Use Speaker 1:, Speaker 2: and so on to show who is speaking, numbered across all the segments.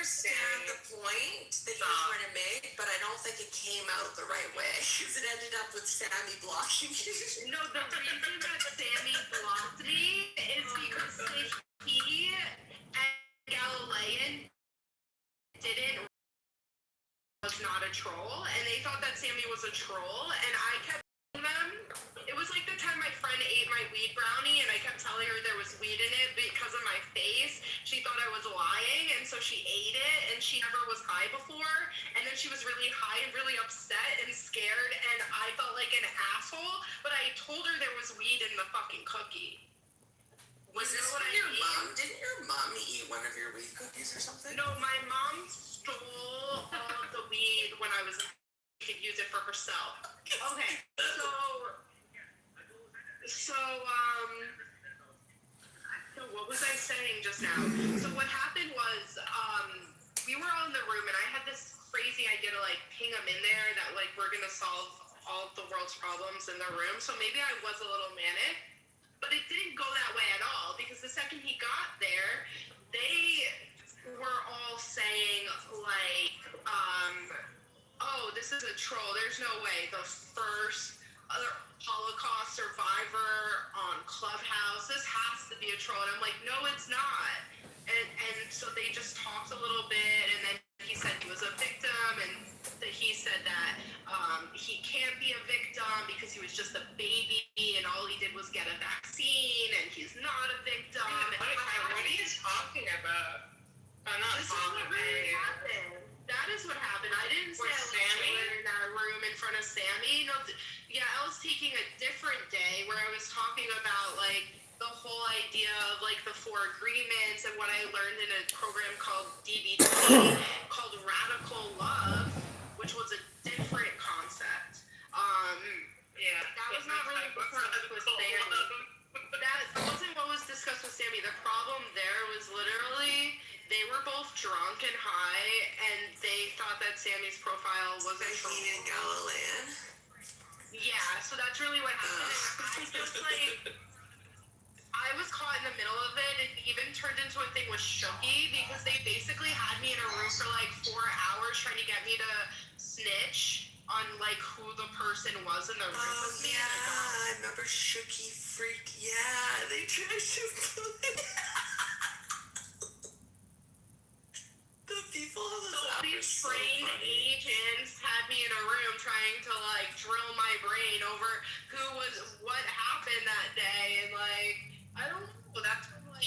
Speaker 1: understand the point that he was trying to make, but I don't think it came out the right way because it ended up with Sammy blocking you.
Speaker 2: No, the reason that Sammy blocked me is because he and Galilean was not a troll, and they thought that Sammy was a troll, and I kept telling them. It was like the time my friend ate my weed brownie, and I kept telling her there was weed in it because of my face. She thought I was lying, and so she ate it, and she never was high before, and then she was really high and really upset and scared, and I felt like an asshole, but I told her there was weed in the fucking cookie.
Speaker 1: Was this what your mom? Didn't your mom eat one of your weed cookies or something?
Speaker 2: No, my mom stole all of the weed when I was she could use it for herself. Okay, so what was I saying just now? So what happened was we were all in the room, and I had this crazy idea to like ping him in there that like we're gonna solve all of the world's problems in the room. So maybe I was a little manic. But it didn't go that way at all, because the second he got there, they were all saying, like, oh, this is a troll. There's no way. The first other Holocaust survivor on Clubhouse. This has to be a troll. And I'm like, no, it's not. And so they just talked a little bit, and then he said he was a victim, and he said that he can't be a victim because he was just a baby and all he did was get a vaccine and he's not a victim.
Speaker 3: What are you talking about? I'm not
Speaker 2: this is what really happened. That is what happened. I didn't say I was in that room in front of Sammy. No, I was taking a different day where I was talking about like the whole idea of like the 4 agreements and what I learned in a program called DBT called Radical Love, which was a different concept. That was not really discussed with Sammy. That wasn't what was discussed with Sammy. The problem there was literally they were both drunk and high, and they thought that Sammy's profile was a troll.
Speaker 1: He and Galilean?
Speaker 2: Yeah, so that's really what happened. I just like I was caught in the middle of it. It even turned into a thing with Shooky because they basically had me in a room for like 4 hours trying to get me to snitch on like who the person was in the room with me.
Speaker 1: I remember Shooky Freak. Yeah, they tried to the people on the
Speaker 2: so these trained agents had me in a room trying to like drill my brain over what happened that day, and like I don't know. That's when, like,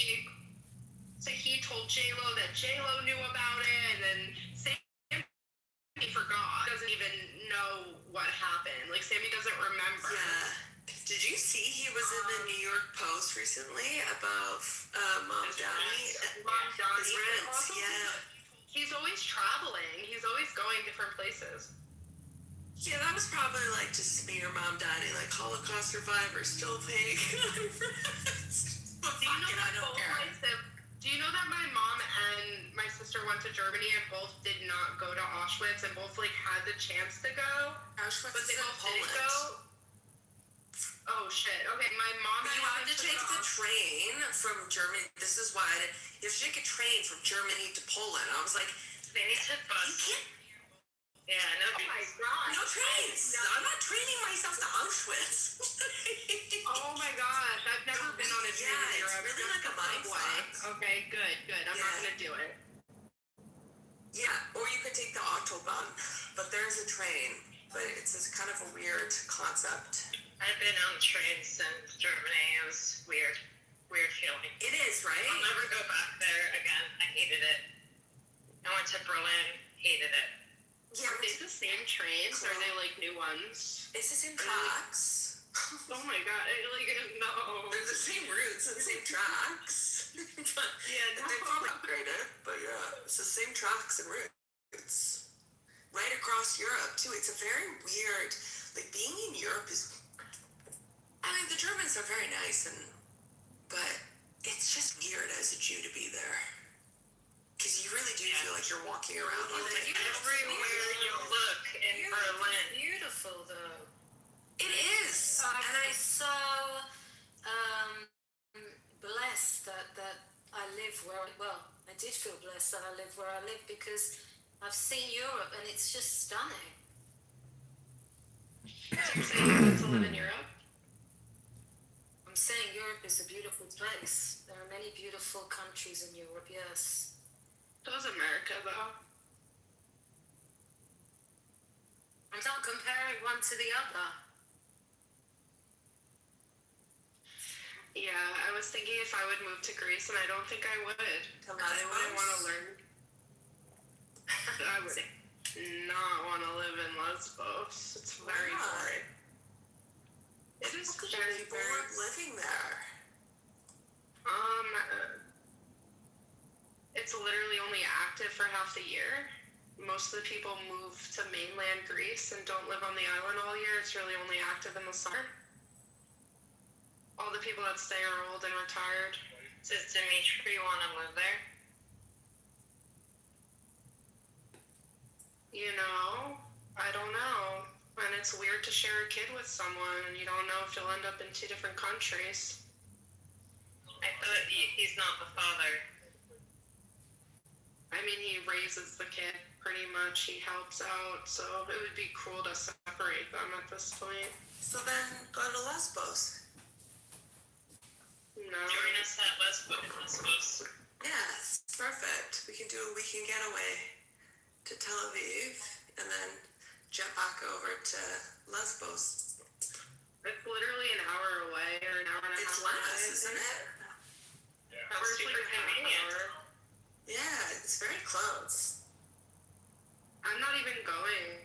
Speaker 2: so he told J-Lo that J-Lo knew about it, and then Sammy forgot. Doesn't even know what happened. Like, Sammy doesn't remember.
Speaker 1: Yeah. Did you see he was in the New York Post recently about Mom Donnie?
Speaker 2: Mom Donnie.
Speaker 1: Yeah.
Speaker 2: He's always traveling. He's always going different places.
Speaker 1: Yeah, that was probably like to smear Mom Donnie, like Holocaust survivors still paying rents.
Speaker 2: Do you know that my mom and my sister went to Germany and both did not go to Auschwitz and both like had the chance to go?
Speaker 1: Auschwitz
Speaker 2: but they
Speaker 1: is in
Speaker 2: both
Speaker 1: Poland.
Speaker 2: didn't go. Oh shit. Okay, my mom.
Speaker 1: You have to take the train from Germany. This is why you have to take a train from Germany to Poland. I was like,
Speaker 3: they need to bus.
Speaker 1: You can't.
Speaker 3: Yeah, no.
Speaker 2: Oh my god.
Speaker 1: No trains. No. I'm not training myself to Auschwitz.
Speaker 2: Oh my gosh, I've never been on a train in Europe.
Speaker 1: It's really like a mindset.
Speaker 2: Okay, good. I'm not gonna do it.
Speaker 1: Yeah, or you could take the Autobahn, but there's a train, but it's this kind of a weird concept.
Speaker 3: I've been on trains since Germany. It was weird feeling.
Speaker 1: It is, right?
Speaker 3: I'll never go back there again. I hated it. I went to Berlin, hated it.
Speaker 1: Yeah,
Speaker 2: are they the same trains? Or are they like new ones?
Speaker 1: It's the same tracks.
Speaker 2: Oh my god, no.
Speaker 1: They're the same routes and the same tracks.
Speaker 2: Yeah, no.
Speaker 1: They've probably upgraded, but yeah, it's the same tracks and routes. Right across Europe, too. It's a very weird, like being in Europe is, I mean, the Germans are very nice, but it's just weird as a Jew to be there. Because you really do feel like you're walking around on it.
Speaker 3: Everywhere you look in Berlin.
Speaker 4: Beautiful, though.
Speaker 1: It is.
Speaker 4: And I'm so blessed that I live where, I did feel blessed that I live where I live, because I've seen Europe and it's just stunning.
Speaker 2: So you're saying you want to live in Europe?
Speaker 4: I'm saying Europe is a beautiful place. There are many beautiful countries in Europe, yes.
Speaker 2: So is America, though.
Speaker 4: And don't compare it one to the other.
Speaker 2: Yeah, I was thinking if I would move to Greece, and I don't think I would.
Speaker 1: To
Speaker 2: I wouldn't want to
Speaker 1: Lesbos?
Speaker 2: learn. I would not want to live in Lesbos. It's very
Speaker 1: Why?
Speaker 2: boring. It is
Speaker 1: How could you
Speaker 2: very,
Speaker 1: be
Speaker 2: very.
Speaker 1: bored living there?
Speaker 2: It's literally only active for half the year. Most of the people move to mainland Greece and don't live on the island all year. It's really only active in the summer. All the people that stay are old and retired.
Speaker 3: Does Dimitri want to live there?
Speaker 2: You know, I don't know. And it's weird to share a kid with someone and you don't know if you'll end up in two different countries.
Speaker 3: I thought he's not the father.
Speaker 2: I mean, he raises the kid pretty much. He helps out. So it would be cool to separate them at this point.
Speaker 1: So then go to Lesbos.
Speaker 2: No.
Speaker 3: Join us at Lesbos.
Speaker 1: Yes, perfect. We can do a weekend getaway to Tel Aviv and then jet back over to Lesbos.
Speaker 2: It's literally an hour away or an hour and a half
Speaker 1: It's
Speaker 2: away.
Speaker 1: less, isn't it?
Speaker 3: That's
Speaker 2: Or it's
Speaker 3: super
Speaker 2: like a half
Speaker 3: convenient.
Speaker 2: hour.
Speaker 1: Yeah, it's very close.
Speaker 2: I'm not even going.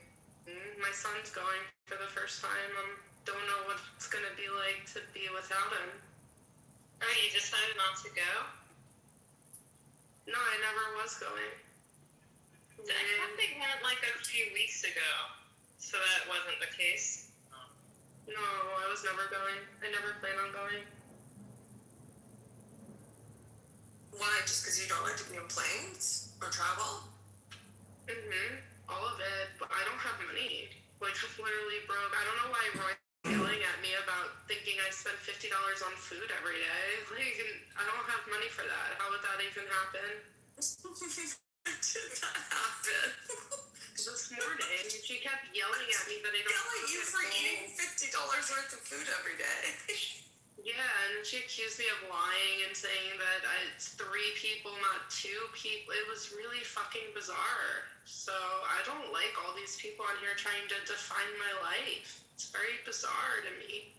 Speaker 2: My son's going for the first time. Don't know what it's gonna be like to be without him.
Speaker 3: Oh, you decided not to go?
Speaker 2: No, I never was going.
Speaker 3: I thought they went like a few weeks ago, so that wasn't the case.
Speaker 2: No, I was never going. I never plan on going.
Speaker 1: Why? Just because you don't like to be on planes or travel?
Speaker 2: All of it, but I don't have money. Like, I'm literally broke. I don't know why Roy's yelling at me about thinking I spend $50 on food every day. Like, I don't have money for that. How would that even happen?
Speaker 1: Did that happen?
Speaker 2: This morning, she kept yelling at me that I don't
Speaker 1: Yell at you
Speaker 2: cook
Speaker 1: for
Speaker 2: at
Speaker 1: eating
Speaker 2: home.
Speaker 1: $50 worth of food every day.
Speaker 2: Yeah, and she accused me of lying and saying that it's 3 people, not 2 people. It was really fucking bizarre. So I don't like all these people on here trying to define my life. It's very bizarre to me.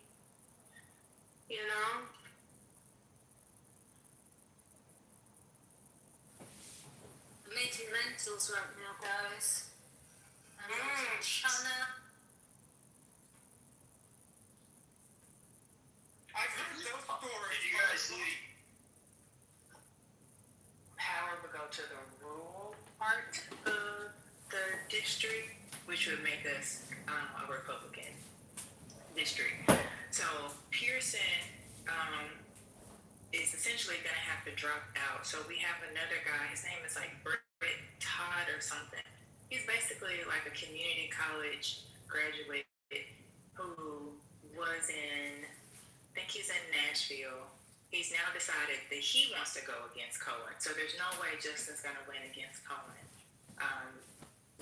Speaker 2: You know?
Speaker 4: I'm making lentils right now, guys. And chana.
Speaker 5: I've heard those stories.
Speaker 6: Did you guys see power would go to the rural part of the district, which would make us a Republican district. So Pearson is essentially going to have to drop out. So we have another guy, his name is like Brett Todd or something. He's basically like a community college graduate who was in, I think he's in Nashville. He's now decided that he wants to go against Cohen. So there's no way Justin's going to win against Cohen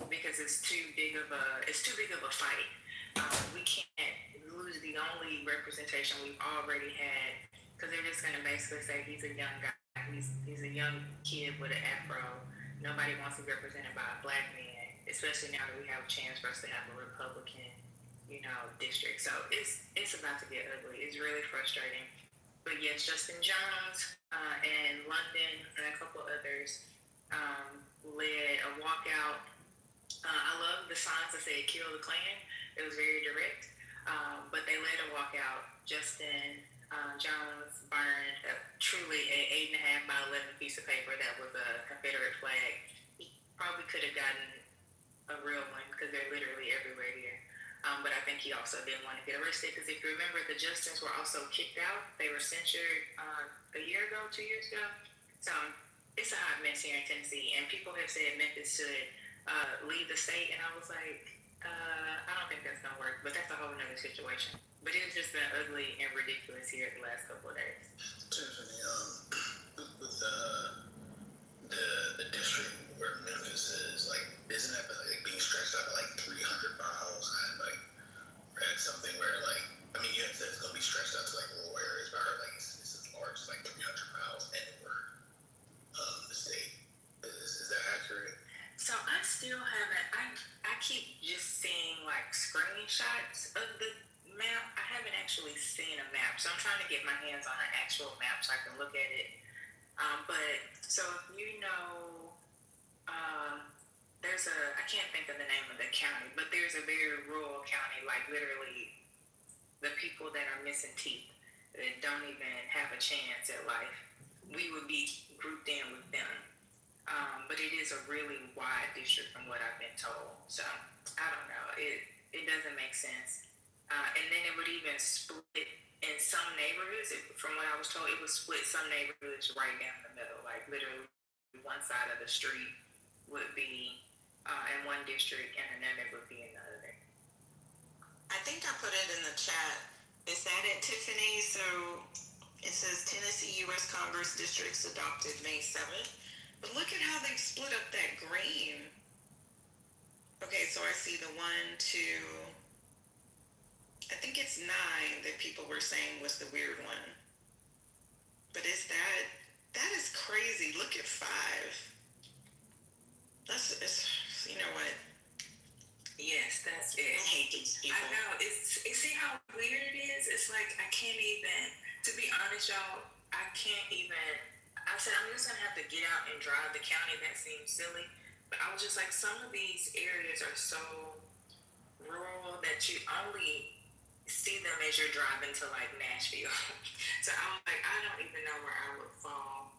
Speaker 6: because it's too big of a fight. We can't lose the only representation we've already had because they're just going to basically say he's a young guy. He's a young kid with an afro. Nobody wants to be represented by a black man, especially now that we have a chance for us to have a Republican, district. So it's about to get ugly. It's really frustrating. But yes, Justin Jones and London and a couple others led a walkout. I love the signs that say "Kill the Klan." It was very direct, but they led a walkout. Justin Jones burned truly an 8.5 by 11 piece of paper that was a Confederate flag. He probably could have gotten a real one because they're literally everywhere here. But I think he also didn't want to get arrested because if you remember, the Justins were also kicked out. They were censured a year ago, 2 years ago. So it's a hot mess here in Tennessee. And people have said Memphis should leave the state. And I was like, I don't think that's going to work. But that's a whole nother situation. But it's just been ugly and ridiculous here the last couple of days.
Speaker 5: Tiffany, with the
Speaker 6: map. So I'm trying to get my hands on an actual map so I can look at it. But so if you know, there's I can't think of the name of the county, but there's a very rural county, like literally the people that are missing teeth, that don't even have a chance at life, we would be grouped in with them. But it is a really wide district from what I've been told. So I don't know. It doesn't make sense. And then it would even split in some neighborhoods. From what I was told, it would split some neighborhoods right down the middle. Like literally one side of the street would be in one district and another would be in the other.
Speaker 1: I think I put it in the chat. Is that it, Tiffany? So it says Tennessee U.S. Congress districts adopted May 7th. But look at how they split up that green. Okay, so I see the 1, 2, I think it's 9 that people were saying was the weird one. But is that is crazy. Look at 5. It's, you know what?
Speaker 6: Yes, that's
Speaker 1: I
Speaker 6: it.
Speaker 1: hate these people.
Speaker 6: I know. See how weird it is? It's like I can't even, to be honest, y'all, I can't even, I said I'm just gonna have to get out and drive the county. That seems silly. But I was just like, some of these areas are so rural that you only see them as you're driving to like Nashville. So I'm like, I don't even know where I would fall.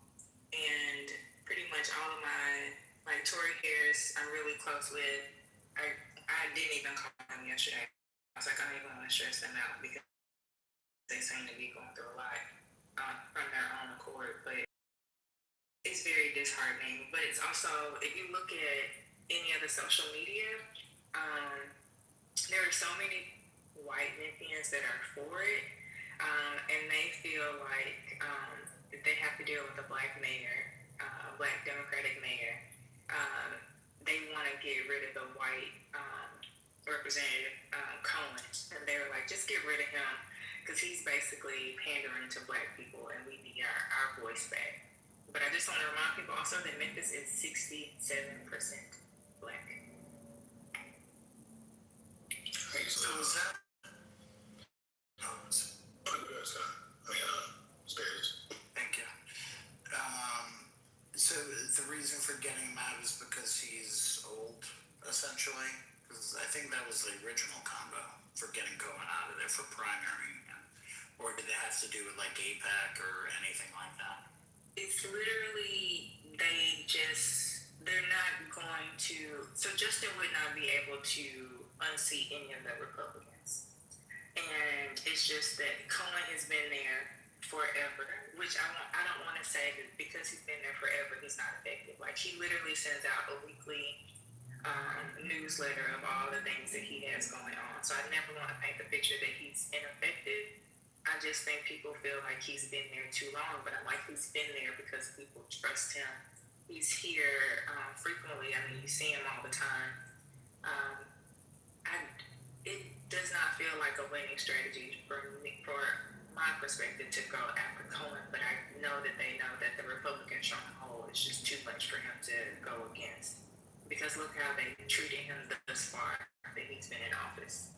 Speaker 6: And pretty much all of my, like Tory Harris, I'm really close with. I didn't even call them yesterday. I was like, I don't even want to stress them out because they seem to be going through a lot from their own accord. But it's very disheartening. But it's also, if you look at any of the social media, there are so many white Memphians that are for it, and they feel like if they have to deal with a black mayor, a black Democratic mayor, they want to get rid of the white Representative Cohen, and they were like, just get rid of him because he's basically pandering to black people, and we need our voice back. But I just want to remind people also that Memphis is 67% black.
Speaker 5: Hey, so is that? Thank you. So the reason for getting him out is because he's old, essentially. Because I think that was the original combo for getting Cohen out of there for primary. Or did it have to do with like APAC or anything like that?
Speaker 6: It's literally, they're not going to, so Justin would not be able to unseat any of the Republicans. And it's just that Cohen has been there forever, which I don't want to say that because he's been there forever, he's not effective. Like, he literally sends out a weekly newsletter of all the things that he has going on. So I never want to paint the picture that he's ineffective. I just think people feel like he's been there too long, but I'm like, he's been there because people trust him. He's here frequently. I mean, you see him all the time. It does not feel like a winning strategy for my perspective to go after Cohen, but I know that they know that the Republican stronghold is just too much for him to go against. Because look how they treated him thus far that he's been in office.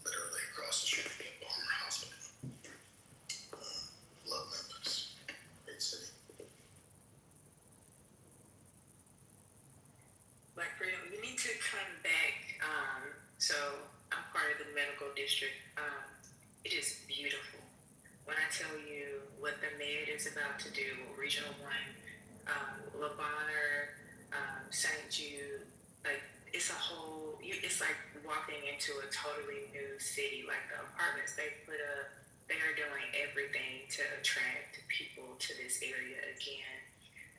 Speaker 5: Literally across the street from Palmer Hospital. Love Memphis. Great city.
Speaker 6: Black Freedom, you need to come back. So I'm part of the medical district. It is beautiful. When I tell you what the med is about to do, Regional 1, LeBonner, St. Jude, like, it's a whole, it's like walking into a totally new city. Like, the apartments they put up, they are doing everything to attract people to this area again.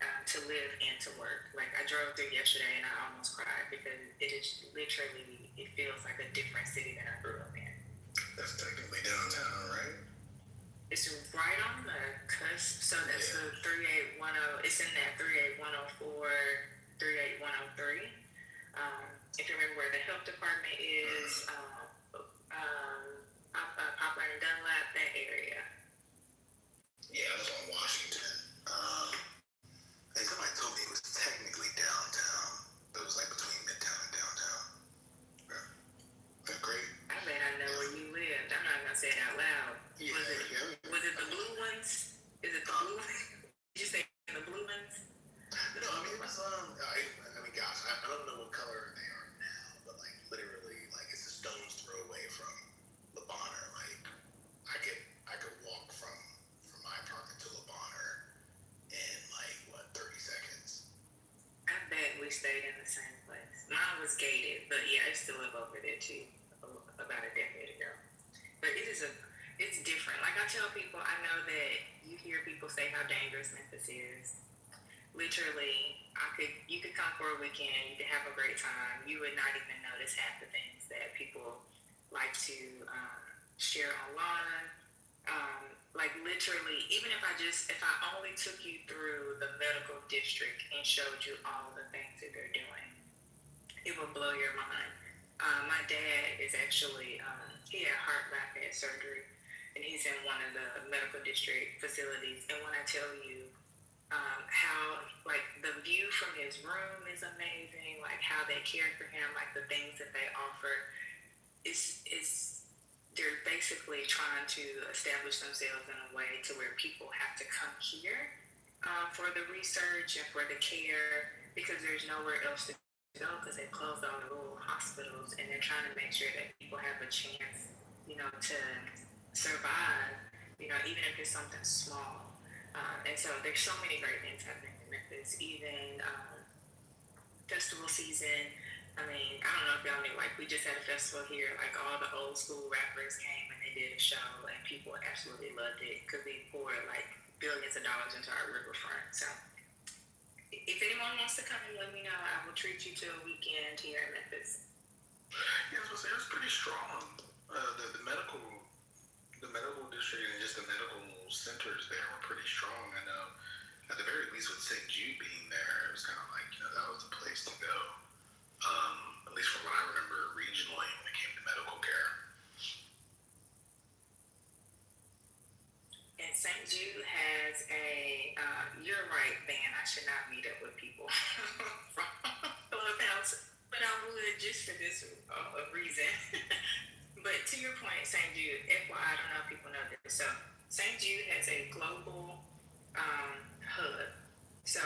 Speaker 6: to live and to work. Like I drove through yesterday and I almost cried because it is literally, it feels like a different city than I grew up in.
Speaker 7: That's technically downtown, right?
Speaker 6: It's right on the cusp. So that's the 3810. It's in that 38104, 38103. If you remember where the health department is, Poplar and Dunlap, that area.
Speaker 7: Yeah, I was on Washington. Hey, somebody told me it was technically downtown, but it was like between Midtown and downtown. Yeah. That's great.
Speaker 6: I bet I know where you lived. I'm not gonna say it out loud.
Speaker 7: Yeah,
Speaker 6: Was it the blue ones? Is it the blue ones? Did you say the blue ones?
Speaker 7: No, I mean, it was, I mean, gosh, I don't know what color they are now, but like literally, like it's a stone's throw away from Le Bonheur. Like I could walk from my apartment to Le Bonheur in like what 30 seconds.
Speaker 6: I bet we stayed in the same place. Mine was gated, but yeah, I still live over there too, about a decade ago. But it's different. Like I tell people, I know that you hear people say how dangerous Memphis is. Literally, you could come for a weekend, you could have a great time. You would not even notice half the things that people like to share online. Like literally, even if I only took you through the medical district and showed you all the things that they're doing, it will blow your mind. My dad is actually, he had heart bypass surgery, and he's in one of the medical district facilities. And when I tell you how, like, the view from his room is amazing, like how they care for him, like the things that they offer, they're basically trying to establish themselves in a way to where people have to come here for the research and for the care because there's nowhere else to go because they closed all the rural hospitals and they're trying to make sure that people have a chance, to survive, even if it's something small. And so there's so many great things happening in Memphis, even festival season. I mean, I don't know if y'all knew, like, we just had a festival here, like, all the old school rappers came and they did a show, and people absolutely loved it because they poured, like, billions of dollars into our riverfront. So, if anyone wants to come and let me know, I will treat you to a weekend here in Memphis.
Speaker 7: Yeah, I was gonna say, it was pretty strong. The medical district and just the medical centers there were pretty strong. I know, at the very least with St. Jude being there, it was kind of like, that was the place to go. At least from what I remember regionally when it came to medical care.
Speaker 6: And St. Jude has you're right, Van, I should not meet up with people from Clubhouse, but I would just for this reason. But to your point, St. Jude, FYI, I don't know if people know this. So St. Jude has a global hub. So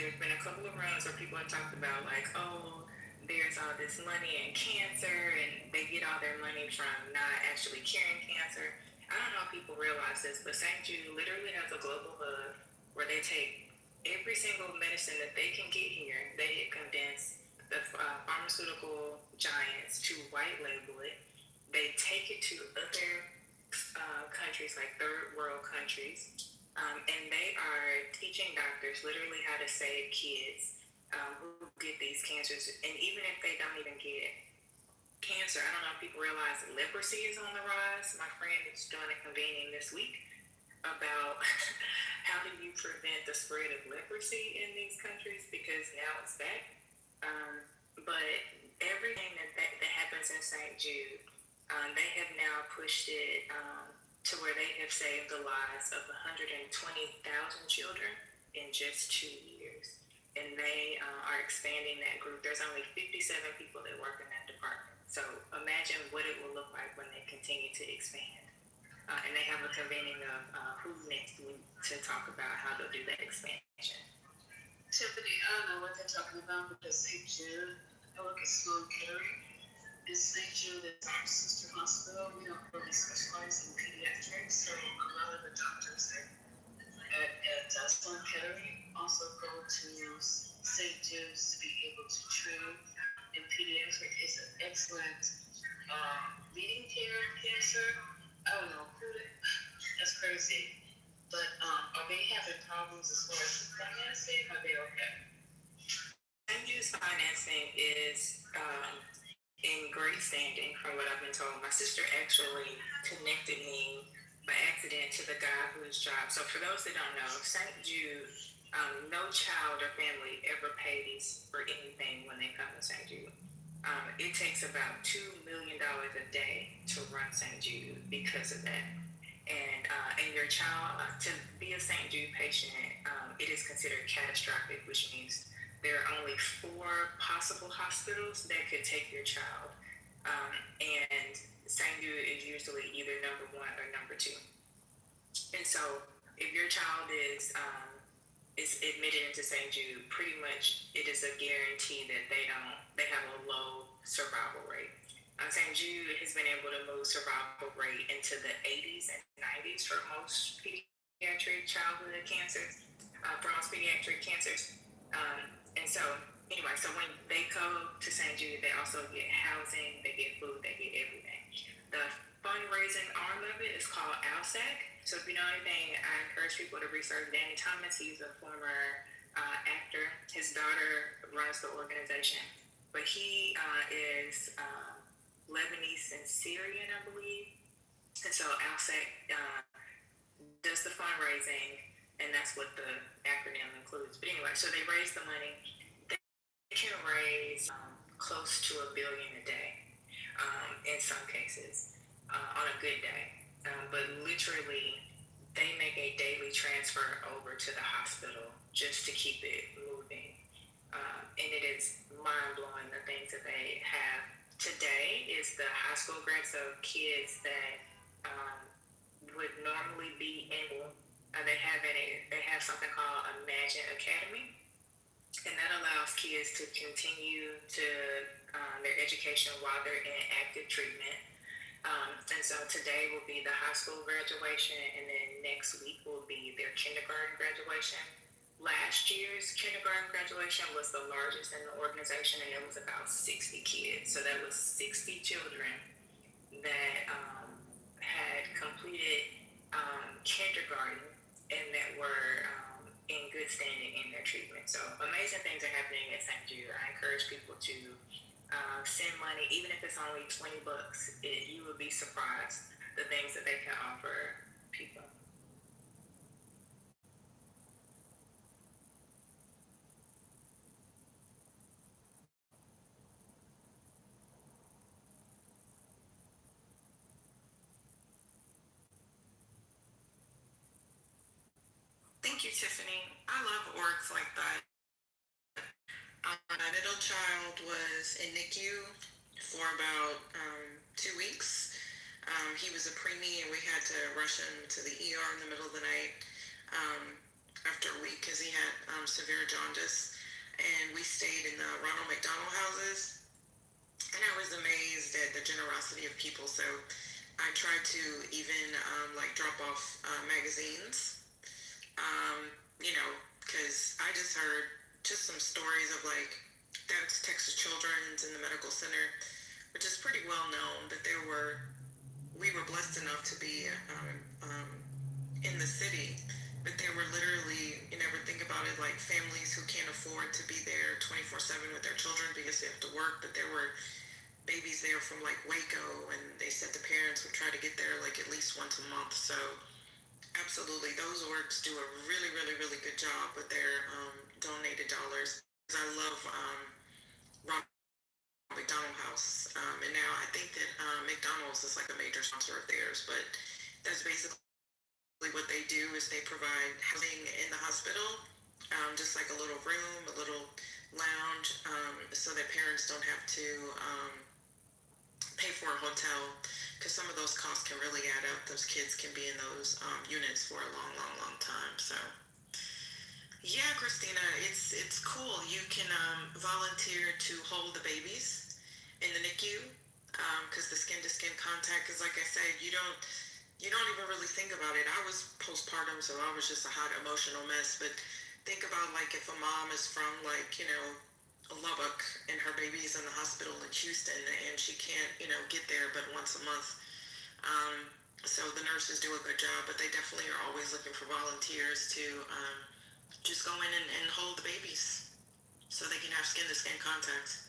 Speaker 6: there's been a couple of runs where people have talked about like, oh, there's all this money in cancer and they get all their money from not actually curing cancer. I don't know if people realize this, but St. Jude literally has a global hub where they take every single medicine that they can get here, they condense the pharmaceutical giants to white label it. They take it to other countries, like third world countries, and they are teaching doctors literally how to save kids who get these cancers. And even if they don't even get cancer, I don't know if people realize leprosy is on the rise. My friend is doing a convening this week about how do you prevent the spread of leprosy in these countries because now it's back. But everything that happens in St. Jude, they have now pushed it to where they have saved the lives of 120,000 children in just 2 years. And they are expanding that group. There's only 57 people that work in that department. So imagine what it will look like when they continue to expand. And they have a convening of who next week to talk about how they'll do that expansion.
Speaker 8: Tiffany, I don't know what they're talking about because St. Jude, I work at Sloan Kettering. And St. Jude is our sister hospital. We don't really specialize in pediatrics, so a lot of the doctors at Sloan Kettering also go to St. Jude's to be able to train in pediatrics. It's an excellent leading care of cancer. I don't know, that's crazy. But are they having problems as far as financing? Are they okay?
Speaker 6: St. Jude's financing is in great standing from what I've been told. My sister actually connected me by accident to the guy whose job. So for those that don't know, St. Jude, no child or family ever pays for anything when they come to St. Jude. It takes about $2 million a day to run St. Jude because of that. And your child, to be a St. Jude patient, it is considered catastrophic, which means there are only 4 possible hospitals that could take your child. And St. Jude is usually either number 1 or number 2. And so if your child is admitted into St. Jude, pretty much it is a guarantee that they have a low survival rate. St. Jude has been able to move survival rate into the 80s and 90s for most pediatric childhood cancers, for most pediatric cancers. And so, anyway, so when they go to St. Jude, they also get housing, they get food, they get everything. The fundraising arm of it is called ALSAC. So if you know anything, I encourage people to research Danny Thomas. He's a former actor. His daughter runs the organization. But he is Lebanese and Syrian, I believe. And so ALSAC does the fundraising, and that's what the acronym includes. But anyway, so they raise the money. They can raise close to $1 billion a day in some cases on a good day. But literally, they make a daily transfer over to the hospital just to keep it moving. And it is mind-blowing the things that they have. Today is the high school grads, so kids that would normally be in, they have something called Imagine Academy, and that allows kids to continue to their education while they're in active treatment. And so today will be the high school graduation, and then next week will be their kindergarten graduation. Last year's kindergarten graduation was the largest in the organization, and it was about 60 kids. So that was 60 children that had completed kindergarten and that were in good standing in their treatment. So amazing things are happening at St. Jude. I encourage people to send money, even if it's only $20. You would be surprised the things that they can offer people.
Speaker 1: Thank you, Tiffany. I love orgs like that. My middle child was in NICU for about 2 weeks. He was a preemie, and we had to rush him to the ER in the middle of the night after a week because he had severe jaundice. And we stayed in the Ronald McDonald houses, and I was amazed at the generosity of people. So I tried to even drop off magazines, because I just heard just some stories of that's Texas Children's in the medical center, which is pretty well known that we were blessed enough to be in the city, but there were literally, you never think about it, like families who can't afford to be there 24/7 with their children because they have to work, but there were babies there from Waco, and they said the parents would try to get there at least once a month. So absolutely, those orgs do a really, really, really good job with their donated dollars. I love Ronald McDonald House, and now I think that McDonald's is a major sponsor of theirs, but that's basically what they do is they provide housing in the hospital, just a little room, a little lounge, so that parents don't have to pay for a hotel, because some of those costs can really add up. Those kids can be in those units for a long, long, long time. So yeah, Christina, it's cool. You can volunteer to hold the babies in the NICU, because the skin-to-skin contact is, like I said, you don't even really think about it. I was postpartum, so I was just a hot emotional mess. But think about if a mom is from Lubbock and her baby's in the hospital in Houston and she can't get there but once a month. So the nurses do a good job, but they definitely are always looking for volunteers to just go in and hold the babies so they can have skin to skin contact.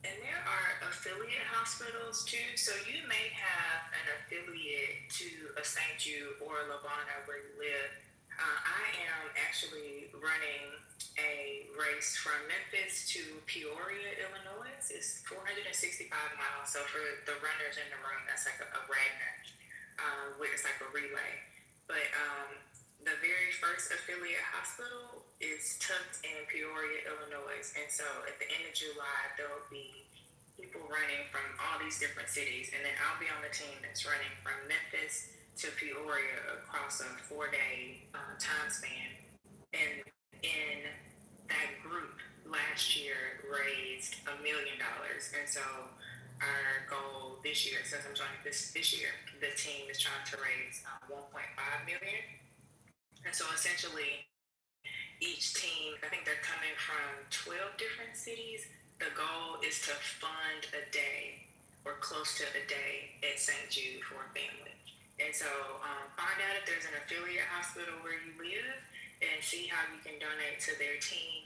Speaker 6: And there are affiliate hospitals too. So you may have an affiliate to a St. Jude or Lavana where you live. I am actually running a race from Memphis to Peoria, Illinois. It's 465 miles. So for the runners in the room, that's like a Radner, where it's like a relay. But the very first affiliate hospital is tucked in Peoria, Illinois. And so at the end of July, there'll be people running from all these different cities. And then I'll be on the team that's running from Memphis to Peoria across a 4-day time span. And in that group last year raised $1 million. And so our goal this year, since I'm joining this year, the team is trying to raise 1.5 million. And so essentially, each team, I think they're coming from 12 different cities. The goal is to fund a day or close to a day at St. Jude for a family. And so find out if there's an affiliate hospital where you live and see how you can donate to their team.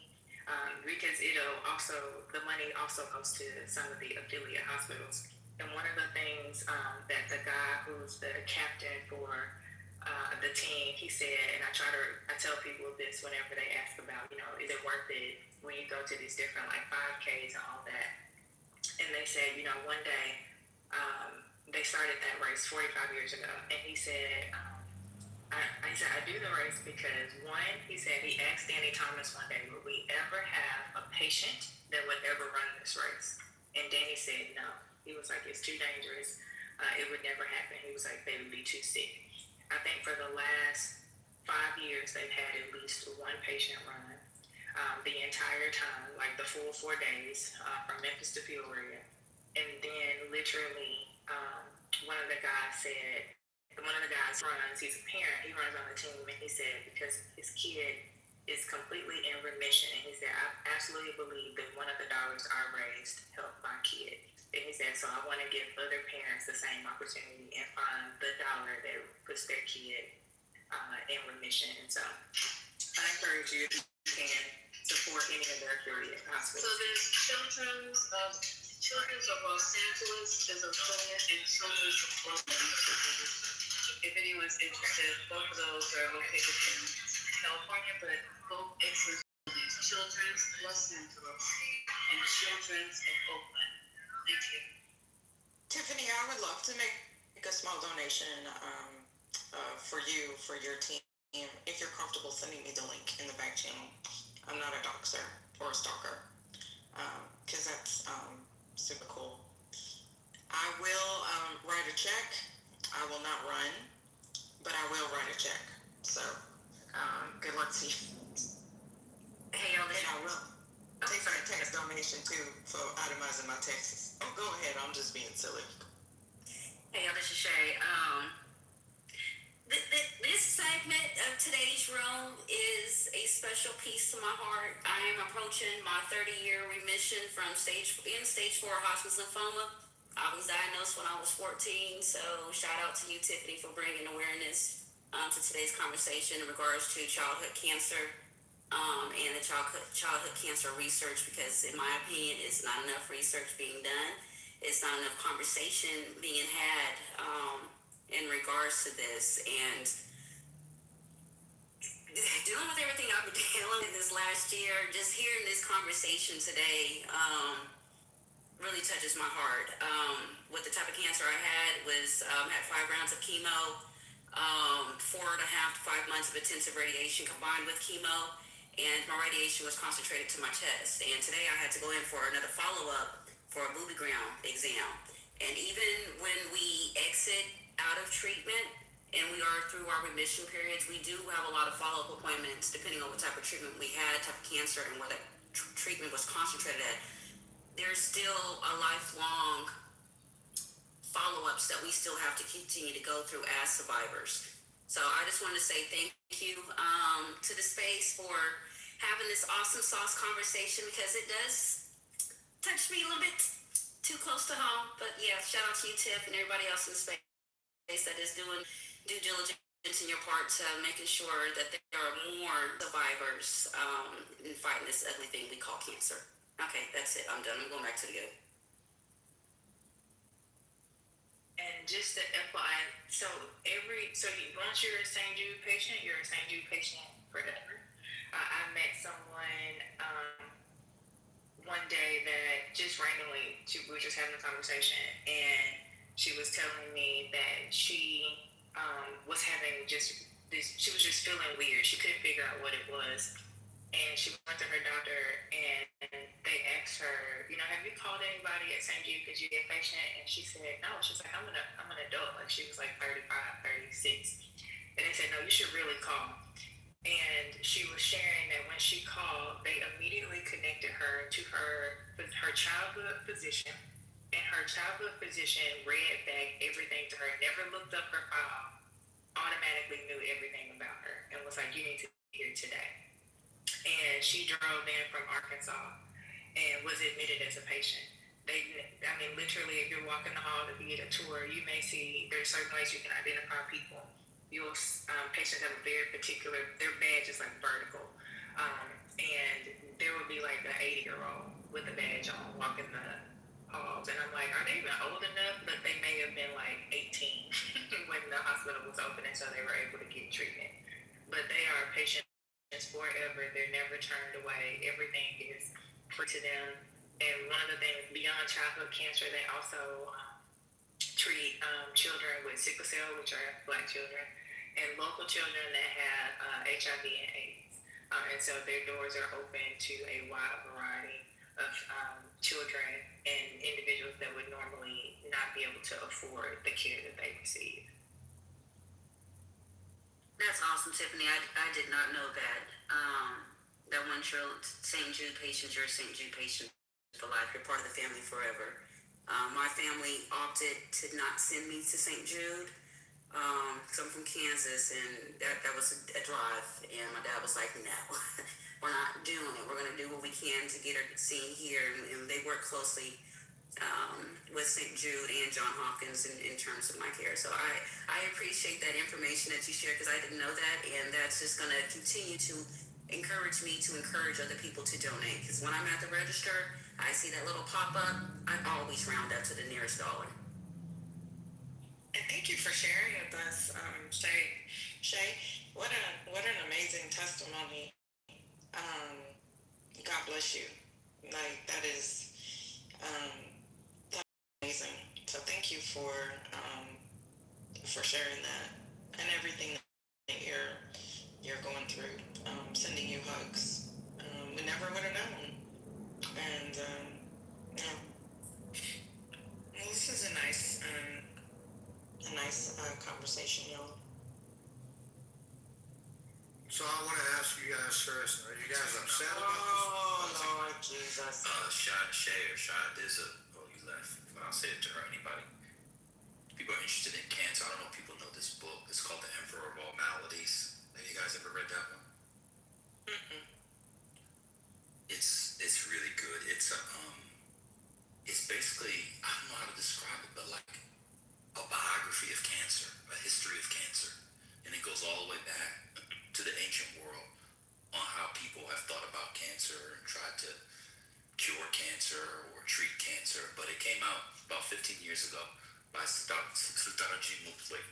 Speaker 6: Because the money also goes to some of the affiliate hospitals. And one of the things that the guy who's the captain for the team, he said, and I tell people this whenever they ask about, is it worth it when you go to these different like 5Ks and all that? And they said, one day they started that race 45 years ago, and he said, I do the race because one, he said he asked Danny Thomas one day, would we ever have a patient that would ever run this race? And Danny said no. He was like, it's too dangerous. It would never happen. He was like, they would be too sick. I think for the last 5 years, they've had at least one patient run the entire time, like the full 4 days from Memphis to Peoria. And then literally, one of the guys runs, he's a parent, he runs on the team, and he said because his kid is completely in remission, and he said, I absolutely believe that one of the dollars I raised helped my kid. And he said, so I want to give other parents the same opportunity and find the dollar that puts their kid in remission. And so I encourage you, if you can, support any of their affiliate hospitals.
Speaker 8: So there's Children's of Los Angeles is a affiliate, and Children's of Brooklyn. If anyone's interested, both of those are located in California, but both exist. Children's Los Angeles and Children's of Oakland. Thank you.
Speaker 1: Tiffany, I would love to make a small donation for your team, if you're comfortable sending me the link in the back channel. I'm not a doxer or a stalker, because that's super cool. I will write a check. I will not run, but I will write a check. So good luck to you.
Speaker 3: Hey, y'all,
Speaker 1: And I will take my tax donation too for itemizing my taxes. Oh, go ahead. I'm just being silly.
Speaker 3: Hey, y'all, this is Shay. This segment of today's room is a special piece to my heart. I am approaching my 30-year remission from stage 4 Hodgkin's lymphoma. I was diagnosed when I was 14, so shout out to you, Tiffany, for bringing awareness to today's conversation in regards to childhood cancer and the childhood cancer research, because in my opinion, it's not enough research being done. It's not enough conversation being had in regards to this. And dealing with everything I've been dealing with this last year, just hearing this conversation today really touches my heart. With the type of cancer I had had 5 rounds of chemo, 4.5 to 5 months of intensive radiation combined with chemo, and my radiation was concentrated to my chest. And today I had to go in for another follow-up for a boobygram exam. And even when we exit out of treatment and we are through our remission periods, we do have a lot of follow-up appointments depending on what type of treatment we had, type of cancer, and what that treatment was concentrated at. There's still a lifelong follow-ups that we still have to continue to go through as survivors. So I just want to say thank you to the space for having this awesome sauce conversation, because it does touch me a little bit too close to home. But yeah, shout out to you, Tiff, and everybody else in the space. that is doing due diligence in your part to making sure that there are more survivors in fighting this ugly thing we call cancer. Okay, that's it. I'm done. I'm going back to the good.
Speaker 6: And just the FYI, once you're a St. Jude patient, you're a St. Jude patient forever. I met someone one day that just randomly, we were just having a conversation, and she was telling me that she was having just this, she was just feeling weird. She couldn't figure out what it was. And she went to her doctor, and they asked her, have you called anybody at St. Jude because you get patient? And she said, no. She's like, I'm an adult. Like, she was like 35, 36. And they said, no, you should really call. And she was sharing that when she called, they immediately connected her to her childhood physician. And her childhood physician read back everything to her, never looked up her file, automatically knew everything about her, and was like, you need to be here today. And she drove in from Arkansas and was admitted as a patient. Literally, if you're walking the hall to get a tour, you may see there's certain ways you can identify people. Patients have a very particular, their badge is like vertical. And there would be like an 80-year-old with a badge on walking the halls. And I'm like, are they even old enough? But they may have been like 18 when the hospital was open, and so they were able to get treatment. But they are patients forever. They're never turned away. Everything is free to them. And one of the things beyond childhood cancer, they also treat children with sickle cell, which are Black children, and local children that have HIV and AIDS. And so their doors are open to a wide variety of children and individuals that would normally not be able to afford the care that they receive.
Speaker 3: That's awesome, Tiffany. I did not know that. That one trail, St. Jude patient, you're a St. Jude patient for life. You're part of the family forever. My family opted to not send me to St. Jude because I'm from Kansas, and that was a drive. And my dad was like, no, we're not doing it. We're going to do what we can to get her seen here. And they work closely with St. Jude and John Hopkins in terms of my care. So I appreciate that information that you shared, because I didn't know that, and that's just going to continue to encourage me to encourage other people to donate. Because when I'm at the register, I see that little pop-up, I always round up to the nearest dollar.
Speaker 1: And thank you for sharing with us, Shay. Shay, what an amazing testimony. God bless you. Like, that is amazing. So thank you for sharing that and everything that you're going through. Sending you hugs. We never would have known. And well, this is a nice conversation, y'all.
Speaker 5: So I want to ask you guys first, are you guys upset about this?
Speaker 1: Oh, Lord Jesus.
Speaker 9: Shay, you left. I'll say it to her, anybody. People are interested in cancer. I don't know if people know this book. It's called The Emperor of All Maladies. Have you guys ever read that one?
Speaker 1: Mm-mm.
Speaker 9: It's really good. It's basically, I don't know how to describe it, but like a biography of cancer, a history of cancer. And it goes all the way back to the ancient world on how people have thought about cancer and tried to cure cancer or treat cancer. But it came out about 15 years ago by Siddhartha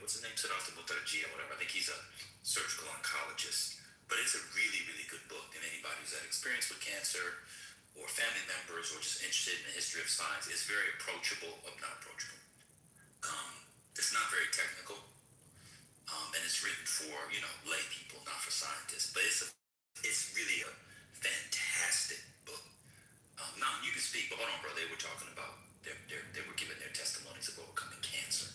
Speaker 9: what's his name? Siddhartha Mukherjee or whatever. I think he's a surgical oncologist. But it's a really, really good book. And anybody who's had experience with cancer or family members or just interested in the history of science, it's very approachable, not approachable. It's not very technical. And it's written for, lay people, not for scientists. But it's really a fantastic book. Now, you can speak, but hold on, bro. They were talking about, they were giving their testimonies of overcoming cancer.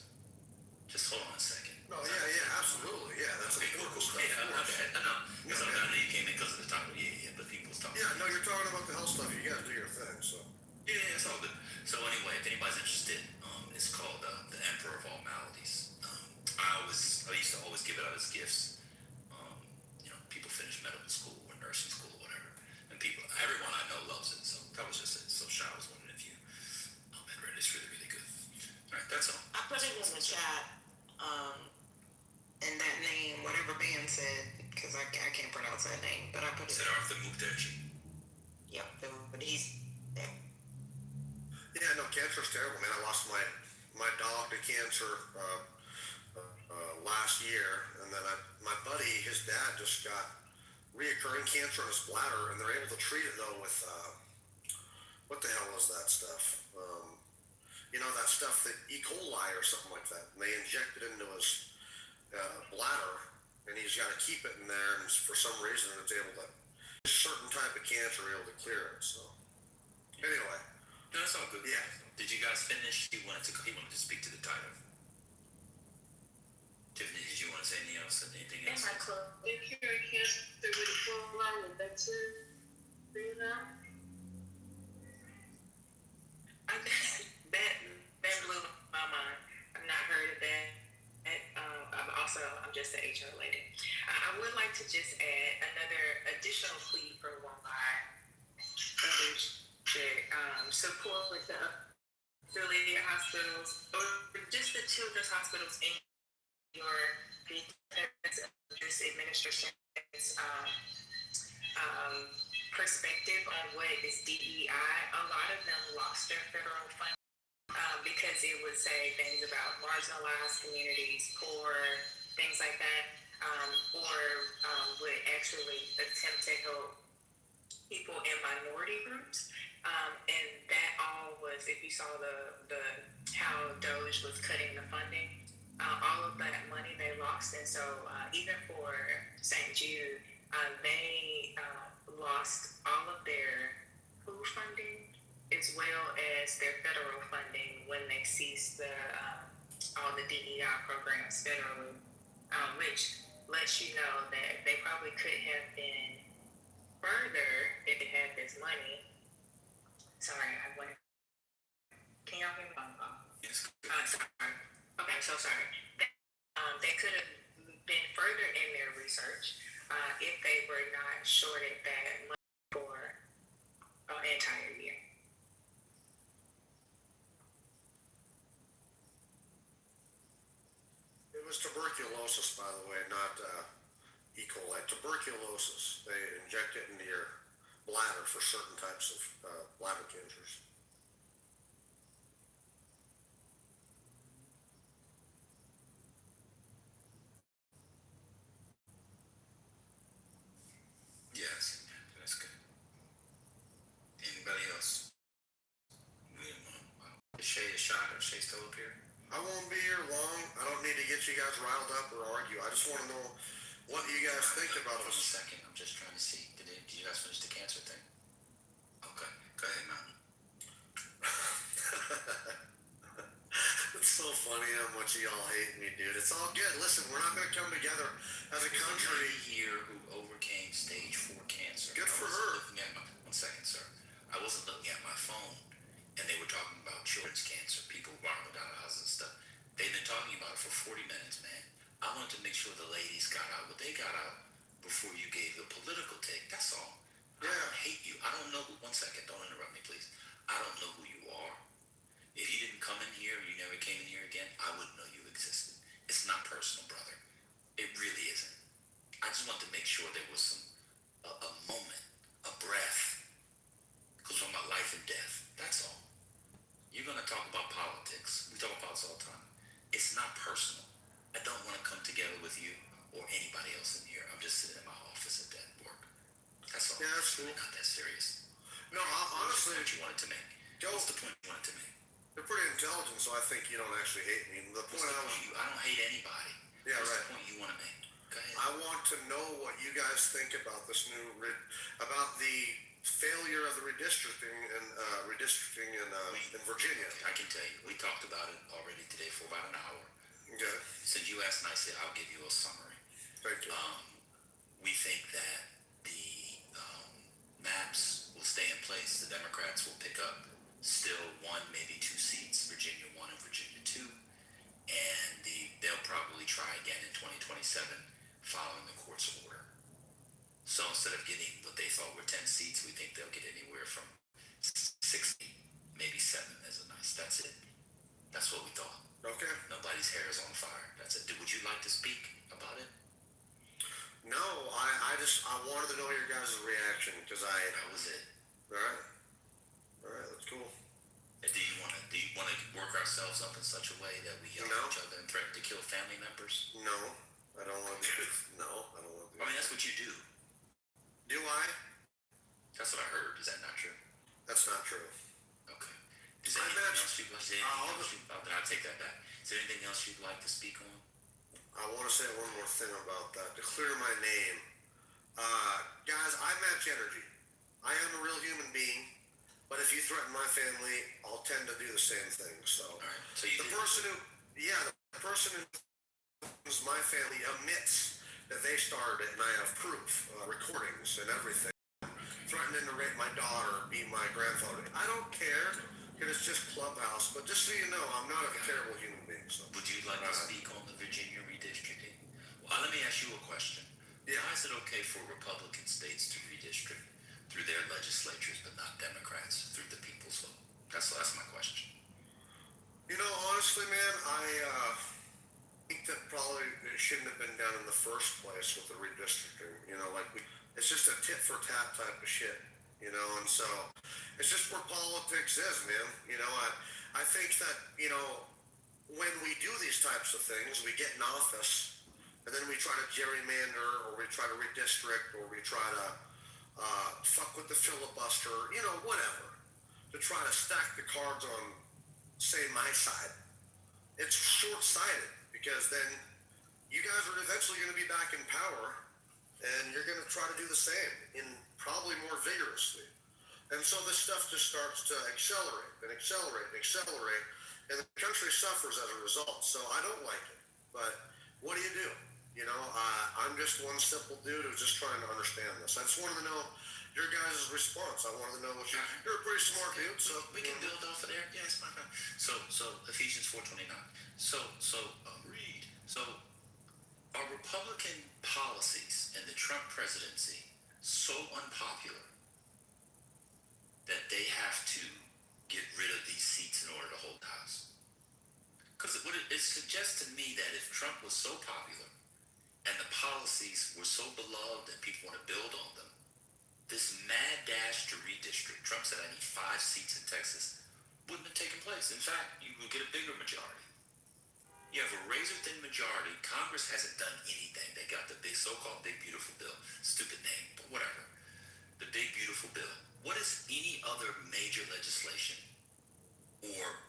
Speaker 9: Just hold on a second.
Speaker 5: Oh, yeah, absolutely. Yeah, that's
Speaker 9: okay,
Speaker 5: important
Speaker 9: cool.
Speaker 5: stuff.
Speaker 9: Yeah, I know. Because I know you came in because of the title. Yeah, but people was talking.
Speaker 5: Yeah, no, you're talking about the health stuff. You got to do your thing, so.
Speaker 9: Yeah, it's all good. So anyway, if anybody's interested, it's called The Emperor of All Maladies. I used to always give it out as gifts. People finish medical school or nursing school or whatever, and everyone I know loves it. So that was just it. So Sha was wondering if you had read it. It's really, really good. All right, that's all.
Speaker 1: I put it in the chat. that name, but I put
Speaker 9: Is
Speaker 1: it.
Speaker 9: it Arthur Mukherjee?
Speaker 1: Yep, but he's there.
Speaker 10: Yeah, no, cancer's terrible, man. I lost my dog to cancer last year, and then my buddy, his dad just got reoccurring cancer in his bladder, and they're able to treat it though with what the hell is that stuff? That stuff that E. coli or something like that. And they inject it into his bladder, and he's got to keep it in there. And for some reason, it's able to a certain type of cancer able to clear it. So anyway,
Speaker 9: No, that's all good.
Speaker 10: Yeah.
Speaker 9: Did you guys finish? He wanted to speak to the title. Tiffany, did you want to say anything else? Anything
Speaker 8: In
Speaker 9: else?
Speaker 8: my club, they're curing cancer with a full line of that too. Do you know?
Speaker 6: That blew my mind. I've not heard of that. I'm just an HR lady. I would like to just add another additional plea for one of my others to support with the affiliated hospitals or just the children's hospitals in your this administration's perspective on what is DEI. A lot of them lost their federal funding because it would say things about marginalized communities, poor, things like that, or would actually attempt to help people in minority groups. And that all was, if you saw the how Doge was cutting the funding, all of that money they lost. And so even for St. Jude, they lost all of their food funding as well as their federal funding when they ceased all the DEI programs federally, which lets you know that they probably could have been further if they had this money. Sorry, I went. Can y'all hear me?
Speaker 9: Yes.
Speaker 6: Sorry. Okay, so sorry. They could have been further in their research if they were not shorted that money for an entire year.
Speaker 10: it was tuberculosis, by the way, not E. coli. Tuberculosis. They inject it into your bladder for certain types of bladder cancers.
Speaker 9: Yes. That's good. Anybody else? We don't want Is Shay a shot or Shay still up here?
Speaker 10: I won't be here long. I don't need to get you guys riled up or argue. I just want to know what you guys think about
Speaker 9: Hold on a
Speaker 10: this.
Speaker 9: second. I'm just trying to see. Did you guys finish the cancer thing? Okay. Go ahead, Mountain.
Speaker 10: It's so funny how much y'all hate me, dude. It's all good. Listen, we're not going to come together as a country.
Speaker 9: Here who overcame stage 4 cancer.
Speaker 10: Good for
Speaker 9: I
Speaker 10: her.
Speaker 9: wasn't looking at one second, sir. I wasn't looking at my phone, and they were talking about children's cancer, people walking down the house and stuff. They've been talking about it for 40 minutes, man. I wanted to make sure the ladies got out what they got out before you gave the political take. That's all.
Speaker 10: Yeah.
Speaker 9: I don't hate you. I don't know who. One second. Don't interrupt me, please. I don't know who you are. If you didn't come in here, you never came in here again, I wouldn't know you existed. It's not personal, brother. It really isn't. I just wanted to make sure there was a moment, a breath. Because we're talking about life and death. That's all. You're going to talk about politics. We talk about this all the time. It's not personal. I don't want to come together with you or anybody else in here. I'm just sitting in my office at work. That's all.
Speaker 10: Yeah, that's
Speaker 9: It's really
Speaker 10: cool.
Speaker 9: not that serious.
Speaker 10: No, honestly,
Speaker 9: What's the point you wanted to make? What's the point you wanted to make?
Speaker 10: they're pretty intelligent, so I think you don't actually hate me. The
Speaker 9: What's
Speaker 10: point
Speaker 9: the
Speaker 10: I was,
Speaker 9: point? I don't hate anybody.
Speaker 10: Yeah,
Speaker 9: What's
Speaker 10: right.
Speaker 9: the point you want to make? Go ahead.
Speaker 10: I want to know what you guys think about this new, about the failure of the redistricting in Virginia.
Speaker 9: I can tell you, we talked about it already today for about an hour.
Speaker 10: Okay,
Speaker 9: Since you asked nicely, I'll give you a summary.
Speaker 10: thank you.
Speaker 9: We think that the maps will stay in place. The Democrats will pick up still 1, maybe 2 seats, Virginia 1 and Virginia 2, and they'll probably try again in 2027 following the court's order. So instead of getting what they thought were 10 seats, we think they'll get anywhere from 60, maybe 7 as a nice. That's it. That's what we thought.
Speaker 10: Okay.
Speaker 9: Nobody's hair is on fire. That's it. Would you like to speak about it?
Speaker 10: No, I wanted to know your guys' reaction because
Speaker 9: That was it.
Speaker 10: all right, that's cool.
Speaker 9: And do you wanna work ourselves up in such a way that we yell
Speaker 10: No.
Speaker 9: at each other and threaten to kill family members?
Speaker 10: No, I don't want to. No, I don't want to.
Speaker 9: I mean, that's what you do.
Speaker 10: Do I?
Speaker 9: That's what I heard. Is that not true?
Speaker 10: That's not true.
Speaker 9: Okay. Is there anything else I'll take that back. Is there anything else you'd like to speak on?
Speaker 10: I want to say one more thing about that to clear my name. Guys, I match energy. I am a real human being, but if you threaten my family, I'll tend to do the same thing. So,
Speaker 9: All right. So you
Speaker 10: the
Speaker 9: did.
Speaker 10: person who is my family admits that they started it, and I have proof, recordings and everything, threatening to rape my daughter, beat my grandfather. I don't care, because it's just Clubhouse. But just so you know, I'm not a terrible human being. So.
Speaker 9: Would you like to speak on the Virginia redistricting? Well, let me ask you a question.
Speaker 10: Yeah.
Speaker 9: Why is it okay for Republican states to redistrict through their legislatures, but not Democrats through the people's vote? That's my question.
Speaker 10: You know, honestly, man, I think that probably it shouldn't have been done in the first place with the redistricting. You know, it's just a tit for tat type of shit. You know, and so it's just where politics is, man. You know, I think that, you know, when we do these types of things, we get in office, and then we try to gerrymander, or we try to redistrict, or we try to fuck with the filibuster, you know, whatever, to try to stack the cards on, say, my side. It's short-sighted, because then you guys are eventually going to be back in power, and you're going to try to do the same, in probably more vigorously. And so this stuff just starts to accelerate and accelerate and accelerate, and the country suffers as a result. So I don't like it. But what do you do? You know, I'm just one simple dude who's just trying to understand this. I just wanted to know your guys' response. I wanted to know what you're a pretty smart dude. So
Speaker 9: we can build off of there. Yeah, it's fine. So Ephesians 4:29. Read. So are Republican policies in the Trump presidency so unpopular that they have to get rid of these seats in order to hold the House? Because it suggests to me that if Trump was so popular and the policies were so beloved and people want to build on them, this mad dash to redistrict, Trump said I need 5 seats in Texas, wouldn't have taken place. In fact, you would get a bigger majority. You have a razor-thin majority. Congress hasn't done anything. They got the so-called big beautiful bill. Stupid name, but whatever. The big beautiful bill. What is any other major legislation or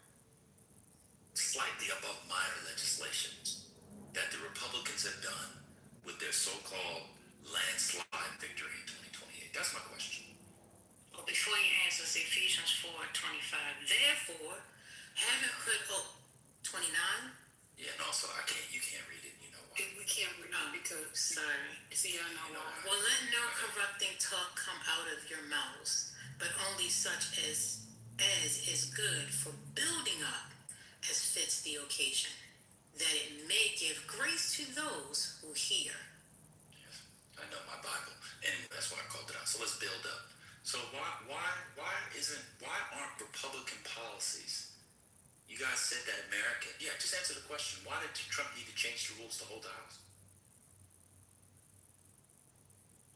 Speaker 9: slightly above minor legislations that the Republicans have done with their so-called landslide victory in 2028? That's my question.
Speaker 11: Well, before you answer, it's Ephesians 4:25. Therefore, having put 29.
Speaker 9: Yeah, and also you can't read it. You know why?
Speaker 4: We can't read because
Speaker 11: Sorry.
Speaker 4: see, I know why.
Speaker 11: Well, let no corrupting talk come out of your mouths, but only such as is good for building up, as fits the occasion, that it may give grace to those who hear.
Speaker 9: Yes, I know my Bible, and that's why I called it out. So let's build up. So why aren't Republican policies? You guys said that America. Yeah, just answer the question. Why did Trump need to change the rules to hold the House?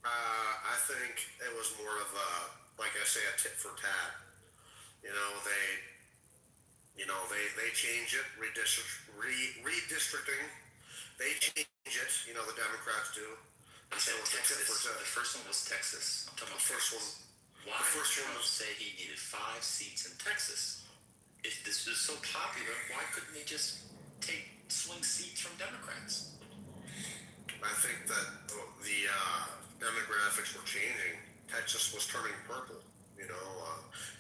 Speaker 10: I think it was more of a, like I say, a tit for tat. You know, they change it, redistricting. They change it. You know, the Democrats do.
Speaker 9: I said Texas. The first one was Texas. I'm talking about the first one. Why did Trump say he needed 5 seats in Texas? If this is so popular, why couldn't they just swing seats from Democrats?
Speaker 10: I think that the demographics were changing. Texas was turning purple. You know,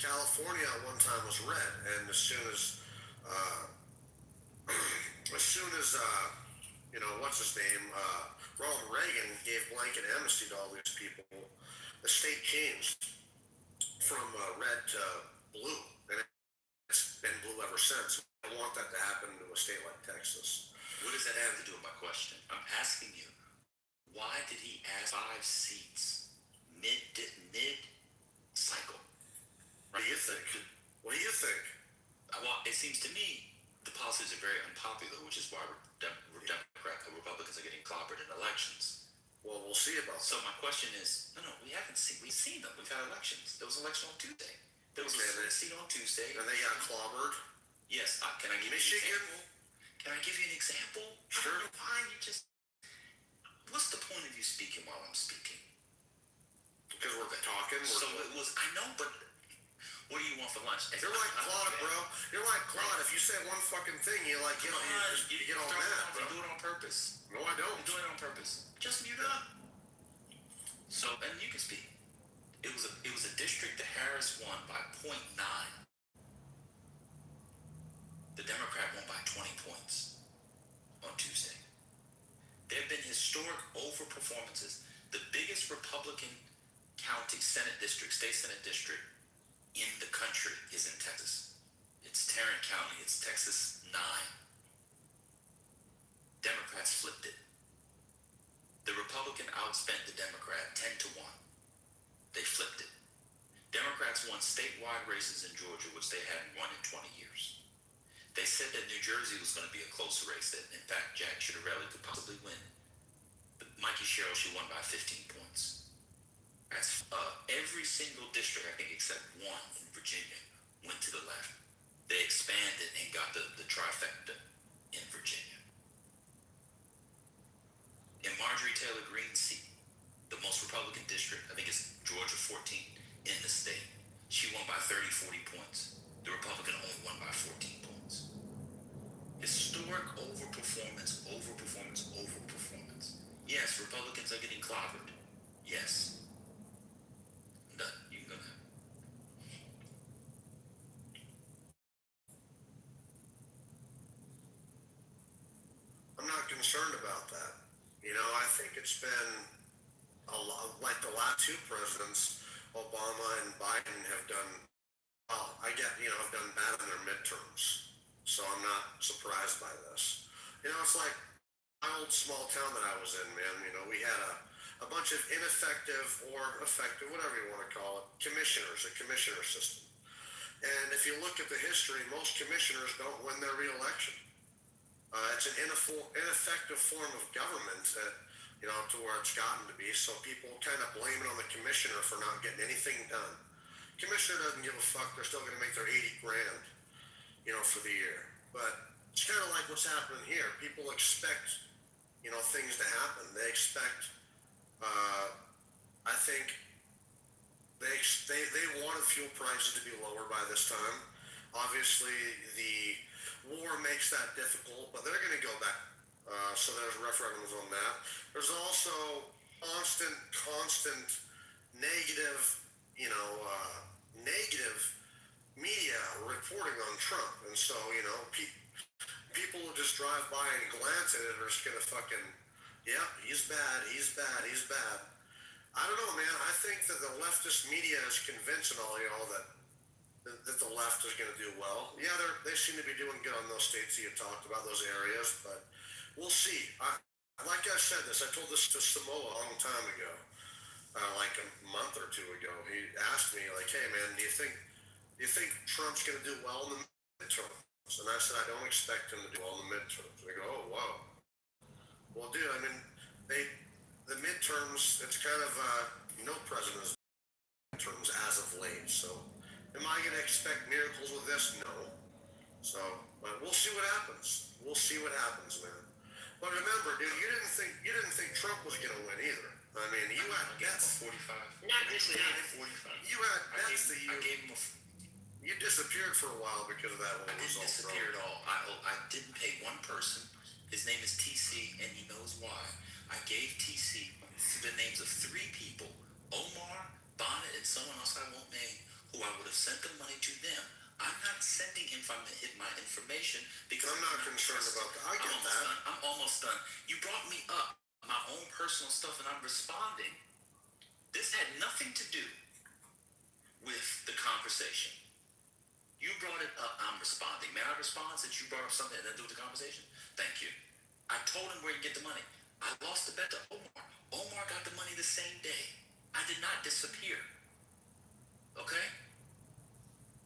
Speaker 10: California at one time was red, and as soon as you know, what's his name, Ronald Reagan gave blanket amnesty to all these people, the state changed from red to blue, and it's been blue ever since. I want that to happen to a state like Texas.
Speaker 9: What does that have to do with my question? I'm asking you, why did he ask 5 seats mid cycle?
Speaker 10: What do you think? What do you think?
Speaker 9: Well, it seems to me the policies are very unpopular, which is why Republicans are getting clobbered in elections.
Speaker 10: Well, we'll see about
Speaker 9: So
Speaker 10: that.
Speaker 9: my question is, no, we haven't seen. We've seen them. We've had elections. There was an election on Tuesday. There was a seat on Tuesday.
Speaker 10: And they got clobbered.
Speaker 9: Yes. Can I give you an
Speaker 10: Michigan?
Speaker 9: example? Can I give you an example?
Speaker 10: Sure.
Speaker 9: I don't know why you just. What's the point of you speaking while I'm speaking?
Speaker 10: Because we're talking.
Speaker 9: So it was. I know, but what do you want for lunch?
Speaker 10: You're like Claude, bro. You're like Claude. If you say one fucking thing, you like you get all mad, bro.
Speaker 9: You do it on purpose.
Speaker 10: No, I don't.
Speaker 9: You do it on purpose. Just mute up. So, and you can speak. It was a district that Harris won by 0.9. The Democrat won by 20 points on Tuesday. There have been historic over performances. The biggest Republican county Senate district, state Senate district in the country is in Texas. It's Tarrant County. It's Texas 9. Democrats flipped it. The Republican outspent the Democrat 10-1. They flipped it. Democrats won statewide races in Georgia, which they hadn't won in 20 years. They said that New Jersey was going to be a close race, that in fact Jack Ciattarelli could possibly win. But Mikey Sherrill, she won by 15 points. That's every single district, I think except one in Virginia, went to the left. They expanded and got the trifecta in Virginia. In Marjorie Taylor Greene's seat, the most Republican district, I think it's Georgia 14 in the state. She won by 30, 40 points. The Republican only won by 14 points. Historic overperformance, overperformance, overperformance. Yes, Republicans are getting clobbered. Yes. I'm done. You can go now.
Speaker 10: I'm not concerned about that. You know, I think it's been a lot, like the last two presidents, Obama and Biden have done, well, have done bad in their midterms. So I'm not surprised by this. You know, it's like my old small town that I was in, man. You know, we had a bunch of ineffective or effective, whatever you want to call it, commissioners, a commissioner system. And if you look at the history, most commissioners don't win their reelection. It's an ineffective form of government that, you know, to where it's gotten to be. So people kind of blame it on the commissioner for not getting anything done. Commissioner doesn't give a fuck. They're still going to make their 80 grand, you know, for the year. But it's kind of like what's happening here. People expect, you know, things to happen. They expect, I think, they wanted fuel prices to be lower by this time. Obviously, the war makes that difficult, but they're going to go back. So there's referendums on that. There's also constant negative, negative media reporting on Trump. And so, you know, people will just drive by and glance at it and are just going to fucking, yeah, he's bad, he's bad, he's bad. I don't know, man. I think that the leftist media is convincing all y'all that the left is going to do well. Yeah, they seem to be doing good on those states that you talked about, those areas, but we'll see. Like I said this, I told this to Samoa a long time ago, like a month or two ago. He asked me, like, hey, man, do you think Trump's going to do well in the midterms? And I said, I don't expect him to do well in the midterms. And they go, oh, wow. Well, dude, I mean, the midterms, it's kind of no president's midterms as of late. So, am I going to expect miracles with this? No. So, but we'll see what happens. We'll see what happens, man. But remember, dude, you didn't think Trump was going to win either. I mean, you had bets.
Speaker 9: 45.
Speaker 10: Not this year.
Speaker 9: 45.
Speaker 10: You had bets that
Speaker 9: I gave him
Speaker 10: you disappeared for a while because of that whole
Speaker 9: I didn't
Speaker 10: result.
Speaker 9: disappear at all. I didn't pay one person. His name is TC, and he knows why. I gave TC the names of 3 people, Omar, Bonnet, and someone else I won't name, who I would have sent the money to them. I'm not sending him my information because
Speaker 10: I'm not concerned about that. I get that.
Speaker 9: I'm almost done. You brought me up my own personal stuff, and I'm responding. This had nothing to do with the conversation. You brought it up. I'm responding. May I respond since you brought up something that had to do with the conversation? Thank you. I told him where to get the money. I lost the bet to Omar. Omar got the money the same day. I did not disappear. Okay?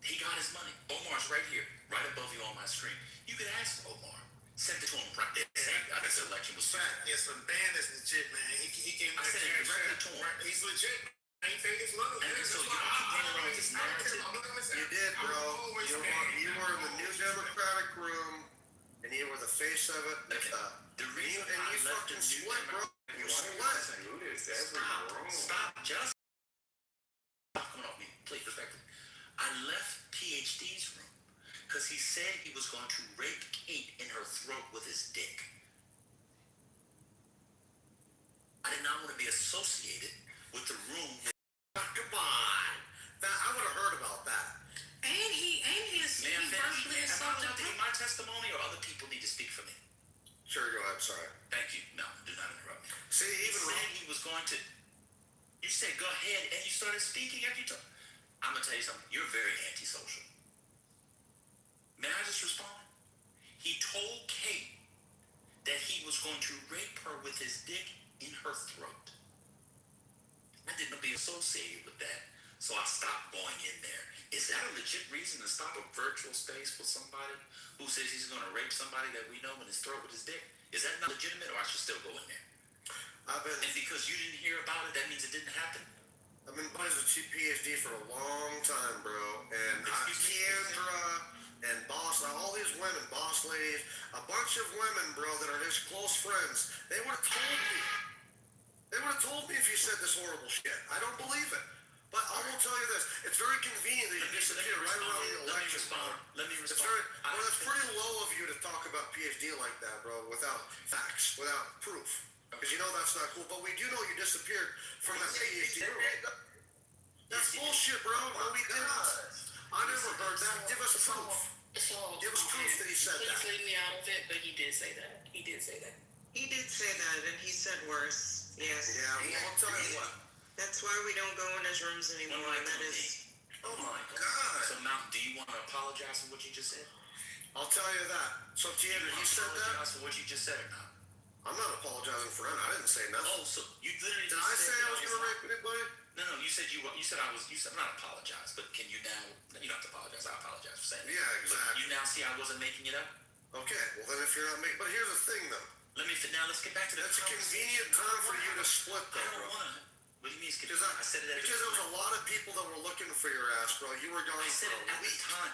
Speaker 9: He got his money. Omar's right here, right above you on my screen. You could ask Omar. Sent it to him right there. I guess the election was
Speaker 10: Fact, yes, the band is legit, man. He came
Speaker 9: I said it directly to him.
Speaker 10: He's legit. He paid his money.
Speaker 9: And so you keep running around with this narrative.
Speaker 10: You did, bro. You were in the new Democratic room, and you were the face of it.
Speaker 9: Okay. The reason
Speaker 10: and
Speaker 9: I
Speaker 10: you
Speaker 9: left the
Speaker 10: fucking
Speaker 9: new
Speaker 10: split, bro.
Speaker 9: Democratic
Speaker 10: You split.
Speaker 9: Stop, just stop coming off me, please, respectfully. I left PhD's room because he said he was going to rape Kate in her throat with his dick. I did not want to be associated with the room.
Speaker 10: Come on. I would have heard about that.
Speaker 11: And he verbally assaulted
Speaker 9: Am I my testimony or other people need to speak for me?
Speaker 10: Sure, go ahead. Sorry.
Speaker 9: Thank you. No, do not interrupt me.
Speaker 10: See,
Speaker 9: He
Speaker 10: even
Speaker 9: said he was going to. You said go ahead, and you started speaking after you talked. I'm gonna tell you something. You're very antisocial. May I just respond? He told Kate that he was going to rape her with his dick in her throat. I didn't be associated with that, so I stopped going in there. Is that a legit reason to stop a virtual space with somebody who says he's going to rape somebody that we know in his throat with his dick? Is that not legitimate, or I should still go in there? And because you didn't hear about it, that means it didn't happen?
Speaker 10: I've been buddies with PhD for a long time, bro. And Kendra and Boss, all these women, boss ladies, a bunch of women, bro, that are his close friends, they would have told me. They would have told me if you said this horrible shit. I don't believe it. But I will tell you this. It's very convenient that you disappear right around the election.
Speaker 9: Let me respond.
Speaker 10: Well, it's pretty low of you to talk about PhD like that, bro, without facts, without proof. Because you know that's not cool. But we do know you disappeared from that PhD. That's bullshit, bro. No, we didn't. I never heard that. Give us proof. Give us proof that he said that.
Speaker 6: Please leave me out of it, but he did say that. He did say that.
Speaker 1: He did say that, and he said worse. Yes.
Speaker 10: Yeah, well, I'll tell you what.
Speaker 1: That's why we don't go in his rooms anymore. And that is.
Speaker 9: Oh my God. So now, do you want to apologize for what you just said?
Speaker 10: I'll tell you that. So, Tiana, he said that?
Speaker 9: Apologize for what you just said or not?
Speaker 10: I'm not apologizing for him. I didn't say nothing.
Speaker 9: Oh, so you literally
Speaker 10: Did I say I was going to rape anybody?
Speaker 9: No, you said I'm not apologize, but can you now? You don't have to apologize. I apologize for saying that.
Speaker 10: Yeah, exactly.
Speaker 9: But you now see I wasn't making it up.
Speaker 10: Okay, well then if you're not making, but here's the thing though.
Speaker 9: Let's get back to the.
Speaker 10: That's a convenient time for you to split though,
Speaker 9: I don't
Speaker 10: bro.
Speaker 9: want to. What do you mean?
Speaker 10: I said it because there was a lot of people that were looking for your ass, bro. You were gone
Speaker 9: I said
Speaker 10: for
Speaker 9: it
Speaker 10: a
Speaker 9: at the
Speaker 10: week.
Speaker 9: time.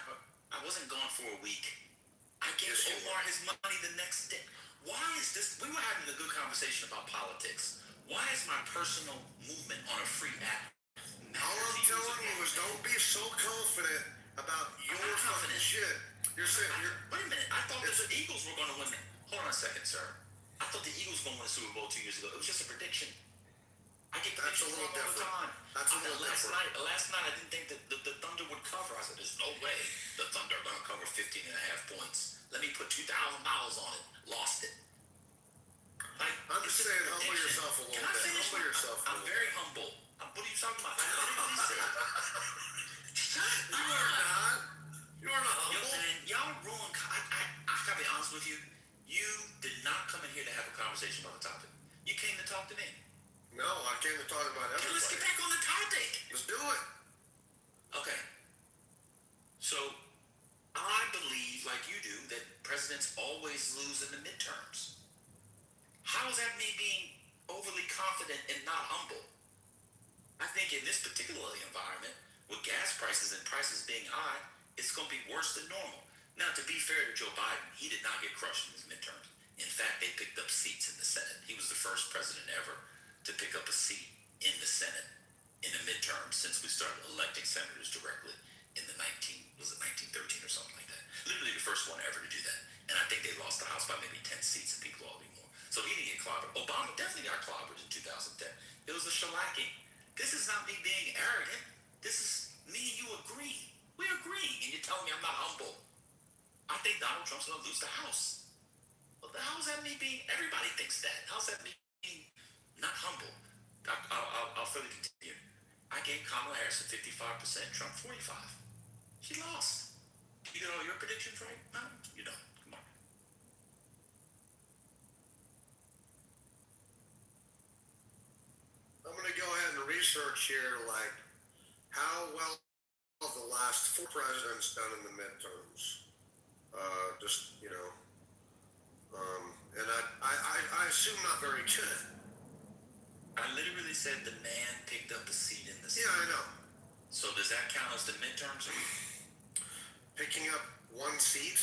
Speaker 9: I wasn't gone for a week. I gave Omar his money the next day. Why is this? We were having a good conversation about politics. Why is my personal movement on a free app?
Speaker 10: All I'm telling you is don't be so confident about your fucking shit. You're saying
Speaker 9: wait a minute. I thought the Eagles were going to win it. Hold on a second, sir. I thought the Eagles were going to win the Super Bowl 2 years ago. It was just a prediction. I get predictions all the time.
Speaker 10: That's a little different.
Speaker 9: Last night, I didn't think that the Thunder would cover. I said, there's no way the Thunder are going to cover 15 and a half points. Let me put 2,000 miles on it. Lost it.
Speaker 10: I'm just saying, humble yourself a little bit. Humble yourself.
Speaker 9: I'm very humble. What are you talking about? I literally said.
Speaker 10: You are not. You are not humble.
Speaker 9: Yo, man, y'all ruined. I gotta be honest with you. You did not come in here to have a conversation about the topic. You came to talk to me.
Speaker 10: No, I came to talk about everybody.
Speaker 9: Let's get back on the topic.
Speaker 10: Let's do it.
Speaker 9: Okay. So, I believe, like you do, that presidents always lose in the midterms. How is that me being overly confident and not humble? I think in this particular environment, with gas prices and prices being high, it's going to be worse than normal. Now, to be fair to Joe Biden, he did not get crushed in his midterms. In fact, they picked up seats in the Senate. He was the first president ever to pick up a seat in the Senate in the midterms since we started electing senators directly in the 1913 or something like that. Literally the first one ever to do that. And I think they lost the House by maybe 10 seats and people all be more. So he didn't get clobbered. Obama definitely got clobbered in 2010. It was a shellacking. This is not me being arrogant. This is me and you agreeing. We're agreeing, and you're telling me I'm not humble. I think Donald Trump's going to lose the House. Well, how's that me being? Everybody thinks that. How's that me being not humble? I'll further continue. I gave Kamala Harris a 55%, Trump 45%. She lost. You get all your predictions right? No, you don't. Come on.
Speaker 10: I'm going to go ahead and research here, like, how well have the last 4 presidents done in the midterms? Just, you know, we couldn't.
Speaker 9: I literally said the man picked up a seat in the Senate.
Speaker 10: Yeah, I know.
Speaker 9: So does that count as the midterms? Or
Speaker 10: Picking up one seat.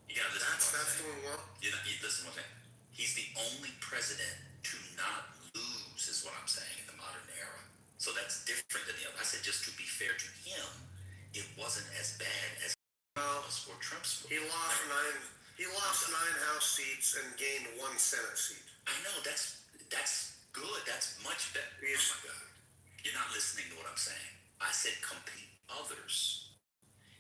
Speaker 9: you gotta listen to what I'm
Speaker 10: That's
Speaker 9: saying.
Speaker 10: doing well.
Speaker 9: You listen to what I'm saying. He's the only president to not lose, is what I'm saying, in the modern era. So that's different than the other. I said, just to be fair to him, it wasn't as bad as
Speaker 10: Well,
Speaker 9: was for Trump's.
Speaker 10: he lost nine House seats and gained one Senate seat.
Speaker 9: I know, that's good. That's much better.
Speaker 10: He's-
Speaker 9: Oh my God. You're not listening to what I'm saying. I said compete others.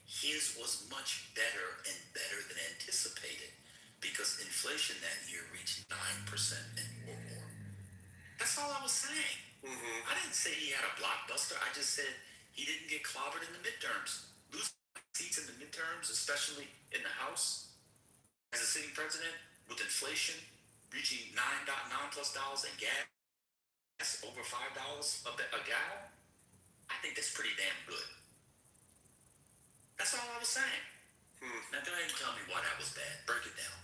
Speaker 9: His was much better and better than anticipated because inflation that year reached 9% or more. That's all I was saying.
Speaker 10: Mm-hmm.
Speaker 9: I didn't say he had a blockbuster. I just said he didn't get clobbered in the midterms. Losing seats in the midterms, especially in the House, as a sitting president, with inflation reaching $9+ and gas over $5 a gallon, I think that's pretty damn good. That's all I was saying. Now go ahead and tell me why that was bad. Break it down.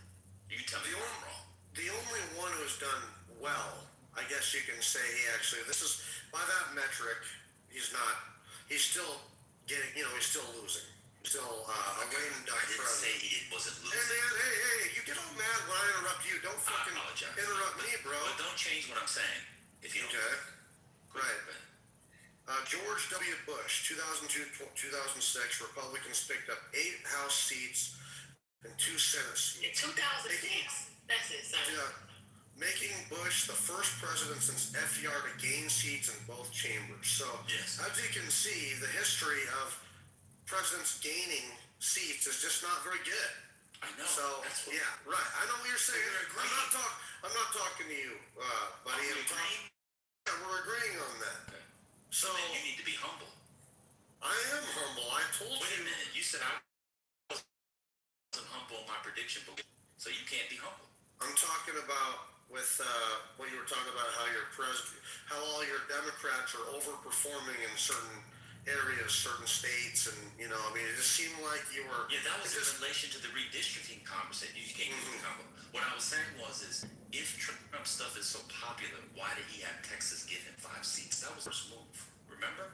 Speaker 9: You tell me why I'm wrong.
Speaker 10: The only one who's done well, I guess you can say this is, by that metric, he's still getting, he's still losing. He's still a lame duck
Speaker 9: I didn't say
Speaker 10: president.
Speaker 9: he wasn't
Speaker 10: Hey
Speaker 9: losing.
Speaker 10: man, hey, you get all mad when I interrupt you. Don't
Speaker 9: I
Speaker 10: fucking
Speaker 9: apologize.
Speaker 10: interrupt me, bro.
Speaker 9: But don't change what I'm saying. If you don't.
Speaker 10: Okay.
Speaker 9: Go ahead.
Speaker 10: George W. Bush, 2002-2006, Republicans picked up 8 House seats and 2 Senate
Speaker 11: In
Speaker 10: seats.
Speaker 11: 2006. That's it, sir.
Speaker 10: Yeah, making Bush the first president since FDR to gain seats in both chambers. So,
Speaker 9: Yes.
Speaker 10: as you can see, the history of presidents gaining seats is just not very good.
Speaker 9: I know.
Speaker 10: So,
Speaker 9: That's what,
Speaker 10: yeah, right. I know what you're saying.
Speaker 9: We're agreeing.
Speaker 10: I'm not talking to you, buddy.
Speaker 9: Are we agreeing?
Speaker 10: We're agreeing on that.
Speaker 9: Okay.
Speaker 10: So,
Speaker 9: Then you need to be humble.
Speaker 10: I am humble. I told
Speaker 9: Wait a
Speaker 10: you.
Speaker 9: minute. You said I wasn't humble on my prediction, but so you can't be humble.
Speaker 10: I'm talking about with what you were talking about, how all your Democrats are overperforming in certain areas, certain states, and it just seemed like you were.
Speaker 9: Yeah, that was in relation to the redistricting conversation. You can't use the combo. What I was saying is if Trump's stuff is so popular, why did he have Texas give him 5 seats? That was the first move. Remember?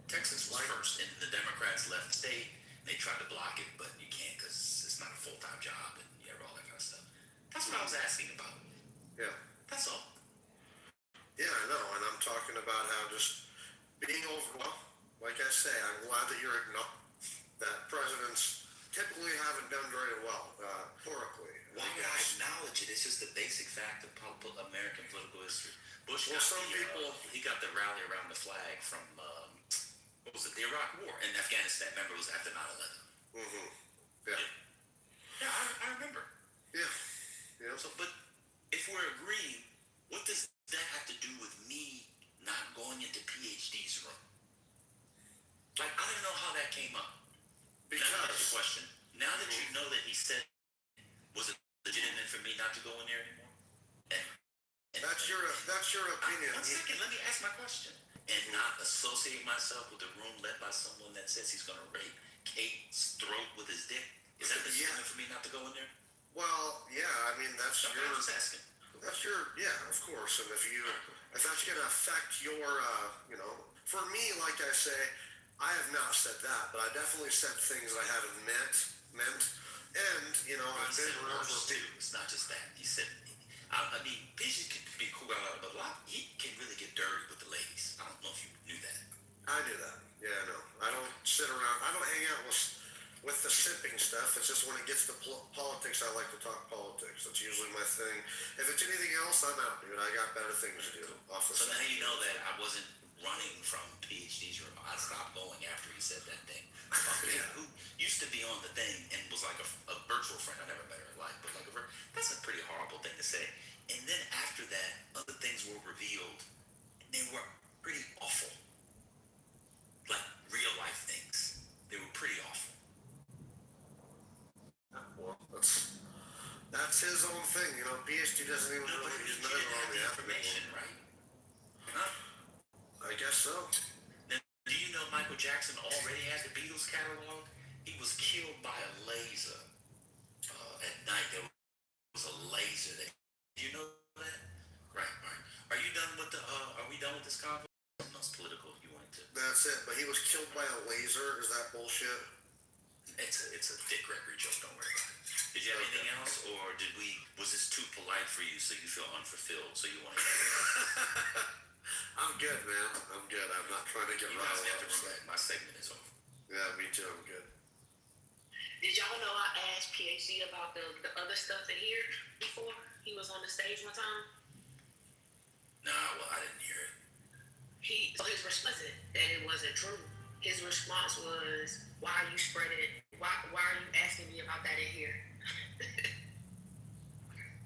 Speaker 9: Texas was first, and the Democrats left the state. They tried to block it, but you can't because it's not a full-time job, and you have all that kind of stuff. That's what I was asking about.
Speaker 10: Yeah.
Speaker 9: That's all.
Speaker 10: Yeah, I know, and I'm talking about how just being overwhelmed. Like I say, I'm glad that you're that presidents typically haven't done very well historically.
Speaker 9: Why would I acknowledge it? It's just the basic fact of American political history. Bush
Speaker 10: Well,
Speaker 9: got
Speaker 10: some people.
Speaker 9: he got the rally around the flag from what was it, the Iraq War in Afghanistan. Remember, it was after 9/11.
Speaker 10: Mm-hmm. Yeah.
Speaker 9: Yeah, I remember.
Speaker 10: Yeah. Yeah.
Speaker 9: So, but if we're agreeing, what does that have to do with me not going into PhD's room? Like, I don't know how that came up. Now, that's the question. Now that you know that he said, was it legitimate for me not to go in there anymore? And
Speaker 10: That's your opinion.
Speaker 9: 1 second, let me ask my question. And not associate myself with a room led by someone that says he's going to rape Kate's throat with his dick. Is that legitimate for me not to go in there?
Speaker 10: Well, yeah, I mean that's
Speaker 9: I'm just asking.
Speaker 10: That's your, yeah, of course. And if that's going to affect your, for me, like I say, I have not said that, but I definitely said things I haven't meant. And, I've been around for
Speaker 9: too. It's not just that. He said, I mean, Pigeon can be cool out, but he can really get dirty with the ladies. I don't know if you knew that.
Speaker 10: I knew that. Yeah, I know. I don't sit around. I don't hang out with the sipping stuff. It's just when it gets to politics, I like to talk politics. That's usually my thing. If it's anything else, I'm out, dude. I got better things to do.
Speaker 9: So now you know that I wasn't running from PhD's room. I stopped going after he said that thing.
Speaker 10: Yeah.
Speaker 9: Who used to be on the thing and was like a virtual friend. I never met her in life, but that's a pretty horrible thing to say. And then after that, other things were revealed. And they were pretty awful. Like real life things. They were pretty awful.
Speaker 10: Well, that's his own thing. PhD doesn't even
Speaker 9: No, but
Speaker 10: really
Speaker 9: he
Speaker 10: use
Speaker 9: didn't
Speaker 10: none
Speaker 9: have
Speaker 10: on
Speaker 9: the
Speaker 10: the
Speaker 9: information, right? Huh?
Speaker 10: I guess so.
Speaker 9: Now, do you know Michael Jackson already had the Beatles catalog? He was killed by a laser at night. There was a laser there. Do you know that? was this too polite for you, so you feel unfulfilled, so you want to?
Speaker 10: I'm good, man. I'm good. I'm not trying to get
Speaker 9: You guys have to
Speaker 10: riled up.
Speaker 9: remember, my segment is over.
Speaker 10: Yeah, me too. I'm good.
Speaker 11: Did y'all know I asked PhD about the other stuff in here before he was on the stage one time?
Speaker 9: Nah, well, I didn't hear it.
Speaker 11: So his response wasn't that it wasn't true. His response was, "Why are you spreading it? Why are you asking me about that in here?"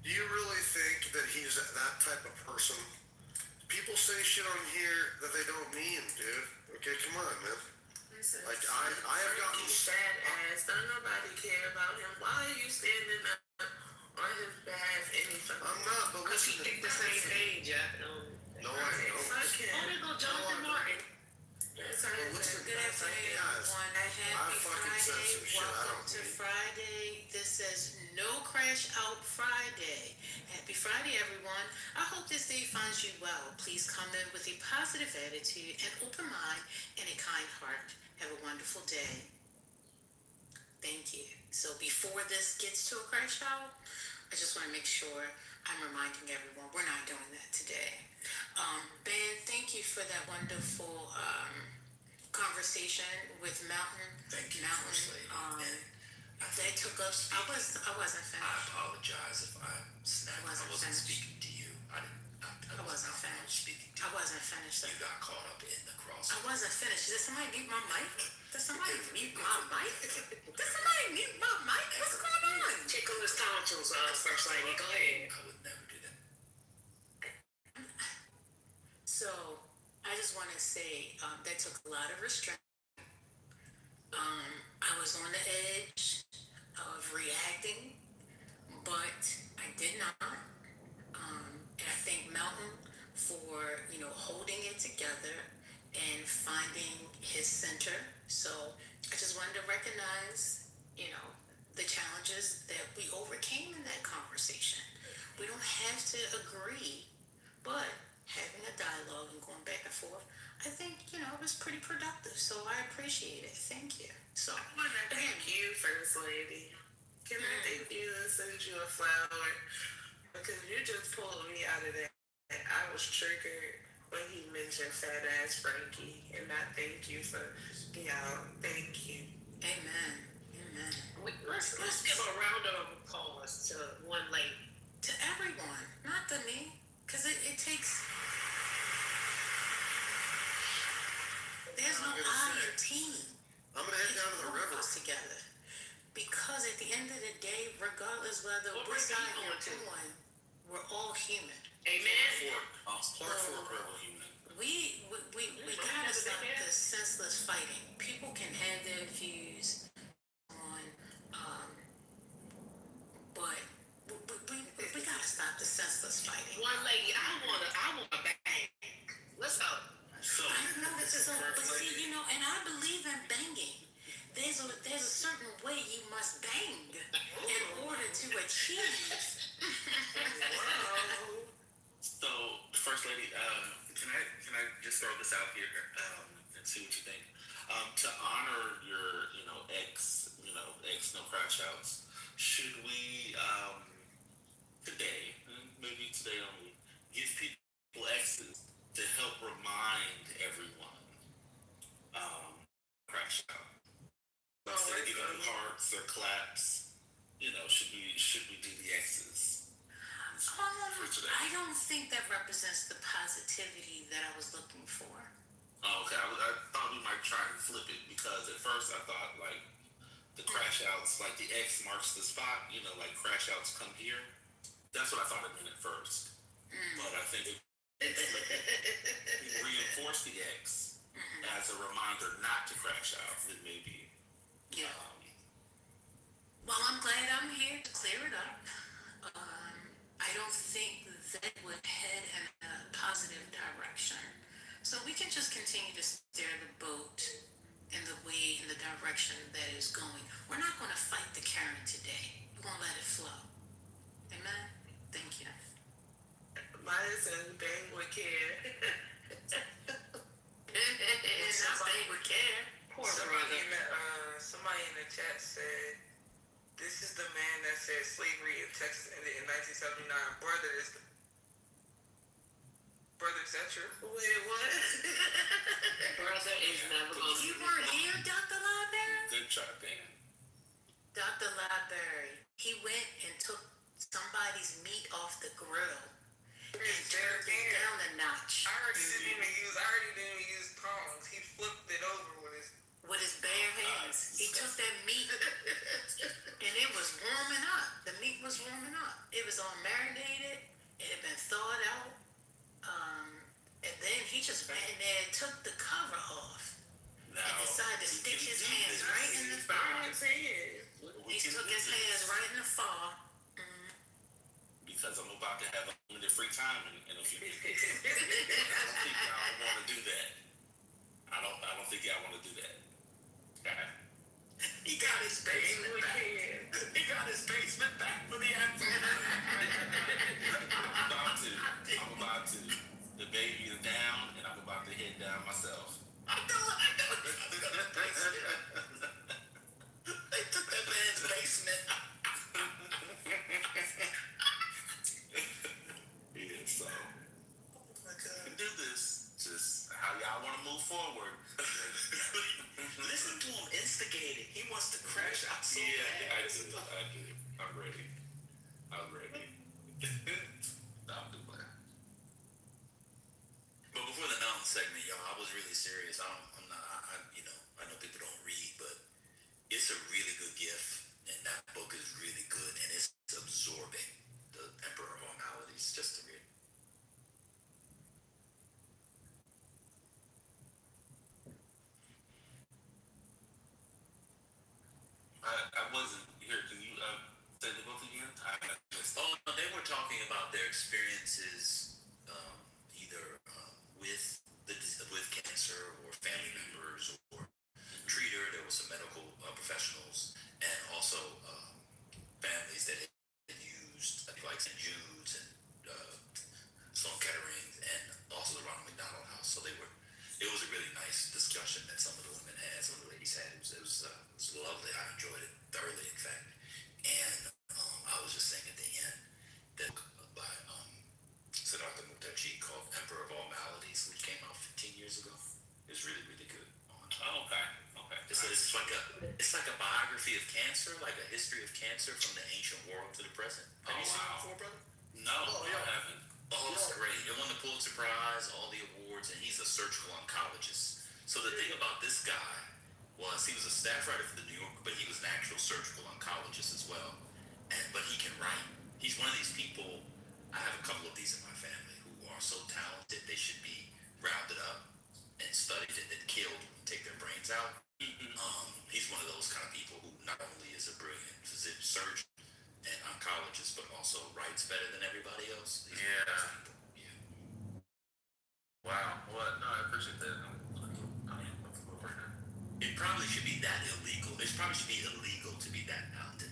Speaker 10: Do you really think that he's that type of person? People say shit on here that they don't mean, dude. Okay, come on, man. Like I have gotten
Speaker 6: fat ass. Don't nobody care about him. Why are you standing up on his behalf anytime?
Speaker 10: I'm not, but
Speaker 6: Because he
Speaker 10: listen.
Speaker 6: picked the same page up.
Speaker 10: No, I know.
Speaker 6: Fuck him.
Speaker 11: Oh, there go Jonathan Martin.
Speaker 6: That's how it's
Speaker 10: listen,
Speaker 11: Good
Speaker 6: that's
Speaker 11: afternoon,
Speaker 10: guys,
Speaker 11: everyone.
Speaker 10: I
Speaker 11: Happy
Speaker 10: fucking said
Speaker 11: Friday.
Speaker 10: some shit I
Speaker 11: Welcome
Speaker 10: don't
Speaker 11: to
Speaker 10: mean.
Speaker 11: Friday. This says No Crash Out Friday. Happy Friday, everyone. I hope this day finds you well. Please come in with a positive attitude, an open mind, and a kind heart. Have a wonderful day. Thank you. So before this gets to a crash out, I just want to make sure I'm reminding everyone we're not doing that today. Ben, thank you for that wonderful conversation with Mountain.
Speaker 9: Thank you,
Speaker 11: Mountain.
Speaker 9: First Lady.
Speaker 11: That took us. I wasn't
Speaker 9: I
Speaker 11: finished.
Speaker 9: apologize if I snapped. I wasn't
Speaker 11: finished.
Speaker 9: speaking to you.
Speaker 11: I wasn't finished.
Speaker 9: Speaking to
Speaker 11: I
Speaker 9: you.
Speaker 11: wasn't finished.
Speaker 9: You got caught up in the
Speaker 11: I
Speaker 9: crossover.
Speaker 11: wasn't finished. Did somebody mute my mic? Did somebody mute my mic? Did somebody mute my mic? What's going on?
Speaker 6: Tickle his tonsils, First Lady. Go ahead.
Speaker 9: I would never do that.
Speaker 11: So I just want to say that took a lot of restraint. I was on the edge of reacting, but I did not. And I thank Mountain for holding it together and finding his center. So I just wanted to recognize the challenges that we overcame in that conversation. We don't have to agree, but having a dialogue and going back and forth, I think, it was pretty productive. So I appreciate it. Thank you. So,
Speaker 6: I want to thank you, First Lady. Can I thank you and send you a flower? Because you just pulled me out of that. I was triggered when he mentioned fat ass Frankie, and I thank you for thank you.
Speaker 11: Amen. Amen.
Speaker 6: Let's give a round of applause to one lady.
Speaker 11: To everyone, not to me, because it takes. There's no I in team.
Speaker 10: I'm gonna head down to the river.
Speaker 11: Us together, because at the end of the day, regardless whether
Speaker 6: What
Speaker 11: we're
Speaker 6: river you
Speaker 11: side or
Speaker 6: going to?
Speaker 11: one, we're all human.
Speaker 6: Amen.
Speaker 9: Clark Fork River human.
Speaker 11: We gotta stop this senseless fighting. People can have their views on, but we gotta stop the senseless fighting.
Speaker 6: One lady, I want to bang. Let's go.
Speaker 9: So,
Speaker 11: I know this is but see, and I believe in banging. There's a certain way you must bang in order to achieve.
Speaker 9: So, First Lady, can I just throw this out here and see what you think? To honor your, ex no crash outs, should we today, maybe today only, give people exes to help remind everyone crash out? Instead of giving them hearts or claps, should we do the exes?
Speaker 11: I don't think that represents the positivity that I was looking for.
Speaker 9: Oh, okay. I thought we might try and flip it, because at first I thought the crash outs, the X marks the spot, like crash outs come here. That's what I thought it meant at first. But I think it reinforced the X as a reminder not to crash out. Then maybe.
Speaker 11: Yeah. Well, I'm glad I'm here to clear it up. I don't think that would head in a positive direction. So we can just continue to steer the boat in the direction that is going. We're not going to fight the current today. We're going to let it flow. Amen? Thank you.
Speaker 6: Mine says bang with care.
Speaker 11: Somebody with care.
Speaker 6: Somebody in the chat said, "This is the man that said
Speaker 12: said slavery in Texas ended in 1979. Brother, is that true?
Speaker 6: Wait, what?
Speaker 4: Brother is never going to
Speaker 11: You weren't here, Dr. Library?
Speaker 9: Good try, Dan.
Speaker 11: Dr. Library, he went and took somebody's meat off the grill and turned it down a notch
Speaker 12: I already didn't even use tongs. He flipped it over
Speaker 11: with his bare hands. He took that meat and it was warming up. The meat was warming up. It was all marinated. It had been thawed out. And then he just went in there and took the cover off
Speaker 9: Now,
Speaker 11: and decided to stick
Speaker 9: we can
Speaker 11: his
Speaker 9: do
Speaker 11: hands
Speaker 9: this.
Speaker 11: right in the
Speaker 9: We
Speaker 11: He
Speaker 9: can
Speaker 11: took
Speaker 9: do
Speaker 11: his
Speaker 9: this.
Speaker 11: hands right in the fur.
Speaker 9: Because I'm about to have unlimited free time in a few minutes. I don't think y'all want to do that. I don't think y'all want to do that. Okay? He got his basement back. He got his basement back for the afternoon. I'm about to. The baby is down, and I'm about to head down myself. I know. They took that man's basement. Yeah, so we can do this. Just how y'all want to move forward. Listen to him instigating. He wants to crash out so bad. I do. I'm ready. I'm ready. I'll do that. But before the mountain segment, y'all, I was really serious. I'm not. I know people don't read, but it's a really good gift, and that book is really good, and it's absorbing. The Emperor of All Maladies, just to read. I wasn't here. Can you say the book again? No, they were talking about their experiences, either with cancer or family members or treater. There were some medical professionals and also families that had used like St. Jude's and Sloan Kettering and also the Ronald McDonald House. So it was a really nice discussion that some of the women had, some of the ladies had. It was lovely. I enjoyed it thoroughly, in fact. And I was just saying at the end that by Siddhartha Mukherjee called Emperor of All Maladies, which came out 15 years ago. It was really, really good. Oh, okay. It's like a biography of cancer, like a history of cancer from the ancient world to the present. Have you seen it before, brother? No, I haven't. Oh, it's great. It won the Pulitzer Prize, all the awards, and he's a surgical oncologist. So the thing about this guy was he was a staff writer for the New Yorker, but he was an actual surgical oncologist as well. But he can write. He's one of these people. I have a couple of these in my family who are so talented they should be rounded up and studied and then killed and take their brains out. He's one of those kind of people who not only is a brilliant physician, surgeon, and oncologist, but also writes better than everybody else. Yeah. Wow. Well, no, I appreciate that. It probably should be that illegal. It probably should be illegal to be that talented.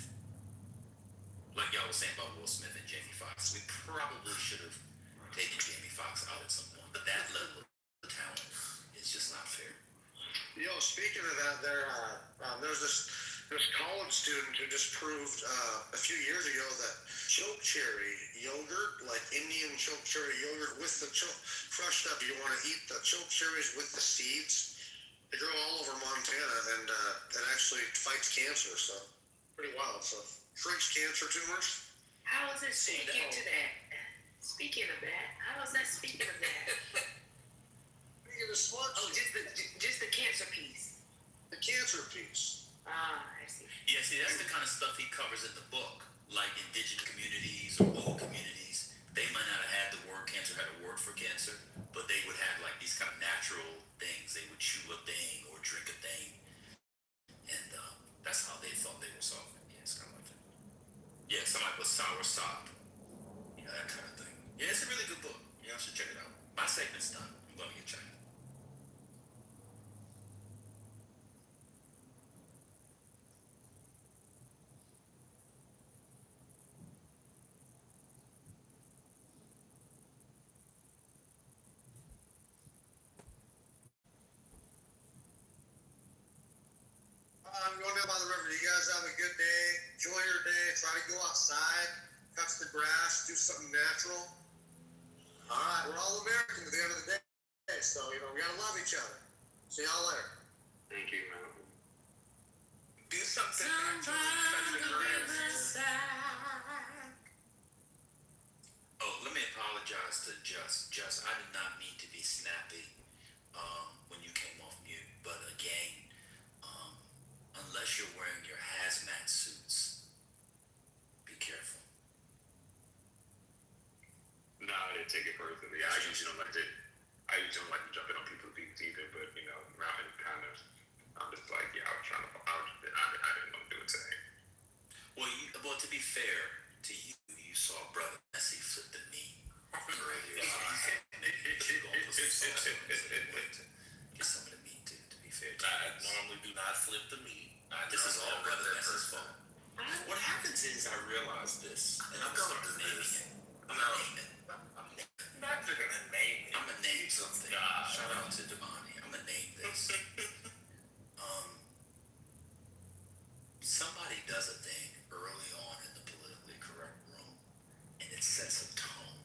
Speaker 9: Like y'all was saying about Will Smith and Jamie Foxx, we probably should have taken Jamie Foxx out at some point. But that level of talent is just not fair.
Speaker 10: Speaking of that, there's this college student who just proved a few years ago that choke cherry yogurt, like Indian choke cherry yogurt with the crushed up, you want to eat the choke cherries with the seeds. They grow all over Montana, and it actually fights cancer. So pretty wild. So shrinks cancer tumors.
Speaker 6: How is it speaking to that? Speaking of that, how is that speaking of that?
Speaker 10: Speaking of smart.
Speaker 6: Oh, just the cancer piece.
Speaker 10: The cancer piece.
Speaker 6: Ah, I see.
Speaker 9: Yeah, see, that's the kind of stuff he covers in the book. Like indigenous communities or old communities, they might not have had the word cancer, had a word for cancer, but they would have like these kind of natural things. They would chew a thing or drink a thing, and that's how they thought they were solving it. Yeah, it's kind of like that. Yeah, somebody put sour sop, that kind of thing. Yeah, it's a really good book. Y'all should check it out. My segment's done. I'm going to get checked.
Speaker 10: I'm going down by the river. You guys have a good day. Enjoy your day. Try try to go outside, cut the grass, do something natural. All right, we're all Americans at the end of the day, so we gotta love each other. See y'all later.
Speaker 7: Thank you, man.
Speaker 12: Do something natural and cut the grass.
Speaker 9: Oh, let me apologize to Just. Just, I did not mean to be snappy when you came off mute. But again, unless you're wearing your hazmat suits, be careful.
Speaker 7: No, I didn't take it personally. I usually don't like to jump in on people's beats either. But now it kind of, I'm just like, yeah, I didn't want to do it today.
Speaker 9: Well, to be fair to you, you saw Brother Messi flip the knee earlier. Get some of the meat too. To be fair,
Speaker 13: I normally do not flip the meat.
Speaker 9: This is all Brother Messi's fault.
Speaker 13: What happens is I realize this, and I'm going to
Speaker 9: naming
Speaker 13: this.
Speaker 9: it. I'm gonna name it.
Speaker 13: I'm
Speaker 9: I'm gonna name something. Shout out to Devani. I'm gonna name this. Somebody does a thing early on in the politically correct room, and it sets a tone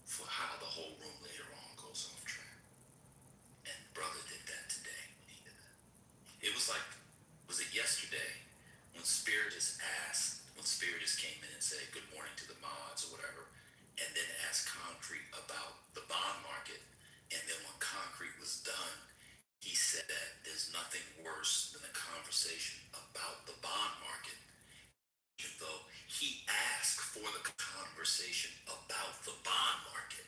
Speaker 9: for how the whole room later on goes off track. And Brother did that today when he did that. It was like, was it yesterday when Spiritus came in and said good morning to the mods or whatever, and then asked Concrete about the bond market, and then when Concrete was done, he said that there's nothing worse than a conversation about the bond market, even though he asked for the conversation about the bond market.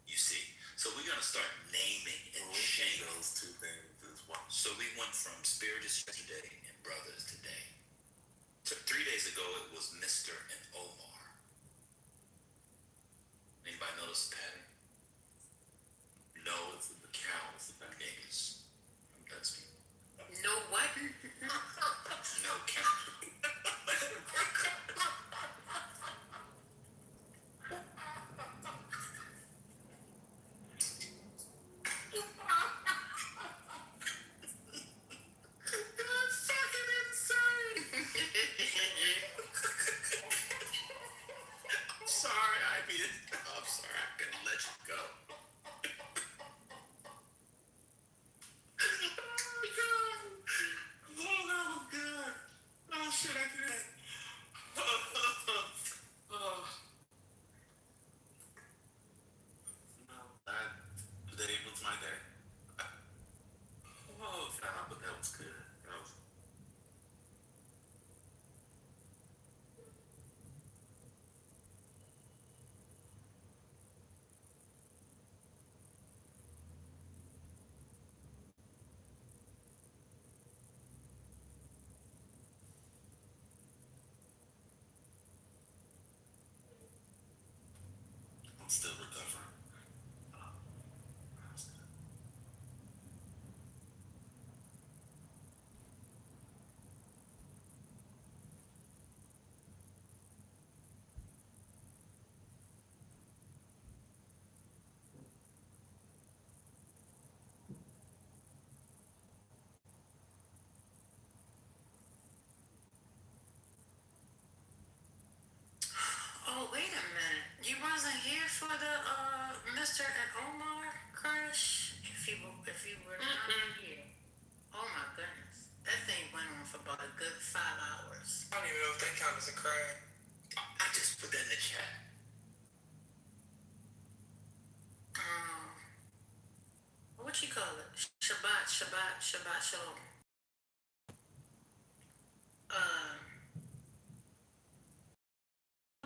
Speaker 9: You see, so we're gonna start naming and shaming
Speaker 13: those two things as one.
Speaker 9: So we went from Spiritus yesterday and Brothers today. So 3 days ago it was Mr. and Omar. Anybody notice the pattern? No counts niggas. That's me.
Speaker 11: No what?
Speaker 9: No count. I'm sorry, I couldn't let you go. Oh, God. Oh, shit, I can't.
Speaker 13: Today was my day. Oh, God, but that was good. That was I'm still recovering.
Speaker 11: Oh, wait a minute. You wasn't here for the Mr. and Omar crash? If you were not here. Oh my goodness. That thing went on for about a good 5 hours.
Speaker 12: I don't even know if that counts as a crime.
Speaker 9: I just put that in the chat.
Speaker 11: What you call it? Shabbat shalom.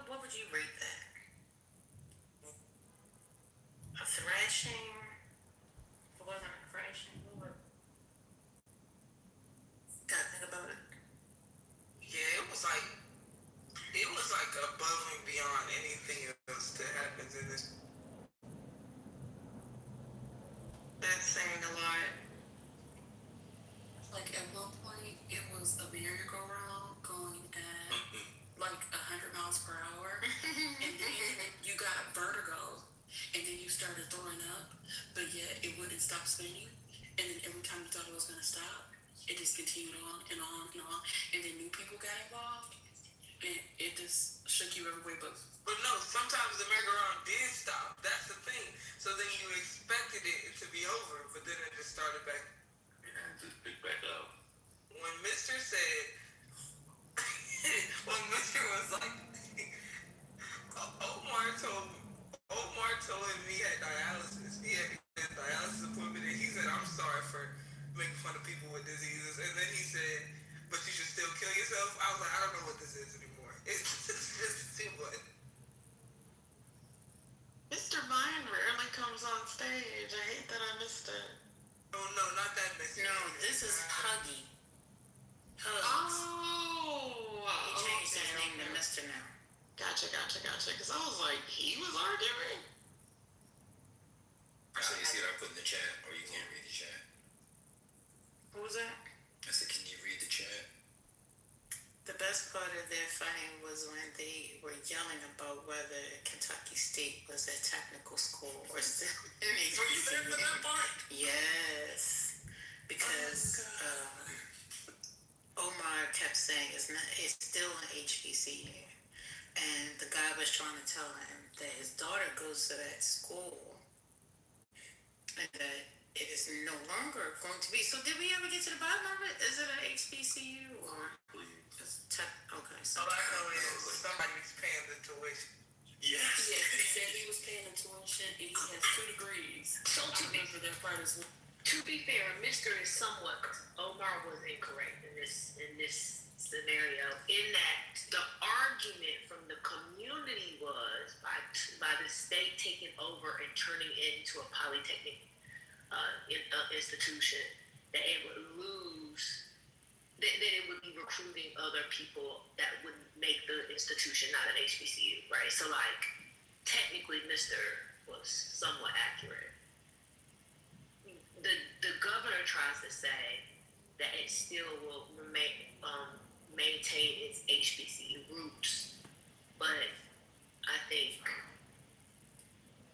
Speaker 11: What would you rate that? A thrashing? It wasn't a thrashing. Gotta think about it.
Speaker 12: Yeah, it was like above and beyond anything else that happens in this. That's saying a lot.
Speaker 1: Like at one point, it was a merry-go-round going at like 100 miles per hour, and then you got vertigo, and then you started throwing up, but yet it wouldn't stop spinning, and then every time you thought it was gonna stop, it just continued on and on and on, and then new people got in
Speaker 12: shook you every way but.
Speaker 14: But no, sometimes the merry-go-round did stop. That's the thing. So then you expected it to be over, but then it just started back.
Speaker 9: And just pick back up.
Speaker 14: When Mr. said, when Mr. was like, Omar told him he had dialysis. He had his dialysis appointment, and he said, "I'm sorry for making fun of people with diseases." And then he said, "But you should still kill yourself." I was like, I don't know what this is anymore. It's just too much.
Speaker 12: Mr. Vine rarely comes on stage. I hate that I missed it.
Speaker 14: Oh no, not that Mr.
Speaker 11: No, this is Huggy. Hugs.
Speaker 12: Oh,
Speaker 11: He changed his name to Mr. now.
Speaker 12: Gotcha. Because I was like, he was arguing.
Speaker 9: You see what I put in the chat, or you can't read the chat?
Speaker 11: What was that?
Speaker 9: I said, can you read the chat?
Speaker 11: The best part of their fighting was when they were yelling about whether Kentucky State was a technical school or still an HBCU. Yes, because Omar kept saying it's still an HBCU, and the guy was trying to tell him that his daughter goes to that school, and that it is no longer going to be. So did we ever get to the bottom of it? Is it an HBCU or? Okay, so
Speaker 14: all I know is somebody's paying the tuition.
Speaker 9: Yes.
Speaker 4: Yeah, he said he was paying the tuition and he has 2 degrees. So to be fair, Mr. is somewhat Omar was incorrect in this scenario. In that the argument from the community was by the state taking over and turning into a polytechnic institution, that it would lose. That it would be recruiting other people that would make the institution not an HBCU, right? So, like, technically, Mr. was somewhat accurate. The governor tries to say that it still will maintain its HBCU roots, but I think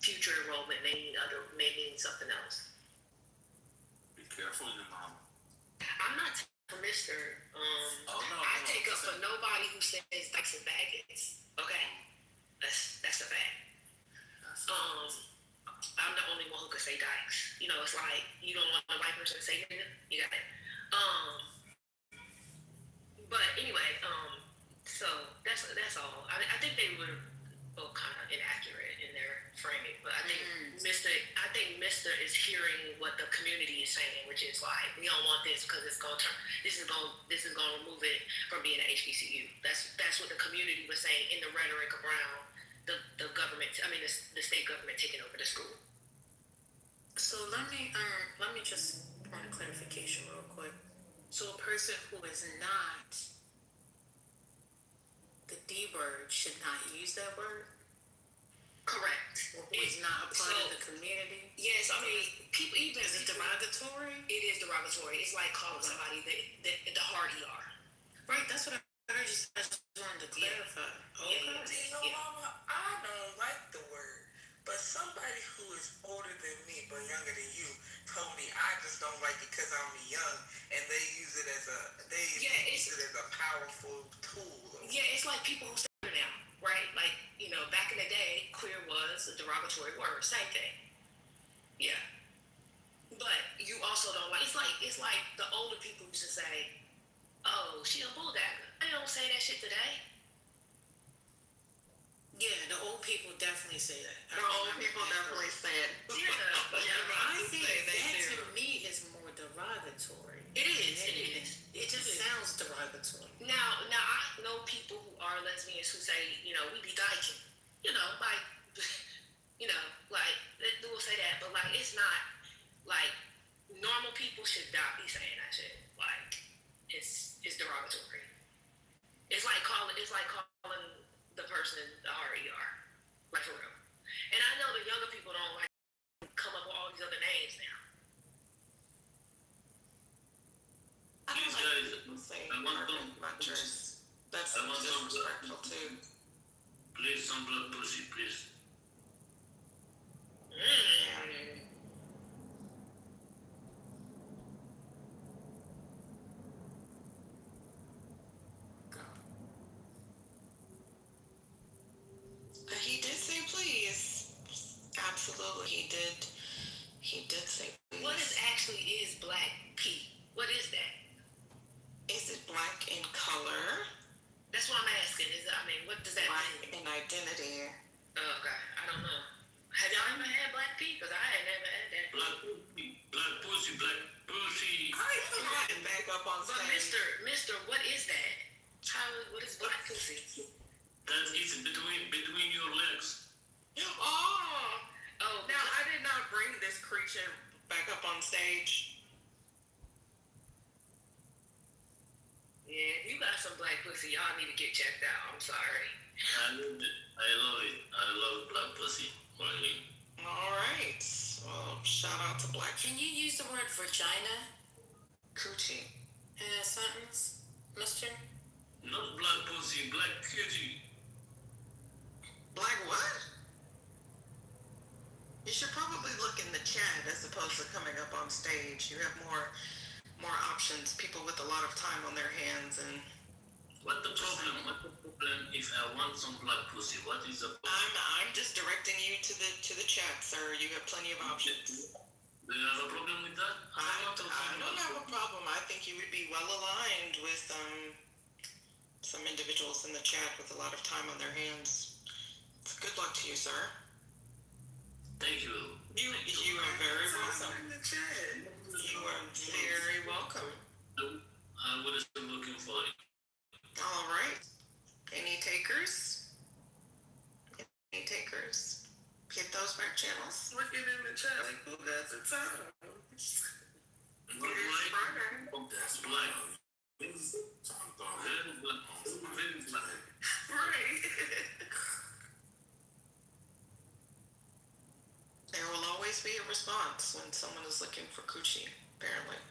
Speaker 4: future enrollment may mean something else.
Speaker 9: Be careful, your mom.
Speaker 4: I'm not Mr. I take up for nobody who says dykes and baggins. Okay, that's a fact. I'm the only one who could say dykes. You know, it's like you don't want a white person to say nigga. You got it. But anyway, so that's all. I think they were both kind of inaccurate in their framing, but I think Mr. is hearing what the community is saying, which is like, we don't want this because it's gonna turn. This is gonna remove it from being an HBCU. That's what the community was saying in the rhetoric around the government. I mean, the state government taking over the school.
Speaker 11: So let me just point a clarification real quick. So a person who is not the D word should not use that word?
Speaker 4: Correct.
Speaker 11: Or who is not a part of the community?
Speaker 4: Yes, I mean, people even...
Speaker 11: Is it derogatory?
Speaker 4: It is derogatory. It's like calling somebody the hard ER.
Speaker 11: Right, that's what I heard you say. I just wanted to clarify.
Speaker 14: Yeah. Okay. Mama, I don't like the word, but somebody who is older than me but younger than you told me I just don't like it because I'm young, and they use it as a powerful tool.
Speaker 4: Yeah, it's like people who say it now, right? Like, you know, back in the day, queer was a derogatory word, same thing. Yeah. But you also don't like, it's like the older people used to say, oh, she a bulldagger. They don't say that shit today.
Speaker 11: Yeah, the old people definitely say that.
Speaker 12: The old people definitely say it.
Speaker 11: Yeah, I think that to me is more derogatory.
Speaker 4: It is.
Speaker 11: It just sounds derogatory.
Speaker 4: Now I know people who are lesbians who say, you know, we be dyking. You know, like, you know, like, they will say that, but like, it's not, like, normal people should not be saying that shit. Like, it's derogatory. It's like calling the person the RER. Like, for real. And I know the younger people don't like come up with all these other names now.
Speaker 12: I don't like people saying mattress. That's disrespectful too.
Speaker 9: Please, some blood pussy, please.
Speaker 1: identity.
Speaker 4: Oh, okay. I don't know. Have y'all ever had black pea? Because I had never had that.
Speaker 9: Black pussy.
Speaker 1: I can back up on
Speaker 4: But
Speaker 1: stage.
Speaker 4: Mister, what is that? What is black pussy?
Speaker 9: That is between your legs.
Speaker 1: Oh, now I did not bring this creature back up on stage.
Speaker 4: Yeah, if you got some black pussy, y'all need to get checked out. I'm sorry.
Speaker 9: I love it. I love black pussy. Really.
Speaker 1: All right. Well, shout out to Black
Speaker 11: Can you use the word vagina
Speaker 1: Coochie.
Speaker 11: in a sentence, mister?
Speaker 9: Not black pussy, black cutie.
Speaker 1: Black what? You should probably look in the chat as opposed to coming up on stage. You have more options. People with a lot of time on their hands and.
Speaker 9: What the problem if I want some black pussy? What is the problem?
Speaker 1: I'm just directing you to the chat, sir. You have plenty of options.
Speaker 9: Do you have a problem with that?
Speaker 1: I don't have a problem. I think you would be well aligned with some individuals in the chat with a lot of time on their hands. Good luck to you, sir.
Speaker 9: Thank you.
Speaker 1: You are very welcome. You are very welcome.
Speaker 9: I was looking for it.
Speaker 1: All right. Any takers? Any takers? Hit those back channels.
Speaker 12: Looking in the chat, like, who got the time?
Speaker 9: That's black. Very black.
Speaker 12: Right.
Speaker 1: There will always be a response when someone is looking for coochie, apparently.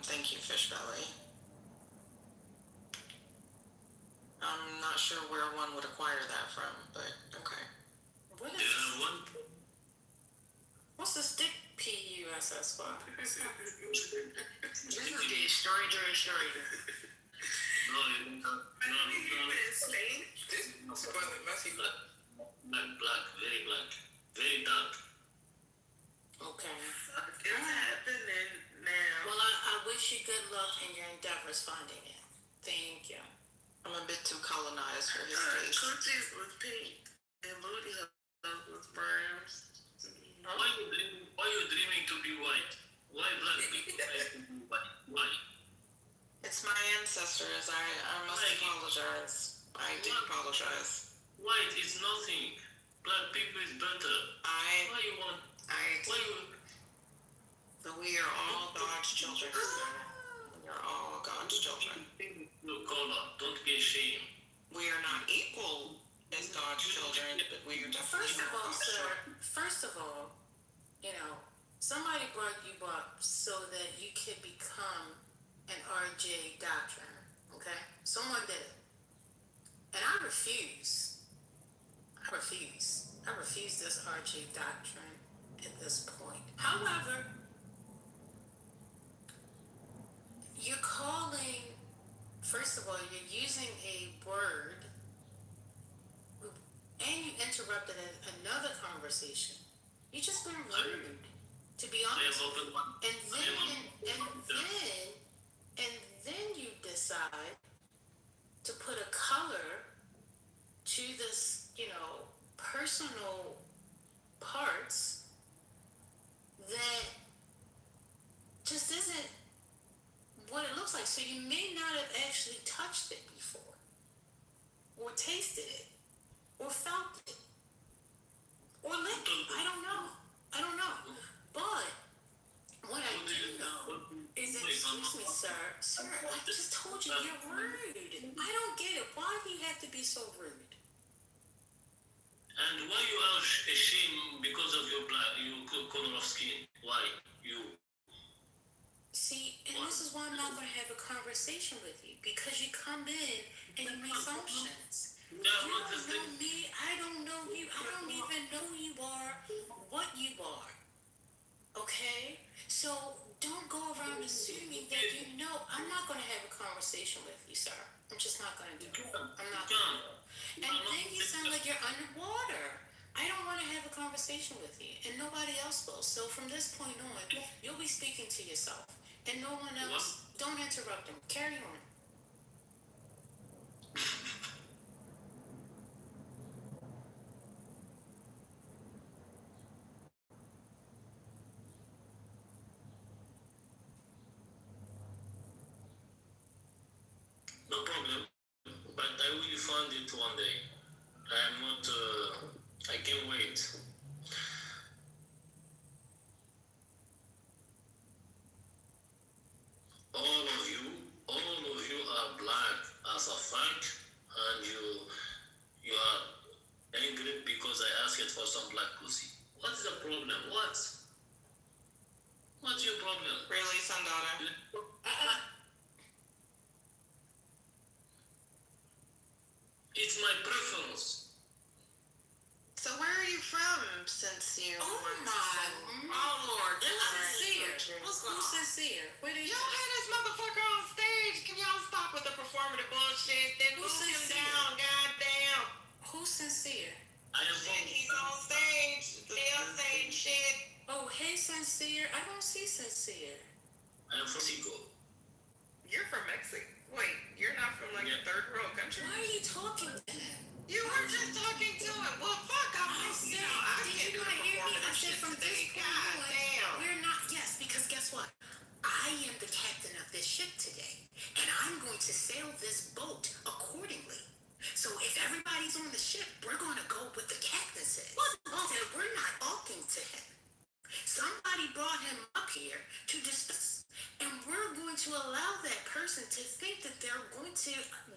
Speaker 1: Thank you, Fish Belly. I'm not sure where one would acquire that from, but okay.
Speaker 11: What is What's the stick PUSS for?
Speaker 4: This is getting stranger and stranger.
Speaker 9: No, you don't. Black, very black, very dark.
Speaker 11: Okay.
Speaker 12: It's happening now.
Speaker 11: Well, I wish you good luck in your endeavors finding it. Thank you.
Speaker 1: I'm a bit too colonized for his taste.
Speaker 12: Coochies was pink and booty holes was brown.
Speaker 9: Why you dreaming to be white? Why black people have to be white? Why?
Speaker 1: It's my ancestors. I must apologize. I do apologize.
Speaker 9: White is nothing. Black people is better. Why you want?
Speaker 1: We are all God's children, sir. We are all God's children.
Speaker 9: No color. Don't get shame.
Speaker 1: We are not equal as God's children, but we are
Speaker 11: First
Speaker 1: definitely
Speaker 11: of all,
Speaker 1: God's
Speaker 11: sir,
Speaker 1: children.
Speaker 11: first of all, somebody brought you up so that you could become an RJ doctrine, okay? Someone did it. And I refuse this RJ doctrine at this point. However, you're calling, first of all, you're using a word, and you interrupted another conversation. You just been rude, to be honest. And then you decide to put a color to this, personal parts that just isn't what it looks like. So you may not have actually touched it before, or tasted it, or felt it, or licked it. I don't know. But what I do know is that, excuse me, sir, I just told you you're rude. I don't get it. Why do you have to be so rude?
Speaker 9: And why you are ashamed because of your color of skin? Why you?
Speaker 11: See, and this is why I'm not going to have a conversation with you, because you come in and you make assumptions. You don't know me. I don't know you. I don't even know who you are, what you are. Okay? So don't go around assuming that you know. I'm not going to have a conversation with you, sir. I'm just not going to do it. I'm not going to. And then you sound like you're underwater. I don't want to have a conversation with you, and nobody else will. So from this point on, you'll be speaking to yourself, and no one else. Don't interrupt him. Carry on.
Speaker 9: No problem. But I will find it one day. I am not. I can't wait. All of you are black as a fact, and you are angry because I asked for some black pussy. What's the problem? What's your problem?
Speaker 14: Really, Sandana?
Speaker 9: It's my preference.
Speaker 14: So where are you from? Since you.
Speaker 11: Oh Lord, that's sincere. Who's sincere? Where do you?
Speaker 14: Y'all had this motherfucker on stage. Can y'all stop with the performative bullshit? Then
Speaker 11: Who's
Speaker 14: move him
Speaker 11: sincere?
Speaker 14: down, goddamn.
Speaker 11: Who's sincere?
Speaker 9: I am
Speaker 14: And he's on stage, still saying shit.
Speaker 11: Oh, hey, sincere. I don't see sincere.
Speaker 9: from Mexico.
Speaker 14: You're from Mexico. Wait, you're not from like a third world country?
Speaker 11: Why are you talking to him?
Speaker 14: You were just talking to him. Well, fuck,
Speaker 11: I said, did you not hear me? I said from this point on, we're not. Yes, because guess what? I am the captain of this ship today, and I'm going to sail this boat accordingly. So if everybody's on the ship, we're going to go with the captain said. And we're not talking to him. Somebody brought him up here to discuss, and we're going to allow that person to think that they're going to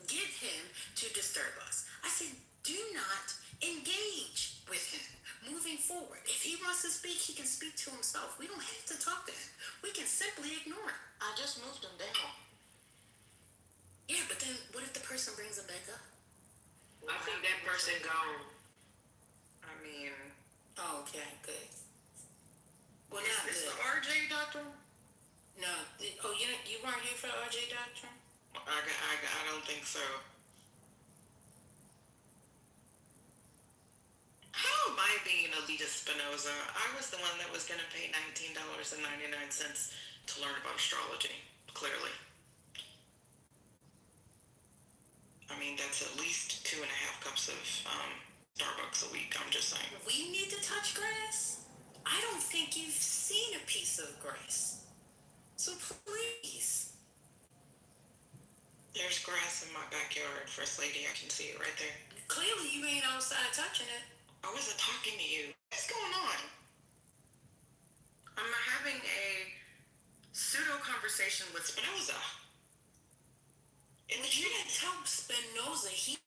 Speaker 11: get him to disturb us. I said, do not engage with him moving forward. If he wants to speak, he can speak to himself. We don't have to talk to him. We can simply ignore him.
Speaker 14: I just moved him down.
Speaker 11: Yeah, but then what if the person brings him back up?
Speaker 14: I think that person gone. I mean,
Speaker 11: Oh, okay, good. Well,
Speaker 14: is
Speaker 11: not
Speaker 14: this
Speaker 11: good.
Speaker 14: the RJ doctrine?
Speaker 11: No. Oh, you weren't here for the RJ doctrine?
Speaker 14: I don't think so. How am I being Alita Spinoza? I was the one that was going to pay $19.99 to learn about astrology, clearly. I mean, that's at least 2.5 cups of Starbucks a week, I'm just saying.
Speaker 11: We need to touch grass? I don't think you've seen a piece of grass. So please.
Speaker 14: There's grass in my backyard, First Lady. I can see it right there.
Speaker 11: Clearly you ain't outside touching it.
Speaker 14: I wasn't talking to you. What's going on? I'm having a pseudo conversation with Spinoza.
Speaker 11: But you didn't tell Spinoza he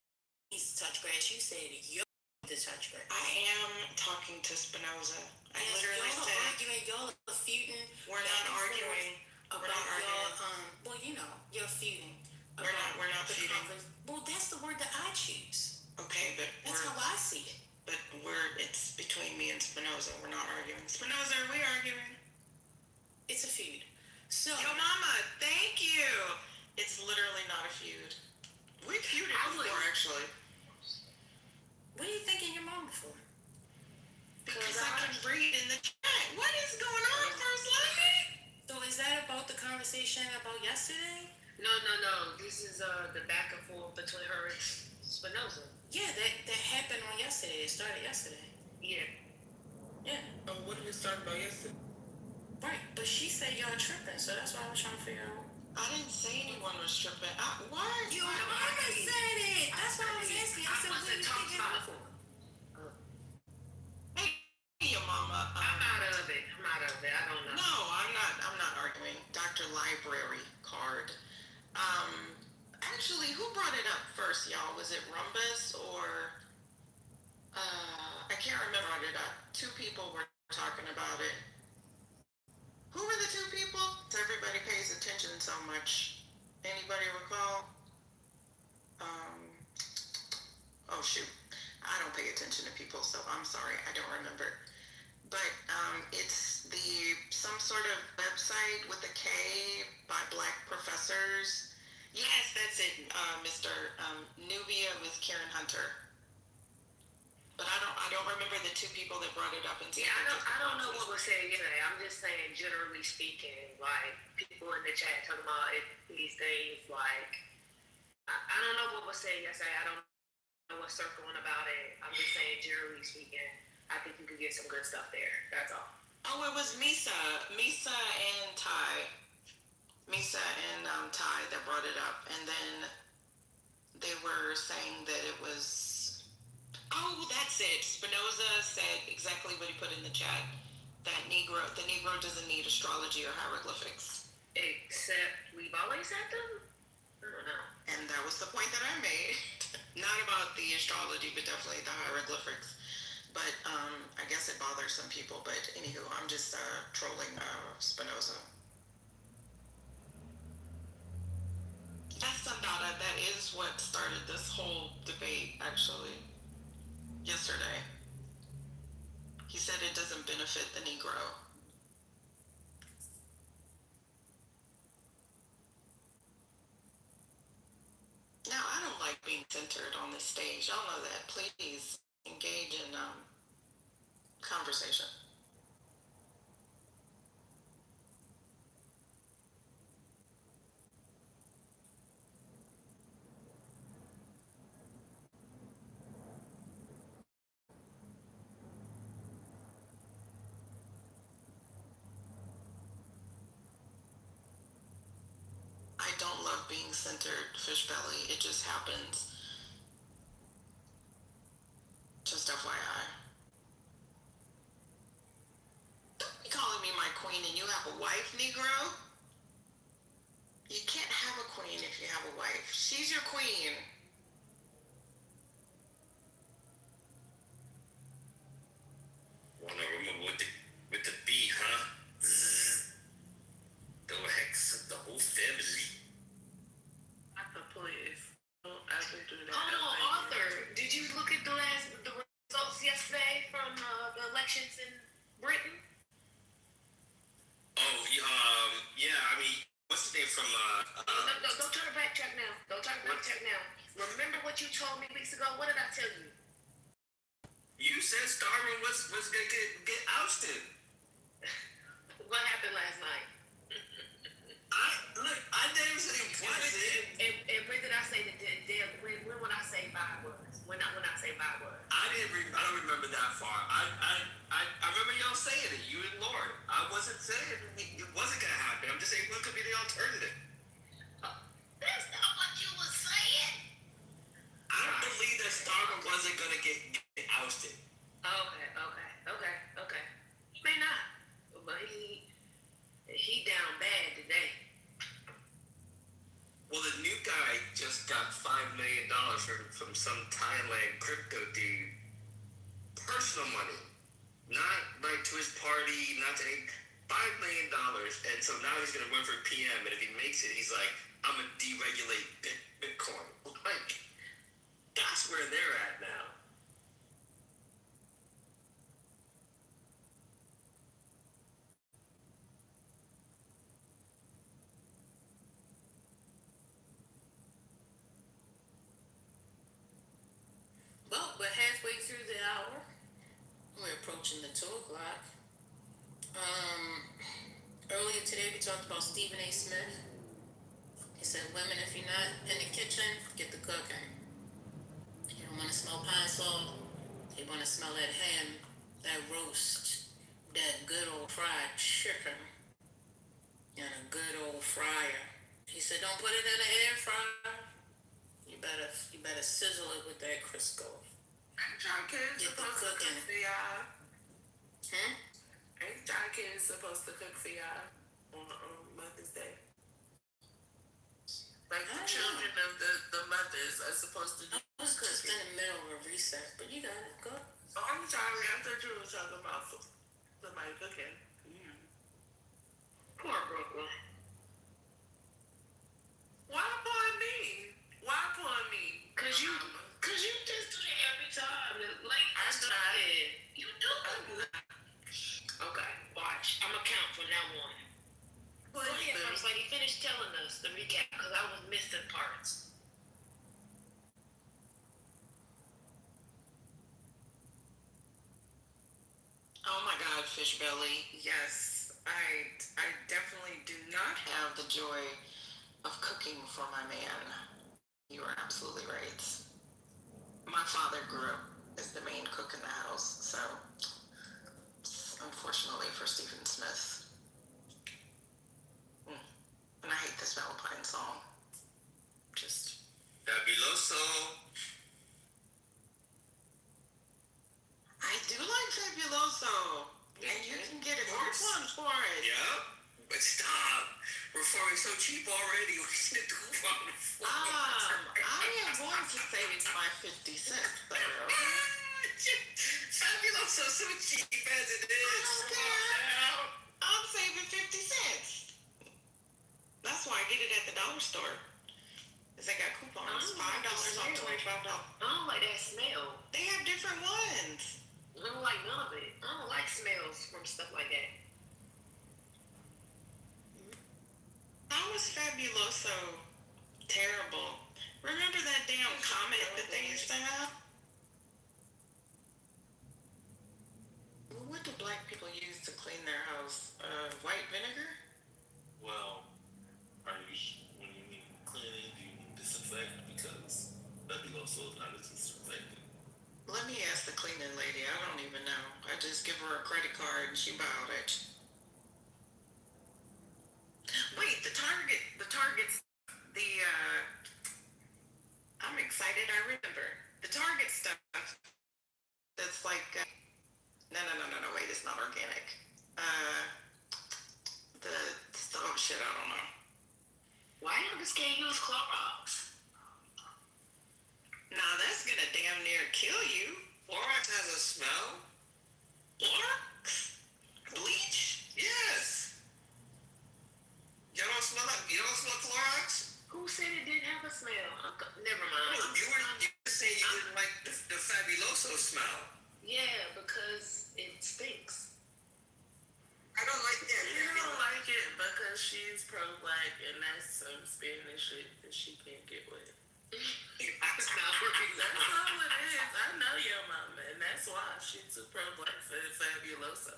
Speaker 11: needs to touch grass. You said you need to touch grass.
Speaker 14: I am talking to Spinoza. I
Speaker 11: Yes,
Speaker 14: literally
Speaker 11: y'all
Speaker 14: said,
Speaker 11: are arguing, y'all are feuding.
Speaker 14: we're not arguing.
Speaker 11: About
Speaker 14: We're not arguing.
Speaker 11: well, you know, you're feuding.
Speaker 14: We're not
Speaker 11: the
Speaker 14: feuding.
Speaker 11: Well, that's the word that I choose.
Speaker 14: Okay, but
Speaker 11: That's how I see it.
Speaker 14: But it's between me and Spinoza. We're not arguing. Spinoza, are we arguing?
Speaker 11: It's a feud. So
Speaker 14: Yo, mama, thank you. It's literally not a feud. We feuded before, actually.
Speaker 11: what are you thinking your mom for?
Speaker 14: Because I can read in the chat. What is going on, First Lady?
Speaker 11: So is that about the conversation about yesterday?
Speaker 4: No. This is the back and forth between her and Spinoza.
Speaker 11: Yeah, that happened on yesterday. It started yesterday.
Speaker 4: Yeah.
Speaker 11: Yeah.
Speaker 14: Oh, what did we start about yesterday?
Speaker 11: Right. But she said y'all tripping, so that's why I was trying to figure out.
Speaker 14: I didn't say anyone was tripping. What?
Speaker 11: Your mama said it. That's why I was asking. I said, what are you thinking her for?
Speaker 14: Hey, your mama.
Speaker 4: I'm out of it. I don't know.
Speaker 14: No, I'm not arguing. Dr. Library card. Actually, who brought it up first, y'all? Was it Rumbus or I can't remember who brought it up. Two people were talking about it. Who were the two people? Everybody pays attention so much. Anybody recall? Oh shoot. I don't pay attention to people, so I'm sorry, I don't remember. But it's some sort of website with a K by Black professors. Yes, that's it, Mr. Nubia with Karen Hunter. But I don't
Speaker 1: don't remember the two people that brought it up. And
Speaker 4: Yeah, I don't know what was said yesterday. I'm just saying, generally speaking, like people in the chat talking about these things. Like I don't know what was said yesterday. I don't know what's circling about it. I'm just saying, generally speaking, I think you could get some good stuff there. That's all.
Speaker 1: Oh, it was Misa and Ty that brought it up, and then they were saying that it was. Oh, that's it. Spinoza said exactly what he put in the chat. That the Negro doesn't need astrology or hieroglyphics.
Speaker 4: Except we've always had them. I don't know.
Speaker 1: And that was the point that I made. Not about the astrology, but definitely the hieroglyphics. But I guess it bothers some people. But anywho, I'm just trolling Spinoza. That's Sandata. That is what started this whole debate, actually, yesterday. He said it doesn't benefit the Negro. Now, I don't like being centered on this stage. Y'all know that. Please engage in conversation. I don't love being centered, fish belly. It just happens. Just FYI. Don't be calling me my queen and you have a wife, Negro. You can't have a queen if you have a wife. She's your queen.
Speaker 9: Wanna remember with the B, huh? The hex, the whole family.
Speaker 6: I could please. Don't ever do that.
Speaker 4: Oh no, Arthur, did you look at the results yesterday from the elections in Britain?
Speaker 9: Oh, yeah. I mean, what's the name from?
Speaker 4: Don't try to backtrack now. Don't try to backtrack now. Remember what you told me weeks ago? What did I tell you?
Speaker 9: You said Starman was gonna get ousted.
Speaker 4: What happened last night?
Speaker 9: I didn't say it wasn't.
Speaker 4: And when did I say that? When would I say 5 words? When I say 5 words?
Speaker 9: I don't remember that far. I remember y'all saying it. You and Lord. I wasn't saying it wasn't gonna happen. I'm just saying what could be the alternative.
Speaker 4: That's not what you were saying.
Speaker 9: I don't believe that Starman wasn't gonna get ousted.
Speaker 4: Okay. He may not, but he down bad today.
Speaker 9: Well, the new guy just got $5 million from some Thailand crypto dude. Personal money. Not like to his party, not to any. $5 million. And so now he's going to run for PM. And if he makes it, he's like, I'm going to deregulate Bitcoin. Like, that's where they're at now.
Speaker 11: Well, we're halfway through the hour. We're approaching the 2 o'clock. Earlier today we talked about Stephen A. Smith. He said, women, if you're not in the kitchen, get the cooking. You don't want to smell pine salt. You want to smell that ham, that roast, that good old fried chicken, and a good old fryer. He said, don't put it in the air fryer. You better sizzle it with that Crisco.
Speaker 6: Ain't y'all kids
Speaker 11: Get the
Speaker 6: supposed to cook
Speaker 11: cooking.
Speaker 6: for y'all?
Speaker 11: Hmm?
Speaker 6: Ain't y'all kids supposed to cook for y'all on Mother's Day? Like the children of the mothers are supposed to do.
Speaker 11: I was just in the middle of a recess, but you got it. Go.
Speaker 6: Oh, I'm sorry. I thought you were talking about somebody cooking.
Speaker 4: Poor Brooklyn.
Speaker 6: Why poor me? Why poor me?
Speaker 4: Cause you just do it every time. Like
Speaker 6: I tried.
Speaker 4: you do. Okay, watch. I'm gonna count from now on. Go ahead, First Lady. Finish telling us the recap, because I was missing parts.
Speaker 3: fish belly.
Speaker 6: Yes, I definitely do not have the joy of cooking for my man. You are absolutely right. My father grew up as the main cook in the house, so unfortunately for Stephen Smith. And I hate this Valentine song. Just
Speaker 9: Fabuloso.
Speaker 6: I do like Fabuloso. And you can get a coupon for it.
Speaker 9: Yep. But stop. We're falling so cheap already. We're getting a coupon for
Speaker 6: I am going to save it my 50 cents there.
Speaker 9: Fabuloso so cheap as it is.
Speaker 6: I'm saving 50 cents. That's why I get it at the dollar store. Because they got coupons. $5 off $25.
Speaker 4: I don't like that smell.
Speaker 6: They have different ones.
Speaker 4: I don't like none of it. I don't like smells from stuff like that.
Speaker 6: How was Fabuloso terrible? Remember that damn comment that they used to have? What do black people use to clean their house? White vinegar?
Speaker 13: Well, when you mean cleaning, do you mean disinfect? Because Fabuloso is not a disinfectant.
Speaker 6: Let me ask the cleaning lady. I don't even know. I just give her a credit card and she bought it. Wait, the Target's, I'm excited, I remember. The Target stuff that's like, no, wait, it's not organic. Oh shit, I don't know.
Speaker 4: Why you just can't use Clorox?
Speaker 6: Nah, that's gonna damn near kill you.
Speaker 9: Clorox has a smell?
Speaker 6: Clorox? Bleach?
Speaker 9: Yes. You don't smell Clorox?
Speaker 4: Who said it didn't have a smell? Never mind.
Speaker 9: You were saying you didn't like the Fabuloso smell.
Speaker 4: Yeah, because it stinks.
Speaker 1: I don't like that.
Speaker 15: You don't like it because she's pro-black and that's some Spanish shit that she can't get with.
Speaker 4: That's not working.
Speaker 15: That's all it is. I know your mama, and that's why she's too pro-black for Fabuloso.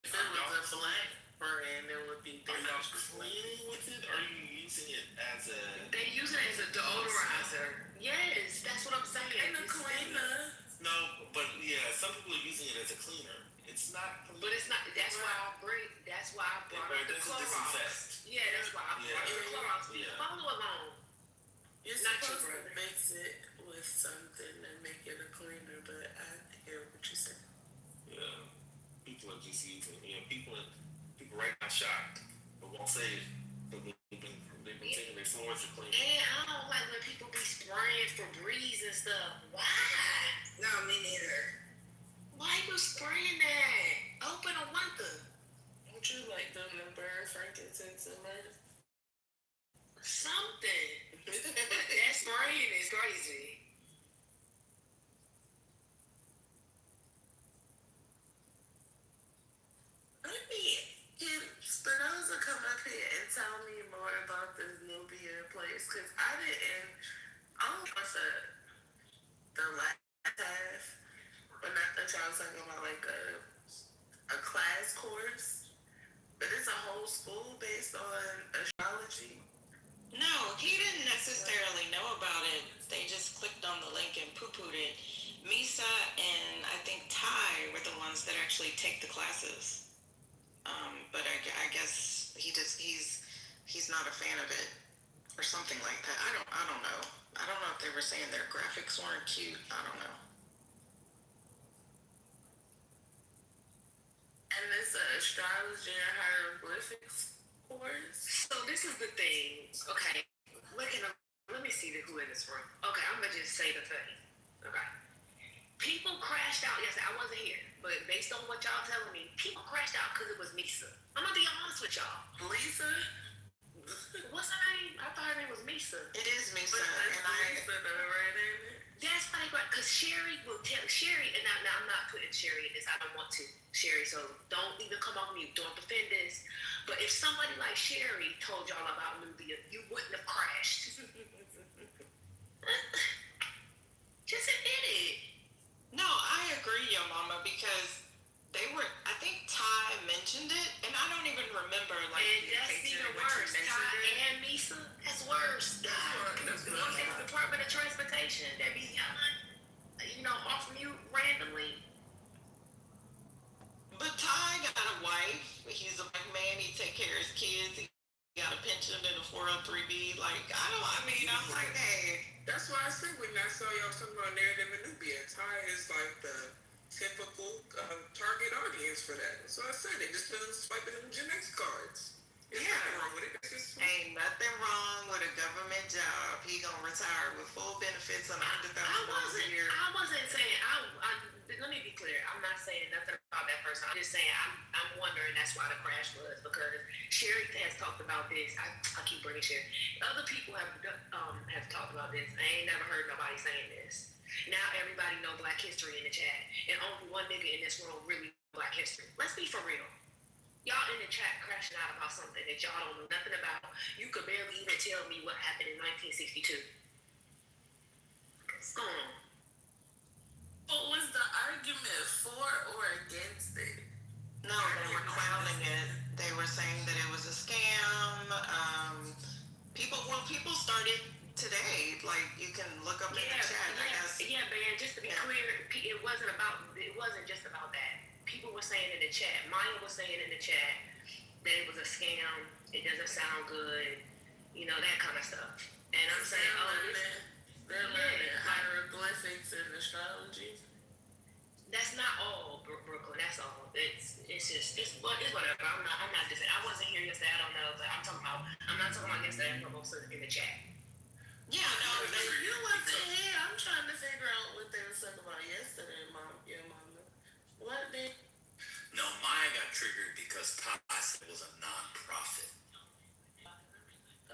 Speaker 15: If it was a black brand, it would be
Speaker 13: Are y'all
Speaker 15: different.
Speaker 13: cleaning with it? Or are you using it as a...
Speaker 4: They use it as a deodorizer. Yes, that's what I'm saying.
Speaker 15: And a cleaner.
Speaker 13: No, but yeah, some people are using it as a cleaner. It's not clean.
Speaker 4: But it's not. That's why I brought
Speaker 13: But
Speaker 4: up the
Speaker 13: it doesn't
Speaker 4: Clorox.
Speaker 13: disinfect.
Speaker 4: Yeah, that's why I brought up the Clorox.
Speaker 13: Yeah.
Speaker 4: Follow along.
Speaker 15: You're
Speaker 4: Not
Speaker 15: supposed
Speaker 4: your
Speaker 15: to
Speaker 4: brother.
Speaker 15: mix it with something and make it a cleaner, but I hear what you said.
Speaker 13: Yeah. People are just using, people right now shocked, but won't say it. But they've been taking their floors to clean.
Speaker 4: And I don't like when people be spraying Febreze and stuff. Why?
Speaker 1: No, me neither.
Speaker 4: Why you spraying that? Open a window.
Speaker 15: Don't you like them to burn frankincense and myrrh?
Speaker 4: Something. That spraying is crazy.
Speaker 15: Let me get Spinoza come up here and tell me more about this new beer place, because I don't watch the last half, but not that y'all was talking about like a class course, but it's a whole school based on astrology.
Speaker 6: No, he didn't necessarily know about it. They just clicked on the link and poo-pooed it. Misa and I think Ty were the ones that actually take the classes. But I guess he's not a fan of it or something like that. I don't know. I don't know if they were saying their graphics weren't cute. I don't know.
Speaker 15: And this astrology and hieroglyphics course.
Speaker 4: So this is the thing. Okay. Let me see who in this room. Okay, I'm gonna just say the thing. Okay. People crashed out yesterday. I wasn't here, but based on what y'all telling me, people crashed out because it was Misa. I'm gonna be honest with y'all.
Speaker 15: Lisa?
Speaker 4: What's her name? I thought her name was Misa.
Speaker 6: It is Misa,
Speaker 4: That's funny, because Sherry will tell Sherry, and now I'm not putting Sherry in this. I don't want to, Sherry. So don't even come off mute. Don't defend this. But if somebody like Sherry told y'all about Nubia, you wouldn't have crashed. Just admit it.
Speaker 1: No, I agree, yo mama, because they were. I think Ty mentioned it, and I don't even remember like.
Speaker 6: And that's even worse. Ty and Misa, that's worse.
Speaker 14: That's
Speaker 6: The
Speaker 14: what
Speaker 6: one in the Department of Transportation that be yelling, off mute randomly.
Speaker 1: But Ty got a wife. He's a black man. He take care of his kids. He got a pension and a 403b. Like I'm like, hey.
Speaker 14: That's why I said when I saw y'all talking about narrative in Nubia, Ty is like the typical target audience for that. So I said they just been swiping them Gen X cards. There's nothing wrong with it.
Speaker 1: Ain't nothing wrong with a government job. He gonna retire with full benefits on $100,000 a year.
Speaker 6: I wasn't saying. Let me be clear. I'm not saying nothing about that person. I'm just saying I'm wondering. That's why the crash was, because Sherry has talked about this. I keep bringing Sherry. Other people have talked about this. I ain't never heard nobody saying this. Now everybody know Black history in the chat, and only one nigga in this room really Black history. Let's be for real. Y'all in the chat crashing out about something that y'all don't know nothing about. You could barely even tell me what happened in 1962. Go on.
Speaker 15: What was the argument for or against it?
Speaker 1: No, they were clowning it. They were saying that it was a scam. People started today. Like, you can look up in the chat, I guess.
Speaker 6: Yeah, man, just to be clear, it wasn't just about that. People were saying in the chat, Maya was saying in the chat that it was a scam, it doesn't sound good, that kind of stuff. And I'm saying,
Speaker 15: they're learning hieroglyphics and astrology.
Speaker 6: That's not all, Brooklyn. That's all. It's whatever. I'm not different. I wasn't here yesterday. I don't know, but I'm not talking about yesterday. I'm talking about in the chat.
Speaker 1: Yeah, no,
Speaker 15: you wasn't here. I'm trying to figure out what they were talking about yesterday, your mama. What did?
Speaker 9: No, Maya got triggered because Ty said it was a non-profit.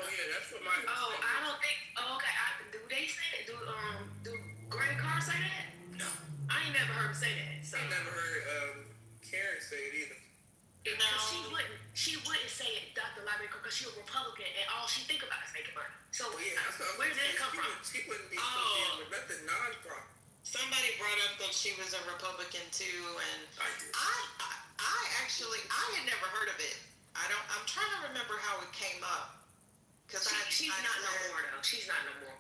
Speaker 14: Oh yeah, that's what my.
Speaker 6: Oh, I don't think. Oh, okay. Do they say that? Do Greg Carr say that?
Speaker 9: No.
Speaker 6: I ain't never heard him say that. So.
Speaker 14: I never heard Karen say it either.
Speaker 6: No. She wouldn't say it, Dr. Library, because she's a Republican and all she think about is making money. So where did it come from?
Speaker 14: She wouldn't be associated with nothing non-profit.
Speaker 1: Somebody brought up that she was a Republican too, and
Speaker 9: I did.
Speaker 1: I had never heard of it. I'm trying to remember how it came up.
Speaker 6: She's not no more though. She's not no more.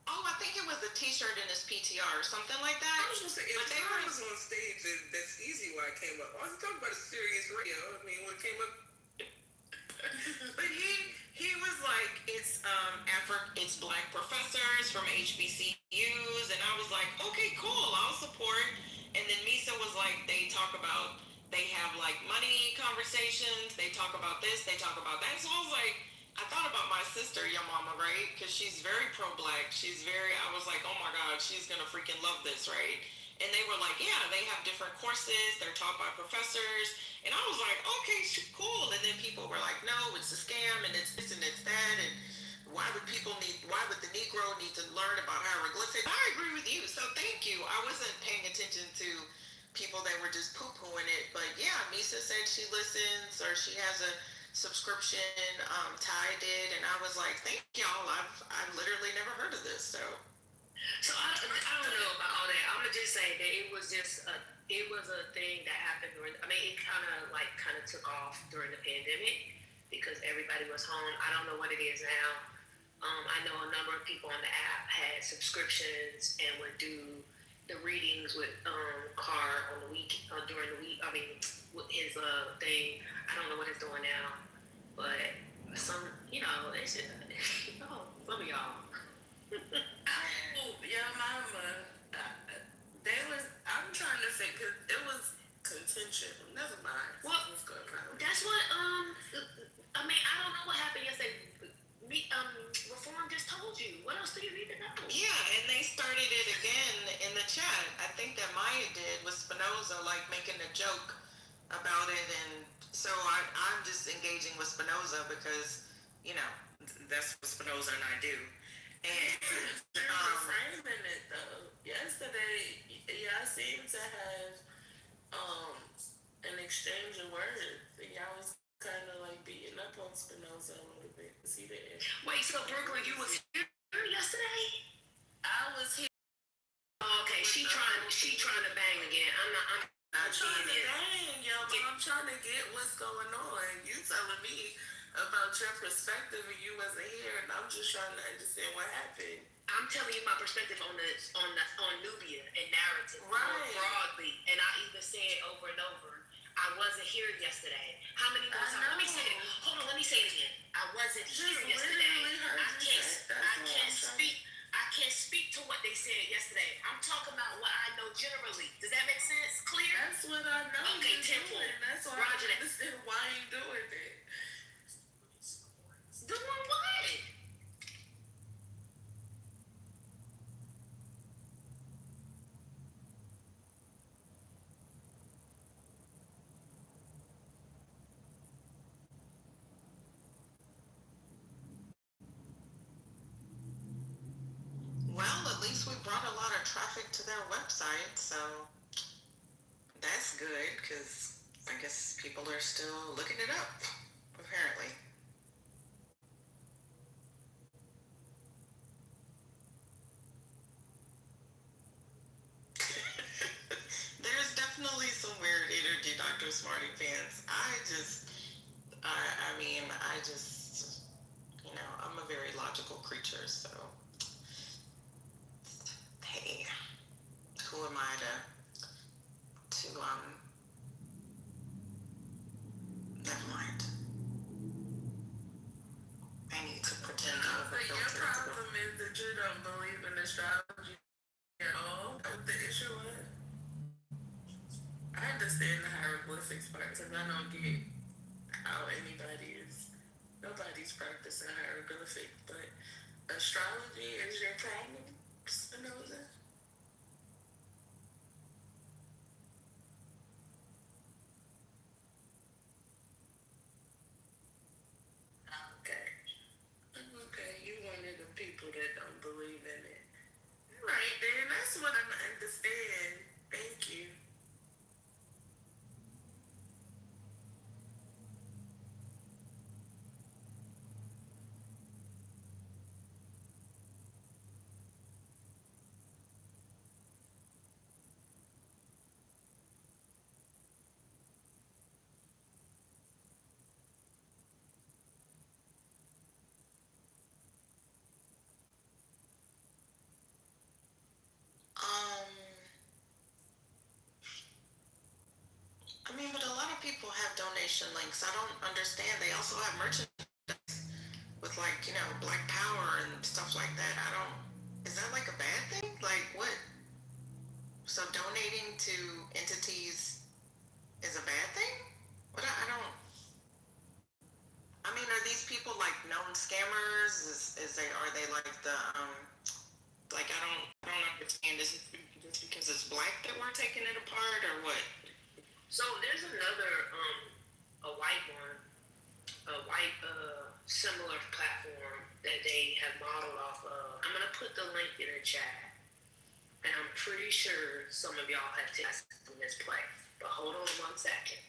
Speaker 1: Oh, I think it was a T-shirt in his PTR or something like that.
Speaker 14: I was gonna say, if I was on stage, that's easy why it came up. I was talking about a serious radio. I mean, when it came up.
Speaker 1: But he was like, it's Black professors from HBCUs, and I was like, okay, cool, I'll support. And then Misa was like, they have like money conversations, they talk about this, they talk about that. So I was like, I thought about my sister, your mama, right? Because she's very pro-Black. I was like, oh my God, she's going to freaking love this, right? And they were like, yeah, they have different courses. They're taught by professors. And I was like, okay, cool. And then people were like, no, it's a scam and it's this and it's that. And why would the Negro need to learn about hieroglyphics? I agree with you. So thank you. I wasn't paying attention to people that were just poo-pooing it. But yeah, Misa said she listens or she has a subscription. Ty did, and I was like, thank y'all. I've literally never heard of this. So
Speaker 6: I don't know about all that. I'm gonna just say that it was a thing that happened it kind of took off during the pandemic because everybody was home. I don't know what it is now. I know a number of people on the app had subscriptions and would do the readings with Carr on the week during the week. I mean, with his thing. I don't know what he's doing now, but some it's just some of y'all.
Speaker 15: Your mama. I'm trying to think because it was contention. Never mind.
Speaker 6: Well, that's what I don't know what happened yesterday. Reform just told you. What else do you need to know?
Speaker 1: Yeah, and they started it again in the chat. I think that Maya did with Spinoza, like making a joke about it, and so I'm just engaging with Spinoza because that's what Spinoza and I do. And
Speaker 15: you're reframing it though. Yesterday, y'all seemed to have an exchange of words, and y'all was kind of like beating up on Spinoza a little bit.
Speaker 6: Wait, so Brooklyn, you was here yesterday?
Speaker 15: I was here.
Speaker 6: Oh, okay, she trying to
Speaker 15: I'm trying to get what's going on. You telling me about your perspective and you wasn't here, and I'm just trying to understand what happened.
Speaker 4: I'm telling you my perspective on Nubia and narrative more
Speaker 15: Right.
Speaker 4: broadly, and I even say it over and over. I wasn't here yesterday. How many more times? Let me say it. Hold on. Let me say it again. I wasn't here yesterday. I can't speak to what they said yesterday. I'm talking about what I know generally. Does that make sense? Clear?
Speaker 15: That's what I know.
Speaker 4: Okay,
Speaker 15: you're
Speaker 4: Temple.
Speaker 15: doing. That's why
Speaker 4: Roger
Speaker 15: I
Speaker 4: that.
Speaker 15: understand why you doing it.
Speaker 4: Doing what?
Speaker 1: Well, at least we brought a lot of traffic to their website, so that's good because I guess people are still looking it up, apparently. There's definitely some weird energy, Dr. Smarty Pants. I mean, I'm a very logical creature, so hey, who am I to never mind. I need to pretend to
Speaker 15: But your
Speaker 1: overfilter.
Speaker 15: problem is that you don't believe in astrology at all. That's what the issue was. I understand the hieroglyphics part because I don't get how nobody's practicing hieroglyphic, but astrology is your problem, Spinoza? Okay, you one of the people that don't believe in it. Right, then that's what I understand. Thank you.
Speaker 1: But a lot of people have donation links. I don't understand. They also have merchandise with Black Power and stuff like that. Is that like a bad thing? Like what? So donating to entities is a bad thing? But I don't. Are these people like known scammers? Are they like the like I don't understand. Is it just because it's black that we're taking it apart or what?
Speaker 4: So there's another a white similar platform that they have modeled off of. I'm gonna put the link in the chat, and I'm pretty sure some of y'all have tested this play. But hold on 1 second.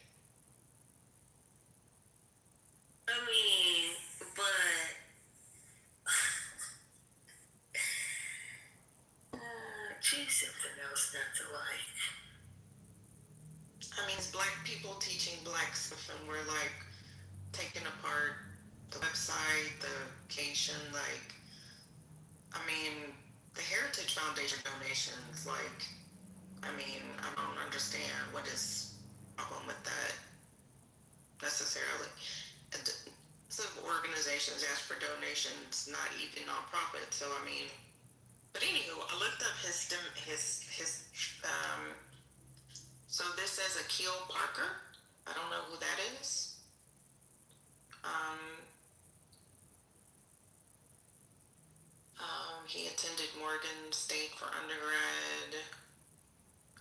Speaker 4: Choose something else not to like.
Speaker 1: It's black people teaching black stuff, and we're like taking apart the website, the location, the Heritage Foundation donations, I don't understand what is the problem with that necessarily. Civil organizations ask for donations, not even nonprofit. So but anywho, I looked up so this says Akil Parker. I don't know who that is. He attended Morgan State for undergrad.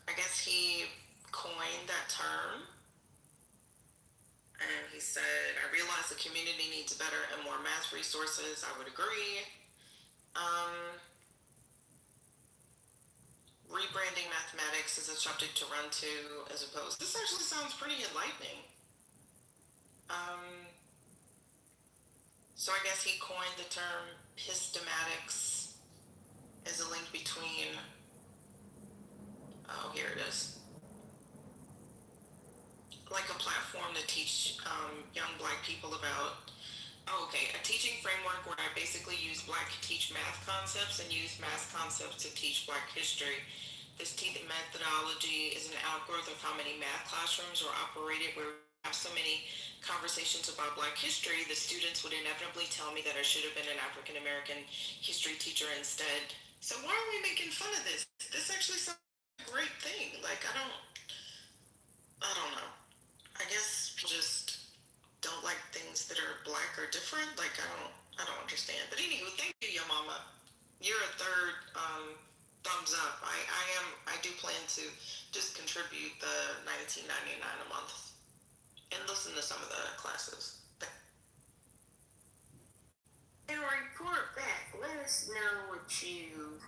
Speaker 1: I guess he coined that term. And he said, I realize the community needs better and more math resources. I would agree. Rebranding mathematics as a subject to run to as opposed. This actually sounds pretty enlightening. So I guess he coined the term histomatics as a link between, here it is, like a platform
Speaker 14: to teach young Black people about. Oh, okay, a teaching framework where I basically use Black teach math concepts and use math concepts to teach Black history. This teaching methodology is an outgrowth of how many math classrooms are operated, where we have so many conversations about Black history, the students would inevitably tell me that I should have been an African American history teacher instead. So why are we making fun of this? This actually sounds like a great thing. Like I don't know. I guess people just don't like things that are Black or different. Like I don't understand. But anyway, thank you, your mama. You're a third thumbs up. I do plan to just contribute the $19.99 a month and listen to some of the classes.
Speaker 3: And report back. Let us know what you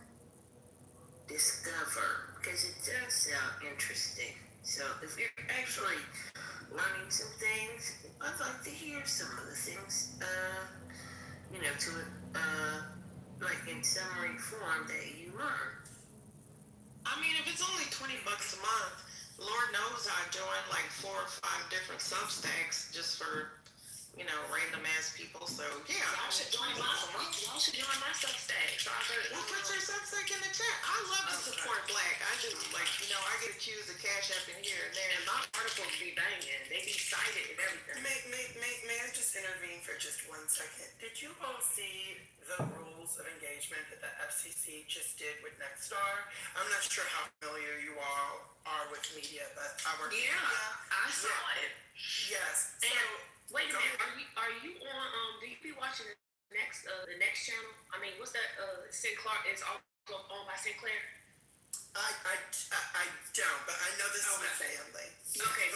Speaker 3: discover, because it does sound interesting. So if you're actually learning some things, I'd like to hear some of the things, like in summary form that you learned.
Speaker 14: I mean, if it's only $20 a month, Lord knows I joined like 4 or 5 different Substacks just for, random ass people. So yeah,
Speaker 4: Y'all should join my Substack.
Speaker 14: Well, put your Substack in the chat. I love to support Black. I do. Like, I get accused of Cash App in here and there.
Speaker 4: And my articles be banging. They be cited and everything.
Speaker 16: May I just intervene for just 1 second? Did you all see the rules of engagement that the FCC just did with Nextstar? I'm not sure how familiar you all are with media, but I work in media.
Speaker 4: I saw it.
Speaker 16: Yes.
Speaker 4: And
Speaker 16: So,
Speaker 4: wait a minute, are you on? Do you be watching the next channel? I mean, what's that? Sinclair is also owned by Sinclair.
Speaker 16: I don't, but I know the Smith family.
Speaker 4: Okay.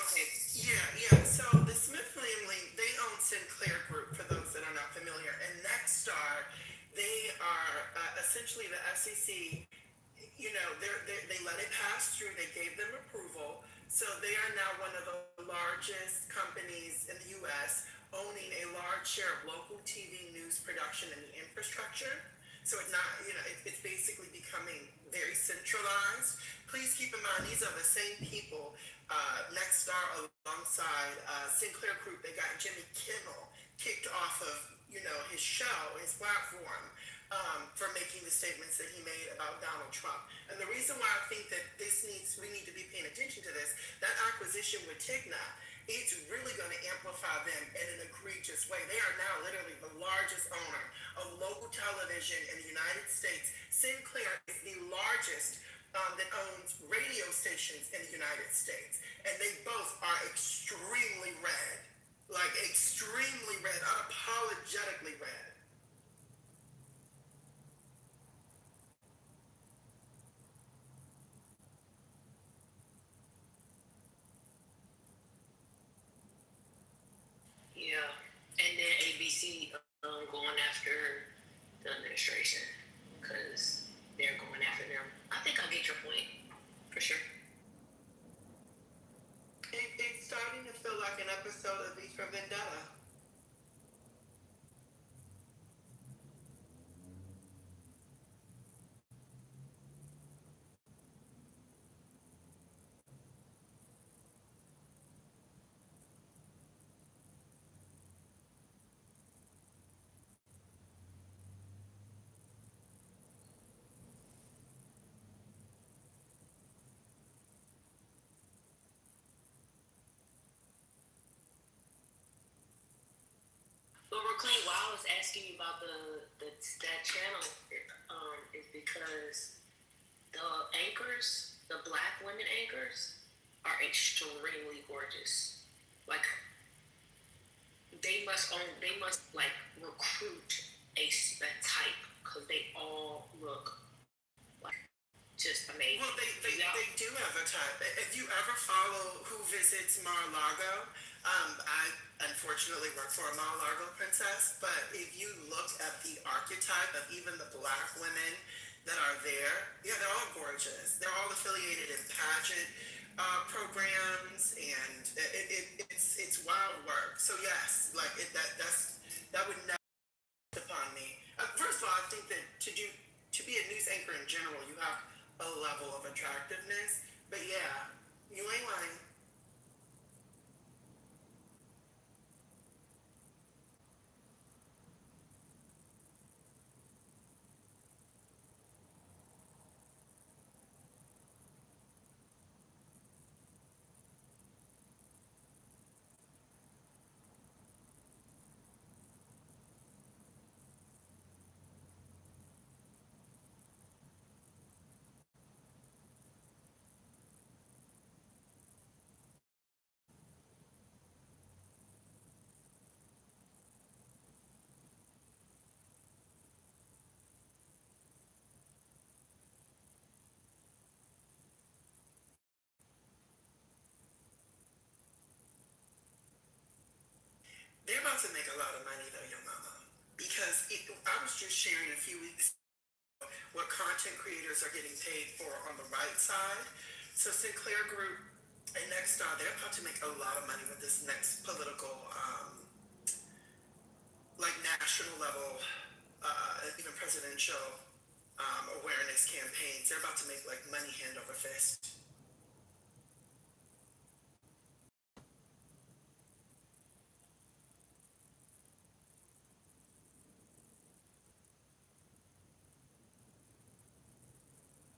Speaker 16: Yeah. So the Smith family, they own Sinclair Group, for those that are not familiar, and Nextstar, they are essentially the FCC. They let it pass through. They gave them approval, so they are now one of the largest companies in the U.S. owning a large share of local TV news production and the infrastructure. So it's not, it's basically becoming very centralized. Please keep in mind, these are the same people, Nextstar alongside Sinclair Group. They got Jimmy Kimmel kicked off of, his show, his platform, for making the statements that he made about Donald Trump. And the reason why I think that we need to be paying attention to this, that acquisition with Tigna, it's really going to amplify them in an egregious way. They are now literally the largest owner of local television in the United States. Sinclair is the largest that owns radio stations in the United States. And they both are extremely red. Like extremely red, unapologetically red.
Speaker 4: Yeah, and then ABC going after the administration because they're going after them. I think I get your point for sure.
Speaker 16: It's starting to feel like an episode of V for Vendetta.
Speaker 4: But Reclaim, why I was asking you about that channel is because the anchors, the Black women anchors, are extremely gorgeous. Like they must like recruit a type because they all look like just amazing.
Speaker 16: Well, they do have a type. If you ever follow Who Visits Mar-a-Lago, I unfortunately work for a Mar-a-Lago princess, but if you look at the archetype of even the Black women that are there, yeah, they're all gorgeous. They're all affiliated in pageant programs, and it's wild work. So yes, like that would never upon me. First of all, I think that to be a news anchor in general, you have a level of attractiveness. But yeah, you ain't lying. because I was just sharing a few weeks what content creators are getting paid for on the right side. So Sinclair Group and Nexstar, they're about to make a lot of money with this next political, like national level, even presidential awareness campaigns. They're about to make like money hand over fist.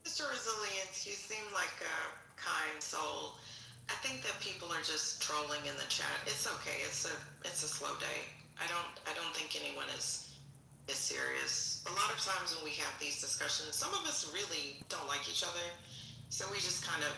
Speaker 1: Mr. Resilience, you seem like a kind soul. I think that people are just trolling in the chat. It's okay. It's a slow day. I don't think anyone is serious. A lot of times when we have these discussions, some of us really don't like each other. So we just kind of,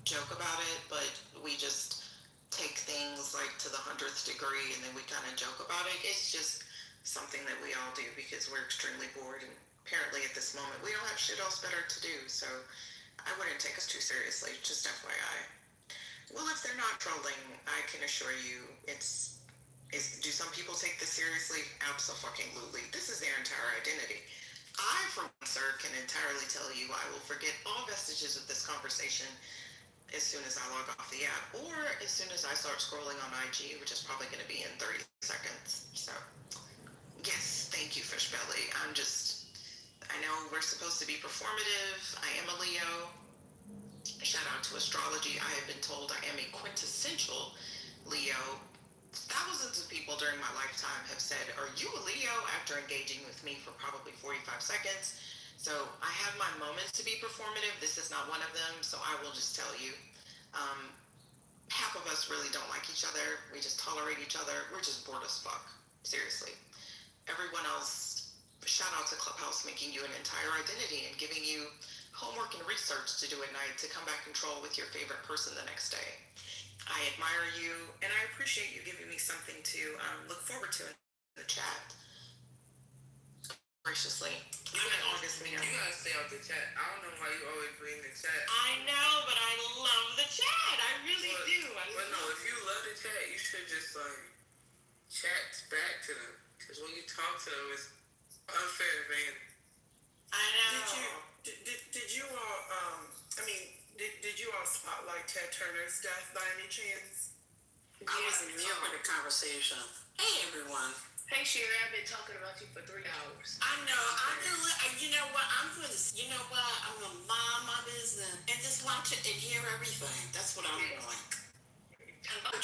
Speaker 1: joke about it, but we just take things like to the 100th degree and then we kind of joke about it. It's just something that we all do because we're extremely bored and apparently at this moment we don't have shit else better to do. So I wouldn't take us too seriously, just FYI. Well, if they're not trolling, I can assure you do some people take this seriously? Absolutely. This is their entire identity. I, for one, sir, can entirely tell you I will forget all vestiges of this conversation as soon as I log off the app or as soon as I start scrolling on IG, which is probably going to be in 30 seconds. So, yes, thank you, Fishbelly. I know we're supposed to be performative. I am a Leo. Shout out to astrology. I have been told I am a quintessential Leo. Thousands of people during my lifetime have said, "Are you a Leo?" after engaging with me for probably 45 seconds. So I have my moments to be performative. This is not one of them, so I will just tell you. Half of us really don't like each other. We just tolerate each other. We're just bored as fuck. Seriously. Everyone else, shout out to Clubhouse making you an entire identity and giving you homework and research to do at night to come back control with your favorite person the next day. I admire you, and I appreciate you giving me something to look forward to in the chat. Graciously.
Speaker 14: You gotta stay off the chat. I don't know why you always bring the chat.
Speaker 1: I know, but I love the chat. I really do.
Speaker 14: But no, if you love the chat, you should just chat back to them. Because when you talk to them, it's unfair, man.
Speaker 1: I know.
Speaker 16: Did you all, did you all spotlight Ted Turner's death by any chance?
Speaker 5: I was in the middle of the conversation. Hey, everyone.
Speaker 4: Hey Sherry, I've been talking about you for 3 hours.
Speaker 5: I know. You know what? I'm gonna mind my business and just watch it and hear everything. That's what I'm doing.
Speaker 3: I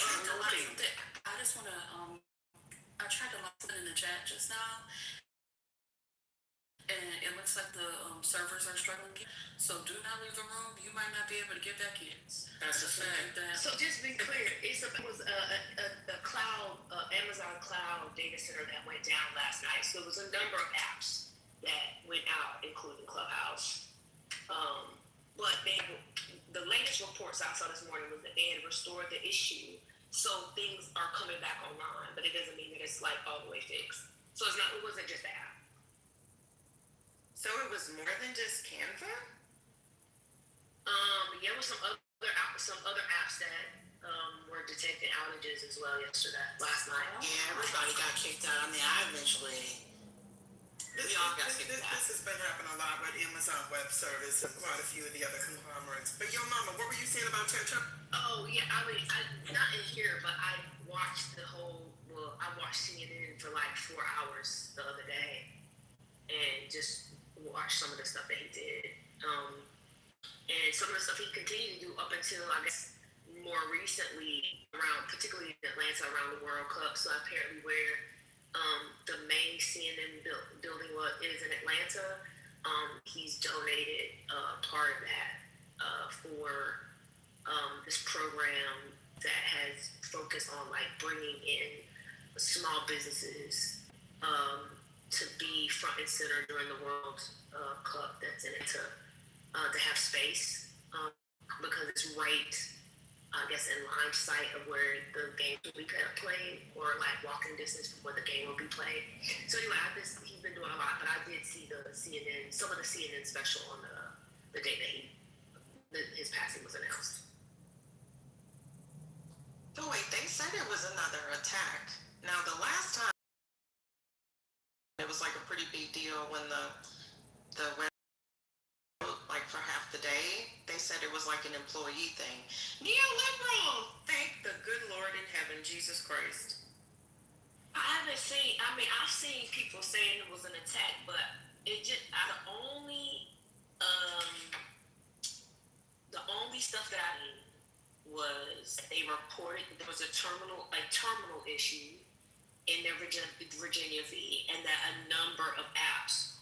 Speaker 3: just want to, I tried to lock it in the chat just now, and it looks like the servers are struggling. So do not leave the room. You might not be able to get back in.
Speaker 5: That's a fact.
Speaker 4: So just be clear, it was a cloud, Amazon cloud data center that went down last night. So it was a number of apps that went out, including Clubhouse. But the latest reports I saw this morning was that they had restored the issue. So things are coming back online, but it doesn't mean that it's like all the way fixed. So it wasn't just the app.
Speaker 1: So it was more than just Canva?
Speaker 4: There were some other apps that were detecting outages as well last night.
Speaker 5: Yeah, everybody got kicked out. We all got kicked out.
Speaker 16: This has been happening a lot with Amazon Web Service and quite a few of the other conglomerates. But yo, Mama, what were you saying about Ted Turner?
Speaker 4: Oh yeah, I not in here, but I watched CNN for like 4 hours the other day, and just watched some of the stuff that he did. And some of the stuff he continued to do up until, I guess, more recently, particularly in Atlanta, around the World Cup. So apparently where the main CNN building is in Atlanta, he's donated part of that for this program that has focused on bringing in small businesses to be front and center during the World Cup that's in it to have space because it's right, I guess, in line sight of where the game will be played or walking distance from where the game will be played. So anyway, he's been doing a lot, but I did see some of the CNN special on the day that his passing was announced.
Speaker 1: Oh wait, they said it was another attack. Now the last time was like a pretty big deal when the like for half the day. They said it was like an employee thing. Neoliberal! Thank the good Lord in heaven, Jesus Christ.
Speaker 4: I haven't seen. I mean, I've seen people saying it was an attack, but it just the only stuff that I knew was they reported there was a terminal issue in their Virginia V, and that a number of apps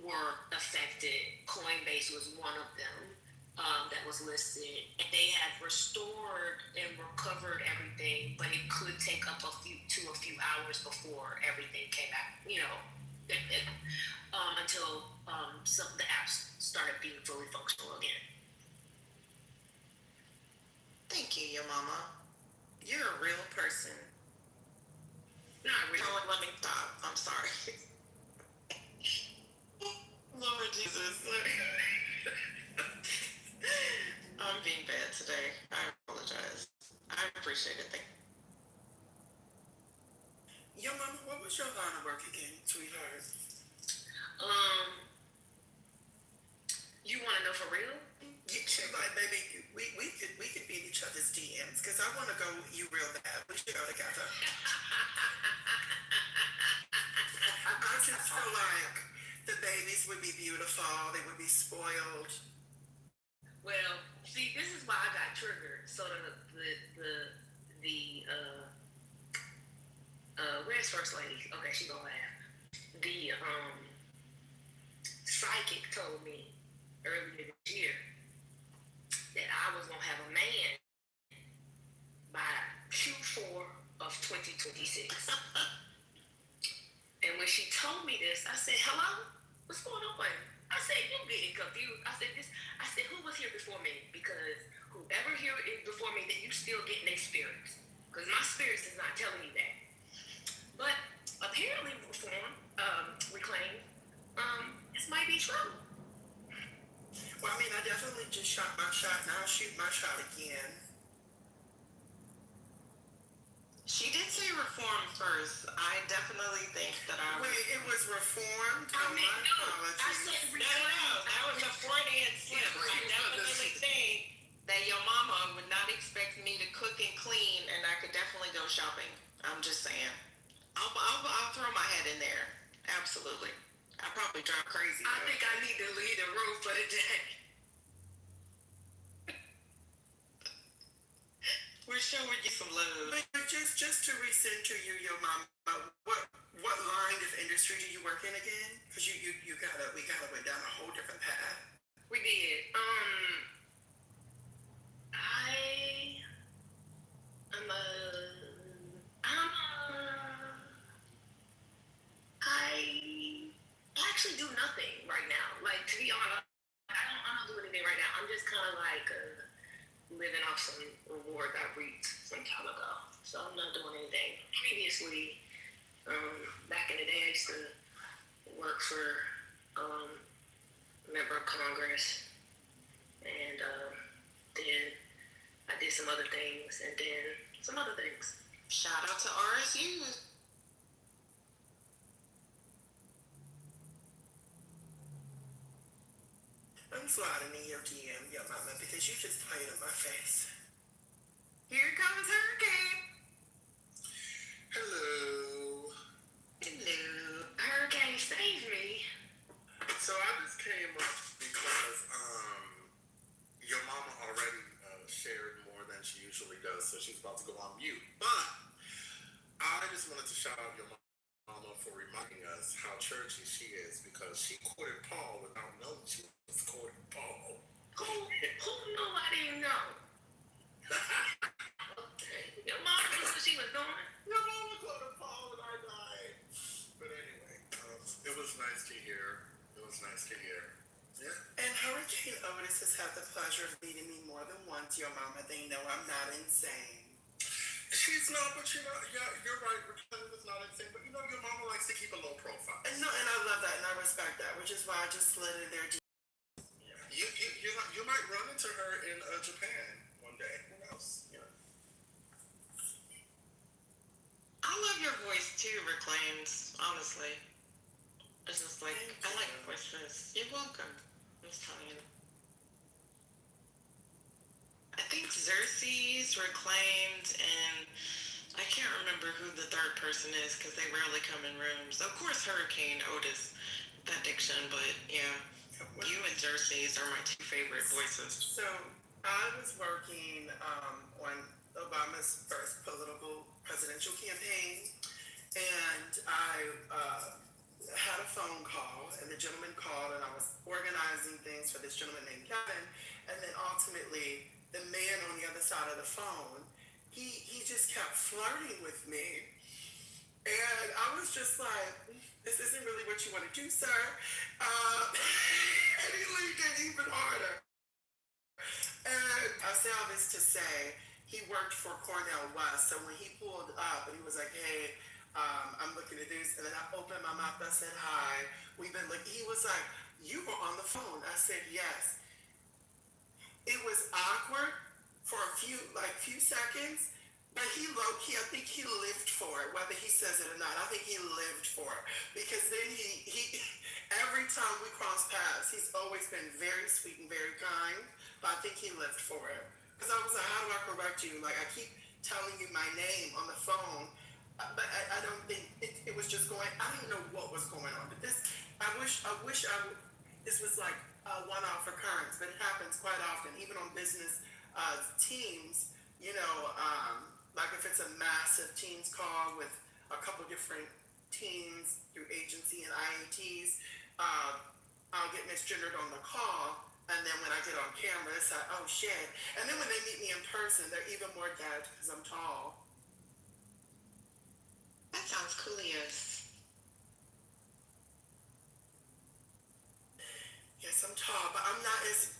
Speaker 4: were affected. Coinbase was one of them that was listed, and they had restored and recovered everything, but it could take up a few hours before everything came back. Until some of the apps started being fully functional again.
Speaker 1: Thank you, your mama. You're a real person.
Speaker 4: Not really.
Speaker 1: Let me stop. I'm sorry. Lord Jesus. I'm being bad today. I apologize. I appreciate it. Thank
Speaker 16: Yo, mama, what was your line of work again, sweetheart?
Speaker 4: You want to know for real?
Speaker 16: She's like, baby, we could be in each other's DMs because I want to go with you real bad. We should go together. I just feel like the babies would be beautiful. They would be spoiled.
Speaker 4: Well, see, this is why I got triggered. So where's First Lady? Okay, she gonna laugh. The psychic told me earlier this year that I was gonna have a man by Q4 of 2026. And when she told me this, I said, "Hello, what's going on?" I said, "You're getting confused." I said, "Who was here before me?" Because whoever here is before me, that you still getting their spirits. Because my spirits is not telling you that. But apparently, reclaim, this might be true.
Speaker 16: Well, I mean, I definitely just shot my shot, and I'll shoot my shot again.
Speaker 1: She did say reform first. I definitely think that
Speaker 16: Wait, it was reformed?
Speaker 4: I mean, no, I said reclaim.
Speaker 1: No, that was a Freudian slip. I definitely think that your mama would not expect me to cook and clean, and I could definitely go shopping. I'm just saying. I'll throw my head in there. Absolutely. I probably drive crazy.
Speaker 4: I think I need to leave the room for the day.
Speaker 1: We're showing you some love.
Speaker 16: But just to recenter you, your mama, what line of industry do you work in again? Because we went down a whole different path.
Speaker 4: We did. I actually do nothing right now. Like, to be honest, I don't do anything right now. I'm just kind of like living off some reward I reaped some time ago. So I'm not doing anything. Previously, back in the day, I used to work for a member of Congress, and then I did some other things, and then some other things.
Speaker 1: Shout out to RSU.
Speaker 16: I'm sliding in your DM, your mama, because you just played in my face.
Speaker 1: Here comes Hurricane.
Speaker 7: Hello.
Speaker 1: Hello.
Speaker 4: Hurricane, save me.
Speaker 7: So I just came up because your mama already shared more than she usually does, so she's about to go on mute. But I just wanted to shout out your mama for reminding us how churchy she is, because she quoted Paul without knowing she was quoting Paul.
Speaker 4: Who knew I didn't know? Okay. Your mom knew what she was doing.
Speaker 7: Your mama quoted Paul and I died. But anyway, it was nice to hear. Yeah.
Speaker 16: And Hurricane Otis has had the pleasure of meeting me more than once, your mama. They know I'm not insane.
Speaker 7: She's not, but you're right. Reclaim is not insane, but your mama likes to keep a low profile.
Speaker 16: And I love that, and I respect that, which is why I just slid in there.
Speaker 7: You might run into her in Japan one day. Who knows? Yeah.
Speaker 1: I love your voice too, Reclaimed. Honestly.
Speaker 6: It's just like, I like voices. You're welcome. I'm just telling you. I think Xerxes reclaimed, and I can't remember who the third person is because they rarely come in rooms. Of course, Hurricane Otis, that diction, but yeah, you and Xerxes are my two favorite voices.
Speaker 16: So I was working on Obama's first presidential campaign, and I had a phone call, and the gentleman called, and I was organizing things for this gentleman named Kevin, and then ultimately the man on the other side of the phone, he just kept flirting with me, and I was just like, this isn't really what you want to do, sir. And he leaned in even harder. And I say all this to say, he worked for Cornell West, so when he pulled up and he was like, hey, I'm looking at this, and then I opened my mouth, I said, hi, we've been looking, he was like, you were on the phone. I said, yes. It was awkward for a few seconds, but he low-key, I think he lived for it, whether he says it or not. I think he lived for it, because then he every time we cross paths, he's always been very sweet and very kind, but I think he lived for it. Because I was like, how do I correct you? Like, I keep telling you my name on the phone, but I don't think, it was just going, I don't know what was going on. But this, I wish this was like a one-off occurrence, but it happens quite often, even on business teams, like if it's a massive teams call with a couple different teams through agency and IATs, I'll get misgendered on the call, and then when I get on camera, it's like, oh shit. And then when they meet me in person, they're even more gagged because I'm tall.
Speaker 6: That sounds coolious.
Speaker 16: Yes, I'm tall, but I'm not as,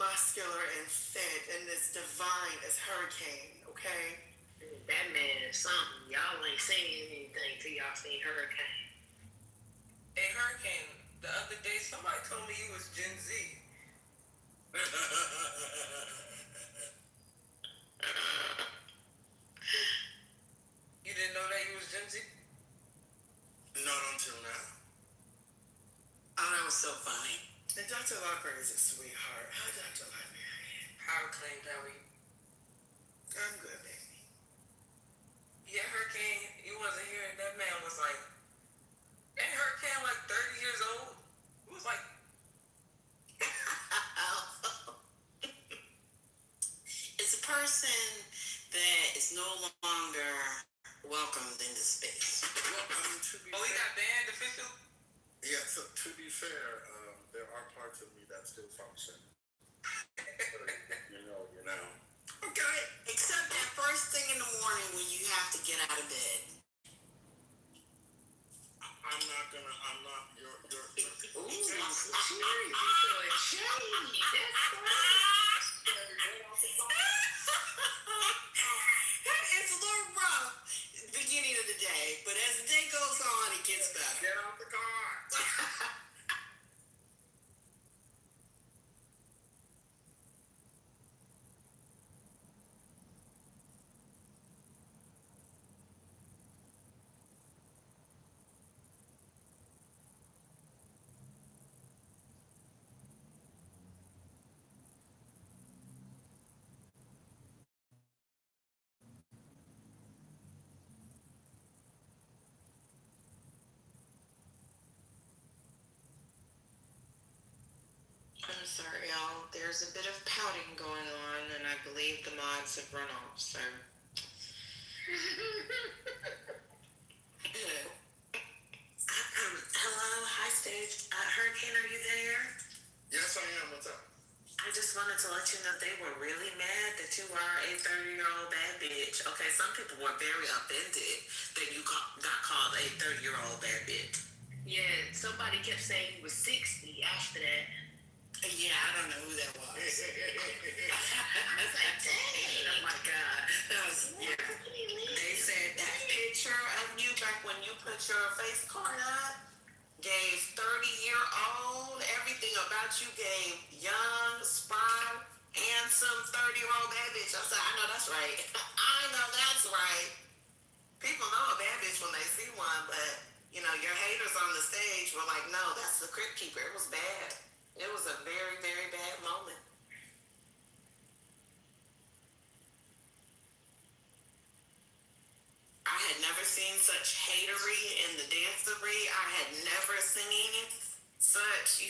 Speaker 16: muscular and fit and as divine as Hurricane, okay?
Speaker 4: That man is something. Y'all ain't saying anything till y'all seen Hurricane.
Speaker 14: Hey, Hurricane, the other day somebody told me you was Gen Z. You didn't know that you was Gen Z?
Speaker 10: Not until now.
Speaker 3: Oh, that was so funny.
Speaker 16: And Dr. Locker is a sweetheart. Hi, Dr. Locker.
Speaker 14: How claimed how we?
Speaker 16: I'm good, baby.
Speaker 14: Yeah, Hurricane, you wasn't here. That man was like, ain't Hurricane like 30 years old? It was like,
Speaker 3: It's a person that is no longer welcomed in this space.
Speaker 10: Well, I mean, to be
Speaker 14: oh, he
Speaker 10: fair,
Speaker 14: got banned official?
Speaker 10: yeah, so to be fair, there are parts of me that still function. You know.
Speaker 3: Okay. Except that first thing in the morning when you have to get out of bed.
Speaker 4: Ooh, shady. You feeling shady. That's
Speaker 3: It's a little rough at the beginning of the day, but as the day goes on, it gets better.
Speaker 10: Get out the car.
Speaker 6: I'm sorry, y'all. There's a bit of pouting going on, and I believe the mods have run off, so.
Speaker 15: Hello, hi stage. Hurricane, are you there?
Speaker 10: Yes, I am. What's up?
Speaker 15: I just wanted to let you know they were really mad that you are a 30-year-old bad bitch. Okay, some people were very offended that you got called a 30-year-old bad bitch.
Speaker 4: Yeah, somebody kept saying he was 60 after that.
Speaker 3: Yeah, I don't know who that was.
Speaker 15: I was like, dang. Oh my God.
Speaker 3: That was, yeah. They said that picture of you back when you put your face card up gave 30-year-old. Everything about you gave young, spry, handsome 30-year-old bad bitch. I said, I know that's right. I know that's right. People know a bad bitch when they see one, but
Speaker 16: Your haters on the stage were like, no, that's the crypt keeper. It was bad. It was a very, very bad moment. I had never seen such hatery in the dancery. I had never seen such.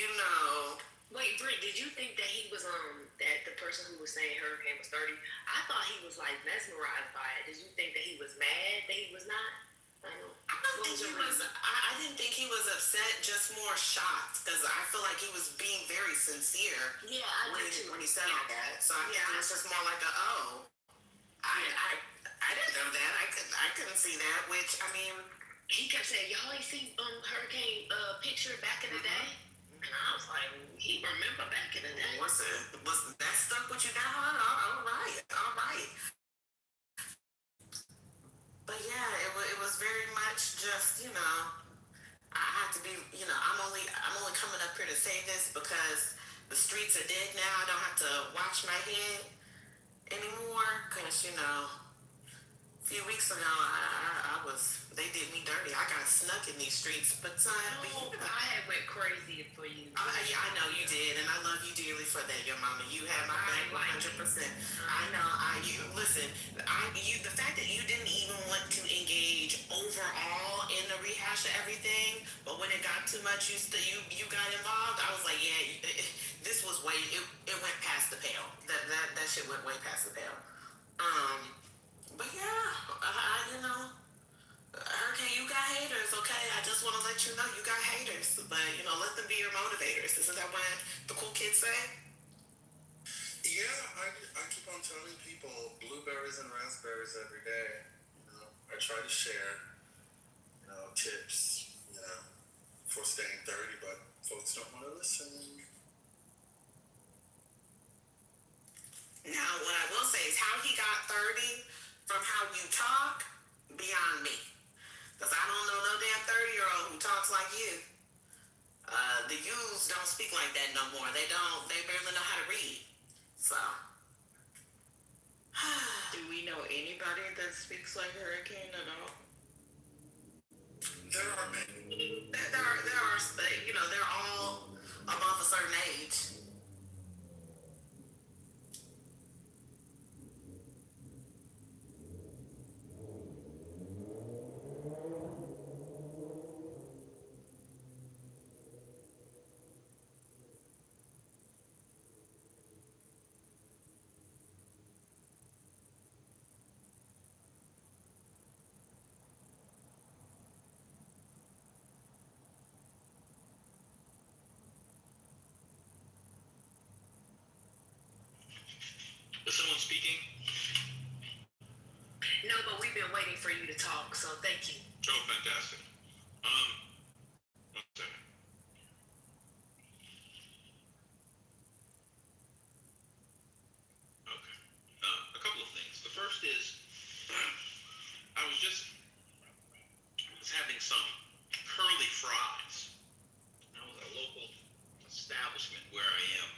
Speaker 4: Wait, Britt, did you think that he was that the person who was saying Hurricane was 30? I thought he was like mesmerized by it. Did you think that he was mad that he was not?
Speaker 16: I didn't think he was upset, just more shocked because I feel like he was being very sincere.
Speaker 4: Yeah, I
Speaker 16: when,
Speaker 4: did too.
Speaker 16: when he said all that. So I think it was just more like I didn't know that. I couldn't see that. Which I mean,
Speaker 4: he kept saying, y'all ain't seen Hurricane picture back in the day. And I was like, he remember back in the day.
Speaker 16: Was that stuck with you now? All right. But yeah, it was very much just. I have to be. I'm only coming up here to say this because the streets are dead now. I don't have to watch my head anymore because a few weeks ago they did me dirty. I got snuck in these streets, but
Speaker 4: I had went crazy for you.
Speaker 16: Yeah, I know you did, and I love you dearly for that, your mama. You had my back 100%. I know. Listen. The fact that you didn't even want to engage overall in the rehash of everything, but when it got too much, you got involved. I was like, yeah, this was it went past the pale. That shit went way past the pale. But yeah, Hurricane, you got haters, okay? I just want to let you know you got haters, but let them be your motivators. Isn't that what the cool kids say?
Speaker 10: Yeah, I keep on telling people blueberries and raspberries every day. I try to share, tips, for staying 30, but folks don't want to listen.
Speaker 16: Now, what I will say is how he got 30 from how you talk, beyond me. Because I don't know no damn 30-year-old who talks like you. The youths don't speak like that no more. They barely know how to read. So.
Speaker 6: Do we know anybody that speaks like Hurricane at all?
Speaker 10: There are many.
Speaker 16: There are, they're all above a certain age.
Speaker 9: Is someone speaking?
Speaker 4: No, but we've been waiting for you to talk, so thank you.
Speaker 9: Oh, fantastic. One second. Okay. A couple of things. The first is, I was having some curly fries. That was a local establishment where I am,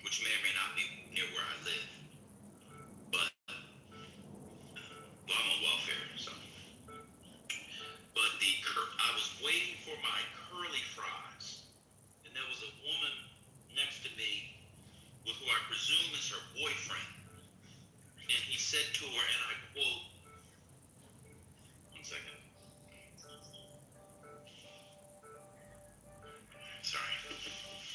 Speaker 9: which may or may not be near where I live. But, I'm on welfare, so. But I was waiting for my curly fries, and there was a woman next to me with who I presume is her boyfriend. And he said to her, and I quote, one second. Sorry.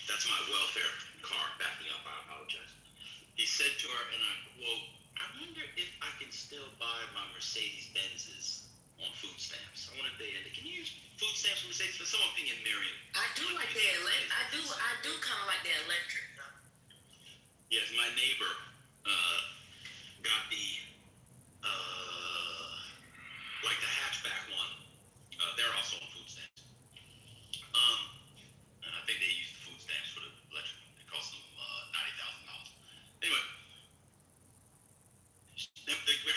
Speaker 9: That's my welfare car backing up. I apologize. He said to her, and I quote, I wonder if I can still buy my Mercedes Benzes on food stamps. I wanted can you use food stamps for Mercedes? For someone opinion, Miriam.
Speaker 4: I do like the electric. I do kind of like the electric though.
Speaker 9: Yes, my neighbor got the like the hatchback one. They're also on food stamps. And I think they use the food stamps for the electric one. It costs them $90,000. Anyway,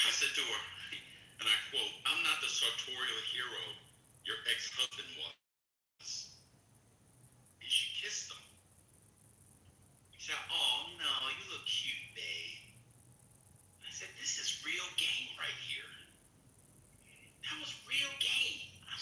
Speaker 9: I said to her, and I quote, I'm not the sartorial hero your ex-husband was. And she kissed him. She said, oh no, you look cute, babe. I said, this is real game right here. That was real game. I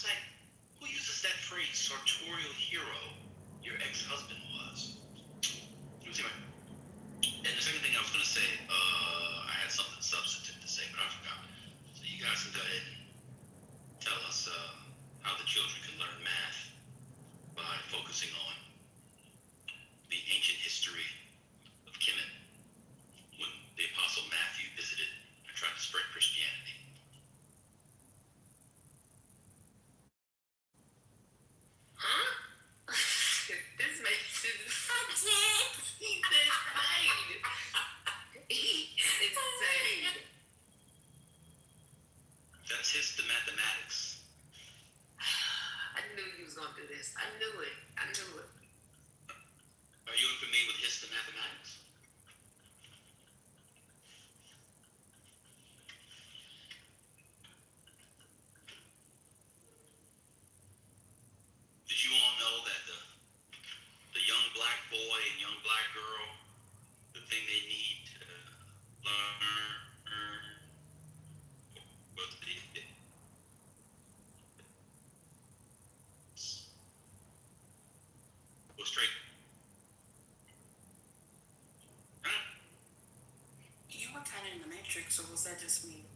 Speaker 1: was that just me?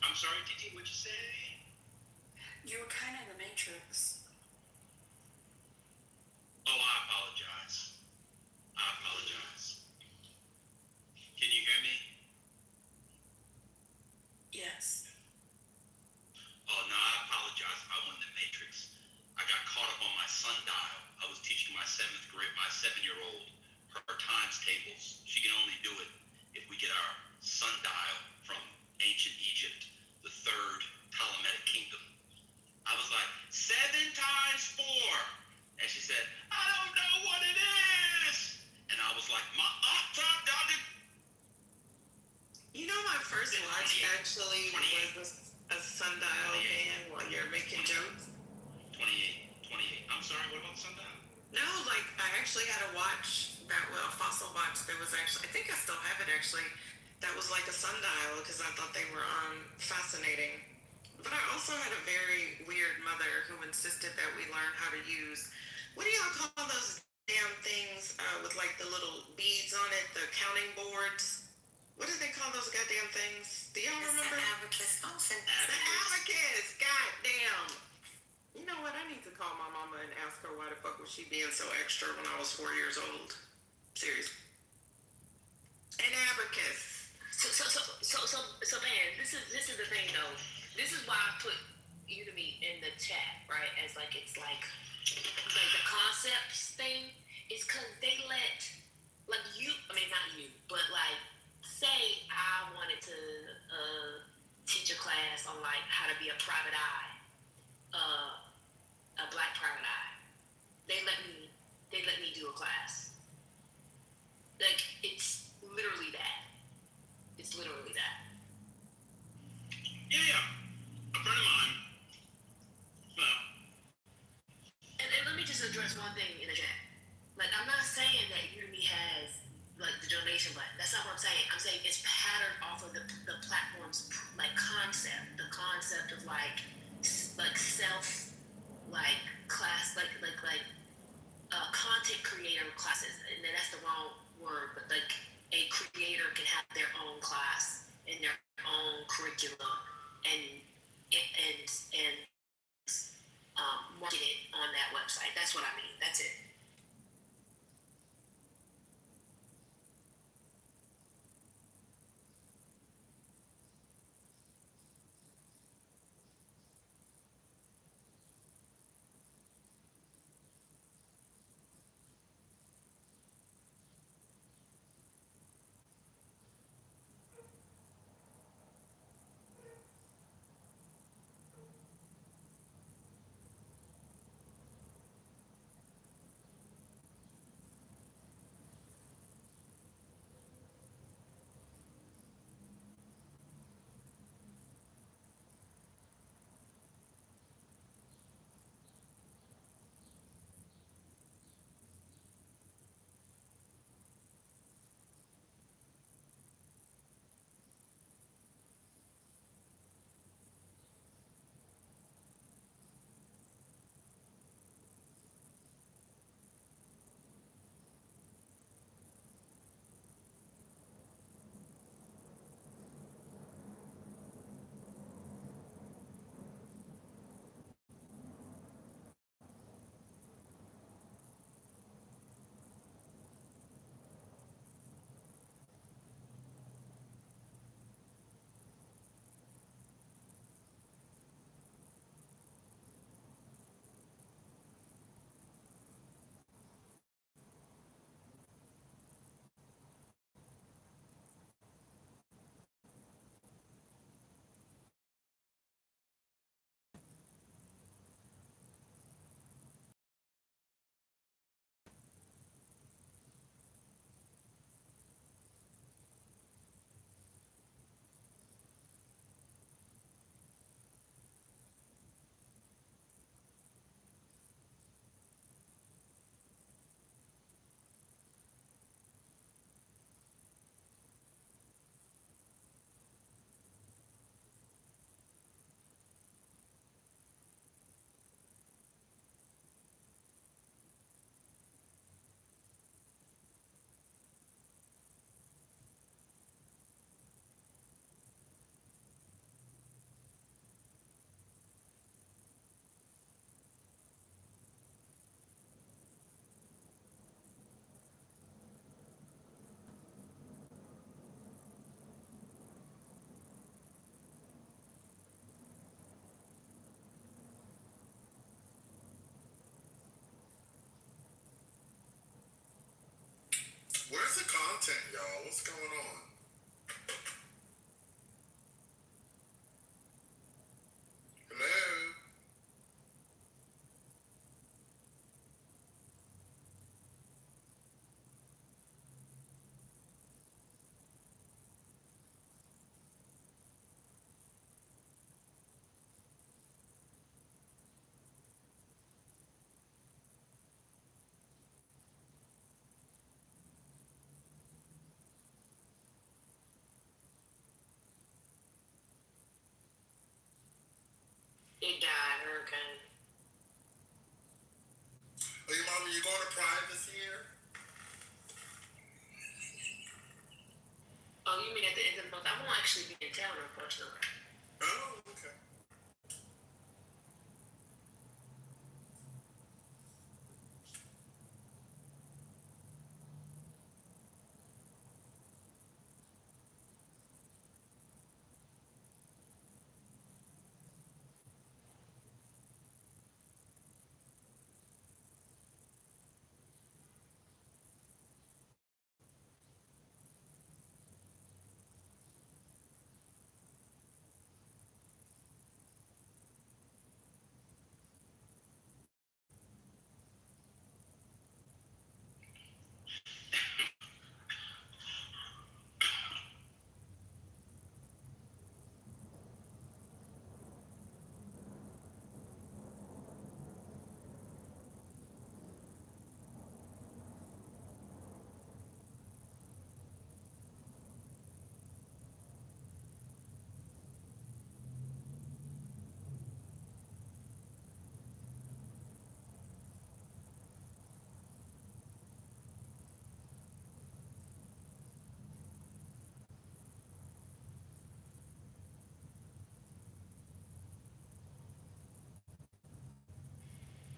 Speaker 9: I'm sorry, Titi, what'd you say?
Speaker 1: You were kind of in the matrix.
Speaker 9: Oh, I apologize. I apologize. Can you hear me?
Speaker 1: Yes.
Speaker 9: Oh, no, I apologize. I went in the matrix. I got caught up on my sundial. I was teaching my 7-year-old her times tables. She can only do it if we get our sundial from ancient Egypt, the third Ptolemaic kingdom. I was like, 7 times 4. And she said, I don't know what it is. And I was like, my dog.
Speaker 16: You know, my first watch actually was a sundial band while you're making jokes.
Speaker 9: 28. I'm sorry, what about sundial?
Speaker 16: No, like I actually had a watch that a fossil watch that was actually, I think I still have it actually, that was like a sundial because I thought they were fascinating. But I also had a very weird mother who insisted that we learn how to use, what do y'all call those damn things with like the little beads on it, the counting boards? What do they call those goddamn things? Do y'all remember?
Speaker 3: The abacus. Oh,
Speaker 16: The abacus. Goddamn. You know what? I need to call my mama and ask her why the fuck was she being so extra when I was 4 years old. Seriously. An abacus.
Speaker 4: So, man, this is the thing though. This is why I put Udemy in the chat, right? As like it's like the concepts thing is because they let like you. I mean, not you, but like say I wanted to teach a class on like how to be a private eye, a black private eye. They let me do a class. Like it's literally that. It's literally that.
Speaker 9: Yeah. A friend of mine. Well,
Speaker 4: And let me just address one thing in the chat. Like, I'm not saying that Udemy has like the donation button. That's not what I'm saying. I'm saying it's patterned off of the platform's like concept, the concept of like self like class content creator classes. And then that's the wrong word, but like a creator can have their own class and their own curriculum and market it on that website. That's what I mean. That's it.
Speaker 17: content, y'all. What's going on? Hello?
Speaker 4: It died, hurricane.
Speaker 17: Hey, Mama, you going to Pride this year?
Speaker 4: Oh, you mean at the end of the month? I won't actually be in town, unfortunately.
Speaker 17: Oh, okay.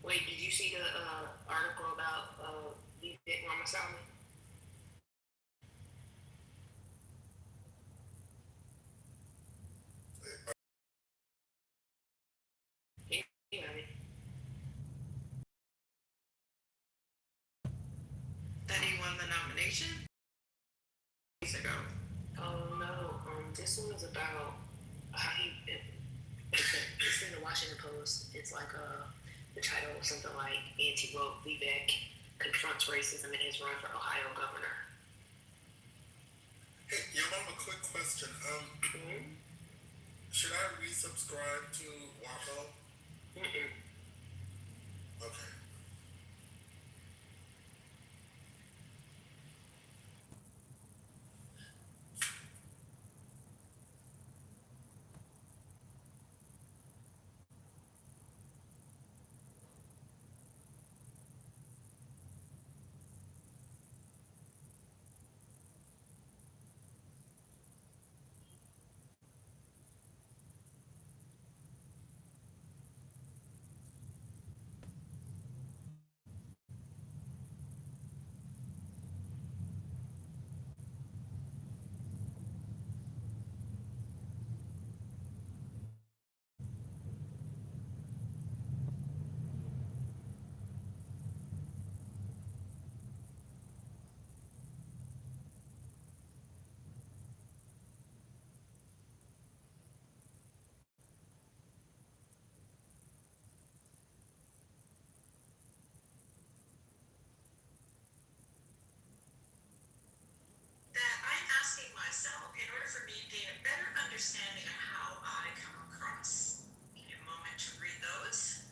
Speaker 4: Wait, did you see the article about Vivek Ramaswamy? Yeah.
Speaker 16: That he won the nomination? Days ago.
Speaker 4: Oh no, this one was about how it's in the Washington Post. It's like the title of something like anti-woke Vivek confronts racism in his run for Ohio governor.
Speaker 17: Hey, your mom, a quick question. Should I resubscribe to Waco?
Speaker 4: Mm-mm.
Speaker 17: Okay.
Speaker 1: That I'm asking myself in order for me to gain a better understanding of how I come across. Give me a moment to read those.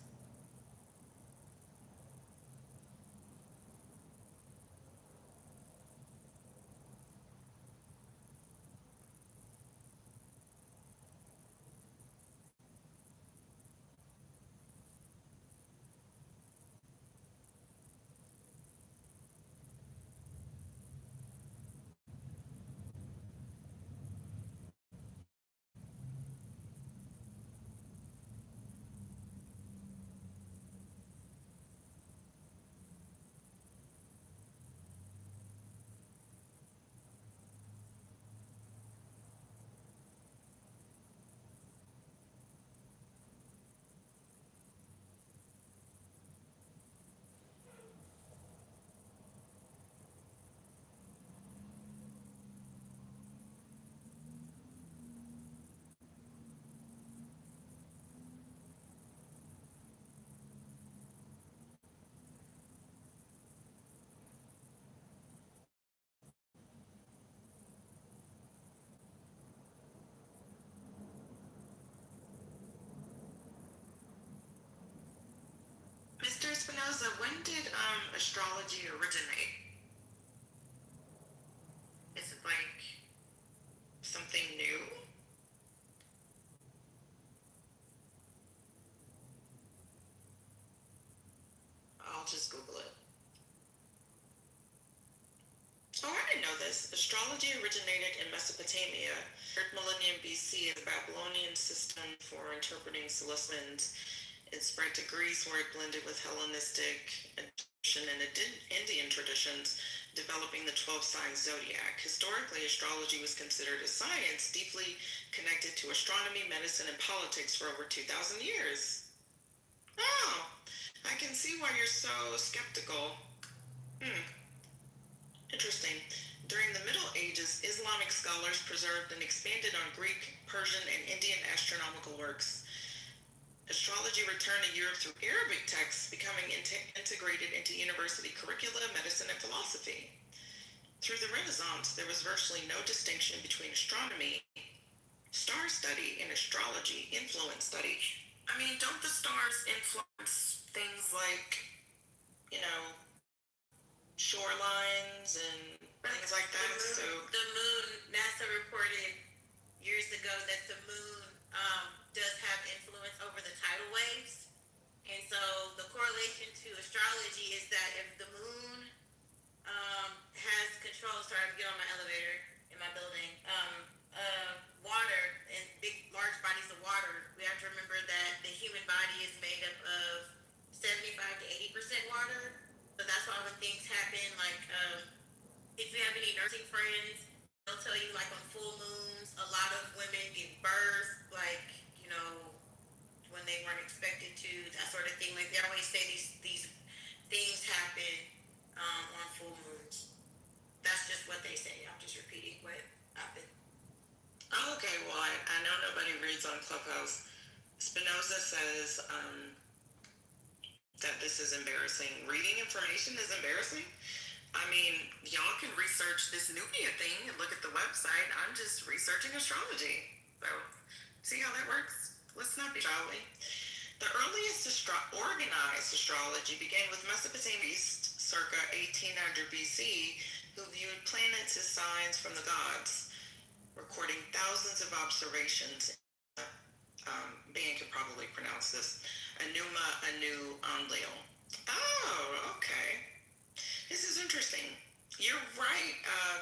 Speaker 1: Spinoza, when did astrology originate? Is it like something new? I'll just Google it. Oh, I didn't know this. Astrology originated in Mesopotamia, 3rd millennium BC, as a Babylonian system for interpreting talismans. It spread to Greece, where it blended with Hellenistic Egyptian and Indian traditions, developing the 12-sign zodiac. Historically, astrology was considered a science deeply connected to astronomy, medicine, and politics for over 2,000 years. Oh, I can see why you're so skeptical. Interesting. During the Middle Ages, Islamic scholars preserved and expanded on Greek, Persian, and Indian astronomical works. Astrology returned to Europe through Arabic texts, becoming integrated into university curricula, medicine, and philosophy. Through the Renaissance, there was virtually no distinction between astronomy, star study, and astrology, influence study. I mean, don't the stars influence things like, shorelines and things like that?
Speaker 3: The moon, NASA reported years ago that the moon does have influence over the tidal waves. And so the correlation to astrology is that if the moon has control, sorry, I'm getting on my elevator in my building, water and large bodies of water, we have to remember that the human body is made up of 75 to 80% water. So that's why when things happen, like if you have any nursing friends, they'll tell you like on full moons, a lot of women give birth, like, when they weren't expected to, that sort of thing. Like they always say these things happen on full moons. That's just what they say. I'm just repeating what happened.
Speaker 1: Oh, okay, well, I know nobody reads on Clubhouse. Spinoza says that this is embarrassing. Reading information is embarrassing? I mean, y'all can research this Nubia thing and look at the website. I'm just researching astrology. So, see how that works? Let's not be, shall we? The earliest organized astrology began with Mesopotamians circa 1800 BC, who viewed planets as signs from the gods, recording thousands of observations. Ben could probably pronounce this. Enuma Anu Enlil. Oh, okay. This is interesting. You're right,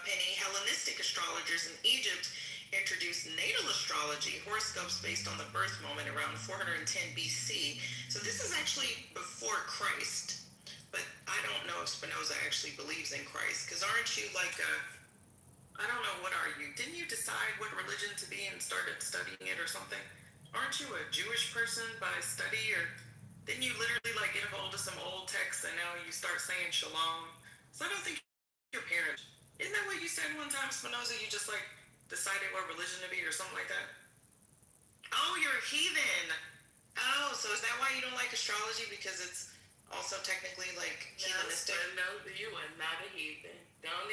Speaker 1: Penny. Hellenistic astrologers in Egypt introduced natal astrology, horoscopes based on the birth moment around 410 BC. So this is actually before Christ. But I don't know if Spinoza actually believes in Christ. Because aren't you like I don't know, what are you? Didn't you decide what religion to be and started studying it or something? Aren't you a Jewish person by study? Or didn't you literally like get a hold of some old texts and now you start saying shalom? So I don't think your parents. Isn't that what you said one time, Spinoza? You just like decided what religion to be or something like that? Oh, you're a heathen. Oh, so is that why you don't like astrology? Because it's also technically like heathenistic?
Speaker 15: No, you are not a heathen. Don't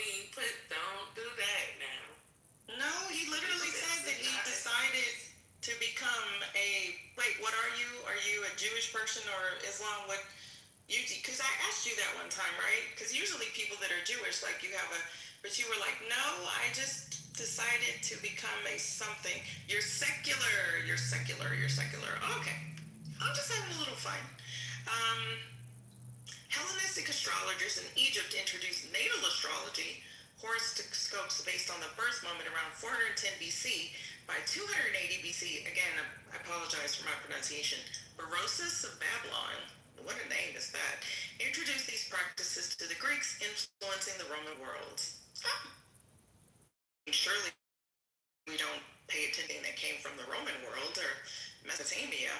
Speaker 15: do that now.
Speaker 1: No, he literally said that he decided to become a. Wait, what are you? Are you a Jewish person or Islam? What? Because I asked you that one time, right? Because usually people that are Jewish, like you have a, but you were like, no, I just decided to become a something. You're secular. You're secular. You're secular. Okay, I'm just having a little fun. Hellenistic astrologers in Egypt introduced natal astrology, horoscopes based on the birth moment around 410 BC. By 280 BC, again, I apologize for my pronunciation, Berosus of Babylon, what a name is that, introduced these practices to the Greeks, influencing the Roman world. Surely we don't pay attention that came from the Roman world or Mesopotamia.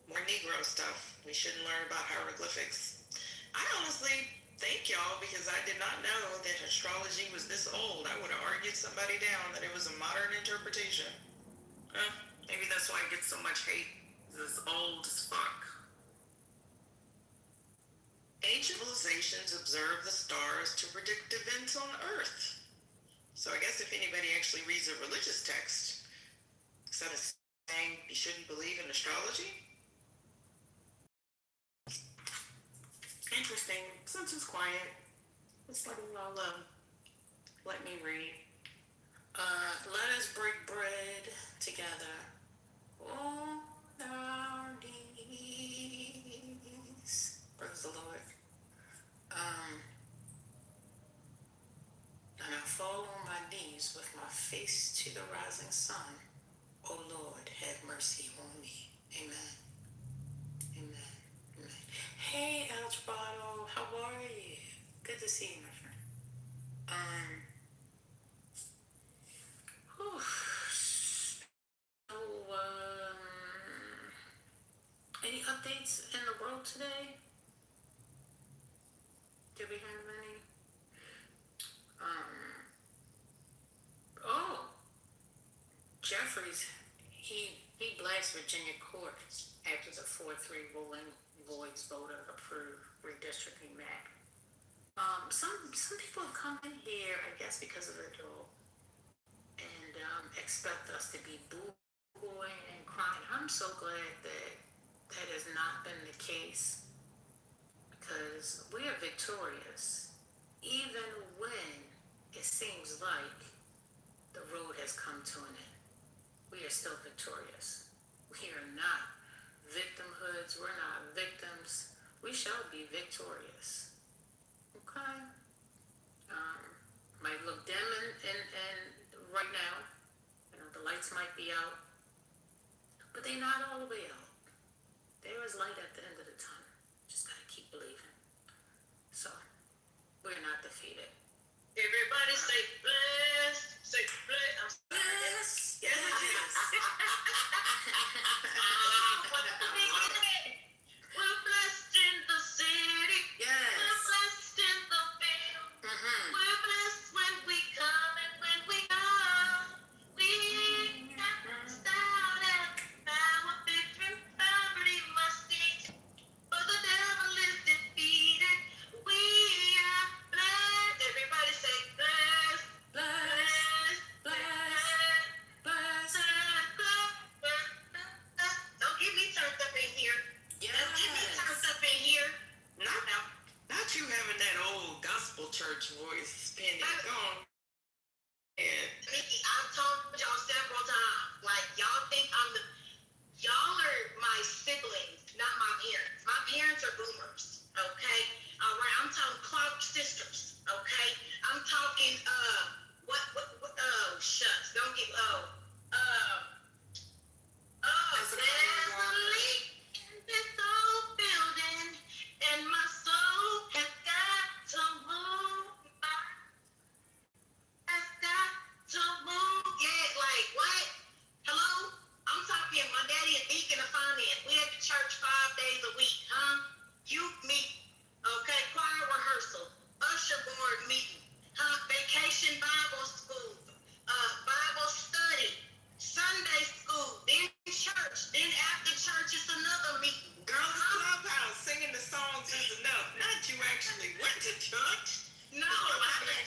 Speaker 1: More Negro stuff. We shouldn't learn about hieroglyphics. I honestly thank y'all because I did not know that astrology was this old. I would have argued somebody down that it was a modern interpretation. Maybe that's why I get so much hate. It's old as fuck. Ancient civilizations observed the stars to predict events on Earth. So I guess if anybody actually reads a religious text, instead of saying you shouldn't believe in astrology,
Speaker 18: Interesting. Since it's quiet, just letting y'all let me read. Let us break bread together. On our knees. Praise the Lord. And I fall on my knees with my face to the rising sun. O Lord, have mercy on me. Amen. Amen. Amen. Hey, Algebottle, how are you? Good to see you, my friend. Whew. So, any updates in the world today? Do we have any? Oh, Jeffries, he blasted Virginia courts after the 4-3 ruling voids voter approved redistricting map. Some people have come in here, I guess because of the bill, and expect us to be boo-hooing and crying. I'm so glad that that has not been the case, because we are victorious, even when it seems like the road has come to an end. We are still victorious. We are not victimhoods. We're not victims. We shall be victorious. Okay? Might look dim and right now. You know, the lights might be out, but they're not all the way out. There is light at the end of the tunnel. Just gotta keep believing. So, we're not defeated.
Speaker 4: Everybody say blessed. Say blessed.
Speaker 18: Yes.
Speaker 4: Yes. We're blessed in the city.
Speaker 18: Yes.
Speaker 4: We're blessed in the field. We're blessed when we come and when we go. We cast out every power, victory, poverty must cease. For the devil is defeated. We are blessed. Everybody say blessed. Blessed. Blessed. Blessed. Don't get me turned up in here.
Speaker 18: Yes.
Speaker 4: Don't get me turned up in here.
Speaker 1: Not you having that old gospel church voice, Penny. Go on.
Speaker 4: Nikki, I've told y'all several times, like, y'all are my siblings, not my parents. My parents are boomers, okay? All right, I'm talking Clark sisters, okay? I'm talking, shucks, don't get, there's a leak in this old building, and my soul has got to move. Has got to move. Yeah, like what? Hello? I'm talking my daddy is deacon of finance. We at the church 5 days a week, huh? Youth meeting, okay? Choir rehearsal, usher board meeting, huh? Vacation Bible school, Bible study, Sunday school, then church, then after church it's another meeting.
Speaker 1: Girls Clubhouse singing the songs is enough. Not you actually went to church.
Speaker 4: No, I mean,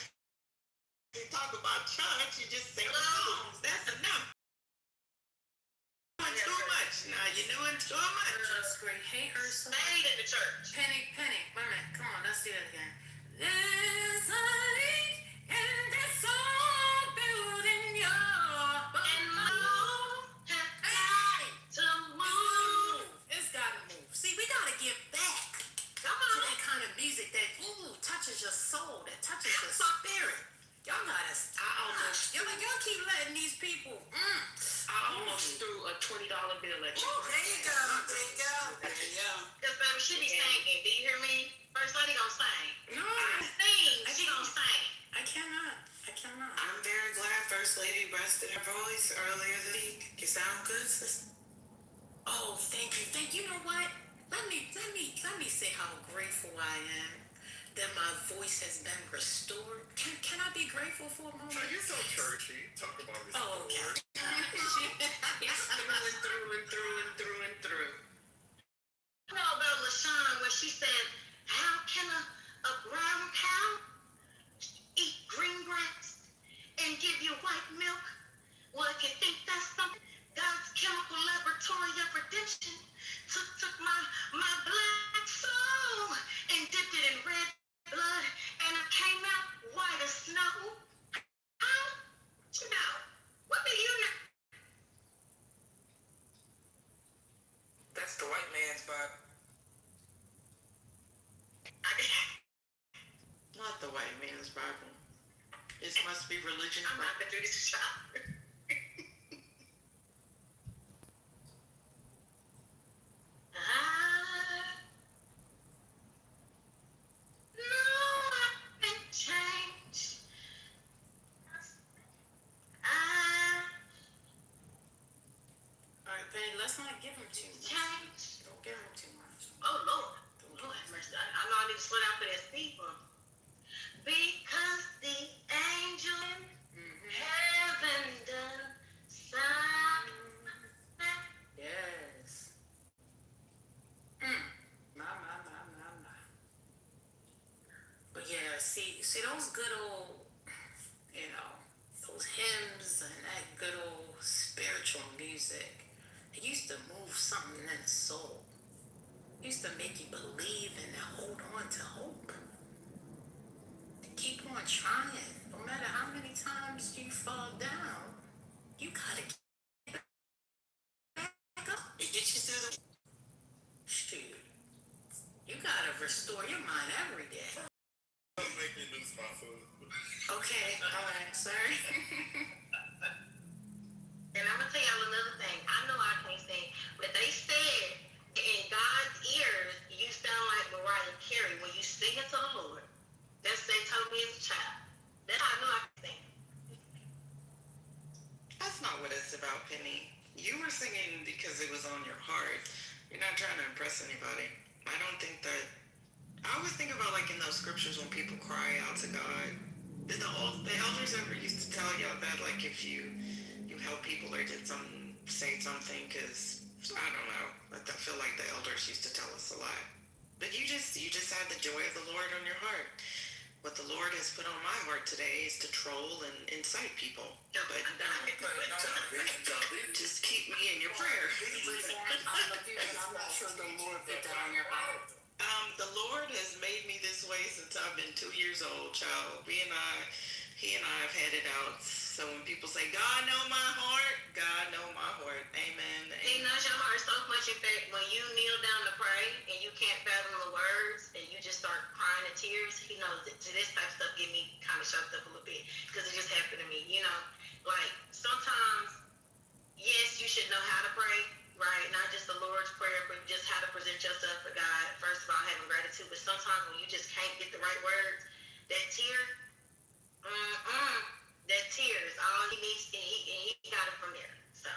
Speaker 1: You talk about church, you just sing the songs. That's enough. You're doing too much. Now you're doing too much.
Speaker 18: That's great. Hey, Ursula.
Speaker 4: stayed in the church.
Speaker 18: Penny, wait a minute. Come on, let's do that again. There's a leak in this old building, y'all.
Speaker 4: And my soul has got to move.
Speaker 18: It's gotta move. See, we gotta get back
Speaker 4: Come
Speaker 18: to
Speaker 4: on.
Speaker 18: that kind of music that touches your soul, that touches your spirit. Y'all gotta y'all keep letting these people.
Speaker 1: I almost threw a $20 bill at you.
Speaker 18: There you go. There you go.
Speaker 1: There you go.
Speaker 4: Because baby, she be singing. Do you hear me? First lady gonna sing.
Speaker 18: No,
Speaker 4: She gonna sing.
Speaker 18: I cannot.
Speaker 1: I'm very glad First Lady rested her voice earlier this week. You sound good, sister.
Speaker 18: Oh, thank you. You know what? Let me say how grateful I am that my voice has been restored. Can I be grateful for a moment?
Speaker 17: You're so churchy. Talk about this.
Speaker 18: Oh, okay.
Speaker 1: through and through.
Speaker 4: You know about LaShawn when she said, how can a brown cow eat green grass and give you white milk? Well, if you think that's something, God's chemical laboratory of redemption took my black soul and did
Speaker 14: be religion.
Speaker 2: I'm not gonna do this job.
Speaker 18: All right, Ben, let's not give him too much. Don't give him too much.
Speaker 2: Oh Lord, Lord have mercy. I know I need to slow down for that speed bump. Because the angel in heaven done something.
Speaker 18: Yes. My. But yeah, see those good old, those hymns and that good old spiritual music. It used to move something in the soul. It used to make you believe and hold on to hope. Keep on trying. No matter how many times you fall down, you gotta get back up.
Speaker 14: It gets you through the.
Speaker 18: Shoot. You gotta restore your mind every day.
Speaker 17: Don't make me lose my food.
Speaker 18: Okay, alright, sorry.
Speaker 2: And I'm gonna tell y'all another thing. I know I can't sing, but they said in God's ears, you sound like Mariah Carey when you sing it to the Lord. That's what they told me as a child. That's how I know I can sing.
Speaker 14: That's not what it's about, Penny. You were singing because it was on your heart. You're not trying to impress anybody. I don't think that. I always think about like in those scriptures when people cry out to God. Did the elders ever used to tell y'all that like if you help people or did say something? Because I don't know. I feel like the elders used to tell us a lot. But you just had the joy of the Lord on your heart. What the Lord has put on my heart today is to troll and incite people. But just keep me in your prayer.
Speaker 18: I'm not sure the Lord put that on your heart.
Speaker 14: The Lord has made me this way since I've been 2 years old, child. He and I have had it out. So when people say, God know my heart, God know my heart. Amen.
Speaker 2: He knows your heart so much, in fact, when you kneel down to pray and you can't fathom the words and you just start crying in tears, he knows that this type of stuff get me kind of choked up a little bit because it just happened to me, Like, sometimes, yes, you should know how to pray, right? Not just the Lord's Prayer, but just how to present yourself to God. First of all, having gratitude. But sometimes when you just can't get the right words, that tear is all he needs, and he got it from there. So,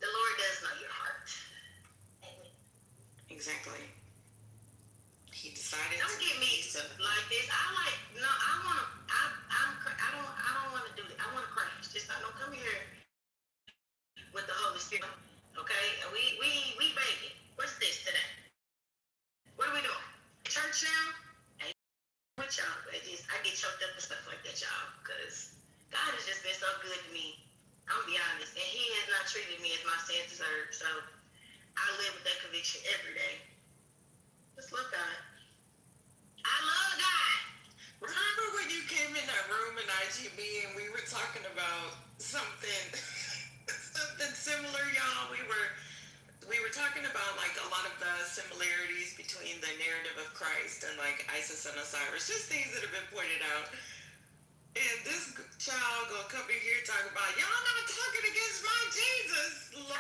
Speaker 2: the Lord does know your heart. Amen.
Speaker 14: Exactly. He decided.
Speaker 2: Don't get me like this. I don't want to do it. I want to crash. Just don't come here with the Holy Spirit. Okay? And we begging. What's this today? What are we doing? Church now? Hey, with y'all. I get choked up and stuff like that, y'all, because God has just been so good to me. I'm gonna be honest, and He has not treated me as my sins deserve. So I live with that conviction every day. Just love God. I love God.
Speaker 14: Remember when you came in that room in IGB and we were talking about something similar, y'all? We were talking about like a lot of the similarities between the narrative of Christ and like Isis and Osiris, just things that have been pointed out. And this child gonna come in here talking about y'all not talking against my Jesus, Lord.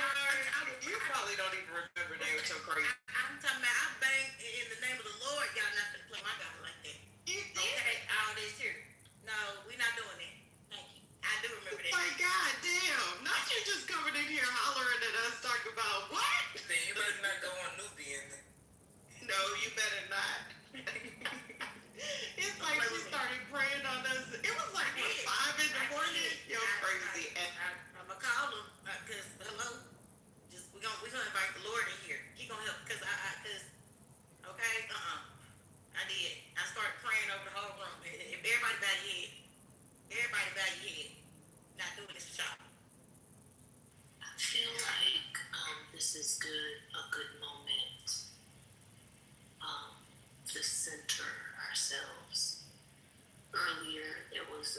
Speaker 14: You probably don't even remember that with your crazy.
Speaker 18: I'm talking about I bang in the name of the Lord. Y'all not gonna play my God like that.
Speaker 14: You did?
Speaker 18: Okay, all this here. No, we're not doing that. Thank you. I do remember that.
Speaker 14: My God damn. Not you just coming in here hollering at us talking about what?
Speaker 12: Then you better not go on Nubian.
Speaker 14: No, you better not. It's like she started praying on us. It was like what, 5 in the morning? You're crazy.
Speaker 18: I'm gonna call him because hello, we're gonna invite the Lord in here. He gonna help because okay, I did. I started praying over the whole room. If everybody bow your head, not doing this shop.
Speaker 8: I feel like this is a good moment to center ourselves. Earlier, there was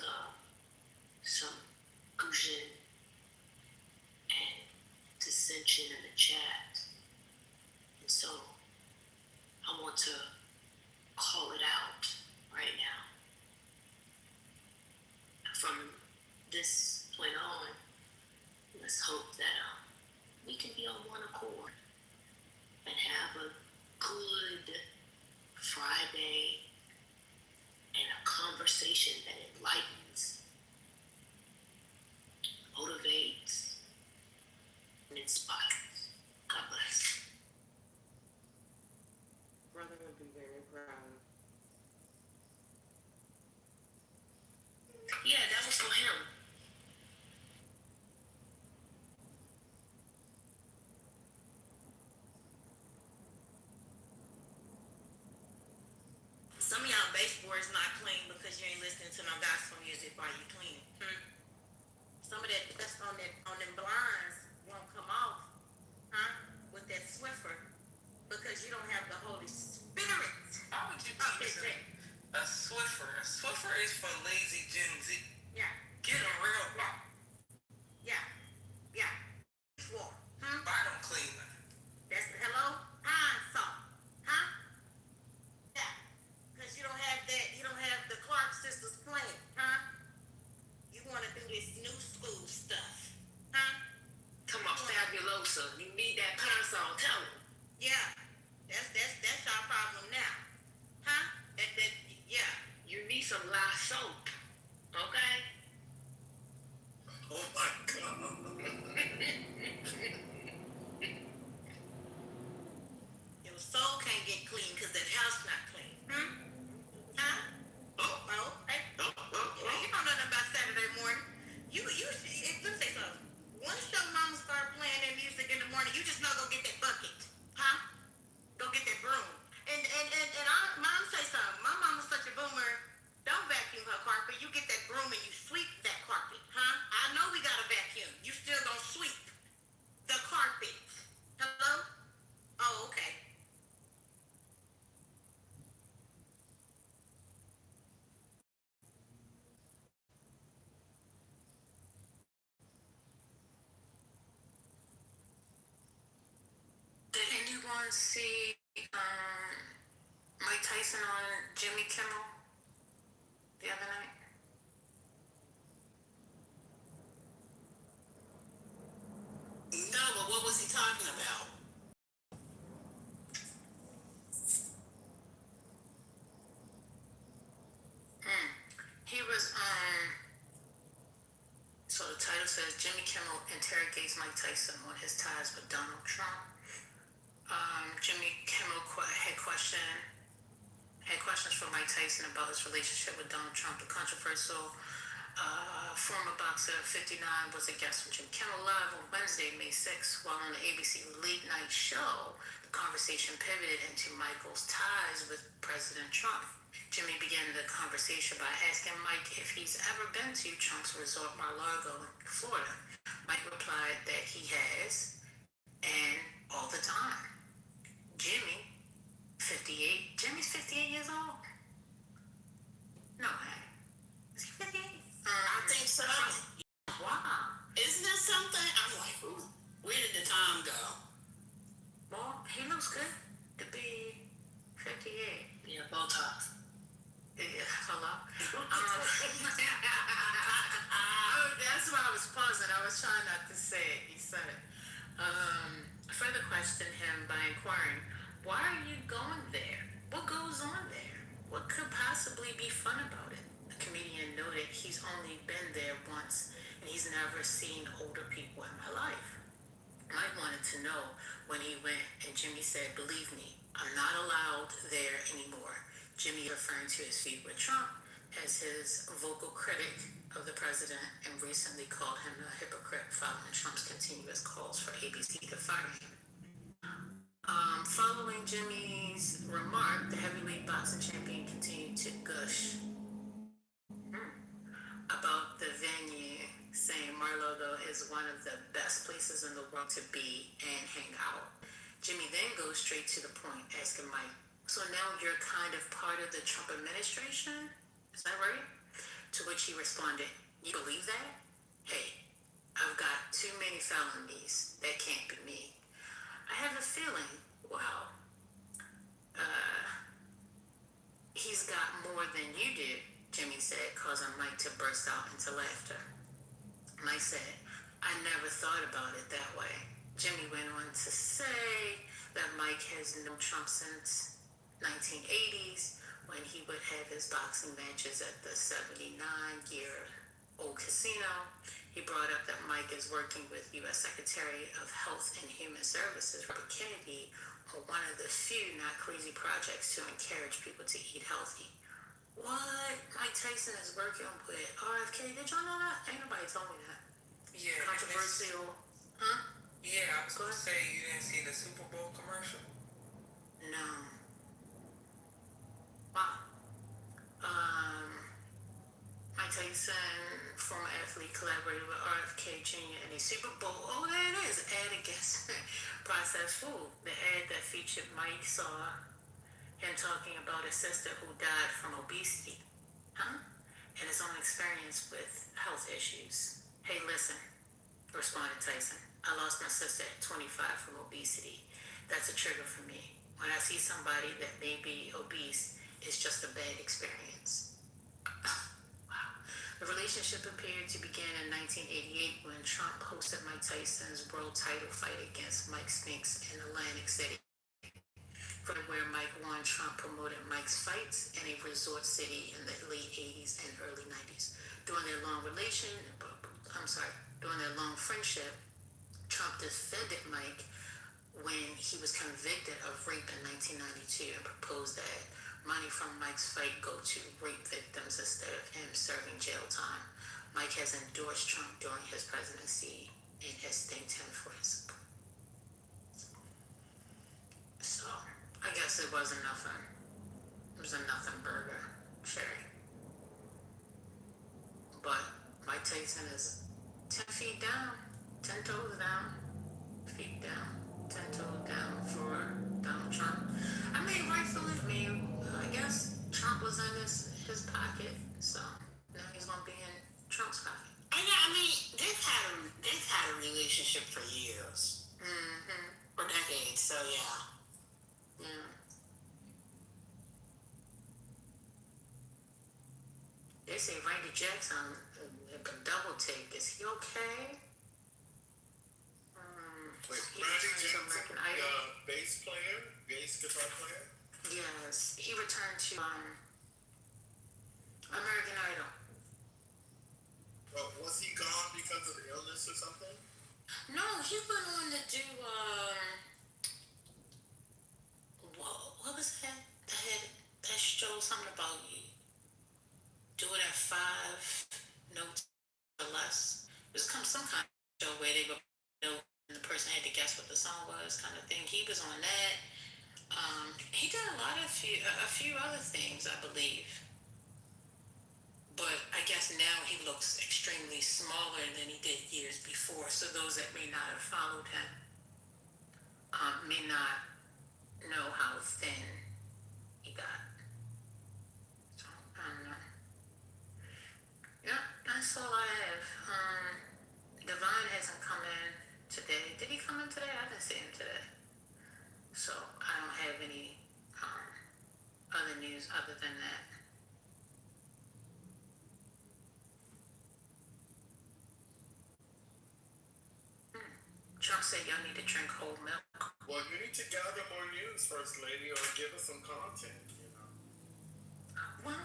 Speaker 8: some confusion and dissension in the chat, and so I want to call it out right now.
Speaker 4: this went on, let's hope that we can be on one accord and have a good Friday and a conversation that enlightens, motivates, and inspires. God bless.
Speaker 15: Brother would be very proud.
Speaker 4: Yeah, that was for him.
Speaker 3: Some of y'all baseboards not clean because you ain't listening to no gospel music while you clean. Some of that dust on them blinds won't come off, with that Swiffer because you don't have the Holy Spirit.
Speaker 14: How would you
Speaker 3: Up
Speaker 14: keep
Speaker 3: in there.
Speaker 14: a Swiffer? A Swiffer is for lazy Gen Z.
Speaker 3: Yeah,
Speaker 14: Get a real one.
Speaker 3: yeah. Swore.
Speaker 14: I don't clean that.
Speaker 3: That's the hello? Salt. Yeah. Because you don't have that, you don't have the Clark sisters playing, You want to do this new school stuff,
Speaker 4: Come on, Fabulosa. You need that parasol. Tell him.
Speaker 3: Yeah. That's our problem now. Yeah.
Speaker 4: You need some lye soap. Okay?
Speaker 9: Oh my God.
Speaker 3: Your soul can't get clean because that house not clean. Hey. You don't know nothing about Saturday morning. Let me say something. Once your mama start playing that music in the morning, you just know go get that bucket. Go get that broom. And mom say something. My mama's such a boomer. Don't vacuum her carpet. You get that broom and you sweep that carpet. I know we got a vacuum. You still gonna sweep the carpet. Hello? Oh, okay.
Speaker 11: Did anyone see Mike Tyson on Jimmy Kimmel the other night?
Speaker 3: No, but what was he talking about?
Speaker 11: He was so the title says Jimmy Kimmel interrogates Mike Tyson on his ties with Donald Trump. Jimmy Kimmel had questions for Mike Tyson about his relationship with Donald Trump. The controversial former boxer 59 was a guest on Jimmy Kimmel Live on Wednesday, May 6th, while on the ABC late night show. The conversation pivoted into Michael's ties with President Trump. Jimmy began the conversation by asking Mike if he's ever been to Trump's resort Mar-a-Lago in Florida. Mike replied that he has, and all the time. Jimmy's 58 years old? No way. Is he 58?
Speaker 3: I think so.
Speaker 11: Wow.
Speaker 3: Isn't that something? I'm like, ooh, where did the time go?
Speaker 11: Well, he looks good to be 58.
Speaker 4: Yeah, Botox.
Speaker 11: Yeah, hello? That's why I was pausing. I was trying not to say it. He said it. Further questioned him by inquiring, why are you going there? What goes on there? What could possibly be fun about it? The comedian noted he's only been there once and he's never seen older people in my life. Mike wanted to know when he went, and Jimmy said, believe me, I'm not allowed there anymore. Jimmy referring to his feud with Trump as his vocal critic of the president and recently called him a hypocrite following Trump's continuous calls for ABC to fire him. Following Jimmy's remark, the heavyweight boxing champion continued to gush about the venue, saying Mar-a-Lago is one of the best places in the world to be and hang out. Jimmy then goes straight to the point, asking Mike, so now you're kind of part of the Trump administration? Is that right? To which he responded, you believe that? Hey, I've got too many felonies. That can't be me. I have a feeling, wow, he's got more than you did, Jimmy said, causing Mike to burst out into laughter.
Speaker 18: Mike said, I never thought about it that way. Jimmy went on to say that Mike has known Trump since 1980s when he would have his boxing matches at the 79-year-old casino. He brought up that Mike is working with U.S. Secretary of Health and Human Services, Robert Kennedy, on one of the few not crazy projects to encourage people to eat healthy. What? Mike Tyson is working with RFK? Did y'all know that? Ain't nobody told me that.
Speaker 14: Yeah.
Speaker 18: Controversial. Huh?
Speaker 14: Yeah, I was going to say you didn't see the Super Bowl commercial?
Speaker 18: No. Wow. Mike Tyson, former athlete, collaborated with RFK Jr. in a Super Bowl. Oh, there it is. Ad against processed food. The ad that featured Mike saw him talking about a sister who died from obesity. Huh? And his own experience with health issues. Hey, listen, responded Tyson. I lost my sister at 25 from obesity. That's a trigger for me. When I see somebody that may be obese, it's just a bad experience. Wow. The relationship appeared to begin in 1988 when Trump hosted Mike Tyson's world title fight against Mike Spinks in Atlantic City. From where Mike won, Trump promoted Mike's fights in a resort city in the late 80s and early 90s. During their long friendship, Trump defended Mike when he was convicted of rape in 1992 and proposed that money from Mike's fight go to rape victims instead of him serving jail time. Mike has endorsed Trump during his presidency and has thanked him for his support. So, I guess it wasn't nothing. It was a nothing burger, Sherry. But Mike Tyson is 10 feet down, 10 toes down, feet down, 10 toes down for Donald Trump. I mean, rightfully, I guess Trump was in his pocket, so now he's gonna be in Trump's pocket.
Speaker 3: I mean, they've had a relationship for years, for decades. So yeah.
Speaker 18: They say Randy Jackson a double take. Is he okay?
Speaker 13: Wait,
Speaker 18: He
Speaker 13: Randy
Speaker 18: returned to
Speaker 13: Jackson,
Speaker 18: American Idol.
Speaker 13: bass guitar player?
Speaker 18: Yes, he returned to American Idol.
Speaker 13: Was he gone because of illness or something?
Speaker 18: No, he went on to do what was that? That show something about you do it at 5 notes or less. It was some kind of show where they would know and the person had to guess what the song was, kind of thing. He was on that. He did a few other things, I believe. But I guess now he looks extremely smaller than he did years before. So those that may not have followed him may not know how thin he got. So I don't know. Yeah, that's all I have. Divine hasn't come in today. Did he come in today? I didn't see him today. So I don't have any other news other than that. Trump said y'all need to drink whole milk.
Speaker 13: Well, you need to gather more news, First Lady, or give us some content,
Speaker 18: Well,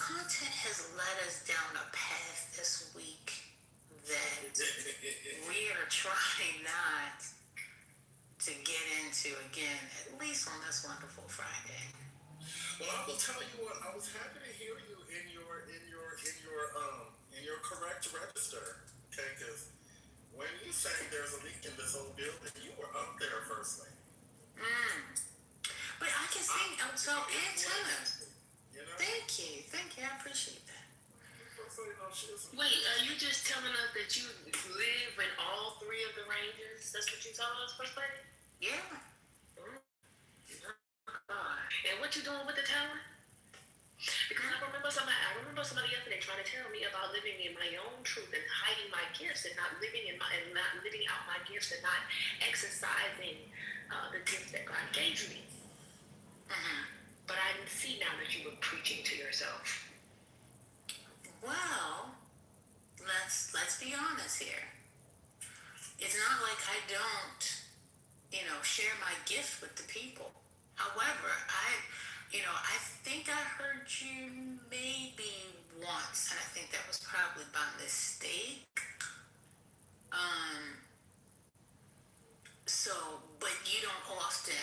Speaker 18: content has led us down a path this week that we are trying not to get into again, at least on this wonderful Friday.
Speaker 13: Well, I will tell you what. I was happy to hear you in your correct register. Okay, because when you say there's a leak in this whole building, you were up there, First Lady.
Speaker 18: But I can sing alto and tenor. Thank you. I appreciate that.
Speaker 4: Wait, are you just telling us that you live in all three of the ranges? That's what you told us, First Lady?
Speaker 18: Yeah.
Speaker 4: And what you doing with the tower? Because I remember somebody yesterday trying to tell me about living in my own truth and hiding my gifts and not living out my gifts and not exercising the gifts that God gave me. But I didn't see now that you were preaching to yourself.
Speaker 18: Well, let's be honest here. It's not like I don't, share my gift with the people. However, I think I heard you maybe once, and I think that was probably by mistake. So, but you don't often,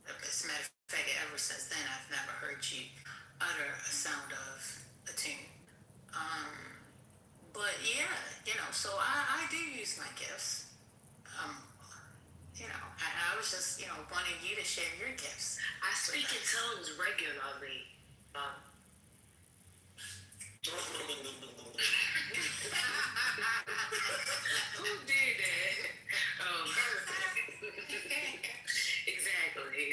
Speaker 18: as a matter of fact, ever since then, I've never heard you utter a sound of a tune. But yeah, so I do use my gifts. I was just, wanting you to share your gifts.
Speaker 4: I speak in tongues regularly. Who did that? Exactly.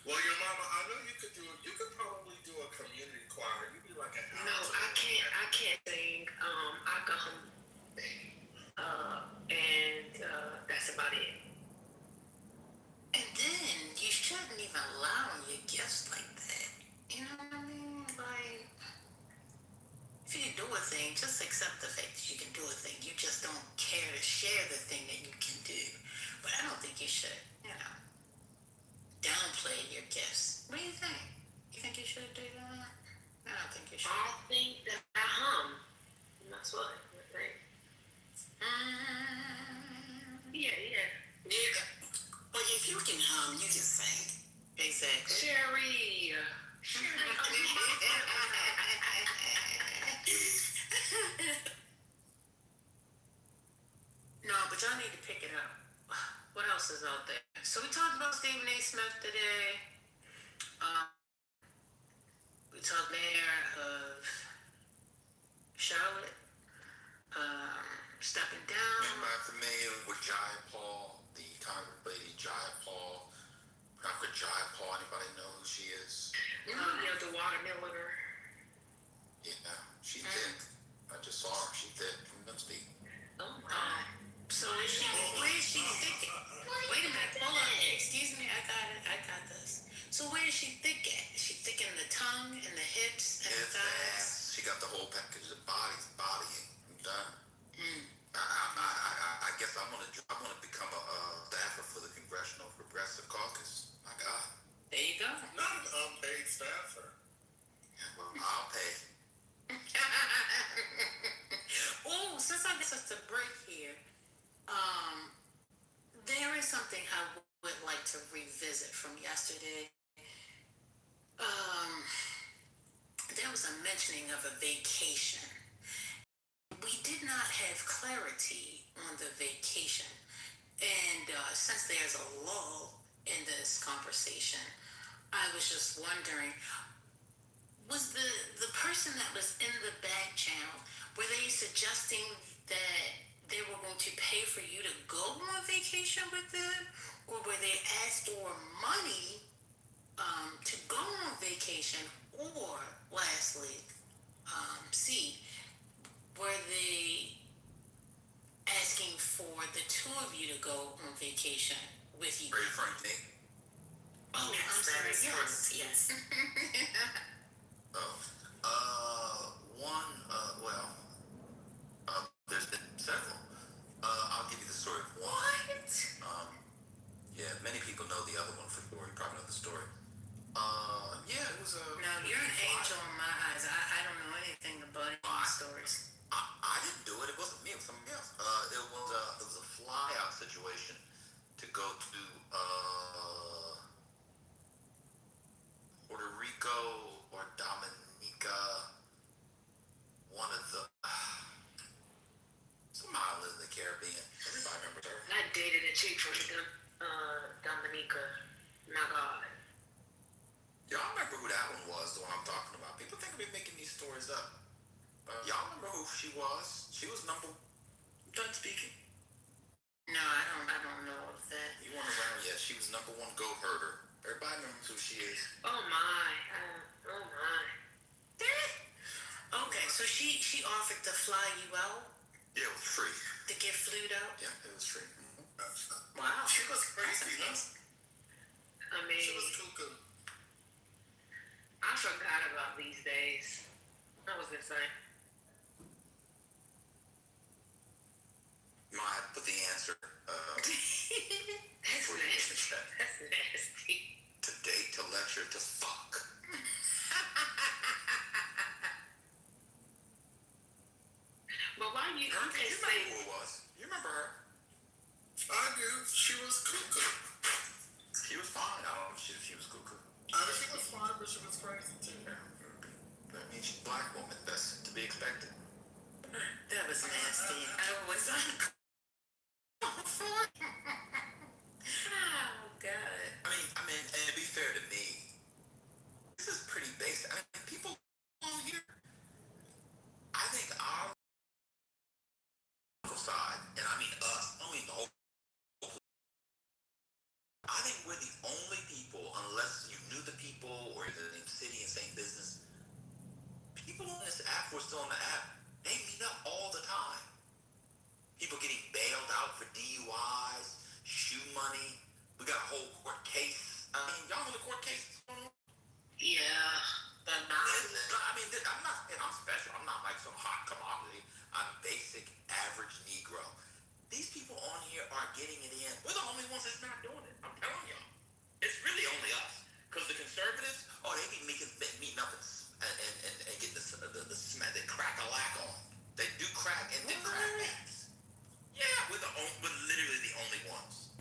Speaker 13: Well, your mama, I know you could probably do a community choir. You'd be like an
Speaker 4: No, I can't sing. I go home. And that's about it.
Speaker 18: And then you shouldn't even lie on your gifts like that. You know what I mean? Like, if you can do a thing, just accept the fact that you can do a thing. You just don't care to share the thing that you can do. But I don't think you should, downplay your gifts. What do you think? You think you should do that? I don't think you should.
Speaker 4: I think that I hum. And that's what I think. Yeah.
Speaker 3: But if you can hum, you can sing.
Speaker 18: Exactly.
Speaker 4: Sherry.
Speaker 18: No, but y'all need to pick it up. What else is out there? So we talked about Stephen A. Smith today. We talked mayor of Charlotte stepping down.
Speaker 9: Remember the mayor with Jai Paul, the Congress lady Jai Paul. Dr. Jai Paul, anybody know who she is?
Speaker 4: The watermelon.
Speaker 9: Yeah, she thick. I just saw her. She thick. From Dunsby.
Speaker 4: Oh my.
Speaker 18: So where is she thick at? Wait a minute, hold on. Excuse me, I got this. So where is she thick at? Is she thick in the tongue and the hips and the thighs?
Speaker 9: She got the whole package. The bodying. I'm done. I guess I'm gonna become a staffer for the Congressional Progressive Caucus. My God.
Speaker 18: There you go.
Speaker 13: Not an unpaid staffer.
Speaker 9: Yeah, well, I'll pay.
Speaker 18: Oh, since I guess it's a break here, there is something I would like to revisit from yesterday. There was a mentioning of a vacation. We did not have clarity on the vacation. And since there's a lull in this conversation, I was just wondering, was the person that was in the back channel, were they suggesting that they were going to pay for you to go on vacation with them? Or were they asked for money to go on vacation? Or, lastly, C, were they asking for the two of you to go on vacation with you?
Speaker 9: Are you referring to me?
Speaker 18: Oh, I'm sorry. Yes.
Speaker 9: There's been several. I'll give you the story of one.
Speaker 18: What?
Speaker 9: Yeah, many people know the other one for sure. You probably know the story. Yeah, it was a.
Speaker 18: No, you're an angel in my eyes. I don't know anything about any stories.
Speaker 9: I didn't do it. It wasn't me. It was somebody else. It was a fly out situation to go to Puerto Rico or Dominica. One of the some island in the Caribbean. Everybody remembers her.
Speaker 4: I dated a chick from Dominica. My God.
Speaker 9: Y'all remember who that one was? The one I'm talking about. People think we're making these stories up. Y'all remember who she was? She was number. I'm done speaking.
Speaker 18: No, I don't know of that.
Speaker 9: You weren't around yet. She was number one goat herder. Everybody remembers who she is.
Speaker 4: Oh my. Oh my.
Speaker 18: Okay, so she offered to fly you out
Speaker 9: Yeah, it was free.
Speaker 18: to get flued out.
Speaker 9: Yeah, it was free.
Speaker 18: Wow.
Speaker 5: She was
Speaker 9: of the only people, unless you knew the people or you're in the same city and same business, people on this app who are still on the app, they meet up all the time. People getting bailed out for DUIs, shoe money. We got a whole court case. I mean, y'all know the court case is going on?
Speaker 4: Yeah.
Speaker 9: I'm not saying I'm special. I'm not like some hot commodity. I'm basic, average Negro. These people on here are getting it in. We're the only ones that's not doing it. I'm telling y'all. It's really only us. Because the conservatives, they be meeting up and getting the crack a lack on. They do crack and then crack backs. Yeah, we're literally the only ones.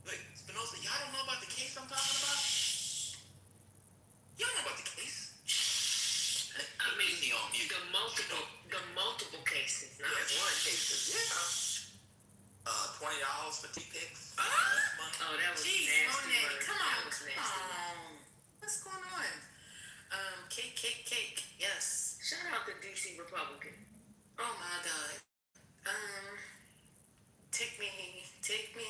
Speaker 9: Wait, Spinoza, y'all don't know about the case I'm talking about? Y'all know about the case?
Speaker 4: I mean, the multiple cases, not one.
Speaker 9: Cases, yeah. $20 for T-Picks.
Speaker 4: Oh, that was
Speaker 18: Jeez,
Speaker 4: nasty.
Speaker 18: Monet, come on,
Speaker 4: That was
Speaker 18: come
Speaker 4: nasty.
Speaker 18: on. What's going on? Cake. Yes.
Speaker 4: Shout out to DC Republican.
Speaker 18: Oh my God. Take me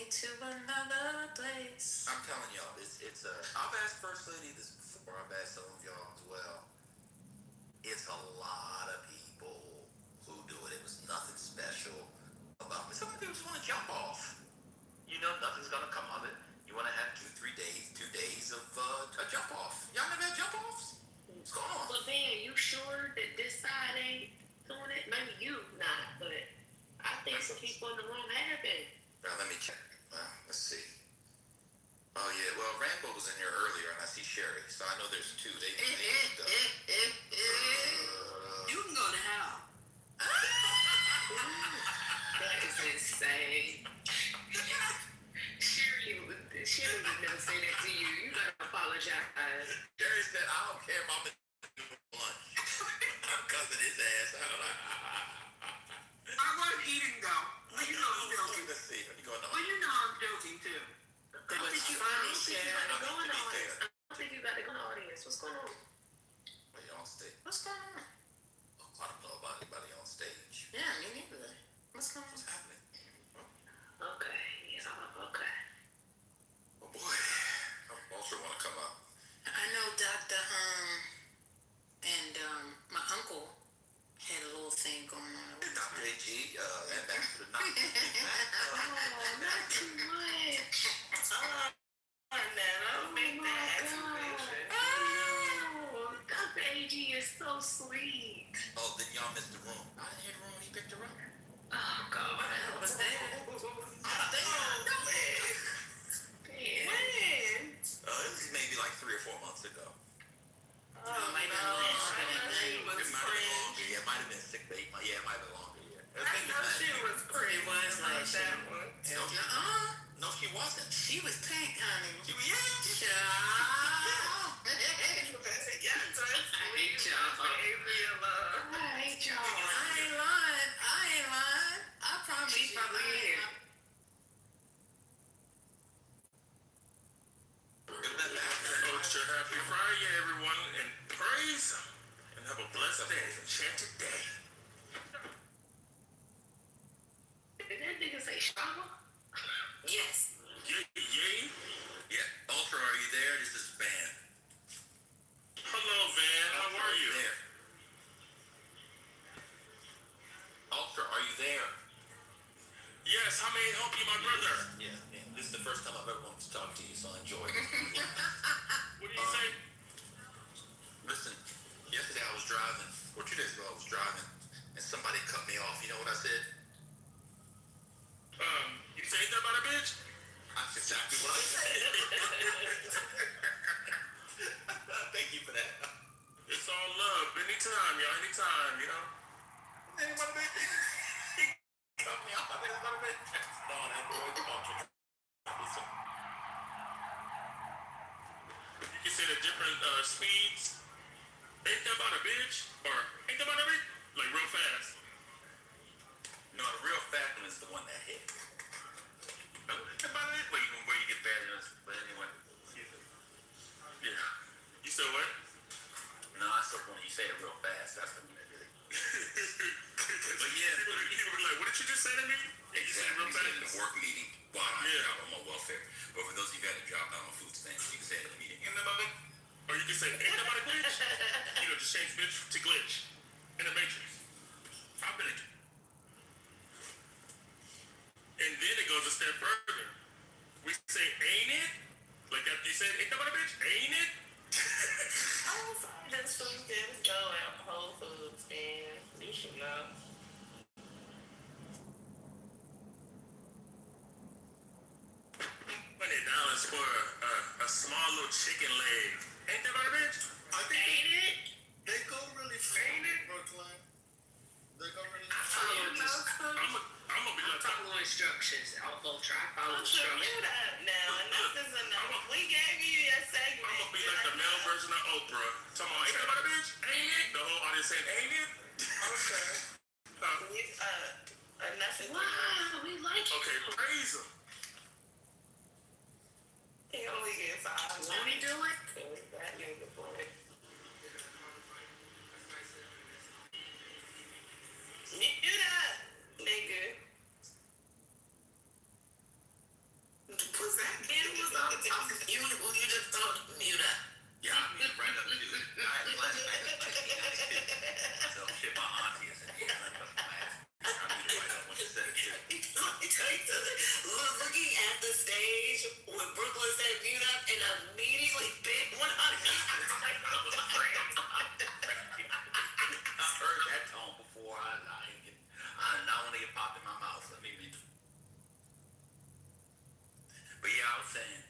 Speaker 18: to another place.
Speaker 9: I'm telling y'all, I've asked First Lady this before. I've asked some of y'all as well. It's a lot of people who do it. It was nothing special about it. Some people just want to jump off. You know, nothing's gonna come of it. You want to have 2 days of a jump off. Y'all never had jump offs? What's going on?
Speaker 4: But man, you sure that this side ain't doing it? Maybe you not, but I think some people in the room have been.
Speaker 9: Now let me check. Let's see. Oh yeah, well Rambo was in here earlier, and I see Sherry, so I know there's 2. They
Speaker 3: You can go to hell.
Speaker 4: That is insane. Sherry would never say that to you. You gotta apologize.
Speaker 9: Sherry said, I don't care if I'm in lunch. I'm cussing his ass out.
Speaker 3: I was eating though. Well, you know I'm joking.
Speaker 9: Let's see.
Speaker 3: Well, you know I'm joking too.
Speaker 4: But you gotta go in the audience. I don't think you gotta go in the audience. What's going on?
Speaker 9: Are you on stage?
Speaker 18: What's going on?
Speaker 9: I don't know about anybody on stage.
Speaker 18: Yeah, me neither. What's going on?
Speaker 9: What's happening?
Speaker 4: Okay, yeah, okay.
Speaker 9: Oh boy. I also want to come up.
Speaker 18: I know Dr. And my uncle had a little thing going on.
Speaker 9: Dr. AG, Ambassador
Speaker 4: Oh, not too much.
Speaker 16: Don't make that accusation.
Speaker 4: Oh, Dr. AG is so sweet.
Speaker 9: Oh, then y'all missed the room. I didn't hear the room when he picked her up.
Speaker 4: Oh, God.
Speaker 18: I was there.
Speaker 4: Man.
Speaker 9: It was maybe like 3 or 4 months ago.
Speaker 18: Oh, might have been longer than that.
Speaker 9: It might have been longer. Yeah, it might have been 6 to 8 months. Yeah, it might have been longer. Yeah.
Speaker 16: I know she was pretty.
Speaker 18: It was like
Speaker 16: that one.
Speaker 9: No, she wasn't.
Speaker 18: She was pink, honey.
Speaker 9: She was, yeah.
Speaker 18: Child.
Speaker 4: I hate y'all. I hate y'all.
Speaker 18: I ain't lying. I promise
Speaker 4: She's
Speaker 18: you.
Speaker 4: probably here.
Speaker 13: Extra happy Friday, everyone, and praise Him, and have a blessed day, enchanted day.
Speaker 4: Did that nigga say Shama?
Speaker 3: Yes.
Speaker 13: Yay.
Speaker 9: Yeah. Ultra, are you there? This is Van.
Speaker 13: Hello, Van. How are you?
Speaker 9: There. Ultra, are you there?
Speaker 13: Yes, how may I help you, my brother?
Speaker 9: Yeah. This is the first time I've ever wanted to talk to you, so enjoy it.
Speaker 13: What do you say?
Speaker 9: Listen, yesterday I was driving, or 2 days ago I was driving, and somebody cut me off. You know what I said?
Speaker 13: You say that about a bitch?
Speaker 9: That's exactly what I said. Thank you for that.
Speaker 13: It's all love. Anytime, y'all. Anytime, you know?
Speaker 9: Cut me off. I think it's about a bit. No, that boy, come on, Ultra.
Speaker 13: You said at different speeds. Ain't that about a bitch? Or ain't that about a bitch? Like real fast.
Speaker 9: No, the real fat one is the one that hit.
Speaker 13: About it? Where you get bad, but anyway. Yeah. You said what?
Speaker 9: No, I said when you say it real fast, that's the one that did it.
Speaker 13: But yeah, people were like, what did you just say to me?
Speaker 9: Exactly.
Speaker 13: You said it real
Speaker 9: In a
Speaker 13: fast.
Speaker 9: work meeting while I'm on welfare. But for those of you who had a job,
Speaker 13: change bitch to glitch in the Matrix. 5 minutes. And then it goes a step further. We say, ain't it? Like after you said, ain't that about a bitch? Ain't it?
Speaker 15: I'm sorry, this food didn't go at Whole Foods, man. You should know.
Speaker 13: $20 for a small little chicken leg. Ain't that about a bitch?
Speaker 15: I think ain't it?
Speaker 10: They go really far in Brooklyn. They go really
Speaker 4: I
Speaker 10: far.
Speaker 4: follow
Speaker 13: I'm gonna be like,
Speaker 4: follow instructions. Ultra, I follow
Speaker 15: Ultra,
Speaker 4: instructions.
Speaker 15: mute up now. Enough is enough. We gave you your segment.
Speaker 13: I'm gonna be like the male version of Oprah. Come on, ain't that about a bitch? Ain't it? The whole audience saying, ain't it?
Speaker 15: Okay. Enough is
Speaker 4: Wow, we like it.
Speaker 13: Okay, praise him.
Speaker 15: He only gets 5.
Speaker 4: Won't he do it?
Speaker 15: That nigga boy. Mute up, nigga.
Speaker 3: Was that it was on top of you? You just told him mute up.
Speaker 9: Yeah, I mean, right up to do it. I had flashbacks. So shit, my auntie is in here. I mean, right up when she said it.
Speaker 3: Looking at the stage when Brooklyn said mute up and immediately picked one on him.
Speaker 9: I heard that tone before. I not want to get popped in my mouth. Let me read. But yeah, I was saying.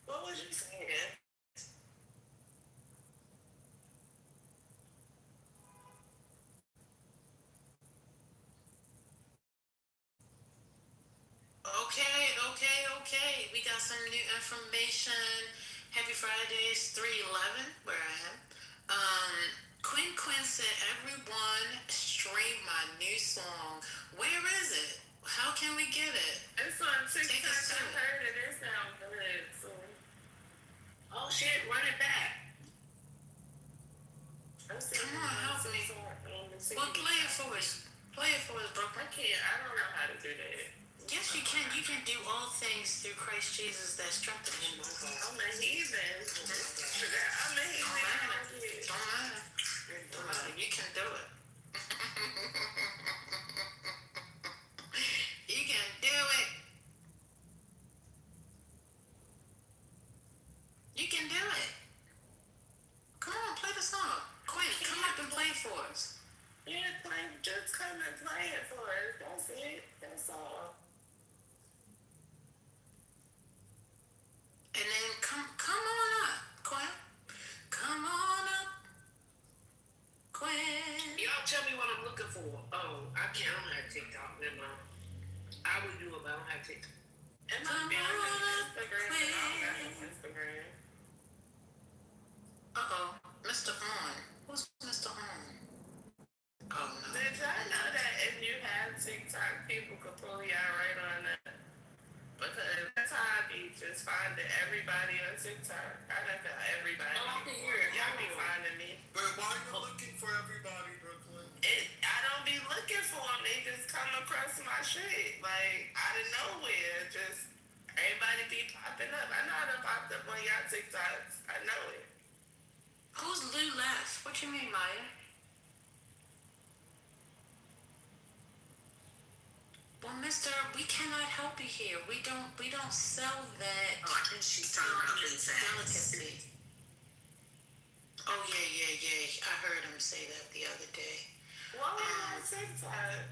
Speaker 15: What was you saying?
Speaker 11: Okay. We got some new information. Happy Friday, it's 3:11 where I am. Quinn said, everyone stream my new song. Where is it? How can we get it?
Speaker 15: It's on TikTok.
Speaker 11: Take us to
Speaker 15: I
Speaker 11: it.
Speaker 15: heard it. It sounds good. So.
Speaker 4: Oh shit, run it back.
Speaker 11: Come on, help me. Well, play it for us. Play it for us, Brooklyn.
Speaker 15: I don't know how to do that.
Speaker 11: Yes, you can. You can do all things through Christ Jesus that strengthens you.
Speaker 15: I'm a heathen. I'm a heathen.
Speaker 11: Don't matter. You can do it. You can do it. You can do it. Come on, play the song. Quinn, come up and play for us.
Speaker 15: Yeah, just come and play it for us. That's it. That's all.
Speaker 11: And then come on up, Quinn. Come on up, Quinn.
Speaker 4: Y'all tell me what I'm looking for. Oh, I don't have TikTok. Never mind. I would do it, but I don't have TikTok.
Speaker 15: It might be on Instagram. I don't got Instagram.
Speaker 11: Uh-oh, Mr. On. Who's Mr. On? Oh, no.
Speaker 15: Did y'all know that if you have TikTok, people could pull y'all right on that? Because that's how I be just finding everybody on TikTok. I don't know everybody.
Speaker 4: Oh, I can hear it.
Speaker 15: Y'all be finding me.
Speaker 10: But why are you looking for everybody, Brooklyn?
Speaker 15: I don't be looking for them. They just come across my shit. Like, out of nowhere. Just, everybody be popping up. I know how to pop up on y'all TikToks. I know it.
Speaker 11: Who's Lou left? What you mean, Maya? Well, mister, we cannot help you here. We don't sell that.
Speaker 3: Oh, I think she's talking about these
Speaker 11: delicacy. Oh, yeah. I heard him say that the other day.
Speaker 15: Why on TikTok?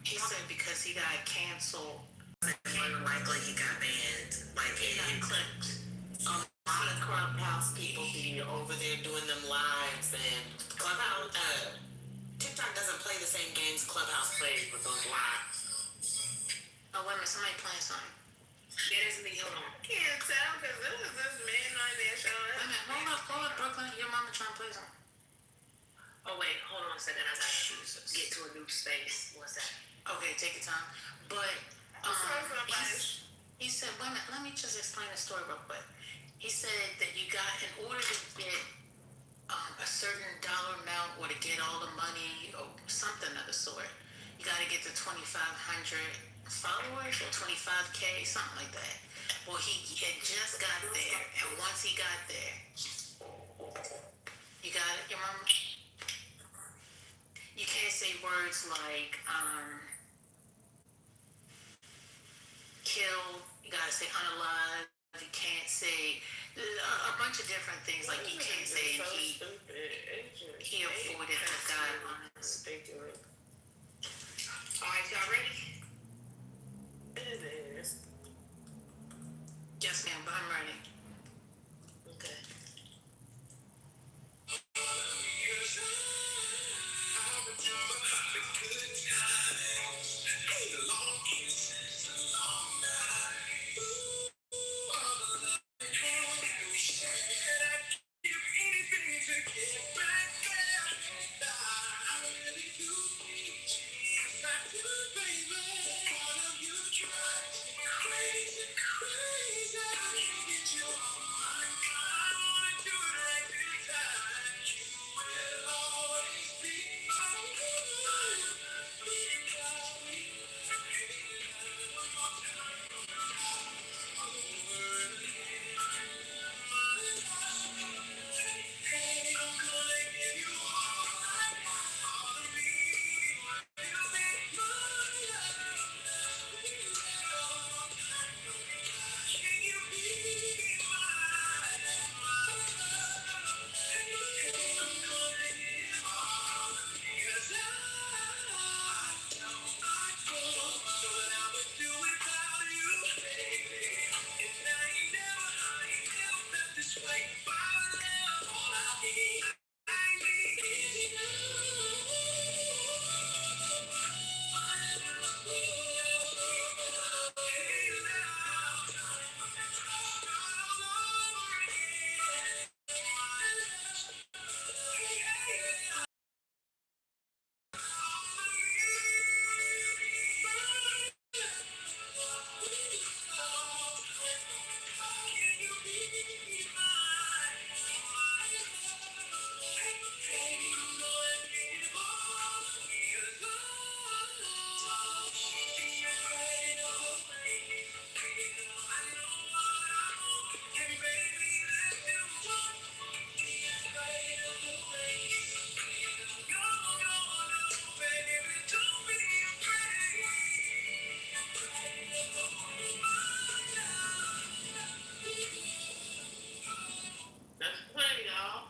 Speaker 11: He said because he got canceled.
Speaker 3: More than likely he got banned. Like
Speaker 11: He got clipped.
Speaker 3: a lot of Clubhouse people be over there doing them lives, and Clubhouse, TikTok doesn't play the same games Clubhouse plays with those lives.
Speaker 11: Oh, wait a minute, somebody playing something.
Speaker 4: Yeah, that's me. Hold on.
Speaker 15: I can't tell because it was this man on there showing
Speaker 11: Wait a minute, hold up, Brooklyn. Your mama trying to play something.
Speaker 4: Oh wait, hold on a second. I gotta get to a new space. What's that?
Speaker 11: Okay, take your time. But he said, wait a minute, let me just explain the story real quick. He said that you got, in order to get a certain dollar amount or to get all the money or something of the sort, you got to get to 2,500
Speaker 18: followers or 25K, something like that. Well, he had just got there, and once he got there, you got it, you remember? You can't say words like kill. You gotta say unalive. You can't say a bunch of different things like you can't say, and he avoided the guidelines.
Speaker 2: All right, y'all ready?
Speaker 15: It is.
Speaker 18: Yes, ma'am, but I'm ready.
Speaker 15: Okay. That's the plan, y'all.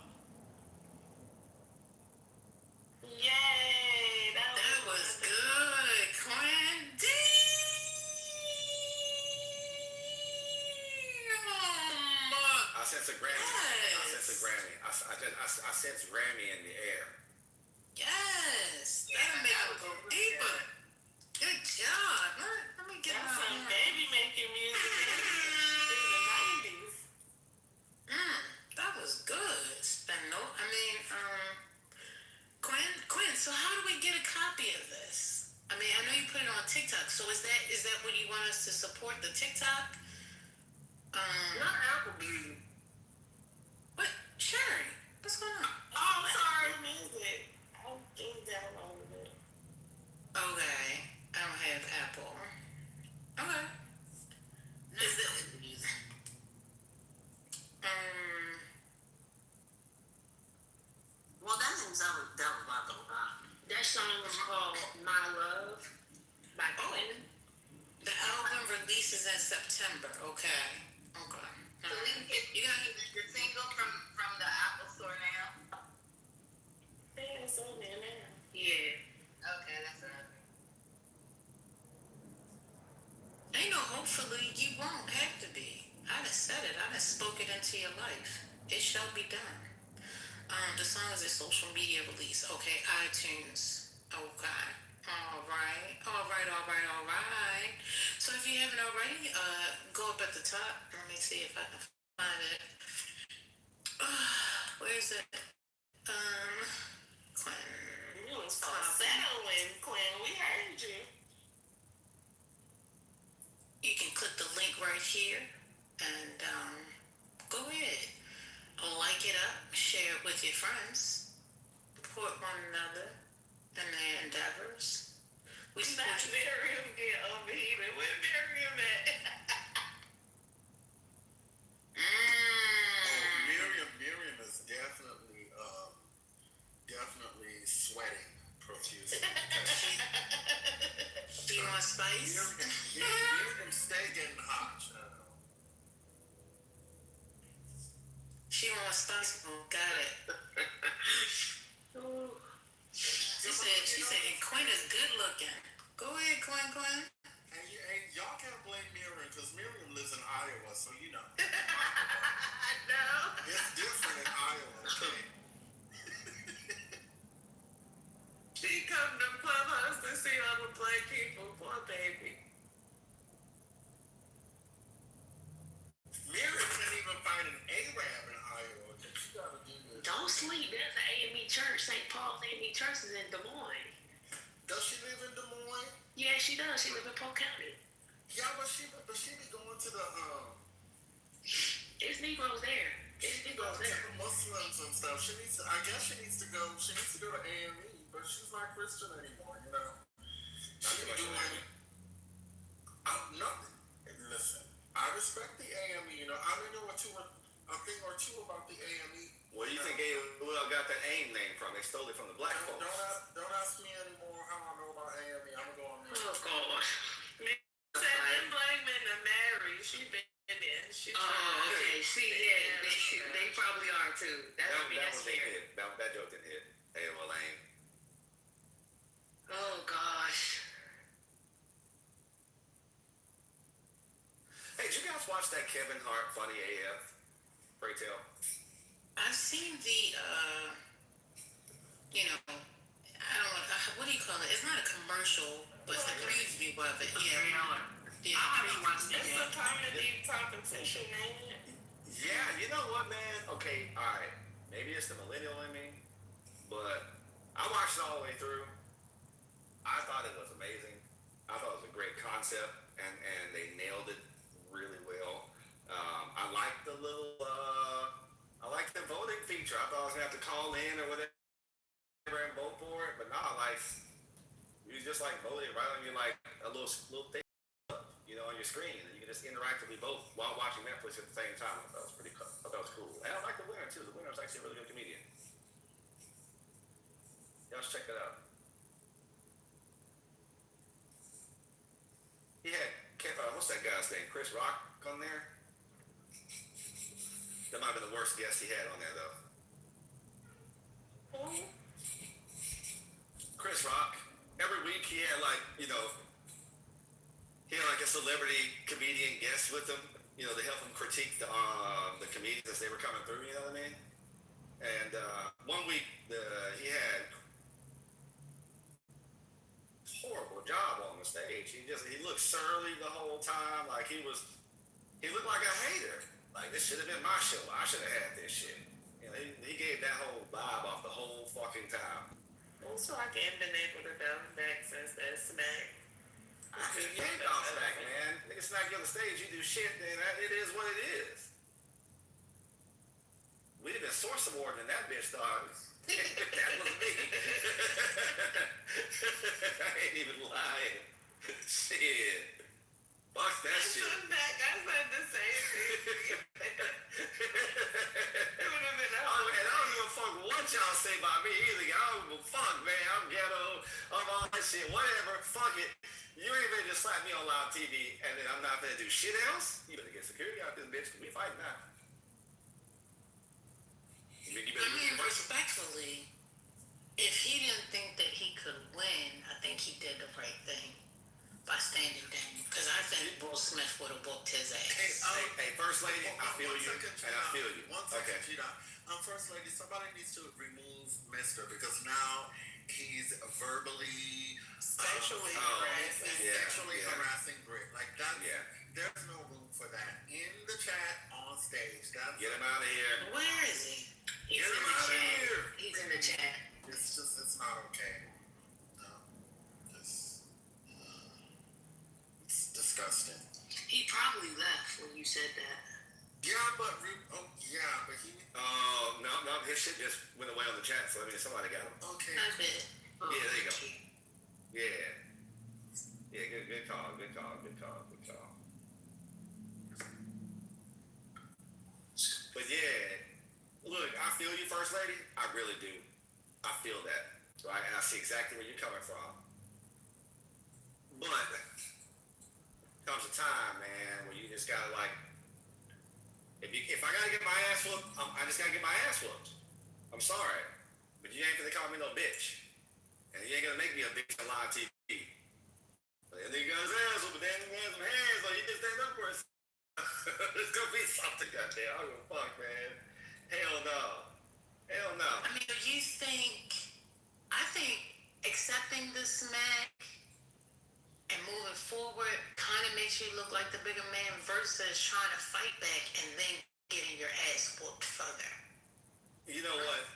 Speaker 15: Yay!
Speaker 18: That was good, Quinn.
Speaker 10: I sense a Grammy. I sense a Grammy. I sense Grammy in the air.
Speaker 18: Yes. That'll make it go deeper. Good job. Let me get
Speaker 15: That's
Speaker 18: my
Speaker 15: some baby making music in the 90s.
Speaker 18: That was good. Quinn, so how do we get a copy of this? I mean, I know you put it on TikTok, so is that what you want us to support, the TikTok?
Speaker 15: Not Applebee's.
Speaker 18: What? Sherry, what's going on?
Speaker 15: Oh, I'm sorry, music. I just downloaded it.
Speaker 18: Okay, I don't have Apple. Okay. Is it?
Speaker 3: Well, that means that was about the rock.
Speaker 15: That song was called My Love by Quinn.
Speaker 18: The album releases in September. Okay.
Speaker 2: So we can get
Speaker 18: You got
Speaker 2: the single from the Apple Store now.
Speaker 15: Yeah, it's on there now.
Speaker 18: Yeah.
Speaker 2: Okay, that's right.
Speaker 18: Ain't no hopefully you won't have to be. I done said it. I done spoke it into your life. It shall be done. The song is a social media release. Okay, iTunes. Okay. All right. So if you haven't already, go up at the top. Let me see if I can find it. Where is it? Quinn.
Speaker 15: You was falsettoing, Quinn. We heard you.
Speaker 18: You can click the link right here and go ahead. Like it up, share it with your friends, support one another in their endeavors. We
Speaker 15: Not
Speaker 18: support you.
Speaker 15: Miriam get overheated. Where Miriam at?
Speaker 5: Miriam is definitely sweating profusely.
Speaker 18: Do you want spice?
Speaker 5: Miriam stay getting hot.
Speaker 18: She wants spice. Oh, got it. She said, and Quinn is good looking. Go ahead, Quinn.
Speaker 5: And y'all can't blame Miriam because Miriam lives in Iowa, so you know.
Speaker 15: No.
Speaker 5: It's different in Iowa, okay?
Speaker 15: She come to Clubhouse to see all the black people. Poor baby.
Speaker 5: Miriam can't even find an Arab in Iowa. She gotta do this.
Speaker 4: Don't sleep. There's an AME church. St. Paul's AME Church is in Des Moines.
Speaker 5: Does she live in Des Moines?
Speaker 4: Yeah, she does. She lives in Polk County.
Speaker 5: Yeah, but she be going to the
Speaker 4: It's Negroes there. It's Negroes
Speaker 5: to
Speaker 4: there.
Speaker 5: the Muslims and stuff. I guess she needs to go to AME, but she's not Christian anymore, you know. She's doing nothing. And listen, I respect the AME, you know. I only know a thing or two about the AME.
Speaker 19: Where do you think AOL got that AIM name from? They stole it from the black folks.
Speaker 5: Don't ask me anymore how I know about AME. I'm gonna go on there.
Speaker 4: Oh, gosh.
Speaker 15: Said them black men are married. She been in. She
Speaker 4: Okay. See, yeah, they probably are too. That's
Speaker 19: That
Speaker 4: fair.
Speaker 19: hit. That joke didn't hit. AOL AIM.
Speaker 4: Oh gosh.
Speaker 19: Hey, did you guys watch that Kevin Hart Funny AF? Pray tell.
Speaker 18: I've seen the, I don't want, what do you call it? It's not a commercial, but it's a preview of it. Yeah.
Speaker 15: It's a comedy competition, ain't it?
Speaker 19: Yeah, you know what, man? Okay, all right. Maybe it's the millennial in me, but I watched it all the way through. I thought it was amazing. I thought it was a great concept, and they nailed it really well. I liked the little, I liked the voting feature. I thought I was gonna have to call in or whatever and vote for it, but nah, like you just like voting right on your like a little thing, you know, on your screen, and you can just interactively vote while watching Netflix at the same time. I thought it was pretty cool. I thought it was cool, and I like the winner too. The winner was actually a really good comedian. Y'all should check that out. He had what's that guy's name? Chris Rock on there. That might have been the worst guest he had on there though. Chris Rock. Every week he had like, he had like a celebrity comedian guest with him, to help him critique the comedians as they were coming through, you know what I mean? And one week he had horrible job on the stage. He looked surly the whole time, like he looked like a hater. Like, this should have been my show. I should have had this shit. He gave that whole vibe off the whole fucking time.
Speaker 15: So I ain't been able to bounce back since that smack.
Speaker 19: You ain't bounce back, man. Nigga smack you on the stage, you do shit, then it is what it is. We'd have been Source Awarding that bitch, dog. That was me. I ain't even lying. Shit. Fuck that shit.
Speaker 15: I'm back. I said the same thing. It would have been
Speaker 19: I don't give a fuck what y'all say about me either. I don't give a fuck, man. I'm ghetto. I'm all that shit. Whatever. Fuck it. You ain't gonna just slap me on live TV and then I'm not gonna do shit else. You better get security out this bitch. We fighting now.
Speaker 18: Respectfully, if he didn't think that he could win, I think he did the right thing by standing down. Because I think Will Smith would have whooped his ass.
Speaker 19: Hey, First Lady, I feel you. And I feel you.
Speaker 5: One second, Gina. First Lady, somebody needs to remove Mister because now he's verbally
Speaker 15: sexually harassing
Speaker 5: Brit. Like that. Yeah. There's no room for that in the chat on stage.
Speaker 19: Get him out of here.
Speaker 18: Where is he?
Speaker 19: Get him out of here.
Speaker 18: He's in the chat.
Speaker 5: It's not okay. No. It's disgusting.
Speaker 4: He probably left when you said that.
Speaker 5: Yeah, but he.
Speaker 19: Oh, no, his shit just went away on the chat, so I mean, somebody got him.
Speaker 5: Okay.
Speaker 18: I bet.
Speaker 19: Yeah, there you go. Yeah. see exactly where you're coming from. But comes a time, man, where you just gotta like, if I gotta get my ass whooped, I just gotta get my ass whooped. I'm sorry, but you ain't gonna call me no bitch, and you ain't gonna make me a bitch on live TV. And then you guys ass whooping, then you have some hands, like you just stand up for us. There's gonna be something out there. I don't give a fuck, man. Hell no. Hell no.
Speaker 11: I mean, do you think? I think accepting the smack and moving forward kind of makes you look like the bigger man versus trying to fight back and then getting your ass whooped further.
Speaker 19: You know what?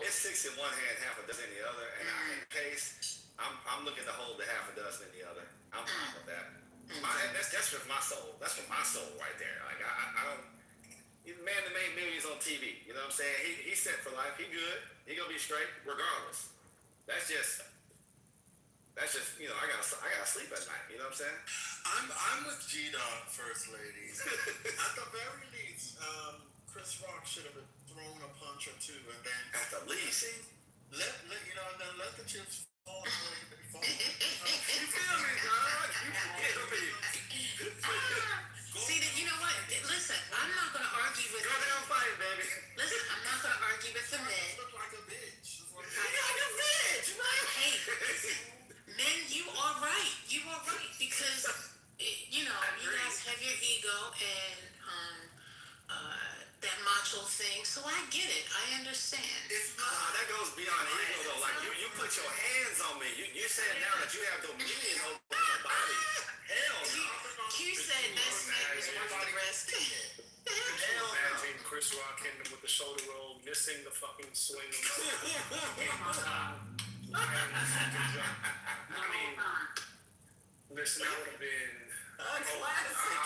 Speaker 19: It's 6 in one hand, half a dozen in the other, and in pace, I'm looking to hold the half a dozen in the other. I'm fine with that. That's with my soul. That's for my soul right there. Like I don't. He's a man that made millions on TV. You know what I'm saying? He's set for life. He good. He gonna be straight regardless. That's just you know, I gotta sleep at night. You know what I'm saying?
Speaker 17: I'm with G-Dog, First Lady. At the very least, Chris Rock should have thrown a punch or two, and then
Speaker 19: at the least,
Speaker 17: let you know, then let the chips fall where they fall.
Speaker 19: You feel me, dog? You feel me?
Speaker 11: See, you know what? Listen, I'm not gonna argue with.
Speaker 19: Go down fight, baby.
Speaker 11: Listen, I'm not gonna argue with the men.
Speaker 17: You look like a bitch.
Speaker 19: Like a bitch, right?
Speaker 11: Hey, men, you are right. You are right because you know you guys have your ego and that macho thing. So I get it. I understand.
Speaker 19: That goes beyond ego though. Like you put your hands on me. You said now that you have dominion over my body. Hell no.
Speaker 11: Q said that smack was worth the rest.
Speaker 20: Imagine Chris Rock hitting him with the shoulder roll, missing the fucking swing. I mean, listen, that would have been
Speaker 19: classic.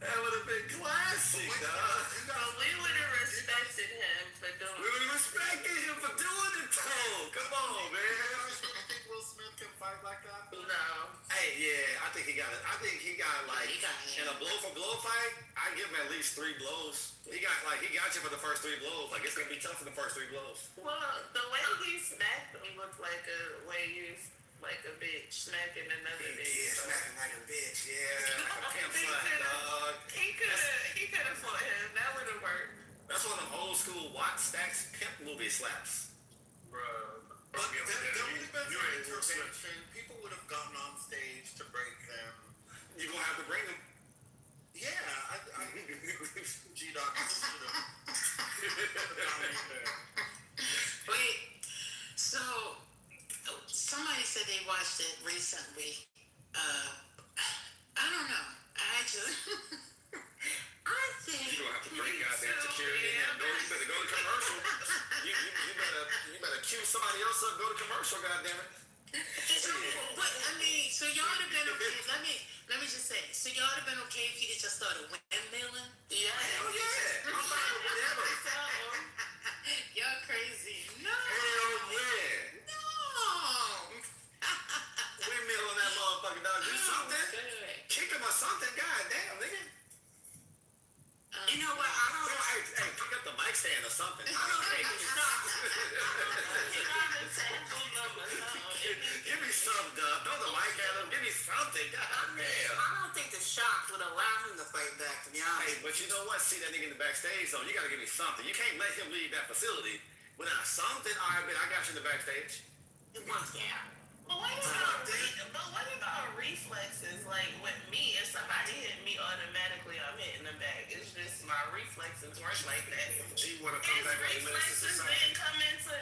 Speaker 19: That would have been classic, dog.
Speaker 15: But we would have respected him for doing it.
Speaker 19: We would have respected him for doing it, though. Come on, man.
Speaker 17: I think Will Smith can fight like that.
Speaker 15: No.
Speaker 19: Hey, yeah, I think he got like in a blow for blow fight. I give him at least 3 blows. He got you for the first 3 blows. Like it's gonna be tough for the first 3 blows.
Speaker 15: Well, the way he smacked him looked like a way you like a bitch smacking another bitch.
Speaker 19: Yeah, smacking like a bitch. Yeah, like a pimp slut, dog.
Speaker 15: He could have fought him. That would have worked.
Speaker 19: That's one of them old school Watt Stacks pimp movie slaps.
Speaker 17: But there would have been some intervention. People would have gotten on stage to break them.
Speaker 19: You're gonna have to bring them.
Speaker 17: Yeah, I G-Dog should have.
Speaker 11: Wait, so somebody said they watched it recently. I don't know. I think
Speaker 19: You're gonna have to bring goddamn security in there. You better go to commercial. you better cue somebody else up, go to commercial, goddammit.
Speaker 11: But I mean, so y'all would have been okay. Let me just say, so y'all would have been okay if you just started windmilling?
Speaker 15: Yeah.
Speaker 19: Hell yeah. I'm fine with whatever.
Speaker 11: Y'all crazy. No.
Speaker 19: Hell yeah.
Speaker 11: No.
Speaker 19: Windmilling that motherfucker, dog. Do something. Kick him or something. Goddamn, nigga.
Speaker 1: You know what? I don't.
Speaker 19: Hey, pick up the mic stand or something. I don't think Give me something, dog. Throw the mic at him. Give me something. Goddamn.
Speaker 1: I don't think the shock would allow him to fight back. To be honest.
Speaker 19: Hey, but you know what? See that nigga in the backstage, though. You gotta give me something. You can't let him leave that facility without something. All right, man, I got you in the backstage.
Speaker 1: Yeah.
Speaker 15: But what about reflexes? Like with me, if somebody hit me automatically, I'm hitting them back. It's just my reflexes work like that.
Speaker 19: You wanna come back with the
Speaker 15: reflexes didn't come into.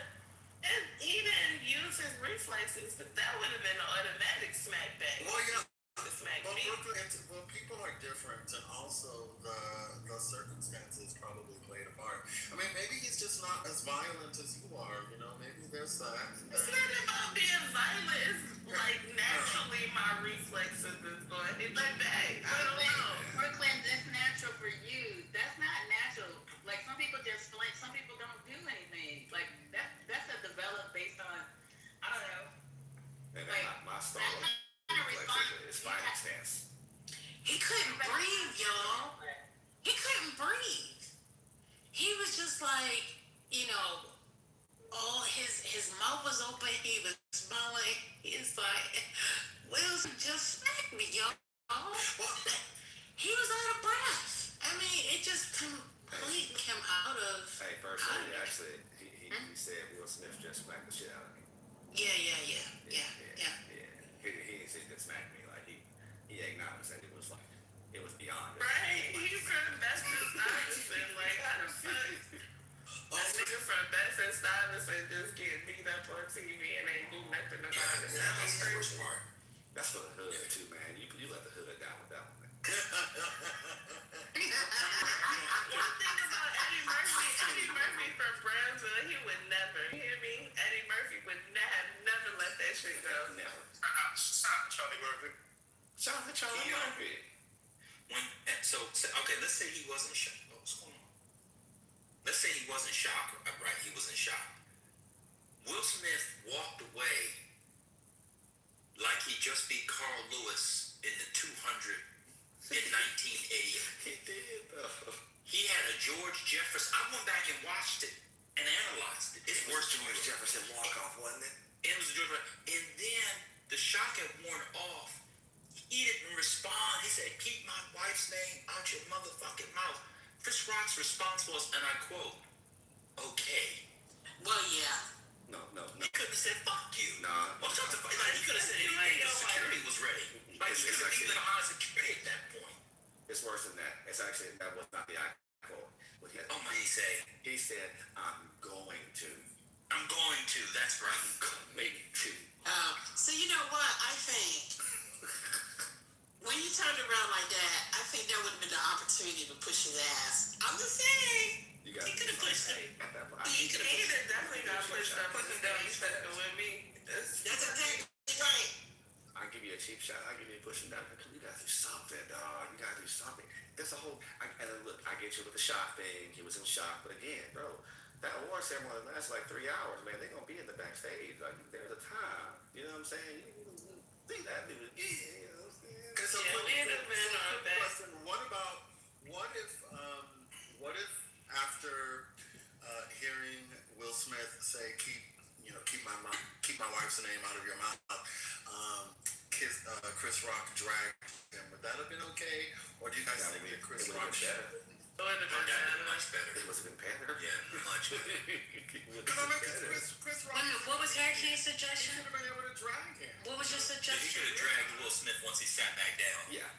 Speaker 15: And he didn't use his reflexes, but that would have been an automatic smack back.
Speaker 17: Well, yeah.
Speaker 15: Smack
Speaker 17: Well,
Speaker 15: me.
Speaker 17: well, people are different, and also the circumstances probably played a part. I mean, maybe he's just not as violent as you are. You know, maybe there's that.
Speaker 15: It's not about being violent. It's like naturally my reflexes is going to hit my back. I don't know.
Speaker 3: Brooklyn, that's natural for you. That's not natural. Like some people just like some people don't do anything. Like that's a develop based on I don't know.
Speaker 19: And
Speaker 3: Like,
Speaker 19: my style is fighting stance.
Speaker 11: He couldn't breathe, y'all. He couldn't breathe. He was just like, you know, Oh, his mouth was open. He was smiling. He's like, Wilson just smacked me, y'all. He was out of breath. I mean, it just completely came out of.
Speaker 19: Hey, first of all, he said Will Smith just smacked the shit out of me.
Speaker 11: Yeah.
Speaker 19: He didn't say just smack me. Like he acknowledged that it was beyond.
Speaker 15: Right? He's from Best and Stuyvesant. Like, how the fuck? That nigga from Best and Stuyvesant just get beat up on TV and ain't do nothing about it.
Speaker 9: That's the worst part.
Speaker 19: That's for the hood too, man. You let the hood down with that one. Man.
Speaker 15: One thing about Eddie Murphy from Brownsville, he would never, you hear me? Eddie Murphy would never let that shit go.
Speaker 19: Never.
Speaker 20: Charlie Murphy.
Speaker 19: Charlie Murphy.
Speaker 9: So okay, let's say he wasn't shocked. What's going on? Let's say he wasn't shocked, right? He wasn't shocked. Will Smith walked away like he just beat Carl Lewis in the 200 in 1988.
Speaker 19: He did though.
Speaker 9: He had a George Jefferson. I went back and watched it and analyzed it. It's worse than
Speaker 19: George Jefferson walk off, wasn't it?
Speaker 9: It was a George. And then the shock had worn off. He didn't respond. He said, "Keep my wife's name out your motherfucking mouth." Chris Rock's response was, and I quote, "Okay."
Speaker 11: Well, yeah.
Speaker 9: No. He couldn't have said, "Fuck you."
Speaker 19: Nah.
Speaker 9: Well, shut the fuck. Like, he could have said anything. The security was ready. Like, he could have even on security at that point.
Speaker 19: It's worse than that. It's actually, that was not the quote. What
Speaker 9: Oh my, he said,
Speaker 19: "I'm going to."
Speaker 9: "I'm going to." That's right.
Speaker 19: I'm going to.
Speaker 11: So you know what? I think when you turned around like that, I think that would have been the opportunity to push his ass. I'm just saying.
Speaker 19: You got
Speaker 11: He could have pushed him.
Speaker 15: He definitely got pushed up. Put him down. You said it with me.
Speaker 11: That's exactly right.
Speaker 19: I'll give you a cheap shot. I'll give you a pushing down. You gotta do something, dog. You gotta do something. There's a whole. And look, I get you with the shock thing. He was in shock, but again, bro, that award ceremony lasts like 3 hours, man. They're gonna be in the backstage. Like, there's a time. You know what I'm saying? You think that dude again. You know what I'm saying?
Speaker 15: Because
Speaker 17: Question: what if after hearing Will Smith say keep my wife's name out of your mouth, Chris Rock dragged him? Would that have been okay, or do you guys think that Chris Rock should?
Speaker 9: Much better.
Speaker 19: It must have been better.
Speaker 9: Yeah, much better.
Speaker 17: Chris Rock.
Speaker 11: What was Hurricane's suggestion?
Speaker 17: Should have been able to drag him.
Speaker 11: What was your
Speaker 9: He
Speaker 11: suggestion?
Speaker 9: could have dragged Will Smith once he sat back down.
Speaker 19: Yeah.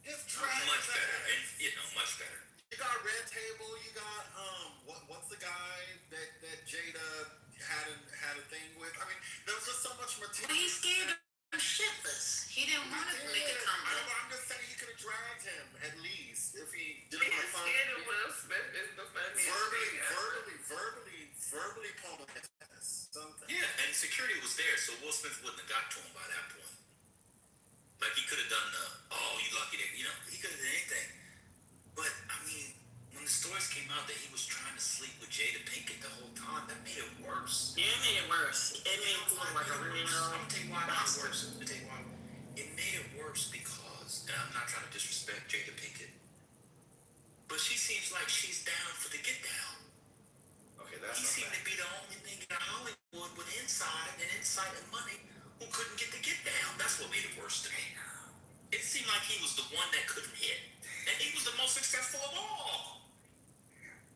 Speaker 17: Just drag
Speaker 9: Much
Speaker 17: his
Speaker 9: better.
Speaker 17: ass.
Speaker 9: And, much better.
Speaker 17: You got Red Table. You got what's the guy that Jada had a thing with? I mean, there was just so much material.
Speaker 11: Well, he scared him shitless. He didn't want to make a comeback.
Speaker 17: I'm just saying you could have dragged him at least if he did
Speaker 15: Being scared of Will Smith is the funniest thing.
Speaker 17: verbally pummeled his ass. Something.
Speaker 9: Yeah, and security was there, so Will Smith wouldn't have got to him by that point. Like, he could have done you lucky that, he could have done anything. But, I mean, when the stories came out that he was trying to sleep with Jada Pinkett the whole time, that made it worse.
Speaker 11: Yeah, it made it worse. It made it look like a real
Speaker 9: I'm gonna tell you why it made it worse. It made it worse because, and I'm not trying to disrespect Jada Pinkett, but she seems like she's down for the get down.
Speaker 19: Okay, that's
Speaker 9: He seemed to be the only thing in Hollywood with insight and money who couldn't get the get down. That's what made it worse to me. It seemed like he was the one that couldn't hit, and he was the most successful of all.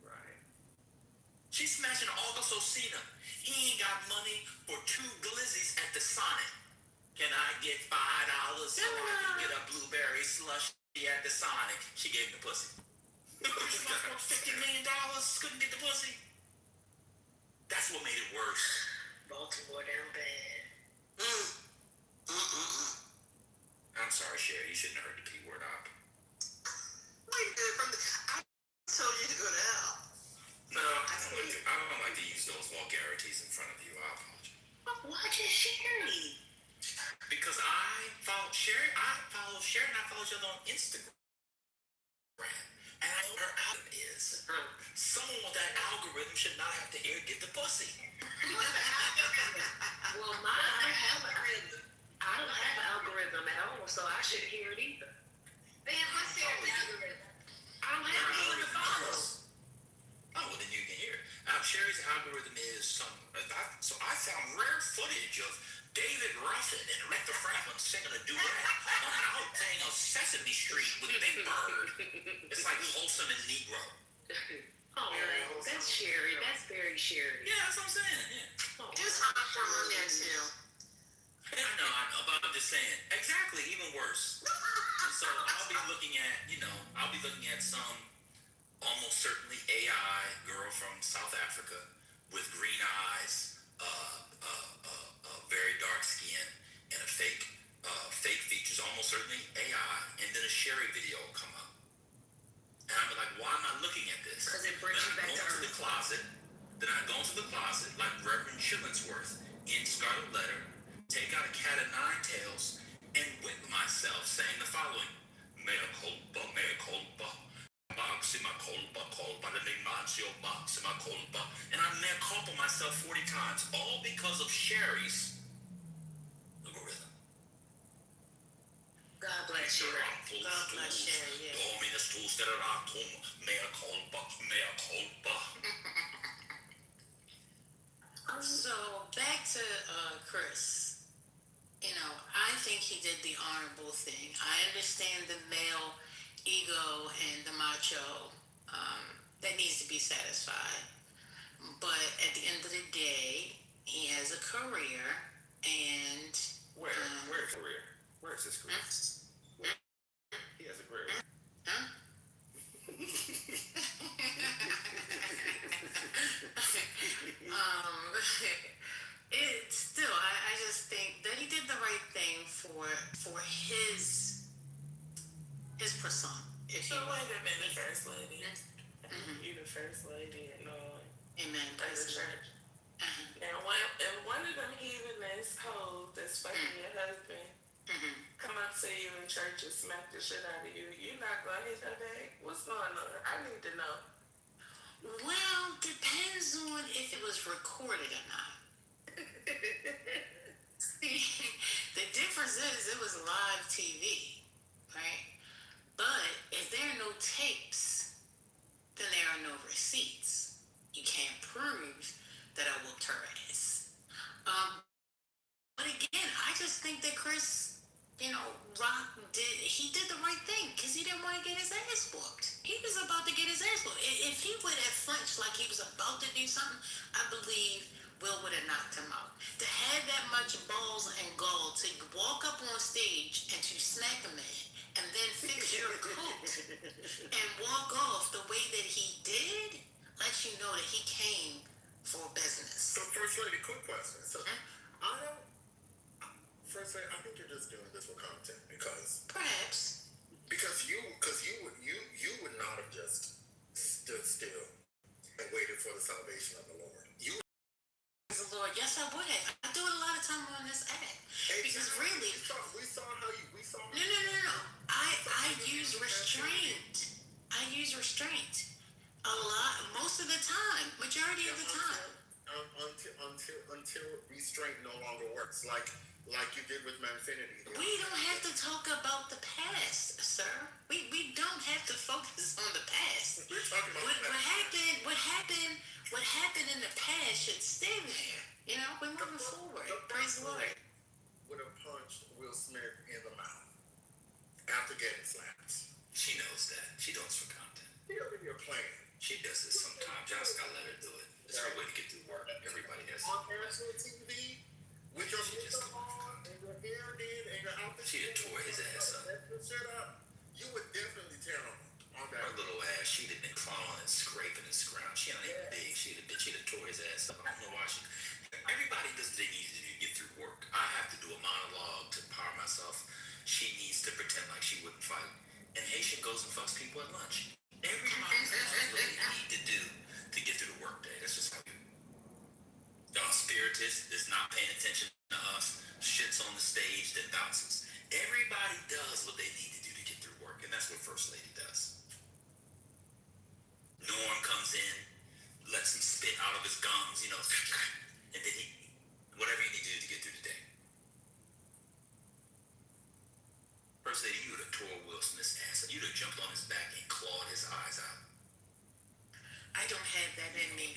Speaker 19: Right.
Speaker 9: She's smashing August Osina. He ain't got money for 2 glizzies at the Sonic. Can I get $5 so I can get a blueberry slush at the Sonic? She gave him the pussy. She got $50 million, couldn't get the pussy. That's what made it worse.
Speaker 4: Baltimore down bad.
Speaker 9: I'm sorry, Sherry. You shouldn't have heard the P word up.
Speaker 11: I told you to go down.
Speaker 9: No, I don't like to use those vulgarities in front of you. I apologize.
Speaker 11: Why just Sherry?
Speaker 9: Because I follow Sherry and I follow each other on Instagram. And I know her algorithm is. Someone with that algorithm should not have to hear get the pussy.
Speaker 4: Well, I don't have an algorithm at all, so I shouldn't hear it either.
Speaker 3: Man, what's your algorithm?
Speaker 4: I don't have anyone to follow.
Speaker 9: Oh, well, then you can hear it. Sherry's algorithm is footage of David Ruffin and Aretha Franklin singing a duet on an outtake of Sesame Street with Big Bird. It's like wholesome and Negro.
Speaker 18: Oh, that's Sherry. That's very Sherry.
Speaker 9: Yeah, that's what I'm saying. Yeah.
Speaker 1: There's hot from on there too.
Speaker 9: I know, but I'm just saying. Exactly, even worse. And so I'll be looking at some almost certainly AI girl from South Africa with green eyes, very dark skin, and a fake features, almost certainly AI, and then a Sherry video will come up. And I'm like, why am I looking at this?
Speaker 18: Because it brings you back to
Speaker 9: the closet. Then I go into the closet like Reverend Shillingsworth in Scarlet Letter, take out a cat of nine tails, and whip myself saying the following: Mea culpa, maxima culpa, the nematio maxima culpa. And I mea culpa myself 40 times, all because of Sherry's algorithm.
Speaker 18: God bless you. God bless Sherry. Yeah.
Speaker 9: Dominus tuus terratum, mea culpa, mea culpa.
Speaker 18: So back to Chris. You know, I think he did the honorable thing. I understand the male ego and the macho that needs to be satisfied. But at the end of the day, he has a career, and
Speaker 19: Where's career? Where's his career? He has a career.
Speaker 18: Huh? It's still, I just think that he did the right thing for his persona.
Speaker 15: So wait a minute, First Lady.
Speaker 18: Mm-hmm.
Speaker 15: You the First Lady and
Speaker 18: Amen.
Speaker 15: of the church. Now, one of them heathenish hoes that's fucking your husband come up to you in church and smack the shit out of you. You're not gonna hit her back? What's going on? I need to know.
Speaker 18: Well, depends on if it was recorded or not. The difference is it was live TV, right? But if there are no tapes, then there are no receipts. You can't prove that I whooped her ass. But again, I just think that Chris, Rock did the right thing because he didn't want to get his ass whooped. He was about to get his ass whooped. If he would have flinched like he was about to do something, I believe Will would have knocked him out. To have that much balls and gall to walk up on stage and to smack a man and then fix your coat and walk off the way that he did lets you know that he came for business.
Speaker 10: So, First Lady, quick question. So, First Lady, I think you're just doing this for content because you would not have just stood still and waited for the salvation of the Lord. You,
Speaker 18: the Lord, yes, I would have. I do it a lot of time on this app because really,
Speaker 10: we saw how you.
Speaker 18: No. I use restraint. A lot, most of the time, majority of the time.
Speaker 10: Until restraint no longer works, like you did with Manfinity.
Speaker 18: We don't have to talk about the past, sir. We don't have to focus on the past.
Speaker 10: We're talking about
Speaker 18: what happened in the past should stay there. We're moving forward. Praise the Lord.
Speaker 10: Would have punched Will Smith in the mouth after getting slapped.
Speaker 9: She knows that. She does it for content.
Speaker 10: You're playing.
Speaker 9: She does this sometimes. Y'all just gotta let her do it. It's her way to get through work. Everybody has
Speaker 10: on national TV with your makeup on and your hair did and your outfit.
Speaker 9: She had tore his ass up.
Speaker 10: Shut up. You would definitely tear him on that.
Speaker 9: Her little ass, she'd have been clawing and scraping and scrounging. She ain't even big. She'd have tore his ass up. I don't know why everybody does what they need to do to get through work. I have to do a monologue to empower myself. She needs to pretend like she wouldn't fight. And Haitian goes and fucks people at lunch. Everybody does what they need to do to get through the workday. That's just how you. Spiritist is not paying attention to us. Shits on the stage, then bounces. Everybody does what they need to do to get through work, and that's what First Lady does. Norm comes in, lets him spit out of his gums, and then whatever you need to do to get through the day. First Lady, you would have tore Will Smith's ass. You'd have jumped on his back and clawed his eyes out.
Speaker 18: I don't have that in me.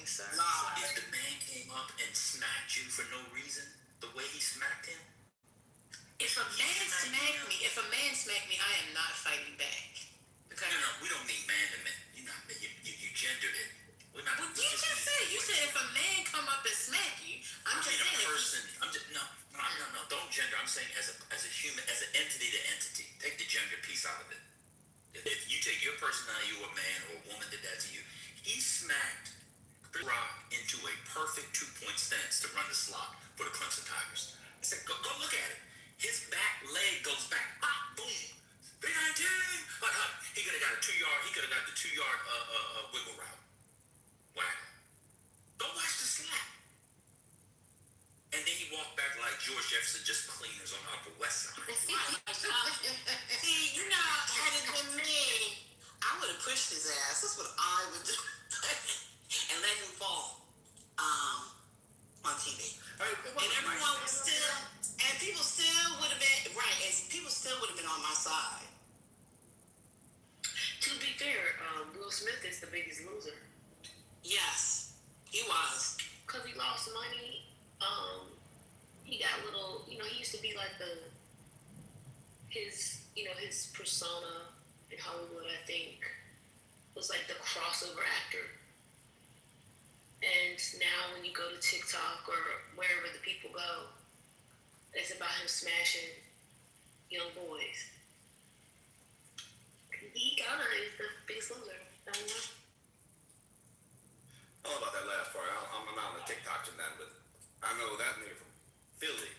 Speaker 18: Sir.
Speaker 9: If the man came up and smacked smacked you for no reason, the way he smacked him.
Speaker 11: If a man smacked me, I am not fighting back. Okay.
Speaker 9: No, we don't mean man to man. You gendered it. We're not.
Speaker 11: Well, you just said if a man come up and smack you, I'm just saying.
Speaker 9: A person. No. Don't gender. I'm saying as a human, as an entity to entity. Take the gender piece out of it. If you take your personality, you a man or a woman did that to you. He smacked Chris Rock into a perfect 2-point stance to run the slot for the Clemson Tigers. I said, go look at it. His back leg goes back. Pop, boom. 319. But he could have got a 2-yard. He could have got the 2-yard wiggle route. Wow. Go watch the slap. And then he walked back like George Jefferson, just cleaners on the Upper West Side.
Speaker 1: See, had it been me, I would have pushed his ass. That's what I would do. And let him fall on TV. And everyone was still, and people still would have been, right, and people still would have been on my side.
Speaker 4: To be fair, Will Smith is the biggest loser.
Speaker 1: Yes, he was.
Speaker 4: Because he lost money. He got little, he used to be like his persona in Hollywood, I think, was like the crossover actor. And now when you go to TikTok or wherever the people go, it's about him smashing young boys. He kinda is the biggest loser. I don't know.
Speaker 19: I don't know about that last part. I'm not on the TikTok and that, but I know that nigga from Philly.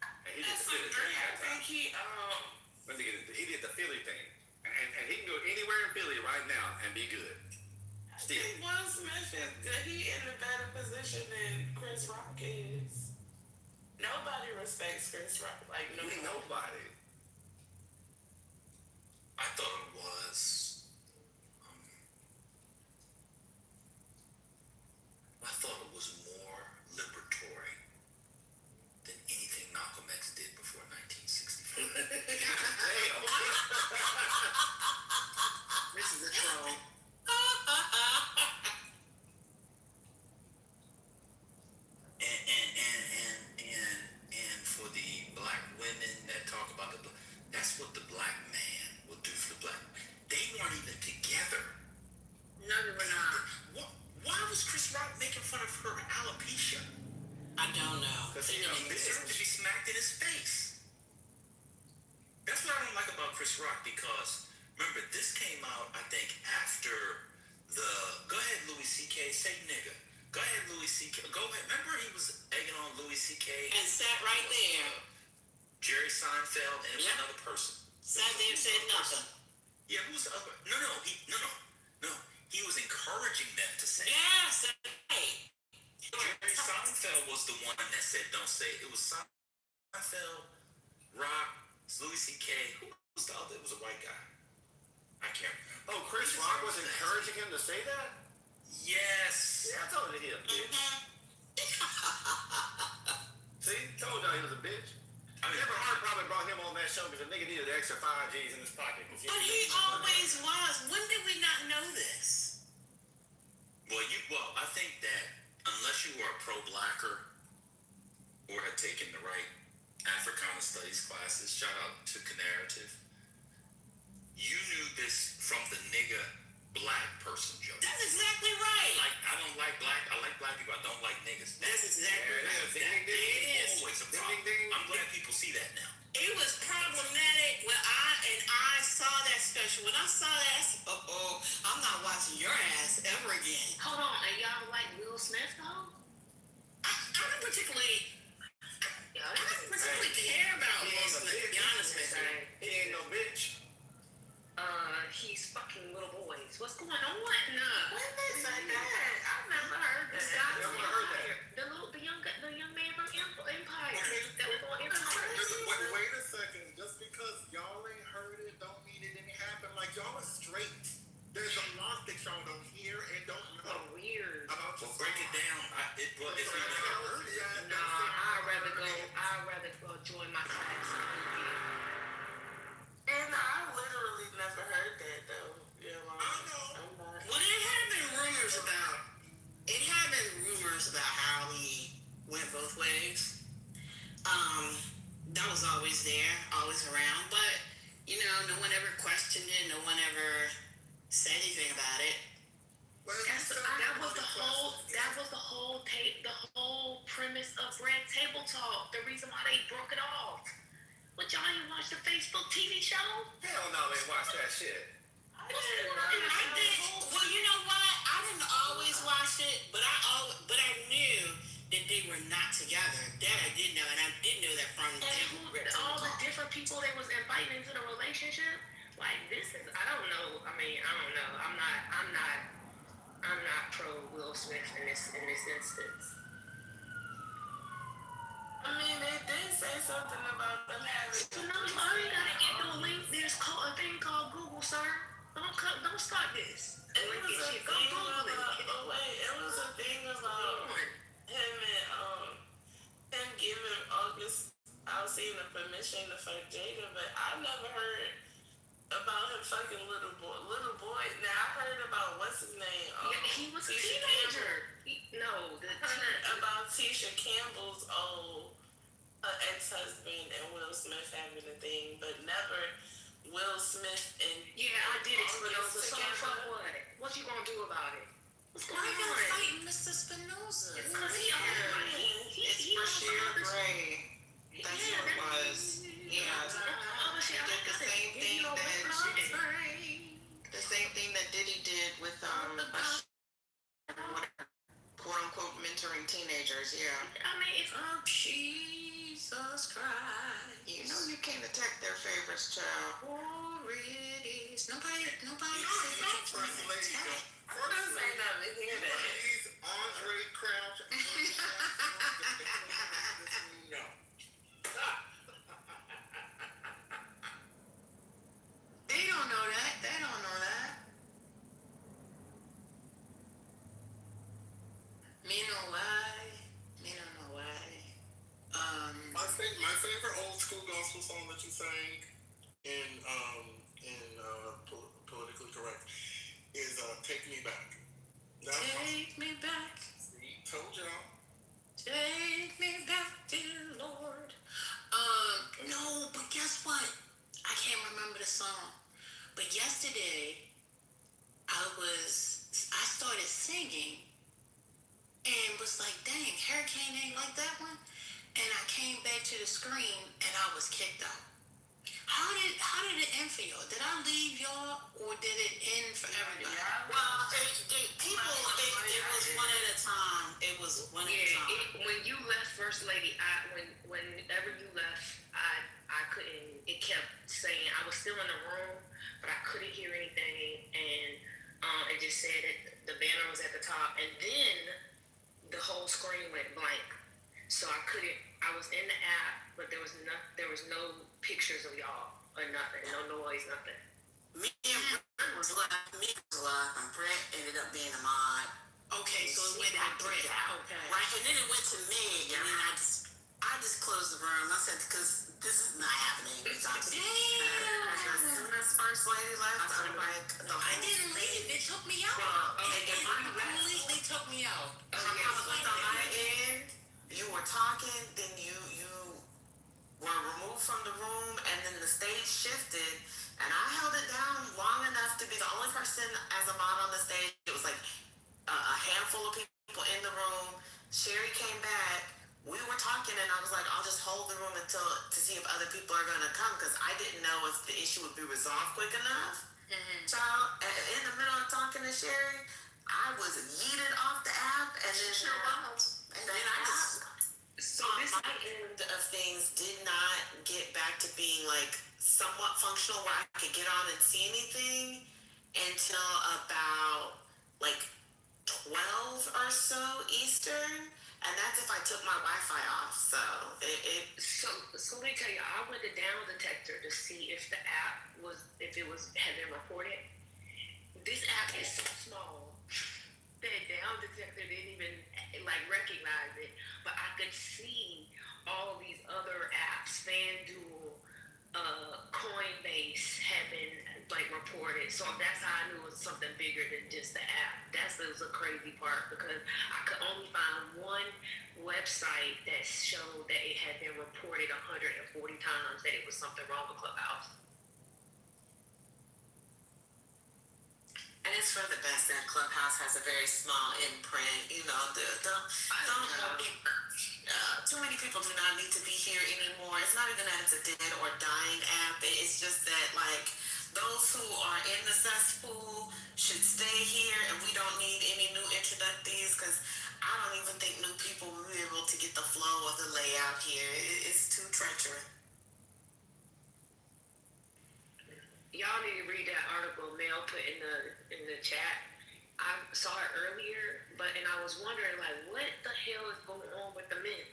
Speaker 19: And he did the Philly thing.
Speaker 15: I think
Speaker 19: he did the Philly thing. And he can go anywhere in Philly right now and be good. Still.
Speaker 15: Will Smith is good. He in a better position than Chris Rock is. Nobody respects Chris Rock. Like,
Speaker 19: nobody.
Speaker 9: I thought it was. I thought it was more liberatory than anything Malcolm X did before 1965.
Speaker 5: This is a troll.
Speaker 9: And for the black women that talk about that's what the black man will do for the black. They weren't even together.
Speaker 1: No, they were not.
Speaker 9: Why was Chris Rock making fun of her alopecia?
Speaker 1: I don't know.
Speaker 9: Because he deserved to be smacked in his face. That's what I don't like about Chris Rock, because remember, this came out, I think, after the go ahead Louis C.K. say nigga. Go ahead Louis C.K. Go ahead. Remember he was egging on Louis C.K.
Speaker 1: And sat right there.
Speaker 9: Jerry Seinfeld and it was another person.
Speaker 1: Sat there and said nothing.
Speaker 9: Yeah, who was the other? No. He was encouraging them to say.
Speaker 1: Yes, hey.
Speaker 9: Jerry Seinfeld was the one that said don't say it. It was Seinfeld, Rock, Louis C.K. Who was the other? It was a white guy. I can't remember.
Speaker 19: Oh, Chris Rock was encouraging him to say that?
Speaker 9: Yes.
Speaker 19: Yeah, I told you he was a bitch. See? Told y'all he was a bitch. Kevin Hart probably brought him on that show because the nigga needed an extra 5 G's in his pocket.
Speaker 1: But he always was. When did we not know this?
Speaker 9: Well, I think that unless you were a pro-blacker or had taken the right Africana studies classes, shout out to Narrative, you knew this from the nigga black person joke.
Speaker 1: That's exactly right.
Speaker 9: Like, I don't like black. I like black people. I don't like niggas.
Speaker 1: That's exactly right.
Speaker 9: That is always a problem. I'm glad people see that now.
Speaker 1: It was problematic when I saw that special. When I saw that, I said, I'm not watching your ass ever again.
Speaker 4: Hold on, and y'all like Will Smith though?
Speaker 1: I don't particularly care about Will Smith, to be honest with you.
Speaker 19: He ain't no bitch.
Speaker 4: He's fucking little boys. What's going on?
Speaker 15: When they say that? I've never heard that.
Speaker 4: The young man from Empire that was on Empire.
Speaker 17: Wait a second. Just because y'all ain't heard it, don't mean it didn't happen. Like, y'all are straight. There's a lot that y'all don't hear and don't know.
Speaker 4: Weird.
Speaker 17: About
Speaker 9: Well, break it down. If we never heard it.
Speaker 4: I'd rather go join my class.
Speaker 15: And I literally never heard that though.
Speaker 1: Well, it had been rumors about how he went
Speaker 3: there, always around, but you know, no one ever questioned it. No one ever said anything about it.
Speaker 2: That was the whole premise of Red Table Talk. The reason why they broke it off. But y'all didn't watch the Facebook TV show?
Speaker 19: Hell no, they watch that shit.
Speaker 3: I did. Well, you know what? I didn't always watch it, but I knew that they were not together. That I did know, and I did know that from
Speaker 2: all the different people they was inviting into the relationship. Like this is, I don't know. I mean, I don't know. I'm not pro Will Smith in this instance.
Speaker 15: I mean, they did say something about them having.
Speaker 2: So now you gotta get the link. There's a thing called Google, sir. Don't start this.
Speaker 15: It was a thing about. Oh wait, it was a thing about him and him giving August Alsina permission to fuck Jada, but I never heard about him fucking little boy. Now I heard about what's his name.
Speaker 2: He was a teenager.
Speaker 15: I heard about Tisha Campbell's old ex-husband and Will Smith having a thing, but never Will Smith and
Speaker 2: I did Espinosa. So what you gonna do about it? What's going on?
Speaker 3: Why you gonna fight Mr. Spinoza?
Speaker 2: It's because
Speaker 16: It's Brashear Gray. That's what it was. Yeah. The same thing that Diddy did with quote unquote mentoring teenagers. Yeah.
Speaker 3: I mean, it's Jesus Christ.
Speaker 16: You know you can't attack their favorites, child.
Speaker 3: Nobody.
Speaker 17: First lady.
Speaker 15: What does say nothing here?
Speaker 17: He's Andre Crouch. No.
Speaker 3: They don't know that. Me don't know why.
Speaker 17: My favorite old school gospel song that you sang in Politically Correct is "Take Me Back."
Speaker 3: Take me back.
Speaker 17: See, told y'all.
Speaker 3: Take me back, dear Lord. No, but guess what? I can't remember the song. But yesterday, I started singing and was like, dang, Hurricane ain't like that one. And I came back to the screen and I was kicked out. How did it end for y'all? Did I leave y'all or did it end for everybody?
Speaker 15: Well, it was one at a time. It was one at a time.
Speaker 2: When you left First Lady, whenever you left, I couldn't. It kept saying I was still in the room, but I couldn't hear anything, and it just said the banner was at the top, and then the whole screen went blank. So I couldn't. I was in the app, but there was no pictures of y'all or nothing, no noise, nothing.
Speaker 3: Me and Brett was live, and Brett ended up being a mod. Okay, so it went to Brett. Okay. Right, and then it went to me, and then I just closed the room. I said, because this is not happening. As soon as First Lady left, I'm like, I didn't leave. It took me out. It completely took me out.
Speaker 16: On my end, you were talking, then you were removed from the room, and then the stage shifted, and I held it down long enough to be the only person as a mod on the stage. It was like a handful of people in the room. Sherry came back. We were talking, and I was like, I'll just hold the room to see if other people are gonna come, because I didn't know if the issue would be resolved quick enough. Child, in the middle of talking to Sherry, I was yeeted off the app, and then my end of things did not get back to being like somewhat functional where I could get on and see anything until about like 12 or so Eastern, and that's if I took my Wi-Fi off. So
Speaker 2: So let me tell you, I went to Down Detector to see if the app had been reported. This app is so small that Down Detector didn't even recognize it, but I could see all of these other apps, FanDuel,
Speaker 4: Coinbase had been like reported. So that's how I knew it was something bigger than just the app. That was a crazy part because I could only find one website that showed that it had been reported 140 times that it was something wrong with Clubhouse.
Speaker 15: And it's for the best that Clubhouse has a very small imprint. You know, too many people do not need to be here anymore. It's not even that it's a dead or dying app. It's just that, like, those who are in the cesspool should stay here, and we don't need any new introductees because I don't even think new people will be able to get the flow of the layout here. It's too treacherous.
Speaker 4: Y'all need to read that article Mel put in the chat. I saw it earlier, and I was wondering, like, what the hell is going on with the men?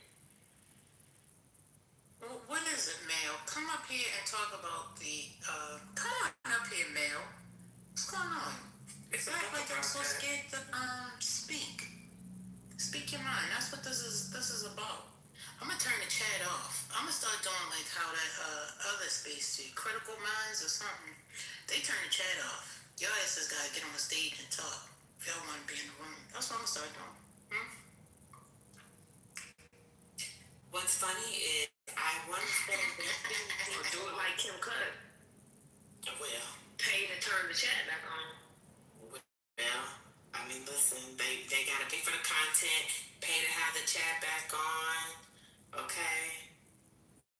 Speaker 18: Well, what is it, Mel? Come up here and talk about the. Come on up here, Mel. What's going on? It's like I'm so scared to speak. Speak your mind. That's what this is about. I'm gonna turn the chat off. I'm gonna start doing like how that other space do, Critical Minds or something. They turn the chat off. Your asses gotta get on the stage and talk if y'all want to be in the room. That's what I'm gonna start doing.
Speaker 15: What's funny is I want to say
Speaker 4: or do it like Kim Cut.
Speaker 15: Well,
Speaker 4: pay to turn the chat back on.
Speaker 15: Well, I mean, listen, they gotta pay for the content, pay to have the chat back on. Okay.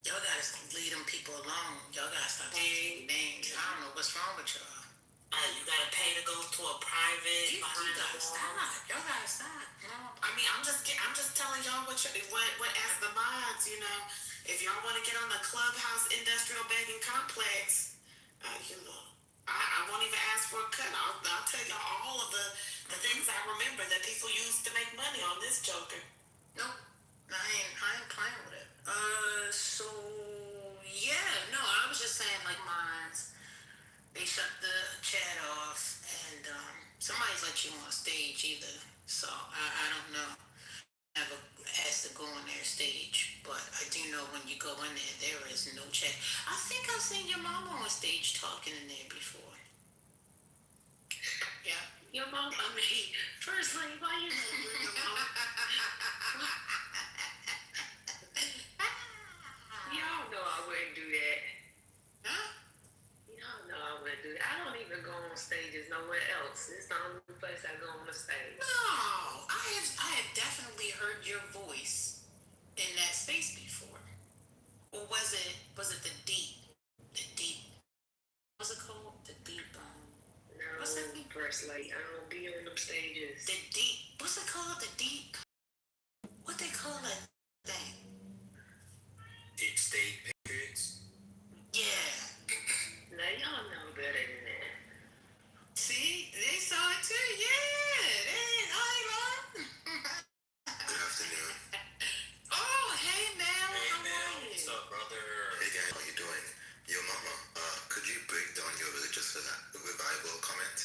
Speaker 18: Y'all gotta leave them people alone. Y'all gotta stop saying names. I don't know what's wrong with y'all.
Speaker 15: You gotta pay to go to a private.
Speaker 18: You gotta stop. Y'all gotta stop.
Speaker 15: I mean, I'm just telling y'all what as the mods, you know, if y'all want to get on the Clubhouse Industrial Begging Complex, you know, I won't even ask for a cut. I'll tell y'all all of the things I remember that people use to make money on this joker.
Speaker 18: Nope, I ain't playing with it. So yeah, no, I was just saying like mine's. They shut the chat off, and somebody's let you on stage either. So I don't know. I never asked to go on their stage, but I do know when you go in there is no chat. I think I've seen your mama on stage talking in there before. Yeah.
Speaker 4: Your mom, I mean, first lady, why you know your mom? Y'all know I wouldn't do that.
Speaker 18: Huh?
Speaker 4: Y'all know I wouldn't do that. I don't even go on stages nowhere else. It's the only place I go on the stage.
Speaker 18: No, I have definitely heard your voice in that space before. Or was it the deep? What's it called? The deep.
Speaker 4: No, first lady, I don't be on them stages.
Speaker 18: The deep. What's it called? The deep. What they call that thing?
Speaker 9: Deep state patriots.
Speaker 18: Yeah.
Speaker 4: Now y'all know better than that.
Speaker 18: See, they saw it too. Yeah.
Speaker 21: Good afternoon.
Speaker 18: Oh, hey, Mel.
Speaker 9: Hey,
Speaker 18: How
Speaker 9: man,
Speaker 18: are you?
Speaker 9: what's up, brother?
Speaker 21: Hey guys, how you doing? Yo mama, could you break down your religious revival comment?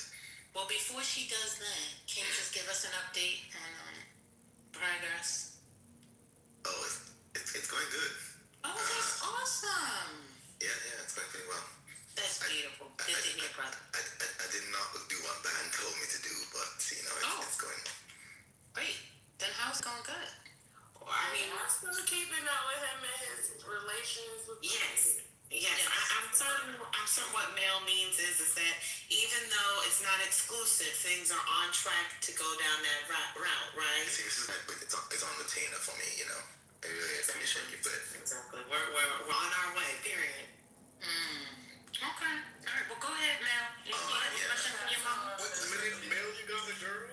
Speaker 18: Well, before she does that, can you just give us an update on progress?
Speaker 21: Oh, it's going good.
Speaker 18: Oh, that's awesome.
Speaker 21: Yeah, it's going pretty well.
Speaker 18: That's beautiful. Good to hear, brother.
Speaker 21: I did not do what Dan told me to do, but you know, it's going well.
Speaker 18: Great. Then how's it going good?
Speaker 15: Well, I mean,
Speaker 8: I'm still keeping up with him and his relations with
Speaker 15: yes. I'm certain what Mel means is that even though it's not exclusive, things are on track to go down that route, right?
Speaker 21: See, this is it's on retainer for me, you know. I really appreciate you, but
Speaker 15: exactly. We're on our way, period.
Speaker 18: Okay. All right. Well, go ahead, Mel. You have a question for your mama?
Speaker 20: Mel, you got the girl?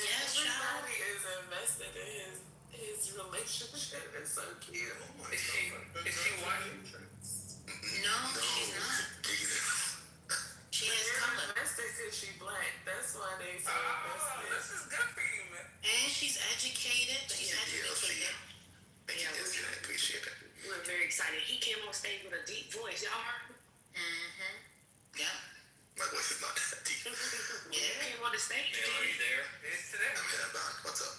Speaker 18: Yes, child.
Speaker 8: everybody is invested in his relationship. It's so cute.
Speaker 12: Is she white?
Speaker 18: No, she's not. She has
Speaker 8: They're
Speaker 18: color.
Speaker 8: invested because she's black. That's why they so invested.
Speaker 12: This is good for you, man.
Speaker 18: And she's educated. She's educated.
Speaker 21: Thank you, Desi. I appreciate it.
Speaker 4: We're very excited. He came on stage with a deep voice. Y'all heard him?
Speaker 18: Yeah.
Speaker 21: My voice is not that deep.
Speaker 4: He came on the stage.
Speaker 9: Neil, are you there?
Speaker 12: It's today.
Speaker 21: I'm here back. What's up?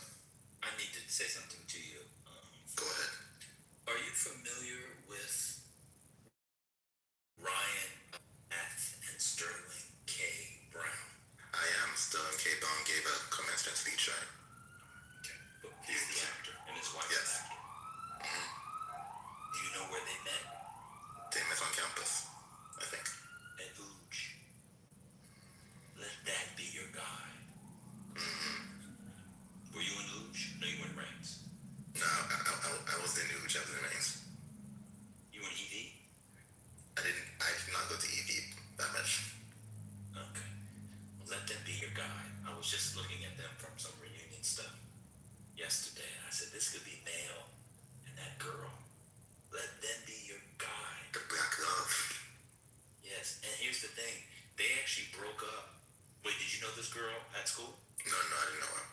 Speaker 9: I need to say something to you.
Speaker 21: Go ahead.
Speaker 9: Are you familiar with girl at school?
Speaker 21: No, I didn't know her.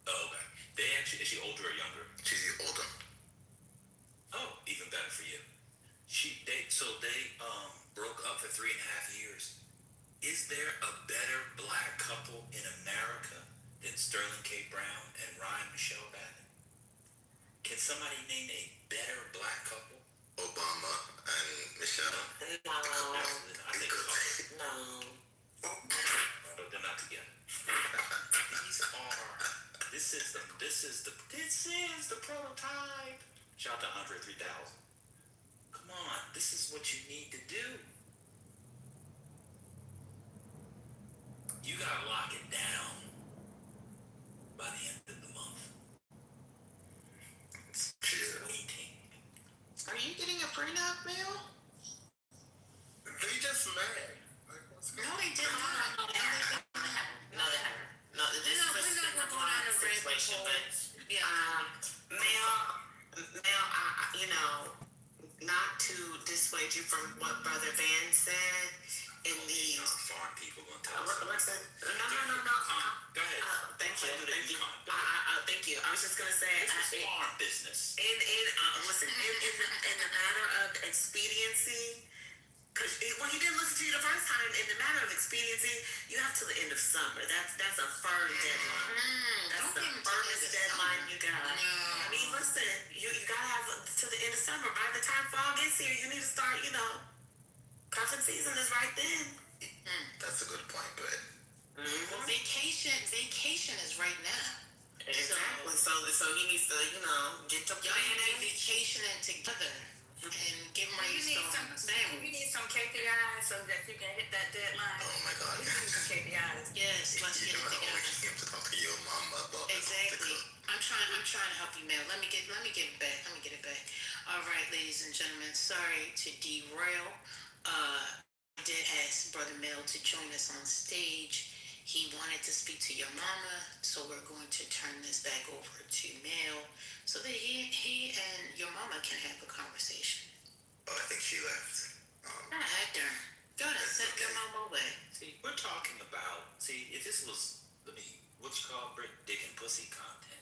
Speaker 9: Oh, okay. They actually, is she older or younger?
Speaker 21: She's older.
Speaker 9: Oh, even better for you. They broke up for 3.5 years. Is there a better black couple in America than Sterling K. Brown and Ryan Michelle Bannon? Can somebody name a better black couple?
Speaker 21: Obama and Michelle.
Speaker 3: No.
Speaker 9: I think it's
Speaker 3: No.
Speaker 9: but they're not together. This is the prototype. Shout out to Andre 3000. Come on, this is what you need to do. You gotta lock it down by the end of the month. She's waiting.
Speaker 15: Are you getting a prenup, Mel?
Speaker 17: They just married. Like, what's going
Speaker 18: No,
Speaker 17: on?
Speaker 18: they did not.
Speaker 3: No, this is
Speaker 18: We're going on a
Speaker 3: situation,
Speaker 18: rabbit
Speaker 3: but
Speaker 18: hole. Yeah.
Speaker 3: Mel, not to dissuade you from what Brother Van said in the.
Speaker 9: Farm people gonna tell us.
Speaker 3: No.
Speaker 9: Go ahead.
Speaker 3: Thank you. Thank you. I was just gonna say.
Speaker 9: It's farm business.
Speaker 3: In the matter of expediency, because when he didn't listen to you the first time, in the matter of expediency, you have till the end of summer. That's a firm deadline. That's the firmest deadline you got. I mean, listen, you gotta have to the end of summer. By the time fall gets here, you need to start. Cuffing season is right then.
Speaker 21: That's a good point, but
Speaker 18: Well, vacation is right now.
Speaker 3: Exactly. So he needs to, get to
Speaker 18: Y'all need to
Speaker 3: planning.
Speaker 18: be vacationing together and get ready
Speaker 3: You
Speaker 18: to
Speaker 3: need
Speaker 18: start
Speaker 3: some
Speaker 18: family.
Speaker 3: You need some KPIs so that you can hit that deadline.
Speaker 21: oh my god.
Speaker 3: You need some KPIs.
Speaker 18: Yes, let's
Speaker 21: You
Speaker 18: get
Speaker 21: know,
Speaker 18: it
Speaker 21: I always
Speaker 18: together.
Speaker 21: came to talk to your mama about
Speaker 18: Exactly. I'm trying to help you, Mel. Let me get it back. All right, ladies and gentlemen. Sorry to derail. I did ask Brother Mel to join us on stage. He wanted to speak to your mama, so we're going to turn this back over to Mel so that he and your mama can have a conversation.
Speaker 21: Oh, I think she left.
Speaker 18: Darn. Go ahead, send your mama away.
Speaker 9: See, we're talking about, if this was, what you call Brick, dick and pussy content.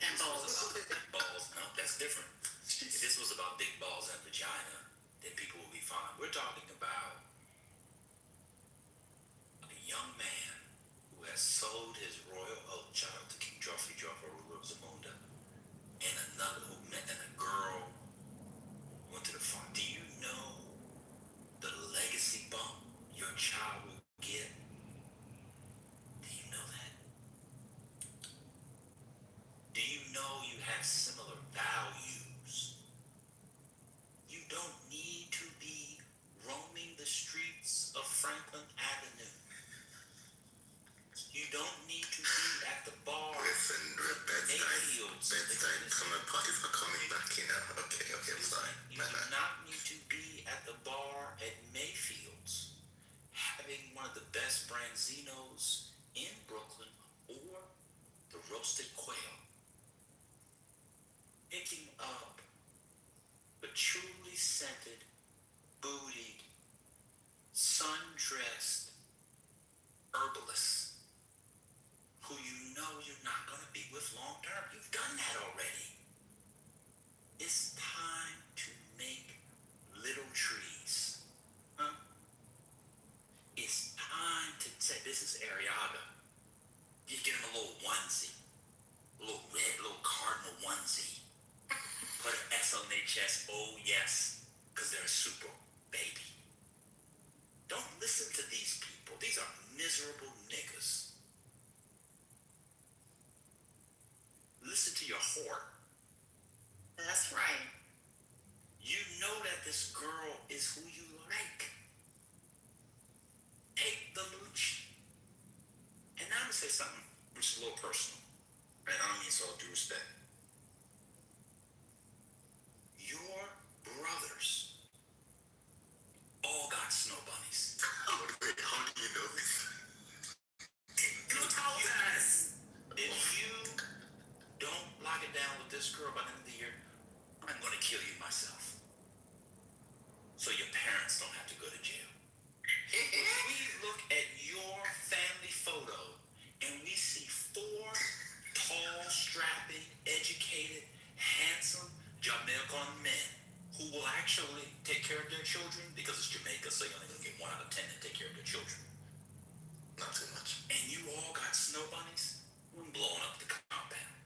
Speaker 18: And balls.
Speaker 9: Balls, no, that's different. If this was about big balls and vagina, then people would be fine. We're talking about a young man who has sold his royal oak child to King Joffrey, ruler of Zamunda, and a girl went to the farm. Do you know the legacy bump your child will get? Do you know that? Do you know you have similar values? You don't need to be roaming the streets of Franklin Avenue. You don't need to be at the bar.
Speaker 21: Listen, bedtime coming parties are coming back, Okay, I'm sorry.
Speaker 9: You do not need to be at the bar at Mayfield's having one of the best branzinos in Brooklyn or the roasted quail. Picking up the truly scented, bootied, sun-dressed herbalists who you know you're not going to be with long term. You've done that already. It's time to make little trees. Huh? It's time to say, this is Ariaga. You get him a little onesie. A little red, little cardinal onesie. Put an S on their chest. Oh, yes. Because they're a super baby. Don't listen to these people. These are miserable niggas. Listen to your whore.
Speaker 3: That's right.
Speaker 9: You know that this girl is who you like. Take the mooch. And now I'm going to say something which is a little personal. And I don't mean so with due respect. Your brothers all got snow bunnies.
Speaker 21: Wait, how do you know this?
Speaker 3: You told us.
Speaker 9: If you don't lock it down with this girl by the end of the year, I'm going to kill you myself. So your parents don't have to go to jail. If we look at your family photo and we see 4 tall, strapping, educated, handsome Jamaican men who will actually take care of their children, because it's Jamaica, so you're only gonna get 1 out of 10 that take care of their children. Not too much. And you all got snow bunnies, we're blowing up the compound.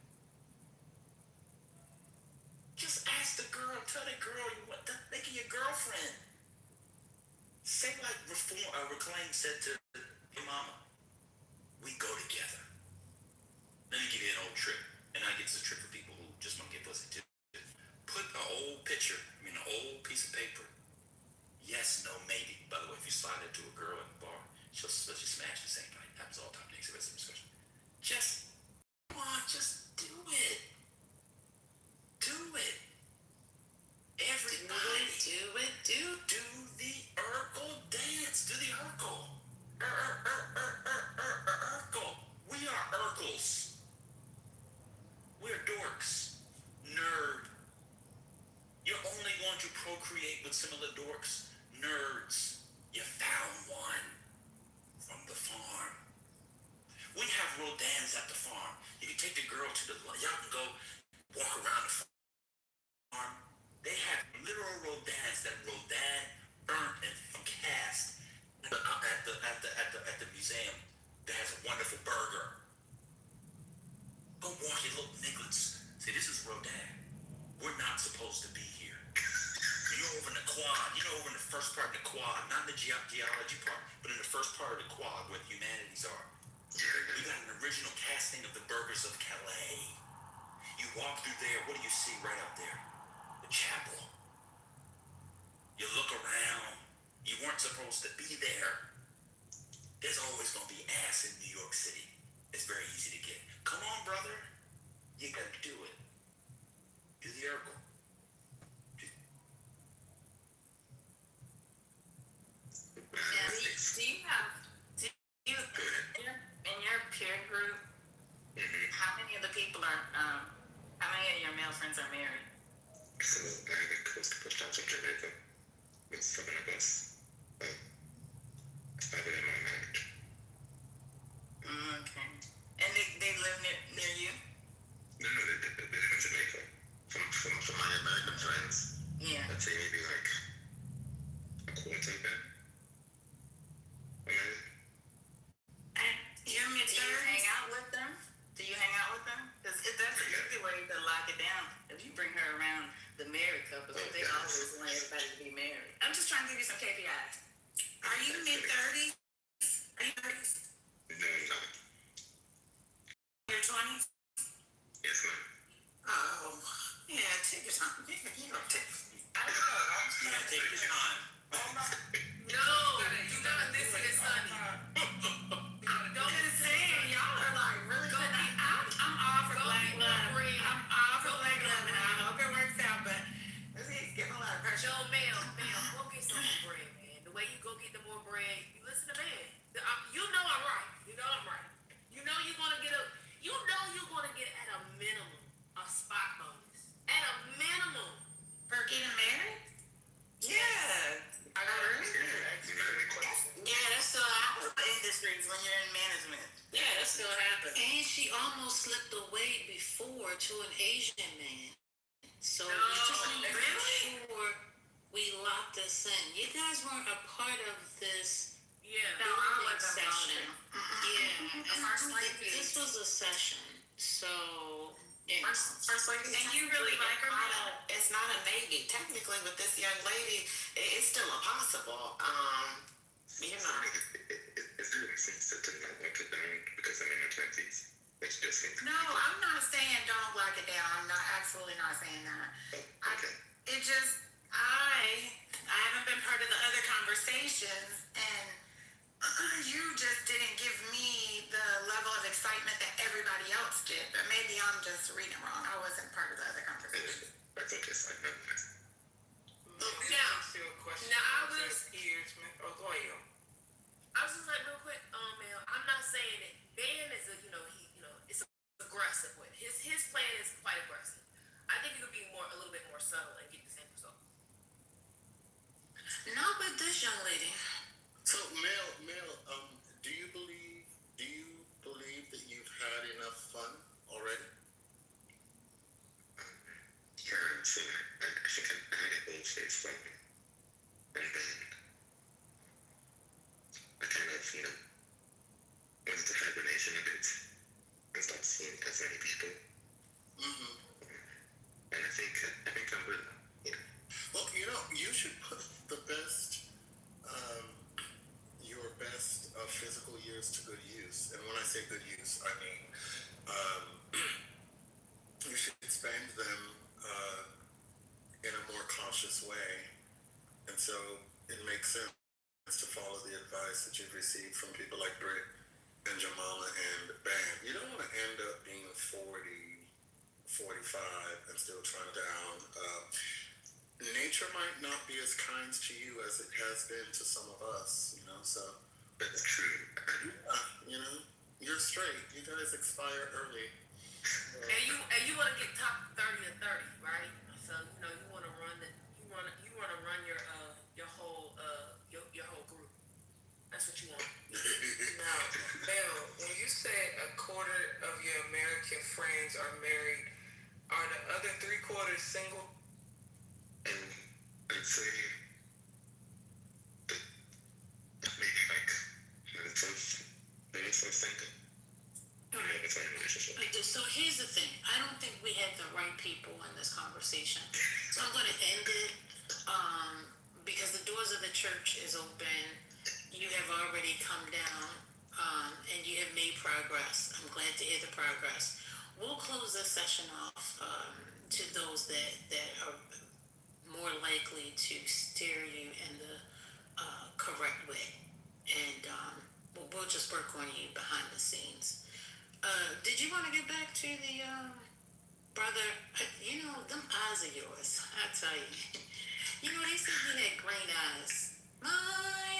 Speaker 9: Just ask the girl, tell the girl you want to make it your girlfriend. Say like Reclaim said to your mama, we go together. Let me give you an old trick, and I get this a trick for people who just want to get pussy too. Put an old picture, an old piece of paper. Yes, no, maybe. By the way, if you slide it to a girl in the bar, she'll just smash the same night. Happens all the time. Next discussion. Just, come on, just do it. Do it. Everybody. Do it. Do the Urkel dance. Do the Urkel. Urkel. We are Urkels. We're dorks. Nerd. You're only going to procreate with similar dorks. Nerds. You found one from the farm. We have Rodins at the farm. You can take the girl to y'all can go walk around the farm. They have literal Rodins that Rodin burnt and cast at the museum that has a wonderful burger. Go walk your little nigglets. Say, this is Rodin. We're not supposed to be here. Over in the quad, over in the first part of the quad, not in the geology part, but in the first part of the quad where the humanities are. We got an original casting of the burgers of Calais. You walk through there, what do you see right up there? The chapel. You look around, you weren't supposed to be there. There's always gonna be ass in New York City. It's very easy to get. Come on, brother. You gotta do it. Do the Urkel.
Speaker 18: In your peer group, how many of the people are, how many of your male friends are married?
Speaker 21: So I have a close couple shots in Jamaica with 7 of us. 5 of them are married.
Speaker 18: Okay. And they live near you?
Speaker 21: No, they live in Jamaica. From my American friends.
Speaker 18: Yeah.
Speaker 21: I'd say maybe like a quarter of them.
Speaker 18: Do you hang out with them? Because that's a easy way to lock it down. If you bring her around the married couples, they always want everybody to be married. I'm just trying to give you some KPIs.
Speaker 3: Are you mid-30s? Are you 30s?
Speaker 21: No, I'm not.
Speaker 3: Your 20s?
Speaker 21: Yes, ma'am.
Speaker 3: Oh, yeah, take your time. You know,
Speaker 9: I don't know. Yeah, take your time.
Speaker 2: No, you gotta listen to Sonny.
Speaker 18: Don't understand. Y'all are like really good. I'm all for black love. I'm all for black love, and I hope it works out. But this is getting a lot of pressure.
Speaker 2: No, ma'am, go get some more bread, man. The way you go get the more bread, you listen to man. You know I'm right. You know I'm right. You know you're gonna get at a minimum a spot bonus. At a minimum.
Speaker 3: for getting married?
Speaker 18: Yeah. Yeah, that still happens in industries when you're in management.
Speaker 3: Yeah, that still happens.
Speaker 11: And she almost slipped away before to an Asian man. So
Speaker 2: No,
Speaker 11: we just need to make
Speaker 2: really?
Speaker 11: sure we lock this in. You guys weren't a part of this
Speaker 2: Yeah.
Speaker 18: No, I wasn't
Speaker 11: session.
Speaker 18: involved.
Speaker 11: Yeah,
Speaker 18: First
Speaker 11: and
Speaker 18: lady.
Speaker 11: this was a session. So, you know.
Speaker 16: First lady,
Speaker 18: And you really like her?
Speaker 3: It's not a maybe. Technically, with this young lady, it's still a possible. You know.
Speaker 21: It really seems to not want it down because I'm in my 20s. It's just seems.
Speaker 16: No, I'm not saying don't lock it down. I'm not absolutely not saying that.
Speaker 21: Okay.
Speaker 16: It just I haven't been part of the other conversations, and you just didn't give me the level of excitement that everybody else did. But maybe I'm just reading wrong. I wasn't part of the other conversation.
Speaker 21: That's okay, so I know this.
Speaker 2: Now I was.
Speaker 12: Oh, go ahead.
Speaker 2: I was just like real quick, man. I'm not saying that Ben is it's aggressive with it. His plan is quite aggressive. I think you could be a little bit more subtle and get the same result.
Speaker 11: Not with this young lady.
Speaker 21: So years from me. And then I kind of, went into hibernation a bit and stopped seeing as many people.
Speaker 17: Mm-hmm.
Speaker 21: And I think I'm good now.
Speaker 17: Well, you should put the best, your best physical years to good use. And when I say good use, I mean, you should spend them in a more cautious way. And so it makes sense to follow the advice that you've received from people like Britt and Jamala and Bam. You don't want to end up being 40, 45 and still trying down. Nature might not be as kind to you as it has been to some of us, so.
Speaker 21: That's true.
Speaker 17: You're straight. You guys expire early.
Speaker 6: And you want to get top 30 or 30, right? So you want to run your whole group. That's what you want.
Speaker 14: Now, Mel, when you say a quarter of your American friends are married, are the other 3/4 single?
Speaker 21: And I'd say that maybe like minutes of thinking. It's like a relationship.
Speaker 18: So here's the thing. I don't think we have the right people in this conversation. So I'm going to end it because the doors of the church is open. You have already come down and you have made progress. I'm glad to hear the progress. We'll close this session off to those that are more likely to steer you in the correct way. And we'll just work on you behind the scenes. Did you want to get back to the brother? Them eyes of yours, I tell you. They said he had green eyes. My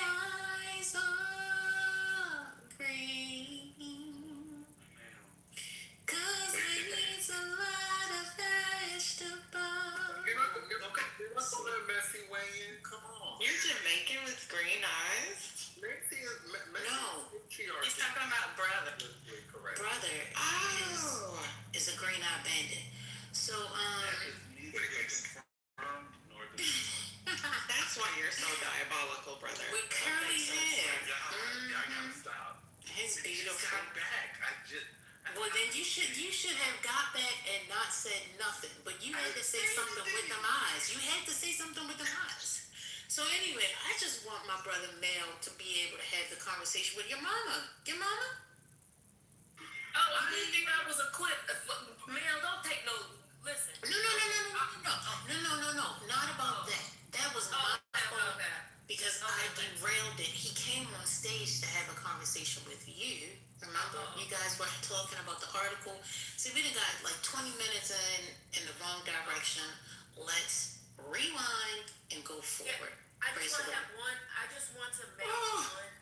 Speaker 18: eyes are green. 'Cause it needs a lot of vegetables.
Speaker 17: Let's let Messi weigh in. Come on.
Speaker 12: You're Jamaican with green eyes?
Speaker 17: Messi
Speaker 18: No.
Speaker 12: He's talking about brother.
Speaker 17: Correct.
Speaker 18: Brother is a green eye bandit. So,
Speaker 12: That's why you're so diabolical, brother.
Speaker 18: with curly hair.
Speaker 13: I gotta stop.
Speaker 18: His
Speaker 13: She
Speaker 18: beautiful.
Speaker 13: got back.
Speaker 18: Well, then you should have got back and not said nothing. But you had to say something with them eyes. You had to say something with them eyes. So anyway, I just want my brother Mel to be able to have the conversation with your mama. Your mama?
Speaker 6: Oh, I didn't think that was a clip. Mel, don't take no. Listen.
Speaker 18: No. Not about that. That was my fault because I derailed it. He came on stage to have a conversation with you. Remember, you guys were talking about the article. See, we done got like 20 minutes in the wrong direction. Let's rewind and go forward.
Speaker 6: I just want to have one. I just want to make one.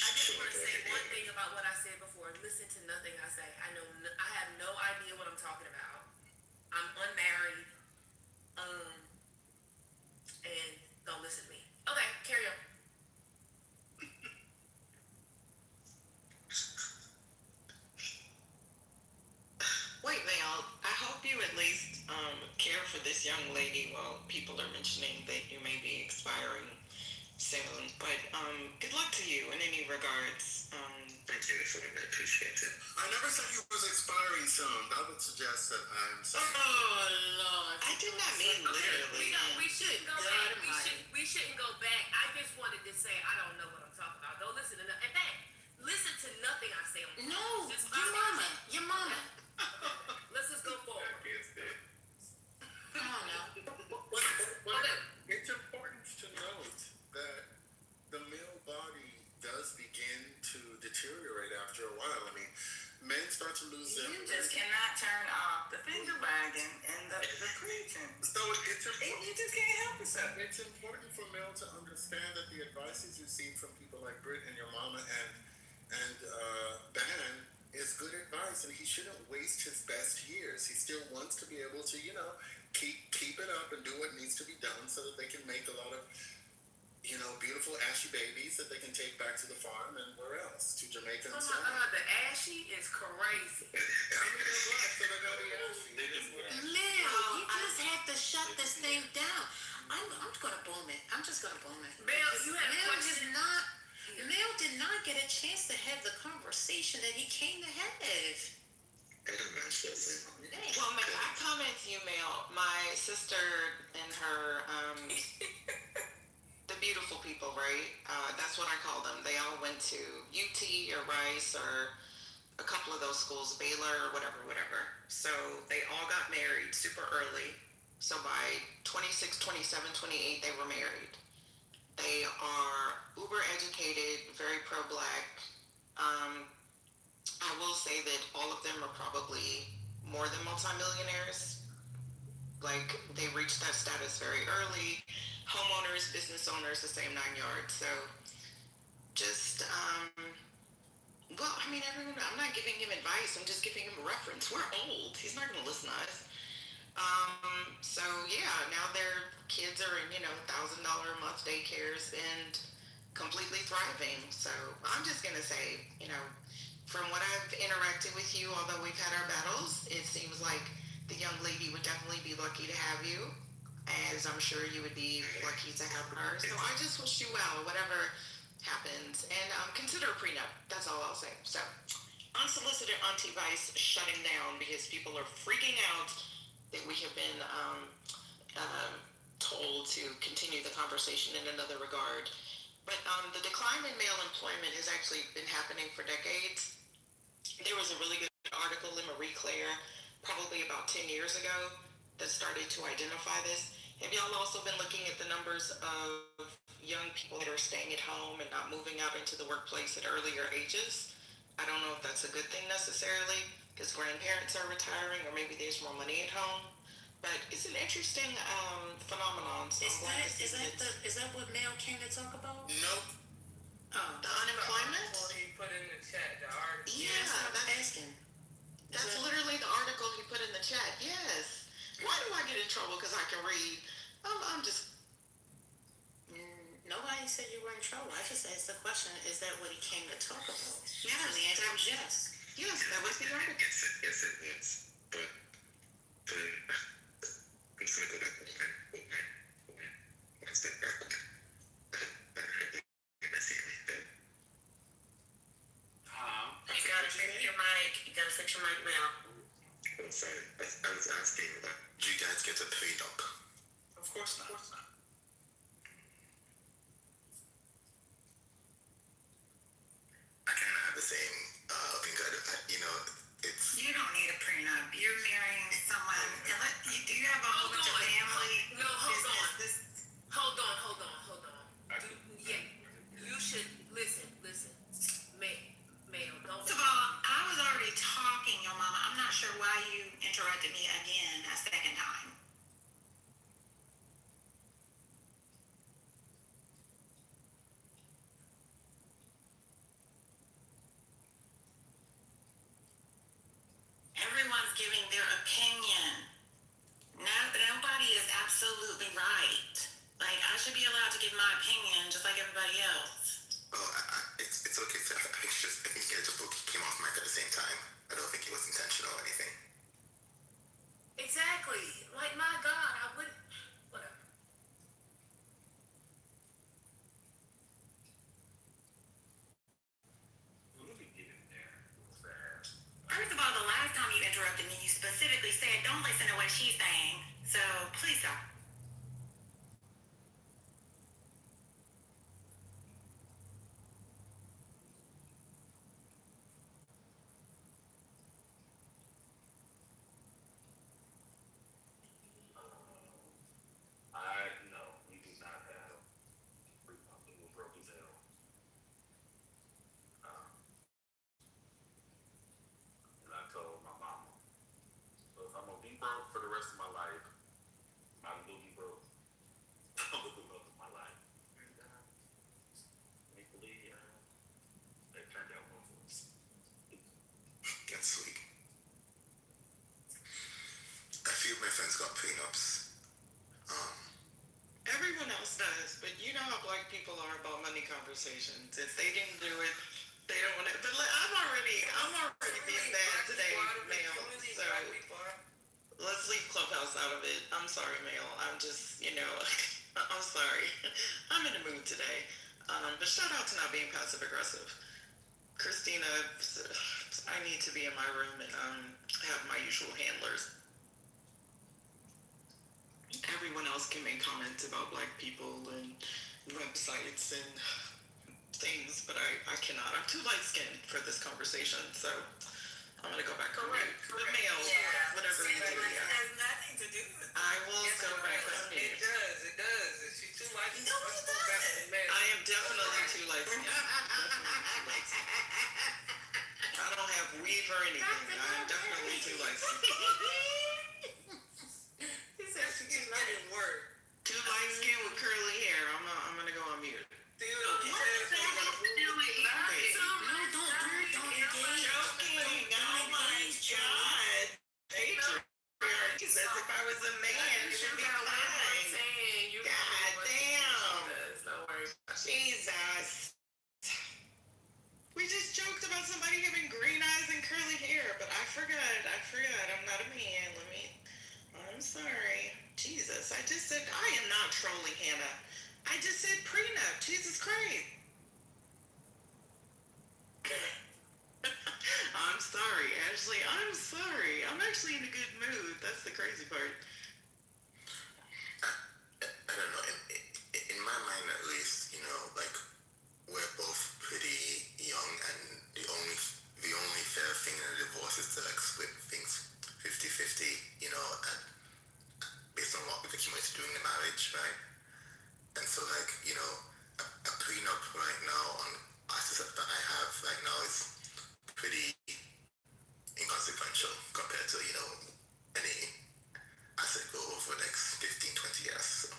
Speaker 6: I just want to say one thing about what I said before. Listen to nothing I say. I have no idea what I'm talking about. I'm unmarried. And don't listen to me. Okay, carry on.
Speaker 12: Wait, Mel, I hope you at least care for this young lady while people are mentioning that you may be expiring soon. But good luck to you in any regards.
Speaker 21: Thank you for that. I appreciate it.
Speaker 17: I never said you was expiring soon. That would suggest that I'm saying.
Speaker 18: Oh Lord!
Speaker 12: I did not mean literally.
Speaker 6: We shouldn't go back. We shouldn't go back. I just wanted to say I don't know what I'm talking about. Don't listen to nothing. In fact, listen to nothing I say.
Speaker 18: No, your mama.
Speaker 6: Let's just go forward.
Speaker 18: Come on now.
Speaker 17: It's important to note that the male body does begin to deteriorate after a while. I mean, men start to lose their.
Speaker 15: You just cannot turn off the finger wagging and the preaching.
Speaker 17: So it's important.
Speaker 15: You just can't help yourself.
Speaker 17: It's important for men to understand that the advice he's received from people like Britt and your mama and Ban is good advice, and he shouldn't waste his best years. He still wants to be able to, keep it up and do what needs to be done so that they can make a lot of, beautiful ashy babies that they can take back to the farm and where else? To Jamaica and so on.
Speaker 6: The ashy is crazy.
Speaker 18: Lil, you just have to shut this thing down. I'm
Speaker 11: gonna boom it. I'm just gonna boom it.
Speaker 4: Mel, you had a question?
Speaker 11: Mel did not get a chance to have the conversation that he came to have.
Speaker 12: Well, I comment to you, Mel. My sister and her, the beautiful people, right? That's what I call them. They all went to UT or Rice or a couple of those schools, Baylor or whatever. So they all got married super early. So by 26, 27, 28, they were married. They are uber educated, very pro-black. I will say that all of them are probably more than multimillionaires. Like, they reached that status very early. Homeowners, business owners, the same 9 yards. So just, well, I mean, everyone, I'm not giving him advice. I'm just giving him a reference. We're old. He's not going to listen to us. So yeah, now their kids are in, $1,000 a month daycares and completely thriving. So I'm just gonna say, from what I've interacted with you, although we've had our battles, it seems like the young lady would definitely be lucky to have you, as I'm sure you would be lucky to have her. So I just wish you well, whatever happens, and consider a prenup. That's all I'll say. So unsolicited Auntie Vice shutting down because people are freaking out that we have been told to continue the conversation in another regard. But the decline in male employment has actually been happening for decades. There was a really good article in Marie Claire probably about 10 years ago that started to identify this. Have y'all also been looking at the numbers of young people that are staying at home and not moving out into the workplace at earlier ages? I don't know if that's a good thing necessarily, because grandparents are retiring or maybe there's more money at home. But it's an interesting phenomenon. So
Speaker 11: Is that what Mel came to talk about?
Speaker 12: Nope. The unemployment?
Speaker 14: Well, he put in the chat, the article.
Speaker 12: Yeah, that's literally the article he put in the chat. Yes. Why do I get in trouble because I can read? I'm just...
Speaker 11: Nobody said you were in trouble. I just asked the question, is that what he came to talk about?
Speaker 12: Yes.
Speaker 11: And the answer was yes.
Speaker 12: Yes, that was the article.
Speaker 21: Yes, it is. But I'm just gonna go back one step back.
Speaker 11: You gotta fix your mic. You gotta fix your mic now.
Speaker 21: I'm sorry. I was asking about, do you guys get a prenup?
Speaker 5: Of course not.
Speaker 21: I kind of have the same opinion. It's...
Speaker 3: You don't need a prenup. You're marrying someone. Do you have a whole bunch of family?
Speaker 4: No, hold on. Yeah, you should listen. Ma'am, don't.
Speaker 3: First of all, I was already talking, your mama. I'm not sure why you interrupted me again a second time. Everyone's giving their opinion. Nobody is absolutely right. Like, I should be allowed to give my opinion just like everybody else.
Speaker 21: Oh, it's okay. I think it just came off mic at the same time. I don't think it was intentional or anything.
Speaker 4: Exactly. Like, my God, I would. Whatever.
Speaker 3: First of all, the last time you interrupted me, you specifically said, don't listen to what she's saying. So, please stop.
Speaker 13: No, we do not have prenup. We were broke as hell. And I told my mama, so if I'm gonna be broke for the rest of my life, I will be broke. I'm gonna do most of my life. And thankfully, that turned out well for us.
Speaker 21: That's sweet. A few of my friends got prenups.
Speaker 12: Everyone else does, but you know how black people are about money conversations. If they didn't do it, they don't want to. But I'm already being bad today, Mel. So let's leave Clubhouse out of it. I'm sorry, Mel. I'm just, I'm sorry. I'm in the mood today. But shout out to not being passive aggressive. Christina, I need to be in my room and have my usual handlers. Everyone else can make comments about black people and websites and things, but I cannot. I'm too light skinned for this conversation, so I'm gonna go back on mute. The male, whatever you do.
Speaker 1: It has nothing to do with
Speaker 12: I will go back on mute.
Speaker 14: It does. If she's too light,
Speaker 1: No, it doesn't.
Speaker 12: I am definitely too light skinned. I don't have weave or anything. I'm definitely too light skinned.
Speaker 1: He said she's not in work.
Speaker 12: Too light skinned with curly hair. I'm gonna go on mute.
Speaker 14: Dude, he said
Speaker 12: As if I was a man, it should be fine. God damn. Jesus. We just joked about somebody having green eyes and curly hair, but I forgot. I'm not a man. I'm sorry. Jesus, I just said, I am not trolling Hannah. I just said prenup. Jesus Christ. I'm sorry, Ashley. I'm sorry. I'm actually in a good mood. That's the crazy part.
Speaker 21: I don't know. In my mind, at least, like we're both pretty young, and the only fair thing in a divorce is to like split things 50-50. And based on what we've accumulated during the marriage, right? And so, like, a prenup right now on assets that I have right now is pretty inconsequential compared to, any asset go over the next 15-20 years. So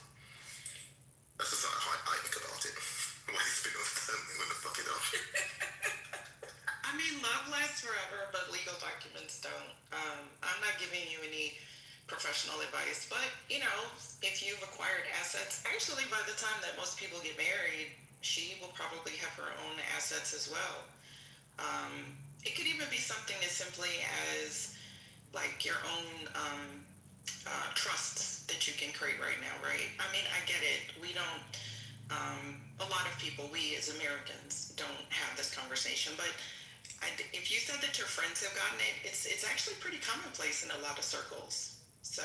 Speaker 21: that's just how I think about it. Why is it I'm gonna fuck it up?
Speaker 12: I mean, love lasts forever, but legal documents don't. I'm not giving you any professional advice, but if you've acquired assets, actually by the time that most people get married, she will probably have her own assets as well. It could even be something as simply as like your own trusts that you can create right now, right? I mean, I get it. We don't, a lot of people, we as Americans don't have this conversation, but if you said that your friends have gotten it, it's actually pretty commonplace in a lot of circles. So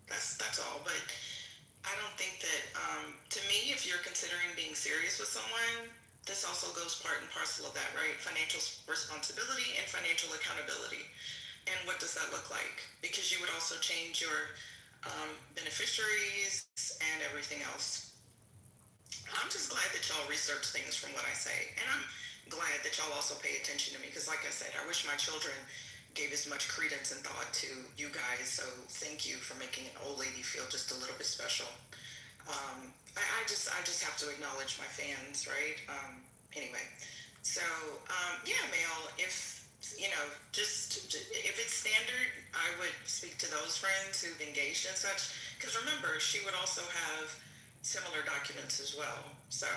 Speaker 12: that's all. But I don't think that, to me, if you're considering being serious with someone, this also goes part and parcel of that, right? Financial responsibility and financial accountability. And what does that look like? Because you would also change your beneficiaries and everything else. I'm just glad that y'all research things from what I say. And I'm glad that y'all also pay attention to me, because like I said, I wish my children gave as much credence and thought to you guys. So thank you for making an old lady feel just a little bit special. I just have to acknowledge my fans, right? Anyway, so yeah, Mel, if if it's standard, I would speak to those friends who've engaged in such, because remember, she would also have similar documents as well. So,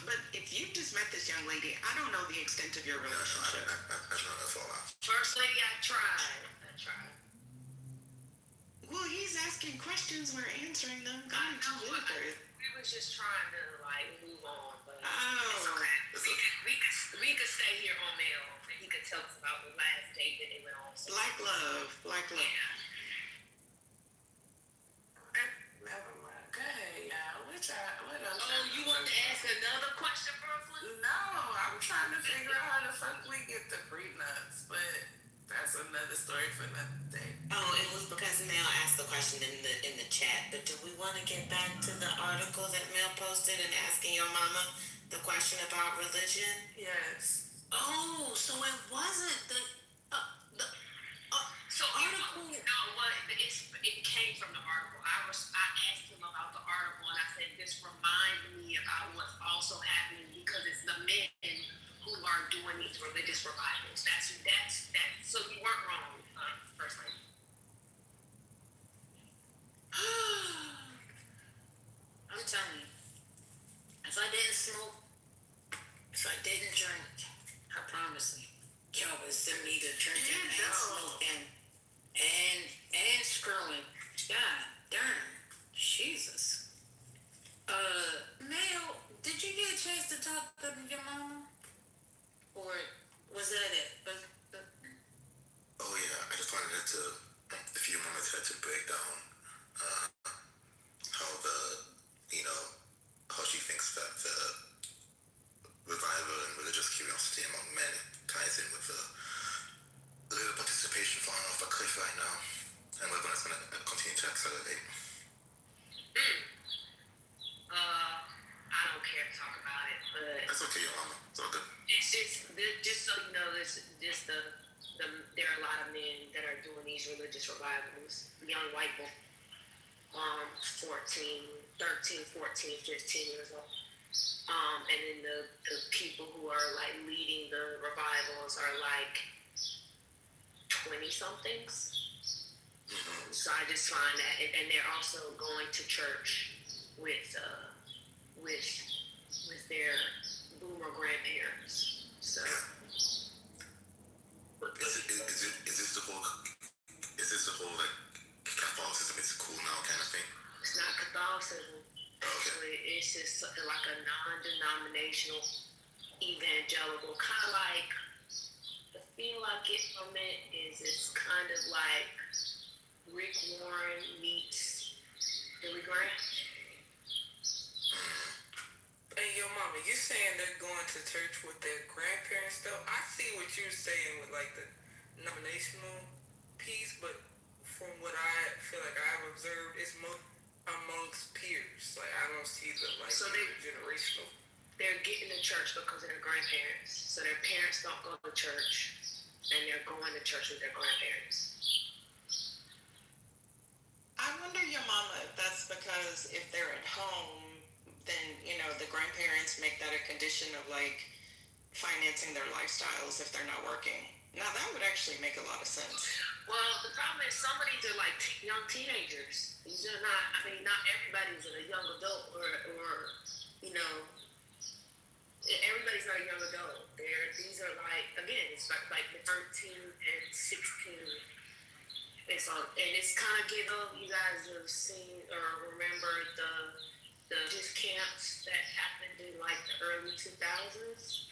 Speaker 12: but if you just met this young lady, I don't know the extent of your relationship.
Speaker 21: I know that's all out.
Speaker 4: First lady, I tried.
Speaker 12: Well, he's asking questions, we're answering them.
Speaker 4: I know, but we was just trying to move on. But
Speaker 12: it's
Speaker 4: okay. We could stay here on mail, and he could tell us about the last date that they went on. So.
Speaker 12: Black love.
Speaker 4: Yeah.
Speaker 15: Never mind. Go ahead, y'all.
Speaker 4: You want to ask another question, Brooklyn?
Speaker 15: No, I'm trying to figure out how the fuck we get the prenups, but that's another story for another day.
Speaker 3: Oh, it was because Mel asked the question in the chat. But do we want to get back to the article that Mel posted and asking your mama the question about religion?
Speaker 15: Yes.
Speaker 3: Oh, so it wasn't the
Speaker 4: So article. No, what? It came from the article. I asked him about the article, and I said this reminds me about what's also happening, because it's the men who are doing these religious revivals. That's. So you weren't wrong, First Lady.
Speaker 3: I'm telling you, if I didn't smoke, if I didn't drink, I promise you, y'all would send me to drinking and smoking and screwing. God darn, Jesus.
Speaker 18: Mel, did you get a chance to talk to your mama? Or was that it?
Speaker 21: Oh yeah, I just wanted to, if you wanted to break down how how she thinks that the revival and religious curiosity among men ties in with the little participation falling off a cliff right now, and whether it's going to continue to accelerate.
Speaker 4: I don't care to talk about it, but
Speaker 21: That's okay, your mama. It's all good.
Speaker 4: it's just so you know, there's just there are a lot of men that are doing these religious revivals, young white boys, 13, 14, 15 years old. And then the people who are like leading the revivals are like 20 somethings. So I just find that, and they're also going to church with their boomer grandparents. So
Speaker 21: Is this the whole like Catholicism is cool now kind of thing?
Speaker 4: It's not Catholicism. Actually, it's just like a non-denominational evangelical, kind of like the feel I get from it is it's kind of like Rick Warren meets Billy Graham.
Speaker 14: Hey, yo, mama, you saying they're going to church with their grandparents, though? I see what you're saying with, like, the nominational piece, but from what I feel like I've observed, it's amongst peers. Like, I don't see the, like,
Speaker 4: so
Speaker 14: generational.
Speaker 4: They're getting to church because of their grandparents. So their parents don't go to church, and they're going to church with their grandparents.
Speaker 12: I wonder, your mama, if that's because if they're at home, then, the grandparents make that a condition of, like, financing their lifestyles if they're not working. Now, that would actually make a lot of sense.
Speaker 4: Well, the problem is some of these are like young teenagers. These are not, not everybody's a young adult or everybody's not a young adult. These are like, again, it's like the 13 and 16. And it's kind of, you guys have seen or remember the just camps that happened in like the early 2000s,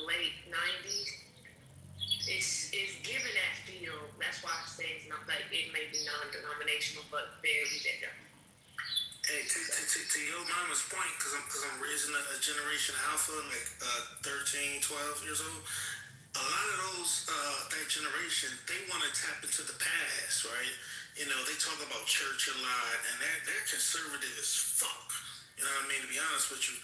Speaker 4: late 90s. It's given that feel. That's why I say it's not like it may be non-denominational, but very evangelical.
Speaker 9: Hey, to your mama's point, because I'm raising a generation alpha, like 13, 12 years old. A lot of those that generation, they want to tap into the past, right? They talk about church a lot, and they're conservative as fuck. You know what I mean? To be honest with you,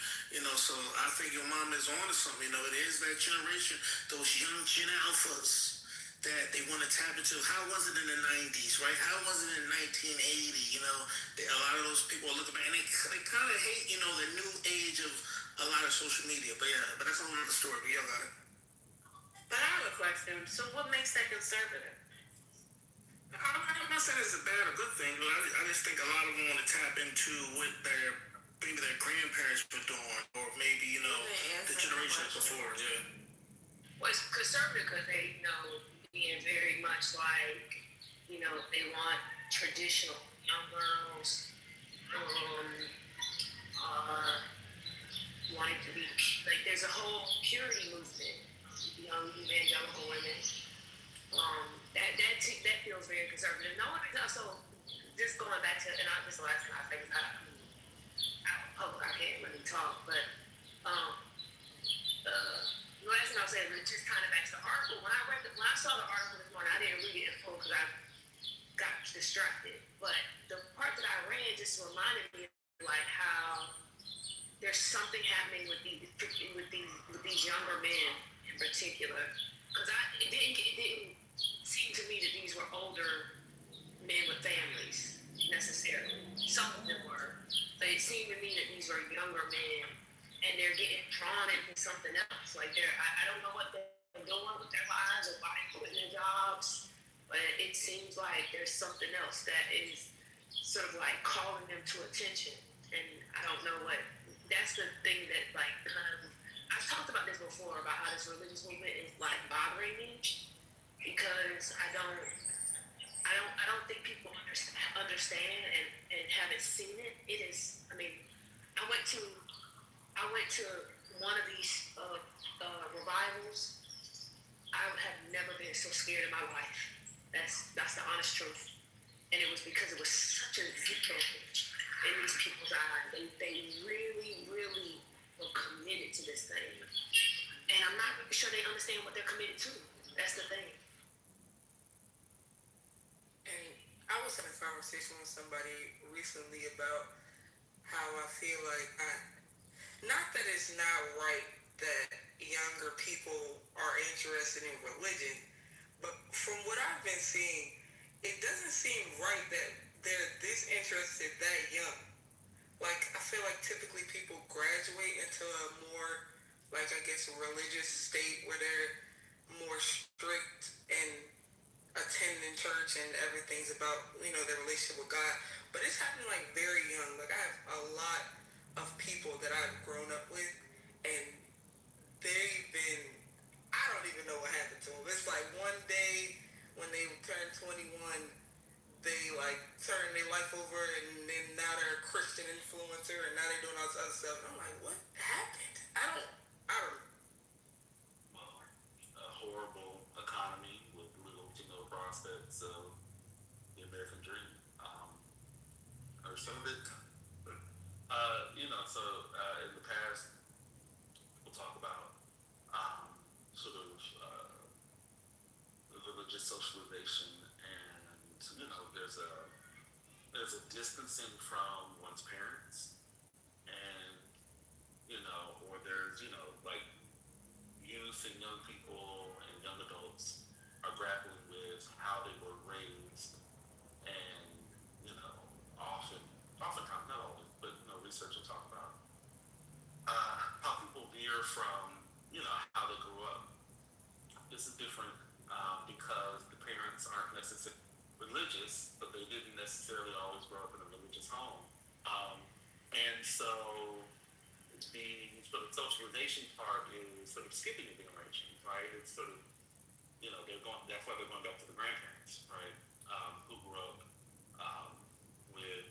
Speaker 9: so I think your mom is on to something. It is that generation, those young Gen Alphas that they want to tap into. How was it in the 90s, right? How was it in 1980? A lot of those people are looking back, and they kind of hate, the new age of a lot of social media. But yeah, but that's a whole other story. But y'all got it.
Speaker 18: But I have a question. So what makes that conservative?
Speaker 9: I'm not saying it's a bad or good thing, but I just think a lot of them want to tap into what maybe their grandparents were doing, or maybe, the generation before, yeah.
Speaker 4: Well, it's conservative because they, being very much like, they want traditional young girls, wanting to be, like, there's a whole purity movement, young evangelical women. That feels very conservative. No one is also, just going back to, and this last thing I think I can't really talk, but the last thing I was saying was just kind of back to the article. When I saw the article this morning, I didn't read it in full because I got distracted. But the part that I read just reminded me of like how there's something happening with these younger men in particular. Because it didn't seem to me that these were older men with families necessarily. Some of them were, but it seemed to me that these were younger men, and they're getting drawn into something else. Like I don't know what they're doing with their lives or why they're quitting their jobs, but it seems like there's something else that is sort of like calling them to attention. And I don't know what. That's the thing that like kind of. I've talked about this before about how this religious movement is like bothering me because I don't think people understand and haven't seen it. It is, I went to I went to one of these revivals. I have never been so scared in my life. That's the honest truth. And it was because it was such a detail in these people's eyes. They really, really were committed to this thing. And I'm not really sure they understand what they're committed to. That's the thing.
Speaker 14: And I was in a conversation with somebody recently about how I feel like not that it's not right that younger people are interested in religion, but from what I've been seeing, it doesn't seem right that they're this interested that young. Like, I feel like typically people graduate into a more, like, I guess, religious state where they're more strict and attending church and everything's about, their relationship with God. But it's happening, like, very young. Like, I have a lot of people that I've grown up with, and they've been, I don't even know what happened to them. It's like one day when they turned 21, they like turn their life over and then now they're a Christian influencer and now they're doing all this other stuff. And I'm like, what happened? I don't.
Speaker 13: Well, a horrible economy with little to no prospects of the American dream, or some of it. In the past, we'll talk about sort of religious socialization, and there's a distancing from one's parents, and or there's like youth and young people and young adults are grappling with how they were raised, and oftentimes, not always, but research will talk about how people veer from how they grew up. This is different because the parents aren't necessarily religious, but they didn't necessarily always grow up in a religious home, and so the sort of socialization part is sort of skipping a generation, right? It's sort of they're going. That's why they're going back to the grandparents, right? Who grew up with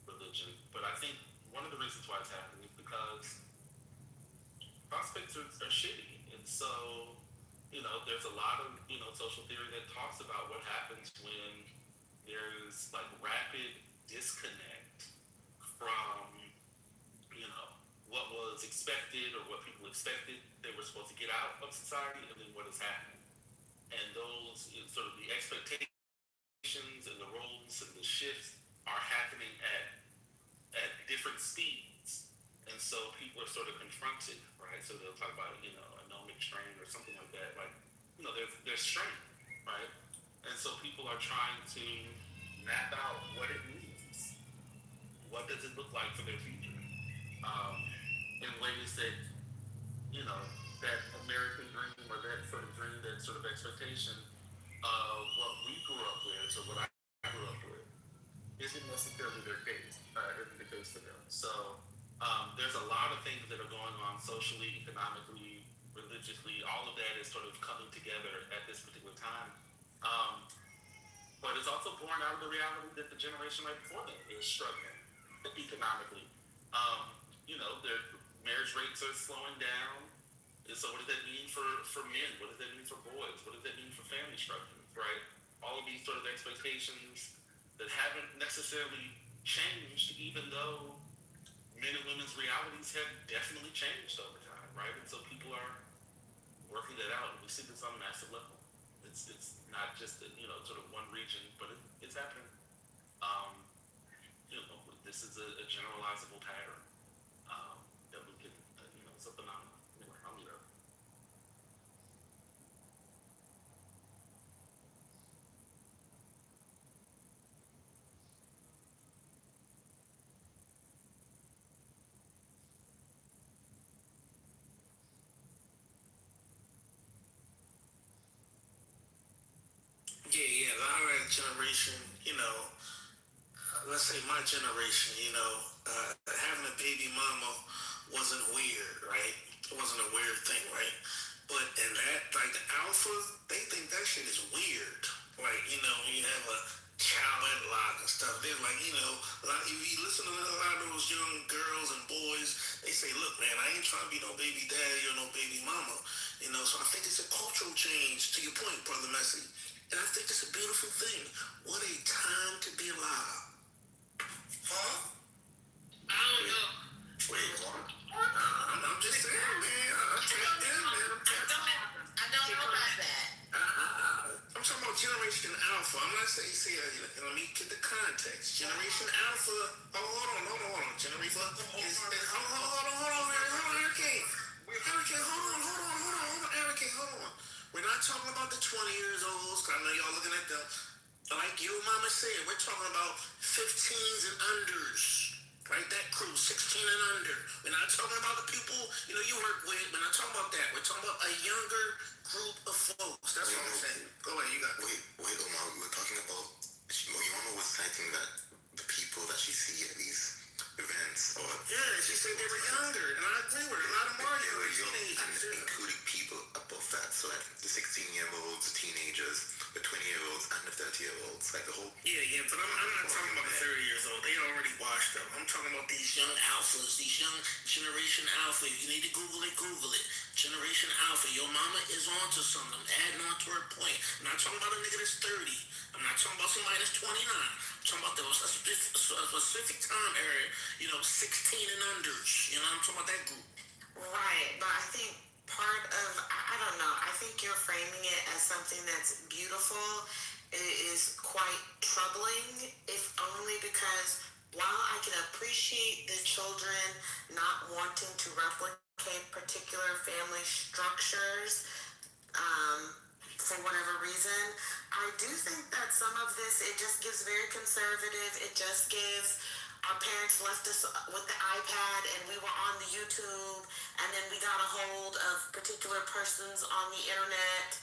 Speaker 13: religion. But I think one of the reasons why it's happening is because prospects are shitty, and so there's a lot of social theory that talks about what happens when there's like rapid disconnect from what was expected or what people expected they were supposed to get out of society, and then what is happening. And those sort of the expectations and the roles and the shifts are happening at different speeds. And so people are sort of confronted, right? So they'll talk about, a gnomic strain or something like that. Like, there's strain, right? And so people are trying to map out what it means. What does it look like for their future? In ways that, that American dream or that sort of dream, that sort of expectation of what we grew up with or what I grew up with isn't necessarily isn't the case for them. So there's a lot of things that are going on socially, economically, religiously. All of that is sort of coming together at this particular time. But it's also born out of the reality that the generation right before them is struggling economically. Their marriage rates are slowing down. And so what does that mean for men? What does that mean for boys? What does that mean for family structures, right? All of these sort of expectations that haven't necessarily changed, even though men and women's realities have definitely changed over time, right? And so people are working that out. We see this on a massive level. It's not just sort of one region, but it's happening. This is a generalizable pattern that we can, it's a phenomenon. Anyway, I'll leave it up.
Speaker 5: Yeah, our generation, let's say my generation, having a baby mama wasn't weird, right? It wasn't a weird thing, right? But in that, like the alphas, they think that shit is weird. Like, you have a
Speaker 7: child lock and stuff. They're like, if you listen to a lot of those young girls and boys, they say, look, man, I ain't trying to be no baby daddy or no baby mama. So I think it's a cultural change, to your point, Brother Messi. And I think it's a beautiful thing. What a time to be alive. Huh?
Speaker 4: I don't know.
Speaker 7: Wait, what? I'm just saying, man. I'm tapped in, man.
Speaker 3: I don't know about that.
Speaker 7: I'm talking about Generation Alpha. I'm not saying, let me get the context. Generation Alpha. Hold on. Generation hold on, Hurricane. Hurricane, hold on. We're not talking about the 20 years olds, 'cause I know y'all looking at them. Like your mama said, we're talking about 15s and unders. Right? That crew, 16 and under. We're not talking about the people, you work with. We're not talking about that. We're talking about a younger group of folks. That's what I'm saying. Go ahead, you got it.
Speaker 21: Wait, Omar, we were talking about, your mama was citing that the people that she see at these events, or...
Speaker 7: Yeah, she said they were younger, and I agree with her. A lot of them are younger.
Speaker 21: And including people above that, so like the 16-year-olds, the teenagers, the 20-year-olds, and the 30-year-olds, like the whole...
Speaker 7: Yeah, but I'm not talking about the 30 years old. They already washed up. I'm talking about these young alphas, these young Generation Alpha. If you need to Google it, Google it. Generation Alpha. Your mama is on to something. I'm adding on to her point. I'm not talking about a nigga that's 30. I'm not talking about somebody that's 29. I'm talking about a specific time area, 16 and unders. I'm talking about that group.
Speaker 1: Right, but I think part of, I don't know, I think you're framing it as something that's beautiful. It is quite troubling, if only because while I can appreciate the children not wanting to replicate particular family structures, for whatever reason, I do think that some of this, it just gives very conservative, it just gives, our parents left us with the iPad and we were on the YouTube, and then we got a hold of particular persons on the internet,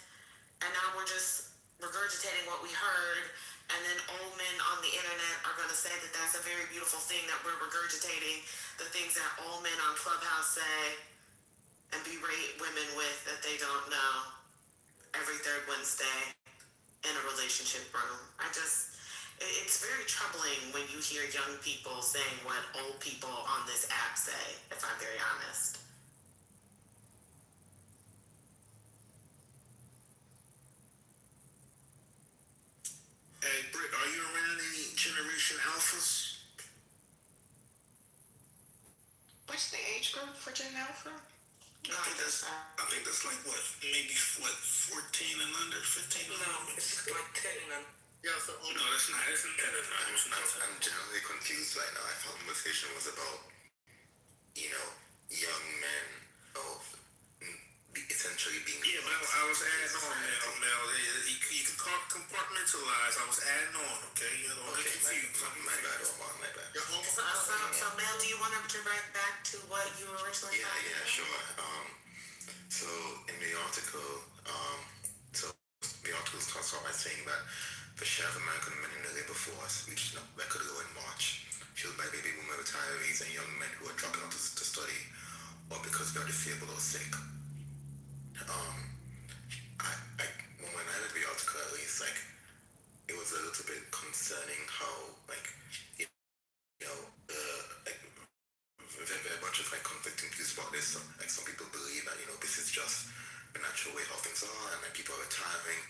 Speaker 1: and now we're just regurgitating what we heard, and then old men on the internet are going to say that that's a very beautiful thing that we're regurgitating the things that old men on Clubhouse say and berate women with that they don't know every third Wednesday in a relationship room. It's very troubling when you hear young people saying what old people on this app say, if I'm very honest.
Speaker 7: Hey, Britt, are you around any Generation Alphas?
Speaker 12: What's the age group for Gen Alpha?
Speaker 7: I think that's like what, maybe 14 and under, 15 and under.
Speaker 12: It's like 10 and under.
Speaker 7: Yeah, so no, that's not.
Speaker 21: I'm generally confused right now. I thought the conversation was about, young men of essentially being...
Speaker 7: Yeah, but I was adding on, Mel. You can compartmentalize. I was adding on, okay? You don't get confused.
Speaker 21: My bad, Omar, my bad.
Speaker 1: So Mel, do you want to get back to what you were originally talking about?
Speaker 21: Yeah, sure. So in the article, the article starts off by saying that the share of American men in the labor force reached a record low in March, fueled by baby boomer retirees and young men who are dropping out to study, or because they're disabled or sick. When I read the article, at least, it was a little bit concerning how, there are a bunch of conflicting views about this. Some people believe that this is just the natural way how things are, and people are retiring.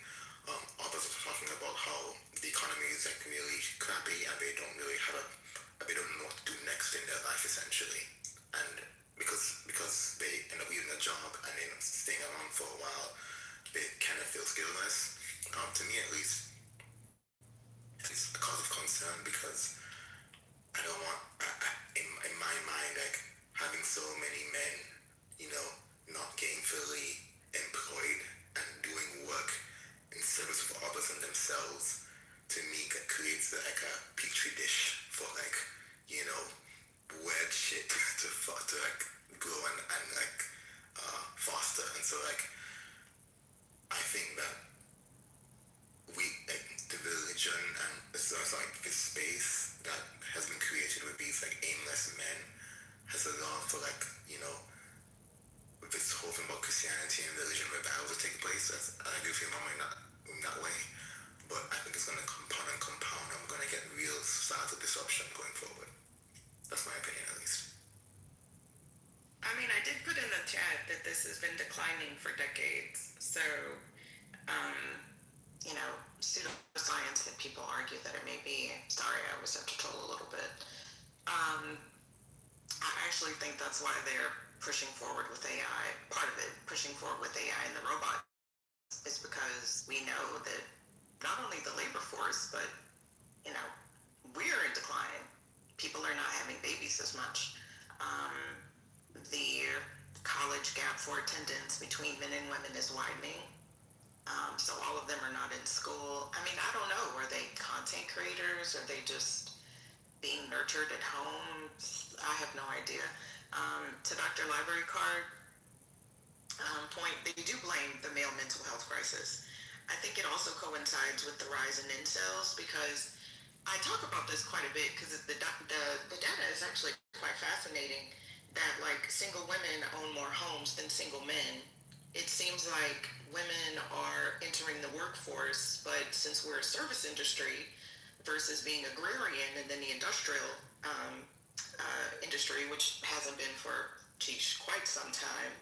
Speaker 21: Others are talking about how the economy is really crappy, and they don't really they don't know what to do next in their life essentially, and because they end up using a job and then staying around for a while, they kind of feel skillless. To me, at least, it's a cause of concern because I don't want, in my mind, having so many men, not gainfully employed and doing work in service of others and themselves, to me, creates a petri dish for weird shit to grow and foster. And so I think that the religion and this space that has been created with these aimless men has allowed for this whole thing about Christianity and religion where battles will take place. I agree with your mama in that way. but I think it's going to compound and compound. I'm going to get real signs of disruption going forward. That's my opinion, at least.
Speaker 12: I mean, I did put in the chat that this has been declining for decades. So, you know, pseudoscience that people argue that it may be. Sorry, I was at to troll a little bit. I actually think that's why they're pushing forward with AI. Part of it, pushing forward with AI and the robots, is because we know that not only the labor force, but, you know, we're in decline. People are not having babies as much. The college gap for attendance between men and women is widening. So all of them are not in school. I mean, I don't know. Are they content creators? Are they just being nurtured at home? I have no idea. To Dr. Library Card point, they do blame the male mental health crisis. I think it also coincides with the rise in incels, because I talk about this quite a bit because the data is actually quite fascinating, that like single women own more homes than single men. It seems like women are entering the workforce, but since we're a service industry versus being agrarian and then the industrial industry, which hasn't been for quite some time.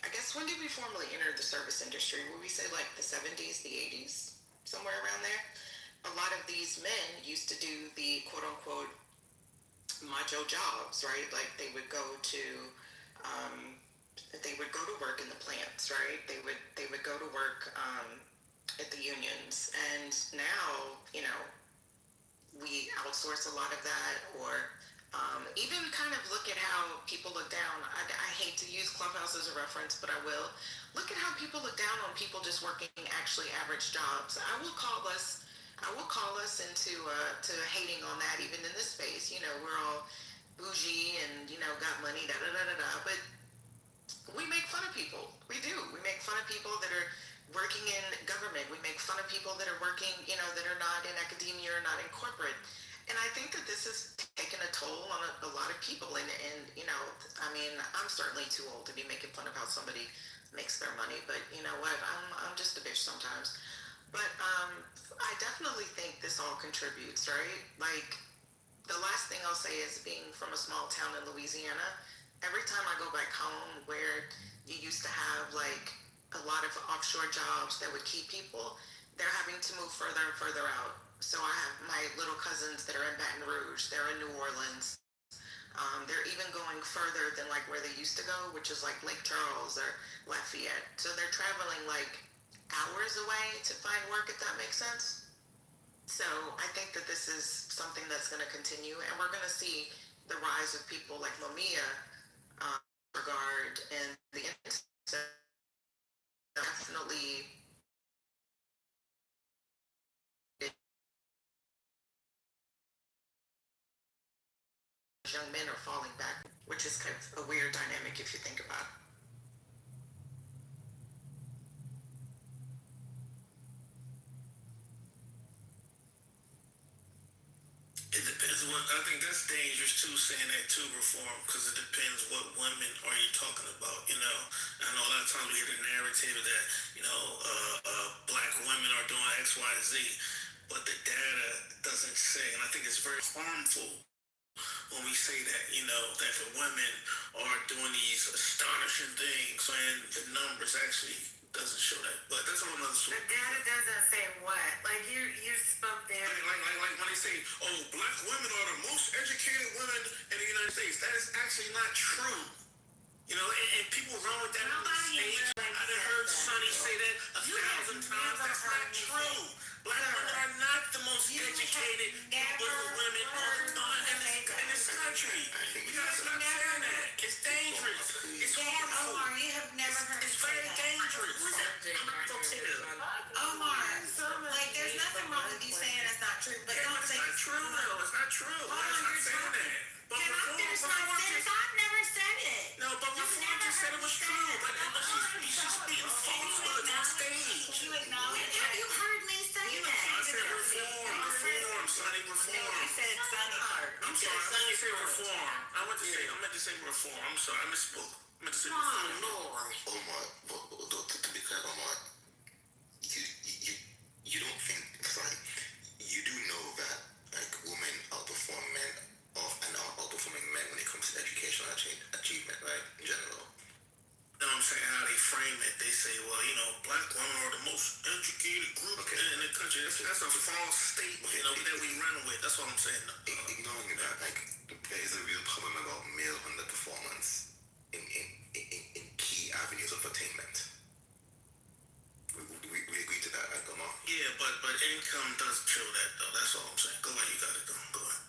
Speaker 12: I guess, when did we formally enter the service industry? Would we say like the 70s, the 80s, somewhere around there? A lot of these men used to do the quote unquote macho jobs, right? Like they would go to work in the plants, right? They would go to work at the unions, and now, you know, we outsource a lot of that, or even kind of look at how people look down. I hate to use Clubhouse as a reference, but I will. Look at how people look down on people just working actually average jobs. I will call us into to hating on that, even in this space. You know, we're all bougie and, you know, got money, da da da da da. But we make fun of people. We do. We make fun of people that are working in government. We make fun of people that are working, you know, that are not in academia or not in corporate. And I think that this has taken a toll on a lot of people. And, you know, I mean, I'm certainly too old to be making fun of how somebody makes their money. But you know what? I'm just a bitch sometimes. But I definitely think this all contributes, right? Like, the last thing I'll say is, being from a small town in Louisiana, every time I go back home, where you used to have like a lot of offshore jobs that would keep people, they're having to move further and further out. So I have my little cousins that are in Baton Rouge, they're in New Orleans. They're even going further than like where they used to go, which is like Lake Charles or Lafayette. So they're traveling like hours away to find work, if that makes sense. So I think that this is something that's going to continue, and we're going to see the rise of people like Mamiya, regard, and the definitely young men are falling back, which is kind of a weird dynamic if you think about it.
Speaker 7: It depends what, I think that's dangerous too, saying that too, reform, because it depends what women are you talking about, you know. I know a lot of times we hear the narrative that, you know, black women are doing X, Y, Z, but the data doesn't say, and I think it's very harmful when we say that, you know, that the women are doing these astonishing things, and the numbers actually doesn't show that. But that's all another story.
Speaker 3: The data doesn't say what? Like you spoke there.
Speaker 7: Like when they say, oh, black women are the most educated women in the United States, that is actually not true. You know, and people run with that on the stage. I done heard Sonny say that 1,000 times. That's not true. Black women are not the most educated women in this country. You gotta stop saying that. It's dangerous. It's harmful.
Speaker 3: Omar, you have never heard
Speaker 7: It's very dangerous.
Speaker 3: Omar, like, there's nothing wrong with you saying it's not true, but don't say
Speaker 7: it's not true, though. It's not true.
Speaker 3: Hold on, you're talking.
Speaker 7: But
Speaker 3: Can I finish my sentence? I've never said it.
Speaker 7: No, but Reform just said it was true. But she's speaking falsehoods on stage.
Speaker 3: Can you acknowledge that? Have you heard me say that?
Speaker 7: I said reform, Sonny, reform.
Speaker 3: No, you said Sonny part.
Speaker 7: I'm sorry, I meant to say reform. I meant to say reform. I'm sorry, I misspoke. I meant to say reform.
Speaker 21: Omar, to be clear, Omar, you don't think
Speaker 7: say, well, black women are the most educated group in the country. That's a false statement, that we run with. That's what I'm saying.
Speaker 21: Ignoring that, like, there is a real problem about male underperformance in key avenues of attainment. We agree to that, right, Omar?
Speaker 7: Yeah, but income does show that, though. That's all I'm saying. Go ahead, you got it, go ahead.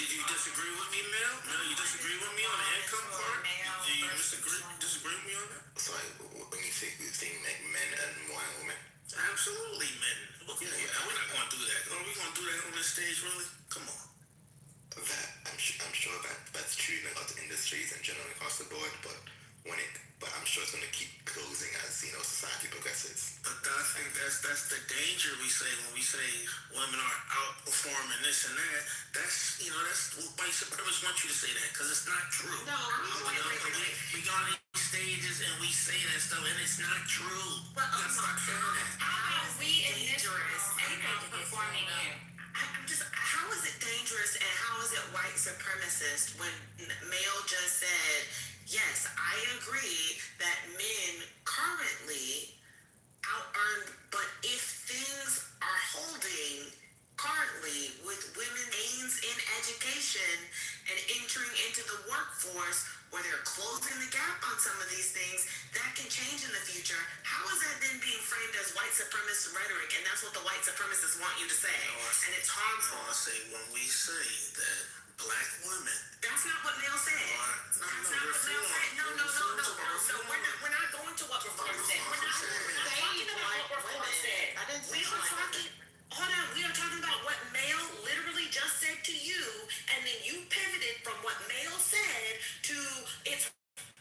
Speaker 7: Did you disagree with me, Mel? Mel, you disagree with me on the income part? Do you disagree with me on that?
Speaker 21: Sorry, when you say like men and women?
Speaker 7: Absolutely, men. We're not going to do that. Are we going to do that on this stage, really? Come on.
Speaker 21: I'm sure that's true in other industries and generally across the board, but I'm sure it's going to keep closing as society progresses.
Speaker 7: But I think that's the danger we say when we say women are outperforming this and that. That's white supremacists want you to say that because it's not true.
Speaker 3: No,
Speaker 7: we go on these stages and we say that stuff and it's not true.
Speaker 3: But
Speaker 7: stop saying that.
Speaker 3: how are we in this room outperforming you?
Speaker 1: How is it dangerous and how is it white supremacist when Mel just said, yes, I agree that men currently out-earn, but if things are holding currently with women gains in education and entering into the workforce where they're closing the gap on some of these things, that can change in the future. How is that then being framed as white supremacist rhetoric? And that's what the white supremacists want you to say. And it's harmful.
Speaker 7: I say when we say that black women.
Speaker 1: That's not what Mel said. That's not what Mel said. No. We're not going to what reform said. We're not talking about what reform said. We are talking. Hold on. We are talking about what Mel literally just said to you, and then you pivoted from what Mel said to it's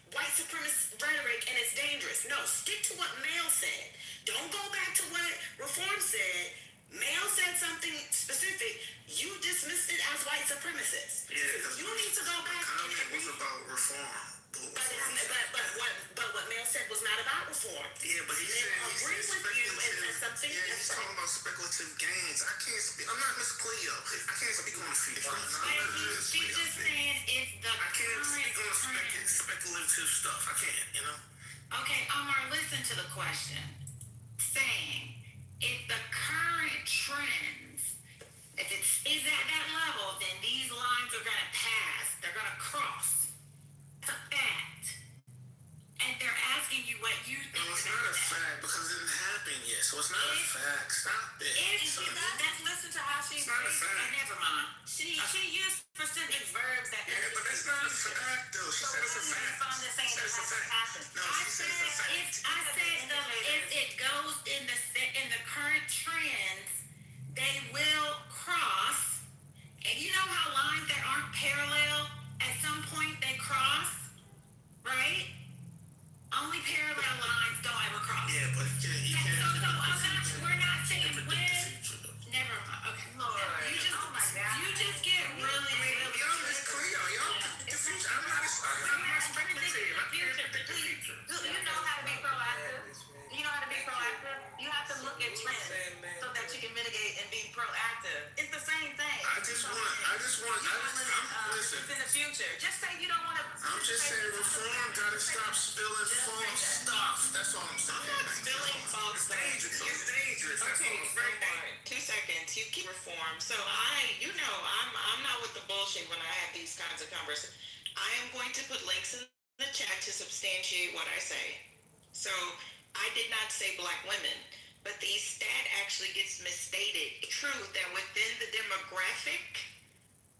Speaker 1: white supremacist rhetoric and it's dangerous. No, stick to what Mel said. Don't go back to what reform said. Mel said something specific. You dismissed it as white supremacist.
Speaker 7: Yeah,
Speaker 1: you need to go back.
Speaker 7: The comment was about reform.
Speaker 1: But what Mel said was not about reform.
Speaker 7: Yeah, but he said
Speaker 1: agree with you and something.
Speaker 7: Yeah, he's talking about speculative gains. I can't speak. I'm not Miss Cleo. I can't speak on the future.
Speaker 3: She's just saying it's the
Speaker 7: I can't speak on speculative stuff. I can't.
Speaker 3: Okay, Omar, listen to the question. Saying if the current trends, if it is at that level, then these lines are going to pass. They're going to cross. It's a fact. And they're asking you what you think.
Speaker 7: No, it's not a fact because it didn't happen yet. So it's not a fact. Stop it.
Speaker 3: Let's listen to how she
Speaker 7: It's not a fact.
Speaker 3: Never mind. She used specific verbs that.
Speaker 7: Yeah, but that's not a fact though. She said it's a fact. It's a fact. No, she said it's a fact.
Speaker 3: I said if it goes in the current trends, they will cross. And you know how lines that aren't parallel, at some point they cross, right? Only parallel lines don't ever cross.
Speaker 7: Yeah, but you can't.
Speaker 3: We're not saying when. Never mind. Okay. Lord. You just get really.
Speaker 7: Y'all Miss Cleo. Y'all the future. I'm not speculative. I can't predict the future.
Speaker 3: You know how to be proactive. You have to look at trends so that you can mitigate and be proactive. It's the same thing.
Speaker 7: I just want. Listen.
Speaker 3: In the future. Just say you don't want to.
Speaker 7: I'm just saying reform gotta stop spilling false stuff. That's all I'm saying.
Speaker 12: I'm not spilling false stuff.
Speaker 7: It's dangerous. That's all I'm saying.
Speaker 12: 2 seconds. You keep reform. So I'm not with the bullshit when I have these kinds of conversations. I am going to put links in the chat to substantiate what I say. So I did not say black women, but the stat actually gets misstated. It's true that within the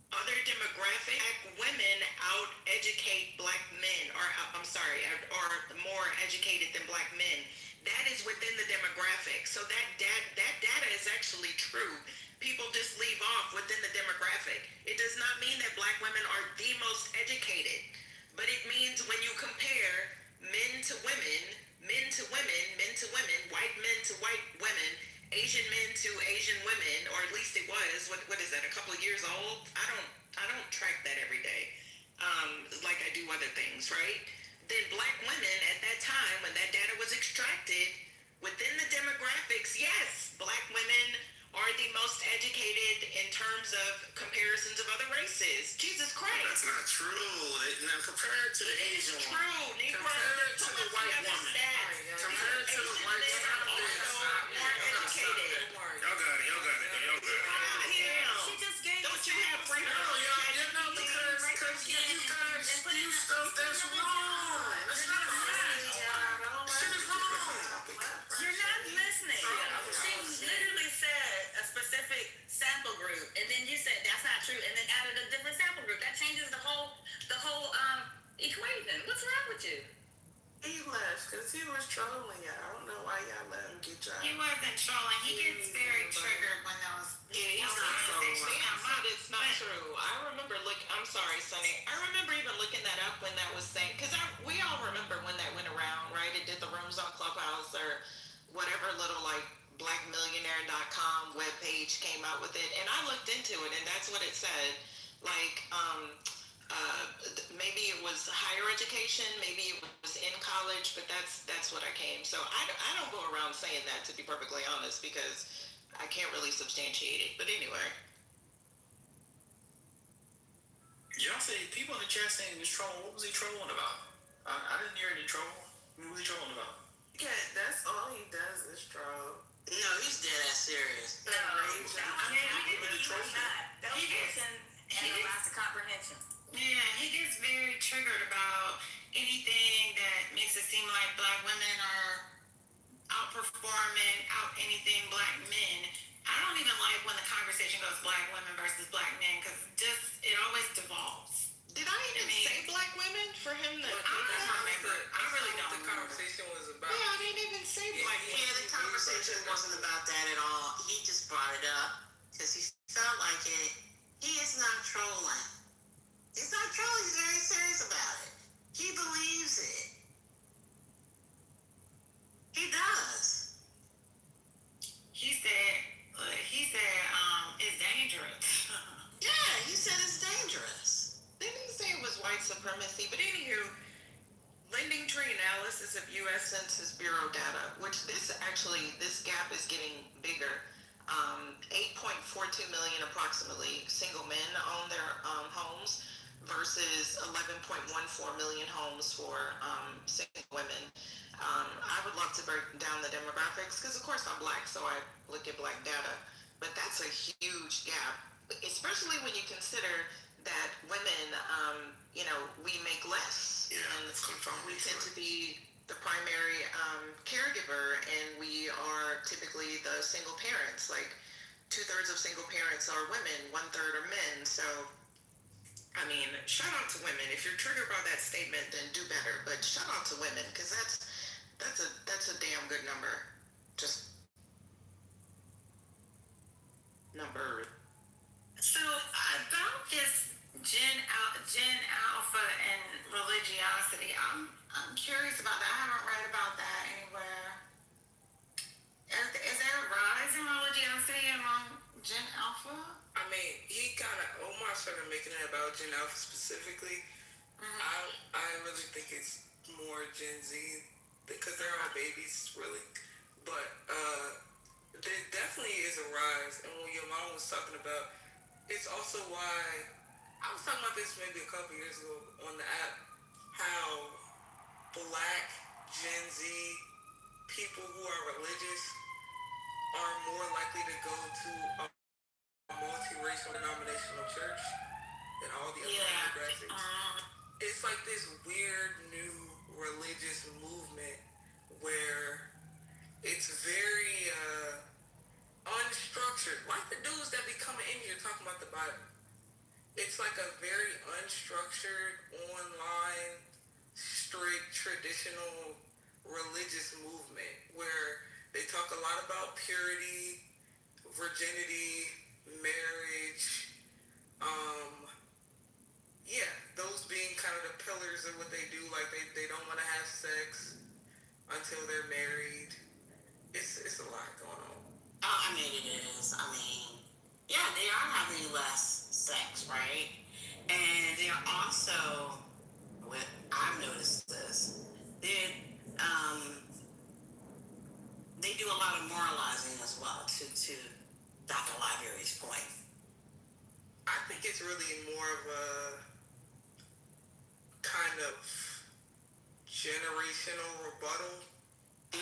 Speaker 12: other demographic, women out-educate black men, or more educated than black men. That is within the demographic. So that data is actually true. People just leave off within the demographic. It does not mean that black women are the most educated, but it means when you compare men to women, white men to white women, Asian men to Asian women, or at least it was, what is that, a couple of years old? I don't track that every day, like I do other things, right? Then black women at that time, when that data was extracted, within the demographics, yes, black women are the most educated in terms of comparisons of other races. Jesus Christ.
Speaker 7: That's not true. Now compare it to the Asian
Speaker 12: It's
Speaker 7: woman.
Speaker 12: true. Negro,
Speaker 7: Compare it to the white woman. Compare it to the white
Speaker 12: men are also more educated.
Speaker 7: Y'all got it.
Speaker 3: She just gave
Speaker 12: Don't you have freedom?
Speaker 7: Because you guys do stuff that's wrong. That's not right. Shit is wrong.
Speaker 3: You're not listening. She literally said a specific sample group, and then you said that's not true, and then added a different sample group. That changes the whole equation. What's wrong with you?
Speaker 15: He left because he was trolling y'all. I don't know why y'all let him get y'all.
Speaker 18: He wasn't trolling. He gets very triggered when those
Speaker 12: It's not true. I remember I'm sorry, Sonny. I remember even looking that up when that was saying, because we all remember when that went around, right? It did the rooms on Clubhouse or whatever little like blackmillionaire.com webpage came out with it, and I looked into it, and that's what it said. Like, maybe it was higher education, maybe it was in college, but that's what I came. So I don't go around saying that, to be perfectly honest, because I can't really substantiate it. But anyway.
Speaker 9: Y'all say people in the chat saying he was trolling. What was he trolling about? I didn't hear any troll. What was he trolling about?
Speaker 15: Yeah, that's all he does is troll.
Speaker 3: No, he's dead ass serious.
Speaker 15: No,
Speaker 3: he was not. That was pushing and a loss of comprehension.
Speaker 18: Yeah, he gets very triggered about anything that makes it seem like black women are outperforming anything black men. I don't even like when the conversation goes black women versus black men, because it always devolves.
Speaker 12: Did I even say black women for him? I don't remember. I really don't.
Speaker 14: The conversation was about.
Speaker 12: Yeah, I didn't even say black women.
Speaker 3: Yeah, the conversation wasn't about that at all. He just brought it up because he felt like it. He is not trolling. He's not trolling. He's very serious about it. He believes it. He does.
Speaker 18: He said, it's dangerous.
Speaker 3: Yeah, he said it's dangerous.
Speaker 12: Didn't he say it was white supremacy? But anywho, Lending Tree analysis of U.S. Census Bureau data, which this gap is getting bigger. 8.42 million approximately single men own their homes versus 11.14 million homes for single women. I would love to break down the demographics because, of course, I'm black, so I look at black data. But that's a huge gap, especially when you consider that women, we make less.
Speaker 7: Yeah,
Speaker 12: and we tend to be the primary caregiver, and we are typically the single parents. Like 2/3 of single parents are women, 1/3 are men. So, I mean, shout out to women. If you're triggered by that statement, then do better. But shout out to women, because that's a damn good number. Just number.
Speaker 18: So about this Gen Alpha and religiosity, I'm curious about that. I haven't read about that anywhere. Is there a rise in religiosity among Gen Alpha?
Speaker 14: I mean, Omar started making it about Gen Alpha specifically. Mm-hmm. I really think it's more Gen Z because they're all babies, really. But there definitely is a rise. And what your mom was talking about, it's also why I was talking about this maybe a couple years ago on the app, how black Gen Z people who are religious are more likely to go to a multiracial denominational church than all the other demographics. It's like this weird new religious movement where it's very unstructured. Like the dudes that be coming in here talking about the Bible. It's like a very unstructured, online, strict, traditional religious movement where they talk a lot about purity, virginity, marriage, those being kind of the pillars of what they do. Like they don't want to have sex until they're married. It's a lot going on.
Speaker 3: Oh, I mean, it is. I mean, yeah, they are having less sex, right? And they're also, I've noticed this, they do a lot of moralizing as well to Dr.
Speaker 1: Jeffrey's point?
Speaker 14: I think it's really more of a kind of generational rebuttal to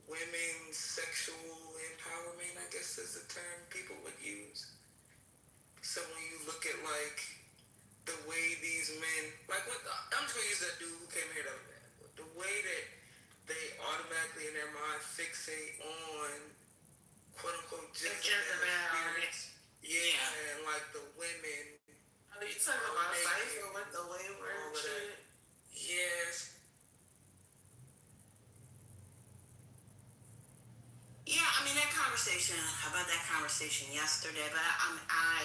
Speaker 14: women's sexual empowerment, I guess is the term people would use. So when you look at like the way these men, like what I'm just gonna use that dude who came here the way that they automatically in their mind fixate on quote unquote Jezebel spirits. Yeah, and like the women.
Speaker 15: Are you talking about Cypher with the wayward shit?
Speaker 14: Yes.
Speaker 1: Yeah, I mean that conversation yesterday, but I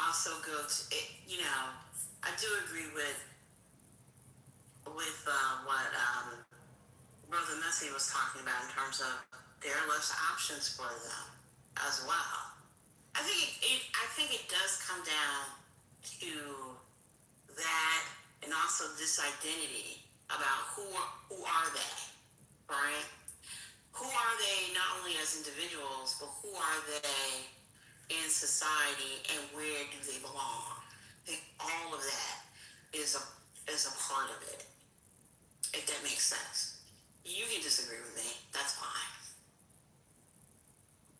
Speaker 1: also go to it, I do agree with what Brother Messi was talking about in terms of there are less options for them as well. I think it does come down to that, and also this identity about who are they, right? Who are they not only as individuals, but who are they in society, and where do they belong? I think all of that is a part of it, if that makes sense. You can disagree with me, that's fine.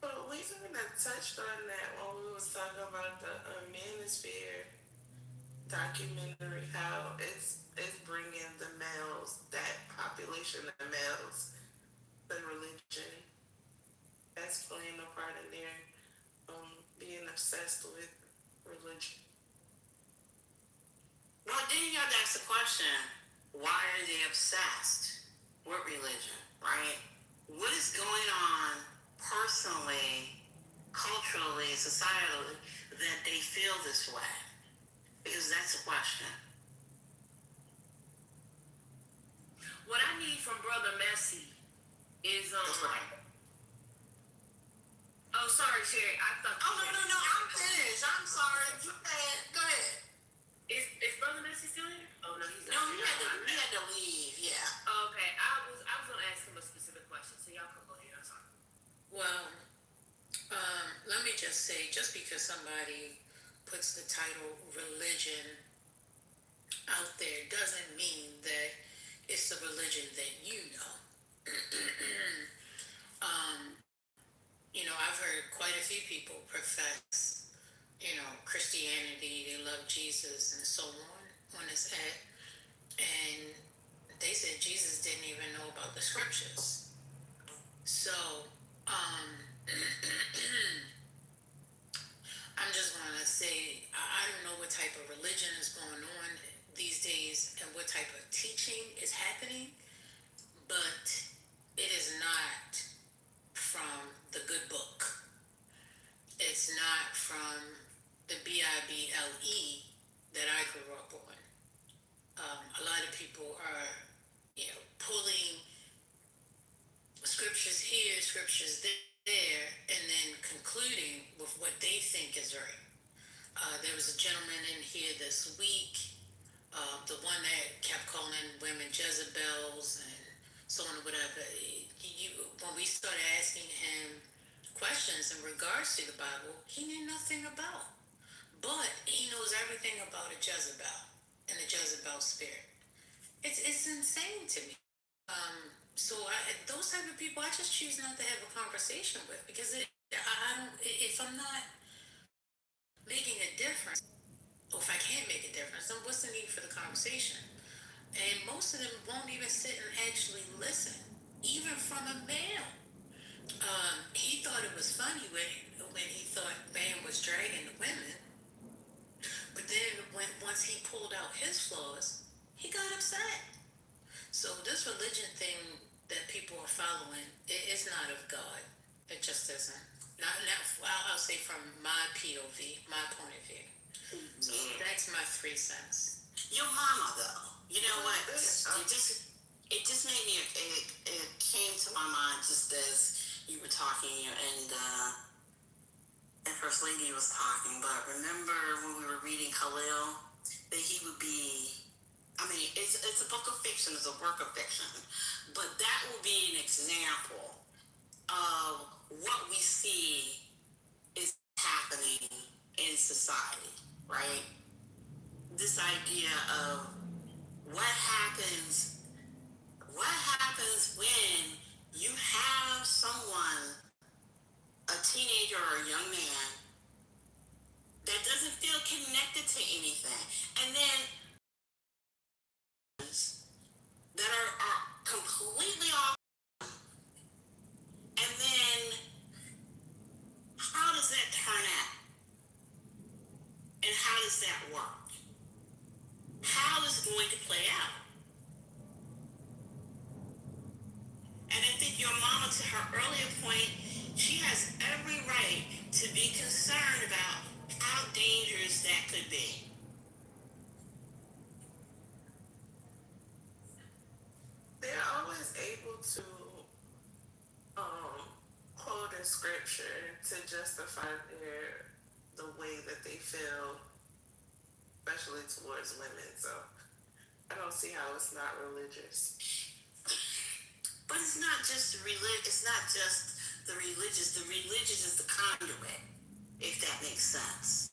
Speaker 15: But we kind of touched on that when we was talking about the Manosphere documentary, how it's bringing the males, that population of males, the religion, that's playing a part in their being obsessed with religion.
Speaker 1: Well, then you have to ask the question, why are they obsessed with religion, right? What is going on personally, culturally, societally, that they feel this way? Because that's a question.
Speaker 11: What I need from Brother Messi is
Speaker 1: That's right.
Speaker 11: Oh, sorry, Sherry. I thought.
Speaker 1: Oh no, I'm finished. I'm sorry. Go ahead.
Speaker 11: Is Brother Messi still here? Oh no, he's not.
Speaker 1: No, he had to leave. Yeah.
Speaker 11: Okay, I was gonna ask him a specific question, so y'all can go ahead. I'm sorry.
Speaker 18: Well, let me just say, just because somebody puts the title religion out there doesn't mean that it's the religion that you know. I've heard quite a few people profess, Christianity, they love Jesus and so on this app. And they said Jesus didn't even know about the scriptures. So, I'm just going to say, I don't know what type of religion is going on these days and what type of teaching is happening, but it is not from the good book. It's not from the Bible that I grew up on. A lot of people are, pulling scriptures here, scriptures there, and then concluding with what they think is right. There was a gentleman in here this week, the one that kept calling women Jezebels and so on and whatever. When we started asking him questions in regards to the Bible, he knew nothing about. But he knows everything about a Jezebel and the Jezebel spirit. It's insane to me. So those type of people, I just choose not to have a conversation with, because if I'm not making a difference, or if I can't make a difference, then what's the need for the conversation? And most of them won't even sit and actually listen, even from a male. He thought it was funny when he thought man was dragging the women, but then once he pulled out his flaws, he got upset. So this religion thing that people are following, it's not of God. It just isn't. I'll say from my POV, my point of view. So that's my 3 cents.
Speaker 1: Your mama, though, you know what? It just made me. It came to my mind just as you were talking, and First Lady was talking. But remember when we were reading Khalil, that he would be. I mean, it's a book of fiction, it's a work of fiction, but that will be an example of what we see
Speaker 3: society, right? This idea of what happens when you have someone, a teenager or a young man, that doesn't feel connected to anything, and then that are completely off, and then how does that turn out? And how does that work? How is it going to play out? And I think your mama, to her earlier point, she has every right to be concerned about how dangerous that could be.
Speaker 15: They're always able to quote in scripture to justify the way that they feel, especially towards women. So I don't see how it's not religious.
Speaker 3: But it's not just It's not just the religious. The religious is the conduit, if that makes sense.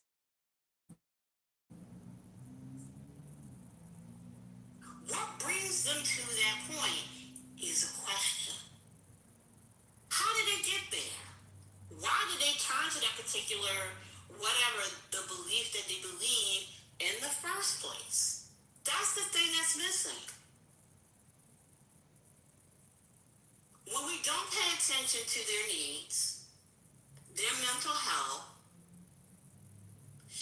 Speaker 3: What brings them to that point is a question. How did they get there? Why did they turn to that particular, whatever the belief that they believe in the first place? That's the thing that's missing. When we don't pay attention to their needs, their mental health,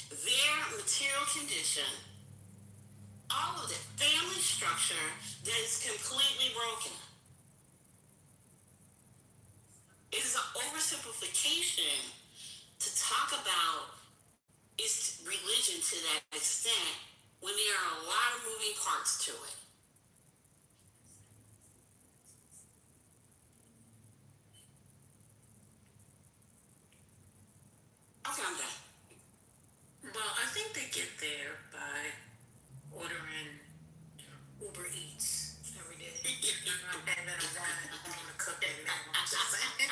Speaker 3: their material condition, all of the family structure that is completely broken. It is an oversimplification to talk about its religion to that extent when there are a lot of moving parts to it. Okay, I'm done.
Speaker 18: Well, I think they get there by ordering Uber Eats every day. And then I want to cook that meal. I'm just saying.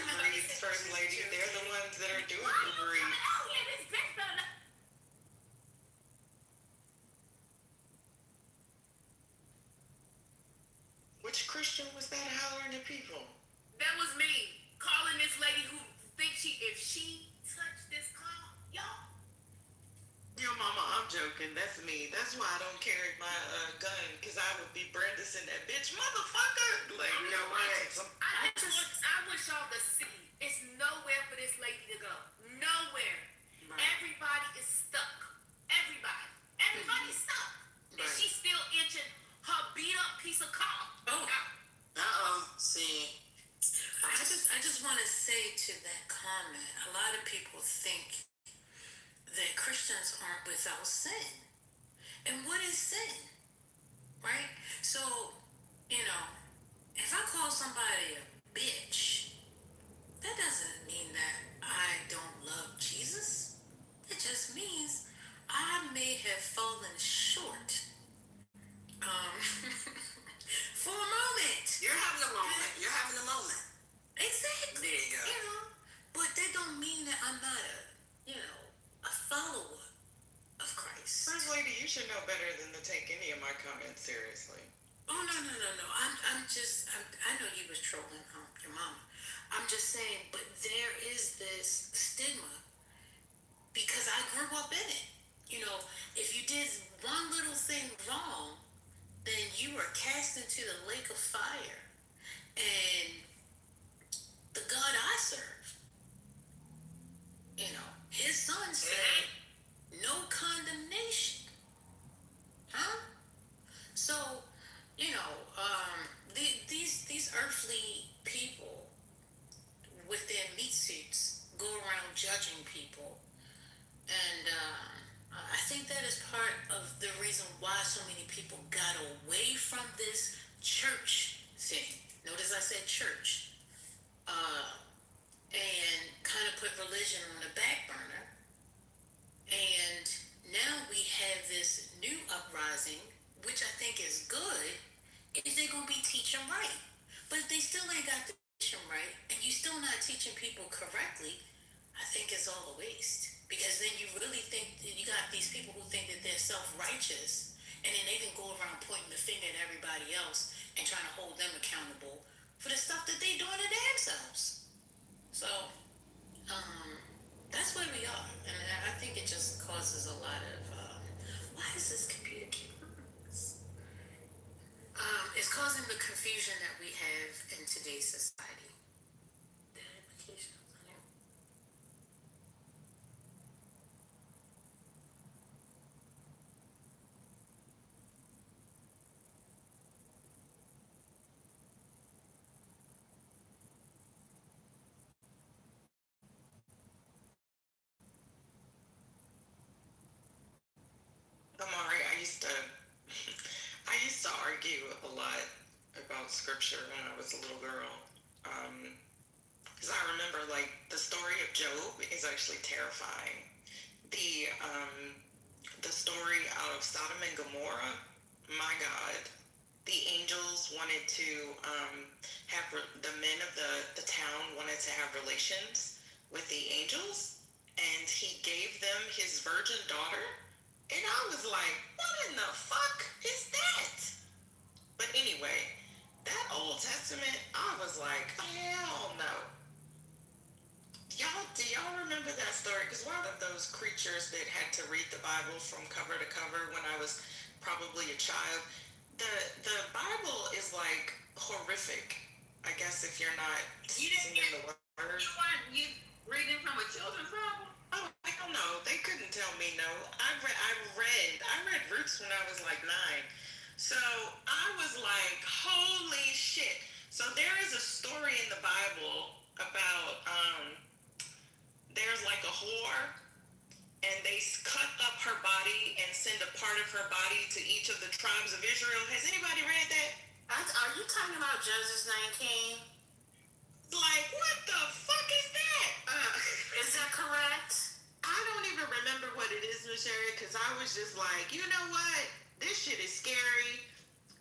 Speaker 12: Uber Eats, First Lady, they're the ones that are doing Uber Eats. Which Christian was that hollering at people?
Speaker 4: That was me calling this lady who thinks if she touched this car, y'all.
Speaker 12: Yo, mama, I'm joking. That's me. That's why I don't carry my gun, because I would be Brandis that bitch, motherfucker. Like, you know what?
Speaker 4: I wish y'all could see. It's nowhere for this lady to go. Nowhere. Right. Everybody is stuck. Everybody's stuck. Right. And she's still inching her beat up piece of car.
Speaker 3: See.
Speaker 18: I just want to say to that comment, a lot of people think that Christians aren't without sin. And what is sin? Right? So, if I call somebody a bitch, that doesn't mean that I don't love Jesus. It just means I may have fallen short. For a moment.
Speaker 3: You're having a moment.
Speaker 18: Exactly.
Speaker 3: There you go.
Speaker 18: But that don't mean that I'm not a follower of Christ.
Speaker 12: First Lady, you should know better than to take any of my comments seriously.
Speaker 18: Oh, no. I know you was trolling your mama. I'm just saying, but there is this stigma because I grew up in it. If you did one little thing wrong, then you were cast into the lake of fire. And the God I serve, his son said, no condemnation. Huh? So, these earthly people with their meat suits go around judging people. And I think that is part of the reason why so many people got away from this church thing. Notice I said church. And kind of put religion on the back burner. And now we have this new uprising, which I think is good, if they're going to be teaching right. But they still ain't got the
Speaker 11: right, and you still not teaching people correctly, I think it's all a waste. Because then you really think that you got these people who think that they're self-righteous, and then they can go around pointing the finger at everybody else and trying to hold them accountable for the stuff that they doing to themselves. So, that's where we are, and I think it just causes a lot of. Why does this computer keep running this? It's causing the confusion that we have in today's society. The applications on it.
Speaker 12: Amari, I used to argue a lot about scripture when I was a little girl. Because I remember, like, the story of Job is actually terrifying. The story out of Sodom and Gomorrah, my God, the angels wanted to the men of the town wanted to have relations with the angels, and he gave them his virgin daughter. And I was like, what in the fuck is that? But anyway, that Old Testament, I was like, hell no. Do y'all remember that story? Because one of those creatures that had to read the Bible from cover to cover when I was probably a child, the Bible is like horrific. I guess if you're not seeing the word.
Speaker 3: You reading from a children's Bible?
Speaker 12: Oh, hell no. They couldn't tell me no. I read Roots when I was like 9. So I was like, holy shit. So there is a story in the Bible about there's like a whore, and they cut up her body and send a part of her body to each of the tribes of Israel. Has anybody read that?
Speaker 11: Are you talking about Joseph 19?
Speaker 12: Like, what the fuck is that?
Speaker 11: Is that correct?
Speaker 12: I don't even remember what it is, Miss Sherry, because I was just like, you know what? This shit is scary.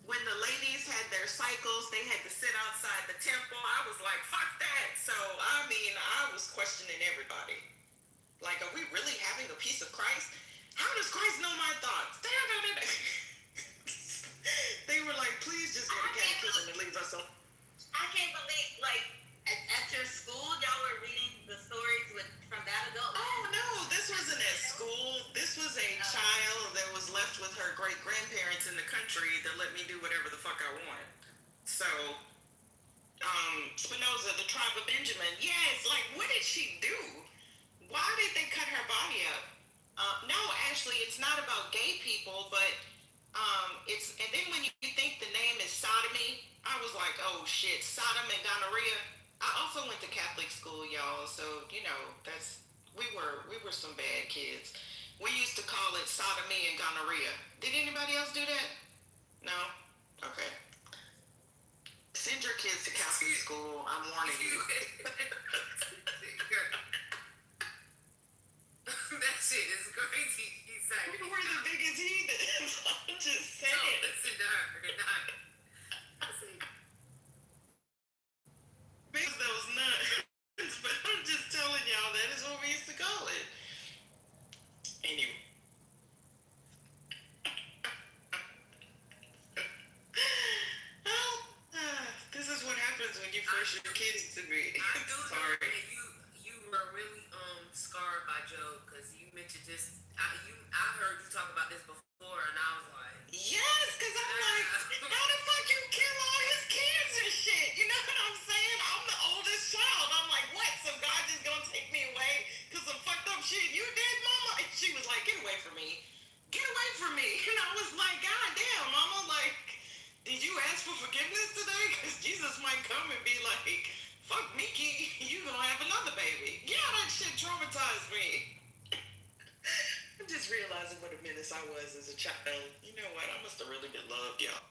Speaker 12: When the ladies had their cycles, they had to sit outside the temple. I was like, fuck that. So, I mean, I was questioning everybody. Like, are we really having a piece of Christ? How does Christ know my thoughts? They were like, please just go to catechism and leave us alone.
Speaker 3: I can't believe, like, at your school, y'all were reading the stories from that adult.
Speaker 12: Oh, no, this wasn't at school. This was a child that was left with her great-grandparents in the country that let me do whatever the fuck I wanted. So, Spinoza, the tribe of Benjamin. Yes, like, what did she do? Why did they cut her body up? No, actually, it's not about gay people, but and then when you think the name is sodomy, I was like, oh shit, Sodom and gonorrhea. I also went to Catholic school, y'all, so, you know, we were some bad kids. We used to call it sodomy and gonorrhea. Did anybody else do that? No? Okay. Send your kids to Catholic school. I'm warning you.
Speaker 11: That shit is crazy. Exactly.
Speaker 12: We're the biggest heathens. I'm just saying.
Speaker 11: No, listen to her.
Speaker 12: Those nuts. But I'm just telling y'all, that is what we used to call it. Anyway. This is what happens when you force your kids to be.
Speaker 11: I do
Speaker 12: Sorry.
Speaker 11: know that you were really scarred by Job, because you mentioned this. I heard you talk about this before, and I was like,
Speaker 12: yes, because I'm like, how the fuck you kill all his kids and shit? You know what I'm saying? I'm the oldest child. I'm like, what? So God just gonna take me away because some fucked up shit you did, mama? And she was like, get away from me. Get away from me. And I was like, God damn, mama, like, did you ask for forgiveness today? Because Jesus might come and be like, fuck Mickey, you gonna have another baby. Yeah, that shit traumatized me. I'm just realizing what a menace I was as a child. You know what? I must have really been loved, y'all.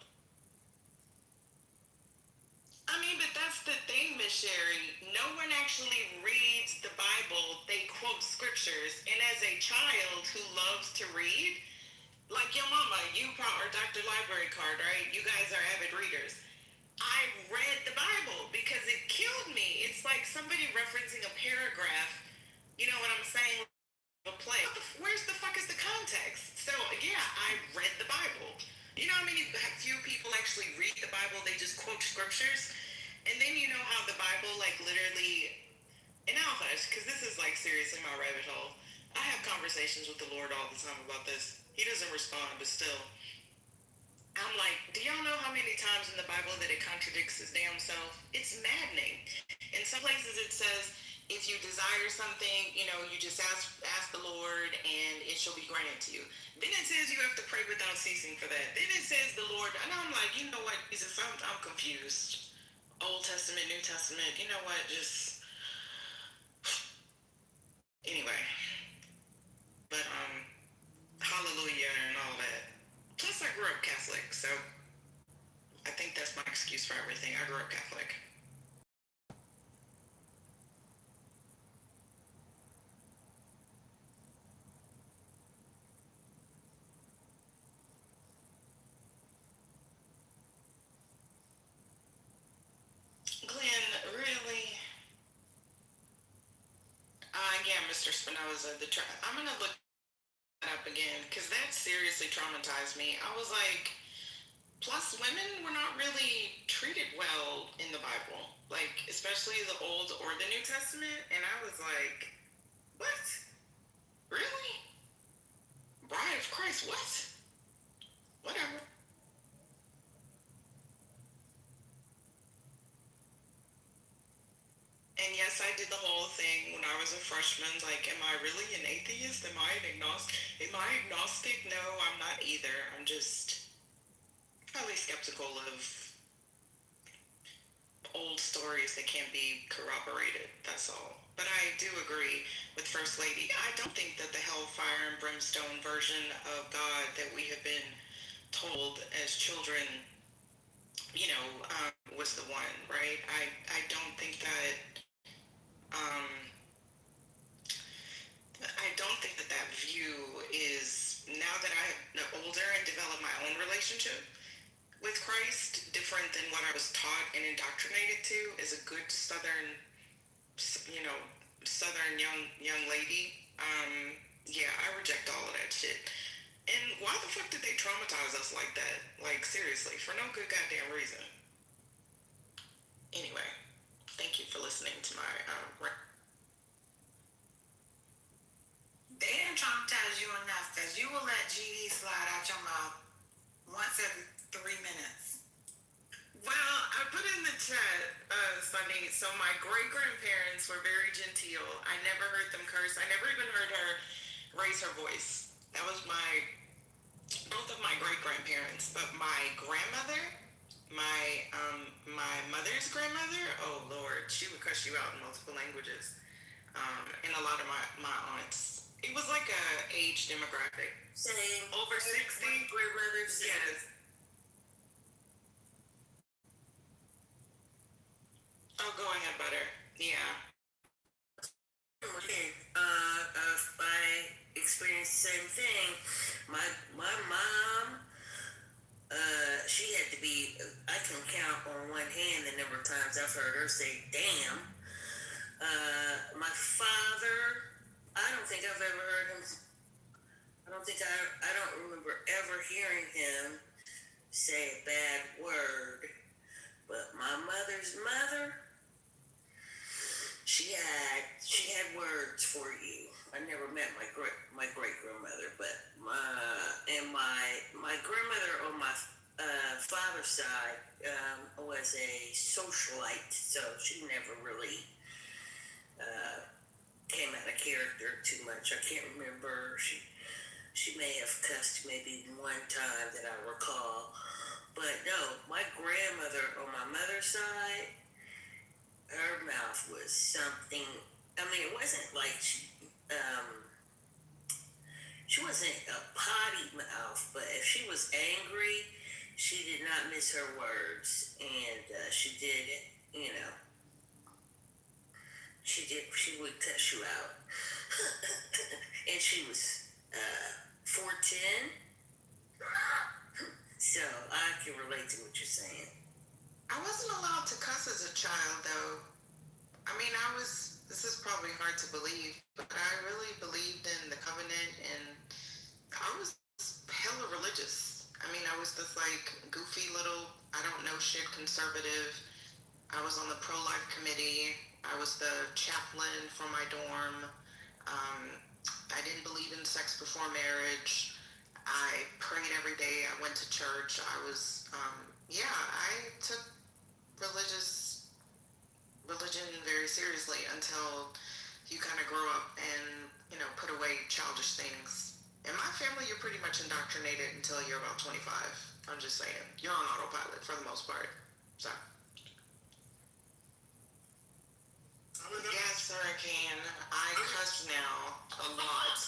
Speaker 12: I mean, but that's the thing, Miss Sherry. No one actually reads the Bible. They quote scriptures. And as a child who loves to read, like your mama, you or Dr. Library Card, right? You guys are avid readers. I read the Bible because it killed somebody referencing a paragraph, you know what I'm saying? A play. Where's the fuck is the context? So yeah, I read the Bible. You know how many few people actually read the Bible? They just quote scriptures, and then you know how the Bible like literally. And I'll hush because this is like seriously my rabbit hole. I have conversations with the Lord all the time about this. He doesn't respond, but still. I'm like, do y'all know how many times in the Bible that it contradicts his damn self? It's maddening. In some places it says, if you desire something, you know, you just ask the Lord and it shall be granted to you. Then it says you have to pray without ceasing for that. Then it says the Lord, and I'm like, you know what, Jesus, I'm confused. Old Testament, New Testament, you know what, just, anyway. But, hallelujah and all that. Plus I grew up Catholic, so I think that's my excuse for everything. I grew up Catholic. Glenn, really? Yeah, Mr. Spinoza, I'm gonna look that up again, because that seriously traumatized me. I was like, plus women were not really treated well in the Bible, like, especially the Old or the New Testament, and I was like, what? Really? Bride of Christ, what? Whatever. And yes, I did the whole thing when I was a freshman. Like, am I really an atheist? Am I an agnostic? Am I agnostic? No, I'm not either. I'm just probably skeptical of old stories that can't be corroborated. That's all. But I do agree with First Lady. I don't think that the hellfire and brimstone version of God that we have been told as children, you know, was the one, right? I don't think that. I don't think that that view is, now that I'm older and developed my own relationship with Christ, different than what I was taught and indoctrinated to as a good Southern, you know, Southern young lady. Yeah, I reject all of that shit. And why the fuck did they traumatize us like that? Like, seriously, for no good goddamn reason. Anyway, thank you for listening to my
Speaker 6: They didn't traumatize you enough because you will let GD slide out your mouth once every 3 minutes.
Speaker 12: Well, I put in the chat, Sunny, so my great-grandparents were very genteel. I never heard them curse. I never even heard her raise her voice. That was both of my great-grandparents. But my grandmother, my mother's grandmother, oh Lord, she would cuss you out in multiple languages. And a lot of my aunts. It was like a age demographic.
Speaker 3: Same.
Speaker 12: Over 60.
Speaker 3: Grandmothers.
Speaker 12: Yes. Oh, go ahead, Butter. Yeah.
Speaker 3: Okay. I experienced the same thing. My mom, she had to be, I can count on one hand the number of times I've heard her say, damn. My father, I don't think I've ever heard him, I don't remember ever hearing him say a bad word. But my mother's mother, she had words for you. I never met my great grandmother, but my grandmother on my father's side was a socialite, so she never really came out of character too much. I can't remember. She may have cussed maybe one time that I recall. But no, my grandmother on my mother's side, her mouth was something. I mean, it wasn't like she wasn't a potty mouth, but if she was angry, she did not miss her words, and she did, you know, she would cuss you out, and she was 4'10". So I can relate to what you're saying.
Speaker 12: I wasn't allowed to cuss as a child, though. I mean, this is probably hard to believe, but I really believed in the covenant, and I was hella religious. I mean, I was this like goofy little, I don't know shit conservative. I was on the pro-life committee. I was the chaplain for my dorm. Um, I didn't believe in sex before marriage. I prayed every day. I went to church. Yeah, I took religious religion very seriously until you kind of grow up and, put away childish things. In my family, you're pretty much indoctrinated until you're about 25. I'm just saying. You're on autopilot for the most part. So. Yes, Hurricane. I cuss now a lot.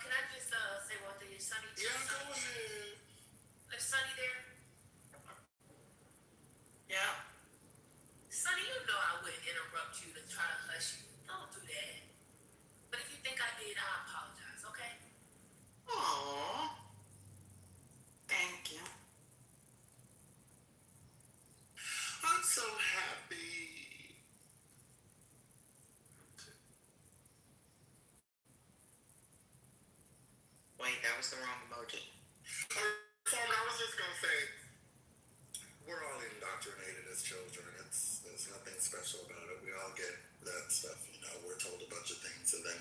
Speaker 11: Can I just say one thing? Is Sunny?
Speaker 17: Yeah, go ahead.
Speaker 11: Is Sunny there?
Speaker 12: Yeah.
Speaker 11: Sonny, you know I wouldn't interrupt you to try to hush you. Don't do that. But if you think I did, I apologize, okay?
Speaker 12: Aww. Thank you.
Speaker 17: I'm so happy.
Speaker 12: Wait, that was the wrong emoji.
Speaker 17: I was just gonna say, we're all indoctrinated as children. There's nothing special about it. We all get that stuff, we're told a bunch of things, and then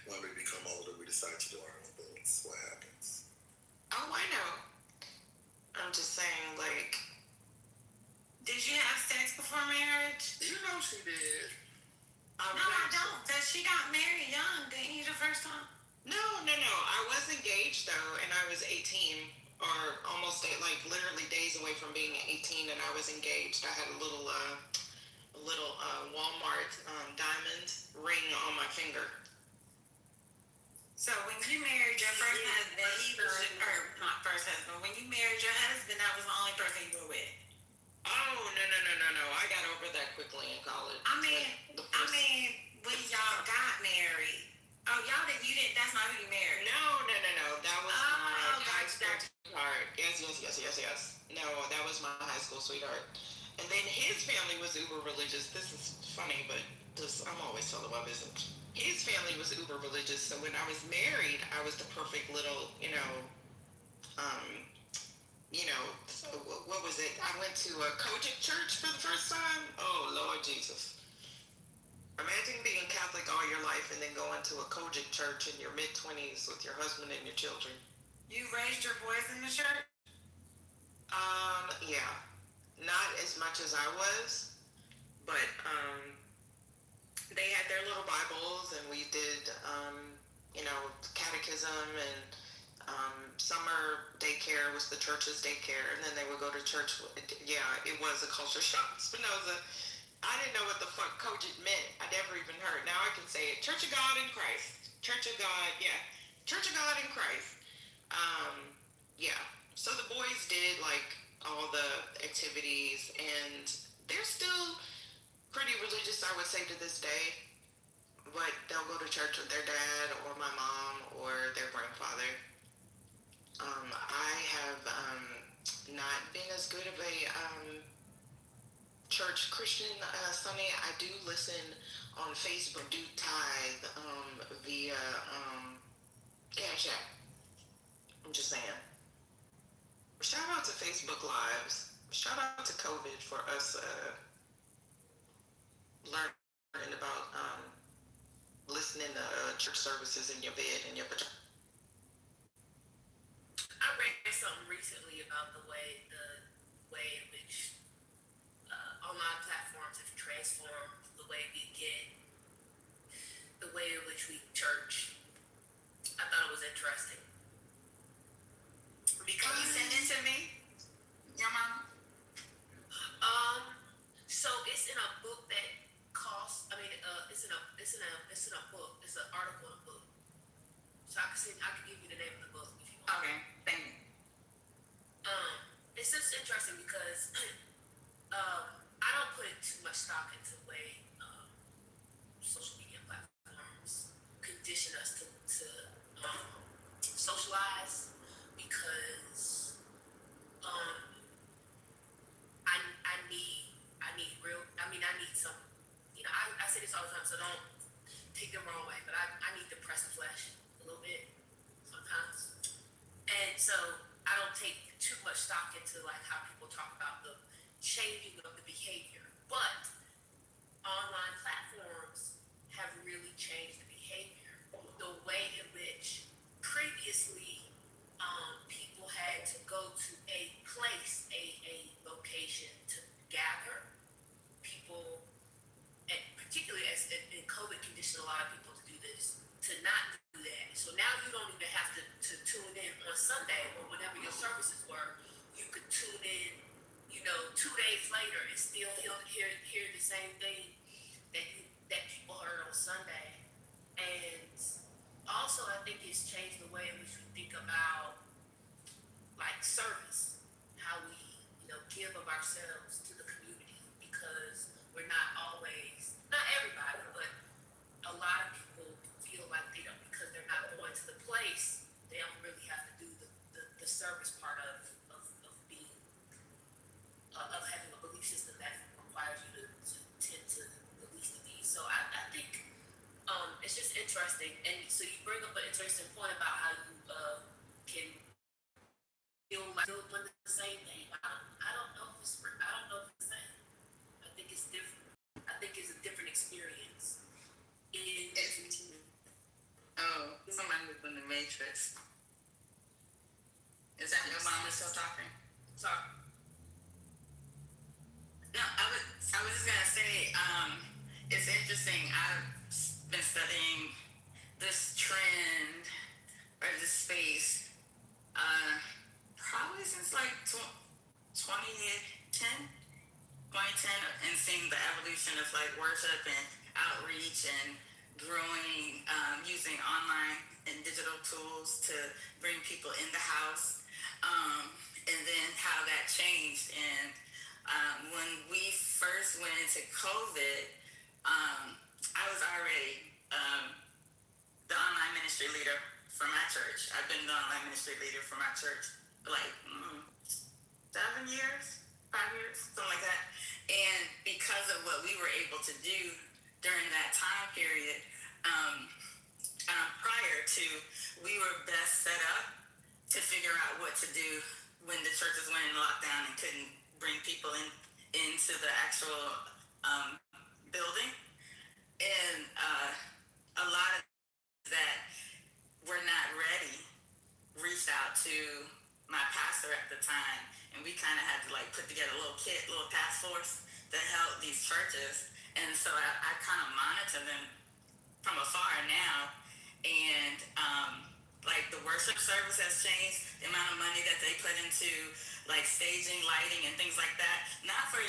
Speaker 17: when we become older, we decide to do our own things. What happens?
Speaker 12: Oh, I know. I'm just saying, like,
Speaker 3: Did you have sex before marriage?
Speaker 17: You know she did.
Speaker 3: No, I don't. That she got married young, didn't you, the first time?
Speaker 12: No. I was engaged though, and I was 18, or almost like literally days away from being 18, and I was engaged. I had a little Walmart diamond ring on my finger.
Speaker 3: So when you married your first husband, he was or not first husband. When you married your husband, that was the only person you were with.
Speaker 12: Oh no! I got over that quickly in college.
Speaker 3: I mean, when y'all got married. Oh, you didn't. That's not who you married.
Speaker 12: No. That was my high school sweetheart. Yes. No, that was my high school sweetheart. And then his family was uber religious. This is funny, but I'm always telling my business. His family was uber religious, so when I was married, I was the perfect little, what was it? I went to a Kojic church for the first time. Oh, Lord Jesus. Imagine being Catholic all your life and then going to a Kojic church in your mid-20s with your husband and your children.
Speaker 3: You raised your boys in the church?
Speaker 12: Yeah. Not as much as I was, but they had their little Bibles, and we did, catechism, and summer daycare was the church's daycare, and then they would go to church. Yeah, it was a culture shock. Spinoza. I didn't know what the fuck Kojic meant. I never even heard. Now I can say it. Church of God in Christ. Church of God, yeah. Church of God in Christ. Yeah. So the boys did like all the activities, and they're still pretty religious, I would say, to this day. But they'll go to church with their dad or my mom or their grandfather. I have not been as good of a church Christian, Sunny. I do listen on Facebook, do tithe via Cash App. I'm just saying. Shout out to Facebook Lives. Shout out to COVID for us learning about listening to church services in your bed in your pajamas.
Speaker 11: I read something recently about the way in which online platforms have transformed the way in which we church. I thought it was interesting.
Speaker 3: Can you send it to me? Your mom?
Speaker 11: So it's in a book that costs. It's in a book. It's an article in a book. So I can give you the name of the book if you want.
Speaker 3: Okay, thank you.
Speaker 11: It's just interesting because I don't put too much stock into the way social media platforms condition us to socialize, because I need some, I need some,
Speaker 3: this all the time, so don't take the wrong way, but I need to press the flesh a little bit sometimes. And so I don't take too much stock into like how people talk about the changing of the behavior. But online platforms have really changed the behavior. The way in which previously people had to go to a place, a location to gather. People, and particularly as in COVID conditioned a lot of people to do this, to not do that. So now you don't even have to tune in on Sunday or whenever your services were. You could tune in, 2 days later and still hear the same thing that people heard on Sunday. And also, I think it's changed the way in which we think about like service, how we give of ourselves to the community, because we're not always, not everybody, but a lot of people feel like they don't, because they're not going to the place, they don't really have to do the service part of being of having a belief system that requires you to tend to the least of these. So I think it's just interesting, and so you bring up an interesting point about how you can feel like still doing the same thing. I don't know if it's the same. I think it's different. I think it's a different experience.
Speaker 15: Somebody was in the Matrix. Is that your mom is still talking?
Speaker 3: Sorry.
Speaker 15: No, I was just gonna say, it's interesting. I've been studying this trend or this space, probably since like 2010, and seeing the evolution of like worship and outreach and growing, using online and digital tools to bring people in the house, and then how that changed. And when we first went into COVID, I was already the online ministry leader for my church. I've been the online ministry leader for my church for like 7 years, 5 years, something like that. And because of what we were able to do during that time period, prior to, we were best set up to figure out what to do when the churches went in lockdown and couldn't bring people into the actual building. And a lot of that were not ready reached out to my pastor at the time, and we kind of had to like put together a little task force that helped these churches. And so I kind of monitor them from afar now, and like the worship service has changed, the amount of money that they put into like staging, lighting, and things like that. Not for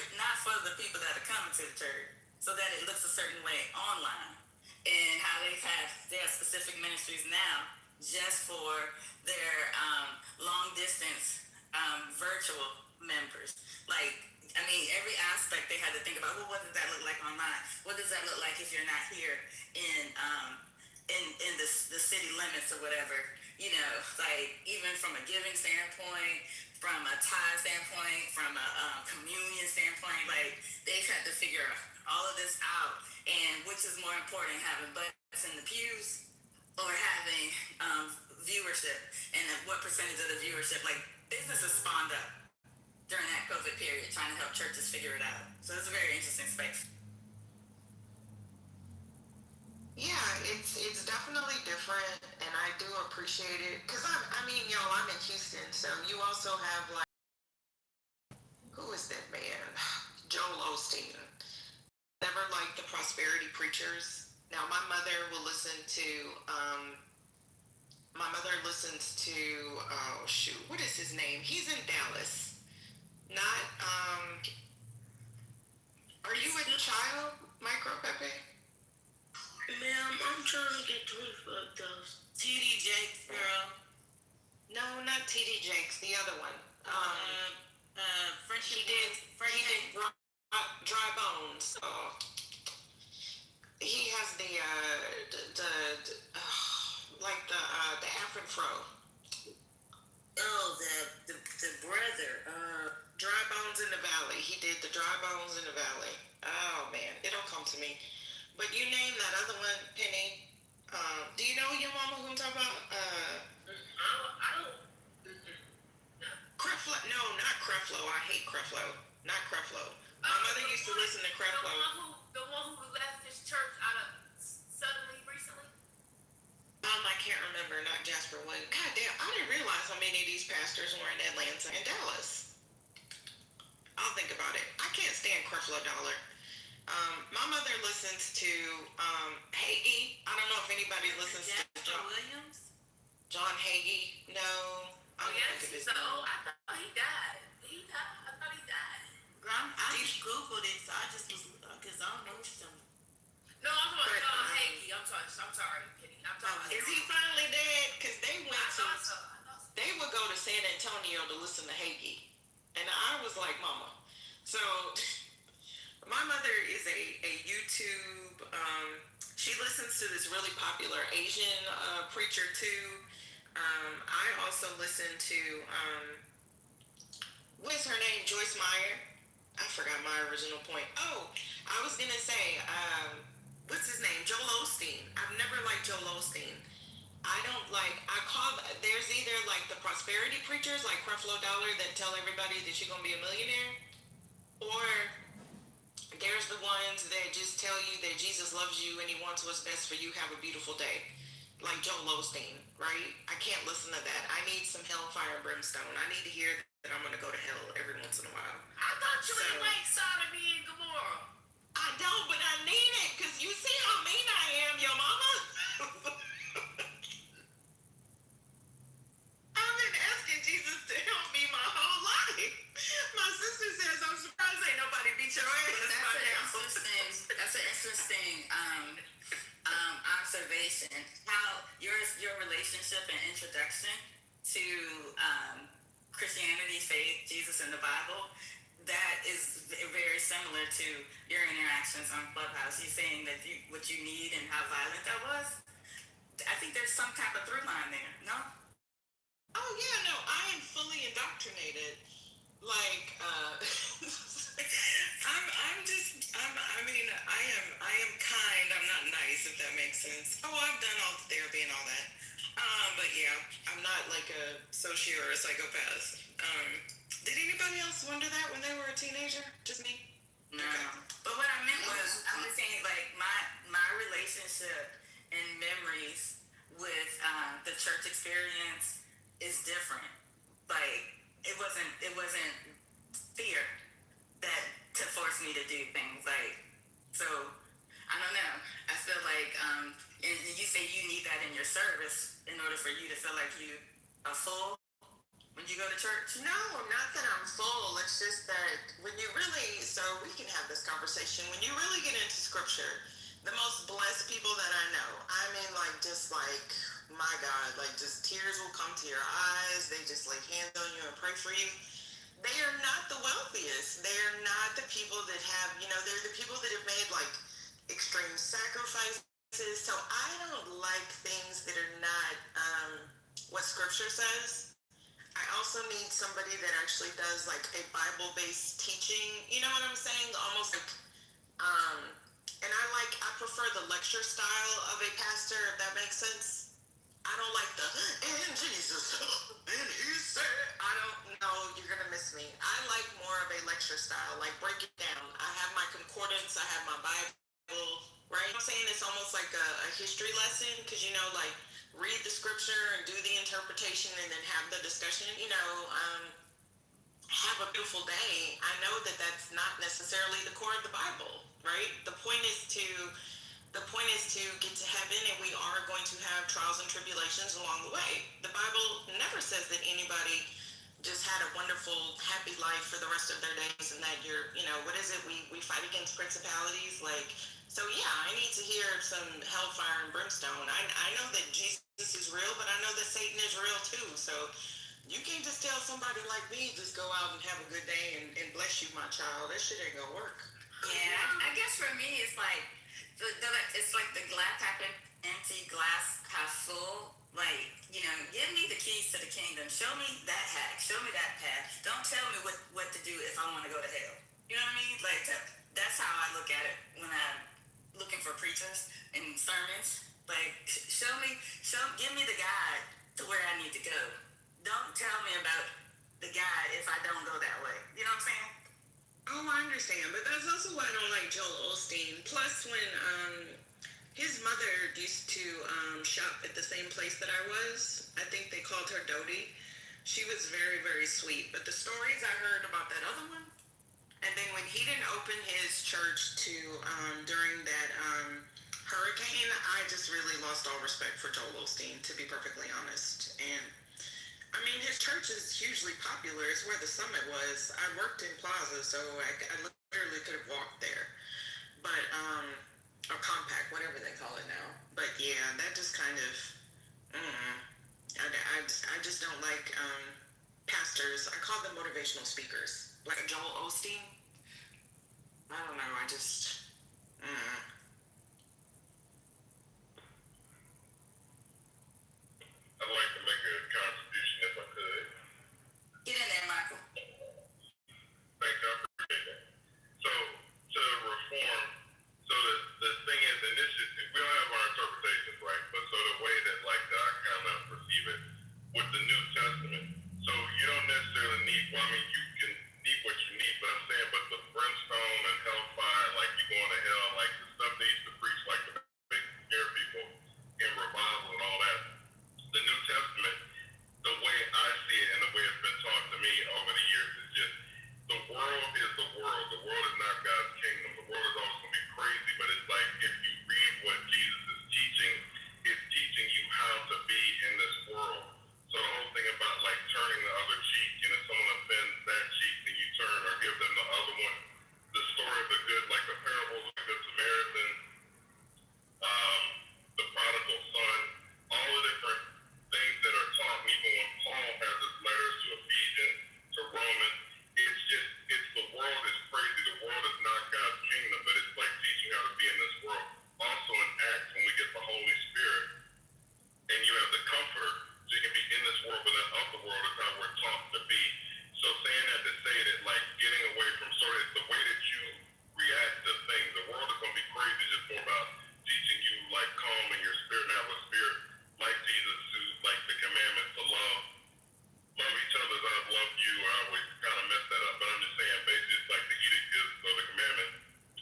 Speaker 15: the people that are coming to the church, so that it looks a certain way online. And how they have specific ministries now just for their long distance virtual members. Like, I mean, every aspect they had to think about. Well, what does that look like online? What does that look like if you're not here in the city limits or whatever? Like even from a giving standpoint, from a tithe standpoint, from a communion standpoint, like they've had to figure all of this out. And which is more important, having butts in the pews or having viewership, and what percentage of the viewership? Like businesses spawned up during that COVID period, trying to help churches figure it out. So it's a very interesting space.
Speaker 12: Yeah, it's definitely different, and I do appreciate it, because I'm in Houston, so you also have like, who is that man? Joel Osteen. Never liked the prosperity preachers. Now my mother will listen to what is his name? He's in Dallas. Not are you a child, Micro Pepe?
Speaker 4: Ma'am, I'm trying to get 25 those.
Speaker 3: TD Jakes, girl.
Speaker 12: No, not TD Jakes, the other one.
Speaker 3: Frenchie
Speaker 12: he did Dry Bones. He has the Afro fro.
Speaker 3: Oh, the brother.
Speaker 12: Dry Bones in the Valley. He did the Dry Bones in the Valley. Oh man, it'll come to me. But you name that other one, Penny. Do you know your mama who I'm talking about?
Speaker 4: I don't.
Speaker 12: Creflo. No, not Creflo. I hate Creflo. Not Creflo. My mother used to listen to Creflo.
Speaker 4: The one who left his church out of suddenly recently.
Speaker 12: I can't remember. Not Jasper Wayne. God damn, I didn't realize how many of these pastors were in Atlanta and Dallas. I'll think about it. I can't stand Creflo Dollar. My mother listens to Hagee. I don't know if anybody listens to
Speaker 3: Jasper Williams.
Speaker 12: John Hagee. No.
Speaker 4: Oh yes, he's so old. I thought he died. I thought he died.
Speaker 3: I just googled it, so I just was because I don't know him.
Speaker 4: No, I'm talking about John Hagee. I'm sorry, Penny. I'm talking.
Speaker 12: Is he finally dead? Because they went
Speaker 4: I
Speaker 12: to.
Speaker 4: thought so.
Speaker 12: They would go to San Antonio to listen to Hagee, and I was like, Mama. So, my mother is a YouTube. She listens to this really popular Asian preacher too. I also listen to what's her name? Joyce Meyer. I forgot my original point. Oh, I was gonna say, what's his name? Joel Osteen. I've never liked Joel Osteen. There's either like the prosperity preachers like Creflo Dollar that tell everybody that you're gonna be a millionaire, or there's the ones that just tell you that Jesus loves you and he wants what's best for you. Have a beautiful day. Like Joel Osteen, right? I can't listen to that. I need some hellfire and brimstone. I need to hear that I'm gonna go to hell every once in a while.
Speaker 4: I thought you didn't like Sodomy and Gomorrah.
Speaker 12: I don't, but I need it because you see how mean I am, your mama. I've been asking Jesus to help me my whole life. My sister says, I'm surprised ain't nobody beat your ass.
Speaker 3: That's an interesting observation. How your relationship and introduction to Christianity, faith, Jesus, and the Bible, that is very similar to your interactions on Clubhouse. You saying that what you need and how violent that was. I think there's some type of through line there. No.
Speaker 12: Oh yeah, no, I am fully indoctrinated. Like, I am kind. I'm not nice, if that makes sense. Oh, I've done all the therapy and all that. But yeah, I'm not like a socio or a psychopath. Did anybody else wonder that when they were a teenager? Just me?
Speaker 3: No. But what I meant was, I was saying like my relationship and memories with the church experience is different. Like it wasn't fear that to force me to do things. Like so, I don't know. I feel like and you say you need that in your service in order for you to feel like you are full when you go to church.
Speaker 12: No, not that I'm full. It's just that when you really, so we can have this conversation. When you really get into scripture, the most blessed people that I know, I mean, like, just like, my God, like, just tears will come to your eyes. They just lay hands on you and pray for you. They are not the wealthiest. They are not the people that have, they're the people that have made, like, extreme sacrifices. So I don't like things that are not what scripture says. I also need somebody that actually does, like, a Bible-based teaching. You know what I'm saying? Almost like, and I prefer the lecture style of a pastor, if that makes sense. I don't like the, and Jesus, and he said, I don't know, you're going to miss me. I like more of a lecture style, like break it down. I have my concordance, I have my Bible, right? I'm saying it's almost like a history lesson, because, like, read the scripture and do the interpretation and then have the discussion, have a beautiful day. I know that that's not necessarily the core of the Bible, right? The point is to get to heaven, and we are going to have trials and tribulations along the way. The Bible never says that anybody just had a wonderful, happy life for the rest of their days and that you're, what is it? We fight against principalities. Like, so yeah, I need to hear some hellfire and brimstone. I know that Jesus is real, but I know that Satan is real too. So you can't just tell somebody like me, just go out and have a good day and bless you, my child. That shit ain't gonna work.
Speaker 3: Yeah, I guess for me, it's like, it's like the glass half empty, glass half full. Like, give me the keys to the kingdom. Show me that hack. Show me that path. Don't tell me what to do if I want to go to hell. You know what I mean? Like, that's how I look at it when I'm looking for for preachers and sermons. Like, give me the guide to where I need to go. Don't tell me about the guide if I don't go that way. You know what I'm saying?
Speaker 12: Oh, I understand, but that's also why I don't like Joel Osteen. Plus, when his mother used to shop at the same place that I was, I think they called her Dodie. She was very, very sweet. But the stories I heard about that other one, and then when he didn't open his church to during that hurricane, I just really lost all respect for Joel Osteen, to be perfectly honest. And I mean, his church is hugely popular. It's where the summit was. I worked in Plaza, so I literally could have walked there. But, or compact, whatever they call it now. But yeah, that just kind of, I just don't like pastors. I call them motivational speakers. Like Joel Osteen. I don't know, I just,
Speaker 10: I'd like to make a contribution if I could.
Speaker 3: Get in there, Michael.
Speaker 10: Thank you, I appreciate that. So, to reform, so the thing is, and this is, we all have our interpretations, right? But so the way that, like, I kind of perceive it with the New Testament, so you don't necessarily need, well, I mean, you can need what you need, but I'm saying, but the brimstone and hellfire, like you going to hell, like the stuff they used to preach, like to make scare people in revival and all that. The New Testament, the way I see it and the way it's been taught to me over the years is just the world is the world. The world is not God's kingdom. The world is always going to be crazy, but it's like if you read what Jesus is teaching, it's teaching you how to be in this world. So the whole thing about like turning the other cheek, and if someone offends that cheek, then you turn or give them the other one. The story of the good, like the parables of the Good Samaritan, the prodigal son, all the different things that are taught, and even when Paul has his letters to Ephesians, to Romans, it's the world is crazy. The world is not God's kingdom, but it's like teaching how to be in this world. Also in Acts, when we get the Holy Spirit, and you have the Comforter, so you can be in this world, but then of the world is how we're taught to be. So saying that to say that, like, getting away from sort of the way that you react to things. The world is going to be crazy. It's just more about teaching you, like, calm in your spirit and have a spirit like Jesus, who, like, the commandments to love each other as I've loved you, or I always kind of mess that up, but I'm just saying, basically, it's like the edict is, or the commandment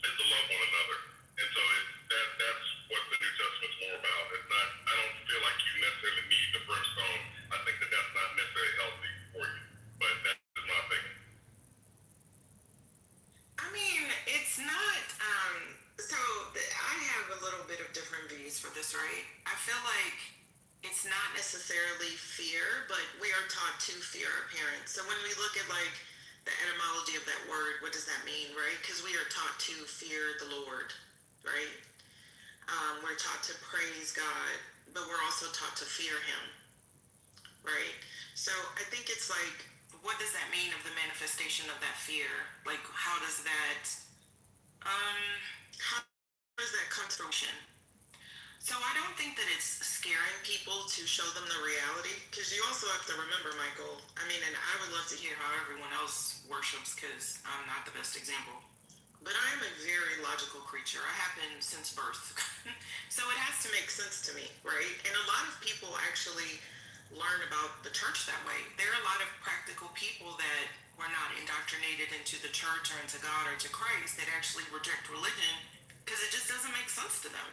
Speaker 10: is to love one another. And so that's what the New Testament's more about. It's not, I don't feel like you necessarily need the brimstone. I think that that's not necessarily healthy for you, but that's just my opinion.
Speaker 12: I mean, it's not, I have a little bit of different views for this, right? I feel like it's not necessarily fear, but we are taught to fear our parents. So when we look at like the etymology of that word, what does that mean, right? Because we are taught to fear the Lord, right? We're taught to praise God, but we're also taught to fear Him, right? So I think it's like, what does that mean of the manifestation of that fear? Like, how does that come to fruition? So I don't think that it's scaring people to show them the reality, because you also have to remember, Michael, I mean, and I would love to hear how everyone else worships, because I'm not the best example, but I am a very logical creature. I have been since birth. So it has to make sense to me, right? And a lot of people actually learn about the church that way. There are a lot of practical people that were not indoctrinated into the church or into God or to Christ that actually reject religion because it just doesn't make sense to them.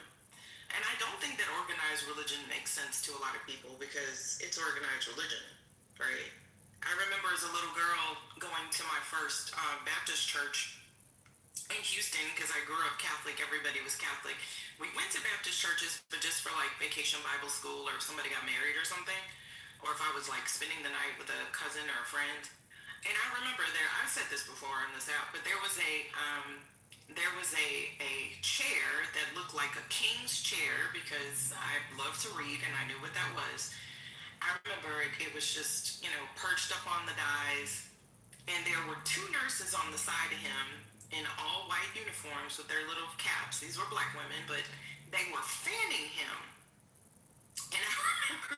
Speaker 12: And I don't think that organized religion makes sense to a lot of people because it's organized religion, right? I remember as a little girl going to my first Baptist church in Houston, because I grew up Catholic. Everybody was Catholic. We went to Baptist churches, but just for like vacation Bible school, or if somebody got married or something, or if I was like spending the night with a cousin or a friend. And I remember there, I've said this before on this app, but there was a chair that looked like a king's chair, because I love to read and I knew what that was. I remember it was just, perched up on the dais, and there were two nurses on the side of him in all white uniforms with their little caps. These were black women, but they were fanning him. And I remember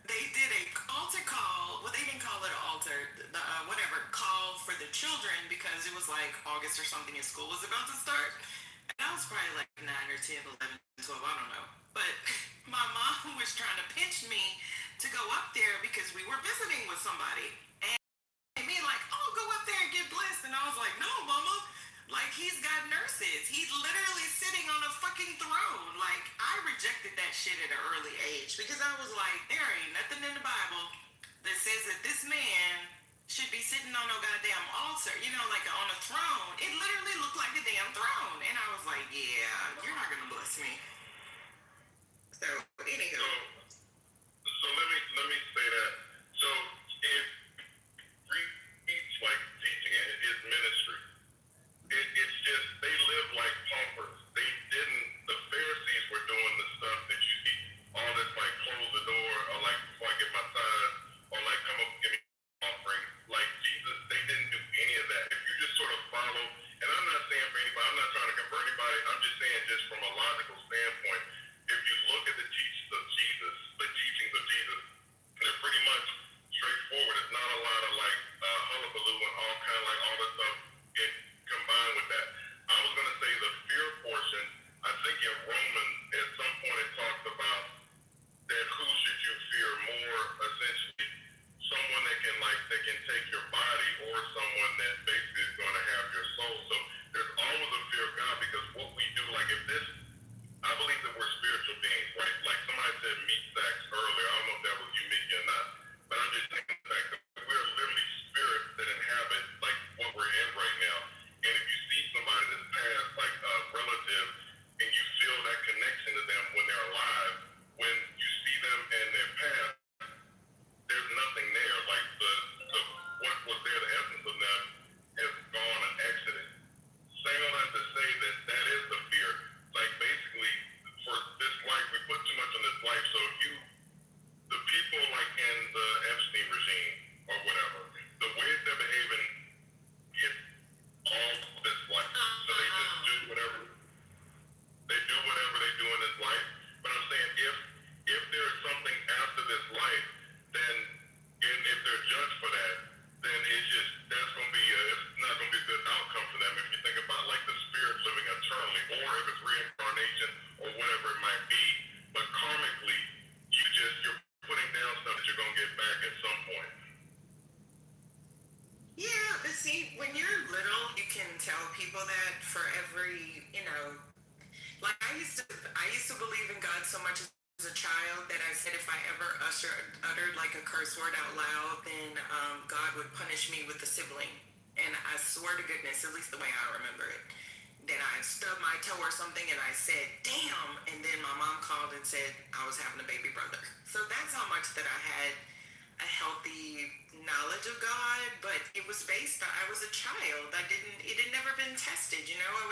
Speaker 12: they did a altar call. Well, they didn't call it an altar, call for the children, because it was like August or something and school was about to start. And I was probably like 9 or 10, 11, 12, I don't know. But my mom was trying to pinch me to go up there because we were visiting with somebody. And me like, oh, go up there and get blessed. And I was like, no, mama. Like, he's got nurses. He's literally sitting on a fucking throne. Like, I rejected that shit at an early age because I was like, there ain't nothing in the Bible that says that this man should be sitting on no goddamn altar, you know, like on a throne. It literally looked like a damn throne. And I was like, yeah, you're not going to bless me. So, anywho.
Speaker 10: So let me say that. So if reach like teaching and his ministry, it's just they live like paupers. They didn't. The Pharisees were doing the stuff that you see, all this like close the door or like before I get my tithe or like come up and give me an offering. Like Jesus, they didn't do any of that. If you just sort of follow, and I'm not saying for anybody, I'm not trying to convert anybody. I'm just saying just from a logical standpoint. If you look at the teachings of Jesus, they're pretty much straightforward. It's not a lot of like hullabaloo and all kind of like all the stuff get combined with that. I was gonna say the fear portion. I think in Romans at some point it talks about that who should you fear more? Essentially, someone that can take your body or someone that basically is going to have your soul. So there's always a fear of God because what we do, like if this I believe that we're spiritual beings, right? Like somebody said meat sacks earlier. I don't know if that was you, Mickey, or not. But I'm just thinking the fact that we're literally spirits that inhabit like what we're in right now. And if you see somebody that's passed, like a relative, and you feel that connection to them when they're alive, when you see them and they're past, there's nothing there. Like the what was there, the essence of them has gone and exited. Saying all that to say that that is the fear. Like basically, for this life, we put too much on this life. So if you, the people like in the Epstein regime or whatever, the way they're behaving, get all this life. So they just do whatever they do in this life. But I'm saying if there is something after this life, then and if they're judged for that, then it's just that's gonna be it's not gonna be a good outcome for them if you think about like the spirit living eternally, or if it's reincarnation or whatever it might be. But karmically, you're putting down stuff that you're gonna get back at some point.
Speaker 12: Yeah, but see, when you're little, you can tell people that for every, you know, like I used to believe in God so much as a child that I said if I ever uttered like a curse word out loud, then God would punish me with a sibling. And I swear to goodness, at least the way I remember it, that I stubbed my toe or something and I said, damn, and then my mom called and said I was having a baby brother. So that's how much that I had a healthy knowledge of God, but it was based on, I was a child. It had never been tested, you know.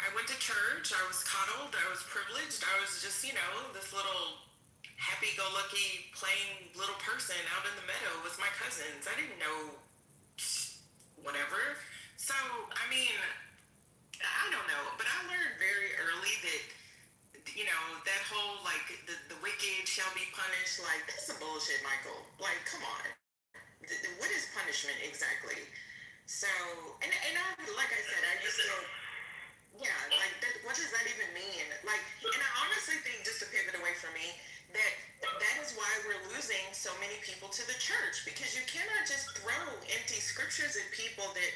Speaker 12: I went to church, I was coddled, I was privileged, I was just, you know, this little happy-go-lucky, plain little person out in the meadow with my cousins. I didn't know whatever. So, I mean, I don't know, but I learned very early that, you know, that whole, like, the wicked shall be punished, like, that's some bullshit, Michael. Like, come on. What is punishment exactly? So, and I, like I said, I used to, yeah, like, what does that even mean? Like, and I honestly think, just to pivot away from me, that is why we're losing so many people to the church, because you cannot just throw empty scriptures at people that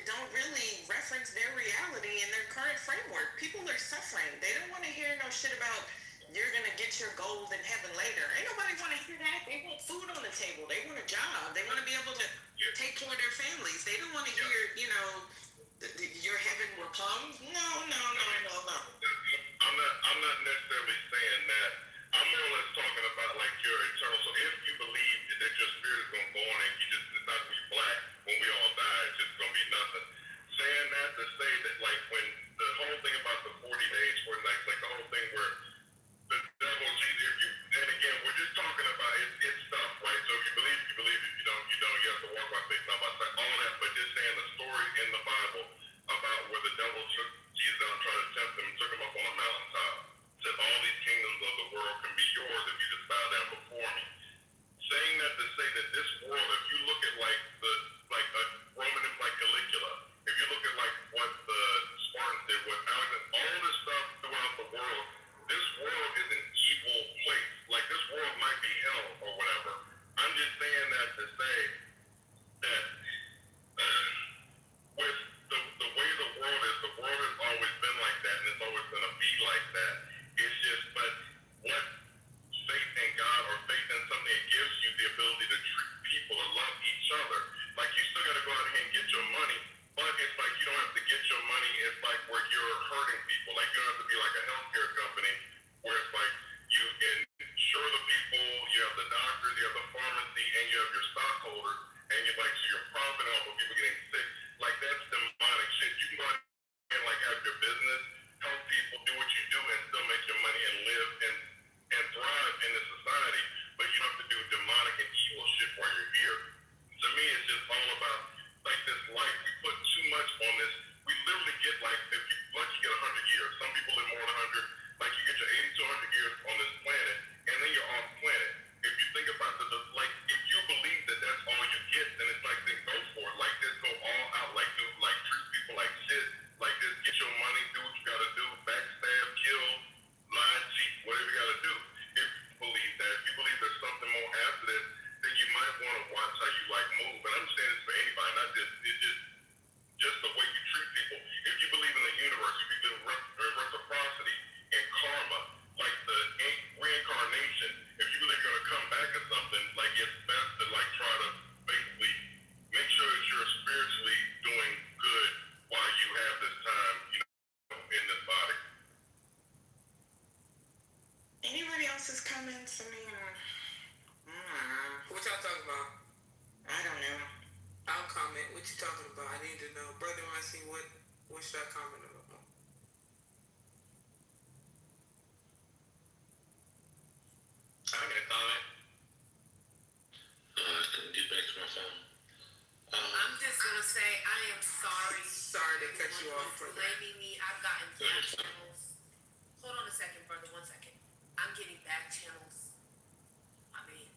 Speaker 12: don't really reference their reality and their current framework. People are suffering. They don't want to hear no shit about you're going to get your gold in heaven later. Ain't nobody want to hear that. They want food on the table. They want a job. They want to be able to take care of their families. They don't want to hear, you know, your heaven will come. No.
Speaker 10: I'm not necessarily saying that. I'm more or less talking about like your eternal. So if you believe that your spirit is gonna go on and it's not gonna be black when we all die, it's just gonna be nothing. Saying that to say that like when the whole thing about the 40 days, 40 nights, like the whole thing where the devil, Jesus, if you, and again, we're just talking about it's stuff, right? So if you believe, you believe. If you don't, you don't. You have to walk by faith, not by sight. All that, but just saying the story in the Bible about where the devil took Jesus out and tried to tempt him and took him up on a mountaintop. Said all these kingdoms of the world can be yours if you just bow down before me. Saying that to say that this world, if you look at like a Roman like Caligula, if you look at like what the Spartans did, what that. It's just, but what faith in God or faith in something, it gives you the ability to treat people and love each other. Like, you still got to go out here and get your money, but it's like you don't have to get your money. It's like where you're hurting people. Like, you don't have to be like a healthcare company where it's like you insure the people, you have the doctors, you have the pharmacy, and you have your stockholders, and you're like, so you're profiting off of people getting sick. Like, that's demonic shit. You can go out and like have your business, help people, do what you do, and still make your money and live and thrive in this society, but you don't have to do demonic and evil shit while you're here. To me, it's just all about like this life. We put too much on this. We literally get like, if you lucky, you get 100 years. Some people live more than 100. Like, you get your 80 to 100 years on this planet, and then you're off planet. If you think about like, if you believe that that's all you get, then it's like, then go for it. Like, just go all out. Like, do, like, treat people like shit. Like, just get your money, do what you gotta do, backstab, kill, lie, cheat, whatever you gotta do. If you believe that, if you believe there's something more after this, then you might want to watch how you like move. And I'm saying this for anybody, not just the way you treat people. If you believe in the universe, if you believe in reciprocity and karma, like the reincarnation, if you believe you're gonna come back or something, like, it's best to like try to basically make sure that you're spiritually doing good while you have this time, you know, in this body.
Speaker 12: Anybody else's comments? I mean, what y'all talking about? I don't know. I'll comment. What you talking about? I need to know. Brother, want to see what should I comment about?
Speaker 19: I got a comment. I couldn't get back to my phone.
Speaker 11: I'm just gonna say I am sorry.
Speaker 12: Sorry to cut you off, brother.
Speaker 11: Blaming me. I've gotten back channels. Hold on a second, brother. 1 second. I'm getting back channels. I mean,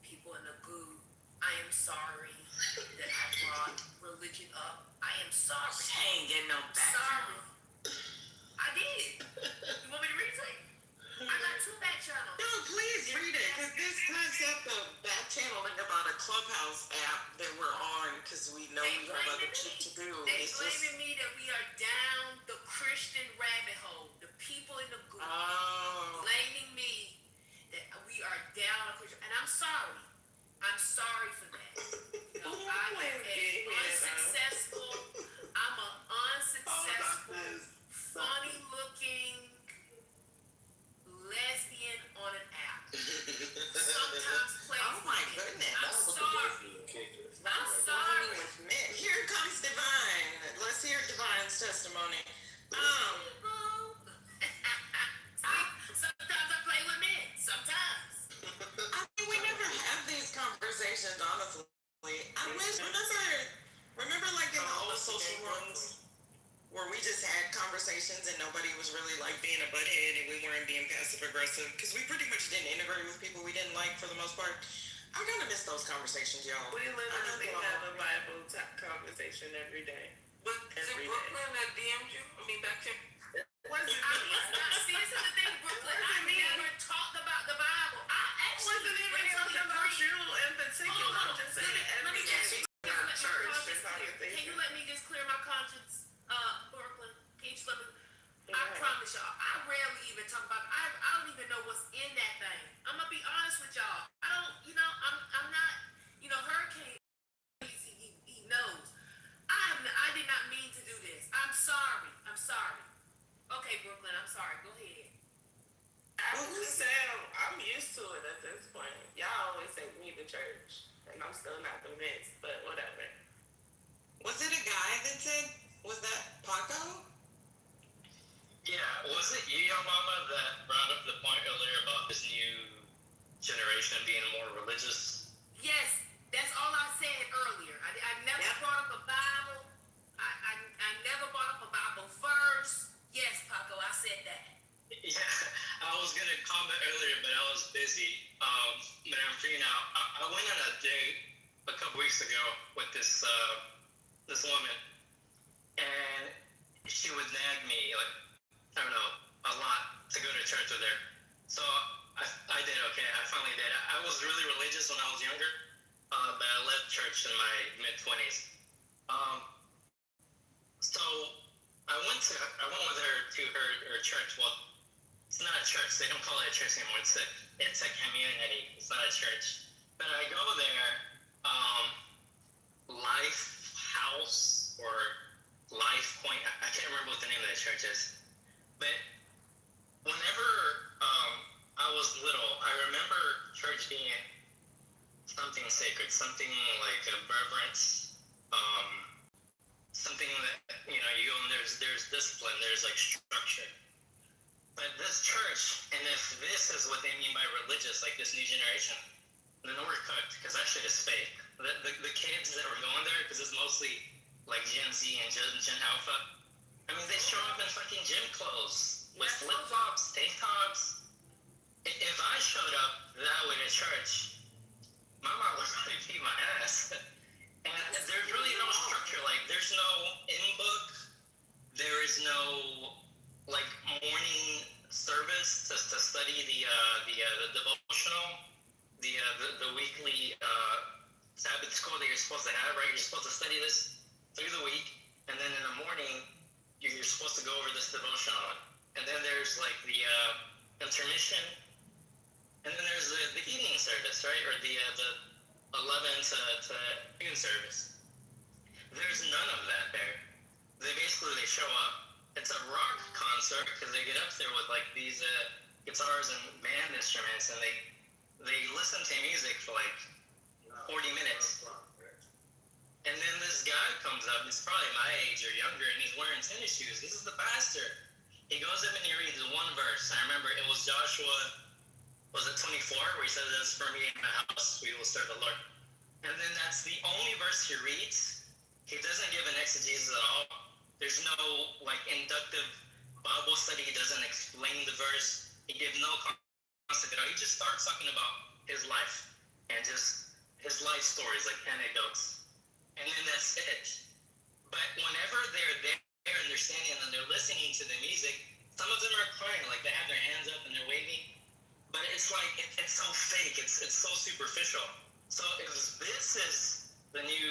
Speaker 11: people in the goo. I am sorry that I brought religion up. I am sorry.
Speaker 12: She ain't getting no back.
Speaker 11: Sorry. I did. You want me to read it? I got 2 back channels.
Speaker 12: No, please read it, because this concept of back channeling about a Clubhouse app that we're on, because we know we have other shit to do.
Speaker 11: They blaming me that we are down the Christian rabbit hole. The people in the group blaming me that we are down a Christian, and I'm sorry. I'm sorry for that. You know, I am unsuccessful. I'm an unsuccessful, funny-looking lesbian on an app. Sometimes plays.
Speaker 12: Oh my goodness.
Speaker 11: I'm sorry. I'm sorry.
Speaker 12: With men. Here comes Divine. Let's hear Divine's testimony.
Speaker 11: Sometimes I play with men. Sometimes.
Speaker 12: I mean, we never have these conversations, honestly. I wish, remember like in all the social rooms where we just had conversations and nobody was really like being a butthead and we weren't being passive aggressive, because we pretty much didn't integrate with people we didn't like for the most part. I kind of miss those conversations, y'all.
Speaker 15: We literally have a Bible conversation every day.
Speaker 12: But is it Brooklyn that DM'd you? I mean, back to
Speaker 11: Wasn't see, this is the thing, Brooklyn. I never talked about the Bible. I actually
Speaker 15: wasn't even talking about you in particular. I'm just saying every day.
Speaker 11: Can you let me just clear my conscience, Brooklyn? Can you just let me? I promise y'all, I rarely even talk about. I don't even know what's in that thing. I'm gonna be honest with y'all. I don't, you know, I'm not, you know, Hurricane. He knows. I did not mean to do this. I'm sorry. Okay, Brooklyn, I'm sorry. Go ahead.
Speaker 15: I'm just saying, I'm used to it at this point. Y'all always take me to church, and I'm still not convinced, but whatever.
Speaker 12: Was it a guy that said, was that Paco?
Speaker 19: Yeah, was it you, young mama, that brought up the point earlier about this new generation being more religious?
Speaker 11: Yes, that's all I said earlier. I never brought up a Bible. I never brought up a Bible verse. Yes, Paco, I said that.
Speaker 19: Yeah, I was gonna comment earlier, but I was busy. But I'm free now. I went on a date a couple weeks ago with this woman, and she would nag me like, I don't know, a lot to go to church with her. So I did okay. I finally did. I was really religious when I was younger, but I left church in my mid-20s. So I went with her to her church. Well, it's not a church. They don't call it a church anymore. It's a community. It's not a church. But I go there, Life House or Life Point. I can't remember what the name of the church is. But whenever I was little, I remember church being something sacred, something like a reverence, something that you go and there's discipline, there's like structure. But this church, and if this is what they mean by religious, like this new generation, then we're cooked, because that shit is fake. The kids that were going there, because it's mostly like Gen Z and Gen Alpha, I mean, they show up in fucking gym clothes with flip-flops, tank tops. If I showed up that way to church, my mom would probably beat my ass. And there's really no structure. Like, there's no in-book. There is no, like, morning service to study the devotional, the weekly Sabbath school that you're supposed to have, right? You're supposed to study this through the week, and then in the morning, you're supposed to go over this devotional. And then there's, like, the intermission, and then there's the evening service, right? Or the 11 to noon service. There's none of that there. They show up. It's a rock concert because they get up there with like these guitars and band instruments, and they listen to music for like 40 minutes. And then this guy comes up, he's probably my age or younger, and he's wearing tennis shoes. This is the pastor. He goes up and he reads one verse. I remember it was Joshua, was it 24, where he says, "As for me and my house, we will serve the Lord." And then that's the only verse he reads. He doesn't give an exegesis at all. There's no like inductive Bible study. He doesn't explain the verse. He gives no concept at all. He just starts talking about his life and just his life stories, like anecdotes. And then that's it. But whenever they're there and they're standing and they're listening to the music, some of them are crying, like they have their hands up and they're waving. But it's like, it's so fake, it's so superficial. So if this is the new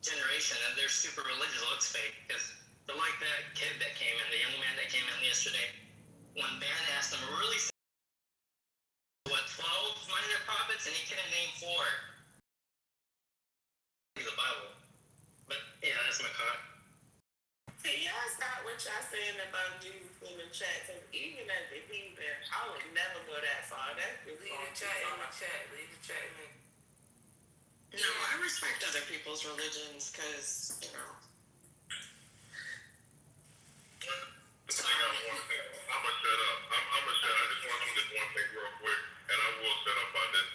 Speaker 19: generation and they're super religious, well, it's fake. Because they're like that kid that came in, the young man that came in yesterday. When Ban asked him, really, what, 12 minor prophets? And he couldn't name 4. The Bible. But yeah, that's my car.
Speaker 15: See, y'all stop what y'all saying about Jesus in the chat. Because even as a heathen, I would never go that far. That's just
Speaker 12: Leave the chat in the chat. Leave the chat in the.
Speaker 1: No, I respect other people's religions because, you know.
Speaker 10: I got one thing. I'm gonna shut up. I'm gonna shut up. I just want to do this one thing real quick, and I will shut up on this.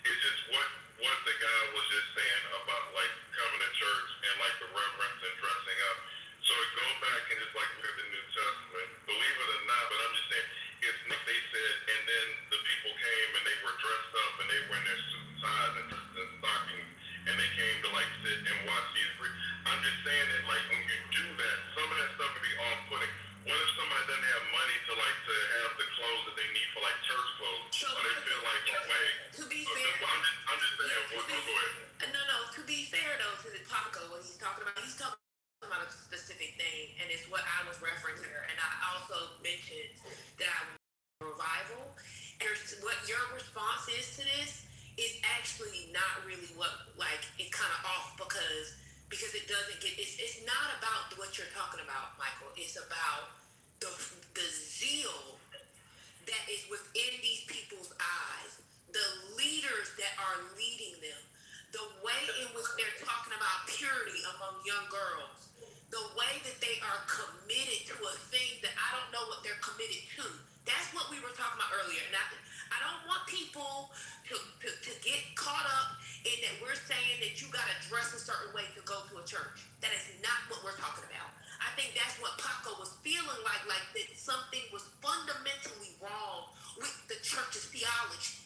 Speaker 10: It's just what the guy was just saying about like coming to church and like the reverence and dressing up. So it goes back and it's like with the New Testament. Believe it or not, but I'm just saying it's like they said, and then the people came and they were dressed up and they were in their suit and ties and stockings, and they came to like sit and watch these. I'm just saying that like when you do that, some of that stuff can be off-putting. What if somebody doesn't have money to have the clothes that they need for like church clothes,
Speaker 18: So,
Speaker 10: or they feel like away?
Speaker 18: To be
Speaker 10: So
Speaker 18: fair,
Speaker 10: I'm just saying. Go ahead.
Speaker 18: No. To be fair though, to the Paco, what he's talking about a specific thing, and it's what I was referencing here. And I also mentioned that I was revival. And what your response is to this is actually not really what, like, it kind of off because it doesn't get. It's not about what you're talking about, Michael. It's about the zeal that is within these people's eyes, the leaders that are leading them, the way in which they're talking about purity among young girls, the way that they are committed to a thing that I don't know what they're committed to. That's what we were talking about earlier. And I don't want people to get caught up in that we're saying that you got to dress a certain way to go to a church. That is not what we're talking about. I think that's what Paco was feeling like that something was fundamentally wrong with the church's theology.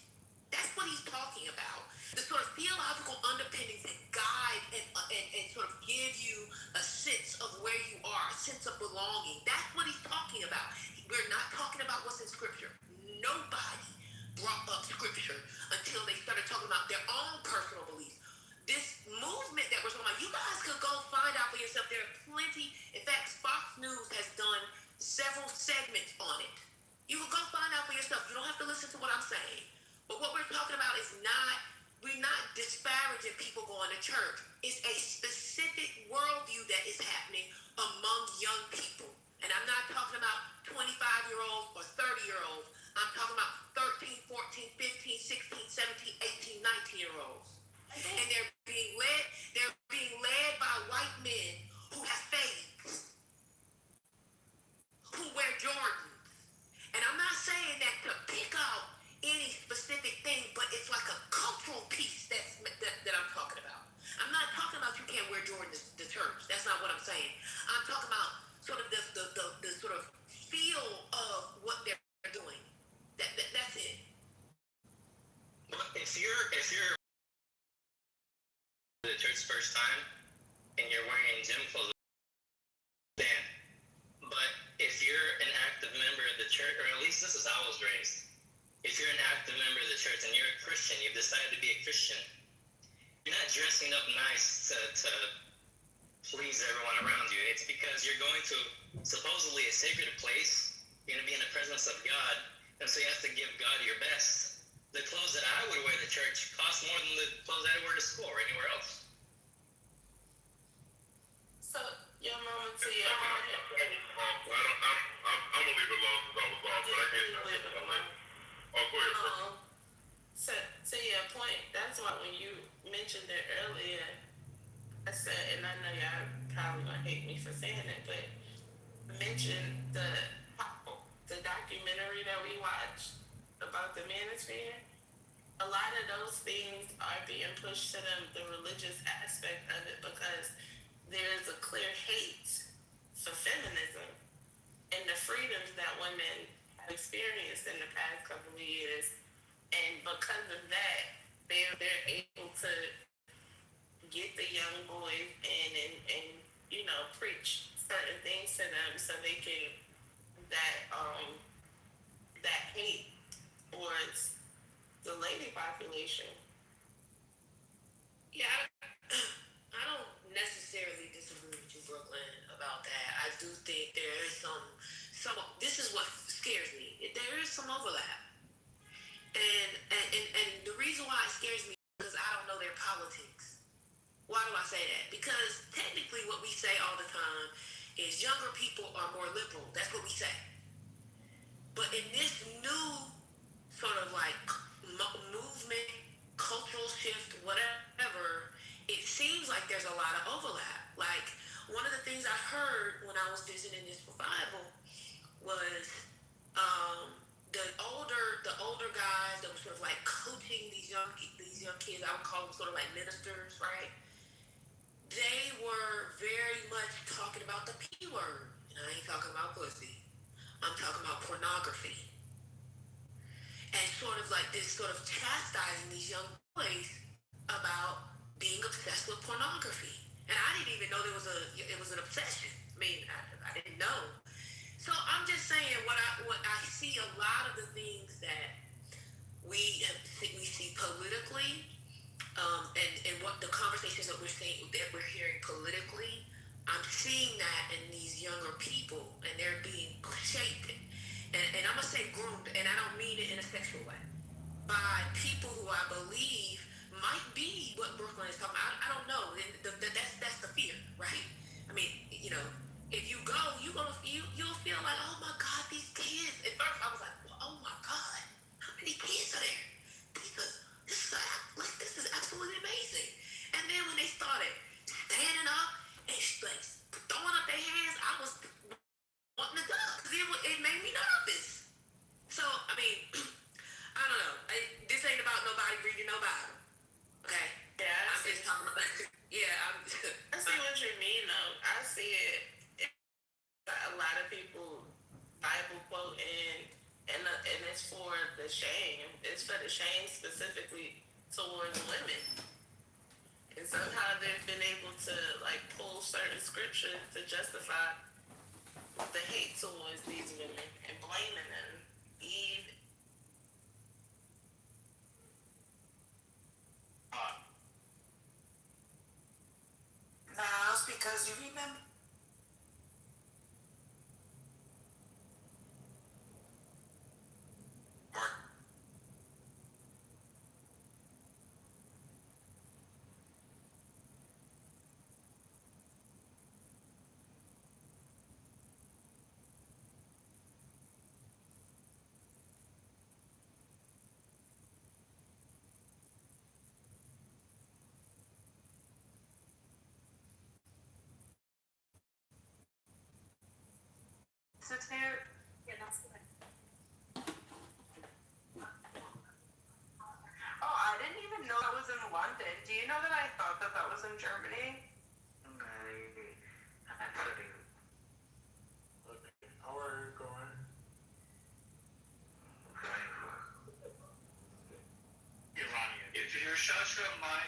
Speaker 18: That's what he's talking about. The sort of theological underpinnings that guide and sort of give you a sense of where you are, a sense of belonging. That's what he's talking about. We're not talking about what's in Scripture. Nobody brought up Scripture until they started talking about their own personal beliefs. This movement that we're talking about, you guys could go find out for yourself. There are plenty. In fact, Fox News has done several segments on it.
Speaker 1: You can go find out for yourself. You don't have to listen to what I'm saying. But what we're talking about is we're not disparaging people going to church. It's a specific worldview that is happening among young people. And I'm not talking about 25-year-olds or 30-year-olds. I'm talking about 13, 14, 15, 16, 17, 18, 19-year-olds. And they're being led by white men who have faith, who wear Jordans. And I'm not saying that to pick out any specific thing, but it's like a cultural piece that I'm talking about. I'm not talking about you can't wear Jordans to church. That's not what I'm saying. I'm talking about sort of the sort of feel of what they're doing. That's it.
Speaker 19: But if you're the church first time and you're wearing gym clothes, then. But if you're an active member of the church, or at least this is how I was raised, if you're an active member of the church and you're a Christian, you've decided to be a Christian, you're not dressing up nice to please everyone around you. It's because you're going to supposedly a sacred place. You're going to be in the presence of God, and so you have to give God your best. The clothes that I would wear to church cost more than the clothes I wear to school or anywhere else.
Speaker 15: So, your mama to your
Speaker 10: I'm gonna leave it alone because I was off, but I get that. Oh, go ahead,
Speaker 15: to your point, that's why when you mentioned it earlier, I said, and I know y'all probably gonna hate me for saying it, but mention the documentary that we watched about the manosphere. A lot of those things are being pushed to them, the religious aspect of it, because there is a clear hate for feminism and the freedoms that women have experienced in the past couple of years. And because of that, they're able to get the young boys in and you know, preach certain things to them so they can that hate towards the lady population.
Speaker 1: Yeah, I don't necessarily disagree with you, Brooklyn, about that. I do think there is some. This is what scares me. There is some overlap, and the reason why it scares me is because I don't know their politics. Why do I say that? Because technically, what we say all the time is younger people are more liberal. That's what we say. But in this new sort of like movement, cultural shift, whatever, it seems like there's a lot of overlap. Like one of the things I heard when I was visiting this revival was the older guys that were sort of like coaching these young kids. I would call them sort of like ministers, right? They were very much talking about the P word, and I ain't talking about pussy. I'm talking about pornography. And sort of like this sort of chastising these young boys about being obsessed with pornography. And I didn't even know it was an obsession. I mean, I didn't know. So I'm just saying what I see a lot of the things that we see politically, and what the conversations that we're hearing politically, I'm seeing that in these younger people, and they're being shaped, and I'm gonna say groomed, and I don't mean it in a sexual way, by people who I believe might be what Brooklyn is talking about. I don't know. That's the fear, right? I mean, you know, if you go, you'll feel like, oh my God, these kids. At first, I was like, well, oh my God, how many kids are there? This is absolutely amazing. And then when they started standing up and like throwing up their hands, I was wanting to duck because it made me nervous. So I mean, I don't know. This ain't about nobody reading no Bible. Okay.
Speaker 15: Yeah,
Speaker 1: I'm just talking about. Yeah,
Speaker 15: I see what you mean though. I see it. A lot of people Bible quoting, and it's for the shame. It's for the shame specifically towards women. And somehow they've been able to like pull certain scriptures to justify the hate towards these women and blaming them. Eve.
Speaker 16: Now, because you remember.
Speaker 2: Institute?
Speaker 20: Yeah, that's the one.
Speaker 2: Oh, I didn't even know that was in London. Do you know that I thought that that was in Germany?
Speaker 5: Okay, how are you going? Iranian.
Speaker 19: If you shut your mic,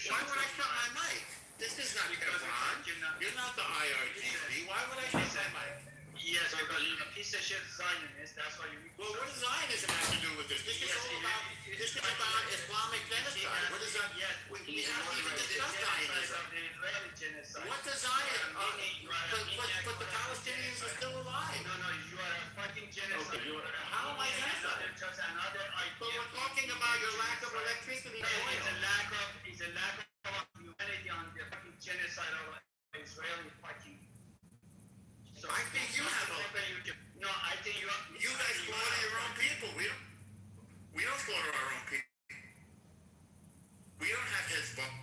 Speaker 7: Why would I shut my mic? This is not Iran. You're not the IRGC. Why would I shut my mic?
Speaker 19: Yes, because you're a piece of shit Zionist. That's why you.
Speaker 7: Well, what does Zionism have to do with this? This is all about. This is about Islamic genocide. What is that? We haven't even discussed Zionism. What does Zionism? But the Palestinians are still alive.
Speaker 19: No, you are a fucking genocide.
Speaker 7: Okay, how am I genocide?
Speaker 19: Just another idea.
Speaker 7: But we're talking about your lack of electricity.
Speaker 19: It's a lack of humanity on the fucking genocide of Israeli fucking. So
Speaker 7: I think you have a.
Speaker 19: No, I think you.
Speaker 7: You guys slaughter your own people. We don't slaughter our own people. We don't have Hezbollah.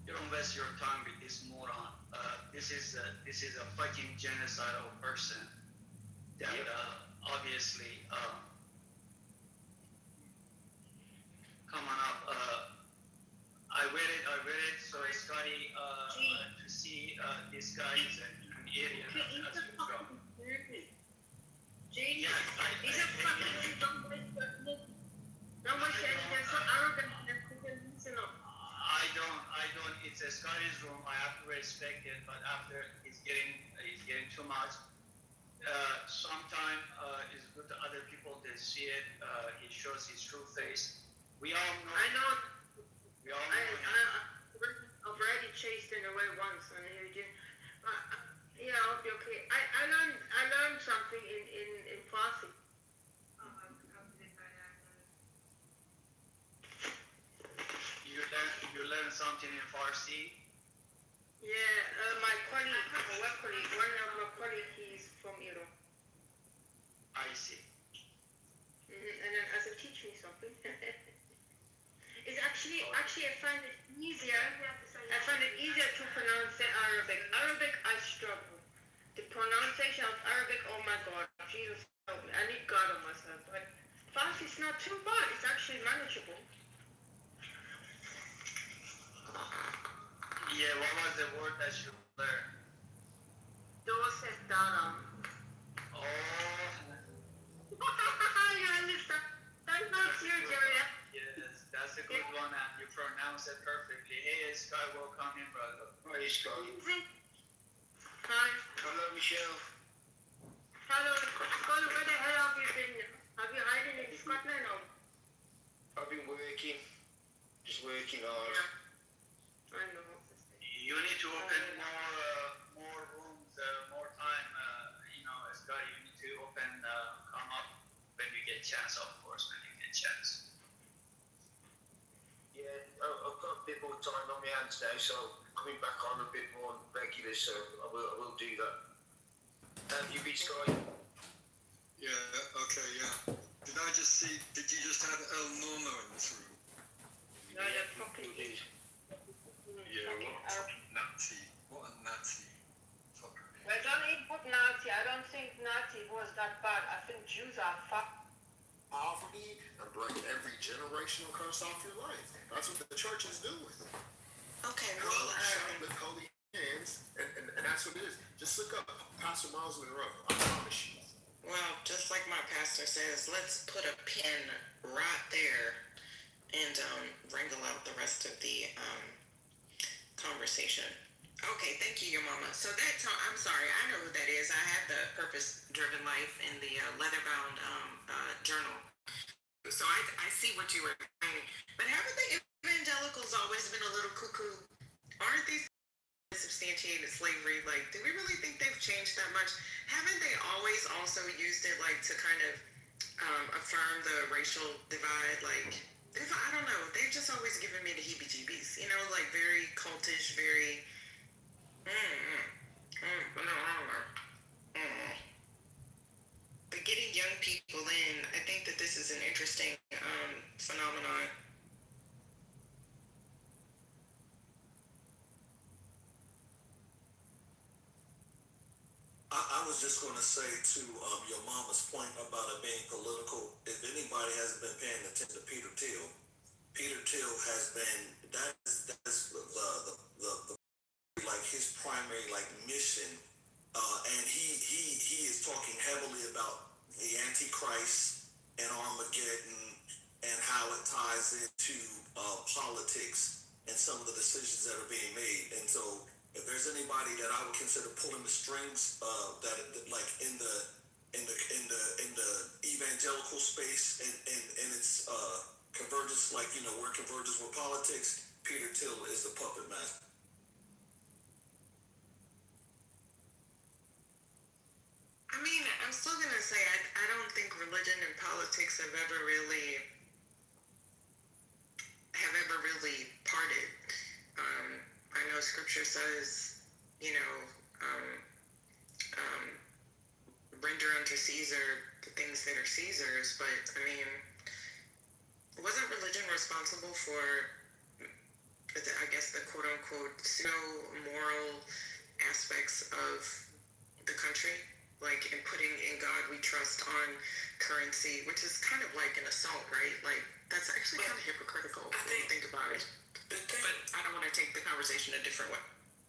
Speaker 19: You don't waste your time with this moron. This is a fucking genocide of a person that obviously come on up. I read it. So Scotty to see this guy is an idiot as you go.
Speaker 20: Gene,
Speaker 19: Yeah,
Speaker 20: he's a fucking don't waste any time. So arrogant and couldn't listen up.
Speaker 19: I don't. It's a Scotty's room. I have to respect it, but after he's getting too much. Sometimes it's good to other people to see it. He shows his true face. We all know.
Speaker 20: I know.
Speaker 19: We all know.
Speaker 20: I've already chased it away once, and he did. Yeah, I'll be okay. I learned something in Farsi.
Speaker 19: You learn something in Farsi.
Speaker 20: Yeah, my colleague, one of my colleagues, he's from Iran.
Speaker 19: I see.
Speaker 20: And then as a teach me something. It's actually I find it easier. I find it easier to pronounce the Arabic. Arabic I struggle. The pronunciation of Arabic, oh my God, Jesus help me. I need God on myself. But Farsi is not too bad. It's actually manageable.
Speaker 19: Yeah, what was the word that you learned?
Speaker 20: Dosa Daram.
Speaker 19: Oh.
Speaker 20: You understand? That's not you, Julia.
Speaker 19: Yes, that's a good one, and you pronounce it perfectly. Hey, Sky, welcome in, brother.
Speaker 22: Hi, Sky.
Speaker 20: Hi.
Speaker 22: Hello, Michelle.
Speaker 20: Hello. Scott, where the hell have you been? Have you hiding in Scotland or?
Speaker 22: I've been working. Just working hard.
Speaker 20: Yeah. I know.
Speaker 19: You need to open more rooms, more time. Sky, you need to open, come up when you get chance, of course, when you get chance.
Speaker 22: Yeah, I've got a bit more time on my hands now, so coming back on a bit more regular, so I will do that. Have you been Sky?
Speaker 23: Yeah, okay, yeah. Did you just have El Normo in this room?
Speaker 20: No, they're fucking
Speaker 23: Yeah, what Nazi? What a Nazi.
Speaker 20: Well, don't eat good Nazi. I don't think Nazi was that bad. I think Jews are
Speaker 17: Poverty and break every generational curse off your life. That's what the church is doing.
Speaker 3: Okay,
Speaker 17: well, with holy hands, and that's what it is. Just look up Pastor Miles Monroe. I promise you.
Speaker 12: Well, just like my pastor says, let's put a pin right there and wrangle out the rest of the conversation. Okay, thank you, your mama. So I'm sorry, I know who that is. I had the Purpose-Driven Life in the leather-bound journal. So I see what you were saying. But haven't the evangelicals always been a little cuckoo? Aren't these substantiated slavery? Like, do we really think they've changed that much? Haven't they always also used it like to kind of affirm the racial divide? Like, I don't know. They've just always given me the heebie-jeebies. Like very cultish, very. But getting young people in, I think that this is an interesting phenomenon.
Speaker 8: was just going to say to your mama's point about it being political. If anybody hasn't been paying attention to Peter Thiel has been that's the like his primary like mission, and he is talking heavily about the Antichrist and Armageddon and how it ties into politics and some of the decisions that are being made. And so, if there's anybody that I would consider pulling the strings, that like in the evangelical space and its convergence, like where converges with politics, Peter Thiel is the puppet master.
Speaker 12: I mean, I'm still gonna say I don't think religion and politics have ever really parted. I know Scripture says, render unto Caesar the things that are Caesar's, but I mean, wasn't religion responsible for, I guess, the quote unquote moral aspects of the country? Like in putting in God we trust on currency, which is kind of like an assault, right? Like that's actually kind of hypocritical when you think about it. But I don't want to take the conversation a different way.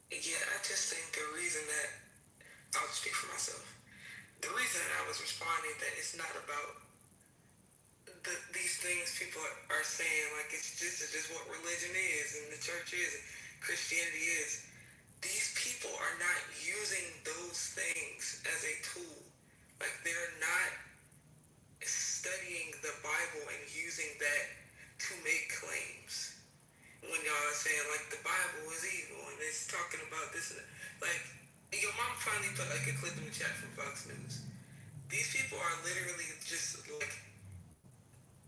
Speaker 14: Yeah, I just think the reason that I'll speak for myself. The reason I was responding that it's not about these things people are saying, like it's just what religion is and the church is and Christianity is. These people are not using those things as a tool. Like they're not studying the Bible and using that to make claims. When y'all are saying like the Bible is evil and it's talking about this and that. Like your mom finally put like a clip in the chat from Fox News. These people are literally just like,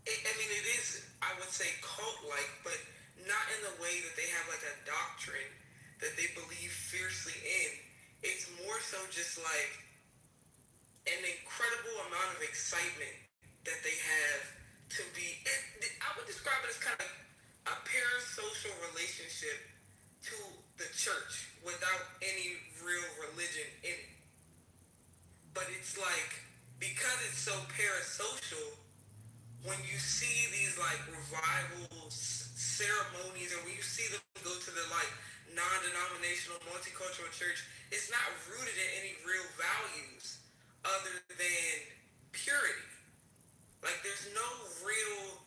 Speaker 14: it is, I would say, cult-like, but not in the way that they have like a doctrine that they believe fiercely in. It's more so just like an incredible amount of excitement that they have to be. I would describe it as kind of a parasocial relationship to the church without any real religion in it. But it's like, because it's so parasocial, when you see these like revival ceremonies, or when you see them go to the like non-denominational multicultural church, it's not rooted in any real values other than purity. Like there's no real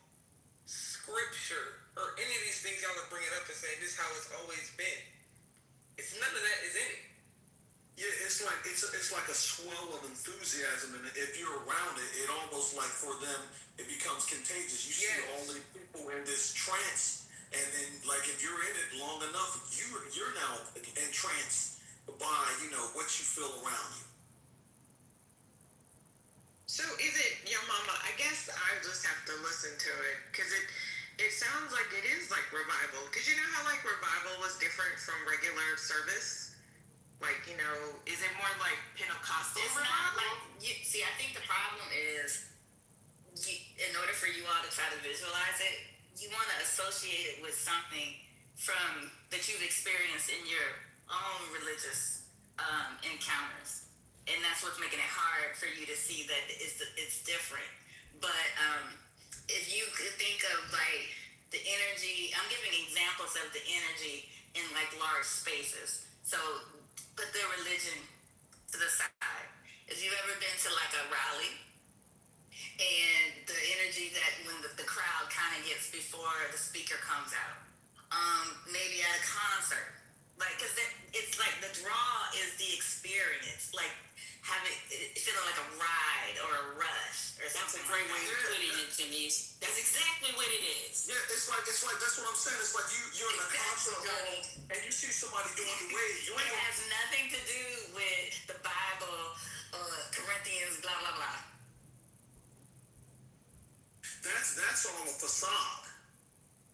Speaker 14: scripture or any of these things y'all are bringing up and saying this is how it's always been. It's none of that is in it.
Speaker 8: Yeah, it's like a swell of enthusiasm, and if you're around it, it almost like for them it becomes contagious. You see all the people in this trance, and then like if you're in it long enough, you're now entranced by what you feel around you.
Speaker 12: So is it your mama? I guess I just have to listen to it because it sounds like it is like revival. Because you know how like revival was different from regular service. Like, is it more like Pentecostal revival?
Speaker 3: Not like, see, I think the problem is, in order for you all to try to visualize it, you want to associate it with something that you've experienced in your own religious encounters, and that's what's making it hard for you to see that it's different. But if you could think of like the energy, I'm giving examples of the energy in like large spaces. So put their religion to the side. If you've ever been to like a rally, and the energy that when the crowd kind of gets before the speaker comes out, maybe at a concert, like, because it's like the draw is the experience, like feeling like a ride or a rush or something. That's a great way of putting it, Denise. That's exactly what it is.
Speaker 8: Yeah, it's like that's what I'm saying. It's like you're in a concert hall and you see somebody doing the wave.
Speaker 3: It has nothing to do with the Bible or Corinthians, blah blah blah.
Speaker 8: That's all a facade.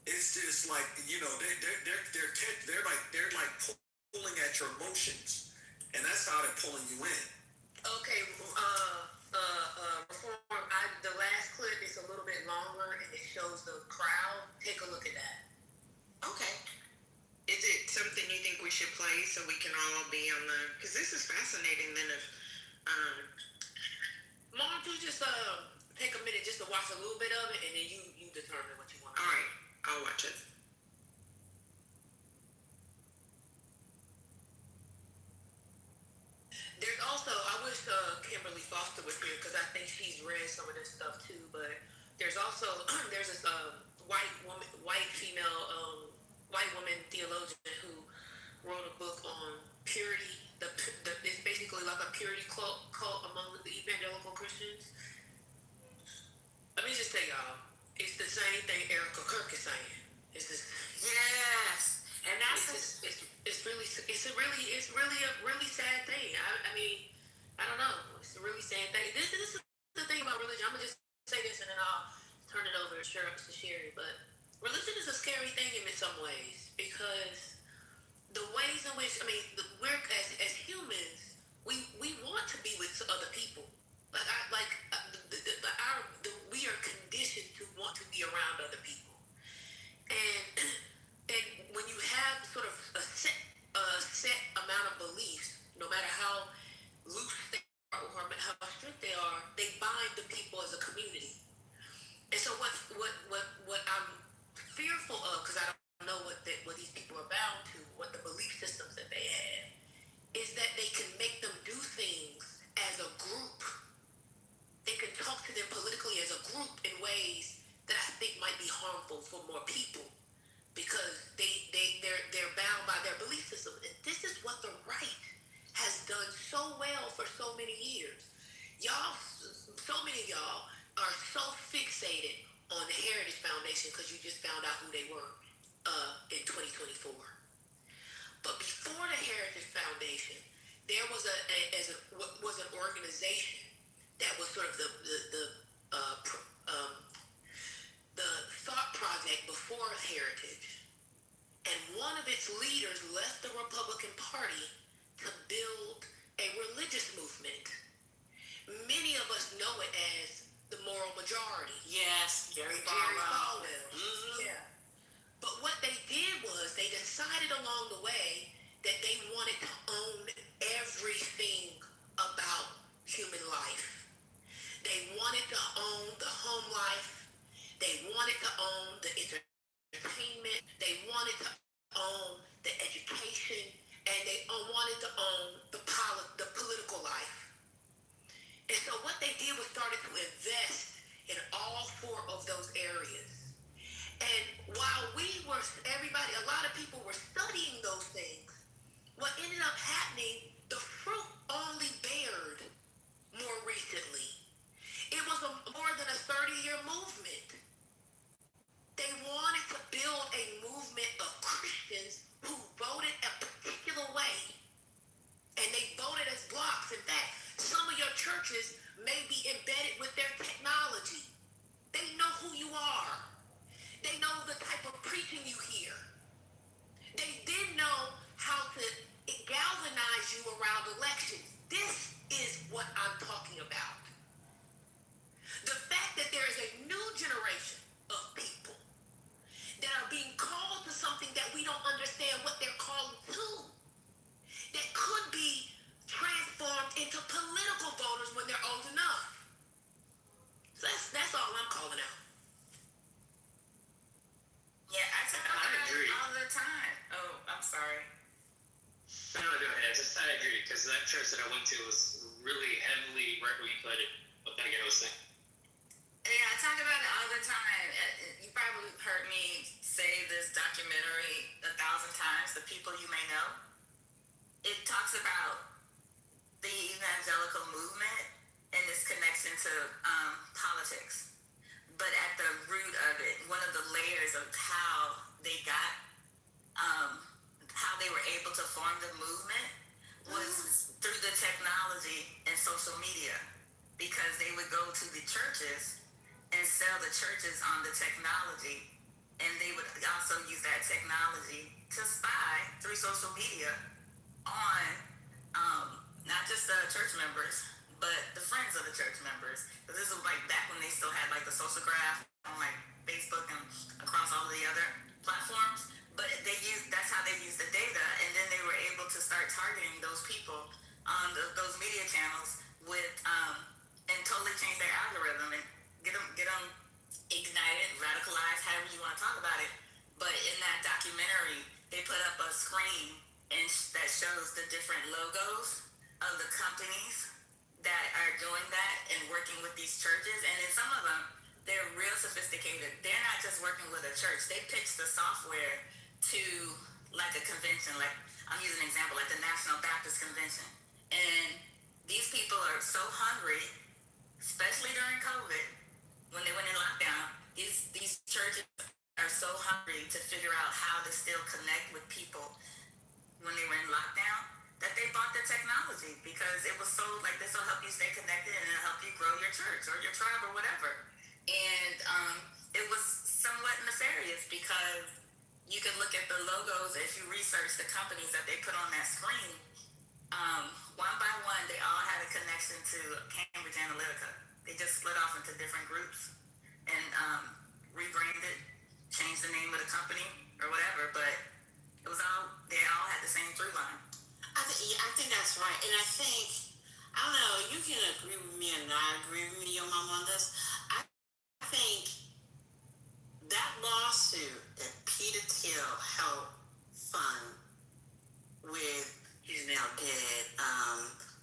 Speaker 8: It's just like they're like pulling at your emotions, and that's how they're pulling you in.
Speaker 11: Okay, the last clip is a little bit longer and it shows the crowd. Take a look at that.
Speaker 12: Okay. Is it something you think we should play so we can all be on the? Because this is fascinating. Then if
Speaker 11: Why don't you just take a minute just to watch a little bit of it, and then you determine what you want.
Speaker 16: All right, I'll watch it.
Speaker 11: There's also, I wish Kimberly Foster was here because I think she's read some of this stuff too. But there's also there's this white woman theologian who wrote a book on purity. It's basically like a purity cult among the evangelical Christians. Let me just tell y'all, it's the same thing Erica Kirk is saying. It's just
Speaker 3: Yes, and that's
Speaker 11: it's really a really sad thing. I mean, I don't know. It's a really sad thing. This is the thing about religion. I'm gonna just say this and then I'll turn it over to Sherry. But religion is a scary thing in some ways because the ways in which we're as humans, we want to be with other people. We are conditioned to want to be around other people, and when you have sort of a set amount of beliefs, no matter how loose they are or how strict they are, they bind the people as a community. And so what I'm fearful of, because I don't know what these people are bound to, what the belief systems that they have, is that they can make them do things as a group. They can talk to them politically as a group in ways that I think might be harmful for more people because they're bound by their belief system. And this is what the right has done so well for so many years. Y'all, so many of y'all are so fixated on the Heritage Foundation because you just found out who they were in 2024. But before the Heritage Foundation, there was an organization that was sort of the thought project before Heritage, and one of its leaders left the Republican Party to build a religious movement. Many of us know it as the moral majority.
Speaker 3: yes, Jerry
Speaker 11: Falwell.
Speaker 3: Mm-hmm.
Speaker 11: Yeah. But what they did was they decided along the way that they wanted to own everything about human life. They wanted to own the home life. They wanted to own the entertainment. They wanted to own the education. And they wanted to own the political life. And so what they did was started to invest in all four of those areas. And while a lot of people were studying those things, what ended up happening, the fruit only bared more recently. It was more than a 30-year movement. They wanted to build a movement of Christians who voted a particular way. And they voted as blocks. In fact, some of your churches may be embedded with their technology. They know who you are. They know the type of preaching you hear. They did know how to galvanize you around elections. This is what I'm talking about. The fact that there is a new generation of people that are being called to something that we don't understand what they're called to, that could be transformed into political voters when they're old enough. So that's all I'm calling out.
Speaker 3: Yeah, I talk about it all the time. Oh, I'm sorry.
Speaker 19: No, go ahead. I agree because that church that I went to was really heavily right where you put it. What that guy was saying.
Speaker 3: Yeah, I talk about it all the time. You probably heard me say this documentary 1,000 times, The People You May Know. It talks about the evangelical movement and its connection to politics. But at the root of it, one of the layers of how they got, how they were able to form the movement was through the technology and social media. Because they would go to the churches and sell the churches on the technology. And they would also use that technology to spy through social media on not just the church members, but the friends of the church members. Because this was like back when they still had like the social graph on like Facebook and across all of the other platforms. But that's how they used the data, and then they were able to start targeting those people on those media channels with and totally change their algorithm and get them ignited, radicalized, however you want to talk about it. But in that documentary, they put up a screen and that shows the different logos of the companies that are doing that and working with these churches. And in some of them, they're real sophisticated. They're not just working with a church. They pitch the software to like a convention, like I'm using an example, like the National Baptist Convention. And these people are so hungry, especially during COVID, when they went in lockdown, these churches are so hungry to figure out how to still connect with people when they were in lockdown that they bought the technology because it was so like this will help you stay connected and it'll help you grow your church or your tribe or whatever. And it was somewhat nefarious because you can look at the logos if you research the companies that they put on that screen. One by one, they all had a connection to Cambridge Analytica. They just split off into different groups and rebranded, changed the name of the company or whatever, but it was all, they all had the same through line.
Speaker 9: I think that's right. And I think, I don't know, you can agree with me or not agree with me, your mom, on this. I think that lawsuit that Peter Thiel helped fund with, he's now dead,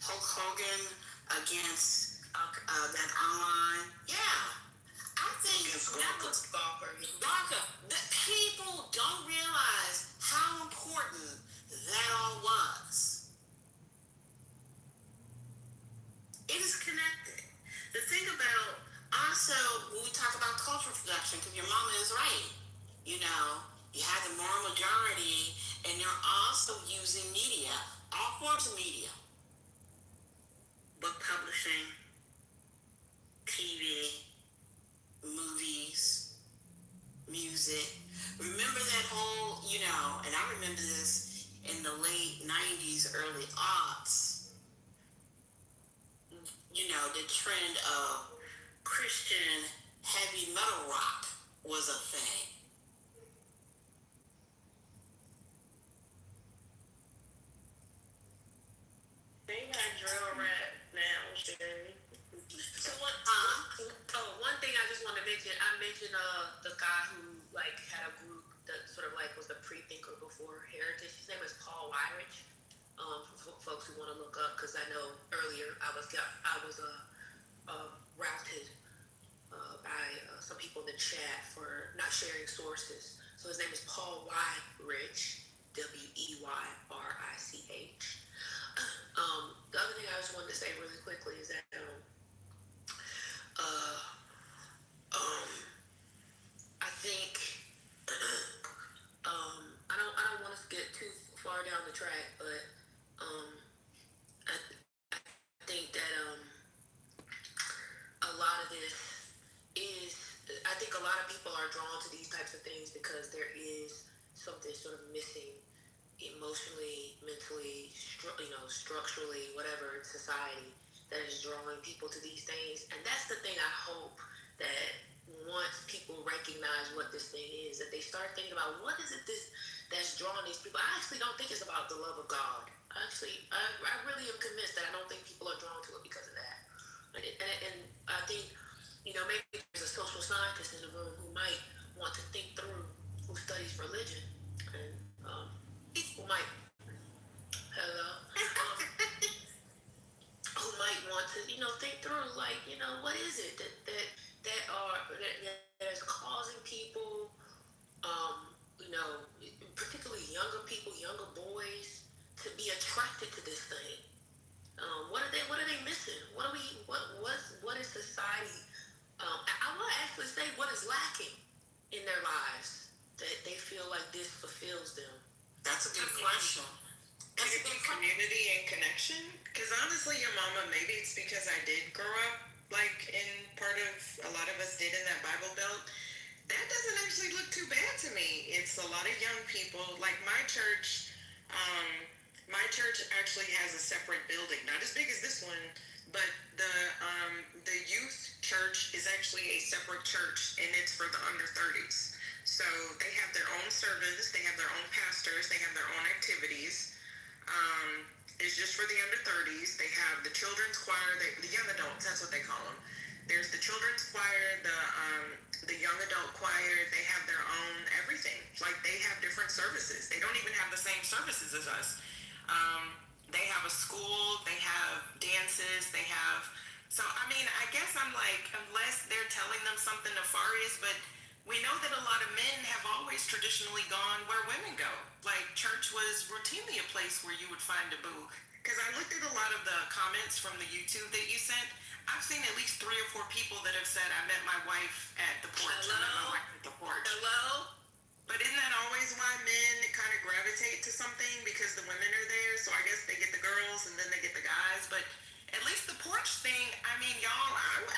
Speaker 9: Hulk Hogan against that online, I think that was Gawker. That people don't realize how important that all was. It is connected. The thing about also when we talk about cultural production, because your mama is right. You know, you have the moral majority, and you're also using media, all forms of media, book publishing, TV, movies, music. Remember that whole, you know, and I remember this in the late 90s, early aughts, you know, the trend of Christian heavy metal rock was a thing.
Speaker 15: They got drill rap now, Sherry.
Speaker 4: So one thing I just want to mention, I mentioned the guy who like had a group that sort of like was the pre-thinker before Heritage. His name is Paul Weyrich. For folks who want to look up, because I know earlier I was routed by some people in the chat for not sharing sources. So his name is Paul Weyrich, Weyrich. The other thing I just wanted to say really quickly is that I think I don't want to get too far down the track, but I think that a lot of this is, I think a lot of people are drawn to these types of things because there is something sort of missing emotionally, mentally, structurally, whatever in society that is drawing people to these things. And that's the thing I hope that once people recognize what this thing is, that they start thinking about what is it that's drawing these people. I actually don't think it's about the love of God. I really am convinced that I don't think people are drawn to it because of that. And I think, maybe there's a social scientist in the room who might want to think through, who studies religion, and who might, who might want to, think through, like, what is it that is causing people, particularly younger people, younger boys, to be attracted to this thing. What are they missing? What is society? I want to actually say what is lacking in their lives that they feel like this fulfills them.
Speaker 9: That's a good question.
Speaker 16: Could it be community and connection? Because honestly, your mama, maybe it's because I did grow up like in part of, a lot of us did in that Bible Belt. That doesn't actually look too bad to me. It's a lot of young people. Like my church actually has a separate building, not as big as this one, but the youth church is actually a separate church, and it's for the under 30s. So they have their own service, they have their own pastors, they have their own activities. is just for the under 30s. They have the children's choir, the young adults, that's what they call them. There's the children's choir, the young adult choir. They have their own everything. Like, they have different services. They don't even have the same services as us. They have a school, they have dances, they have... So, I mean, I guess I'm like, unless they're telling them something nefarious, but we know that a lot of men have always traditionally gone where women go. Like, church was routinely a place where you would find a boo. Because I looked at a lot of the comments from the YouTube that you sent. I've seen at least 3 or 4 people that have said, I met my wife at the porch.
Speaker 3: Hello?
Speaker 16: I met my wife at the porch.
Speaker 3: Hello?
Speaker 16: But isn't that always why men kind of gravitate to something? Because the women are there, so I guess they get the girls and then they get the guys. But at least the porch thing, I mean, y'all, I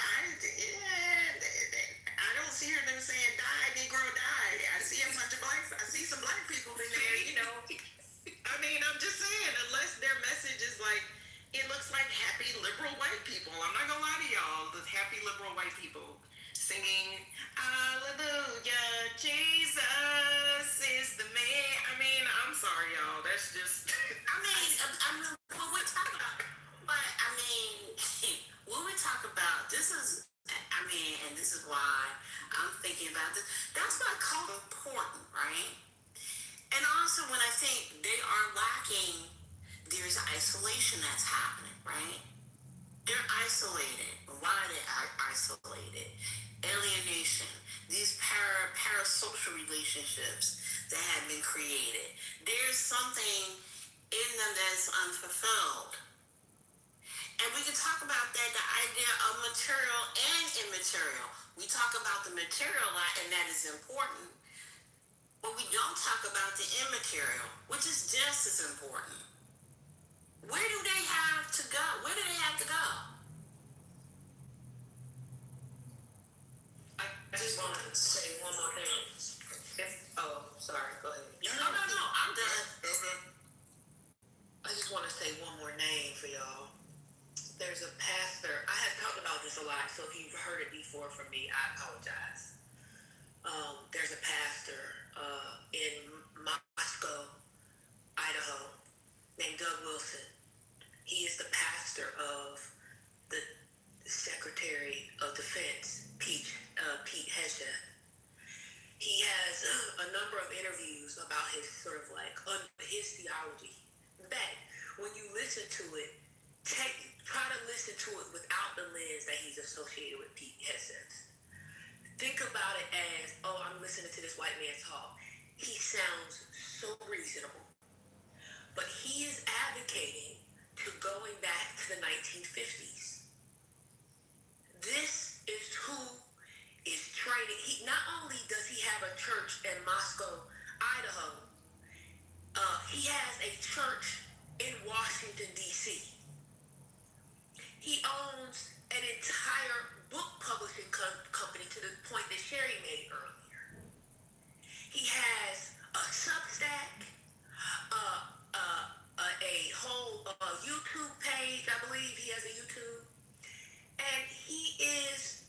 Speaker 16: don't see them saying, die, Negro, die. I see a bunch of blacks. I see some black people in there, you know. I mean, I'm just saying, unless their message is like, it looks like happy liberal white people. I'm not gonna lie to y'all, the happy liberal white people singing, Hallelujah, Jesus is the man. I mean, I'm sorry, y'all. That's just...
Speaker 3: What we're talking about, but I mean, what we talk about, this is, I mean, and this is why I'm thinking about this. That's what I call important, right? And also when I think they are lacking, there's isolation that's happening, right? They're isolated. Why are they isolated? Alienation. These parasocial relationships that have been created. There's something in them that's unfulfilled. And we can talk about that, the idea of material and immaterial. We talk about the material a lot, and that is important. But we don't talk about the immaterial, which is just as important. Where do they have to go? Where do they have to go?
Speaker 4: I just want to say one more thing. Sorry, go ahead.
Speaker 3: No, I'm done.
Speaker 4: I just want to say one more name for y'all. There's a pastor. I have talked about this a lot, so if you've heard it before from me, I apologize. There's a pastor in Moscow, Idaho, named Doug Wilson. He is the pastor of the Secretary of Defense, Pete Hegseth. He has a number of interviews about his sort of like his theology. In fact, when you listen to it, try to listen to it without the lens that he's associated with Pete Hegseth. Think about it as, I'm listening to this white man talk. He sounds so reasonable. But he is advocating to going back to the 1950s. This is who is training. Not only does he have a church in Moscow, Idaho, he has a church in Washington, D.C. He owns an entire book publishing company, to the point that Sherry made earlier. He has a Substack, a whole YouTube page. I believe he has a YouTube. And he is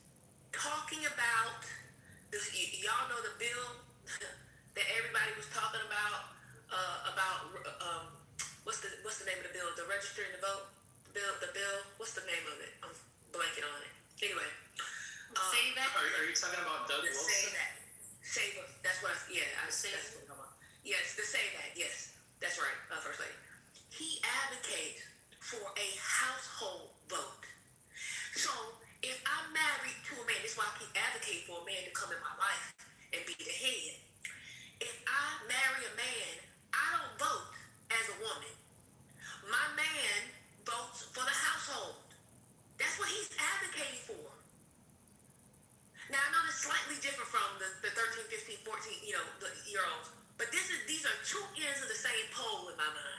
Speaker 4: talking about, y'all know the bill that everybody was talking about what's the name of the bill? The register and the vote? The bill, what's the name of it? I'm blanking on it. Anyway.
Speaker 18: Say that?
Speaker 19: Are you talking about Doug Wilson?
Speaker 18: Say that.
Speaker 3: Say what? That's what that's what I'm talking about. Yes, the Say That, yes. That's right, First Lady. He advocates for a household vote. So, if I'm married to a man, this is why I keep advocating for a man to come in my life and be the head. If I marry a man, I don't vote as a woman. My man votes for the household. That's what he's advocating for. Now, I know it's slightly different from the 13, 15, 14, year olds, but these are 2 ends of the same pole in my mind.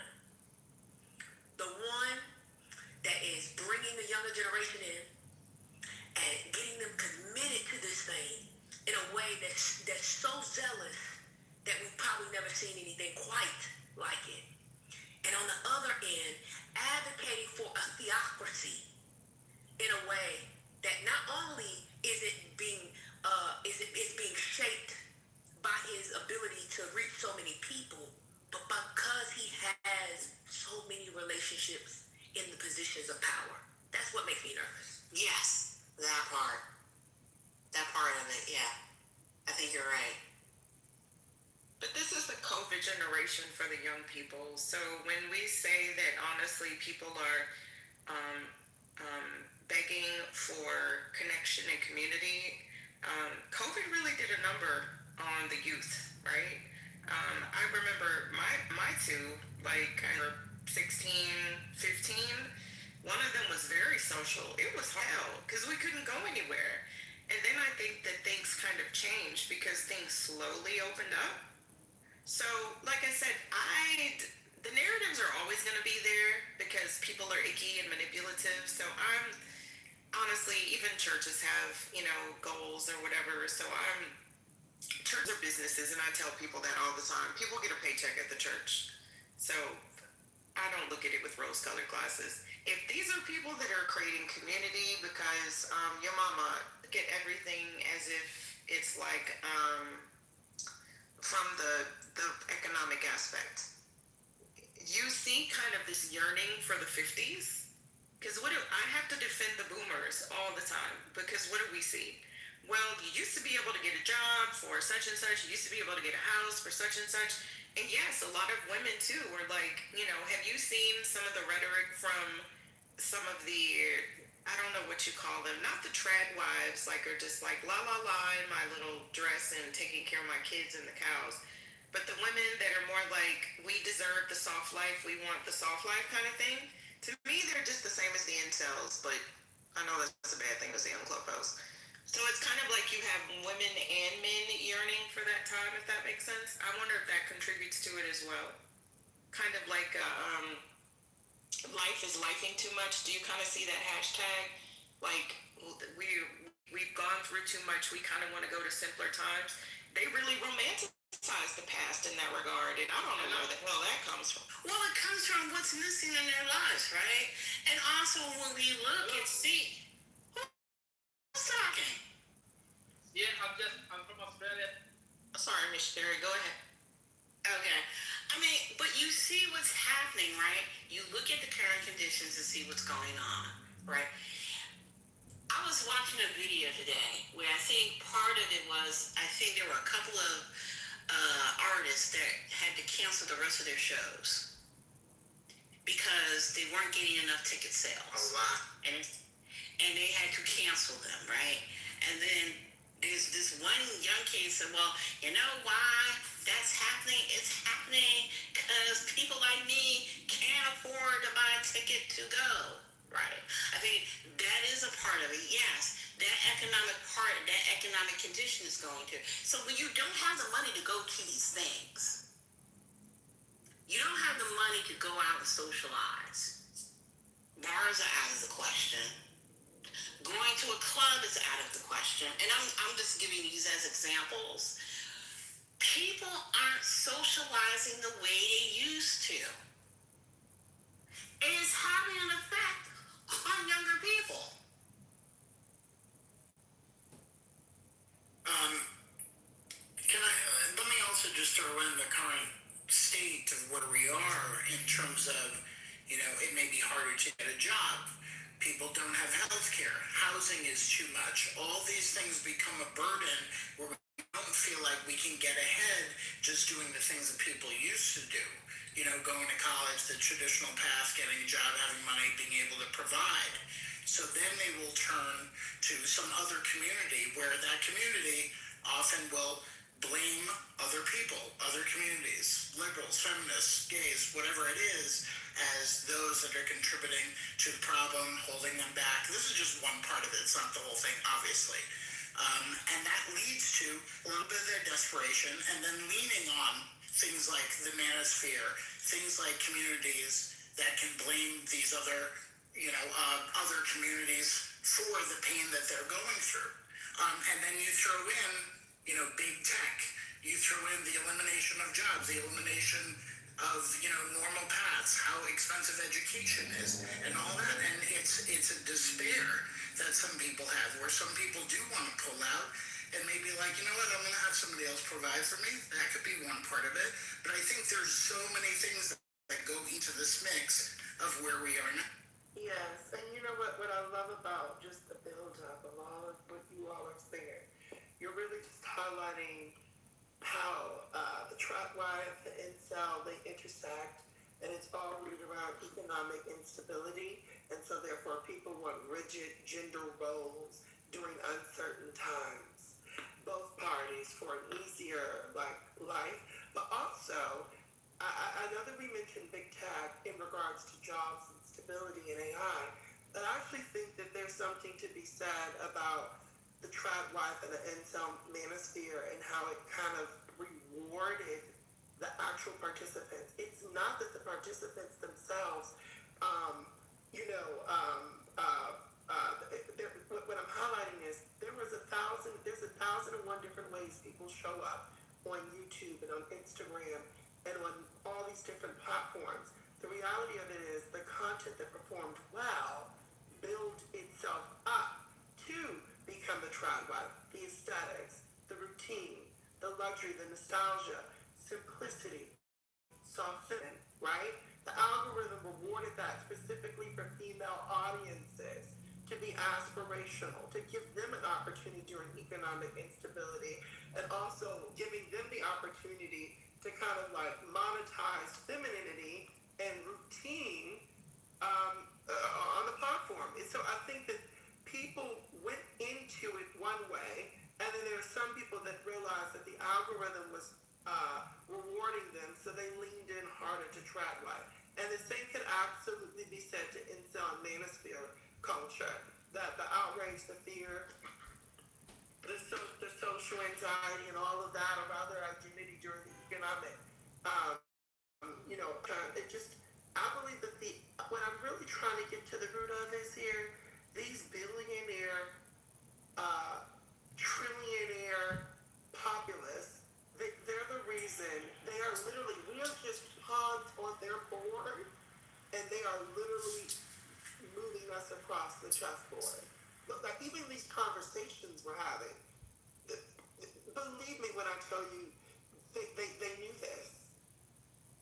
Speaker 9: so many relationships in the positions of power. That's what makes me nervous. Yes, that part. That part of it, yeah. I think you're right.
Speaker 12: But this is the COVID generation for the young people. So when we say that honestly people are begging for connection and community, COVID really did a number on the youth, right? I remember my two, like kind of 16, 15, one of them was very social. It was hell because we couldn't go anywhere. And then I think that things kind of changed because things slowly opened up. So, like I said, the narratives are always going to be there because people are icky and manipulative. So I'm honestly, even churches have, goals or whatever. So churches are businesses, and I tell people that all the time. People get a paycheck at the church. So I don't look at it with rose-colored glasses. If these are people that are creating community because your mama get everything as if it's like from the economic aspect. You see kind of this yearning for the 50s. Because I have to defend the boomers all the time. Because what do we see? Well, you used to be able to get a job for such and such. You used to be able to get a house for such and such. And yes, a lot of women too were like, have you seen some of the rhetoric from some of the, I don't know what you call them, not the trad wives, like are just like la la la in my little dress and taking care of my kids and the cows. But the women that are more like, we deserve the soft life, we want the soft life kind of thing, to me, they're just the same as the incels, but I know that's a bad thing to say on Clubhouse. So it's kind of like you have women and men yearning for that time, if that makes sense. I wonder if that contributes to it as well. Kind of like life is lifing too much. Do you kind of see that hashtag? Like, we've gone through too much. We kind of want to go to simpler times. They really romanticize the past in that regard, and I don't know where the hell that comes from.
Speaker 9: Well, it comes from what's missing in their lives, right? And also when we look and see who's talking.
Speaker 19: Yeah, I'm from Australia.
Speaker 9: Sorry, Miss Sherry, go ahead. Okay. I mean, but you see what's happening, right? You look at the current conditions and see what's going on, right? I was watching a video today where I think part of it was, I think there were a couple of artists that had to cancel the rest of their shows because they weren't getting enough ticket sales.
Speaker 5: A lot.
Speaker 9: And they had to cancel them, right? And then there's this one young kid said, well, you know why that's happening? It's happening because people like me can't afford to buy a ticket to go, right? I think that is a part of it. Yes, that economic part, that economic condition is going to. So when you don't have the money to go to these things, you don't have the money to go out and socialize. Bars are out of the question. Going to a club is out of the question. And I'm just giving these as examples. People aren't socializing the way they used to. And it's having an effect on younger people.
Speaker 5: Let me also just throw in the current state of where we are in terms of, it may be harder to get a job. People don't have health care. Housing is too much. All these things become a burden where we don't feel like we can get ahead just doing the things that people used to do. Going to college, the traditional path, getting a job, having money, being able to provide. So then they will turn to some other community where that community often will blame other people, other communities, liberals, feminists, gays, whatever it is, as those that are contributing to the problem, holding them back. This is just one part of it. It's not the whole thing, obviously. And that leads to a little bit of their desperation and then leaning on things like the manosphere, things like communities that can blame these other, other communities for the pain that they're going through. And then you throw in, big tech. You throw in the elimination of jobs, the elimination of, normal paths, how expensive education is, and all that. And it's a despair that some people have, where some people do want to pull out and maybe like, you know what, I'm going to have somebody else provide for me. That could be one part of it. But I think there's so many things that go into this mix of where we are now.
Speaker 16: Yes, and you know what I love about just the build up of all of what you all are saying, you're really just highlighting how the trap wife, the incel, they intersect, and it's all rooted around economic instability, and so therefore people want rigid gender roles during uncertain times. Both parties for an easier life, but also I know that we mentioned big tech in regards to jobs and stability and AI, but I actually think that there's something to be said about the trad wife and the incel manosphere and how it kind of rewarded the actual participants. It's not that the participants themselves, you know, what I'm highlighting is there's 1,001 different ways people show up on YouTube and on Instagram and on all these different platforms. The reality of it is the content that performed well built itself up to become the trad wife, the aesthetics, the routine, the luxury, the nostalgia, simplicity, soft feminine, right? The algorithm rewarded that specifically for female audiences to be aspirational, to give them an opportunity during economic instability, and also giving them the opportunity to kind of like monetize femininity and routine on the platform. And so I think that people went into it one way, and then there are some people that realized that the algorithm was rewarding them, so they leaned in harder to trad life. And the same could absolutely be said to incel and manosphere culture. That the outrage, the fear, the social anxiety, and all of that about their identity during the economic, it just, I believe that what I'm really trying to get to the root of is here, these billionaire, trillionaire populists, they're the reason, they are literally, we are just pawns on their board, and they are literally moving us across the chessboard. Look, like even these conversations we're having, believe me when I tell you, they knew this.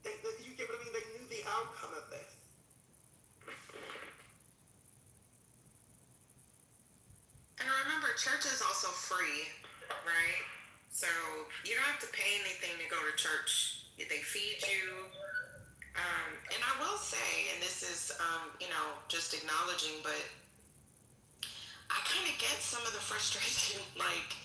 Speaker 16: You get what I mean? They knew the outcome of this.
Speaker 12: And remember, church is also free, right? So you don't have to pay anything to go to church. They feed you. And I will say, and this is, just acknowledging, but I kind of get some of the frustration. Like,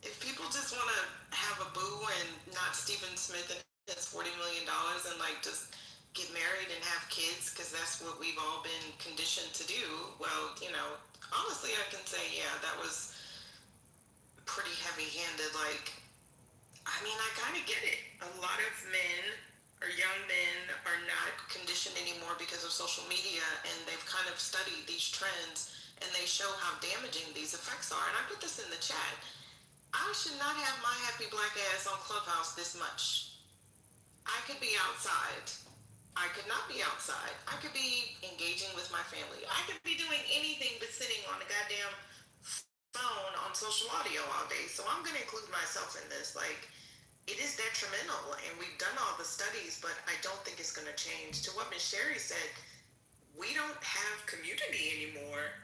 Speaker 12: if people just want to have a boo and not Stephen Smith and his $40 million and just get married and have kids because that's what we've all been conditioned to do, well, honestly, I can say, yeah, that was pretty heavy-handed. I kind of get it. A lot of men or young men are not conditioned anymore because of social media, and they've kind of studied these trends, and they show how damaging these effects are. And I put this in the chat. I should not have my happy black ass on Clubhouse this much. I could be outside. I could not be outside. I could be engaging with my family. I could be doing anything but sitting on the goddamn phone on social audio all day. So I'm going to include myself in this. It is detrimental, and we've done all the studies, but I don't think it's going to change. To what Ms. Sherry said, we don't have community anymore,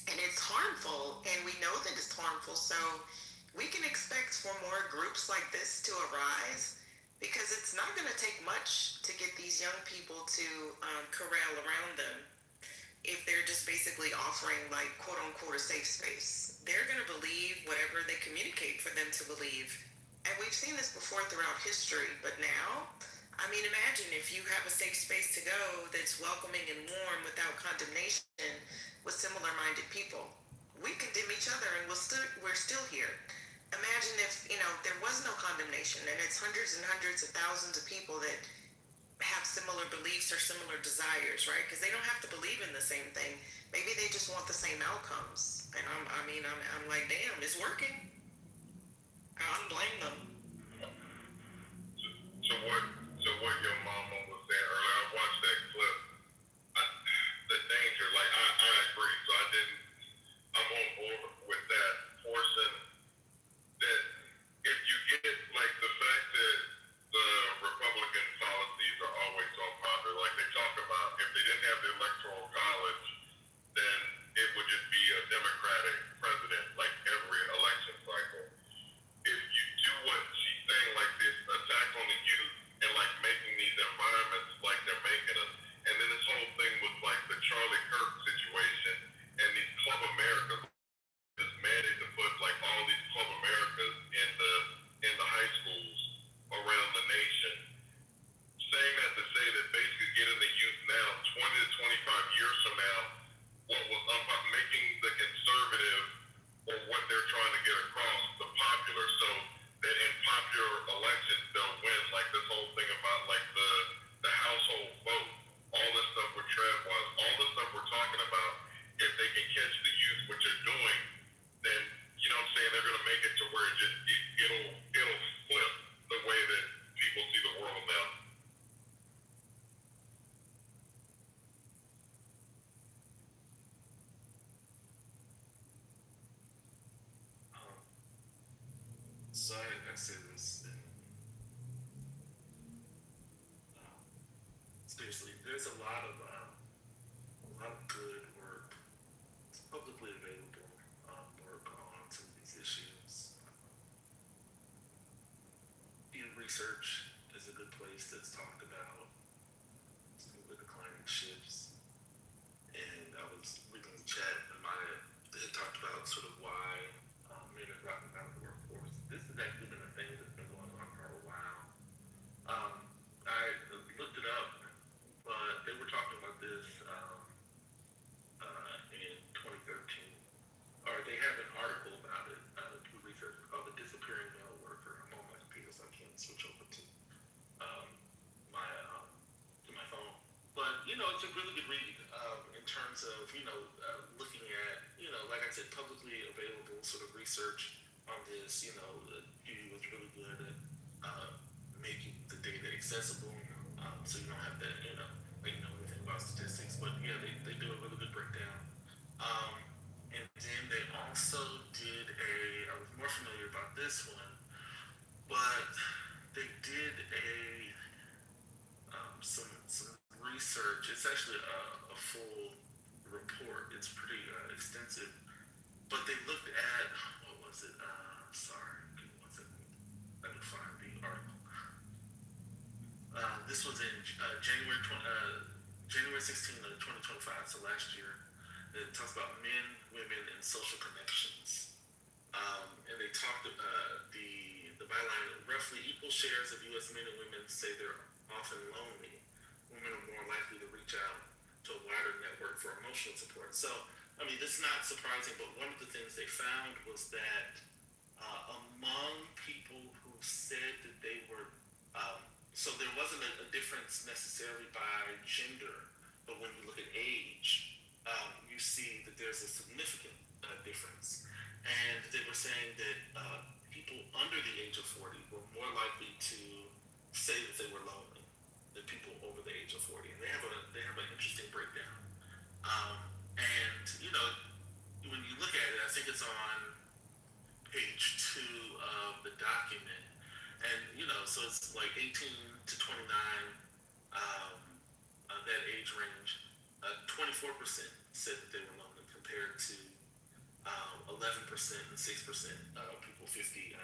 Speaker 12: and it's harmful, and we know that it's harmful. So we can expect for more groups like this to arise, because it's not going to take much to get these young people to corral around them. If they're just basically offering quote unquote a safe space, they're going to believe whatever they communicate for them to believe. And we've seen this before throughout history, but now, imagine if you have a safe space to go that's welcoming and warm without condemnation with similar minded people. We condemn each other and we're still here. Imagine if, there was no condemnation and it's hundreds and hundreds of thousands of people that have similar beliefs or similar desires, right? Because they don't have to believe in the same thing. Maybe they just want the same outcomes. And I'm like, damn, it's working. I don't blame them.
Speaker 10: So what your mama was saying earlier, I watched that clip. The danger, I agree. So I'm on board with that portion. That if you get the fact that the Republican policies are
Speaker 6: So I say this, and seriously, there's a lot of good work, publicly available work on some of these issues. Pew Research is a good place that's talked about some of the declining shifts. And I was reading the chat, and Maya had talked about sort of why men are dropping out of the workforce. This has actually been a thing that's been going on for a while. Um, I looked it up, but they were talking about this in 2013, or they have an article about it. Pew Research called "The Disappearing Male Worker." I'm on my computer, so I can't switch over um, my to my phone. But it's a really good read in terms of looking at like I said, publicly available sort of research on this. Pew was really good at making the data accessible, so you don't have to like know anything about statistics. But yeah, they do a really good breakdown. Um, and then they also did I was more familiar about this one, but they did some research. It's actually a full report. It's pretty extensive. But they looked at what was it? Sorry, give me one second. Let me find the article. This was in January 16th of 2025, so last year. It talks about men, women, and social connections. And they talked the byline: roughly equal shares of U.S. men and women say they're often lonely. Women are more likely to reach out to a wider network for emotional support. So, I mean, this is not surprising, but one of the things they found was that among people who said that they were, so there wasn't a difference necessarily by gender, but when you look at age, you see that there's a significant difference. And they were saying that people under the age of 40 were more likely to say that they were lonely than people over the age of 40. And they have an interesting breakdown. And when you look at it, I think it's on page 2 of the document. And so it's like 18 to 29, that age range. 24% said that they were lonely, compared to 11% and 6% people 50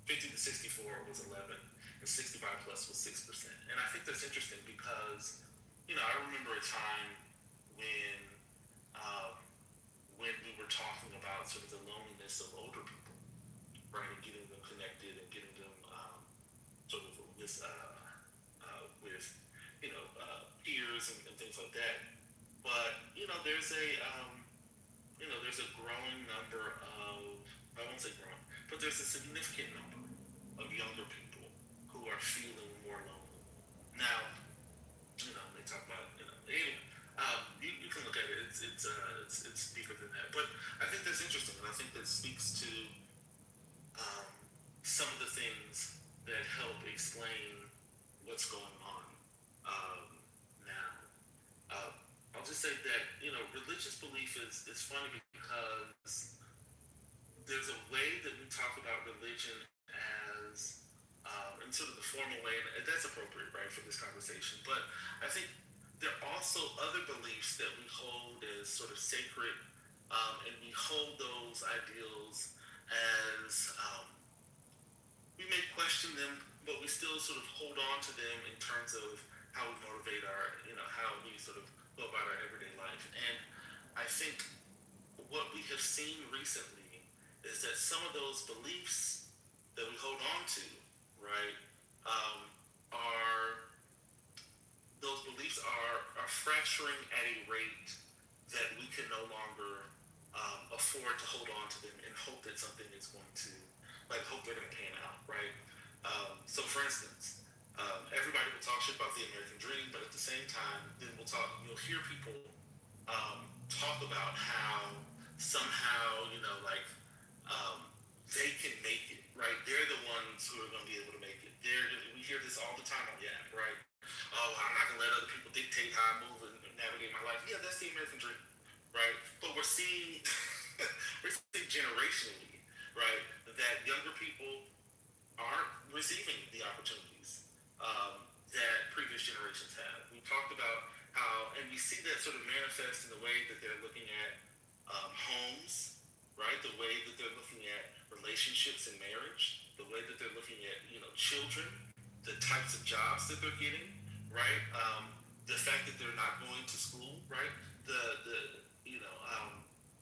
Speaker 6: to 64 was 11, and 65 plus was 6%. And I think that's interesting because I remember a time when when we were talking about sort of the loneliness of older people, right, and getting them connected and getting them sort of with peers and things like that. But there's a growing number of, I won't say growing, but there's a significant number of younger people who are feeling more lonely. Now, they talk about anyway. You can look at it. It's deeper than that. But I think that's interesting, and I think that speaks to some of the things that help explain what's going on now. I'll just say that religious belief is funny because there's a way that we talk about religion as in sort of the formal way, and that's appropriate, right, for this conversation. But I think there are also other beliefs that we hold as sort of sacred, and we hold those ideals as we may question them, but we still sort of hold on to them in terms of how we motivate how we sort of go about our everyday life. And I think what we have seen recently is that some of those beliefs that we hold on to, right, are those beliefs are fracturing at a rate that we can no longer afford to hold on to them and hope that something is going to, like, hope they're going to pan out, right? So, for instance, everybody will talk shit about the American dream, but at the same time, then you'll hear people talk about how somehow, they can make it, right? They're the ones who are going to be able to make it. We hear this all the time on the app, right? Oh, I'm not going to let other people dictate how I move and navigate my life. Yeah, that's the American dream, right? But we're seeing generationally, right, that younger people aren't receiving the opportunities that previous generations have. We talked about how, and we see that sort of manifest in the way that they're looking at homes, right? The way that they're looking at relationships and marriage, the way that they're looking at, children, the types of jobs that they're getting, right? The fact that they're not going to school, right?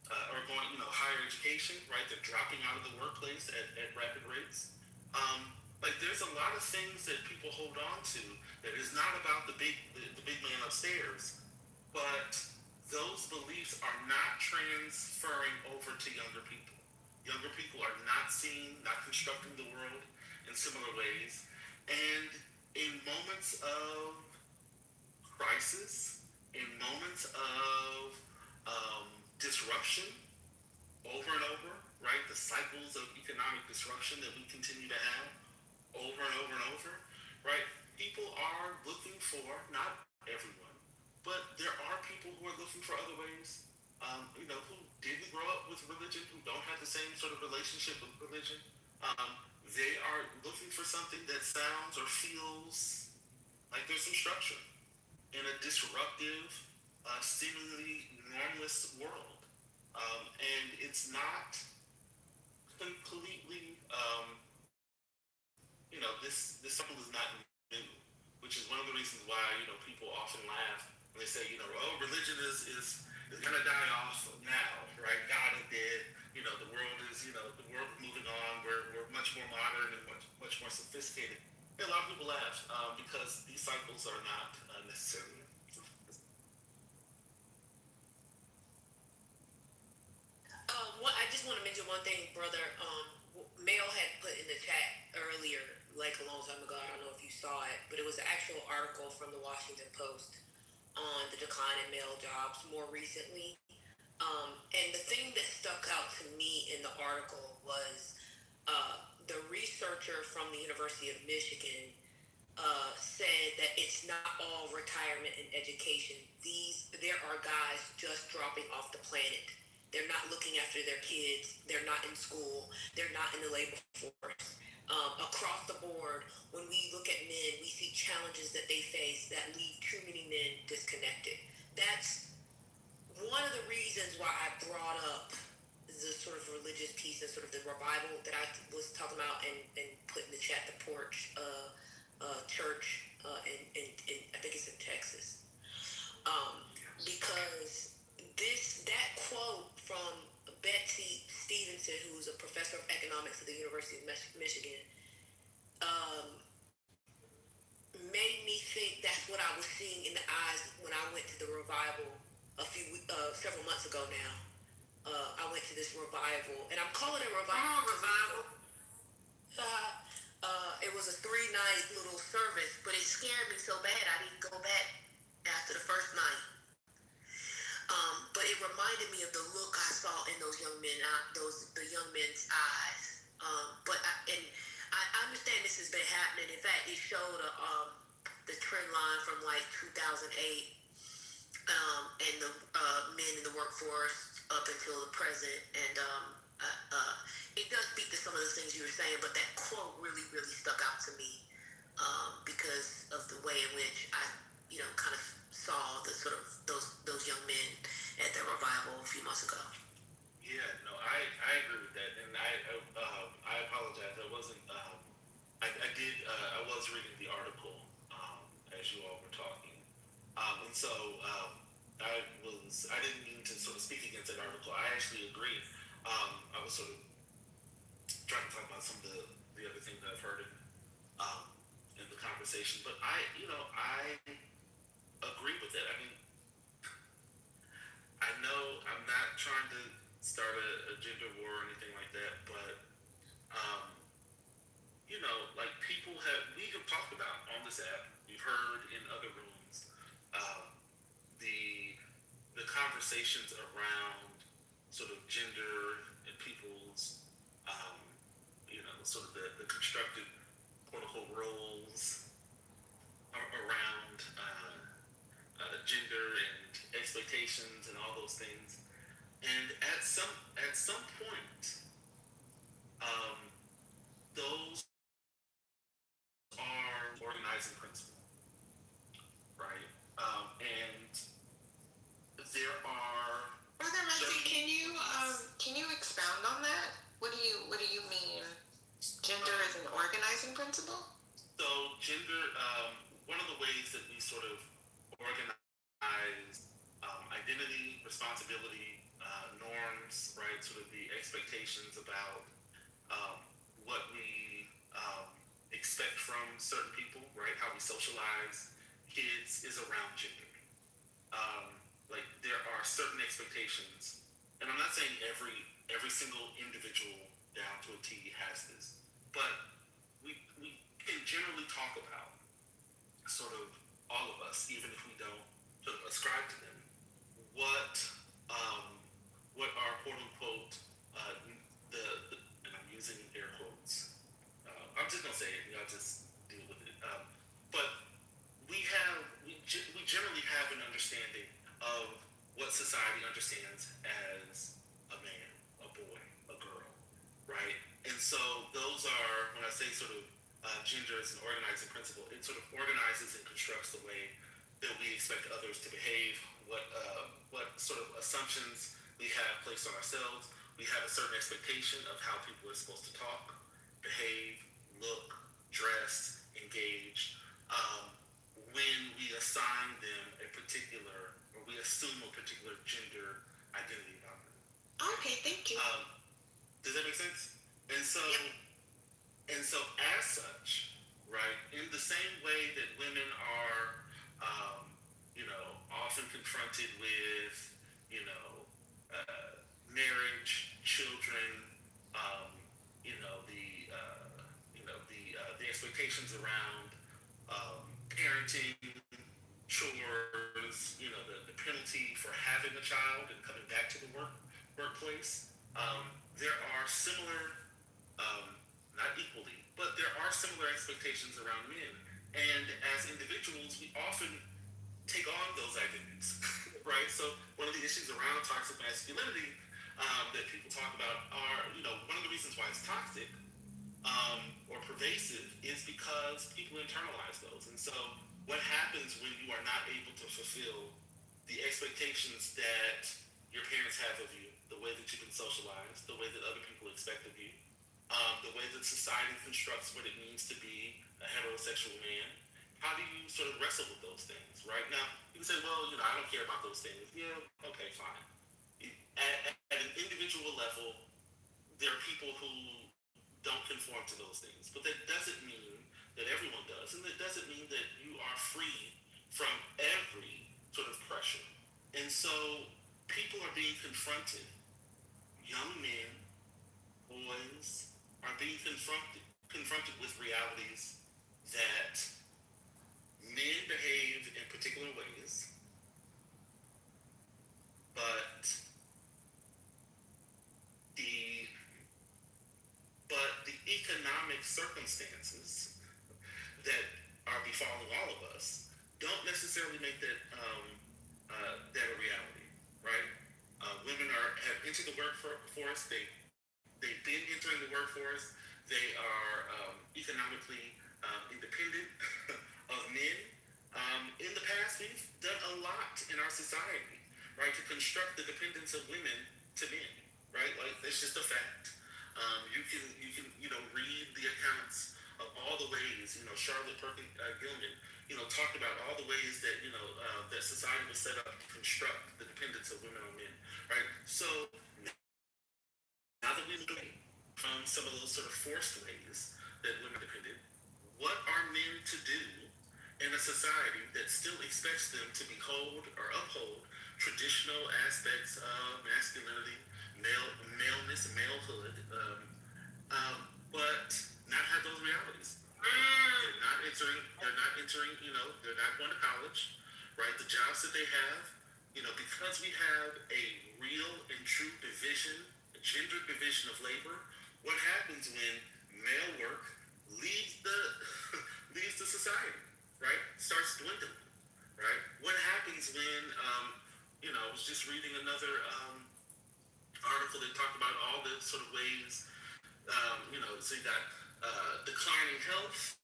Speaker 6: Or going, higher education, right? They're dropping out of the workplace at rapid rates. There's a lot of things that people hold on to that is not about the big man upstairs, but those beliefs are not transferring over to younger people. Younger people are not constructing the world in similar ways. And in moments of crisis, in moments of disruption, over and over, right? The cycles of economic disruption that we continue to have over and over and over, right? People are looking for, not everyone, but there are people who are looking for other ways, who didn't grow up with religion, who don't have the same sort of relationship with religion. They are looking for something that sounds or feels like there's some structure in a disruptive, seemingly normless world. And it's not completely, this cycle is not new, which is one of the reasons why, people often laugh when they say, religion is going to die off now, right? God is dead. The world is, moving on. We're much more modern and much more sophisticated. And a lot of people laugh because these cycles are not necessarily.
Speaker 1: I just want to mention one thing, brother. Mel had put in the chat earlier, like a long time ago. I don't know if you saw it, but it was an actual article from the Washington Post on the decline in male jobs more recently. And the thing that stuck out to me in the article was the researcher from the University of Michigan said that it's not all retirement and education. There are guys just dropping off the planet. They're not looking after their kids. They're not in school. They're not in the labor force. Across the board, when we look at men, we see challenges that they face that leave too many men disconnected. That's one of the reasons why I brought up the sort of religious piece and sort of the revival that I was talking about and put in the chat, the Porch church in I think it's in Texas. Because that quote from Betsy Stevenson, who's a professor of economics at the University of Michigan, made me think that's what I was seeing in the eyes when I went to the revival several months ago now. I went to this revival, and I'm calling it revival. It was a 3-night little service, but it scared me so bad I didn't go back after the first night. But it reminded me of the look I saw in those young men, the young men's eyes. I understand this has been happening. In fact, it showed the trend line from like 2008 and the men in the workforce up until the present. And it does speak to some of the things you were saying, but that quote really, really stuck out to me because of the way in which I, kind of saw the sort of those young men at the revival a few months ago.
Speaker 6: Yeah, no, I agree with that, and I apologize. I wasn't. I was reading the article as you all were talking, and so I didn't mean to sort of speak against that article. I actually agree. I was sort of trying to talk about some of the other things that I've heard in the conversation, but I agree with that. I mean, I know I'm not trying to start a gender war or anything like that, but we have talked about on this app. We've heard in other rooms the conversations around sort of gender and people's sort of the constructed quote unquote roles around gender and expectations and all those things. And at some point, organizing principle, right? And there are.
Speaker 12: Brother Matthew, can you expound on that? What do you mean? Gender is an organizing principle?
Speaker 6: So gender, one of the ways that we sort of organize identity, responsibility, norms, right? Sort of the expectations about what we expect from certain people, right? How we socialize kids is around gender. Like there are certain expectations, and I'm not saying every single individual down to a T has this, but we can generally talk about sort of all of us, even if we don't sort of ascribe to them, what are quote unquote and I'm using air quotes. I'm just gonna say it. Y'all just deal with it. But we generally have an understanding of what society understands as a man, a boy, a girl, right? And so those are, when I say sort of gender as an organizing principle, it sort of organizes and constructs the way that we expect others to behave, what sort of assumptions we have placed on ourselves. We have a certain expectation of how people are supposed to talk, behave, look, dress, engage. When we assign them a particular, or we assume a particular gender identity about them.
Speaker 12: Okay, thank you.
Speaker 6: Does that make sense? And so, and so as such, right, in the same way that women are, often confronted with, marriage, children, the expectations around parenting, chores, the penalty for having a child and coming back to the workplace. There are similar, not equally, but there are similar expectations around men. And as individuals, we often take on those identities, right? So one of the issues around toxic masculinity that people talk about are, one of the reasons why it's toxic or pervasive is because people internalize those. And so what happens when you are not able to fulfill the expectations that your parents have of you, the way that you've been socialized, the way that other people expect of you, the way that society constructs what it means to be a heterosexual man? How do you sort of wrestle with those things, right? Now, you can say, well, I don't care about those things. Yeah, okay, fine. At an individual level, there are people who don't conform to those things, but that doesn't mean that everyone does, and that doesn't mean that you are free from every sort of pressure. And so people are being confronted. Young men, boys, are being confronted with realities that men behave in particular ways, but the economic circumstances that are befalling all of us don't necessarily make that that a reality, right? Women have entered the workforce. They've been entering the workforce. They are economically independent of men. In the past, we've done a lot in our society, right, to construct the dependence of women to men, right? Like that's just a fact. You can read the accounts of all the ways, Charlotte Perkins Gilman, talked about all the ways that that society was set up to construct the dependence of women on men, right? So now that we've moved away from some of those sort of forced ways that women depended, what are men to do in a society that still expects them to behold or uphold traditional aspects of masculinity, maleness, malehood, but not have those realities? They're not entering. They're not going to college, right? The jobs that they have, because we have a real and true division, a gender division of labor. What happens when male work leaves the society, right? Starts dwindling, right? What happens when, I was just reading another article that talked about all the sort of ways, so you got declining health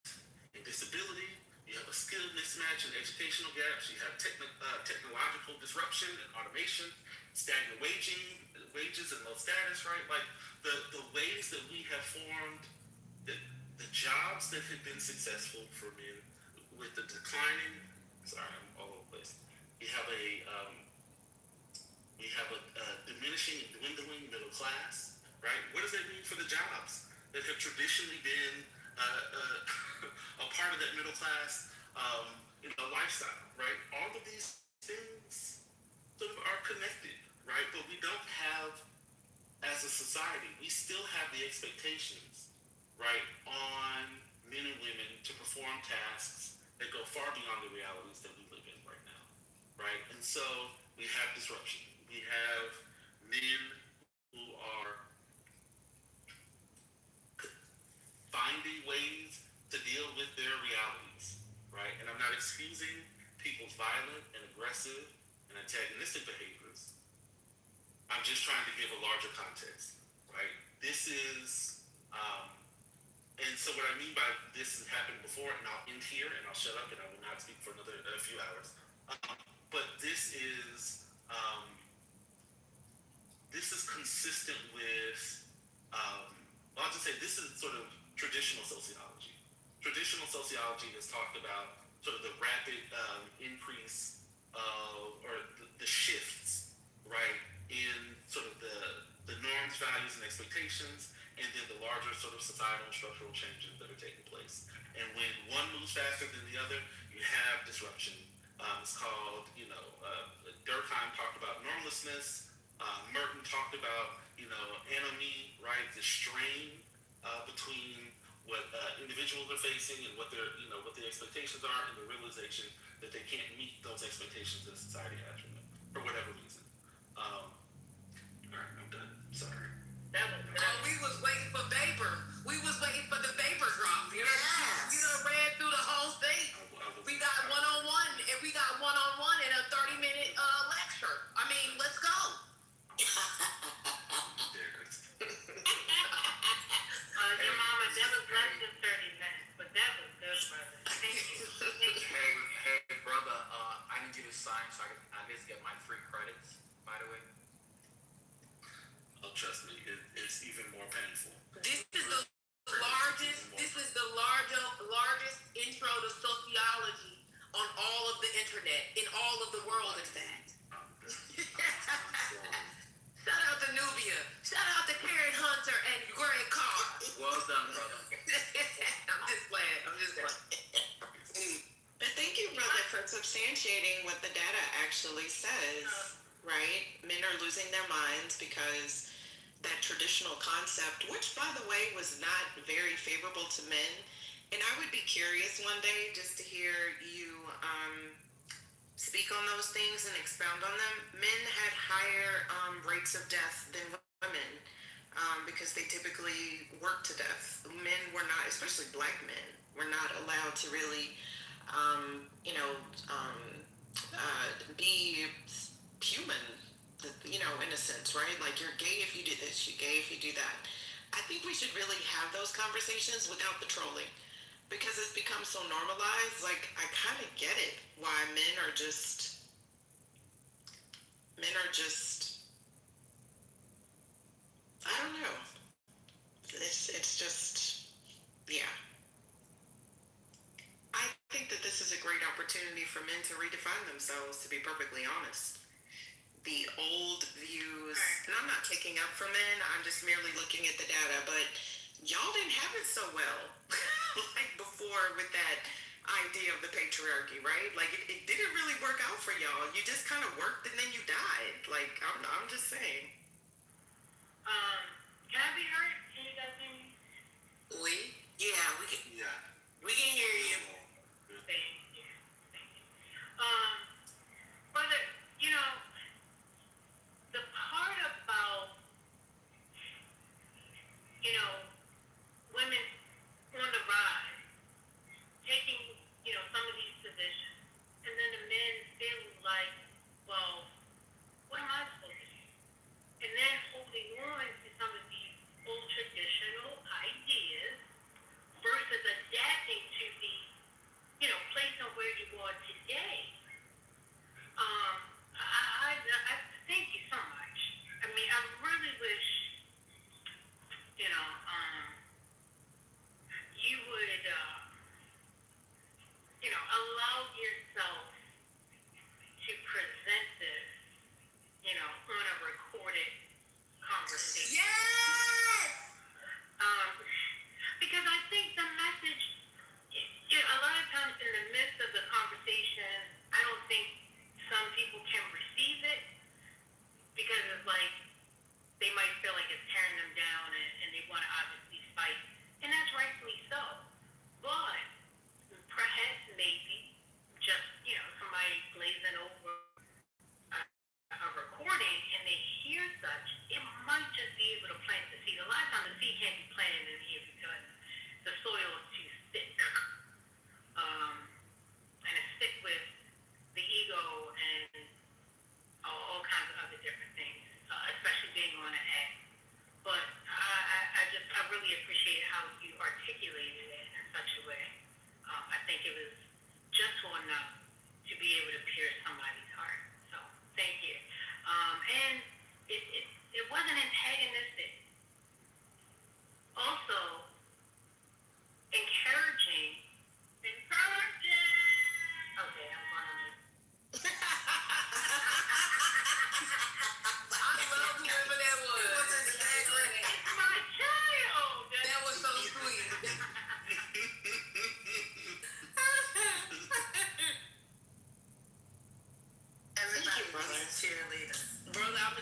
Speaker 6: and disability, You have a skill mismatch and educational gaps. You have technological disruption and automation, stagnant wages and low status, right? Like the ways that we have formed the jobs that have been successful for men with the declining. Sorry, I'm all over the place. We have a diminishing and dwindling middle class, right? What does that mean for the jobs that have traditionally been a part of that middle class, lifestyle, right? All of these things sort of are connected, right? But we don't have, as a society, we still have the expectations, right, on men and women to perform tasks that go far beyond the realities that we live in right now, right? And so we have disruption. We have men who are finding ways to deal with their realities, right? And I'm not excusing people's violent and aggressive and antagonistic behaviors. I'm just trying to give a larger context, right? This is, and so what I mean by this has happened before, and I'll end here and I'll shut up and I will not speak for another few hours. But this is consistent with, I'll just say this is sort of traditional sociology. Traditional sociology has talked about sort of the rapid increase or the shifts, right, in sort of the norms, values, and expectations, and then the larger sort of societal and structural changes that are taking place. And when one moves faster than the other, you have disruption. It's called, Durkheim talked about normlessness. Merton talked about, anomie, right, the strain between what individuals are facing and what their expectations are, and the realization that they can't meet those expectations that society has from them for whatever reason. All right, I'm done. Sorry.
Speaker 1: We was waiting for Baber. We was waiting for the Baber drop. You done ran through the whole thing. We got one-on-one, and we got one-on-one in a 30-minute lecture. I mean, let's go.
Speaker 18: Your mama never blessed in 30 minutes, but that was good, brother. Thank you.
Speaker 2: Hey, brother, I need you to sign so I can at least get my free credits, by the way.
Speaker 6: Oh, trust me, it's even more painful.
Speaker 1: This is the largest intro to sociology on all of the internet, in all of the world, in fact. Shout out to Nubia. Shout out to Karen Hunter and Greg Carr.
Speaker 2: Well done, brother.
Speaker 1: I'm just playing.
Speaker 12: But thank you, brother, for substantiating what the data actually says, right? Men are losing their minds because that traditional concept, which, by the way, was not very favorable to men. And I would be curious one day just to hear you speak on those things and expound on them. Men had higher rates of death than women because they typically work to death. Men were not, especially black men, were not allowed to really, be human, in a sense, right? Like, you're gay if you do this, you're gay if you do that. I think we should really have those conversations without the trolling, because it's become so normalized. Like, I kind of get it why men are just I don't know. It's just, yeah. I think that this is a great opportunity for men to redefine themselves, to be perfectly honest. The old views, and I'm not taking up for men, I'm just merely looking at the data, but y'all didn't have it so well like before with that idea of the patriarchy, right? Like, it didn't really work out for y'all. You just kind of worked and then you died. Like, I'm just saying.
Speaker 18: Can I be heard? Can you guys hear me?
Speaker 1: Yeah, we can.
Speaker 6: Yeah.
Speaker 1: We can hear you.
Speaker 18: Thank you. Brother, the part about, women on the rise, taking, some of these positions, and then the men feeling like, well, what am I supposed to do? And then holding on to some of these old traditional ideas versus adapting to the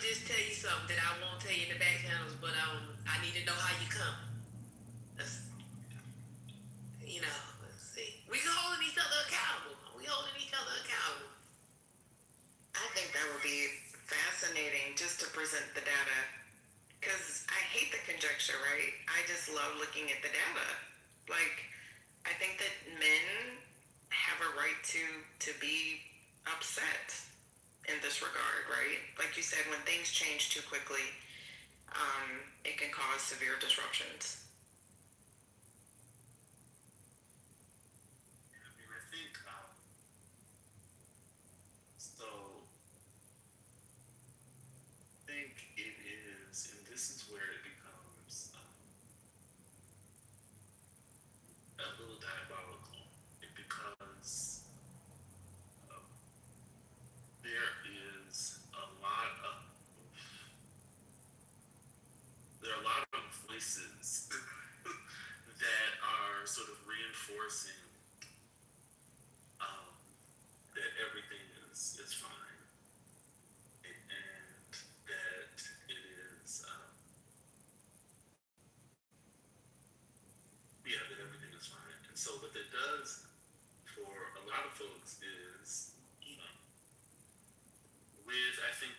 Speaker 1: just tell you something that I won't tell you in the back channels, but I need to know how you come. That's, let's see. We can holding each other accountable. We holding each other accountable.
Speaker 12: I think that would be fascinating just to present the data, because I hate the conjecture, right? I just love looking at the data. Like, I think that men have a right to be upset in this regard, right? Like you said, when things change too quickly, it can cause severe disruptions.
Speaker 6: I think so. I think it is, and this is where it becomes a little diabolical. It becomes there is a lot of there are a lot of voices that are sort of reinforcing that everything is fine, and that it is that everything is fine. And so what that does for a lot of folks is, with I think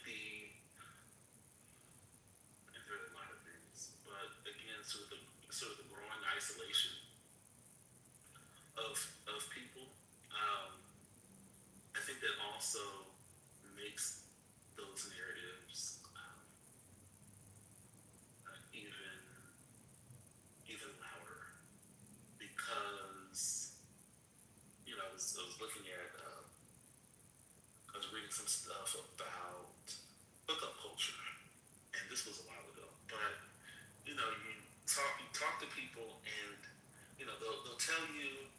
Speaker 6: and there are a lot of things, but again, sort of the growing isolation of people. I think that also makes those narratives even louder, because I was looking at I was reading some stuff about hookup culture, and this was a while ago. But you talk to people, and they'll tell you,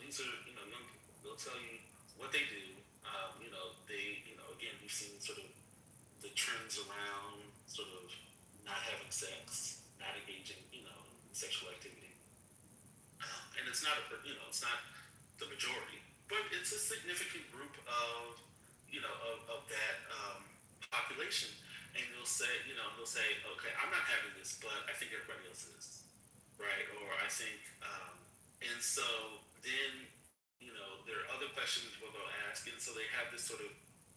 Speaker 6: these are young people. They'll tell you what they do. They again, we've seen sort of the trends around sort of not having sex, not engaging in sexual activity, and it's not it's not the majority, but it's a significant group of of that population. And they'll say, okay, I'm not having this, but I think everybody else is, right? Or I think, and so then there are other questions where they'll ask, and so they have this sort of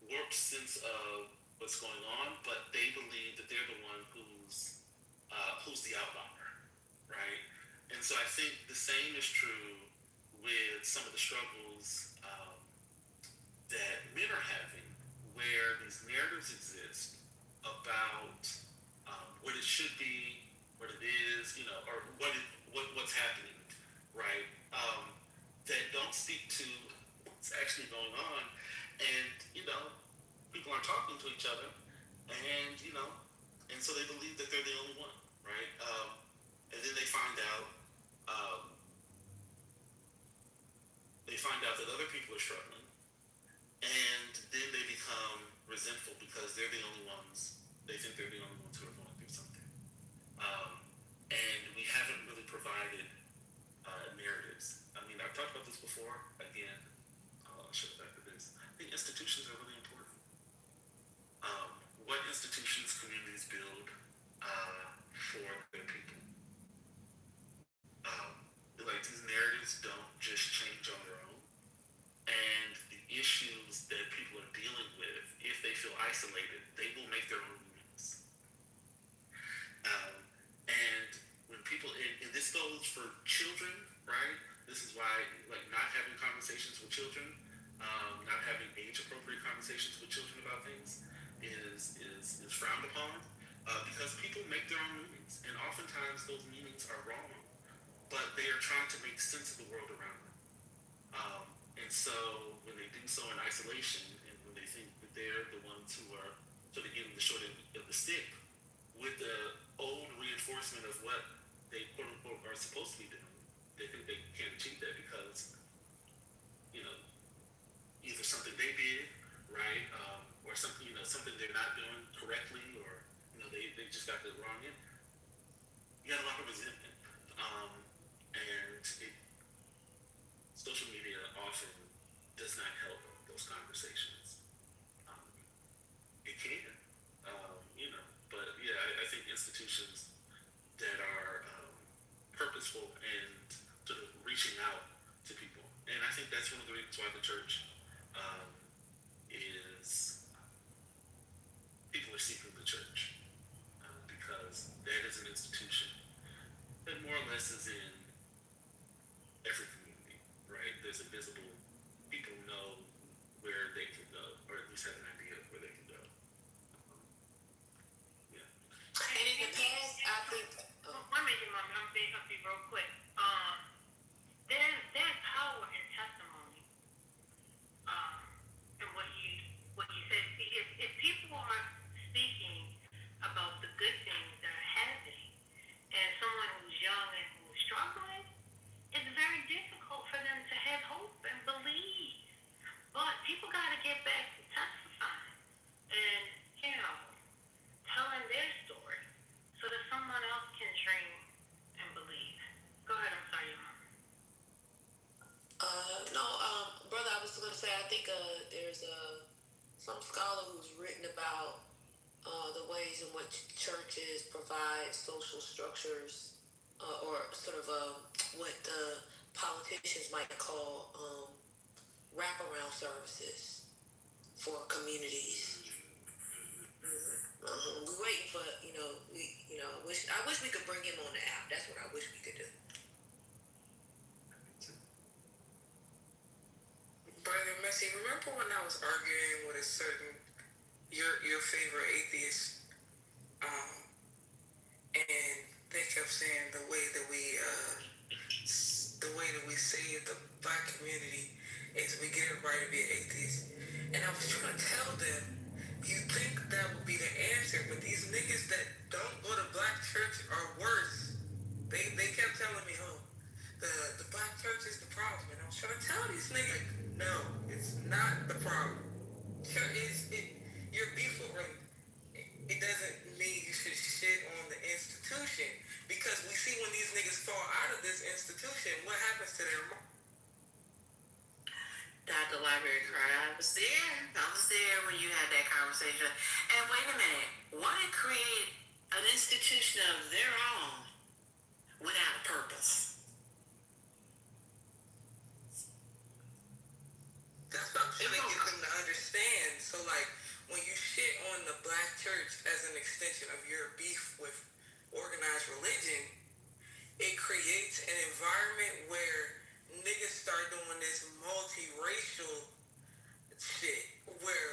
Speaker 6: warped sense of what's going on, but they believe that they're the one who's the outlier, right? And so I think the same is true with some of the struggles that men are having, where these narratives exist about what it should be, what it is, or what's happening, right? That don't speak to what's actually going on, and people aren't talking to each other, and and so they believe that they're the only one, right? And then they find out that other people are struggling, and then they become resentful because they're the only ones. They think they're the only ones who are going through something, and we haven't really provided narratives. I mean, I've talked about this before. Again, I'll show back to this. I think institutions are really important. What institutions communities build for their people. Like, these narratives don't just change on their own, and the issues that people are dealing with, if they feel isolated, they will make their own meanings. And when people, and this goes for children, right? This is why, like, not having conversations with children, not having age-appropriate conversations with children about things is frowned upon, because people make their own meanings, and oftentimes those meanings are wrong, but they are trying to make sense of the world around them. And so when they do so in isolation, and when they think that they're the ones who are sort of getting the short end of the stick with the old reinforcement of what they quote unquote are supposed to be doing, they think they can't achieve that because either something they did right, or something something they're not doing correctly, or they just got the wrong end. You got a lot of resentment, and social media often does not help those conversations. It can,
Speaker 1: think there's some scholar who's written about the ways in which churches provide social structures or sort of what the politicians might call wraparound services for communities. We're waiting for I wish we could bring him on the app. That's what I wish we could do.
Speaker 14: Brother Messi, remember when I was arguing with a certain your favorite atheist, and they kept saying the way that we save the black community is we get it right to be an atheist. And I was trying to tell them, you think that would be the answer, but these niggas that don't go to black church are worse. They kept telling me, oh, the black church is the problem. And I was trying to tell these niggas, no, it's not the problem. Your beef with rape, it doesn't mean you should shit on the institution, because we see when these niggas fall out of this institution, what happens to their mom?
Speaker 9: Dr. Library Cry, I was there when you had that conversation. And wait a minute, why create an institution of their own without a purpose?
Speaker 14: That's what I'm trying to get them to understand. So, like, when you shit on the black church as an extension of your beef with organized religion, it creates an environment where niggas start doing this multiracial shit where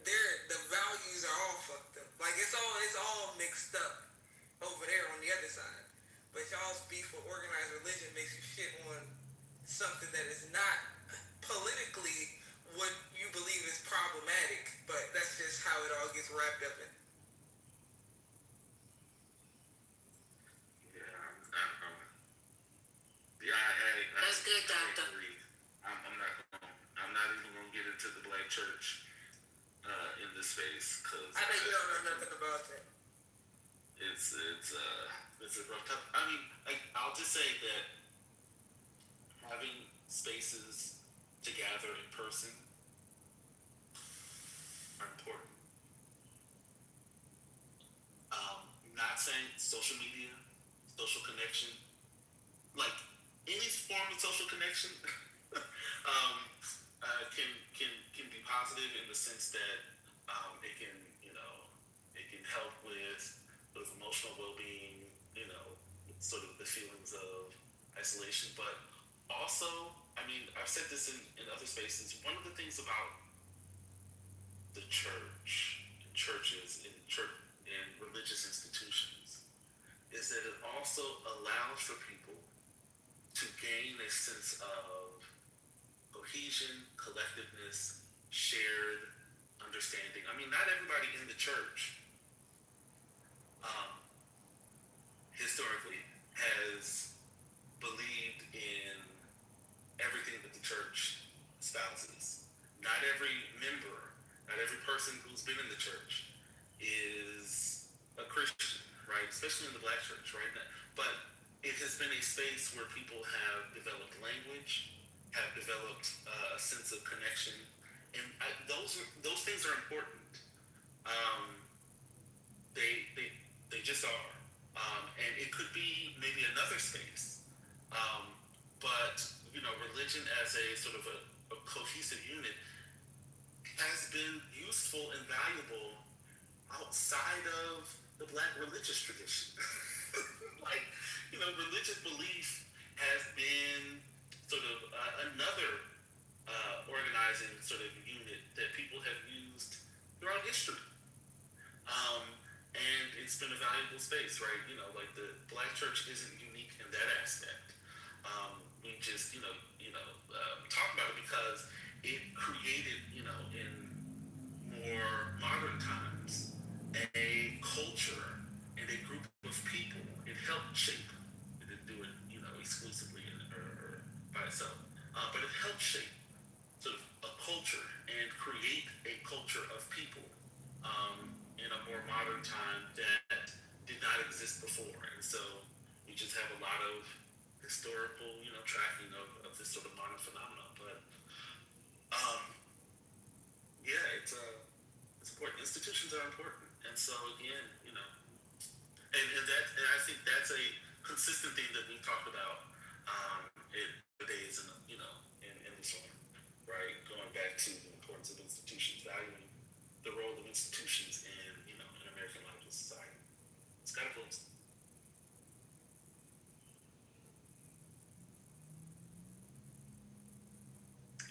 Speaker 14: the values are all fucked up. Like, it's all mixed up over there on the other side. But y'all's beef with organized religion makes you shit on something that is not politically what you believe is problematic, but that's just how it all gets wrapped up in.
Speaker 18: That's good, Doctor.
Speaker 6: I'm not even gonna get into the black church in this space, because
Speaker 14: I know you don't know nothing about that.
Speaker 6: It's a rough topic. I mean, I'll just say that having spaces to gather in person are important. Not saying social media, social connection, like any form of social connection, can be positive in the sense that it can help with emotional well-being, sort of the feelings of isolation, but also, I mean, I've said this in other spaces, one of the things about the church, churches, and religious institutions is that it also allows for people to gain a sense of cohesion, collectiveness, shared understanding. I mean, not everybody in the church historically has believed in everything that the church espouses. Not every member, not every person who's been in the church is a Christian, right? Especially in the black church, right? But it has been a space where people have developed language, have developed a sense of connection, and those things are important. They just are. And it could be maybe another space. But, religion as a sort of a cohesive unit has been useful and valuable outside of the black religious tradition. Like, religious belief has been sort of another organizing sort of unit that people have used throughout history. And it's been a valuable space, right? Like the black church isn't unique in that aspect. We just, talk about it because it created, in more modern times, a culture and a group of people. It helped shape. It didn't do it, exclusively or by itself, but it helped shape sort of a culture and create a culture of people in a more modern time that did not exist before. And so you just have a lot of historical, tracking of this sort of modern phenomenon. But institutions are important. And so again, you know, and I think that's a consistent thing that we talked about in the days, and you know, in this one, right? Going back to the importance of institutions, valuing the role of institutions in, you know, in American life and society. It's got to close.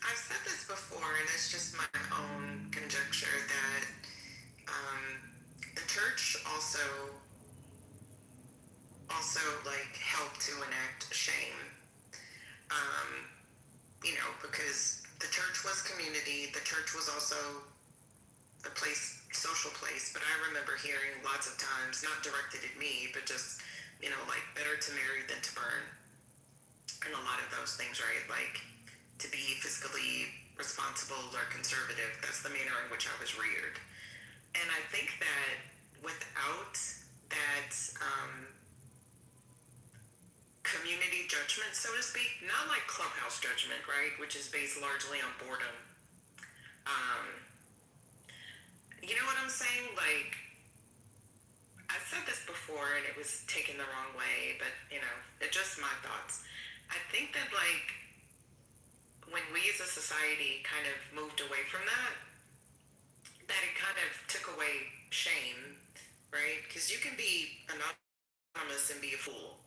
Speaker 12: I've said this before, and it's just my own conjecture that the church also like helped to enact shame. You know, because the church was community. The church was also a place, social place. But I remember hearing lots of times, not directed at me, but just, you know, like better to marry than to burn, and a lot of those things, right? Like to be fiscally responsible or conservative. That's the manner in which I was reared. And I think that without that community judgment, so to speak, not like clubhouse judgment, right, which is based largely on boredom. You know what I'm saying? Like, I said this before and it was taken the wrong way, but, you know, it's just my thoughts. I think that, like, when we as a society kind of moved away from that it kind of took away shame, right? Because you can be anonymous and be a fool.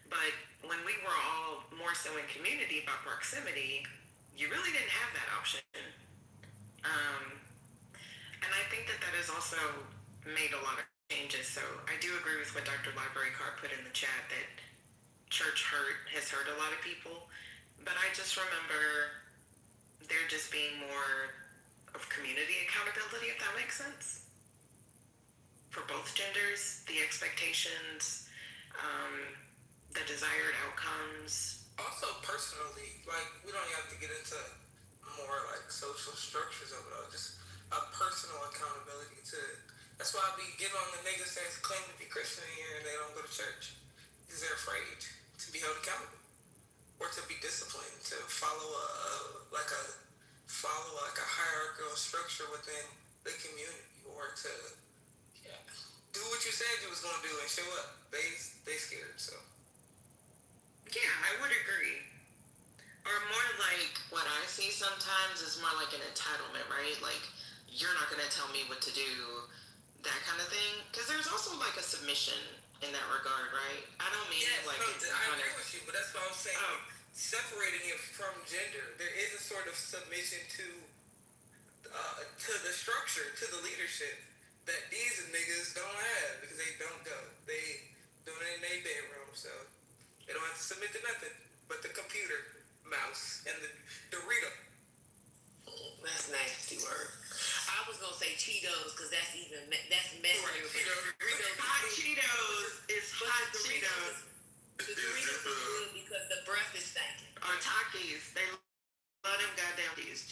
Speaker 12: But when we were all more so in community about proximity, you really didn't have that option. And I think that has also made a lot of changes. So I do agree with what Dr. Library Card put in the chat, that church has hurt a lot of people. But I just remember there just being more of community accountability, if that makes sense, for both genders, the expectations, the desired outcomes.
Speaker 14: Also, personally, like, we don't have to get into more like social structures of it all, just a personal accountability to it. That's why I be getting on the niggas that claim to be Christian here and they don't go to church, because they're afraid to be held accountable or to be disciplined, to follow a hierarchical structure within the community, or to do what you said you was gonna do and show up. They scared, so.
Speaker 12: Yeah, I would agree. Or more like what I see sometimes is more like an entitlement, right? Like, you're not gonna tell me what to do, that kind of thing. Because there's also like a submission in that regard, right? I don't mean
Speaker 14: yes,
Speaker 12: like
Speaker 14: no,
Speaker 12: it's
Speaker 14: I agree with you, but that's what I'm saying. Separating it from gender, there is a sort of submission to the structure, to the leadership that these niggas don't have, because they don't go. They do it in their bedroom, so they don't have to submit to nothing but the computer mouse and the Dorito.
Speaker 1: That's a nasty word. I was gonna say Cheetos because that's messier.
Speaker 12: Doritos. Hot Cheetos is hot Cheetos.
Speaker 1: The Doritos are good because the breath is stinking.
Speaker 12: Or Takis, they love them goddamn these.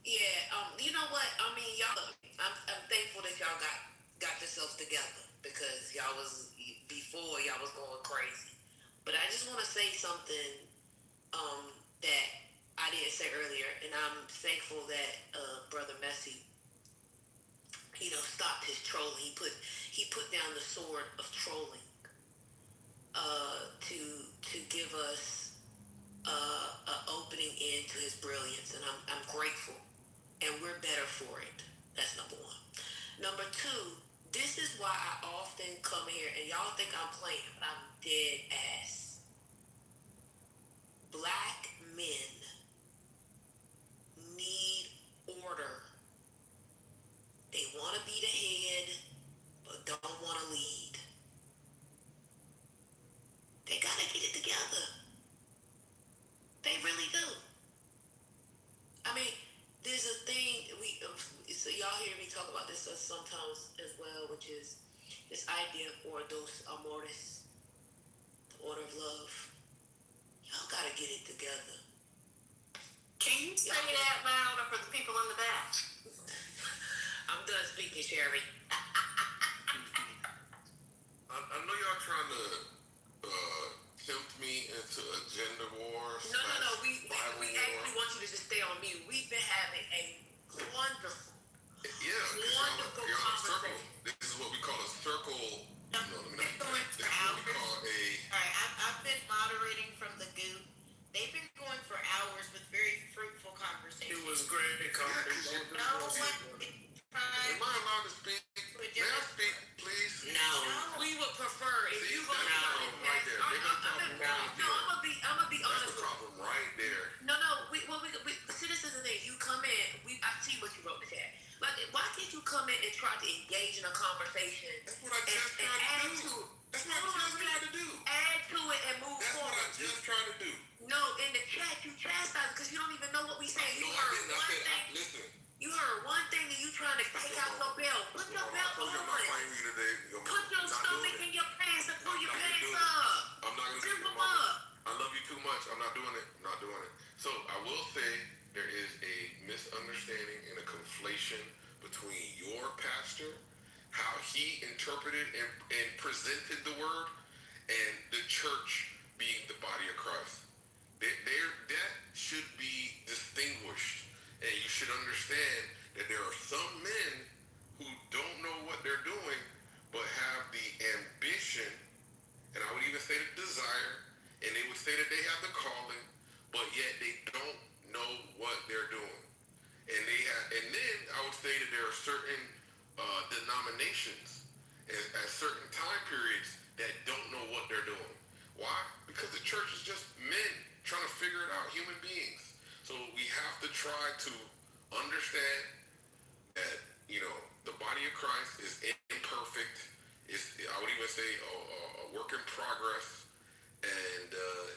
Speaker 1: Yeah, you know what? I mean, y'all. I'm thankful that y'all got yourselves together, because y'all was going crazy. But I just want to say something that I didn't say earlier, and I'm thankful that Brother Messi, stopped his trolling. He put down the sword of trolling to give us an opening into his brilliance, and I'm grateful, and we're better for it. That's number one. Number two, this is why I often come here, and y'all think I'm playing, but I'm dead ass. Black men need order. They want to be the head, but don't want to lead. They gotta get it together. They really do. I mean, there's a thing so y'all hear me talk about this sometimes as well, which is this idea of ordos amores, the order of love. Y'all gotta get it together.
Speaker 3: Can you say it out louder for the people in the back?
Speaker 1: I'm done speaking, Sherry.
Speaker 10: I know y'all trying to tempt me into a gender war.
Speaker 1: No. We actually want you to just stay on mute. We've been having a wonderful
Speaker 17: Am I allowed to speak? May I speak, please?
Speaker 3: No.
Speaker 1: We would prefer if
Speaker 17: See,
Speaker 1: you
Speaker 17: that's
Speaker 1: gonna
Speaker 17: the problem right there. They're gonna talk
Speaker 1: I'm
Speaker 17: around you.
Speaker 1: gonna be
Speaker 17: That's
Speaker 1: honest.
Speaker 17: the problem right there.
Speaker 1: No. We see, this is the thing. You come in. I see what you wrote in the chat. Like, why can't you come in and try to engage in a conversation?
Speaker 17: That's what I just tried to do. That's what I just tried to do.
Speaker 1: Add to it and move
Speaker 17: That's
Speaker 1: forward.
Speaker 17: what I just tried to do.
Speaker 1: No, in the chat you chastise because you don't even know what we say. You
Speaker 17: No, I
Speaker 1: heard
Speaker 17: didn't. I
Speaker 1: one
Speaker 17: said,
Speaker 1: thing.
Speaker 17: listen.
Speaker 1: You heard one thing and you trying to take out your belt. Put your belt
Speaker 17: I'm not
Speaker 1: on.
Speaker 17: fighting you today.
Speaker 1: Put your stomach in your pants and pull your pants up.
Speaker 17: I'm not going to
Speaker 1: Zip
Speaker 17: do
Speaker 1: them
Speaker 17: it.
Speaker 1: up.
Speaker 17: I love you too much. I'm not doing it. I'm not doing it. So I will say there is a misunderstanding and a conflation between your pastor, how he interpreted and presented the word, and the church being the body of Christ. That should be distinguished. And you should understand that there are some men who don't know what they're doing, but have the ambition, and I would even say the desire, and they would say that they have the calling, but yet they don't know what they're doing. And then I would say that there are certain denominations at certain time periods that don't know what they're doing. Why? Because the church is just men trying to figure it out, human beings. So we have to try to understand that, the body of Christ is imperfect. I would even say a work in progress. And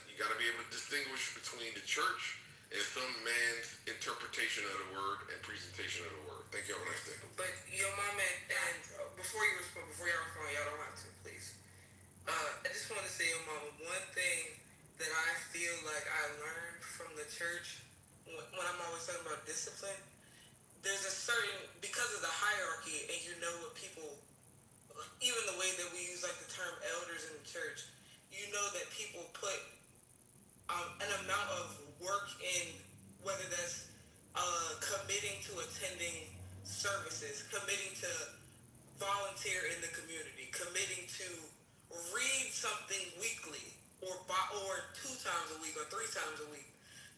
Speaker 17: you got to be able to distinguish between the church and some man's interpretation of the word and presentation of the word. Thank you. Have a nice day.
Speaker 14: But your mom and before y'all respond, y'all don't have to, please. I just want to say, your mama, one thing that I feel like I learned from the church when I'm always talking about discipline, there's a certain, because of the hierarchy, and what people, even the way that we use like the term elders in the church, that people put an amount of work in, whether that's committing to attending services, committing to volunteer in the community, committing to read something weekly or 2 times a week or 3 times a week.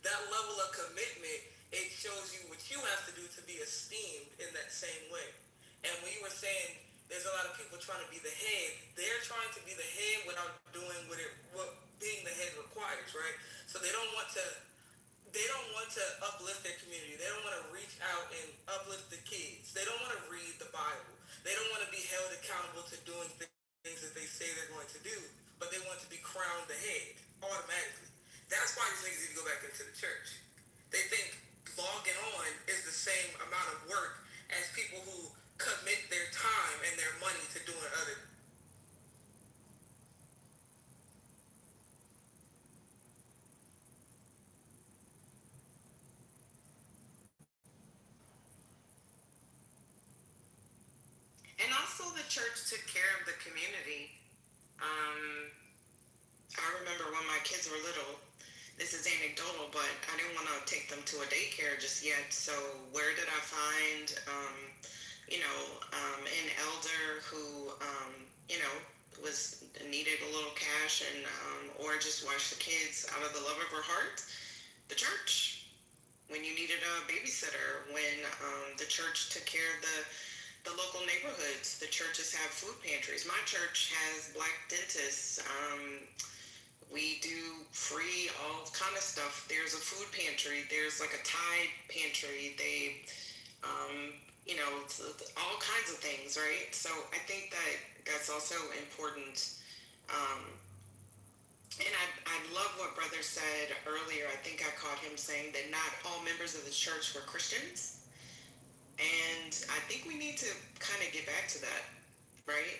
Speaker 14: That level of commitment, it shows you what you have to do to be esteemed in that same way. And when you were saying there's a lot of people trying to be the head, they're trying to be the head without doing what being the head requires, right? So they don't want to uplift their community. They don't want to reach out and uplift the kids. They don't want to read the Bible. They don't want to be held accountable to doing things that they say they're going to do, but they want to be crowned the head automatically. That's why these niggas need to go back into the church. They think logging on is the same amount of work as people who commit their time and their money to doing other.
Speaker 12: And also the church took care of the community. I remember when my kids were little, this is anecdotal, but I didn't want to take them to a daycare just yet. So where did I find, an elder who, was needed a little cash and or just watch the kids out of the love of her heart? The church. When you needed a babysitter, when the church took care of the local neighborhoods, the churches have food pantries. My church has black dentists. We do free all kind of stuff. There's a food pantry. There's like a Tide pantry. They, all kinds of things, right? So I think that's also important. And I love what Brother said earlier. I think I caught him saying that not all members of the church were Christians. And I think we need to kind of get back to that, right?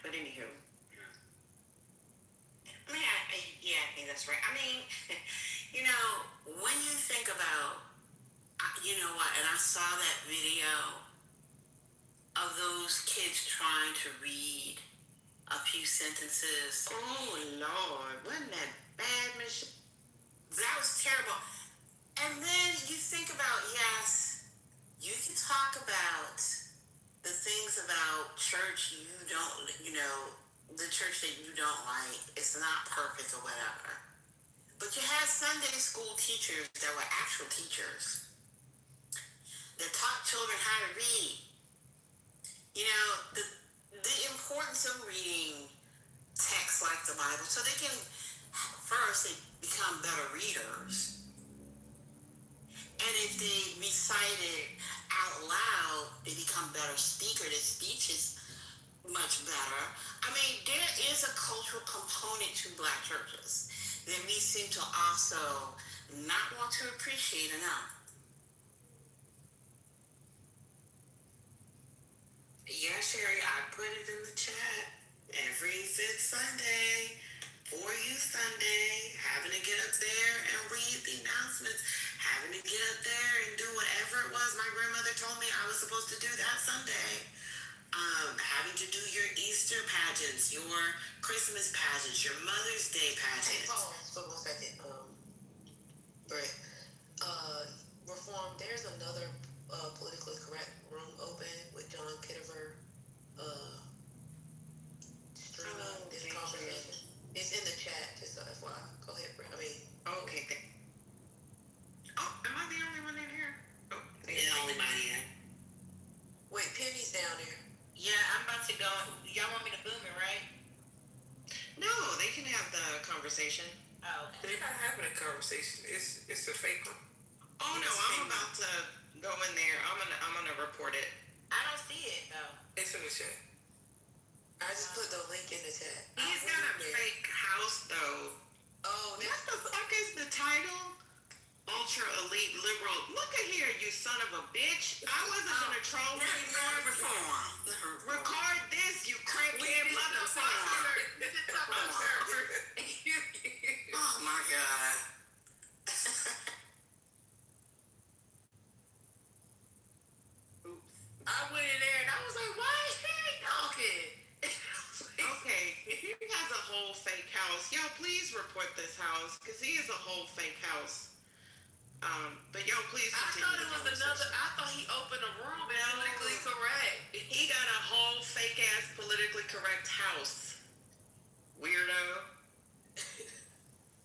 Speaker 12: But anywho.
Speaker 3: I think that's right. I mean, when you think about, and I saw that video of those kids trying to read a few sentences.
Speaker 9: Oh, Lord. Wasn't that bad, Michelle?
Speaker 3: That was terrible. And then you think about, yes, you can talk about the things about church you don't, the church that you don't like. It's not perfect or whatever.
Speaker 9: But you had Sunday school teachers that were actual teachers that taught children how to read. You know, the importance of reading texts like the Bible so they can first they become better readers. And if they recite it out loud, they become better speakers. Their speech is much better. I mean, there is a cultural component to Black churches that we seem to also not want to appreciate enough. Yeah, Sherry, I put it in the chat. Every fifth Sunday, for Youth Sunday, having to get up there and read the announcements, having to get up there and do whatever it was my grandmother told me I was supposed to do that Sunday. Having to do your Easter pageants, your Christmas pageants, your Mother's Day pageants.
Speaker 1: Hey, pause for 1 second. Brett, Reform, there's another politically correct room open with John Kitover streaming this conversation. It's in the chat, just so FYI. Go ahead, Brett.
Speaker 9: Okay. Oh, am I the only one in here? Oh, you're the only one in.
Speaker 1: Wait, Penny's down there.
Speaker 9: Yeah, I'm about to go. Y'all want me to boom it, right? No, they can have the conversation. Oh, okay.
Speaker 14: They're not having a conversation. It's a fake one.
Speaker 9: Oh no, I'm about to go in there. I'm gonna report it. I don't see it though.
Speaker 14: It's in the chat.
Speaker 1: I just put the link in the chat.
Speaker 9: He's got a fake house though.
Speaker 1: Oh,
Speaker 9: what the fuck is the title? Ultra elite liberal. Look at here, you son of a bitch. I wasn't gonna troll anymore. Record this, you crackhead motherfucker. Oh my god.
Speaker 1: I went in there and I was like, why is Penny talking?
Speaker 9: Okay, if he has a whole fake house, y'all please report this house because he is a whole fake house. But y'all please continue.
Speaker 1: I thought it was another. I thought he opened a room politically correct.
Speaker 9: He got a whole fake ass politically correct house. Weirdo.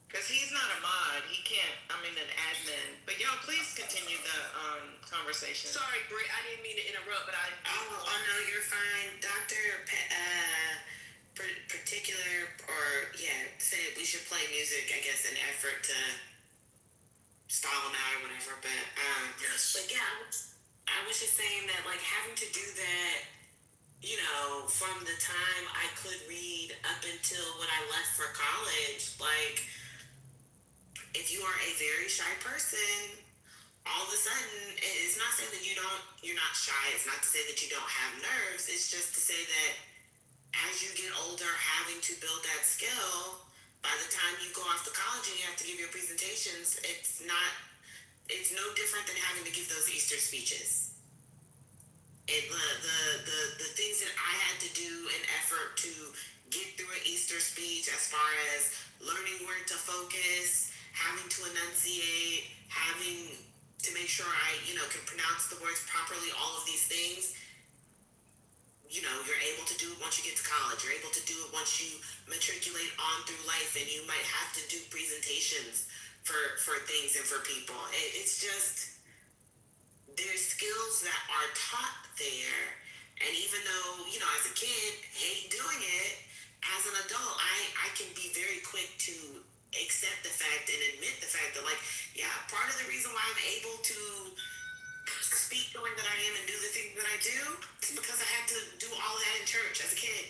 Speaker 9: Because he's not a mod. He can't. I mean, an admin. But y'all please continue the conversation.
Speaker 1: Sorry, Britt. I didn't mean to interrupt, but I.
Speaker 9: Oh no, you're fine, Doctor. Particular or said we should play music. I guess in effort to stall him out or whatever. But
Speaker 5: yes.
Speaker 9: But yeah, I was just saying that like having to do that, you know, from the time I could read up until when I left for college, like if you are a very shy person, all of a sudden it's not saying that you're not shy. It's not to say that you don't have nerves. It's just to say that as you get older, having to build that skill, by the time you go off to college and you have to give your presentations, it's no different than having to give those Easter speeches. The things that I had to do in effort to get through an Easter speech, as far as learning where to focus, having to enunciate, having to make sure I, can pronounce the words properly, all of these things, you're able to do it once you get to college. You're able to do it once you matriculate on through life, and you might have to do presentations for things and for people. It's just, there's skills that are taught there, and even though, as a kid, hate doing it, as an adult, I can be very quick to accept the fact and admit the fact that, part of the reason why I'm able to speak the way that I am and do the things that I do is because I had to do all that in church as a kid.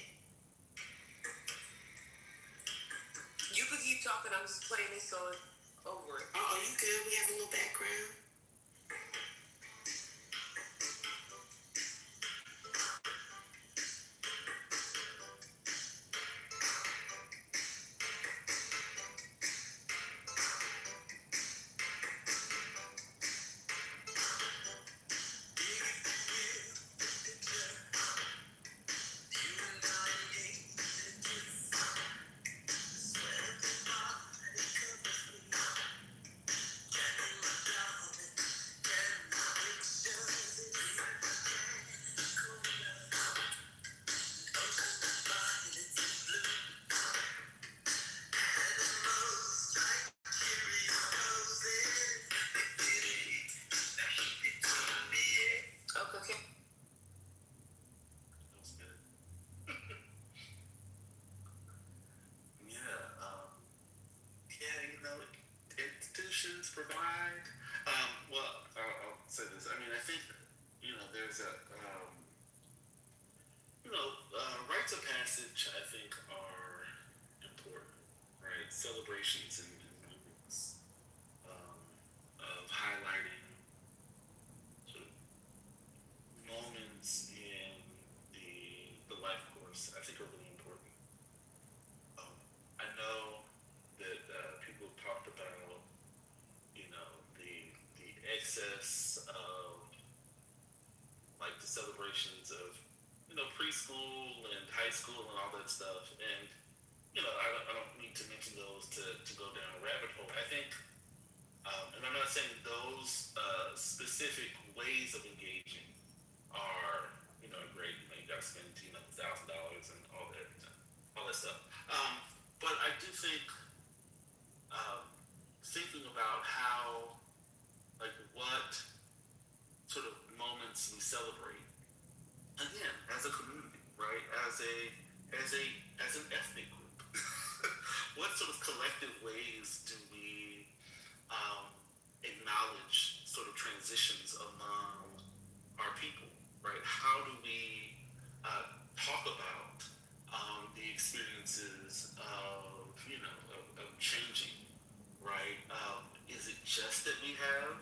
Speaker 1: You could keep talking. I'm just playing this so it's over.
Speaker 9: Oh, you good? We have a little background.
Speaker 6: celebrations and movements of highlighting sort of moments in the life course, I think are really important. I know that people have talked about, the excess of like the celebrations of, preschool and high school and all that stuff. And, I don't need to mention those to go down a rabbit hole. I think, and I'm not saying those specific ways of engaging are, great. You got to spend, $1,000 and all that stuff. But I do think, thinking about how, like, what sort of moments we celebrate, again, as a community, right? As an ethnic group, what sort of collective ways do we acknowledge sort of transitions among our people, right? How do we talk about the experiences of, of changing, right? Is it just that we have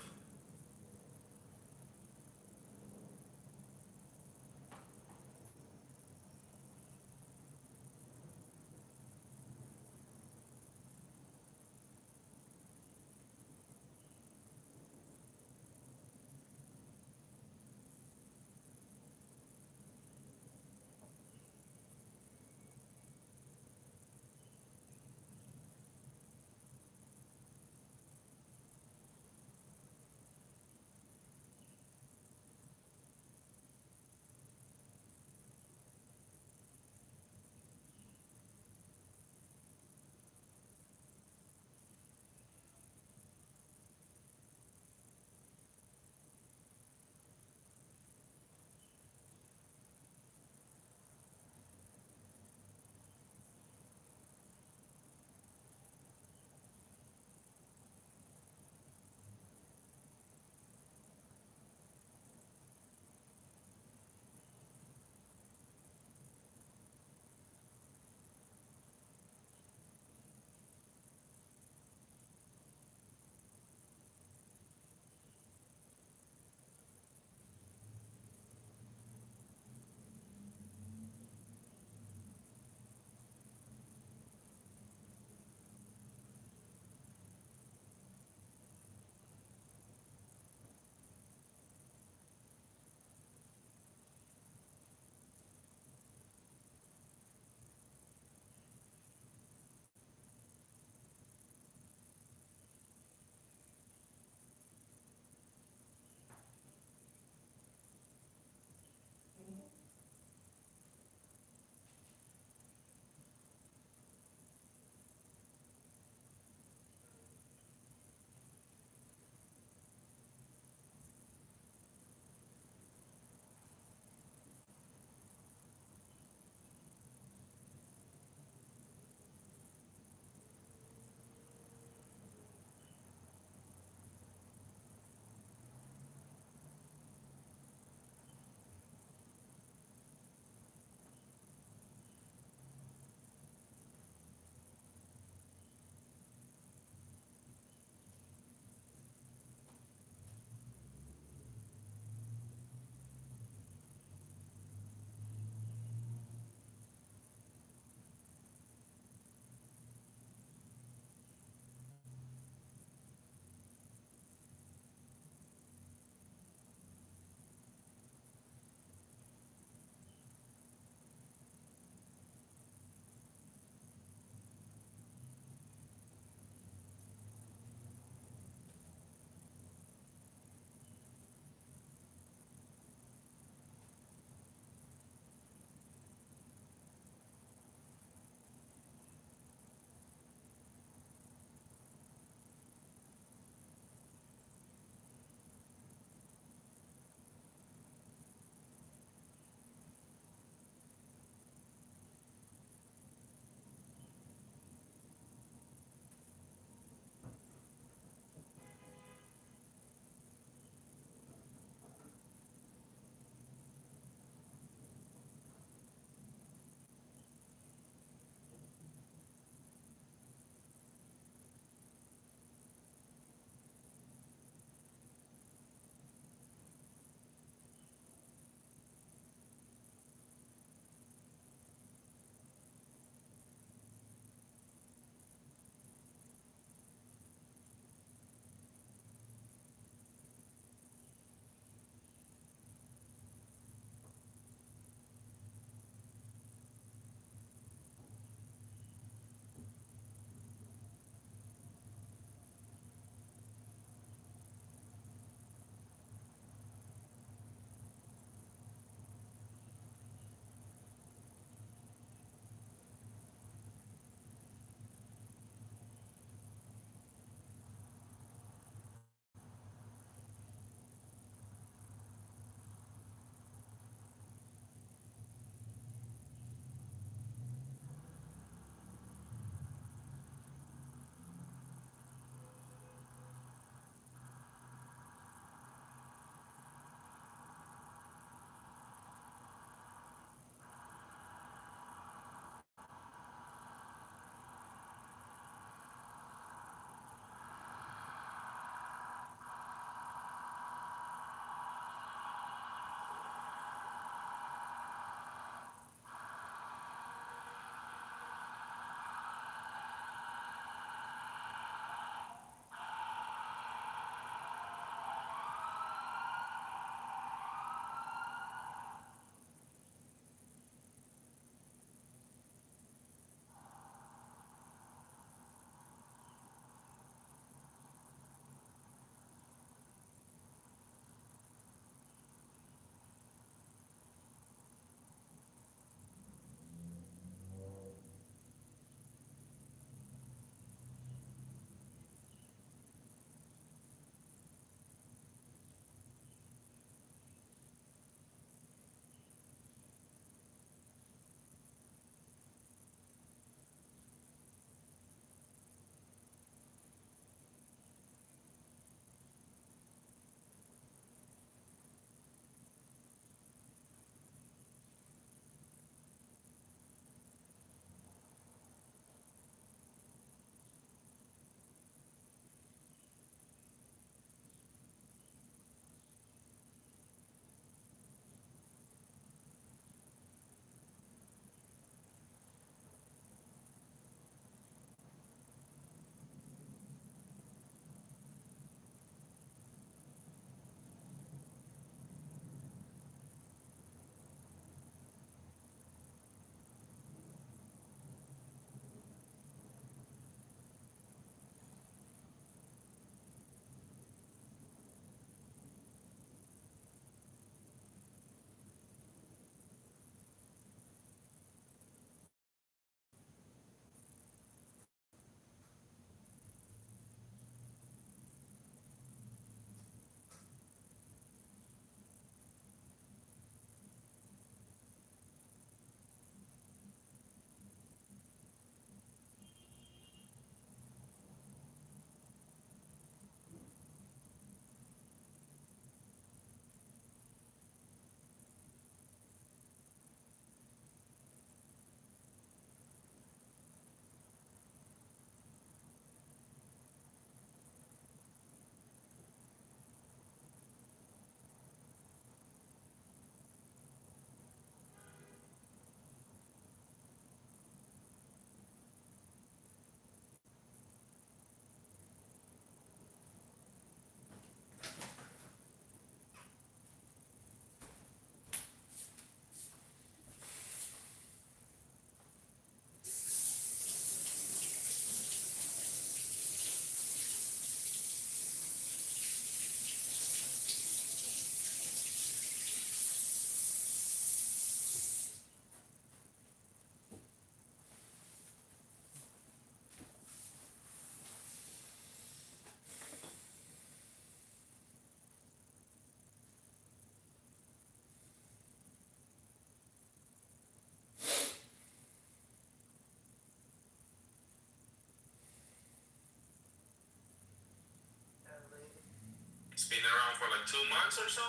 Speaker 6: 2 months or so,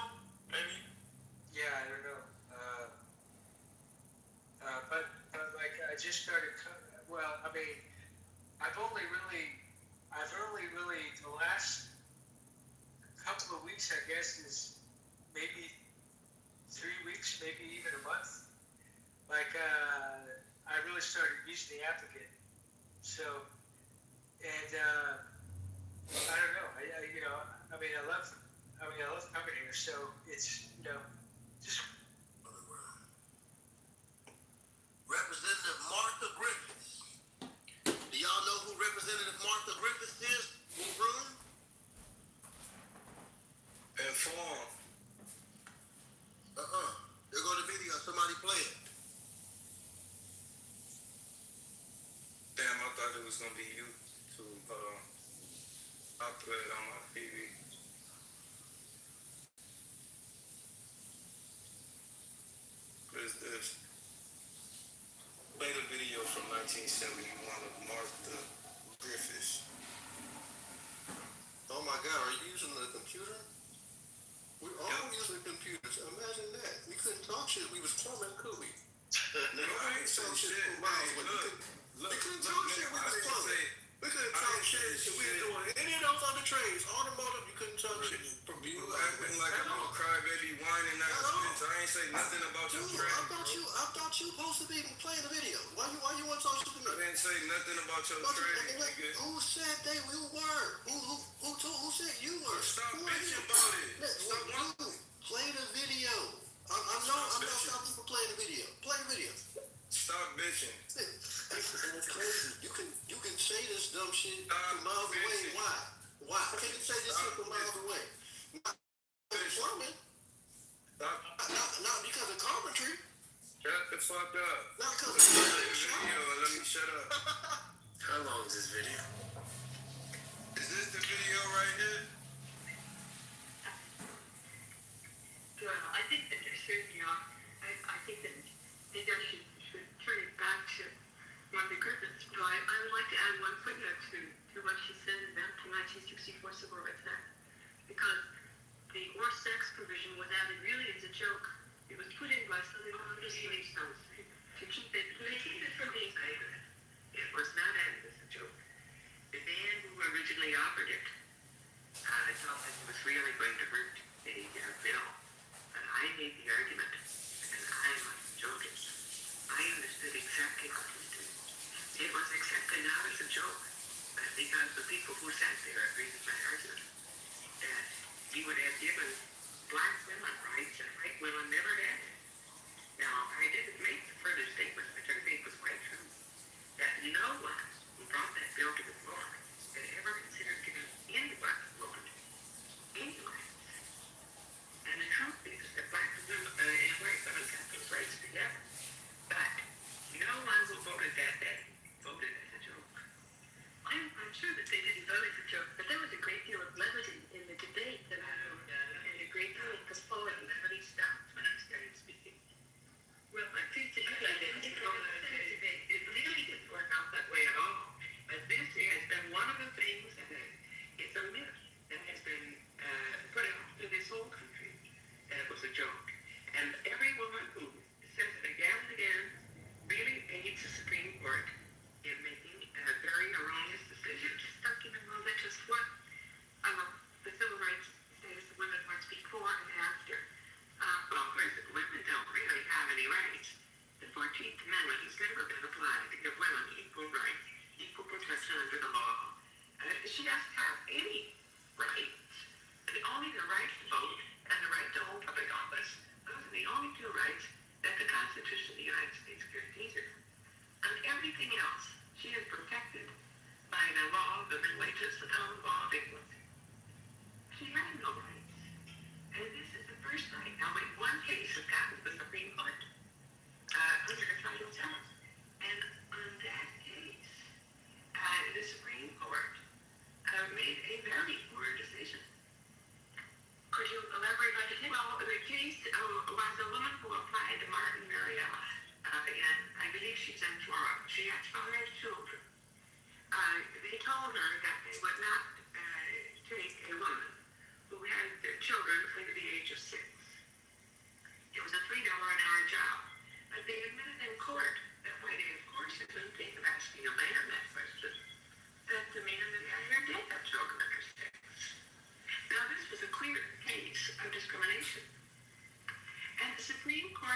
Speaker 6: maybe.
Speaker 7: Yeah, I don't know. But like I just started. Well, I mean, I've only really the last couple of weeks, I guess, is maybe 3 weeks, maybe even a month. Like I really started using the applicant. So, and I don't know. I love coming here. So it's just.
Speaker 8: Representative Martha Griffiths. Do y'all know who Representative Martha Griffiths is? Who room?
Speaker 23: Inform.
Speaker 8: There go the video. Somebody play it.
Speaker 23: Damn, I thought it was gonna be you to I put it on my TV. What is this? Play the video from 1971 of Martha Griffiths.
Speaker 8: Oh my God, are you using the computer? We're all using computers. Imagine that. We couldn't talk shit. We was plumbing, could we? Nobody could talk shit from miles away. We couldn't talk shit. We was plumbing. We couldn't talk shit. We were doing any of those other trades. Automotive, you couldn't talk shit.
Speaker 23: You acting like a little crybaby whining out bitch. I ain't say nothing about your trade.
Speaker 8: I thought you supposed to be playing the video. Why you want to talk to me?
Speaker 23: I didn't say nothing about your trade, nigga.
Speaker 8: Who said we were? Who said you were?
Speaker 23: Stop bitching about it. Stop whining.
Speaker 8: Play the video. I'm not stopping you from playing the video. Play the video.
Speaker 23: Stop bitching.
Speaker 8: That's crazy. You can say this dumb shit from miles away. Why? Can you say this shit from miles away? Not because of carpentry.
Speaker 23: Shut the fuck up.
Speaker 8: Not because of
Speaker 23: video. Let me shut up.
Speaker 8: How long is this video?
Speaker 23: Is this the video right here?
Speaker 13: Well, I think that there should be I think that there should turn it back to Martha Griffiths. But I would like to add one footnote to what she said about the 1964 Civil Rights Act, because the or sex provision was added really as a joke. It was put in by Southern legislators to keep it from being favored. It was not added as a joke. The man who originally offered it thought that it was really going to hurt the bill. But I made the argument, and I wasn't joking. I understood exactly what he was doing. It was exactly not as a joke, because the people who sat there agreed with my argument that he would have given black women rights that white women never had. Now, I didn't make the further statement, which I think was quite true, that no one who brought that bill to the floor had ever considered giving any black woman any rights. And the truth is that black women and white women got those rights together. But no one who voted that day voted as a joke. I'm sure that they didn't vote as a joke, but there was a great deal of levity in the debate that I wrote, and a great deal of guffaw and levity stopped when I started speaking. Well, I think that it really didn't work out that way at all. But this has been one of the things that is a myth that has been put out to this whole country, that it was a joke. And every woman who says it again and again really aids the Supreme Court in making very erroneous decisions, documenting well just what the civil rights status of women was before and after. Well, women don't really have any rights. The 14th Amendment has never been applied to give women equal rights, equal protection under the law. She doesn't have any rights. Only the right to vote and the right to hold public office. Those are the only two rights that the Constitution of the United States guarantees her. And everything else, she is protected by the law of the Middle Ages, the common law of England. She has no rights. And this is the first right. Now, one case has gotten to the Supreme Court under the title VII. And on that case, the Supreme Court made a very poor decision. Could you elaborate on it? Well, the case was a woman who applied to Martin Marietta, and I believe she's in Florida. She has 5 children. They told her that they would not take a woman who had their children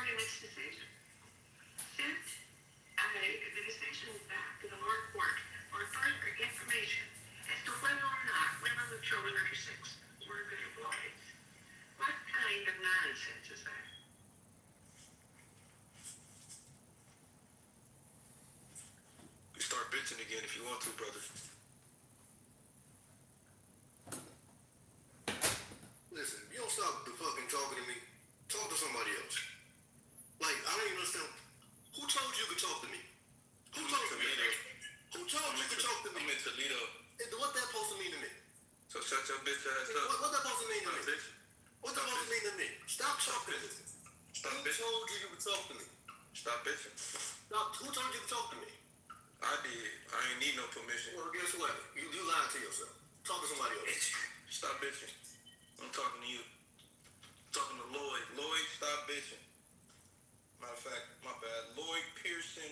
Speaker 13: party makes a decision. Send an administration back to the lower court for further information as to whether or not women with children under 6 were good employees. What kind of nonsense is that?
Speaker 23: You start bitching again if you want to, brother.
Speaker 8: Listen, you don't stop the fucking talking to me. Talk to somebody else. Like, I don't even understand. Who told you could talk to me? Who told you? Who told you could talk to me?
Speaker 23: I'm in Toledo.
Speaker 8: What that supposed to mean to me?
Speaker 23: So shut your bitch ass up.
Speaker 8: What that supposed to mean to me?
Speaker 23: Bitch.
Speaker 8: What that supposed to mean to me? Stop talking to me.
Speaker 23: Stop
Speaker 8: Who
Speaker 23: bitching.
Speaker 8: told you could talk to me?
Speaker 23: Stop bitching.
Speaker 8: Who told you to talk to me?
Speaker 23: I did. I ain't need no permission.
Speaker 8: Well, guess what? You lied to yourself. Talk to somebody else.
Speaker 23: Stop bitching. I'm talking to you. I'm talking to Lloyd. Lloyd, stop bitching. Matter of fact, my bad. Lloyd Pearson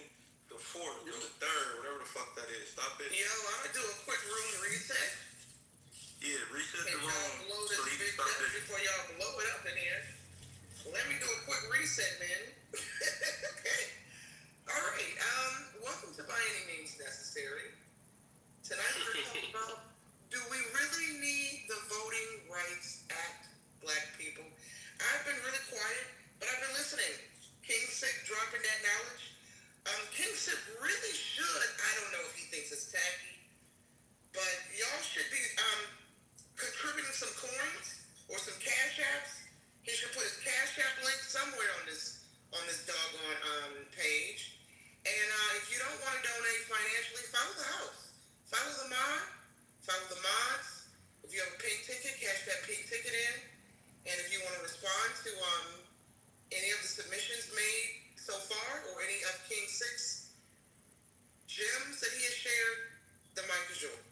Speaker 23: the fourth, or the third, whatever the fuck that is. Stop bitching.
Speaker 14: Yo, I'm gonna do a quick room reset.
Speaker 23: Yeah, reset the
Speaker 14: And
Speaker 23: room
Speaker 14: y'all blow
Speaker 23: so
Speaker 14: this
Speaker 23: he can
Speaker 14: bitch
Speaker 23: stop
Speaker 14: up
Speaker 23: bitching.
Speaker 14: before y'all blow it up in here. Let me do a quick reset, man. Okay. All right. Welcome to By Any Means Necessary. Tonight we're talking about, do we really need the Voting Rights Act, black people? I've been really quiet, but I've been listening. King Sick dropping that knowledge. King Sick really should, I don't know if he thinks it's tacky, but y'all should be contributing some coins or some cash apps. He should put his cash app link somewhere on this doggone page. And if you don't want to donate financially, follow the house. Follow the mods. If you have a pink ticket, cash that pink ticket in. And if you want to respond to any of the submissions made so far, or any of King Six gems that he has shared, the mic is yours.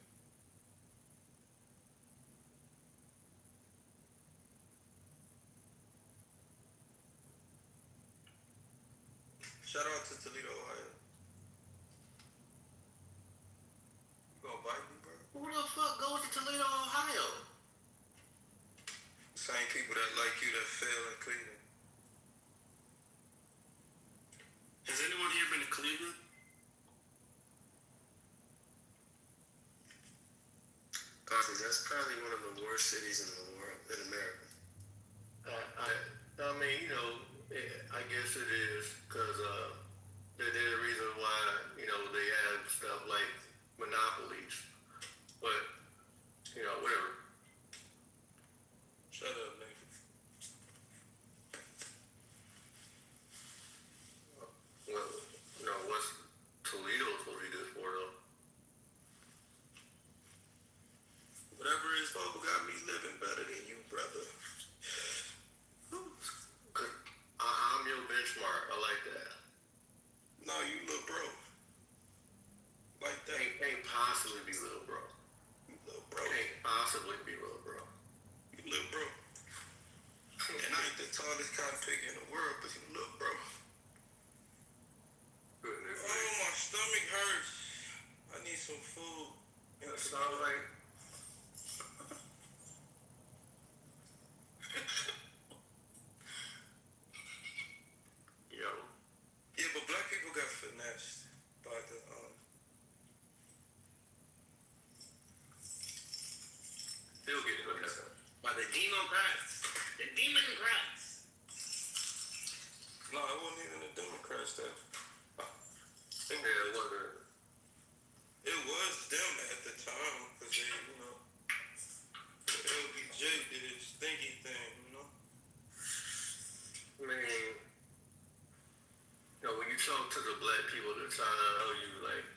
Speaker 23: Shout out to Toledo, Ohio. You gonna bite me, bro?
Speaker 8: Who the fuck goes to Toledo, Ohio?
Speaker 23: Same people that like you that fail in Cleveland.
Speaker 8: Has anyone here been to Cleveland?
Speaker 20: Honestly, that's probably one of the worst cities in the world, in America.
Speaker 8: I mean, you know, I guess it is because there's a reason why, you know, they have stuff like monopolies. But, you know, whatever.
Speaker 23: Shut up, nigga.
Speaker 8: Well, you know, what's Toledo supposed to be good for, though?
Speaker 23: Whatever his vote got me living better than you, brother.
Speaker 8: I'm your benchmark. I like that.
Speaker 23: No, you little bro. Like that.
Speaker 8: Can't possibly be little bro.
Speaker 23: You little bro.
Speaker 8: Can't possibly be little bro.
Speaker 23: You little bro. And I ain't the tallest cotton pig in the world, but you little bro.
Speaker 8: Goodness.
Speaker 23: Oh, my stomach hurts. I need some food.
Speaker 8: That sounds like... Yo.
Speaker 23: Yeah, but black people got finessed by the
Speaker 8: Still getting good at
Speaker 19: By the Democrats. The Democrats.
Speaker 23: No, it wasn't even the Democrats that. It was them at the time because they, you know, the LBJ did his stinky thing, you know.
Speaker 8: I mean, you know, when you talk to the black people at the time, you like,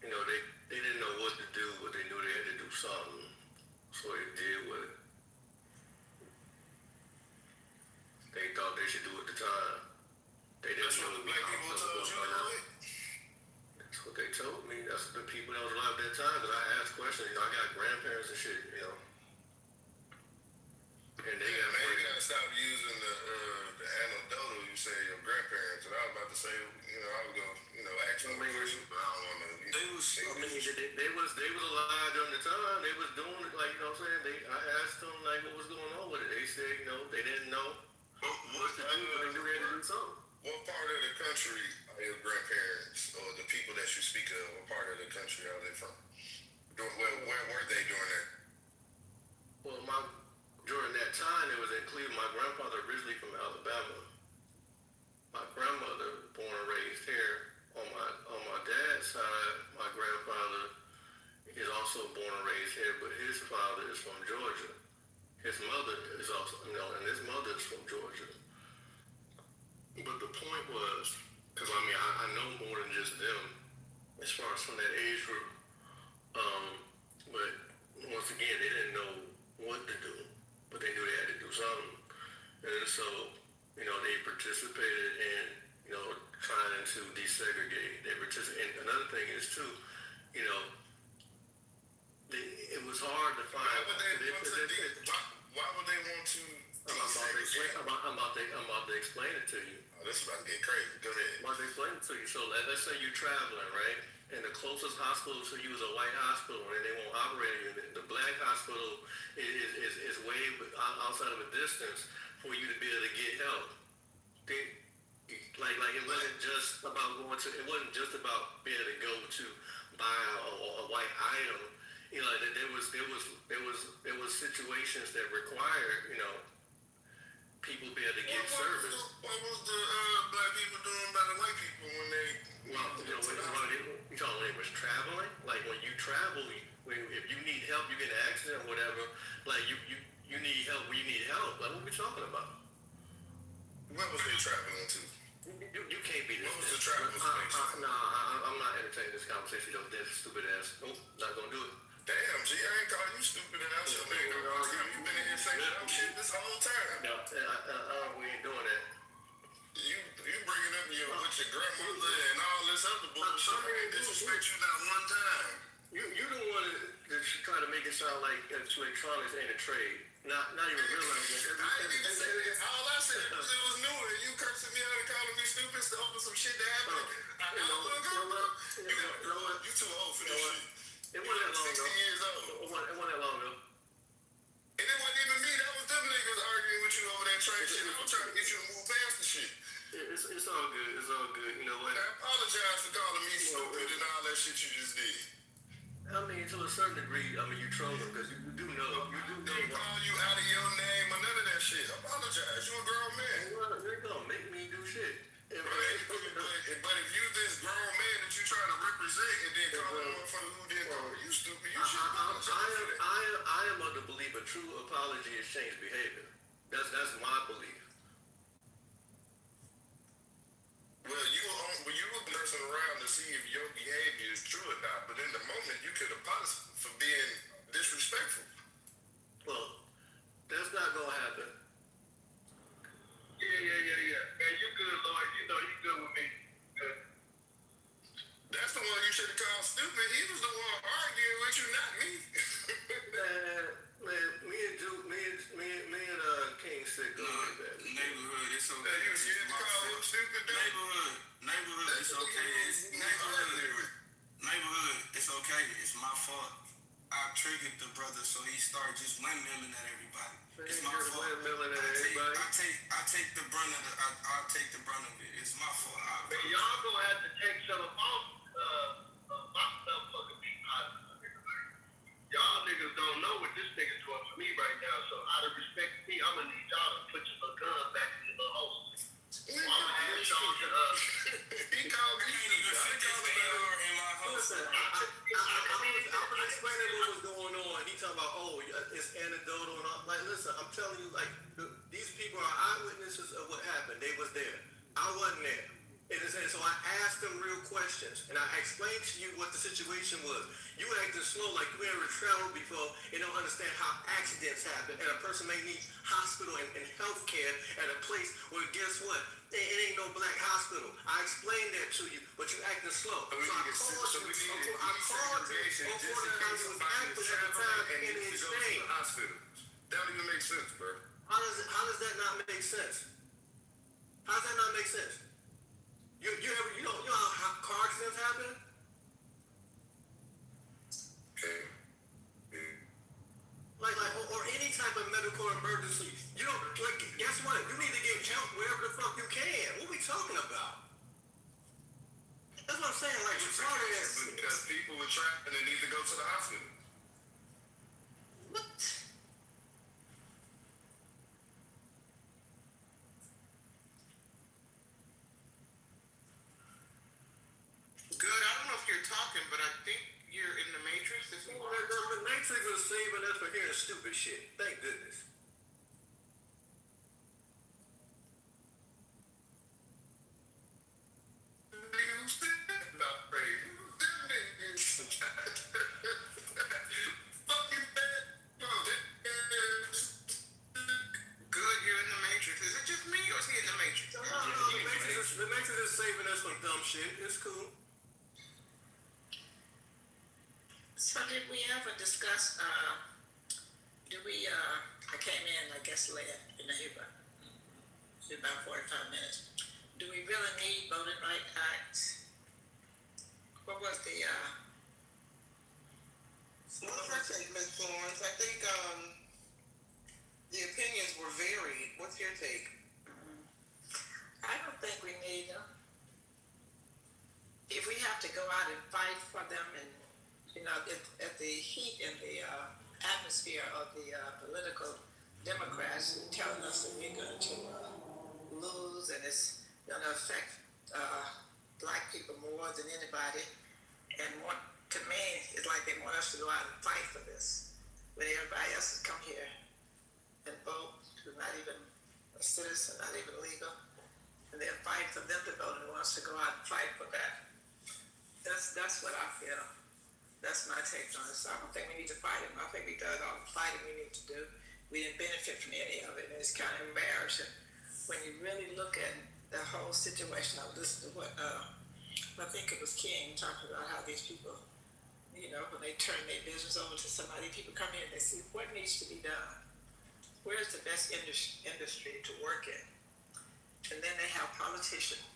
Speaker 8: you know, they didn't know what to do, but they knew they had to do something, so they did what they thought they should do at the time. They didn't know the black people told you. That's what they told me. That's the people that was alive at that time. Because I asked questions. You know, I got grandparents and shit. You know, and they got.
Speaker 10: Man, you gotta stop using the anecdotal. You say your grandparents, and I was about to say
Speaker 11: time, it was in Cleveland. My grandfather originally from Alabama. My grandmother, born and raised here. On my dad's side, my grandfather is also born and raised here, but his father is from Georgia. His mother is also, and his mother is from Georgia. But the point was, because I know more than just them, as far as from that age group. But once again, they didn't know what to do, but they knew they had to do something. And so, they participated in, trying to desegregate. And another thing is too, it was hard to find.
Speaker 10: Why would they want to?
Speaker 11: I'm about to explain it to you.
Speaker 10: Oh, this is about to get crazy. Go ahead.
Speaker 11: I'm about to explain it to you. So let's say you're traveling, right? And the closest hospital to you is a white hospital, and they won't operate you. The black hospital is way outside of a distance for you to be able to get help. Like it wasn't just about it wasn't just about being able to go to buy a white item. There was situations that required, people be able to get service.
Speaker 10: What was the black people doing by the white people when they?
Speaker 11: Well, you talking when it was traveling? Like when you travel, if you need help, you get in an accident or whatever. Like you need help. You need help. Like what are we talking about?
Speaker 10: Where was they traveling to?
Speaker 11: You can't be this.
Speaker 10: What was the travel
Speaker 11: No, I'm not entertaining this conversation. You don't stupid ass. Nope, not gonna do it.
Speaker 10: Damn, G, I ain't calling you stupid ass. You've been in here saying dumb shit this whole time.
Speaker 11: No, we ain't doing that.
Speaker 10: You bringing up with your grandmother and all this other bullshit. I ain't disrespect you not one time.
Speaker 11: You the one that try to make it sound like electronics ain't a trade. Not even realizing it.
Speaker 10: I ain't even say that. All I said was it was new and you cursing me out and calling me stupid stuff for some shit that happened. You too old for this shit.
Speaker 11: It wasn't that long ago.
Speaker 10: 60 years old.
Speaker 11: It wasn't that long ago.
Speaker 10: And it wasn't even me. That was them niggas arguing with you over that train shit. I was trying to get you to move past the shit.
Speaker 11: It's all good. It's all good. You know what?
Speaker 10: I apologize for calling me stupid and all that shit you just did.
Speaker 11: I mean, to a certain degree, you trolling because you do know.
Speaker 10: Don't call you out of your name or none of that shit. Apologize. You a grown man.
Speaker 11: You're gonna make me do shit.
Speaker 10: Right. But if you this grown man that you trying to represent and then call a motherfucker who did call you stupid, you should apologize for that.
Speaker 11: I am of the belief a true apology is changed behavior. That's my belief.
Speaker 10: Well, you were nursing around to see if your behavior is true or not, but in the moment you could apologize for being disrespectful.
Speaker 11: Well, that's not gonna happen.
Speaker 10: Yeah. Man, you good, Lord. You know you good with me. Good. That's the one you should have called stupid. He was the one arguing with you, not me.
Speaker 11: Man, me and King said go with that.
Speaker 23: Neighborhood, it's okay.
Speaker 10: You scared to call him stupid, though?
Speaker 23: Neighborhood, it's okay. Neighborhood, it's okay. It's my fault. I triggered the brother, so he started just windmilling at everybody. It's my fault. I take the brunt of I'll take the brunt of it. It's my fault.
Speaker 10: Y'all gonna have to take some of my stuff fucking be positive. Y'all niggas don't know what this nigga's doing for me right now, so out of respect to me, I'm gonna need y'all to put your little gun back in your little holster. I'm gonna need y'all to he called me
Speaker 23: in my house.
Speaker 11: Listen, I was explaining what was going on. He talking about, it's anecdotal and all. Like, listen, I'm telling you, like, these people are eyewitnesses of what happened. They was there. I wasn't there. And so I asked them real questions, and I explained to you what the situation was. You acting slow like you ever traveled before and don't understand how accidents happen, and a person may need hospital and health care at a place where, guess what? It ain't no black hospital. I explained that to you, but you acting slow. So I called you. I called you on how you was acting at the time in the exchange.
Speaker 10: That don't even make sense, bro.
Speaker 11: How does that not make sense? How does that not make sense? You know how car accidents happen? Like or any type of medical emergency. You don't like. Guess what? You need to get help wherever the fuck you can. What we talking about? That's what I'm saying. Like
Speaker 10: because people were trapped and they need to go to the hospital.
Speaker 11: What?
Speaker 23: are saving us for hearing stupid shit. Thank goodness.
Speaker 14: Good, you're in the Matrix. Is it just me or is he in the Matrix?
Speaker 23: No, the Matrix is saving us from dumb shit. It's cool.
Speaker 18: So did we ever discuss, I came in, I guess, late in the about 45 minutes. Do we really need voting rights acts? What was the,
Speaker 12: What's your take, Ms. Florence? I think the opinions were varied. What's your take?
Speaker 18: I don't think we need them. If we have to go out and fight for them and, at the heat and the atmosphere of the political Democrats telling us that we're going to lose and it's going to affect black people more than anybody, and to me, it's like they want us to go out and fight for this, when everybody else has come here and vote, who's not even a citizen, not even legal, and they're fighting for them to vote and want us to go out and fight for that. That's what I feel. That's my take on it. So I don't think we need to fight it. I think we done all the fighting we need to do. We didn't benefit from any of it, and it's kind of embarrassing when you really look at the whole situation. I listened to what I think it was King talking about how these people, when they turn their business over to somebody, people come here and they see what needs to be done. Where's the best industry to work in? And then they have politicians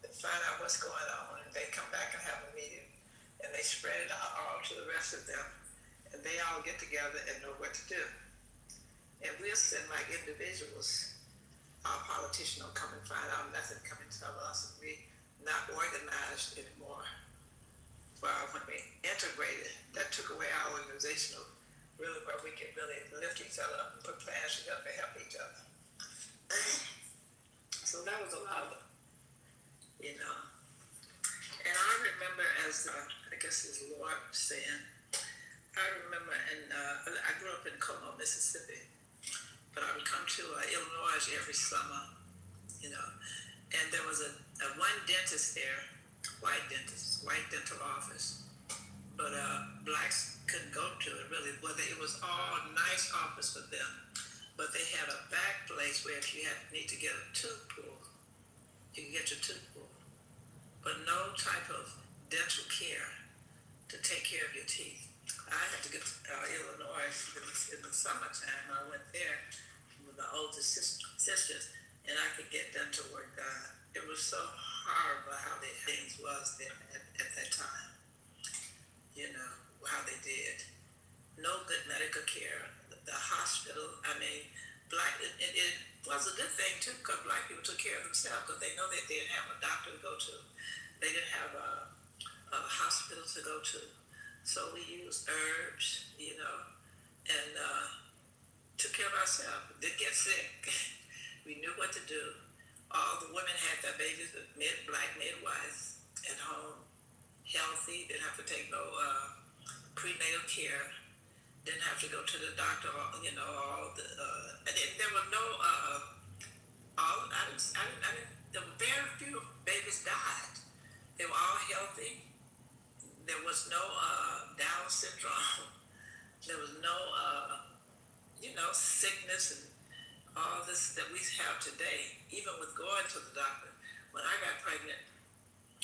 Speaker 18: that find out what's going on, and they come back and have a meeting, and they spread it out all to the rest of them, and they all get together and know what to do. And we'll send like individuals. Our politicians don't come and find out nothing, come and tell us, and we not organized anymore. Well, when we integrated, that took away our organizational, really where we could really lift each other up and put plans together to help each other. So that was a lot of it, And I remember, as I guess as Lord was saying, I remember, I grew up in Como, Mississippi, but I would come to Illinois every summer, and there was a one dentist there, white dental office, but blacks couldn't go to it really. Whether it was all nice office for them, but they had a back place where if you need to get a tooth pulled, you can get your tooth pulled, but no type of dental care to take care of your teeth. I had to get to Illinois in the summertime. I went there with my oldest sisters, and I could get dental work done. It was so horrible how things was there at that time. How they did. No good medical care. The hospital, black, it was a good thing too, because black people took care of themselves, because they know that they didn't have a doctor to go to. They didn't have a hospital to go to. So we used herbs, and took care of ourselves. Didn't get sick. We knew what to do. All the women had their babies with black midwives at home, healthy, didn't have to take no prenatal care, didn't have to go to the doctor, and there were no, there were very few babies died. They were all healthy. There was no Down syndrome. There was no, sickness and all this that we have today. Even with going to the doctor, when I got pregnant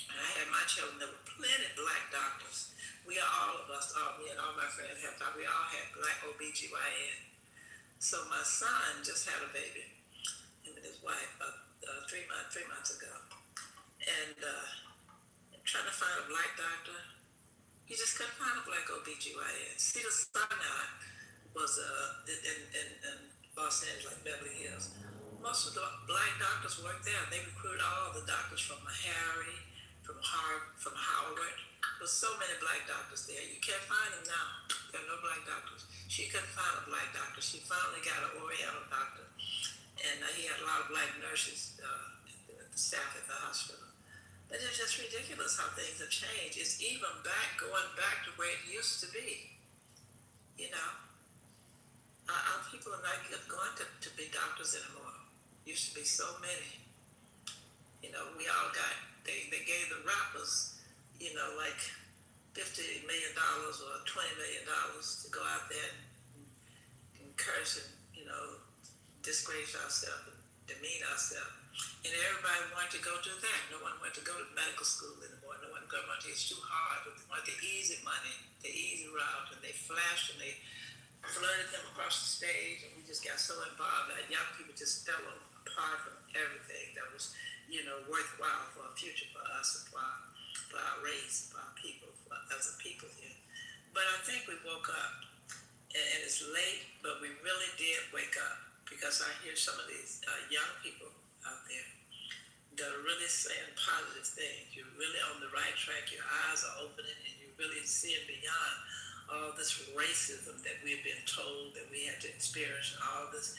Speaker 18: and I had my children, there were plenty of black doctors. Me and all my friends we all had black OBGYN. So my son just had a baby, him and his wife, 3 months ago. And trying to find a black doctor, you just couldn't find a black OBGYN. Cedars-Sinai was in Los Angeles, like Beverly Hills. Most of the black doctors worked there. They recruited all the doctors from Harry, from Howard. There's so many black doctors there. You can't find them now. There are no black doctors. She couldn't find a black doctor. She finally got an Oriental doctor. And he had a lot of black nurses, the staff at the hospital. But it's just ridiculous how things have changed. It's even going back to where it used to be.
Speaker 15: You know, our people are not going to be doctors anymore. Used to be so many. You know, we all got, they gave the rappers, you know, like $50 million or $20 million to go out there and curse and, you know, disgrace ourselves, demean ourselves. And everybody wanted to go do that. No one wanted to go to medical school anymore. No one wanted to, it's too hard. They wanted the easy money, the easy route, and they flashed and they flirted them across the stage, and we just got so involved that young people just fell apart from everything that was, you know, worthwhile for a future for us and for our race, for our people, for as a people here. But I think we woke up, and it's late, but we really did wake up, because I hear some of these young people out there that are really saying positive things. You're really on the right track. Your eyes are opening, and you're really seeing beyond all this racism that we've been told that we had to experience, all this,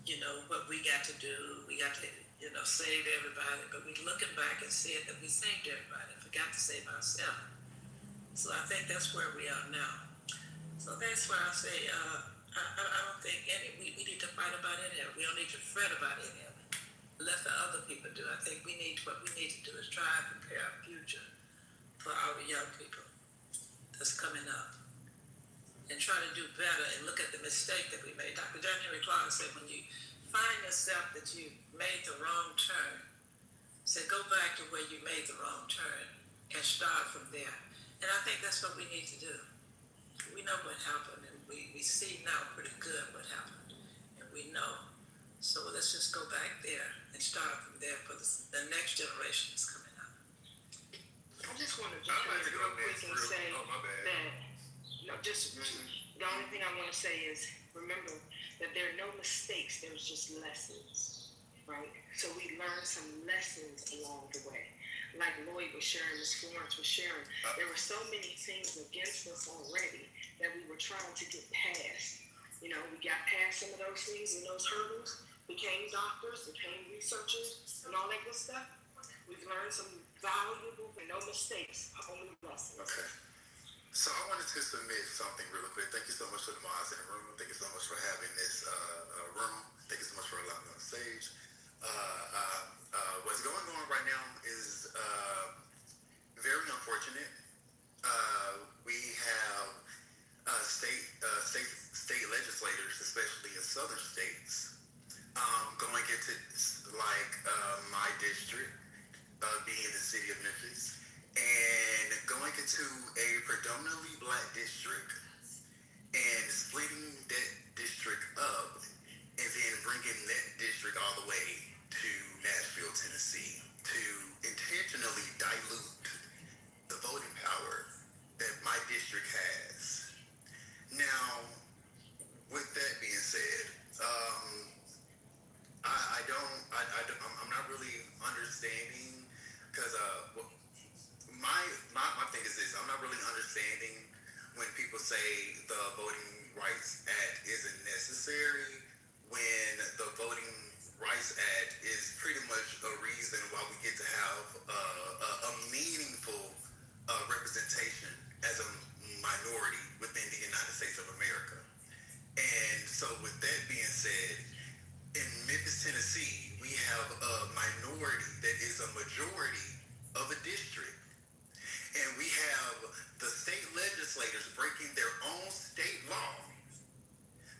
Speaker 15: you know, what we got to do. We got to, you know, save everybody. But we're looking back and seeing that we saved everybody and forgot to save ourselves. So I think that's where we are now. So that's why I say, I don't think we need to fight about any of it. We don't need to fret about any of it. Let the other people do. I think what we need to do is try and prepare our future for our young people that's coming up, and try to do better and look at the mistake that we made. Dr. John Henry Clark said, when you find yourself that you made the wrong turn, say go back to where you made the wrong turn and start from there. And I think that's what we need to do. We know what happened, and we see now pretty good what happened, and we know. So let's just go back there and start from there for the next generation that's coming up.
Speaker 4: I just want to jump in real quick and say that, you know, just the only thing I want to say is remember that there are no mistakes, there's just lessons, right? So we learned some lessons along the way. Like Lloyd was sharing, Ms. Florence was sharing, there were so many things against us already that we were trying to get past. You know, we got past some of those things and those hurdles, became doctors, became researchers, and all that good stuff. We've learned some valuable, no mistakes, only lessons.
Speaker 21: Okay. So I wanted to submit something really quick. Thank you so much for the mods in the room. Thank you so much for having this room. Thank you so much for allowing me on stage. What's going on right now is very unfortunate. We have state legislators, especially in southern states, going into like my district, being the city of Memphis, and going into a predominantly black district and splitting that district up, and then bringing that district all the way to Nashville, Tennessee, to intentionally dilute the voting power that my district has. Now, with that being said, I'm not really understanding, because my thing is this: I'm not really understanding when people say the Voting Rights Act isn't necessary, when the Voting Rights Act is pretty much a reason why we get to have a meaningful representation as a minority within the United States of America. And so with that being said, in Memphis, Tennessee, we have a minority that is a majority of a district. And we have the state legislators breaking their own state law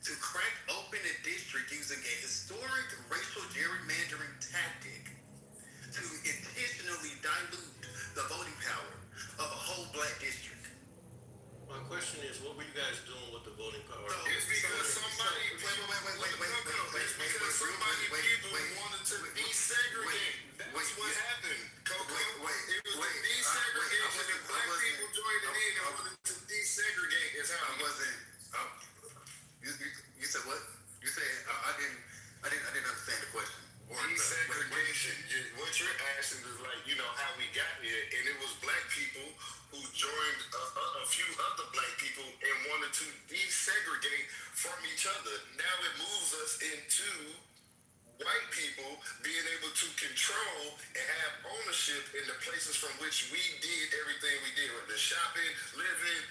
Speaker 21: to crack open a district using a historic racial gerrymandering tactic to intentionally dilute the voting power of a whole black district.
Speaker 8: My question is, what were you guys doing with the voting power?
Speaker 10: It's because somebody wanted to desegregate. That's what happened, Coco. It was a desegregation, and black people joined it in and wanted to desegregate. Is how
Speaker 21: I wasn't. You said what? You said I didn't understand the question.
Speaker 10: Desegregation. What you're asking is like, you know, how we got here, and it was black people who joined a few other black people and wanted to desegregate from each other. Now it moves us into white people being able to control and have ownership in the places from which we did everything we did, with the shopping, living,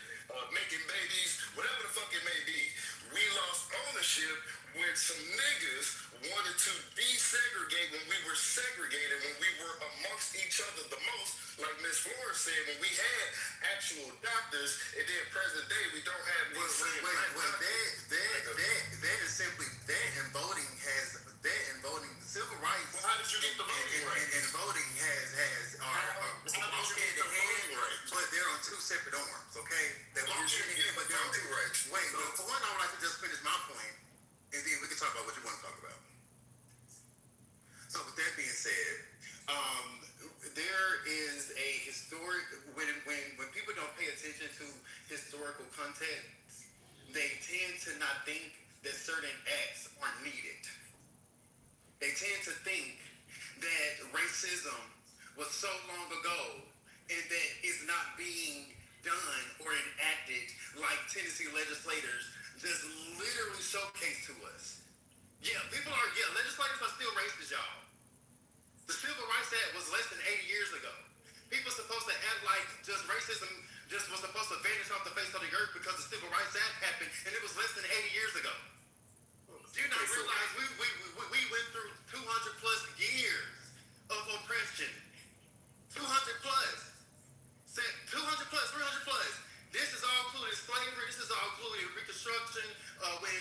Speaker 10: making babies, whatever the fuck it may be. We lost ownership when some niggas wanted to desegregate when we were segregated, when we were amongst each other the most. Like Miss Flores said, when we had actual doctors, and then present day we don't have these
Speaker 21: that is simply that, and voting has that, and voting civil rights.
Speaker 10: Well, how did you get the voting right?
Speaker 21: And voting has but they're on two separate arms, okay? But they're on two rights. Wait, for one, I would like to just finish my point, and then we can talk about what you want to talk about. So with that being said, there is a historic when people don't pay attention to historical context, they tend to not think that certain acts aren't needed. They tend to think that racism was so long ago and that it's not being done or enacted like Tennessee legislators just literally showcase to us. Legislators are still racist, y'all. The Civil Rights Act was less than 80 years ago. People are supposed to act like just racism just was supposed to vanish off the face of the earth because the Civil Rights Act happened, and it was less than 80 years ago. Do you not realize we went through 200 plus years of oppression? 200 plus. 200 plus, 300 plus. This is all included slavery. This is all included Reconstruction. When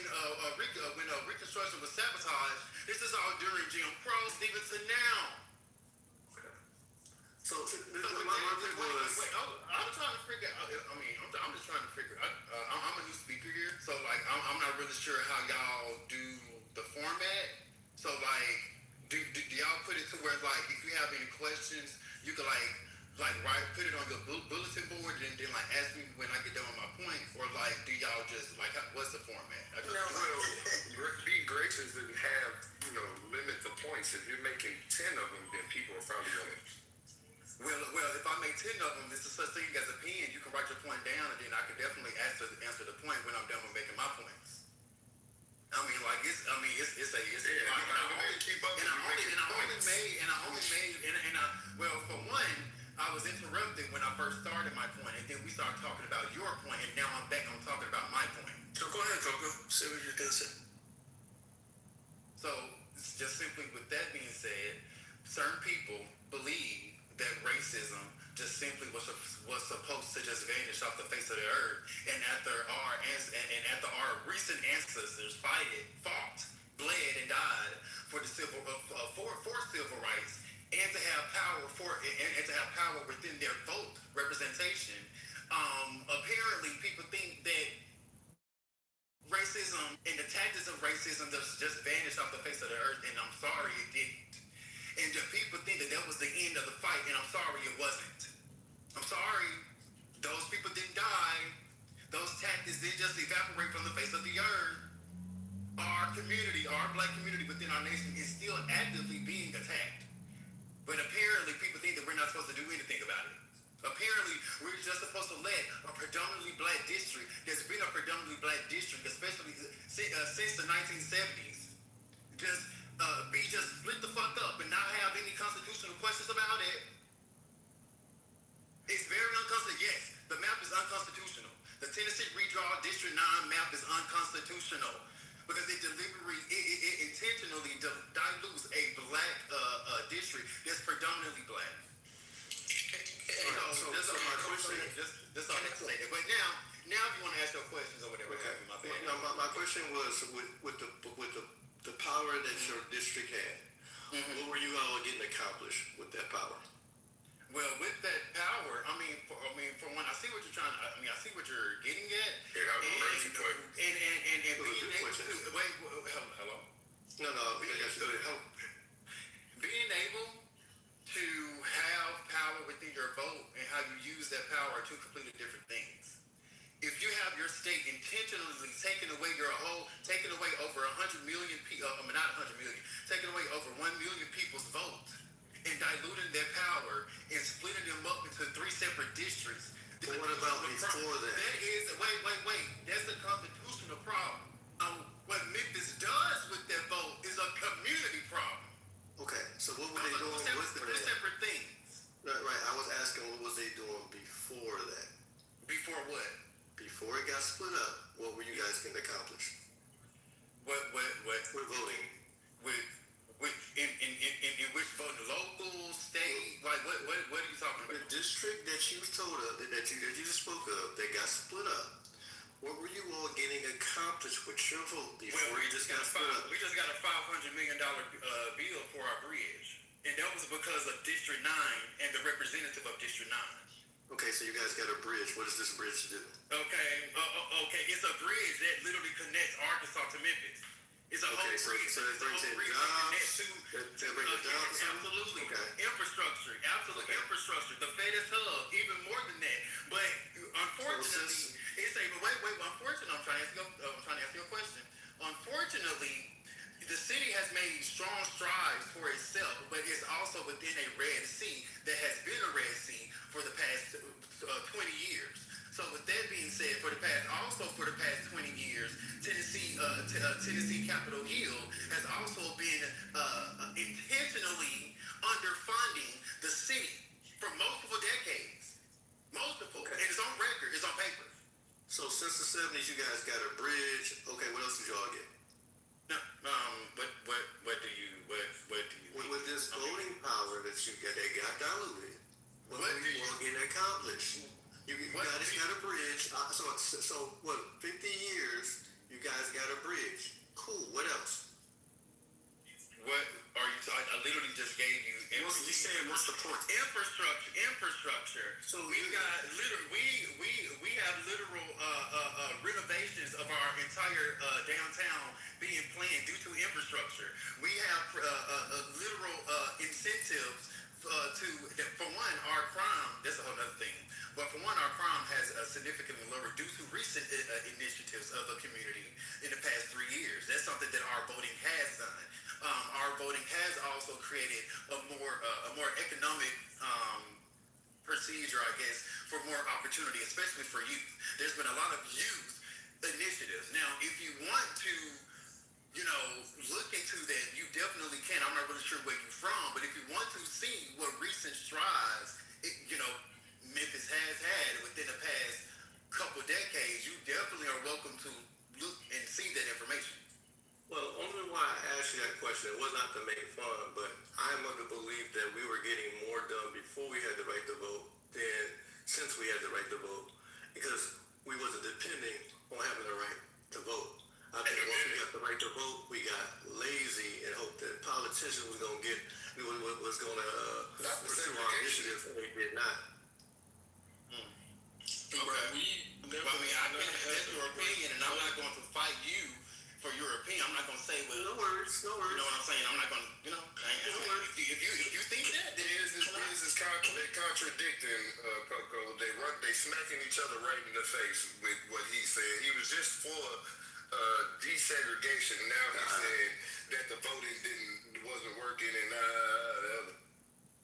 Speaker 21: Reconstruction was sabotaged. This is all during Jim Crow, even to now.
Speaker 20: So my thing was.
Speaker 21: I'm trying to figure out. I'm just trying to figure out. I'm a new speaker here, so like I'm not really sure how y'all do the format. So like, do y'all put it to where like if you have any questions, you can like put it on your bulletin board and then like ask me when I get done with my point, or like do y'all just like what's the format?
Speaker 10: Be gracious and have limit the points. If you're making 10 of them, then people are probably going to.
Speaker 21: Well, if I make 10 of them, this is such thing as a pen. You can write your point down, and then I can definitely answer the point when I'm done with making my points. I only for one, I was interrupted when I first started my point, and then we started talking about your point, and now I'm back on talking about my point.
Speaker 20: So go ahead, Coco. Say what you're gonna say.
Speaker 21: So, just simply with that being said, certain people believe that racism just simply was supposed to just vanish off the face of the earth, and after our recent ancestors fought, bled, and died for civil rights, and to have power within their vote representation, apparently people think that racism and the tactics of racism just vanished off the face of the earth, and I'm sorry it didn't. And the people think that was the end of the fight, and I'm sorry it wasn't. I'm sorry. Those people didn't die. Those tactics didn't just evaporate from the face of the earth. Our community, our black community within our nation is still actively being attacked. But apparently people think that we're not supposed to do anything about it. Apparently, we're just supposed to let a predominantly black district, there's been a predominantly black district, especially since the 1970s, just split the fuck up and not have any constitutional questions about it. It's very unconstitutional. Yes, the map is unconstitutional. The Tennessee Redraw District 9 map is unconstitutional because it intentionally dilutes a black district that's predominantly black. So my question is just all I say. But now if you want to ask your questions or whatever,
Speaker 20: okay. My question was with the power that your district had. Mm-hmm. What were you all getting accomplished with that power?
Speaker 21: Well, with that power, I for one, I see what you're trying. I see what you're getting at.
Speaker 10: Yeah, that was a crazy point.
Speaker 21: And being able to wait. Hello.
Speaker 20: No.
Speaker 21: Being able to have power within your vote and how you use that power are two completely different things. If you have your state intentionally taking away over 100 million people, not 100 million, taking away over 1 million people's votes and diluting their power and splitting them up into 3 separate districts.
Speaker 20: But what about before that?
Speaker 21: That is, wait. That's a constitutional problem. What Memphis does with their vote is a community problem.
Speaker 20: Okay, so what were they doing with that?
Speaker 21: Separate things.
Speaker 20: Right. I was asking what was they doing before that?
Speaker 21: Before what?
Speaker 20: got split up. What were you all getting accomplished with your vote before you just got split up?
Speaker 2: We just got a $500 million bill for our bridge, and that was because of District 9 and the representative of District 9.
Speaker 20: Okay, so you guys got a bridge. What does this bridge do?
Speaker 2: Okay, it's a bridge that literally connects Arkansas to Memphis. It's a whole bridge.
Speaker 20: So that brings in jobs. That brings in jobs.
Speaker 2: Absolutely.
Speaker 20: Okay.
Speaker 2: Infrastructure. Absolutely.
Speaker 20: Okay.
Speaker 2: Infrastructure. The FedEx hub, even more than that. But unfortunately, unfortunately, I'm trying to ask you a question. Unfortunately, the city has made strong strides for itself, but it's also within a Red Sea that has been a Red Sea for the past 20 years. So with that being said, for the past 20 years, Tennessee Capitol Hill has also been intentionally underfunding the city for multiple decades. Okay. And it's on record, it's on paper.
Speaker 20: So since the 70s, you guys got a bridge. Okay, what else did y'all get?
Speaker 2: No, what do you?
Speaker 20: With this voting power that you get, they got diluted. What do you all get accomplished? You guys got a bridge. So what? 50 years, you guys got a bridge. Cool. What else?
Speaker 2: What are you? I literally just gave you.
Speaker 20: What's the point?
Speaker 2: Infrastructure. So we have literal renovations of our entire downtown being planned due to infrastructure. We have literal incentives for one, our crime. That's a whole other thing. But for one, our crime has significantly lowered due to recent initiatives of the community in the past 3 years. That's something that our voting has done. Our voting has also created a more economic procedure, I guess, for more opportunity, especially for youth. There's been a lot of youth initiatives. Now, if you want to, look into that, you definitely can. I'm not really sure where you're from, but if you want to see what recent strides, Memphis has had within the past couple decades, you definitely are welcome to look and see that information.
Speaker 20: Well, only why I asked you that question, it was not to make fun, but I am of the belief that we were getting more done before we had the right to vote than since we had the right to vote, because we wasn't depending on having the right to vote. I think once we got the right to vote, we got lazy and hoped that politicians was going to pursue our initiatives, and they did not.
Speaker 2: Okay. That's your opinion, and I'm not going to fight you for your opinion. I'm not going to say, well,
Speaker 20: no worries. You know
Speaker 2: what I'm saying? I'm not going to, if you think that, then
Speaker 10: This is contradicting, Coco. They smacking each other right in the face with what he said. He was just for desegregation. Now he's saying that the voting wasn't working, and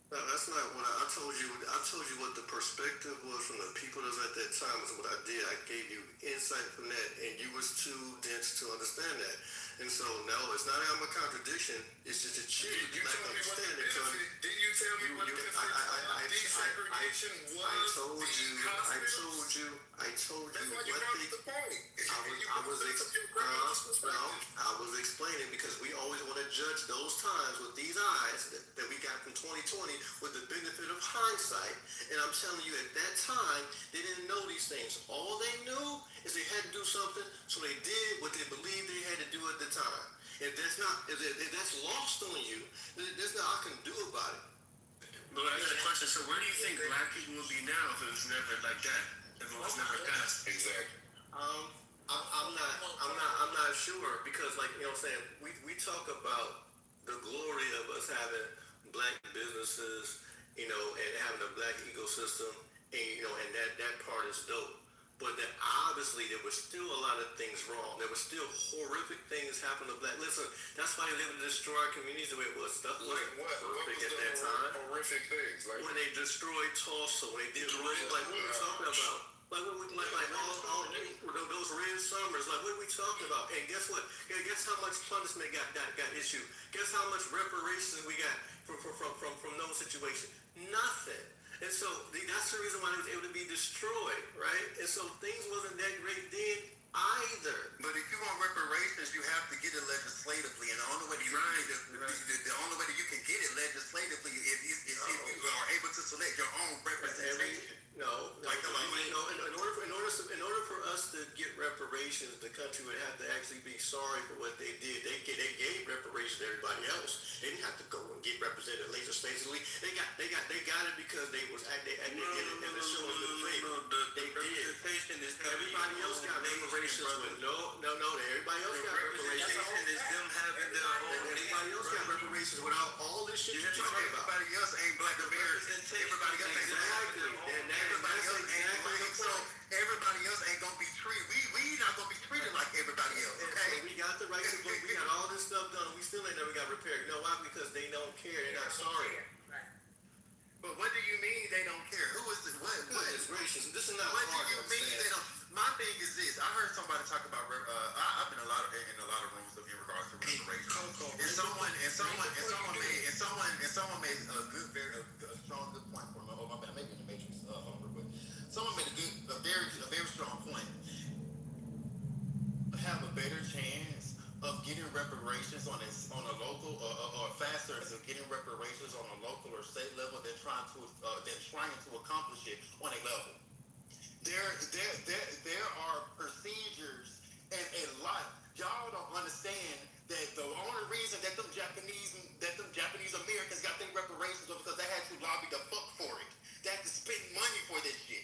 Speaker 20: No, that's not what I told you. I told you what the perspective was from the people that was at that time. Was what I did. I gave you insight from that, and you was too dense to understand that. And so, no, it's not I'm a contradiction. It's just that you not understand it.
Speaker 10: Did you tell me what the desegregation was?
Speaker 20: I told you what I was explaining, because we always want to judge those times with these eyes that we got from 2020 with the benefit of hindsight. And I'm telling you, at that time, they didn't know these things. All they knew is they had to do something, so they did what they believed they had to do at the time. If that's lost on you, there's nothing I can do about it.
Speaker 16: But I got a question. So where do you think black people would be now if it was never like that? If it was never passed?
Speaker 10: Exactly.
Speaker 20: I'm not sure, because, like, you know what I'm saying, we talk about the glory of us having black businesses, and having a black ecosystem, and that part is dope. But then obviously there was still a lot of things wrong. There were still horrific things happening to black. Listen, that's why they live in destroyed communities the way it was. Stuff wasn't perfect at that time.
Speaker 10: Horrific things, like
Speaker 20: when they destroyed Tulsa, when they did the raid, like what are we talking about? Like all those red summers, like what are we talking about? And guess what? Guess how much punishment got issued? Guess how much reparations we got from those situations? Nothing. And so that's the reason why it was able to be destroyed, right? And so things wasn't that great then either.
Speaker 2: But if you want reparations, you have to get it legislatively, and the only way that you can get it legislatively is if you are able to select your own representation.
Speaker 20: In reparations, the country would have to actually be sorry for what they did. They gave reparations to everybody else. They didn't have to go and get represented legislatively. They got it because they was they did it and they showed good favor. They did. Everybody else got reparations with everybody else got reparations. Everybody else got reparations without all this shit you're talking about.
Speaker 2: Everybody else ain't Black Americans. Everybody else ain't everybody else ain't gonna be treated. We not gonna be treated like everybody else. Okay.
Speaker 20: So we got the right to vote. We got all this stuff done. We still ain't never got repaired. You know why? Because they don't care. They're not sorry.
Speaker 2: But what do you mean they don't care? Who is this? What
Speaker 20: is racist? This is not
Speaker 2: what
Speaker 20: hard
Speaker 2: do you
Speaker 20: to
Speaker 2: mean
Speaker 20: understand.
Speaker 2: they don't? My thing is this. I heard somebody talk about. I've been in a lot of rooms in regards to reparations. And someone made a strong good point for me. Oh my bad, maybe in the Matrix. Someone made a very strong point. Have a better chance of getting reparations on a local or faster of getting reparations on a local or state level than trying to accomplish it on a level. There are procedures and a lot. Y'all don't understand that the only reason that them Japanese Americans got their reparations was because they had to lobby the fuck for it. They had to spend money for this shit.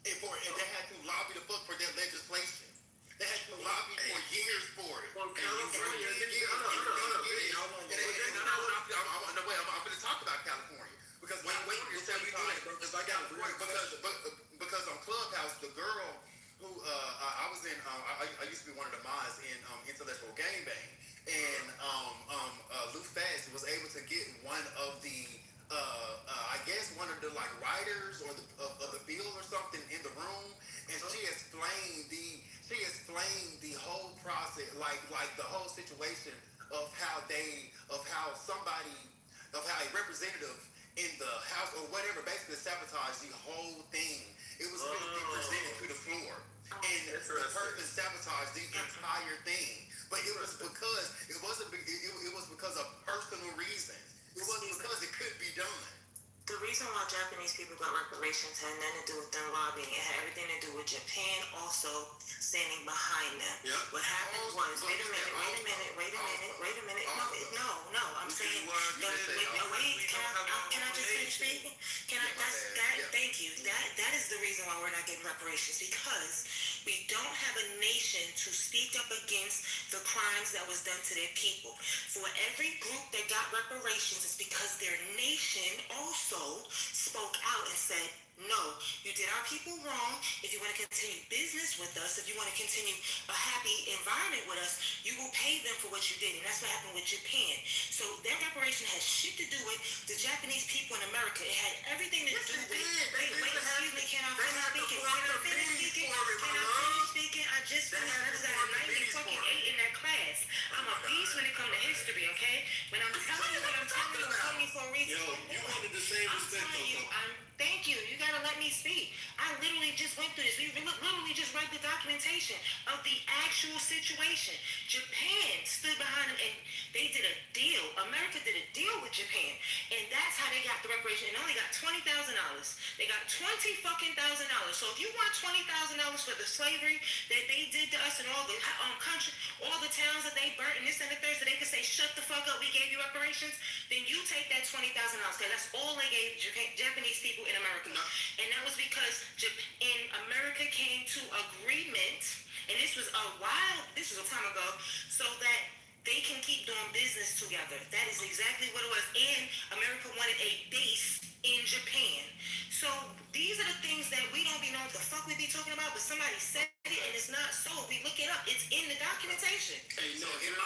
Speaker 2: And they had to lobby the fuck for their legislation. They had to lobby for years for it.
Speaker 20: Well, California,
Speaker 2: I'm going to talk about California. Because because on Clubhouse, the girl who I was in, I used to be one of the mods in Intellectual Gangbang, and Lou Fast was able to get one of the I guess one of the like writers or of the bill or something in the room, and she explained the whole process, like the whole situation of how a representative in the House or whatever basically sabotaged the whole thing. It was going to be presented to the floor, and the person sabotaged the entire thing. But it was because it was because of personal reasons. It wasn't because it could be done.
Speaker 9: The reason why Japanese people got reparations had nothing to do with them lobbying. It had everything to do with Japan also standing behind them.
Speaker 20: Yep.
Speaker 9: What happened was, wait a minute. No. I'm saying, can I just finish speaking? Thank you. That is the reason why we're not getting reparations, because we don't have a nation to speak up against the crimes that was done to their people. For every group that got reparations, it's because their nation also spoke out and said, no, you did our people wrong. If you want to continue business with us, if you want to continue a happy environment with us, you will pay them for what you did. And that's what happened with Japan. So that reparation has shit to do with the Japanese people in America. It had everything to do with... Wait, excuse me, can I finish speaking? I just finished. I just got a 90 fucking 8 in that class. I'm a beast when it comes to history, okay? When I'm telling you what I'm telling you, I'm telling you for a reason.
Speaker 20: Yo, you wanted the same respect,
Speaker 9: Thank you. You gotta let me speak. I literally just went through this. We literally just read the documentation of the actual situation. Japan stood behind them and they did a deal. America did a deal with Japan, and that's how they got the reparation. And only got $20,000. They got $20,000. So if you want $20,000 for the slavery that they did to us in all the country, all the towns that they burnt and this and the third, so they could say, "Shut the fuck up, we gave you reparations," then you take that $20,000 because that's all they gave Japanese people in America. And that was because America came to agreement, and this was a time ago, so that they can keep doing business together. That is exactly what it was. And America wanted a base in Japan. So these are the things that we don't be knowing what the fuck we be talking about, but somebody said it and it's not so. We look it up. It's in the documentation.
Speaker 2: Hey, no, real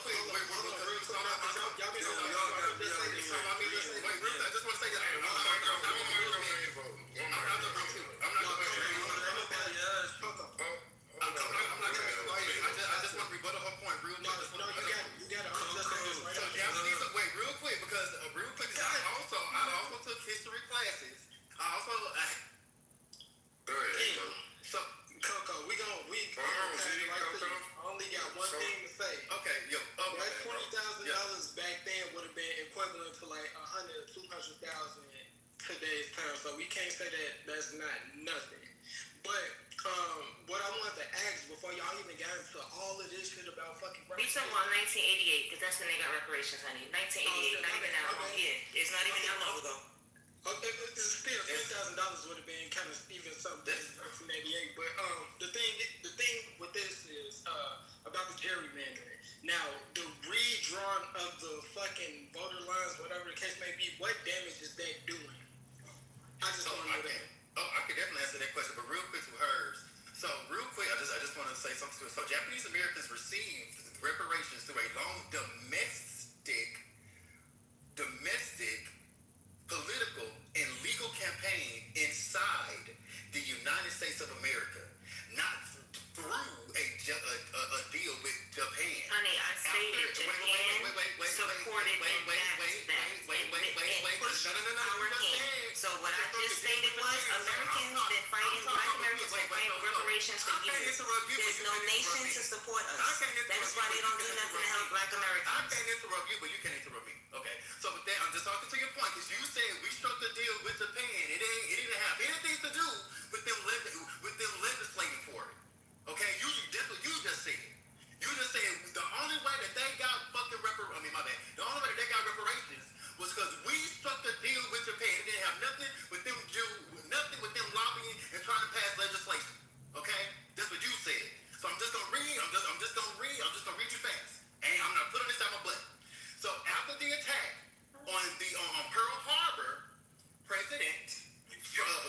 Speaker 2: quick. I just want to say that. I just want to rebuttal her point real quick. Real quick, because I also took history classes.
Speaker 20: Go ahead.
Speaker 2: So,
Speaker 20: Coco, we only got one thing to say.
Speaker 2: Okay, yo.
Speaker 20: That $20,000 back then would have been equivalent to like 100,000, 200,000 today's terms. So we can't say that that's not nothing. But what
Speaker 3: I wanted to ask before y'all even got into all of this shit about fucking
Speaker 12: We talking about 1988, because that's when they got reparations, honey. 1988, not even that long. Yeah, it's not even that long ago.
Speaker 3: Okay, it's still $10,000 would have been kind of even something from 88. But the thing with this is about the gerrymandering. Now, the redrawing of the fucking voter lines, whatever the case may be, what damage is that doing? I just want to know that.
Speaker 2: I could definitely answer that question, but real quick to hers. So real quick, I just want to say something to it. So Japanese Americans received reparations through a long domestic, political, and legal campaign inside the United States of America, not through a deal with Japan.
Speaker 12: Honey, I stated Japan supported and backed that and pushed our hand. So what I just stated was Americans been fighting, Black Americans been fighting reparations for years. There's no nation to support us. That's why they don't do nothing to help Black Americans.
Speaker 2: I can't interrupt you, but you can't interrupt me. Okay, so with that, I'm just talking to your point, because you said we struck the deal with Japan. It didn't have anything to do with them legislating for it. Okay, you just said it. You just said the only way that they got fucking the only way that they got reparations was because we struck the deal with Japan. It didn't have nothing with them lobbying and trying to pass legislation. Okay, that's what you said. So I'm just gonna read you fast. And I'm not putting this out my butt. So after the attack on Pearl Harbor, President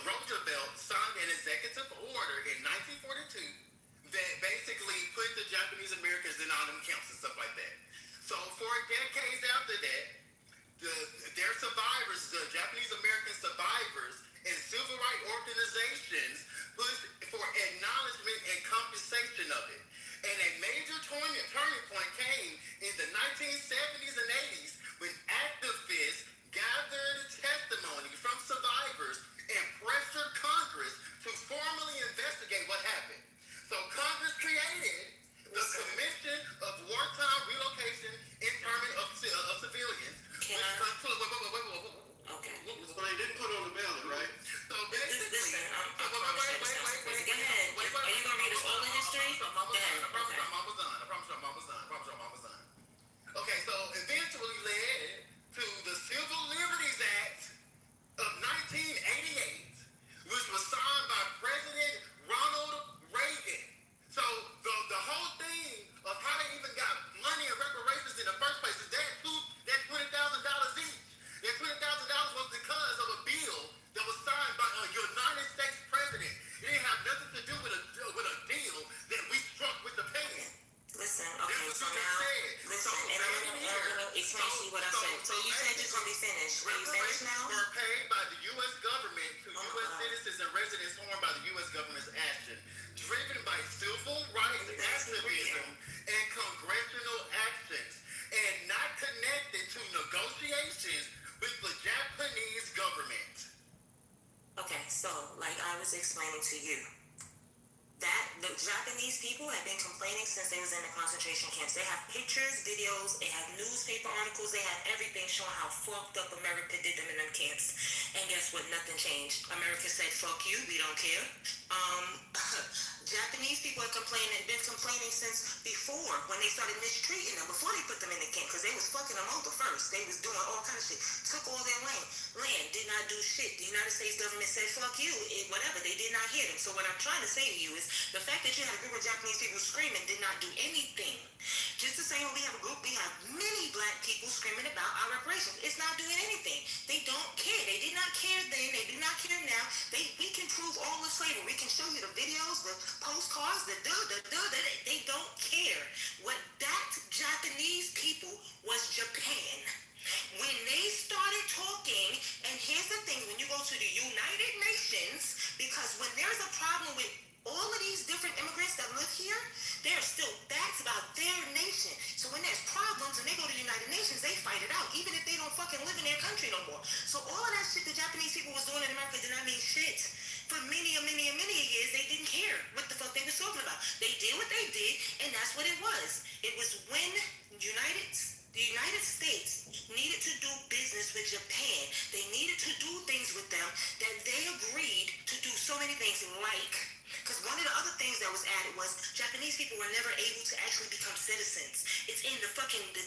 Speaker 2: Roosevelt signed an executive order in 1942 that basically put the Japanese Americans in all them camps and stuff like that. So for decades after that, their survivors, the Japanese American survivors and civil rights organizations pushed for acknowledgement and compensation of it. And a major turning point came in the 1970s and 80s when activists gathered testimony from survivors and pressured Congress to formally investigate what happened. So Congress created the Commission of Wartime Relocation Internment of Civilians.
Speaker 12: Okay.
Speaker 20: So they didn't put it on the ballot, right?
Speaker 2: So basically,
Speaker 12: listen, I promise you this sounds crazy. Go ahead. Are you going to read us all the history?
Speaker 2: I promise you I'm almost done. Okay, so eventually led to the Civil Liberties Act of 1988, which was signed by President Ronald Reagan. So the whole thing of how they even got money and reparations in the first place is that $20,000 each. That $20,000 was because of a bill that was signed by a United States president. It didn't have nothing to do with a deal that we struck with the pen.
Speaker 12: Listen, okay, so now, and I'm gonna explain to you what I said. So you said you're gonna be finished. Are you finished now?
Speaker 2: Were paid by the U.S. government to U.S. citizens and residents harmed by the U.S. government's action, driven by civil rights activism and congressional actions, and not connected to negotiations with the Japanese government.
Speaker 12: Okay, so like I was explaining to you, that the Japanese people have been complaining since they was in the concentration camps. They have pictures, videos, they have newspaper articles, they have everything showing how fucked up America did them in them camps. And guess what? Nothing changed. America said, fuck you, we don't care. Japanese people have been complaining since before, when they started mistreating them, before they put them in the camp, because they was fucking them over first. They was doing all kind of shit. Took all their land, did not do shit. The United States government said, fuck you, whatever. They did not hear them. So what I'm trying to say to you is, the fact that you had a group of Japanese people screaming did not do anything. Just the same way we have many Black people screaming about our reparations. It's not doing anything. They don't care. They did not care then. They do not care now. We can prove all the slavery. We can show you the videos, the postcards, they don't care. What that Japanese people was Japan. When they started talking, and here's the thing, when you go to the United Nations, because when there's a problem with all of these different immigrants that live here, there's still facts about their nation. So when there's problems and they go to the United Nations, they fight it out, even if they don't fucking live in their country no more. So all of that shit the Japanese people was doing in America did not mean shit. For many years, they didn't care what the fuck they was talking about. They did what they did, and that's what it was. It was when the United States needed to do business with Japan. They needed to do things with them that they agreed to do so many things like, because one of the other things that was
Speaker 5: were never able to actually become citizens. It's in the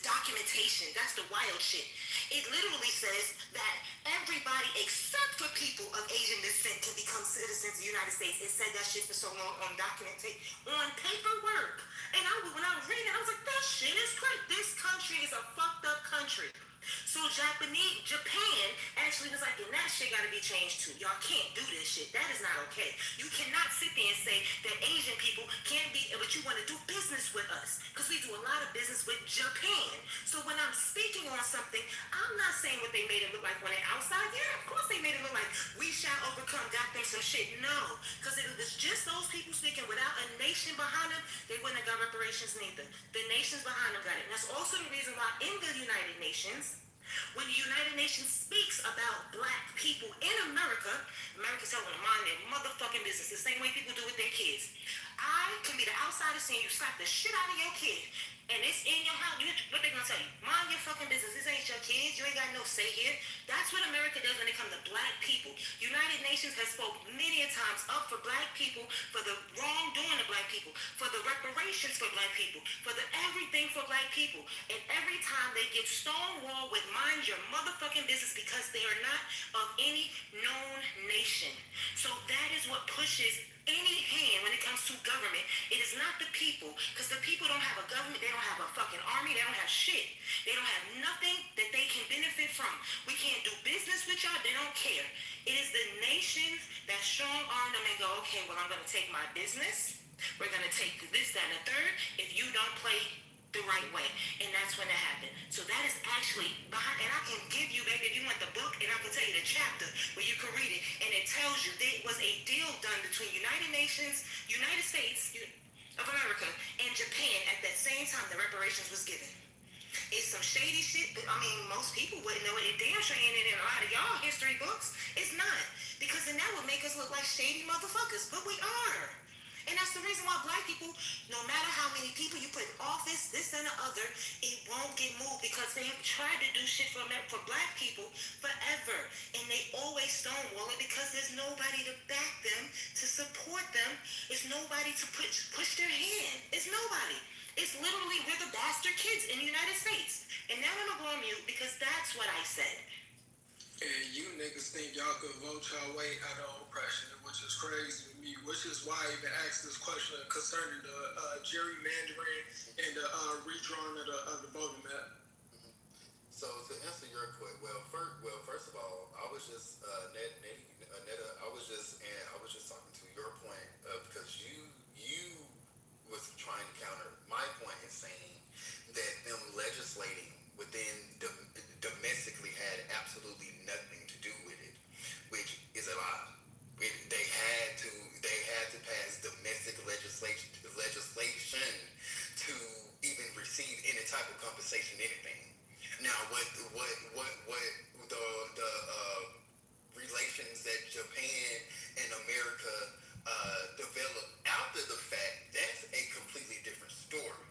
Speaker 5: documentation. That's the wild shit. It literally says that everybody except for people of Asian descent can become citizens of the United States. It said that shit for so long on paperwork. And when I was reading it, I was like, that shit is crazy. This country is a fucked up country. So Japan actually was like, and that shit gotta be changed too. Y'all can't do this shit. That is not okay. You cannot sit there and say that Asian people can't be, but you want to do business with us. Because we do a lot of business with Japan. So when I'm speaking on something, I'm not saying what they made it look like when they're outside. Yeah, of course they made it look like we shall overcome, got them some shit. No. Because if it was just those people speaking without a nation behind them, they wouldn't have got reparations neither. The nations behind them got it. And that's also the reason why in the United Nations, when the United Nations speaks about black people in America, America's telling them to mind their motherfucking business the same way people do with their kids. I can be the outsider seeing you slap the shit out of your kid, and it's in your house. What they gonna tell you? Mind your fucking business. This ain't your kids. You ain't got no say here. That's what America does when it comes to black people. United Nations has spoke many a times up for black people, for the wrongdoing of black people, for the reparations for black people, for the everything for black people. And every time they get stonewalled with mind your motherfucking business because they are not of any known nation. So that is what pushes any hand when it comes to government. It is not the people, because the people don't have a government, they don't have a fucking army, they don't have shit. They don't have nothing that they can benefit from. We can't do business with y'all, they don't care. It is the nations that strong arm them and go, okay, well, I'm gonna take my business, we're gonna take this, that, and the third, if you don't play the right way. And that's when it happened. So that is actually behind, and I can give you, baby, if you want the book, and I can tell you the chapter where you can read it, and it tells you there was a deal done between United Nations, United States of America, and Japan at that same time the reparations was given. It's some shady shit, but I mean, most people wouldn't know it. It damn sure ain't in a lot of y'all history books. It's not. Because then that would make us look like shady motherfuckers, but we are. And that's the reason why black people, no matter how many people you put in office, this and the other, it won't get moved because they've tried to do shit for black people forever. And they always stonewall it because there's nobody to back them, to support them. There's nobody to push their hand. It's nobody. It's literally, we're the bastard kids in the United States. And now I'm going to go on mute because that's what I said.
Speaker 3: And you niggas think y'all could vote y'all way out of oppression, which is crazy to me, which is why I even asked this question concerning the gerrymandering and the redrawing of the voting map.
Speaker 2: So to answer your question, first of all, I was just Netta, I was just talking to your point because you was trying to counter my point in saying that them legislating within domestically had absolutely nothing to do with it, which is a lie. They had to pass domestic legislation to even receive any type of compensation, anything. Now, what the relations that Japan and America developed after the fact, that's a completely different story.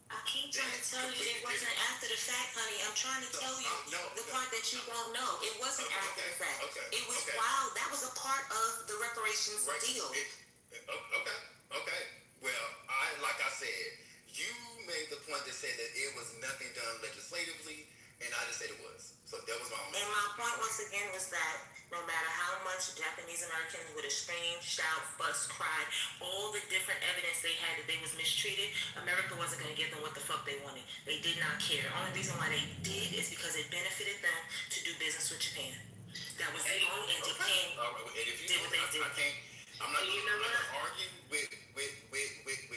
Speaker 5: I keep trying to tell you it wasn't after the fact, honey. I'm trying to tell you the part that you don't know. It wasn't after the fact. It was wild. That was a part of the reparations deal.
Speaker 2: Okay. Well, like I said, you made the point that said that it was nothing done legislatively, and I just said it was. So that was my own.
Speaker 5: And my point once again was that no matter how much Japanese Americans would have screamed, shout, fuss, cried, all the different evidence they had that they was mistreated, America wasn't going to give them what the fuck they wanted. They did not care. The only reason why they did is because it benefited them to do business with Japan. That was the only, and Japan did what they did.
Speaker 2: I'm not going to argue with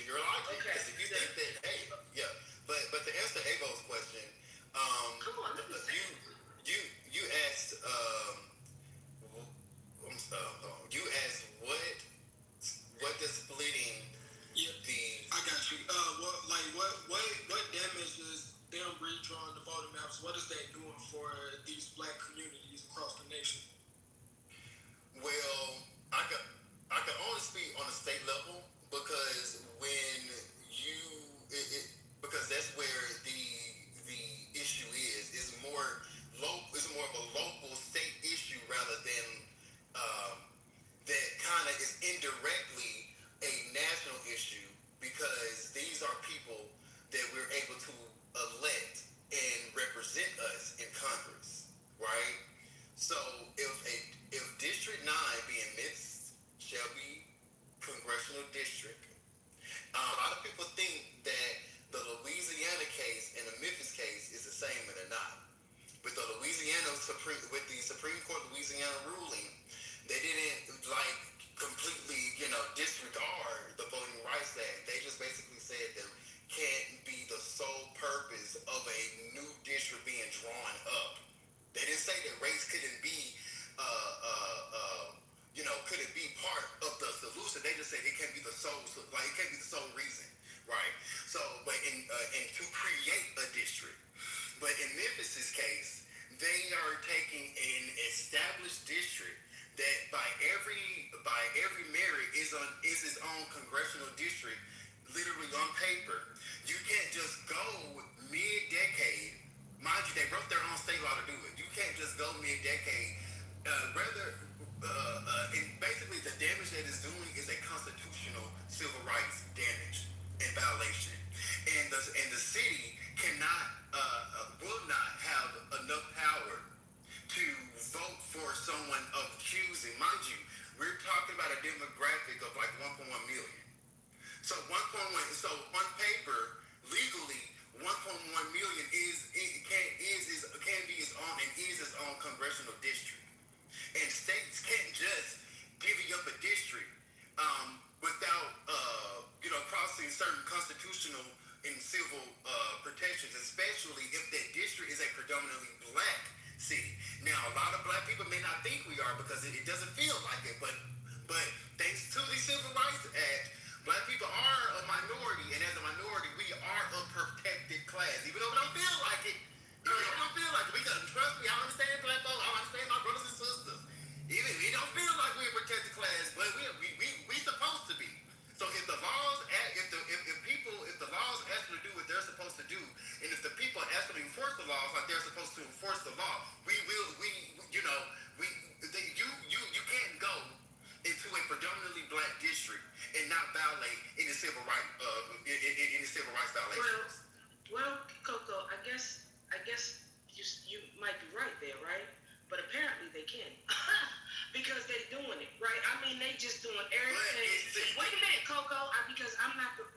Speaker 2: your logic. Because if you think that, hey, yeah. But to answer Ego's question, you asked what does splitting
Speaker 3: I got you. What damages them redrawing the voting maps? What is that doing for these black communities across the nation?
Speaker 2: Well, I can only speak on a state level because when because that's where the that race couldn't be, couldn't be part of the solution. They just said it can't be the sole, like it can't be the sole reason, right? So, but and to create a district. But in Memphis's case, they are taking an established district that by every merit is its own congressional district, literally on paper. You can't just go mid-decade. Mind you, they wrote their own state law to do it. You can't just go mid-decade. And basically the damage that it's doing is a constitutional civil rights damage and violation. And the city cannot, will not have enough power to vote for someone of choosing. Mind you, we're talking about a demographic of like 1.1 million. So 1.1. So on paper, legally, 1.1 million can be its own and is its own congressional district. And states can't just divvy up a district without crossing certain constitutional and civil protections, especially if that district is a predominantly black city. Now, a lot of black people may not think we are because it doesn't feel like it, but thanks to the Civil Rights Act, black people are a minority, and as a minority, we are a protected class, even though we don't feel like it. Because trust me, I understand black folks, I understand my brothers and sisters. Even we don't feel like we're a protected class, but we supposed to be. So if the laws, if the laws ask them to do what they're supposed to do, and if the people ask them to enforce the laws like they're supposed to enforce the law, you can't go into a predominantly black district and not violate any civil rights violations.
Speaker 4: Well, Coco, I guess you might be right there, right? But apparently they can. Because they're doing it, right? I mean, they just doing everything. Wait a minute, Coco, because I'm not gonna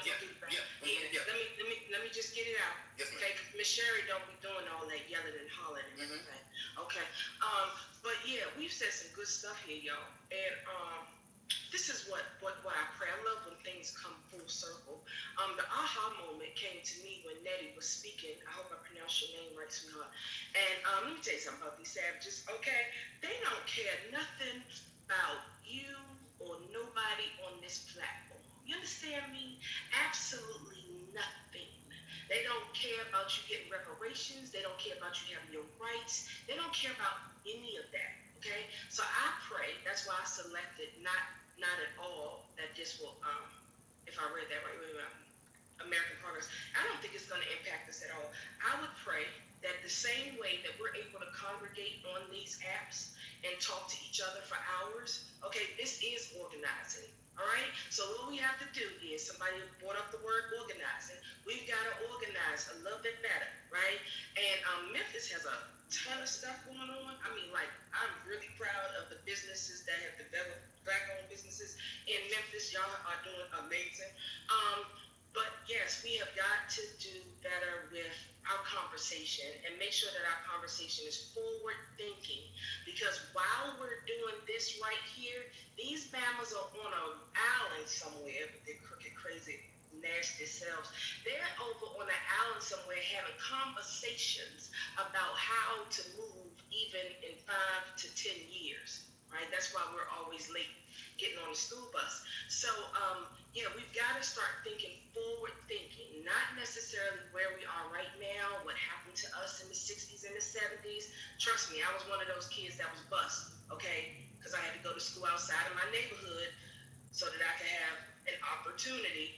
Speaker 4: get it back. Let me just get it out.
Speaker 2: Yes,
Speaker 4: okay, Miss Sherry don't be doing all that yelling and hollering and everything. Okay. But yeah, we've said some good stuff here, y'all. And this is what I pray. I love when things come full circle. The aha moment came to me when Nettie was speaking. I hope I pronounced your name right, sweetheart. And let me tell you something about these savages, okay? They don't care nothing about you or nobody on this platform. You understand me? Absolutely nothing. They don't care about you getting reparations. They don't care about you having your rights. They don't care about any of that, okay? So I pray, that's why I selected not at all that this will, if I read that right, American Progress, I don't think it's going to impact us at all. I would pray that the same way that we're able to congregate on these apps and talk to each other for hours, okay, this is organizing, all right? So what we have to do is, somebody brought up the word organizing, we've got to organize a little bit better, right? And Memphis has a ton of stuff going on. I mean, like, I'm really proud of the businesses that have developed, black-owned businesses in Memphis. Y'all are doing amazing. But yes, we have got to do better with our conversation and make sure that our conversation is forward thinking, because while we're doing this right here, these mamas are on an island somewhere with their crooked, crazy, nasty selves. They're over on an island somewhere having conversations about how to move even in 5 to 10 years, right? That's why we're always late getting on the school bus. So, yeah, we've got to start thinking forward thinking, not necessarily where we are right now, what happened to us in the 60s and the 70s. Trust me, I was one of those kids that was bused, okay? Because I had to go to school outside of my neighborhood so that I could have an opportunity.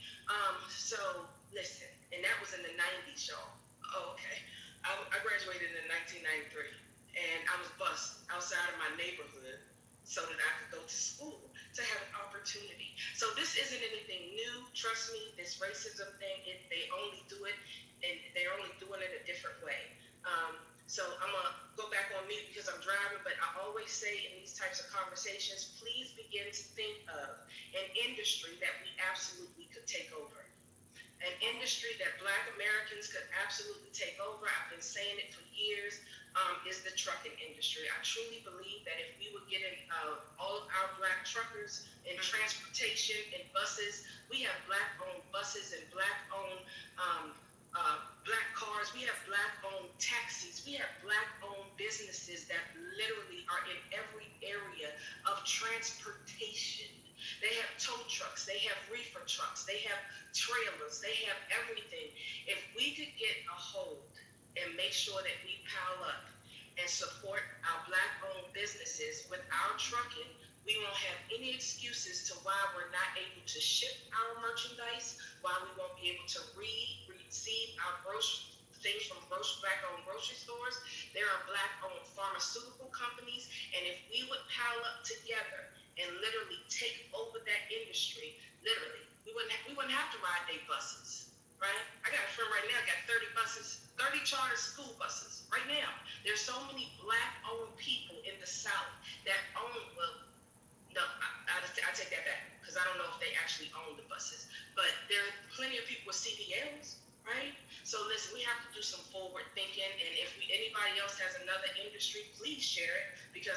Speaker 4: So, listen, and that was in the 90s, y'all. Oh, okay. I graduated in 1993, and I was bused outside of my neighborhood so that I could go to school to have an opportunity. So this isn't anything new. Trust me, this racism thing, they only do it, and they're only doing it a different way. So I'm going to go back on mute because I'm driving, but I always say in these types of conversations, please begin to think of an industry that we absolutely could take over. An industry that Black Americans could absolutely take over. I've been saying it for years. Is the trucking industry. I truly believe that if we were getting all of our Black truckers in transportation and buses, we have Black-owned buses and Black-owned Black cars. We have Black-owned taxis. We have Black-owned they have reefer trucks, they have trailers, they have everything. If we could get a hold and make sure that we pile up and support our Black-owned businesses with our trucking, we won't have any excuses to why we're not able to ship our merchandise, why we won't be able to receive our things from Black-owned grocery stores. There are Black-owned pharmaceutical companies, and if we would pile up together and literally take over that industry, literally, we wouldn't have to ride their buses, right? I got a friend right now got 30 buses, 30 charter school buses right now. There's so many Black-owned people in the South that own, well, no, I take that back, because I don't know if they actually own the buses, but there are plenty of people with CDLs, right? So listen, we have to do some forward thinking, and if anybody else has another industry, please share it, because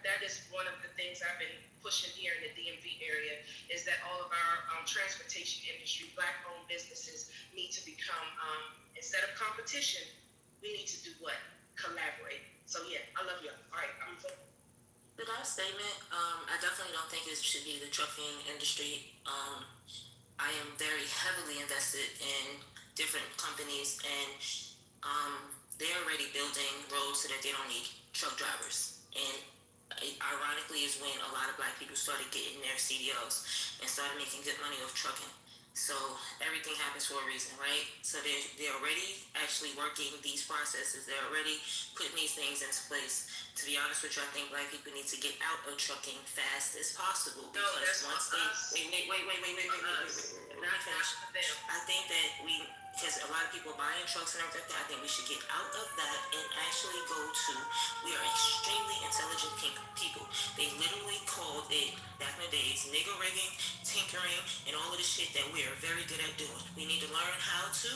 Speaker 4: that is one of the things I've been pushing here in the DMV area, is that all of our transportation industry, Black-owned businesses need to become, instead of competition, we need to do what? Collaborate. So yeah, I love y'all. All right, I'm
Speaker 5: The last statement, I definitely don't think it should be the trucking industry. I am very heavily invested in different companies, and they're already building roads so that they don't need truck drivers. And ironically is when a lot of Black people started getting their CDLs and started making good money off trucking. So everything happens for a reason, right? So they're already actually working these processes. They're already putting these things into place. To be honest with you, I think Black people need to get out of trucking fast as possible.
Speaker 4: No, that's
Speaker 5: once they wait. Let me finish. I think that because a lot of people are buying trucks and everything, I think we should get out of that and actually go to, we are extremely intelligent people. They literally called it, back in the days, nigger rigging, tinkering, and all of the shit that we are very good at doing. We need to learn how to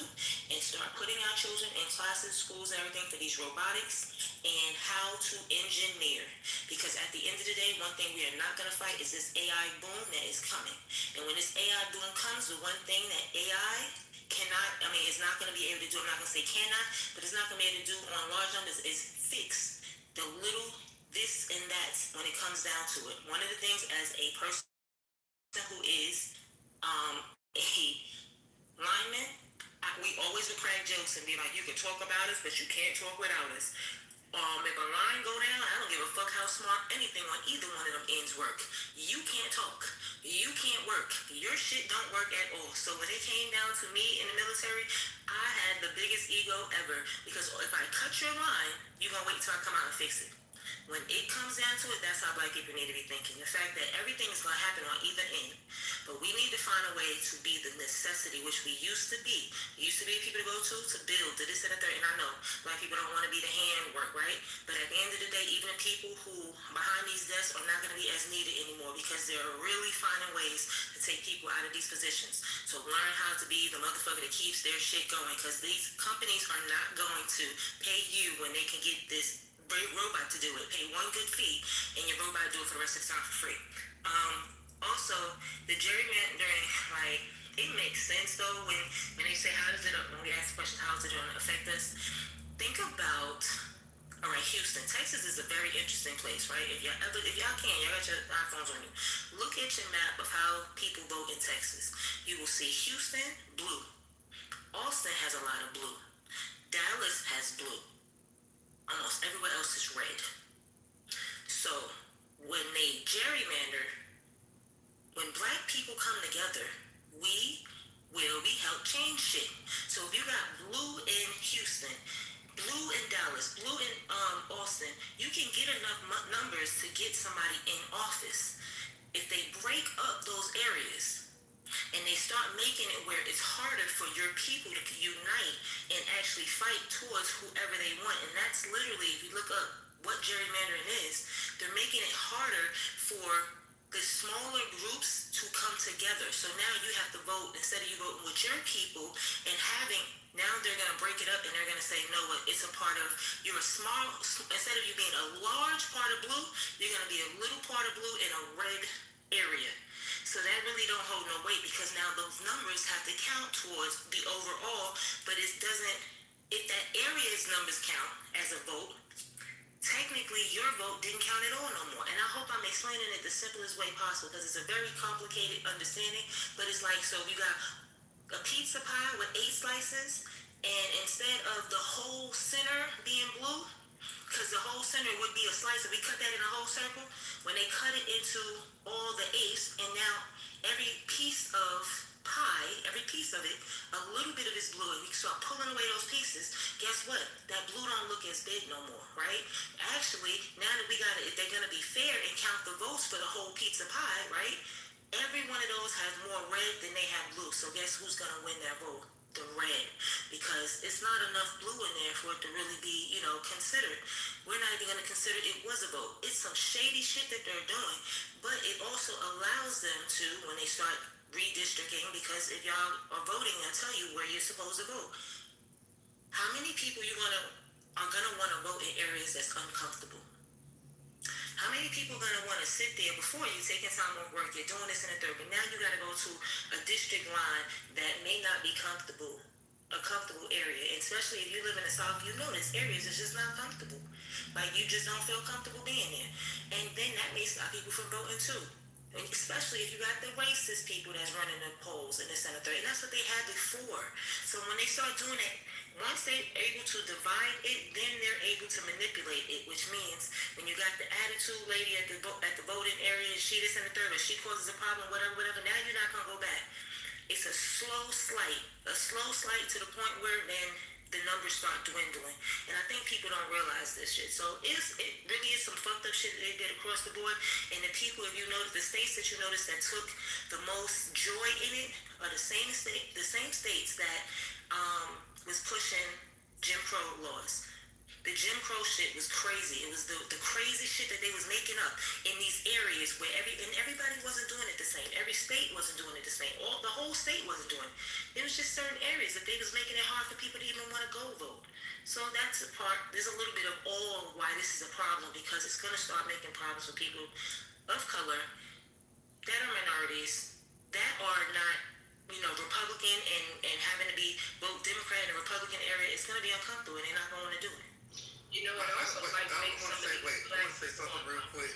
Speaker 5: and start putting our children in classes, schools, and everything for these robotics and how to engineer. Because at the end of the day, one thing we are not going to fight is this AI boom that is coming. And when this AI boom comes, the one thing that AI is not going to be able to do, I'm not going to say cannot, but it's not going to be able to do on large numbers is fix the little this and that when it comes down to it. One of the things as a person who is a lineman, we always would crack jokes and be like, you can talk about us, but you can't talk without us. If a line go down, I don't give a fuck how smart anything on either one of them ends work. You can't talk. You can't work. Your shit don't work at all. So when it came down to me in the military, I had the biggest ego ever, because if I cut your line, you're going to wait till I come out and fix it. When it comes down to it, that's how Black people need to be thinking. The fact that everything is going to happen on either end. But we need to find a way to be the necessity, which we used to be. We used to be people to go to build, to this and the third. And I know Black people don't want to be the handwork, right? But at the end of the day, even people who behind these desks are not going to be as needed anymore, because they're really finding ways to take people out of these positions. So learn how to be the motherfucker that keeps their shit going, because these companies are not going to pay you when they can get this robot to do it. Pay one good fee and your robot do it for the rest of the time for free. Also, the gerrymandering, like, it makes sense though when they say when we ask the question, how is it going to affect us? Think about, all right, Houston, Texas is a very interesting place, right? If y'all can, y'all got your iPhones on you. Look at your map of how people vote in Texas. You will see Houston, blue. Austin has a lot of blue. Dallas has blue. Almost everywhere else is red. So when they gerrymander, when Black people come together, we will help change shit. So if you got blue in Houston, blue in Dallas, blue in Austin, you can get enough numbers to get somebody in office. If they break up those areas and they start making it where it's harder for your people to unite and actually fight towards whoever they want. And that's literally, if you look up what gerrymandering is, they're making it harder for the smaller groups to come together. So now you have to vote, instead of you voting with your people and now they're going to break it up and they're going to say, no, it's a part of, you're a small, instead of you being a large part of blue, you're going to be a little part of blue in a red area. So that really don't hold no weight, because now those numbers have to count towards the overall, but it doesn't, if that area's numbers count as a vote, technically your vote didn't count at all no more. And I hope I'm explaining it the simplest way possible, because it's a very complicated understanding. But it's like, so you got a pizza pie with 8 slices, and instead of the whole center being blue, because the whole center would be a slice, if we cut that in a whole circle, when they cut it into all the 8s, and now every piece of pie, every piece of it, a little bit of it's blue, and we start pulling away those pieces, guess what? That blue don't look as big no more, right? Actually, now that we got it, if they're going to be fair and count the votes for the whole pizza pie, right? Every one of those has more red than they have blue, so guess who's going to win that vote? The red, because it's not enough blue in there for it to really be, considered. We're not even going to consider it was a vote. It's some shady shit that they're doing, but it also allows them to, when they start redistricting, because if y'all are voting, they'll tell you where you're supposed to vote. How many people are gonna want to vote in areas that's uncomfortable? How many people are going to want to sit there before you taking time off work, you're doing this and the third, but now you got to go to a district line that may not be comfortable, a comfortable area, and especially if you live in the South, you know this areas is just not comfortable. Like, you just don't feel comfortable being there. And then that may stop people from voting too. And especially if you got the racist people that's running the polls in the Senate, and that's what they had before. So when they start doing it, once they're able to divide it, then they're able to manipulate it, which means when you got the attitude lady at the voting area, she this and the third, or she causes a problem, whatever, now you're not going to go back. It's a slow slight to the point where then the numbers start dwindling. And I think people don't realize this shit. So it really is some fucked up shit that they did across the board. And the people, if you notice, the states that you notice that took the most joy in it are the same states that was pushing Jim Crow laws. The Jim Crow shit was crazy. It was the crazy shit that they was making up in these areas where everybody wasn't doing it the same. Every state wasn't doing it the same. The whole state wasn't doing it. It was just certain areas that they was making it hard for people to even want to go vote. So that's a part. There's a little bit of all why this is a problem, because it's going to start making problems for people of color that are minorities, that are not, Republican and having to be both Democrat and Republican area. It's going to be uncomfortable, and they're not going to want to do it.
Speaker 4: You know what else?
Speaker 21: I want to say something real quick.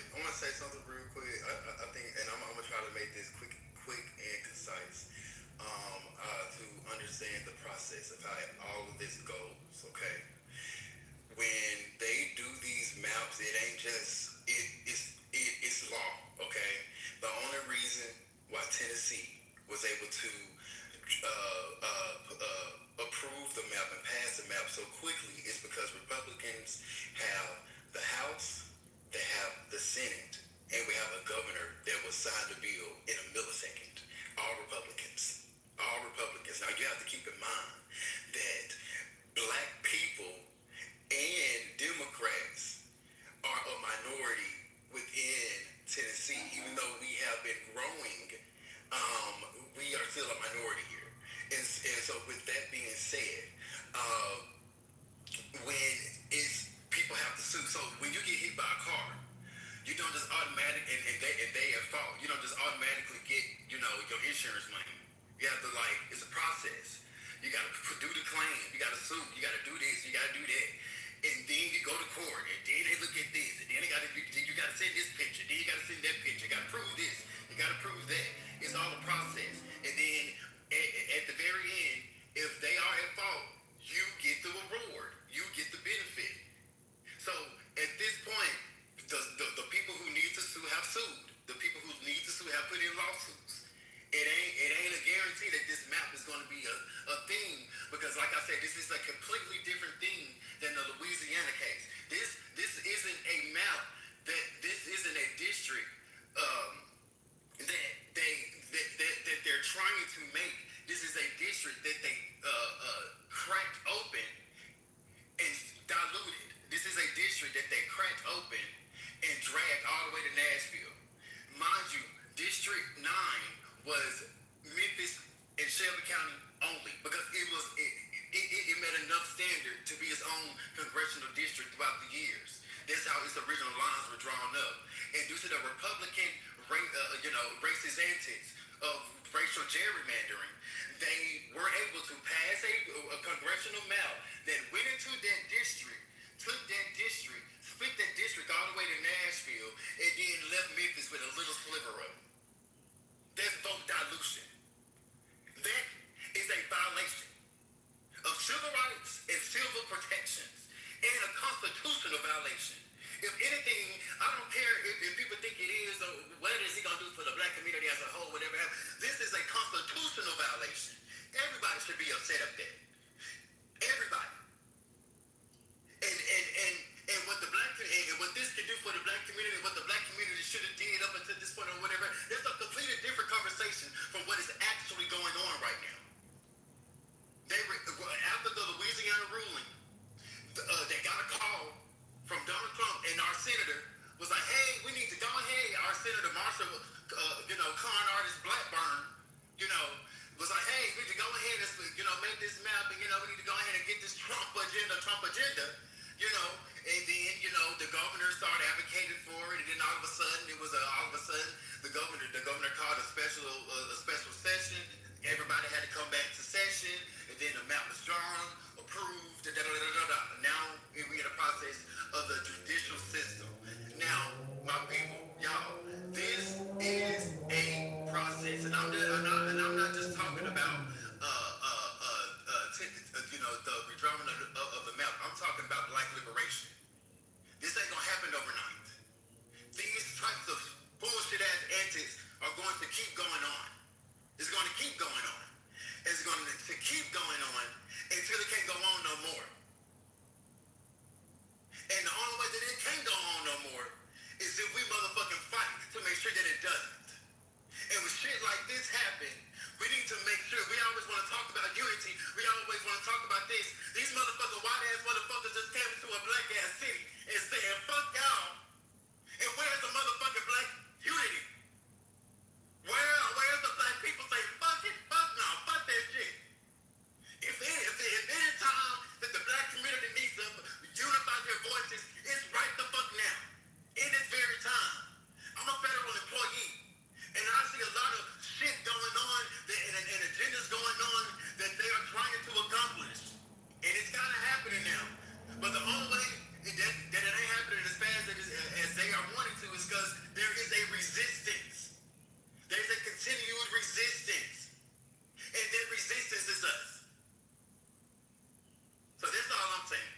Speaker 21: I think, and I'm gonna try to make this quick and concise, to understand the process of how all of this goes. Okay, when they do these maps, it ain't just it's law. Okay, the only reason why Tennessee was able to approve the map and pass the map so quickly is because Republicans have the House, they have the Senate, and we have a governor that will sign the bill in a millisecond. All Republicans. Now you have to keep in mind that black people and Democrats are a minority within Tennessee. Even though we have been growing, we are still a minority here. And so with that being said, when it's people have to sue, so when you get hit by a car, you don't just automatically, and they at fault, you don't just automatically get, your insurance money. You have to, it's a process. You got to do the claim, you got to sue, you got to do this, you got to do that. And then you go to court, and then they look at this, and then you got to send this picture, then you got to send that picture, you got to prove this, you got to prove that. It's all a process. And then at the very end, if they are at fault, you get the reward, you get the benefit. So at this point, the people who need to sue have sued. The people who need to sue have put in lawsuits. It ain't a guarantee that this map is going to be a thing, because like I said, this is a completely different thing than the Louisiana case. This isn't a map, this isn't a district that they're trying to make. This is a district that they cracked open and diluted. This is a district that they cracked open and dragged all the way to Nashville. Mind you, District 9 was Memphis and Shelby County only, because it met enough standard to be its own congressional district throughout the years. That's how its original lines were drawn up. And due to the Republican racist antics of racial gerrymandering, they were able to pass a congressional map that went into that district, took that district, split that
Speaker 2: all the way to Nashville and then left Memphis with a little sliver of it. That's vote dilution. That is a violation of civil rights and civil protections and a constitutional violation. If anything, I don't care if people think it is or what is he going to do for the black community as a whole, whatever. This is a constitutional violation. Everybody should be upset up there. Everybody. And what the black and what this can do for the black community, what the black community should have did up until this point or whatever, it's a completely different conversation from what is actually going on right now. After the Louisiana ruling, they got a call from Donald Trump, and our senator was like, "Hey, we need to go ahead." Our senator Marshall, con artist Blackburn, was like, "Hey, we need to go ahead and make this map, and we need to go ahead and get this Trump agenda, And then the governor started advocating for it, and then all of a sudden the governor called a special session. Everybody had to come back to session, and then the map was drawn, approved. Now we're in the process of the judicial system. Now, my people, y'all, this is a process, and I'm not just talking about the redrawing of the map. I'm talking about black liberation. This ain't gonna happen overnight. These types of bullshit ass antics are going to keep going on. It's going to keep going on. It's going to keep going on until it can't go on no more. And the only way that it can't go on no more is if we motherfucking fight to make sure that it doesn't. And when shit like this happen, we need to make sure. We always want to talk about unity. We always want to talk about this. These motherfucking white ass motherfuckers just came into a black ass city and saying, "Fuck y'all." And where's the motherfucking black unity? Where's the black people saying, "Fuck it, fuck no, fuck that shit"? If any time that the black community needs to unify their voices, it's right the fuck now. In this very time. I'm a federal employee. And I see a lot of shit going on and agendas going on that they are trying to accomplish. And it's kind of happening now. But the only way that it ain't happening as fast as they are wanting to is because there is a resistance. There's a continued resistance. And that resistance is us. So that's all I'm saying.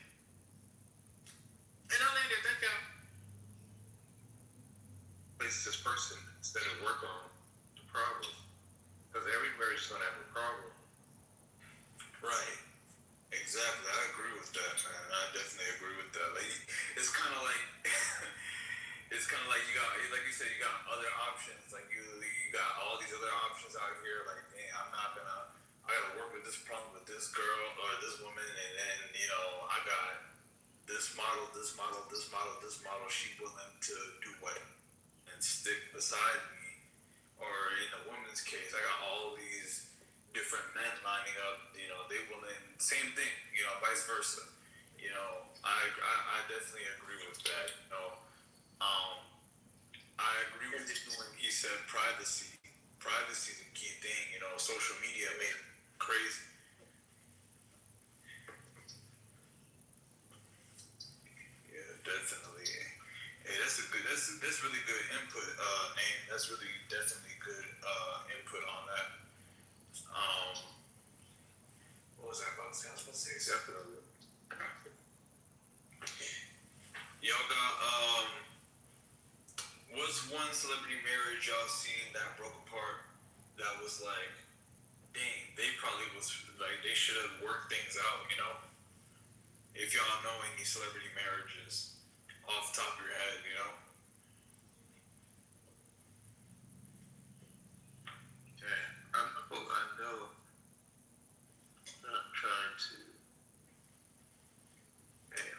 Speaker 2: And I'll end it. Thank y'all.
Speaker 10: Place this person instead of work on the problem. Because every marriage is going to have a problem.
Speaker 11: Right. Exactly. I agree with that, man. I definitely agree with that. Like, it's kind of like, you got, like you said, you got other options. Like you got all these other options out here. Like, man, I gotta work with this problem with this girl or this woman, and then I got this model. She willing to do what and stick beside me. Or in a woman's case, I got all these different men lining up. They willing. Same thing. Vice versa. I definitely agree with that. I agree with you when he said privacy. Privacy is a key thing. Social media made it crazy. Yeah, definitely. Hey, that's really good input, Aim. That's really definitely good input on that. What was I about to say? I was about to say definitely. Y'all got what's one celebrity marriage y'all seen that broke apart that was like, dang, they probably was like they should have worked things out, If y'all know any celebrity marriages off the top of your head,
Speaker 10: Okay. I know. I'm trying to. Man.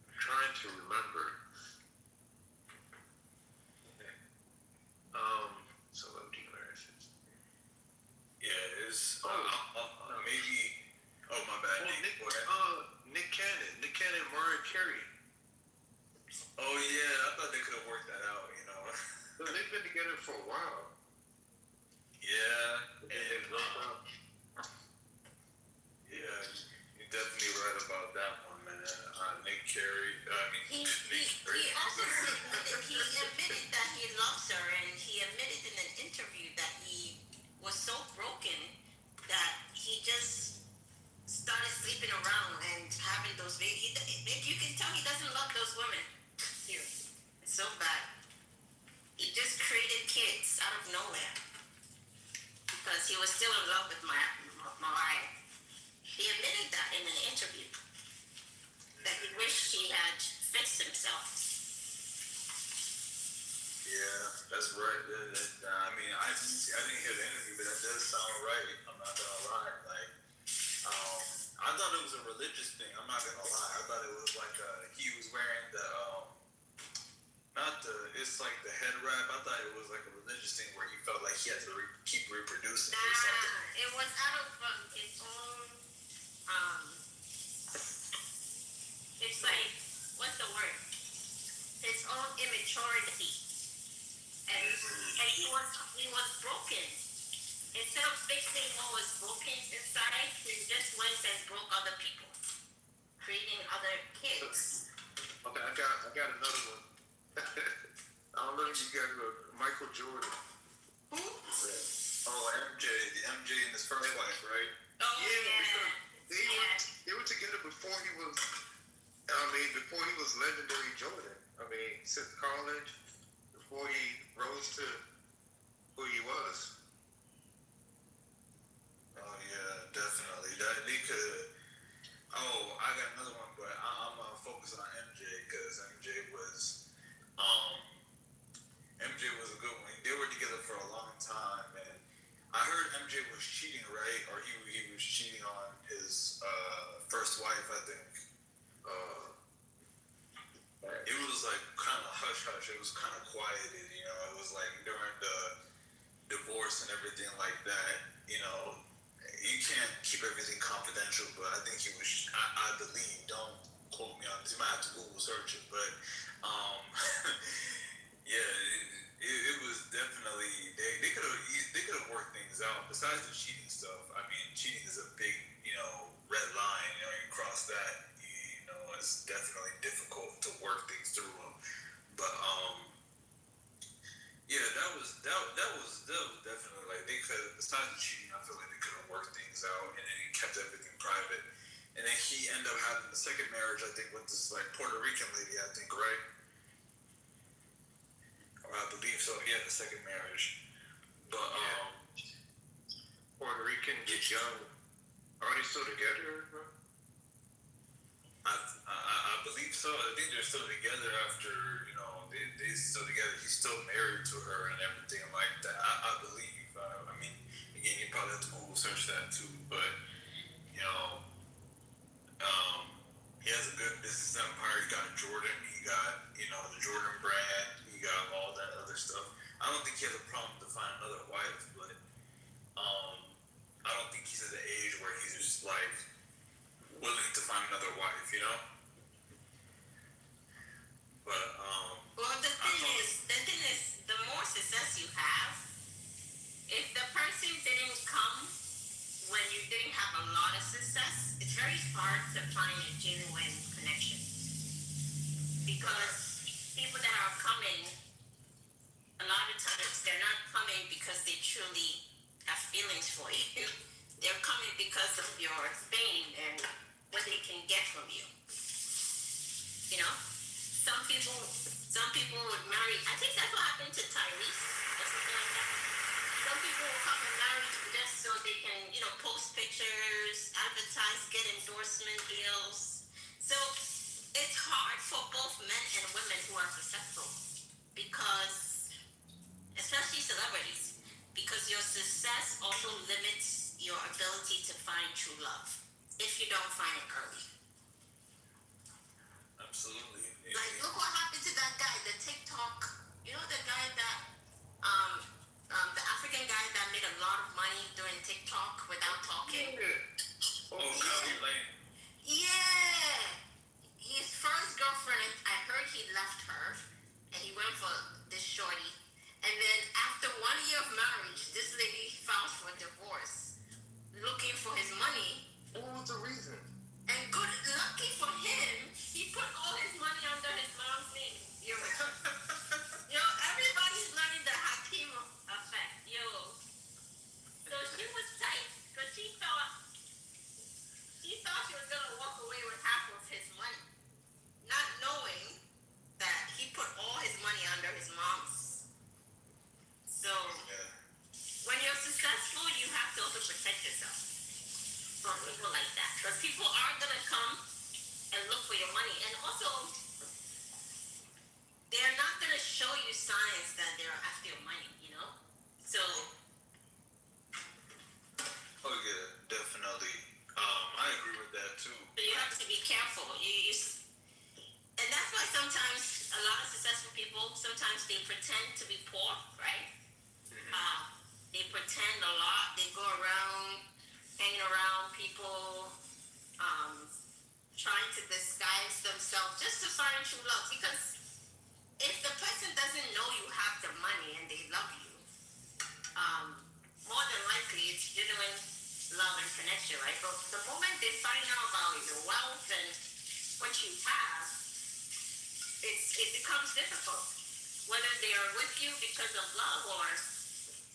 Speaker 10: I'm trying to remember. Okay. Celebrity marriages.
Speaker 11: Yeah, it's maybe. Oh my bad.
Speaker 10: Nick Cannon, Mariah Carey.
Speaker 11: Oh yeah, I thought they could have worked that out.
Speaker 10: They've been together for a while.
Speaker 11: Yeah, and yeah, you're definitely right about that one, man. Nick Carey.
Speaker 9: He
Speaker 5: sleeping around and having those babies. You can tell he doesn't love those women. Here, it's so bad. He just created kids out of nowhere because he was still in love with Mariah. He admitted that in an interview that he wished he had fixed himself.
Speaker 1: Yeah, that's right. I mean, I didn't hear the interview, but that does sound right. I'm not gonna lie. Like, I thought it was a religious thing. I'm not gonna lie. I thought it was like he was wearing the it's like the head wrap. I thought it was like a religious thing where he felt like he had to keep reproducing or something.
Speaker 5: It was out of his own. It's like, what's the word? His own immaturity. And he was broken. Instead of fixing what was broken inside, he just went and broke other people, creating other kids.
Speaker 16: Okay, I got another one. I don't know if you guys know Michael Jordan.
Speaker 5: Who?
Speaker 1: Oh, MJ and his first wife, right?
Speaker 5: Oh,
Speaker 16: because they were together before he was legendary Jordan. I mean, since college, before he rose to who he was.
Speaker 1: Oh yeah, definitely. That they could. Oh, I got another one, but I'm gonna focus on MJ because MJ was a good one. They were together for a long time, and I heard MJ was cheating, right? Or he was cheating on his first wife, I think. It was like kind of hush hush. It was kind of quieted, you know. It was like during the divorce and everything like that. You know, you can't keep everything confidential, but I think he was. I believe. Don't quote me on this. You might have to Google search it, but yeah, it was definitely they could have worked things out. Besides the cheating stuff, I mean, cheating is a big red line. You know, you cross that. It's definitely difficult to work things through them. But yeah, that was definitely like they could. Besides the cheating, I feel like they could have worked things out, and then he kept everything private. And then he ended up having the second marriage, I think, with this like Puerto Rican lady, I think, right? Or I believe so. Yeah, the second marriage. But
Speaker 16: Puerto Rican get young. Are they still together, bro?
Speaker 1: I believe so. I think they're still together after, they're still together. He's still married to her and everything like that. I believe. I mean, again, you probably have to Google search that too. But, he has a good business empire. He got Jordan. He got, the Jordan brand. He got all that other stuff. I don't think he has a problem to find another wife, but I don't think he's at the age where he's just like willing to find another wife, But
Speaker 5: well, the thing is, the more success you have, if the person didn't come when you didn't have a lot of success, it's very hard to find a genuine connection. Because people that are coming, a lot of times they're not coming because they truly have feelings for you. They're coming because of your fame and what they can get from you. Some people would marry. I think that's what happened to Tyrese or something like that. Some people will come and marry just so they can, post pictures, advertise, get endorsement deals. So it's hard for both men and women who are successful because, especially celebrities, because your success also limits your ability to find true love if you don't find it early.
Speaker 1: absolutely.
Speaker 5: Like, look what happened to that guy, the TikTok, the guy that, the African guy that made a lot of money doing TikTok without talking.
Speaker 1: Oh, Kanye Lane.
Speaker 5: Yeah. His first girlfriend, I heard he left her, and he went for this shorty. And then after 1 year of marriage, this lady filed for divorce, looking for his money.
Speaker 16: What was the reason?
Speaker 5: And lucky for him, he put all his money under his mom's name. Everybody's learning the Hakeem effect. So she was tight because she thought she gonna come and look for your money, and also they're not gonna show you signs that they're after your money. So.
Speaker 1: Oh yeah, definitely. I agree with that too.
Speaker 5: So you have to be careful. And that's why sometimes a lot of successful people, sometimes they pretend to be poor, right? They pretend a lot. They go around, hanging around people, trying to disguise themselves just to find true love. Because if the person doesn't know you have the money and they love you, more than likely it's genuine love and connection, right? But the moment they find out about your wealth and what you have, it becomes difficult. Whether they are with you because of love or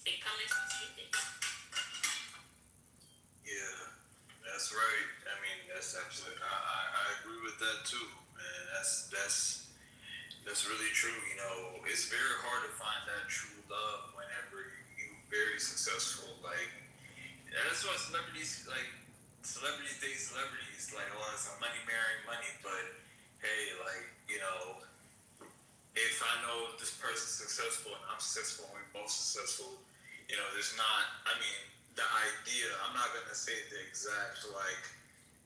Speaker 5: they come into cheating.
Speaker 1: Yeah, that's right. I mean, that's absolutely. I agree with that too, man. That's really true. It's very hard to find that true love whenever you're very successful. Like, that's why celebrities date celebrities. Like, a lot of time, money marrying money. But hey, if I know this person's successful and I'm successful and we're both successful, there's not. I mean, the idea. I'm not gonna say the exact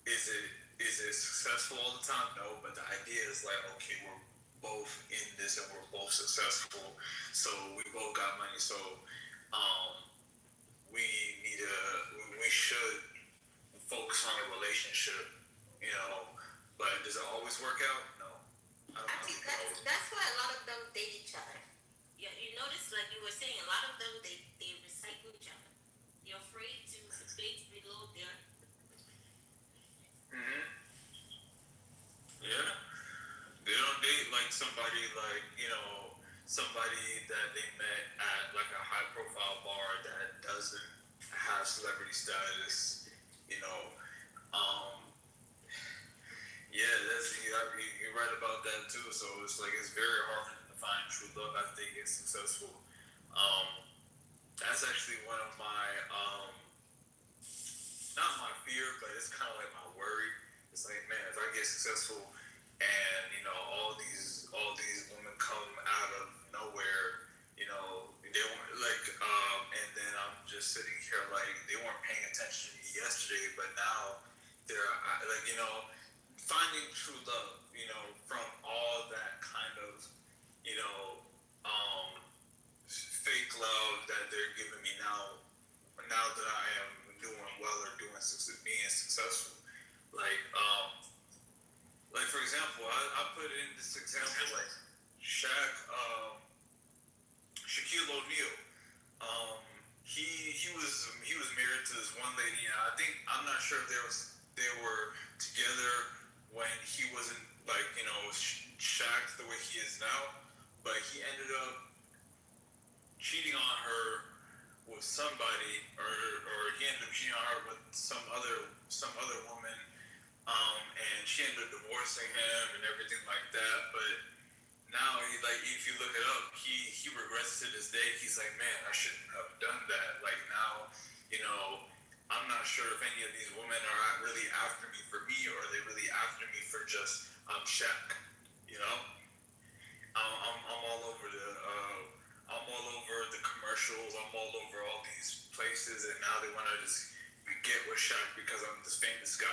Speaker 1: is it successful all the time? No, but the idea is like, okay, we're both in this and we're both successful, so we both got money. So, we should focus on a relationship, But does it always work out? No.
Speaker 5: I think that's why a lot of them date each other. Yeah, you notice, like you were saying, a lot of them they recycle each other. They're afraid to reload their.
Speaker 1: Yeah. They don't date like somebody that they met at like a high profile bar that doesn't have celebrity status, Yeah, you're right about that too. So it's very hard for them to find true love after they get successful. That's actually one of my not my fear, but it's kind of like my worry. It's like, man, if I get successful and all these women come out of nowhere, they weren't and then I'm just sitting here like they weren't paying attention to me yesterday, but now they're finding true love, from all that kind of, fake love that they're giving me now that I am doing well or being successful. Like for example, I put in this example like Shaquille O'Neal. He was married to this one lady, and I'm not sure if they were together when he wasn't Shaq the way he is now, but he ended up cheating on her with somebody, or he ended up cheating on her with some other woman, and she ended up divorcing him and everything like that. But now if you look it up, he regrets to this day. He's like, man, I shouldn't have done that. Like now, I'm not sure if any of these women are really after me for me, or are they really after me for just Shaq. I'm all over the commercials. I'm all over all these places, and now they want to just get with Shaq because I'm this famous guy.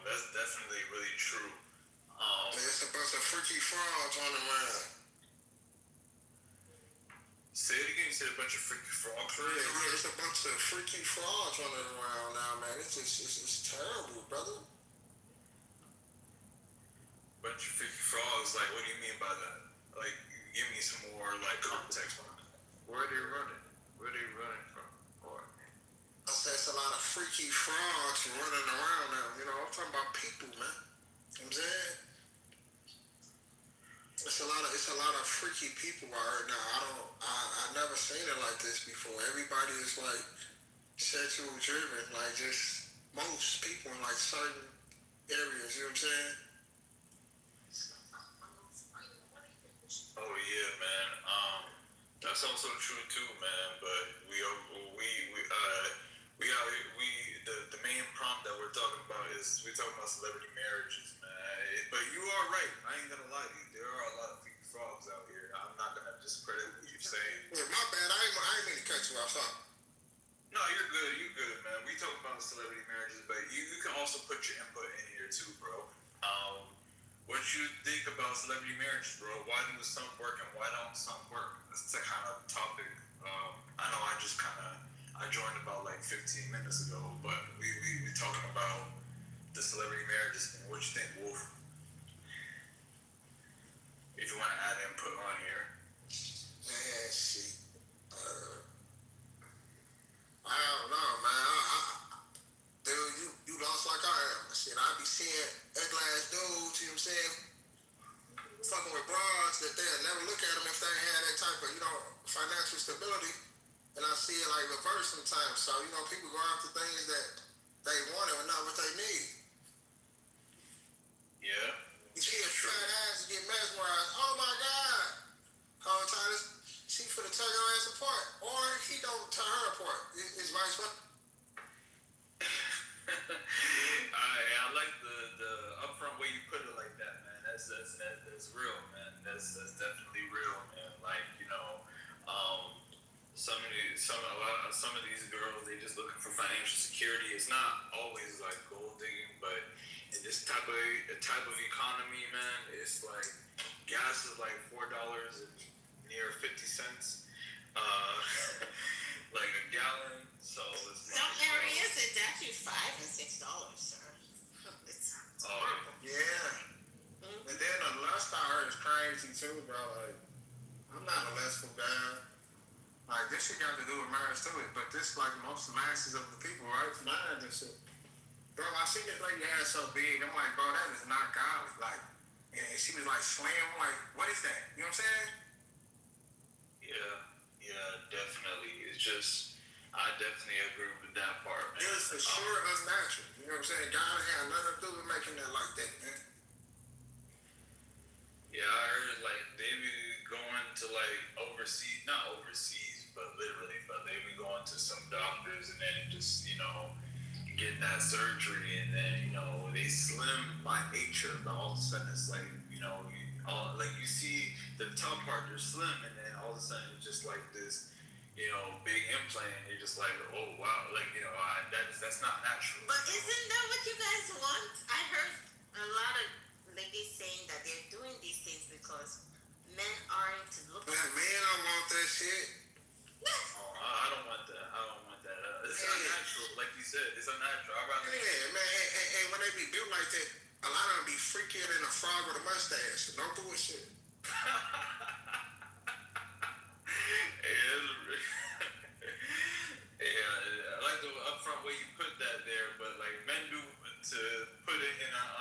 Speaker 1: That's definitely really true.
Speaker 6: There's a bunch of freaky frauds running around.
Speaker 1: Say it again. You said a bunch of freaky frauds.
Speaker 6: Yeah, there's a bunch of freaky frauds running around now, man. It's terrible, brother.
Speaker 1: Bunch of freaky frogs. Like, what do you mean by that? Like, give me some more context on it. Where are they running? Where are they running from?
Speaker 6: I said it's a lot of freaky frogs running around now. I'm talking about people, man. You know what I'm saying? It's a lot of freaky people out here now. I never seen it like this before. Everybody is like sexual driven, like just most people in like certain areas, you know what I'm saying?
Speaker 1: Oh yeah, man. That's also true too, man. But The main prompt that we're talking about is we're talking about celebrity marriages, man. But you are right. I ain't gonna lie to you. There are a lot of freaky frogs out here. I'm not gonna discredit what you're saying.
Speaker 6: Yeah, my bad. I ain't mean to cut you off. Sorry.
Speaker 1: No, you're good. You're good, man. We talk about celebrity marriages, but you can also put your input in here too, bro. What you think about celebrity marriages, bro? Why do some work and why don't some work? That's the kind of topic. I know I joined about like 15 minutes ago, but we talking about the celebrity marriages and what you think, Wolf? If you want to add input on here.
Speaker 6: Man, shit. I don't know, man. Dude, you lost like I am. Shit, I be seeing ugly ass dudes, you know what I'm saying? Fucking with bras that they'll never look at them if they ain't had that type of, financial stability. And I see it like reverse sometimes. So, people go after things that they want and not what they need.
Speaker 1: Yeah.
Speaker 6: You see a fat ass get mesmerized. Oh my God. Whole time she finna tear your ass apart. Or he don't tear her apart. It's vice versa.
Speaker 1: I like the upfront way you put it like that, man. That's real, man. That's definitely real, man. Like, some of these girls, they just looking for financial security. It's not always like gold digging, but in this type of economy, man, it's like gas is like $4 and near 50 cents, like a gallon. So it's
Speaker 9: some areas it's actually $5 and $6, sir. It's horrible.
Speaker 6: Yeah. And then the lust I heard is crazy too, bro. Like, I'm not a lustful guy. Like, this shit got to do with marriage too, but this like most masses of the people, right? Mine and shit. Bro, I seen this lady ass so big, I'm like, bro, that is not godly. Like, and she was like slim. I'm like, what is that? You know what I'm saying?
Speaker 1: Yeah, definitely. It's just, I definitely agree with that part, man.
Speaker 6: It was for sure unnatural. You know what I'm saying? God had nothing to do with making it like that, man.
Speaker 1: Yeah, I heard like they be going to like not overseas, but literally, but they be going to some doctors and then just, getting that surgery and then, they slim by nature, but all of a sudden it's like, you see the top part, they're slim, and then all of a sudden it's just like this, big implant, and you're just like, oh wow, like, that's not natural.
Speaker 5: But isn't that what you guys want? I heard a lot of ladies saying that they're doing these things because men aren't looking.
Speaker 6: Men don't want that shit.
Speaker 1: I don't want that. It's unnatural, like you said. It's unnatural.
Speaker 6: Yeah, man. And when they be built like that, a lot of them be freakier than a frog with a mustache. Don't do it shit.
Speaker 1: Yeah, I like the upfront way you put that there, but like men do to put it in a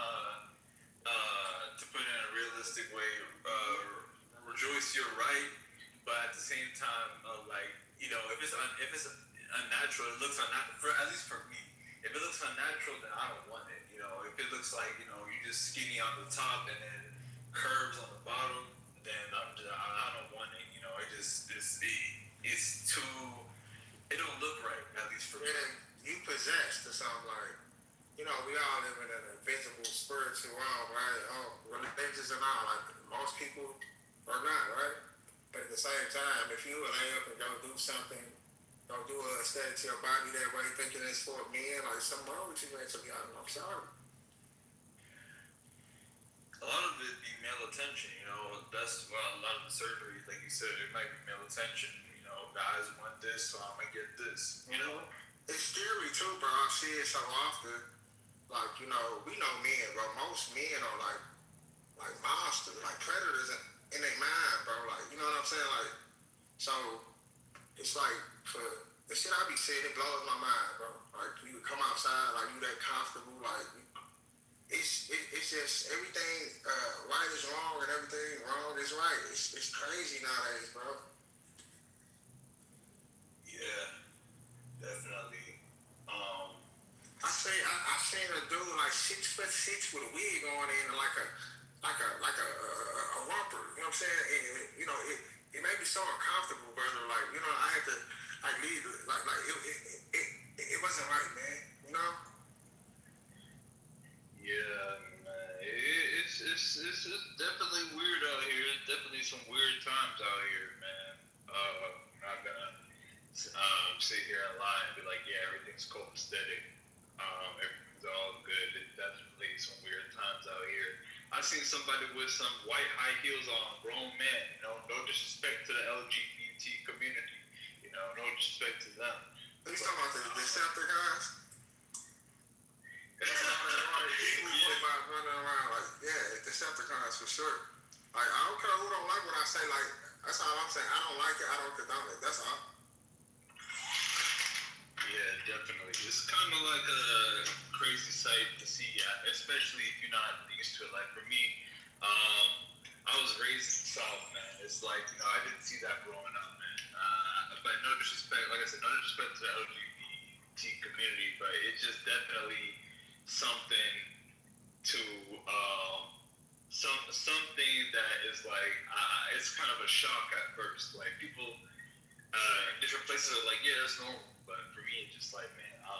Speaker 1: realistic way. Rejoice, you're right, but at the same time, if it's unnatural, it looks unnatural. At least for me, if it looks unnatural, then I don't want it. If it looks like you're just skinny on the top and then curves on the bottom, then I don't want it. It's too. It don't look right, at least for me.
Speaker 6: You possessed or something like. We all live in an invisible spiritual realm, right? Religions and all, like most people are not, right? But at the same time, if you lay up and go do something, don't do a study to your body that way, thinking it's for men, like something wrong with you, man. To be honest, I'm sorry.
Speaker 1: A lot of it be male attention, that's why a lot of the surgery, like you said, it might be male attention. Guys want this, so I'm gonna get this.
Speaker 6: It's scary too, bro. I see it so often. Like, we know men, bro. Most men are like monsters, like predators in their mind, bro. Like, you know what I'm saying? Like, so it's like for the shit I be saying, it blows my mind, bro. Like, you come outside, like you that comfortable, like it's just everything right is wrong and everything wrong is right. It's crazy nowadays, bro.
Speaker 1: Yeah, definitely.
Speaker 6: I seen a dude like 6'6" with a wig on and like a romper. You know what I'm saying? And, it made me so uncomfortable, brother. Like, I had to like leave. Like it it wasn't right, man. You know?
Speaker 1: Yeah, man. It's definitely weird out here. It's definitely some weird times out here, man. Not gonna sit here and lie and be like, yeah, everything's copacetic. Everything's all good. It's definitely some weird times out here. I seen somebody with some white high heels on, grown man. You know, no disrespect to the LGBT community. You know, no disrespect to them.
Speaker 6: You talking about the Decepticons? Running around like, yeah, Decepticons for sure. Like, I don't care who don't like what I say. Like, that's all I'm saying. I don't like it. I don't condone it. That's all.
Speaker 1: Yeah, definitely. It's kind of like a crazy sight to see, especially if you're not used to it. Like for me, I was raised in the South, man. It's like, you know, I didn't see that growing up, man. But no disrespect, like I said, no disrespect to the LGBT community, but it's just definitely something to something that is like it's kind of a shock at first. Like people in different places are like, yeah, that's normal, but for me, it's just like, man, I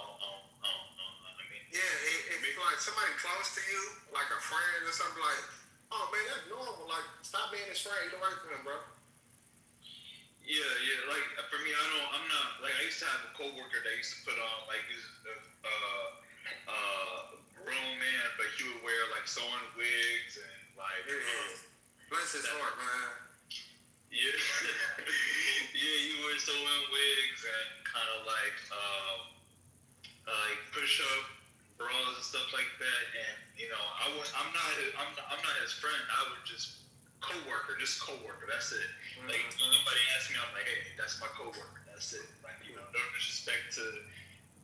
Speaker 1: mean,
Speaker 6: yeah, if like somebody close to you, like a friend or something, like, oh man, that's normal. Like, stop being his friend. You don't like him, bro.
Speaker 1: Yeah. Like for me, I'm not like I used to have a coworker that used to put on like this grown man, but he would wear like sewing wigs and like.
Speaker 6: Bless his heart, man.
Speaker 1: Yeah, yeah, he wears sewing wigs and kind of like push-up bras and stuff like that. And you know, I'm not his friend. I would just coworker. That's it. Like somebody asked me, I'm like, hey, that's my coworker. That's it. Like, you know, no disrespect to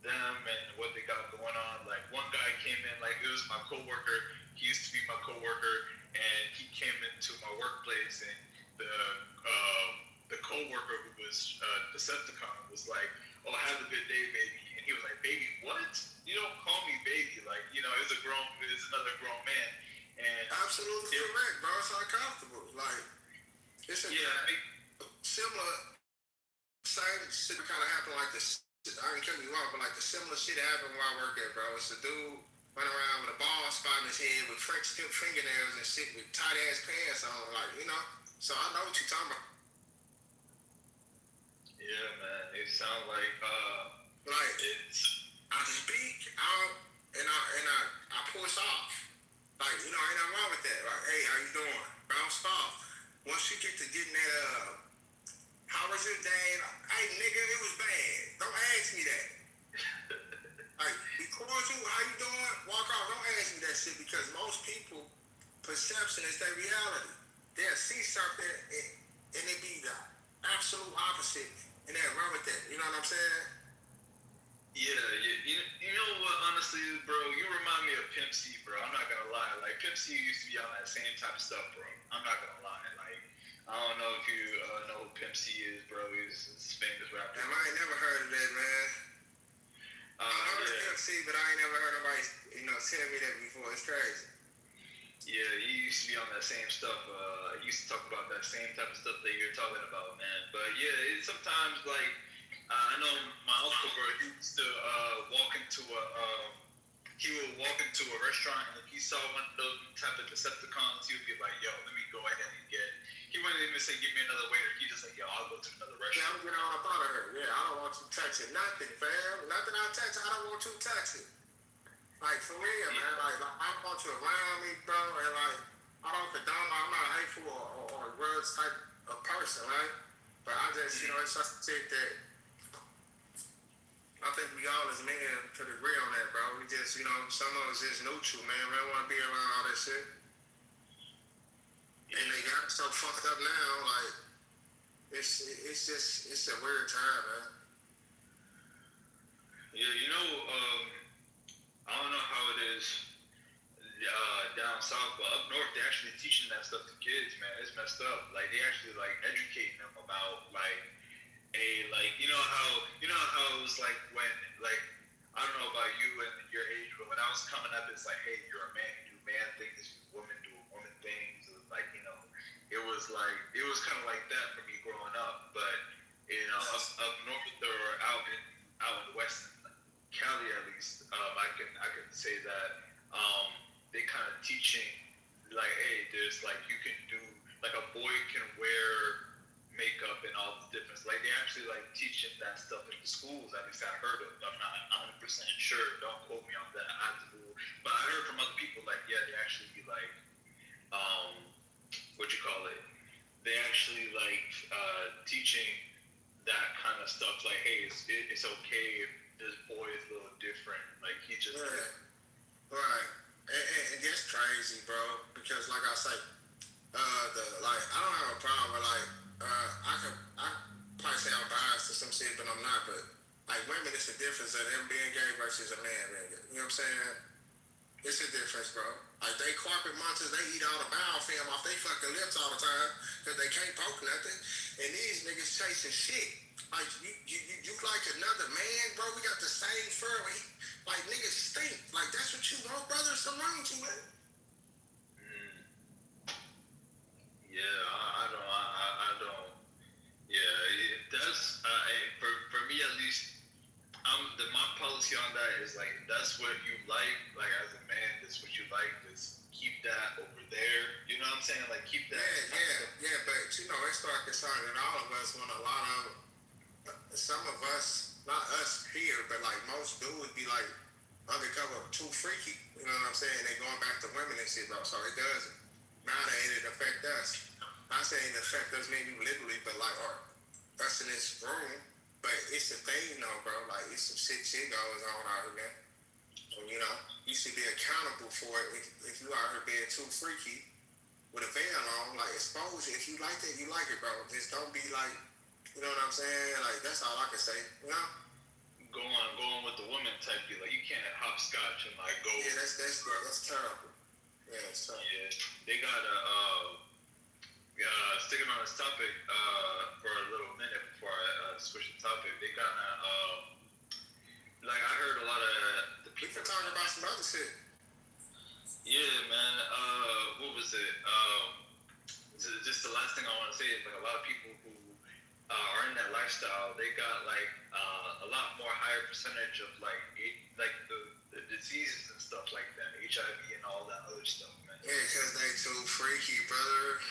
Speaker 1: them and what they got going on. Like one guy came in, like it was my coworker. He used to be my coworker, and he came into my workplace, and the coworker who was Decepticon was like, "Oh, have a good day, baby." And he was like, "Baby, what? You don't call me baby." Like, you know, it's another grown man. And
Speaker 6: absolutely correct, bro. It's uncomfortable. Like, it's a similar same shit kind of happened like this. I ain't cutting you off, but like the similar shit happened where I work at, bro. It's a dude running around with a bald spot in his head with French tip fingernails and shit with tight ass pants on, like, you know. So I know what you're talking about.
Speaker 1: Yeah, man. It sounds like
Speaker 6: I speak out and I push off. Like, you know, ain't nothing wrong with that. Like, hey, how you doing? Bounce off. Once you get to getting that how was your day? Hey, nigga, it was bad. Don't ask me that. Like, be cordial, how you doing? Walk off. Don't ask me that shit because most people, perception is their reality. They'll see something and it be the absolute opposite and they'll run with that. You know what I'm saying?
Speaker 1: Yeah. You know what, honestly, bro, you remind me of Pimp C, bro. I'm not gonna lie. Like, Pimp C used to be on that same type of stuff, bro. I'm not gonna lie. Like, I don't know if you know who Pimp C is, bro. He's a famous rapper.
Speaker 6: Damn, I ain't never heard of that, man. I heard of Pimp C, but I ain't never heard nobody, you know, tell me that before. It's crazy.
Speaker 1: Yeah, he used to be on that same stuff. He used to talk about that same type of stuff that you're talking about, man. But yeah, it's sometimes like I know my uncle, bro. He used to walk into he would walk into a restaurant, and if he saw one of those type of Decepticons, he would be like, "Yo, let me go ahead and get." He wouldn't even say, "Give me another waiter." He just like, "Yo, I'll go to another restaurant."
Speaker 6: Yeah, I'm getting on up out of her. Yeah, I don't want you touching nothing, fam. Nothing I touch, I don't want you touching. Like, for real, man. Like, I want you around me, bro. And, like, I don't condone, I'm not a hateful or a grudge type of person, right? But I just, you know, it's just shit that I think we all as men could agree on that, bro. We just, you know, some of us is neutral, man. We don't want to be around all that shit. And they got so fucked up now, like, it's a weird time, man.
Speaker 1: Yeah, you know, I don't know how it is down south, but up north they're actually teaching that stuff to kids, man. It's messed up. Like they actually like educating them about like you know how it was like when like I don't know about you and your age, but when I was coming up, it's like, hey, you're a man, you do man things, women do woman things. It was like, you know, it was kind of like that for me growing up. But you know, up north or out in the west Cali at least, I can say that they kind of teaching like, hey, there's like you can do like a boy can wear makeup and all the difference. Like they actually like teaching that stuff in the schools. At least I heard of. I'm not 100% sure. Don't quote me on that. But I heard from other people like, yeah, they actually like what you call it? They actually like teaching that kind of stuff. Like, hey, it's okay if this boy is a little different. Like he just
Speaker 6: right. And that's crazy, bro. Because like I say, I don't have a problem with I probably say I'm biased to some shit, but I'm not. But like women, it's the difference of them being gay versus a man being gay. You know what I'm saying? It's a difference, bro. Like they carpet monsters, they eat all the biofilm off they fucking lips all the time because they can't poke nothing. And these niggas chasing shit. Like you like another man, bro. We got the same fur. Like niggas stink. Like that's what you want, brother. Something wrong with you, man.
Speaker 1: Yeah, I don't. Yeah, that's for me at least. My policy on that is like that's what you like as a man. That's what you like. Just keep that over there. You know what I'm saying? Like keep that.
Speaker 6: Yeah. But you know, it started concerning all of us when a lot of some of us, not us here, but like most dudes be like undercover too freaky. You know what I'm saying? They going back to women and shit, bro. So it doesn't. Now it affect us. Not saying it affect us maybe literally, but like us in this room. But it's a thing, though, bro. Like, it's some shit goes on out here, man. And, you know, you should be accountable for it if you out here being too freaky with a veil on. Like, expose it. If you like it, you like it, bro. Just don't be like, you know what I'm saying? Like, that's all I can say, you know?
Speaker 1: Going with the woman type deal. Like, you can't hopscotch and, like, go.
Speaker 6: Yeah, that's terrible. Yeah, it's terrible.
Speaker 1: Yeah, they got sticking on this topic for a little minute before I switch the topic. They got like I heard a lot of the people.
Speaker 6: We can talk about some other shit.
Speaker 1: Yeah, man. What was it? Just the last thing I want to say is like a lot of people who are in that lifestyle. They got like a lot more higher percentage of like the diseases and stuff like that, HIV and all that other stuff, man.
Speaker 6: Yeah, because they too freaky, brother.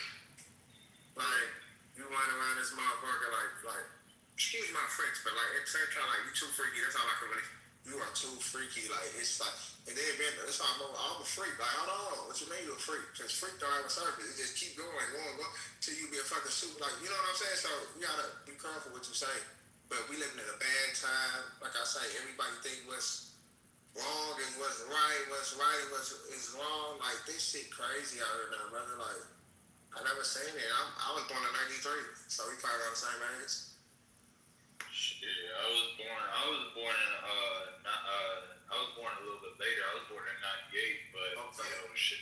Speaker 6: Like, you run around this motherfucker like, excuse my French, but like, at the same time, like, you too freaky, that's all I can really, you are too freaky, like, it's like, and then, man, it's like, I'm a freak, like, hold on, what you mean you a freak? Because freak don't have a surface, it just keep going, till you be a fucking super, like, you know what I'm saying? So, you gotta be careful what you say, but we living in a bad time, like I say, everybody think what's wrong is what's right is wrong, like, this shit crazy out here now, brother, like, I never seen it. I was born in '93, so we probably around the same age.
Speaker 1: Shit, I was born a little bit later. I was born in '98, but
Speaker 6: okay.
Speaker 1: You know, shit.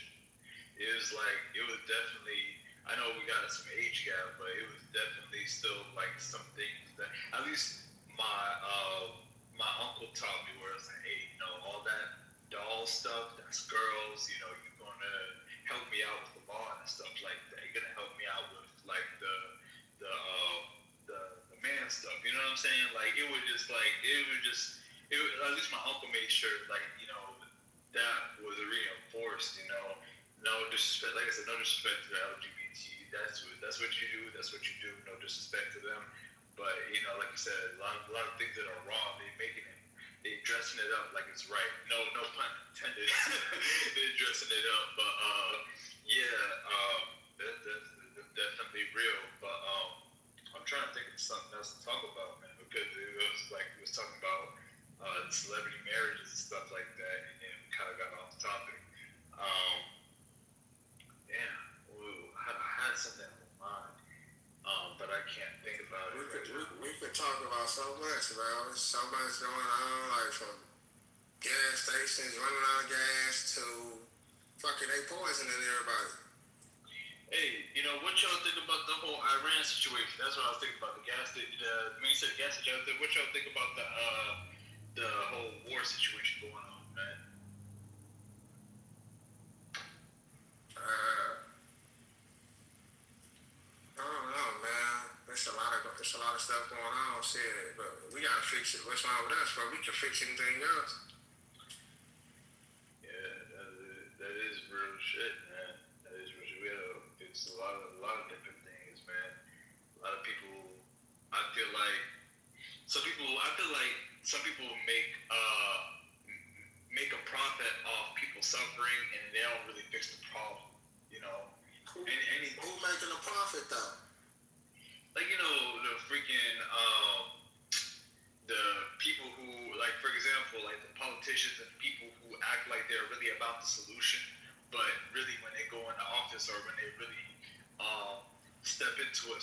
Speaker 1: It was definitely. I know we got some age gap, but it was definitely still like some things that at least my uncle taught me where it's like, hey, you know, all that doll stuff, that's girls. You know, you're gonna help me out with the law and stuff like that. You're gonna help me out with like the man stuff. You know what I'm saying? Like it was at least my uncle made sure like, you know, that was reinforced, you know. No disrespect, like I said, no disrespect to the LGBT. That's what you do, that's what you do, no disrespect to them. But you know, like you said, a lot of things that are wrong, they dressing it up like it's right. No pun intended. They're dressing it up, but that's definitely real. But I'm trying to think of something else to talk about, man, because it was talking about celebrity marriages and stuff like that, and we kind of got off the topic. I had something in my mind, but I can't think about it.
Speaker 6: We could talk about so much, bro. There's so much going on, like from gas stations running out of gas to fucking they poisoning everybody.
Speaker 1: Hey, you know what y'all think about the whole Iran situation? That's what I was thinking about. The gas station. When you said gas station, what y'all think about the whole war situation going on, man?
Speaker 6: I don't know, man. There's a lot of stuff going on. Shit, but we gotta fix it. What's wrong with us, bro? We can fix anything else.
Speaker 1: Yeah, that is real shit, man. That is real shit. We gotta fix a lot of different things, man. A lot of people, I feel like some people make a profit off people suffering, and they don't really fix the problem. You know,
Speaker 6: who making a profit though?
Speaker 1: Like, you know, the freaking the people who, like, for example, like the politicians and people who act like they're really about the solution, but really when they go into office or when they really step into a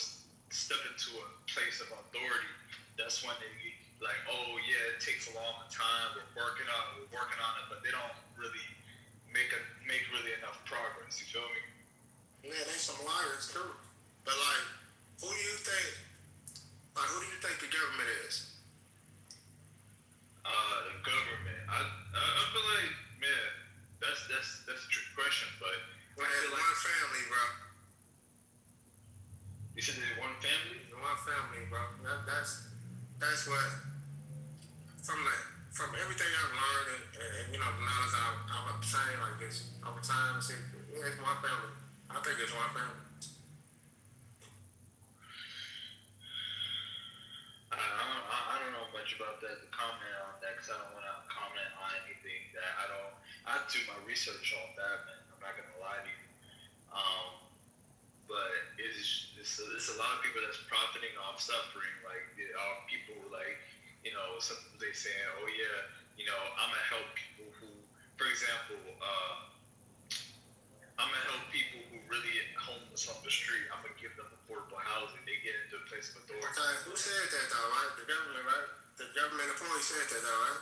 Speaker 1: place of authority, that's when they like, oh yeah, it takes a long time. We're working on it, but they don't really make really enough progress. You feel me?
Speaker 6: Yeah, they some liars too. But like, who do you think the government is?
Speaker 1: The government. I feel like, man, that's a trick question, but
Speaker 6: I feel like one family, bro.
Speaker 1: You said there's one family?
Speaker 6: One family, bro. That's what from everything I've learned and you know the knowledge I've obtained like this over time. See, yeah, it's one family. I think it's one family.
Speaker 1: I don't know much about that to comment on that because I don't want to comment on anything that I do my research on that, man. I'm not gonna lie to you. But it's a lot of people that's profiting off suffering. Like people like, you know, some they saying, oh yeah, you know, I'm gonna help people who, for example, I'm gonna help people who really homeless on the street. I'm gonna give them affordable housing. They get into a place of authority.
Speaker 6: Okay, who said that though, right? The government, right? The government employee said that though, right?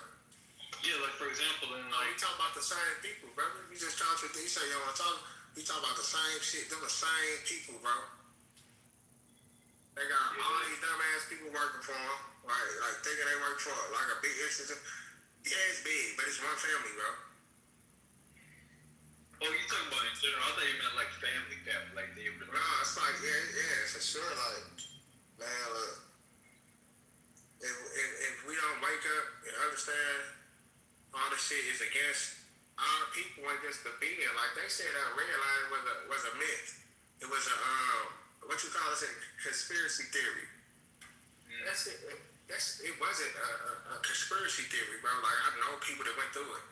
Speaker 1: Yeah, like for example, then like
Speaker 6: we talk about the same people, brother. You just contradict. You say you don't want to talk. We talk about the same shit. They're the same people, bro. They got all these dumbass people working for them, right? Like thinking they work for like a big institution. Yeah, it's big, but it's one family, bro.
Speaker 1: Oh, you talking about in general? I thought you meant like family, like they really.
Speaker 6: No, it's like yeah, for sure. Like, man, look, if we don't wake up and understand all the shit is against our people and just the being, like they said, that red line was a myth. It was a what you call it, a conspiracy theory. Mm. That's it. It wasn't a conspiracy theory, bro. Like I know people that went through it.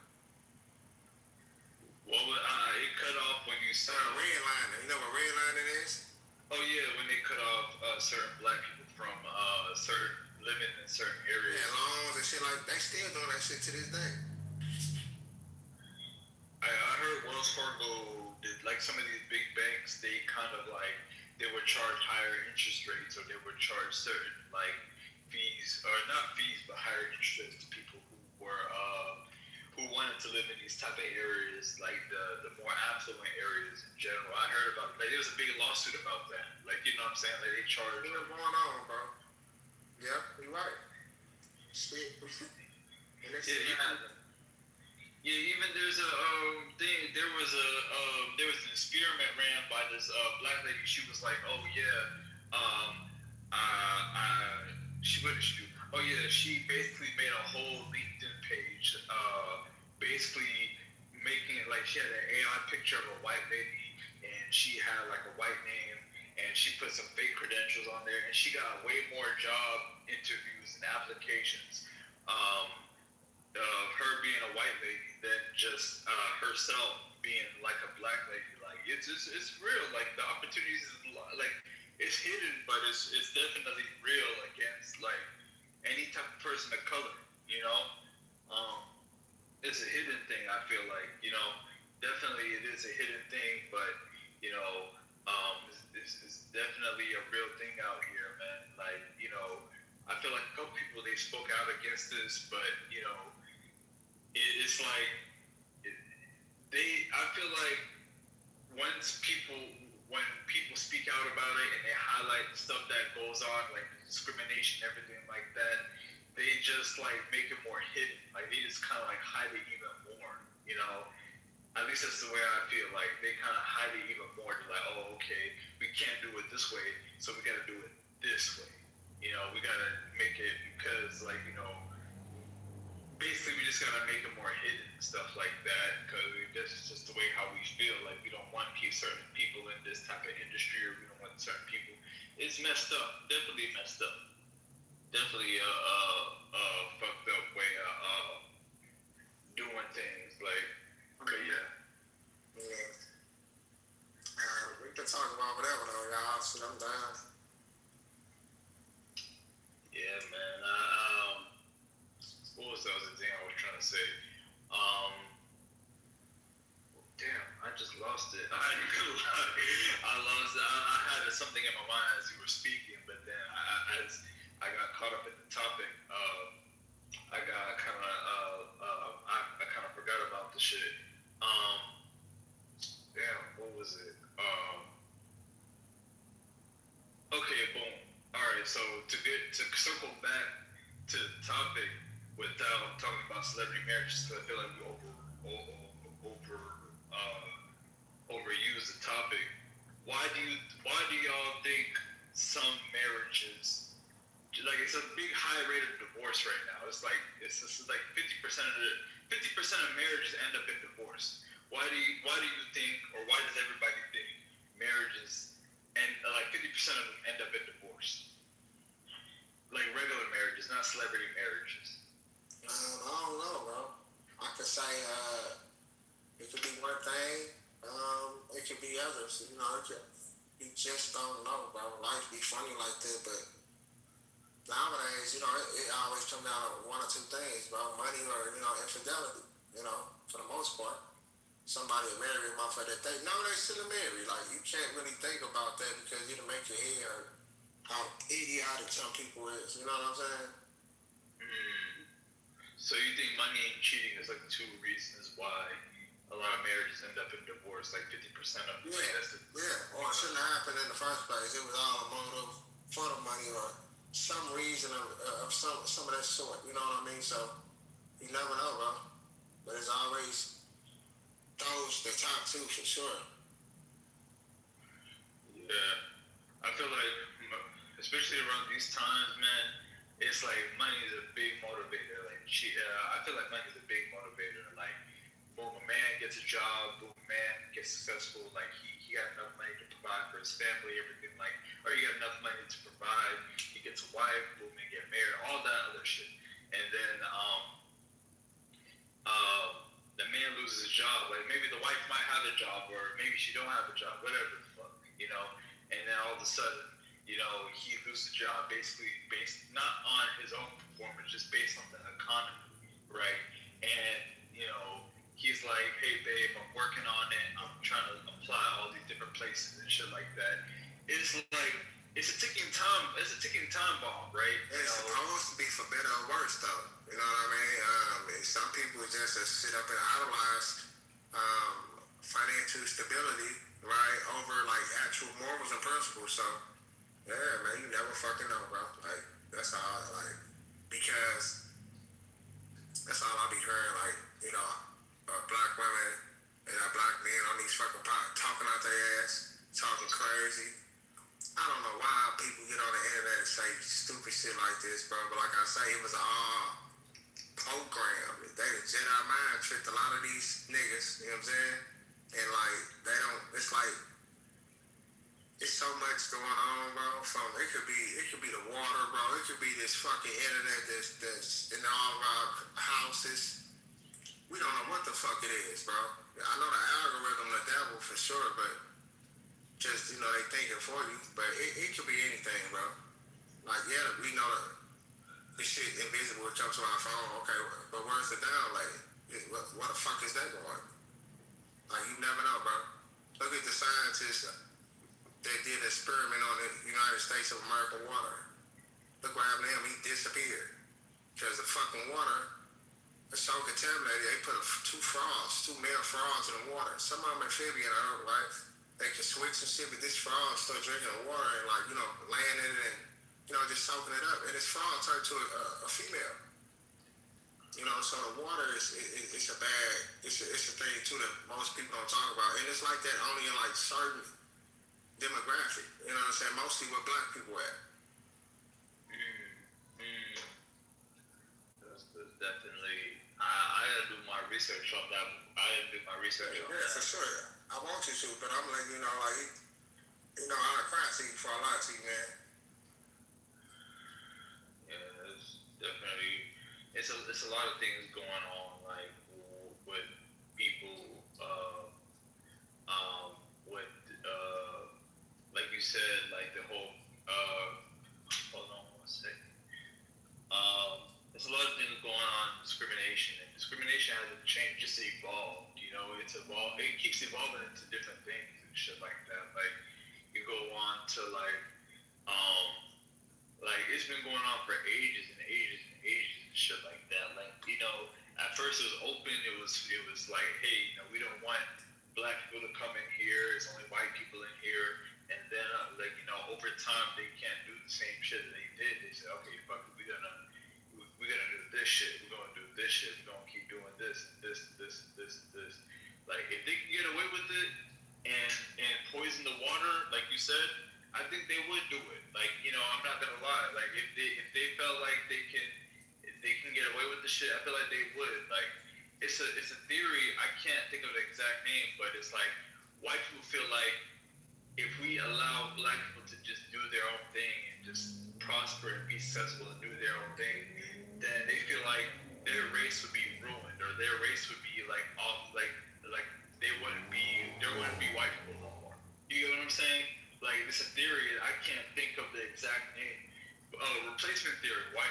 Speaker 1: Well, it cut off when you said
Speaker 6: red line. You know what red line it is?
Speaker 1: Oh yeah, when they cut off certain black people from certain living in certain areas.
Speaker 6: Yeah, loans and shit like they still doing that shit to this day.
Speaker 1: I heard Wells Fargo did, like some of these big banks, they kind of like they would charge higher interest rates or they would charge certain like fees or not fees but higher interest rates to people who were who wanted to live in these type of areas, like the more affluent areas in general. I heard about like there was a big lawsuit about that. Like you know what I'm saying? Like they charge.
Speaker 6: What's going on, bro? Yep, you're right. Shit.
Speaker 1: Yeah, even there's a thing. There was an experiment ran by this black lady. She was like, oh yeah, what did she do? Oh yeah, she basically made a whole LinkedIn page, basically making it like she had an AI picture of a white lady, and she had like a white name, and she put some fake credentials on there, and she got way more job interviews and applications of her being a white lady than just herself being like a black lady. Like it's real. Like the opportunities is like it's hidden, but it's definitely real against like any type of person of color. You know, it's a hidden thing. I feel like definitely it is a hidden thing, but it's definitely a real thing out here, man. Like I feel like a couple people they spoke out against this, but it's like I feel like when people speak out about it and they highlight the stuff that goes on, like discrimination, everything like that, they just like make it more hidden. Like they just kind of like hide it even more. At least that's the way I feel. Like they kind of hide it even more. They're like, oh, okay, we can't do it this way, so we got to do it this way. You know, we gotta make it because, like, you know, basically we just gotta make it more hidden and stuff like that because that's just the way how we feel. Like, we don't want to keep certain people in this type of industry, or we don't want certain people. It's messed up. Definitely messed up. Definitely fucked up way of doing things. Like, okay, yeah.
Speaker 6: Yeah. We can talk about whatever though, y'all. Shit, I'm down.
Speaker 1: Yeah, man. What was the other thing I was trying to say? Damn, I just lost it. I lost it. I had something in my mind as you were speaking, but then as I got caught up in the topic, I got kind of I kind of forgot about the shit. Damn, what was it? Okay, boom. All right, so to circle back to the topic without talking about celebrity marriages, because I feel like we overuse the topic. Why do y'all think some marriages, like, it's a big high rate of divorce right now? It's like like 50% of marriages end up in divorce. Why do you think, or why does everybody think marriages and like 50% of them end up in divorce? Like regular marriages, not celebrity marriages.
Speaker 6: I don't know, bro. I could say it could be one thing. It could be others. You know, you just don't know, bro. Life be funny like that, but nowadays, you know, it always comes down to one or two things, bro. Money or, you know, infidelity. You know, for the most part. Somebody will marry a motherfucker that they know they still married. Like, you can't really think about that because it'll make your head hurt how idiotic some people is. You know what I'm saying?
Speaker 1: So you think money and cheating is like two reasons why a lot of marriages end up in divorce, like 50% of them?
Speaker 6: Yeah. Or it shouldn't have happened in the first place. It was all a motive for the money or some reason of some of that sort. You know what I mean? So you never know, bro. But it's always those the top two for sure.
Speaker 1: Yeah, I feel like, especially around these times, man, it's like money is a big motivator. Like, I feel like money is a big motivator. Like, boom, a man gets a job, boom, a man gets successful. Like, he got enough money to provide for his family, everything. Like, or he got enough money to provide. He gets a wife, boom, and get married, all that other shit. And then the man loses his job. Like, maybe the wife might have a job, or maybe she don't have a job, whatever the fuck, you know. And then all of a sudden, you know, he loses the job basically based not on his own performance, just based on the economy, right? And, you know, he's like, hey babe, I'm working on it. I'm trying to apply all these different places and shit like that. It's like, it's a ticking time bomb, right?
Speaker 6: It's supposed to be for better or worse, though. You know what I mean? Some people just sit up and idolize financial stability, right, over like actual morals and principles. So, yeah, man, you never fucking know, bro. Like, that's all. Like, because that's all I be hearing. Like, you know, black women and black men on these fucking talking out their ass, talking crazy. I don't know why people get on the internet and say stupid shit like this, bro. But like I say, it was all programmed. They Jedi mind tricked a lot of these niggas, you know what I'm saying? And like, they don't, it's like, it's so much going on, bro. It could be the water, bro. It could be this fucking internet that's in all of our houses. We don't know what the fuck it is, bro. I know the algorithm, the devil for sure, but just, you know, they thinking for you. But it could be anything, bro. Like, yeah, we know this shit invisible. It comes to our phone. Okay, but where's the download? What the fuck is that going? Like, you never know, bro. Look at the scientists that did an experiment on the United States of America water. Look what happened to him. He disappeared. Because the fucking water is so contaminated, they put two male frogs in the water. Some of them amphibian, right? They can switch and shit, but this frog start drinking the water and, like, you know, laying in it and, you know, just soaking it up. And this frog turned to a female. You know, so the water it's a thing too that most people don't talk about. And it's like that only in like certain demographic. You know what I'm saying? Mostly where black people at.
Speaker 1: research on that. I didn't do my research on
Speaker 6: Yeah,
Speaker 1: that.
Speaker 6: for sure. I want you to, but I'm letting you know, like, I'm crying to you before I lie to you, man.
Speaker 1: Yeah, it's definitely it's a lot of things going on, like with people, with like you said, like the whole hold on one second. There's a lot of things going on, discrimination, and discrimination hasn't changed, just evolved. It's evolved. It keeps evolving into different things and shit like that. Like you go on to like it's been going on for ages and ages and ages and shit like that. Like at first it was open. It was like, hey, we don't want black people to come in here. It's only white people in here. And then over time they can't do the same shit that they did. They said, okay, fuck it, we're gonna do this shit. We're gonna do this shit. We're gonna keep doing this, this. Like if they can get away with it and poison the water, like you said, I think they would do it. Like I'm not gonna lie. Like if they felt like they can get away with the shit, I feel like they would. Like it's a theory. I can't think of the exact name, but it's like white people feel like if we allow black people to just do their own thing and just prosper and be successful and do their own thing, then they feel like their race would be ruined, or their race would be like off, like there wouldn't be white people no more. You get what I'm saying? Like it's a theory. I can't think of the exact name. Replacement theory, white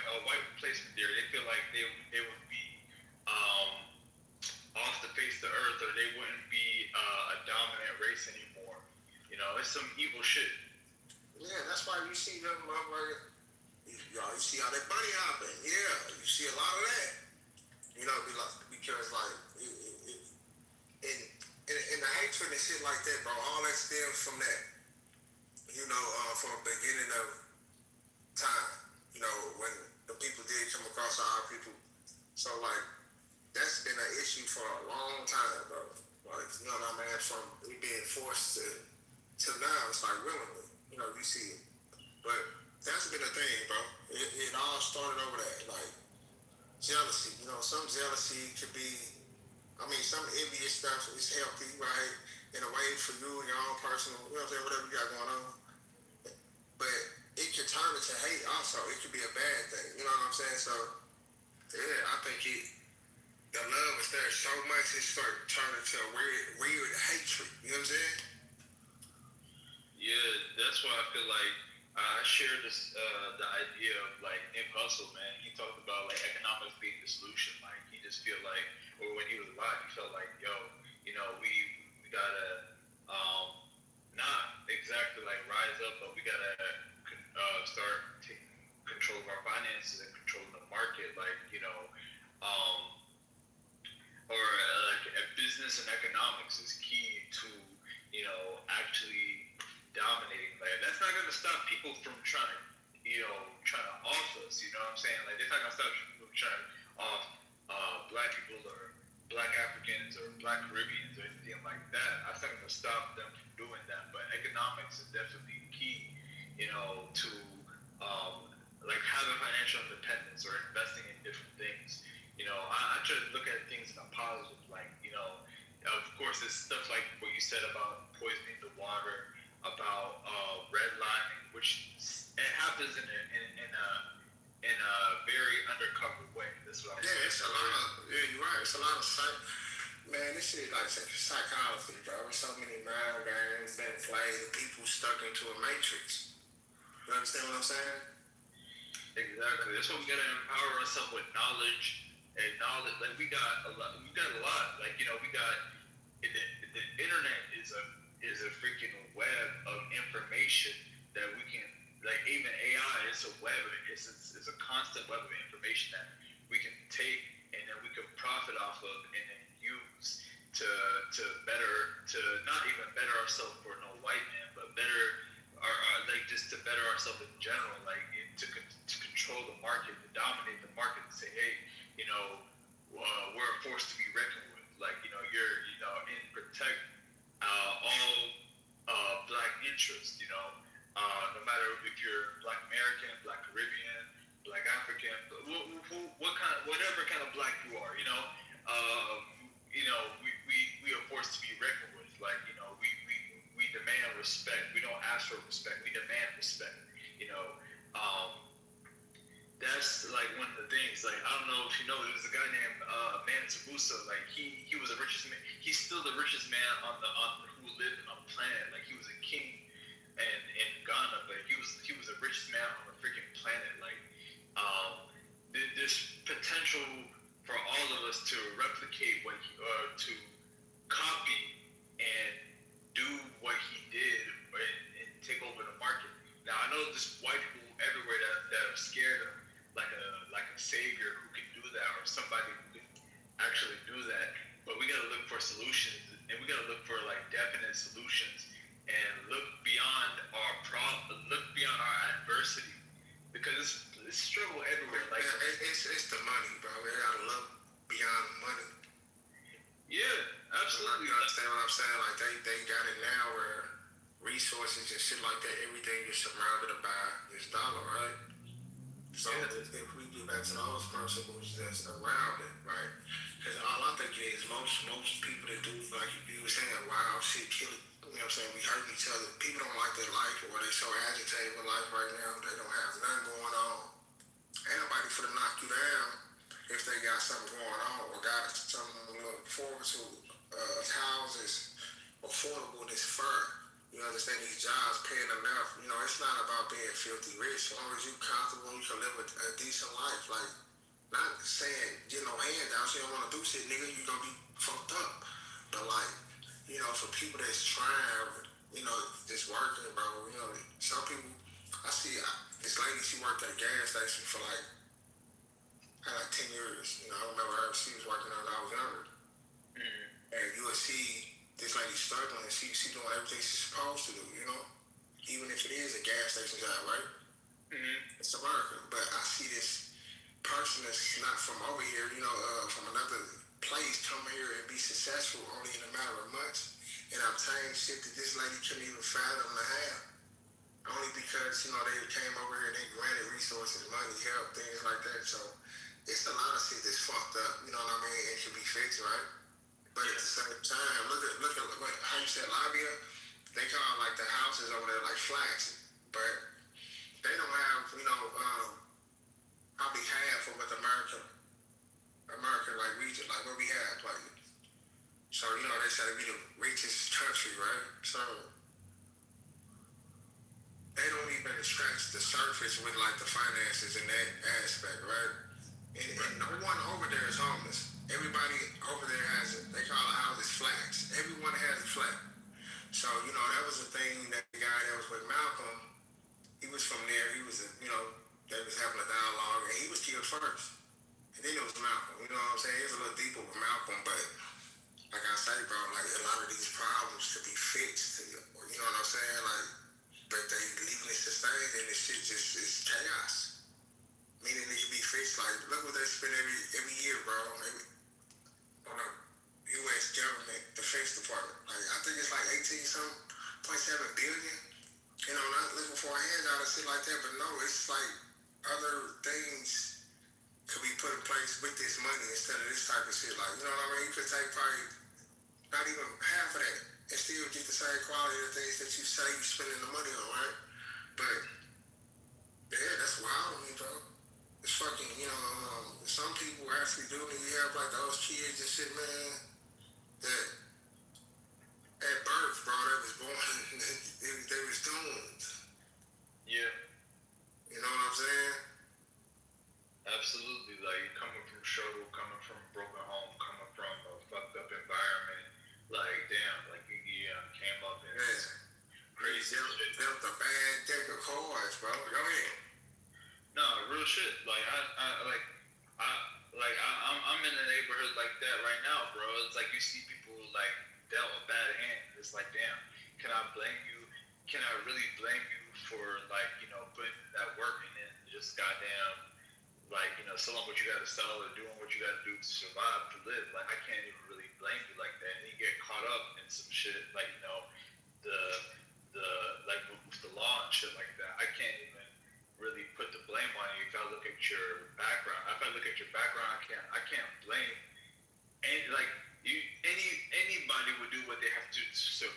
Speaker 1: replacement theory. They feel like they would be off the face of the earth, or they wouldn't be a dominant race anymore. It's some evil shit.
Speaker 6: Yeah, that's why you see them motherfuckers. You see how they bunny hopping. Yeah, you see a lot of that. Because like, in the hatred and shit like that, bro, all that stems from that. From the beginning of time. When the people did come across our people. So like, that's been an issue for a long time, bro. Like, you know what I mean? From we being forced to now, it's like willingly. You see it. But that's been a thing, bro. It all started over that, like jealousy. Some jealousy could be, some envious stuff is healthy, right? In a way for you and your own personal, whatever you got going on. But it could turn into hate also. It could be a bad thing. You know what I'm saying? So, yeah, I think the love is there so much it start turning to a weird hatred. You know what I'm saying?
Speaker 1: Yeah, that's why I feel like I share this the idea of like Nip Hussle, man. He talked about like economics being the solution. Like he just feel like, or when he was alive, he felt like, we gotta not exactly like rise up, but we gotta start taking control of our finances and controlling the market, like or like business and economics is key to actually dominating. Like that's not gonna stop people from trying to off us. You know what I'm saying? Like they're not gonna stop people from trying off black people or black Africans or black Caribbeans or anything like that. That's not gonna stop them from doing that. But economics is definitely key, to like having financial independence or investing in different things. I try to look at things in a positive light. Of course, there's stuff like what you said about poisoning the water, about redlining, which it happens in a very undercover way. That's what I'm saying.
Speaker 6: It's a lot of, you're right. It's a lot of man, this shit like psychology, bro. There's so many mind games being played, people stuck into a matrix. You understand what I'm saying?
Speaker 1: Exactly. That's why we gotta empower ourselves with knowledge. And knowledge, like we got a lot. Like we got the internet is a freaking web of information that we can, like even AI is a web. It's a constant web of information that we can take and then we can profit off of and then use to not even better ourselves for no white man, but better like just to better ourselves in general, like to control the market, to dominate the market, and say, hey, we're a force to be reckoned with. Like, you're, and protect all black interests, no matter if you're Black American, Black Caribbean, Black African, whatever kind of black you are, we are forced to be reckoned with. Like, we demand respect. We don't ask for respect. We demand respect. You know, that's like one of the things. Like, I don't know if you know, there's a guy named Mansa Musa. Like, he was the richest man. He's still the richest man on who lived on the planet. Like, he was a king in Ghana, but he was the richest man on the freaking planet. Like, there's potential for all of us to replicate to copy and do what he did and take over the market. Now, I know there's white people everywhere that are scared of like a savior who can do that, or somebody who can actually do that. But we gotta look for solutions, and we gotta look for like definite solutions, and look beyond our adversity, because it's struggle everywhere. Like,
Speaker 6: it's the money, bro. We gotta look beyond the money.
Speaker 1: Yeah, absolutely.
Speaker 6: You understand what I'm saying? Like, they got it now where resources and shit like that, everything is surrounded by this dollar, right? So if we get back to those principles that's around it, right? Because all I think is most people that do, like you were saying, wild shit, kill it. You know what I'm saying? We hurt each other. People don't like their life, or they so agitated with life right now. They don't have nothing going on. Ain't nobody for to knock you down if they got something going on or got something to look forward to. Houses, affordable, this fur. You understand, these jobs paying enough. You know, it's not about being filthy rich. As long as you comfortable, you can live a decent life. Like, not saying get no handouts, you don't want to do shit, nigga, you gonna be fucked up. But like, you know, for people that's trying, you know, just working, bro, you know, some people, I see this lady, she worked at a gas station for had 10 years. You know, I remember her, she was working on when I was younger. And you would see this lady struggling, and she doing everything she's supposed to do, you know? Even if it is a gas station job, right? It's America. But I see this person that's not from over here, you know, from another place come here and be successful only in a matter of months and obtain shit that this lady couldn't even fathom to have. Only because, you know, they came over here and they granted resources, money, help, things like that. So it's a lot of shit that's fucked up, you know what I mean? It should be fixed, right? But at the same time, look at how you said Labia. They call like the houses over there like flats, but they don't have, you know, probably half of what the American like region, like what we have, like. So you know they say we the richest country, right? So they don't even scratch the surface with like the finances in that aspect, right? And no one over there is homeless. Everybody over there has it. They call the houses flats. Everyone has a flat. So, you know, that was the thing that the guy that was with Malcolm, he was from there. He was, you know, they was having a dialogue, and he was killed first. And then it was Malcolm. You know what I'm saying? It was a little deeper with Malcolm, but like I say, bro, like a lot of these problems could be fixed. You know what I'm saying? Like, but they legally sustained, and this shit just is chaos. Meaning it can be fixed. Like, look what they spend every year, bro. On the U.S. government defense department. Like, I think it's like 18.7 billion. You know, not looking for a handout or shit like that, but no, it's like other things could be put in place with this money instead of this type of shit. Like, you know what I mean? You could take probably not even half of that and still get the same quality of things that you say you're spending the money on, right? But yeah, that's wild to me, bro. It's fucking, you know, some people actually do need help, like those kids and shit, man, that at birth, bro, they was born, they was doomed.
Speaker 1: Yeah.
Speaker 6: You know what I'm saying?
Speaker 1: Absolutely. Like, coming from struggle, coming from a broken home, coming from a fucked up environment, like, damn, like, you came up in crazy shit.
Speaker 6: Dealt a bad deck of cards, bro. Go ahead.
Speaker 1: No, real shit. Like, I'm in a neighborhood like that right now, bro. It's like you see people like dealt a bad hand. It's like, damn, can I blame you? Can I really blame you for, like, you know, putting that work in and just goddamn, like, you know, selling what you gotta sell or doing what you gotta do to survive, to live? Like, I can't even really blame you like that. And you get caught up in some shit, like, you know, like with the law and shit like that. I can't even really put the blame on you if I look at your background. If I look at your background, I can't blame. And like you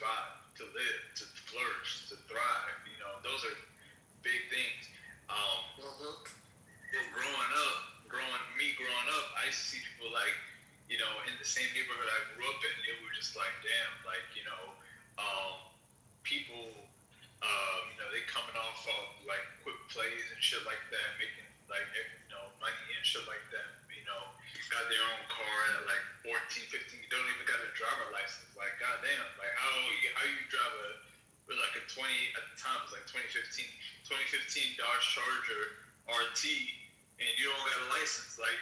Speaker 1: survive, to live, to flourish, to thrive. You know, those are big things. Growing up, I used to see people like, you know, in the same neighborhood I grew up in. It was just like, damn, like, you know, people, you know, they coming off of like quick plays and shit like that, making like, you know, money and shit like that. You know, got their own car at like 14, 15. Don't even got a driver license. Like, goddamn, like how you drive like a 20 at the time it was like 2015 Dodge Charger RT and you don't got a license, like.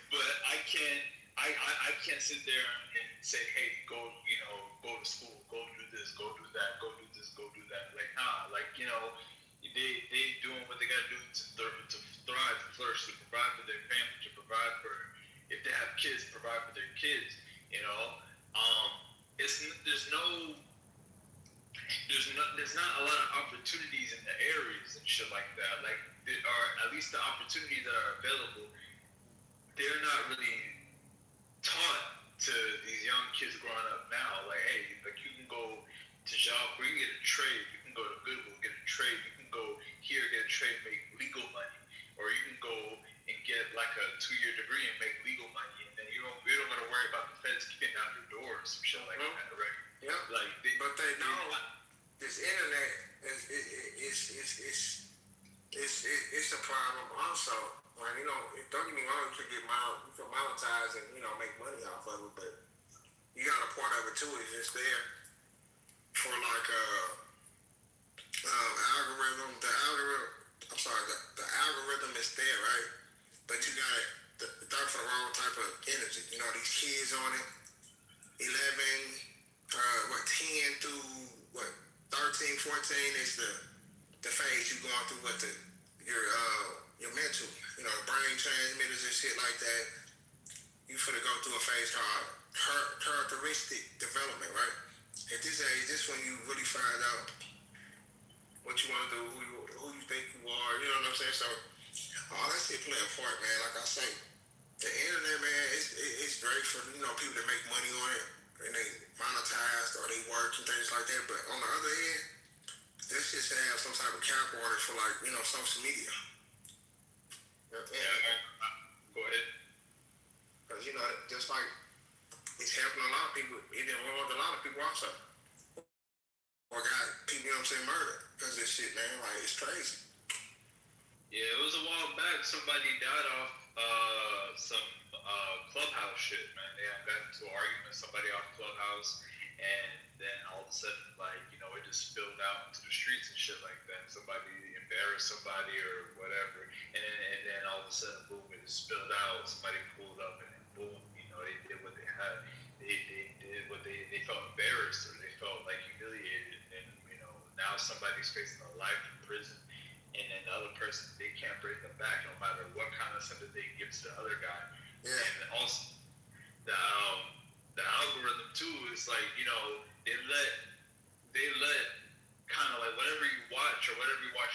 Speaker 1: But I can't sit there and say, hey, go to school, go do this, go do that, go do this, go do that. Like, nah, like, you know, they doing what they gotta do to thrive, to flourish, to provide for their family, to provide for, if they have kids, provide for their kids. You know, there's not a lot of opportunities in the areas and shit like that. Like, there are, at least the opportunities that are available, they're not really taught to these young kids growing up now. Like, hey, like, you can go to job where you get a trade, you can go to Goodwill, get a trade, you can go here, get a trade, make legal money, or you can go and get like a 2-year degree and make legal money, and then you don't gotta worry about the feds kicking down your door or some shit like that, right?
Speaker 6: Yeah.
Speaker 1: Like,
Speaker 6: but they know this internet is a problem also. Like, you know, don't get me wrong, you can monetize and, you know, make money off of it, but you got a part of it too, is just there for like algorithm. The algorithm is there, right? But you got it for the wrong type of energy. You know, these kids on it, 11, 10 through 13, 14 is the phase you going through with your mental, you know, brain transmitters and shit like that. You finna go through a phase called characteristic development, right? At this age, this when you really find out what you want to do, who you think you are, you know what I'm saying? So all that shit play a part, man. Like I say, the internet, man, it's great for, you know, people that make money on it and they monetize or they work and things like that. But on the other hand, this shit should have some type of cap on it for, like, you know, social media.
Speaker 1: Go ahead.
Speaker 6: Because, you know, just like it's helping a lot of people, it involved a lot of people also. Or got people, you know what I'm saying, murdered because of this shit, man. Like, it's crazy.
Speaker 1: Yeah, it was a while back. Somebody died off some Clubhouse shit, man. They got into an argument with somebody off Clubhouse, and then all of a sudden, like, you know, it just spilled out into the streets and shit like that. Somebody embarrassed somebody or whatever, and then all of a sudden, boom, it just spilled out. Somebody pulled up, and then boom, you know, they did what they had. They did what they felt embarrassed or they felt like humiliated, and, you know, now somebody's facing a life in prison. And then the other person, they can't bring them back no matter what kind of sympathy they give to the other guy. Yeah. And also, the algorithm too is like, you know, they let kind of like whatever you watch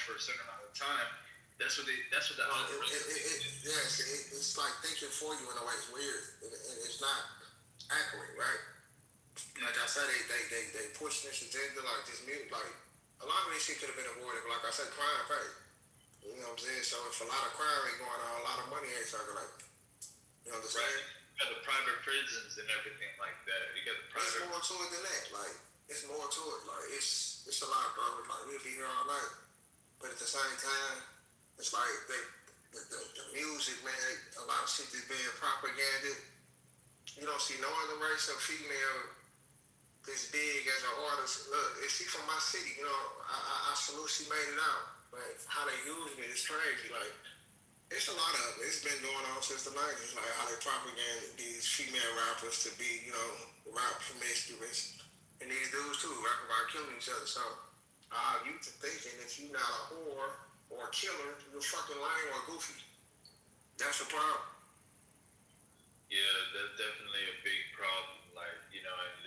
Speaker 1: for a certain amount of time. That's what the algorithm is.
Speaker 6: Yes, it's like thinking for you in a way. It's weird. And it's not accurate, right? Like I said, they push this agenda, like this music, like. A lot of this shit could have been avoided, but like I said, crime pays. You know what I'm saying? So if a lot of crime ain't going on, a lot of money ain't circulating. You know what I'm saying?
Speaker 1: You got the private prisons and everything like that. You got the private.
Speaker 6: There's more to it than that. Like, it's more to it. Like, it's a lot, bro. Like, we'll be here all night. But at the same time, it's like the music, man, a lot of shit is being propaganded. You don't see no other race of female this big as an artist. Look, is she from my city? You know, I salute she made it out. But how they use it is crazy. Like, it's a lot of it. It's been going on since the 90s. Like, how they propaganda these female rappers to be, you know, rap promiscuous. And these dudes too, rap about killing each other. So, you thinking if you're not a whore or a killer, you're fucking lying or goofy. That's a problem.
Speaker 1: Yeah, that's definitely a big problem. Like, you know, and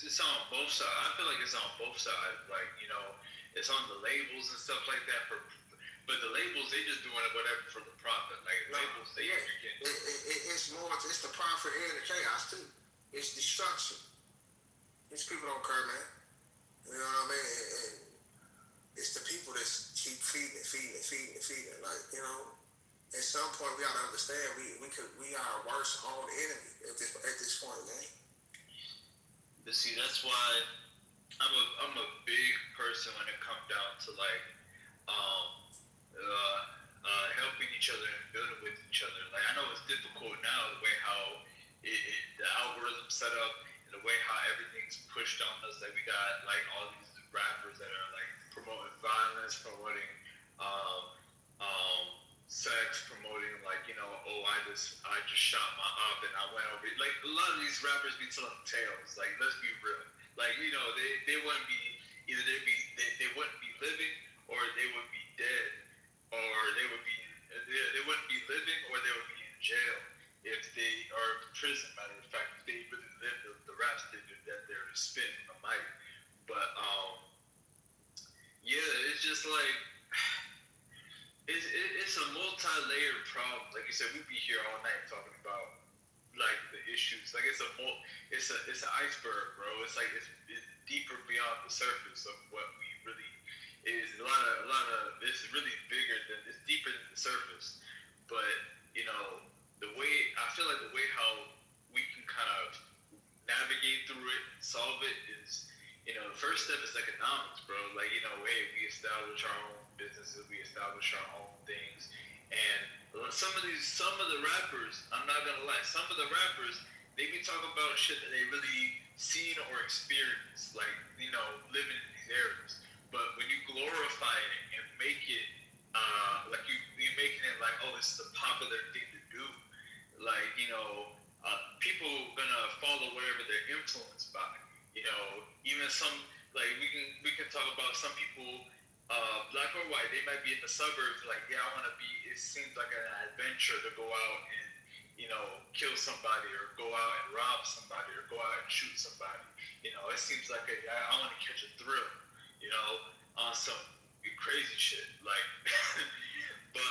Speaker 1: it's on both sides. I feel like it's on both sides. Like, you know, it's on the labels and stuff like that. But the labels, they just doing whatever for the profit. Like, labels, they get.
Speaker 6: It's more. It's the profit and the chaos too. It's destruction. You These people don't care, man. You know what I mean? And it's the people that keep feeding it. Like, you know, at some point we gotta understand we are our worst own enemy at this point, man.
Speaker 1: But see, that's why I'm a big person when it comes down to like helping each other and building with each other. Like I know it's difficult now the way how the algorithm set up and the way how everything's pushed on us. Like we got like all these rappers that are like promoting violence, promoting sex, promoting like, you know, oh I just shot my op and I went over it. Like a lot of these rappers be telling tales. Like let's be real. Like, you know, they wouldn't be either they wouldn't be living or they would be dead or they wouldn't be living or they would be in jail if they are in prison. Matter of fact, if they really lived the raps that they're spitting the mic. But yeah, it's just like it's a multi-layered problem. Like you said, we'd be here all night talking about like the issues. Like it's an iceberg, bro. It's like it's deeper beyond the surface of what we really is. A lot of it's really bigger than it's deeper than the surface. But you know, I feel like the way how we can kind of navigate through it and solve it is, you know, the first step is economics, bro. Like, you know, hey, we establish our own businesses, we establish our own things, and some of the rappers, I'm not gonna lie, some of the rappers, they be talking about shit that they really seen or experienced, like, you know, living in these areas. But when you glorify it and make it, like you're making it like, oh, this is a popular thing to do, like, you know, people gonna follow whatever they're influenced by. You know, even some, like we can talk about some people, black or white, they might be in the suburbs, like, yeah, I want to be, it seems like an adventure to go out and, you know, kill somebody or go out and rob somebody or go out and shoot somebody. You know, it seems like I want to catch a thrill, you know, on some crazy shit. Like, but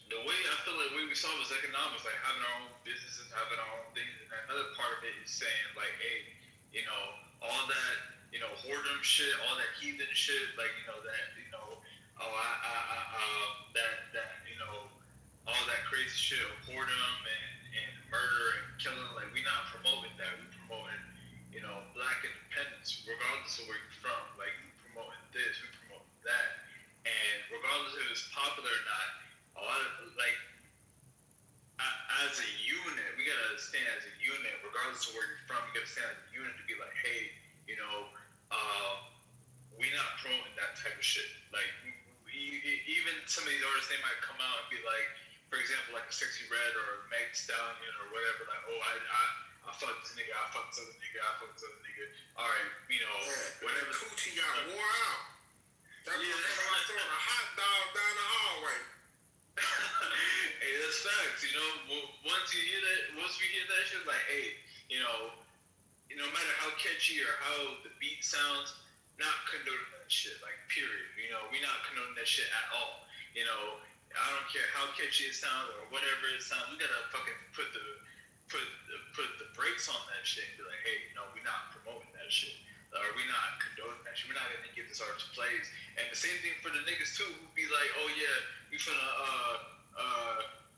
Speaker 1: the way I feel like the way we solve is economics, like having our own businesses, having our own things. And another part of it is saying, like, hey, you know, all that, you know, whoredom shit, all that heathen shit, like, you know, that, you know, that, you know, all that crazy shit of whoredom and murder and killing, like, we not promoting that. We promoting, you know, black independence, regardless of where you're from. Like, we promoting this, we promoting that. And regardless if it's popular or not, a lot of, like, as a unit, we gotta stand as a unit, regardless of where you're from. You gotta stand as a unit to be like, hey, you know, we not promoting that type of shit. Like, even some of these artists, they might come out and be like, for example, like a Sexy Red or Meg Stallion or whatever, like, oh, I fuck this nigga, I fuck this other nigga, I fuck this other nigga. All right, you know, whatever.
Speaker 6: Coochie got wore out. That was like throwing a hot dog down the hallway.
Speaker 1: Hey, that's facts. You know, once we hear that shit, like, hey, you know, no matter how catchy or how the beat sounds, not condoning that shit. Like, period. You know, we not condoning that shit at all. You know, I don't care how catchy it sounds or whatever it sounds. We gotta fucking put the brakes on that shit and be like, hey, no, we not promoting that shit. Or we not condoning that shit. We're not gonna give this artist plays. And the same thing for the niggas too, who be like, oh yeah, we finna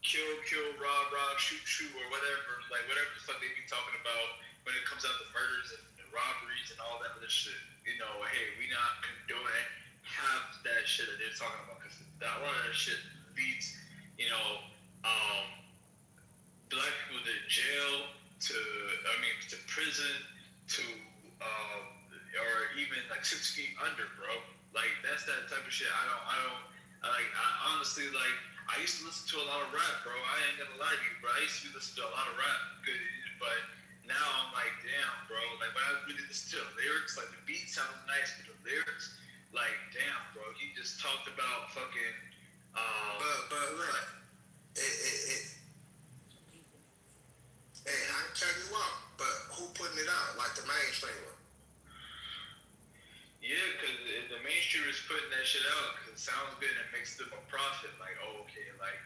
Speaker 1: kill, rob, shoot, or whatever. Like whatever the fuck they be talking about when it comes out to murders and robberies and all that other shit. You know, hey, we not condoning half that shit that they're talking about, because a lot of that shit leads, you know, black people to jail, to prison, to or even like 6 feet under, bro. Like that's that type of shit. I honestly, like, I used to listen to a lot of rap, bro. I ain't gonna lie to you, bro. I used to listen to a lot of rap, good, but now I'm like, damn, bro. Like when I really listen to the lyrics, like the beat sounds nice, but the lyrics, like, damn, bro. You just talked about fucking.
Speaker 6: But look, I can tell you what, but who putting it out? Like the mainstream one?
Speaker 1: Yeah, because the mainstream is putting that shit out because it sounds good and makes them a profit. Like, oh, okay, like,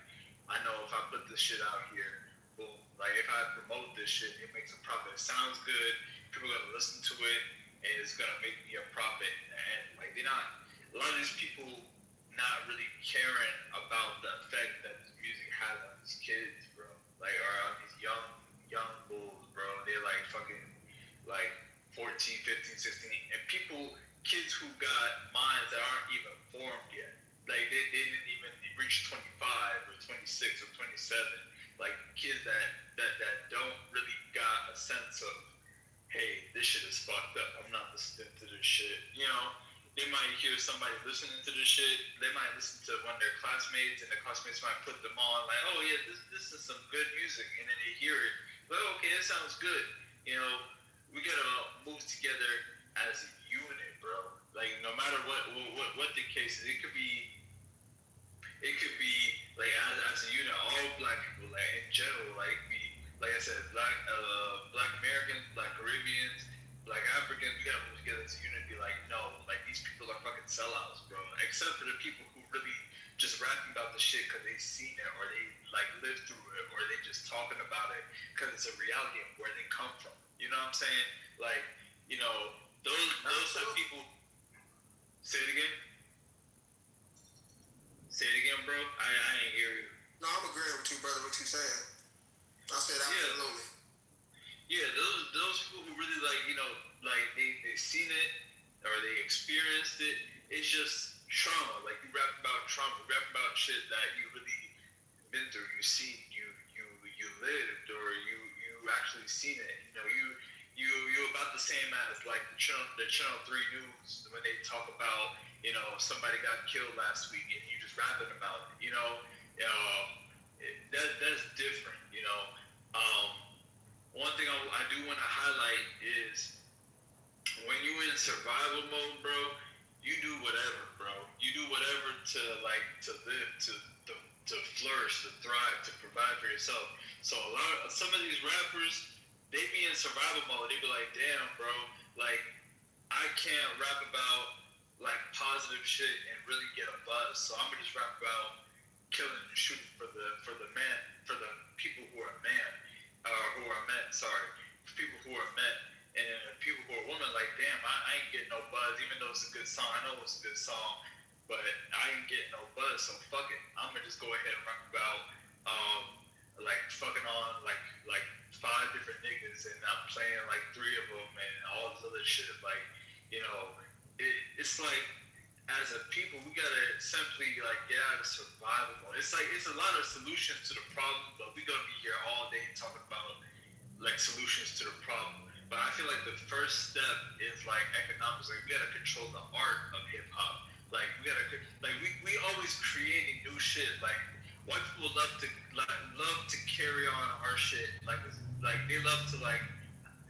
Speaker 1: I know if I put this shit out here, boom, Like if I promote this shit, it makes a profit. It sounds good. People are gonna listen to it, and it's gonna make me a profit. And like they're not. A lot of these people not really caring about the effect that this music has on these kids, bro. Like or on these young bulls, bro. They're like fucking like 14, 15, 16, and kids who got minds that aren't even formed yet. Like they didn't even reach 25 or 26 or 27. Like kids that don't really got a sense of, hey, this shit is fucked up. I'm not listening to this shit. You know, they might hear somebody listening to this shit. They might listen to one of their classmates, and their classmates might put them on, like, oh yeah, this is some good music, and then they hear it. Well, okay, it sounds good. You know, we gotta move together as a unit, bro. Like no matter what the case is, it could be like as a unit, all black people, like in general, like like I said, black Americans, black Caribbeans, black Africans, we gotta move together as a unit and be like, no, like these people are fucking sellouts, bro. Except for the people who really just rapping about the shit because they seen it or they like lived through it or they just talking about it because it's a reality of where they come from. You know what I'm saying? Like, you know, those type of people. Say it again. Say it again, bro. I ain't hear you.
Speaker 6: No, I'm agreeing with you, brother. What you saying? I said absolutely.
Speaker 1: Yeah, those people who really like, you know, like they seen it or they experienced it. It's just trauma. Like you rap about trauma, you rap about shit that you really been through. You seen, you lived, or you actually seen it. You know, you about the same as like the Channel 3 news when they talk about, you know, somebody got killed last week and you just rapping about it. You know, that's different. You know. One thing I do want to highlight is when you in survival mode, bro, you do whatever, bro. You do whatever to live, to flourish, to thrive, to provide for yourself. So some of these rappers, they be in survival mode. They be like, damn, bro, like I can't rap about like positive shit and really get a buzz. So I'm gonna just rap about killing and shooting for the people who are people who are men, and people who are women. Like, damn, I ain't getting no buzz, even though it's a good song. I know it's a good song, but I ain't getting no buzz. So fuck it, I'm gonna just go ahead and rap about like fucking on like 5 different niggas, and I'm playing like 3 of them and all this other shit. Like, you know, it's like, as a people, we gotta simply like get out of survival mode. It's like it's a lot of solutions to the problem, but we're gonna be here all day talking about like solutions to the problem. But I feel like the first step is like economics. Like we gotta control the art of hip hop. Like we always creating new shit. Like white people love to carry on our shit. Like they love to like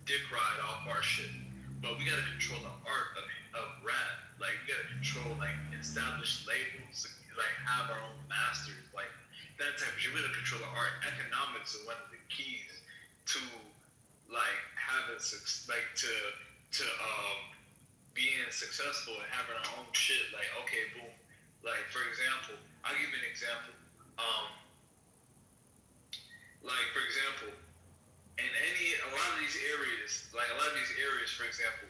Speaker 1: dick ride off our shit. But we gotta control the art of rap. Like we gotta control like established labels. Like have our own masters. Like that type of shit. We gotta control the art. Economics is one of the keys to like having to being successful and having our own shit. Like okay, boom. Like for example, I'll give you an example. Like for example, in a lot of these areas, for example,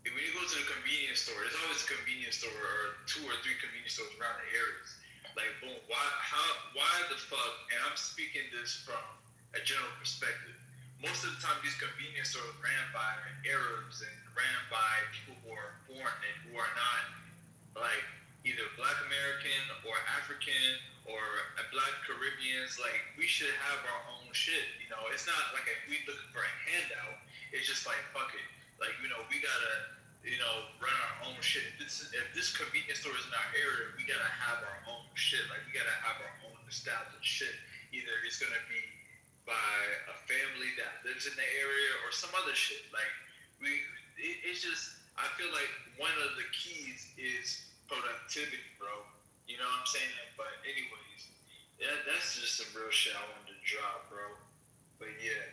Speaker 1: when you go to the convenience store, there's always a convenience store or 2 or 3 convenience stores around the areas. Like, boom, why the fuck? And I'm speaking this from a general perspective. Most of the time, these convenience stores ran by Arabs and ran by people who are foreign and who are not like either Black American or African or Black Caribbeans. Like, we should have our own shit. You know, it's not like if we looking for a handout. It's just like fuck it. Like, you know, we gotta, you know, run our own shit. If this convenience store is in our area, we gotta have our own shit. Like, we gotta have our own established shit. Either it's gonna be by a family that lives in the area or some other shit. Like, it's just, I feel like one of the keys is productivity, bro. You know what I'm saying? But anyways, that's just some real shit I wanted to drop, bro. But yeah.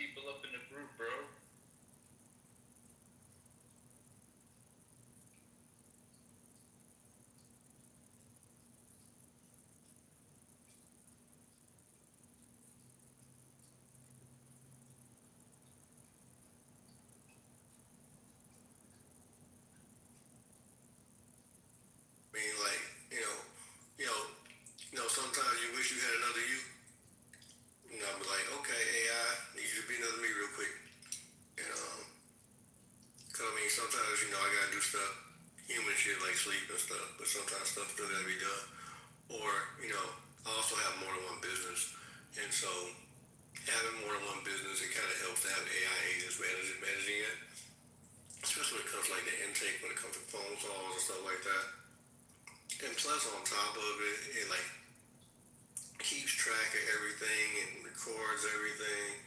Speaker 19: people up in the group, bro.
Speaker 20: I mean, like, sometimes you wish you had another you. And I'll be like, okay, AI, need you to be another me real quick. And, cause I mean, sometimes, I gotta do stuff, human shit like sleep and stuff, but sometimes stuff still gotta be done. Or, I also have more than one business. And so having more than one business, it kind of helps to have AI agents managing it. Especially when it comes to like the intake, when it comes to phone calls and stuff like that. And plus on top of it, it like keeps track of everything and records everything.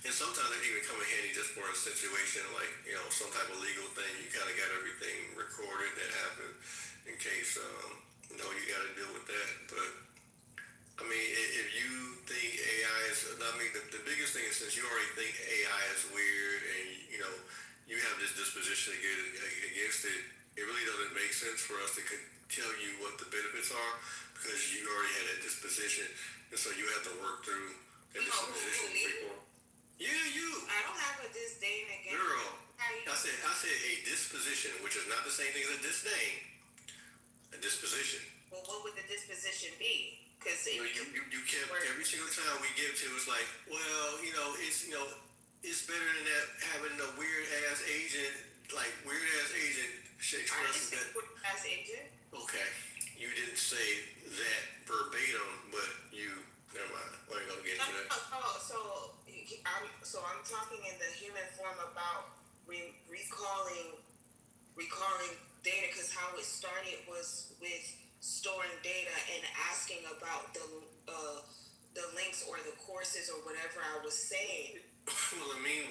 Speaker 20: And sometimes it even come in handy just for a situation like, some type of legal thing. You kind of got everything recorded that happened in case, you got to deal with that. But, I mean, if you think AI is, the biggest thing is since you already think AI is weird and, you have this disposition against it, it really doesn't make sense for us to tell you what the benefits are because you already had that disposition. And so you have to work through that disposition before. Yeah, you.
Speaker 5: I don't have a disdain against
Speaker 20: girl. I said a disposition, which is not the same thing as a disdain. A disposition.
Speaker 5: Well, what would the disposition be? Because
Speaker 20: you kept every single time we give to it's like, well, it's better than that having a weird ass agent shit trust that.
Speaker 5: Ass agent.
Speaker 20: Okay, you didn't say that verbatim, but never mind. We ain't gonna get into that.
Speaker 5: So I'm talking in the human form about recalling data, because how it started was with storing data and asking about the links or the courses or whatever I was saying.
Speaker 20: Well, Lamine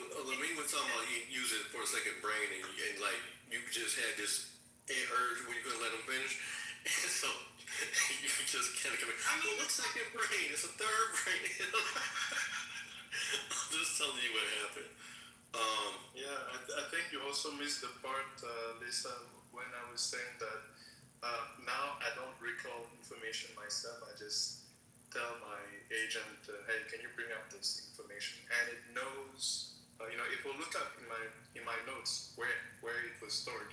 Speaker 20: was talking about you use it for a second brain and like you just had this urge when you couldn't let him finish, and so you just kind of come in. Well, what's second brain? It's a third brain. I'm just telling you what happened.
Speaker 7: I think you also missed the part, Lisa, when I was saying that now I don't recall information myself. I just tell my agent, hey, can you bring up this information? And it knows, it will look up in my notes where it was stored.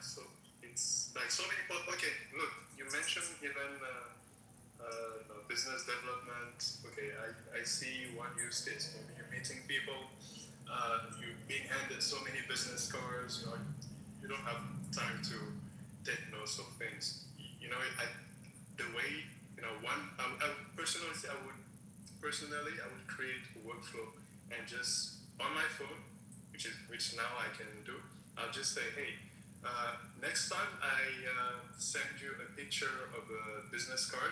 Speaker 7: So it's like so many people. Okay, look, you mentioned even business development. Okay, I see one use case. Maybe you're meeting people. You're being handed so many business cards. You don't have time to take notes of things. The way I would create a workflow and just on my phone, which now I can do. I'll just say, hey, next time I send you a picture of a business card,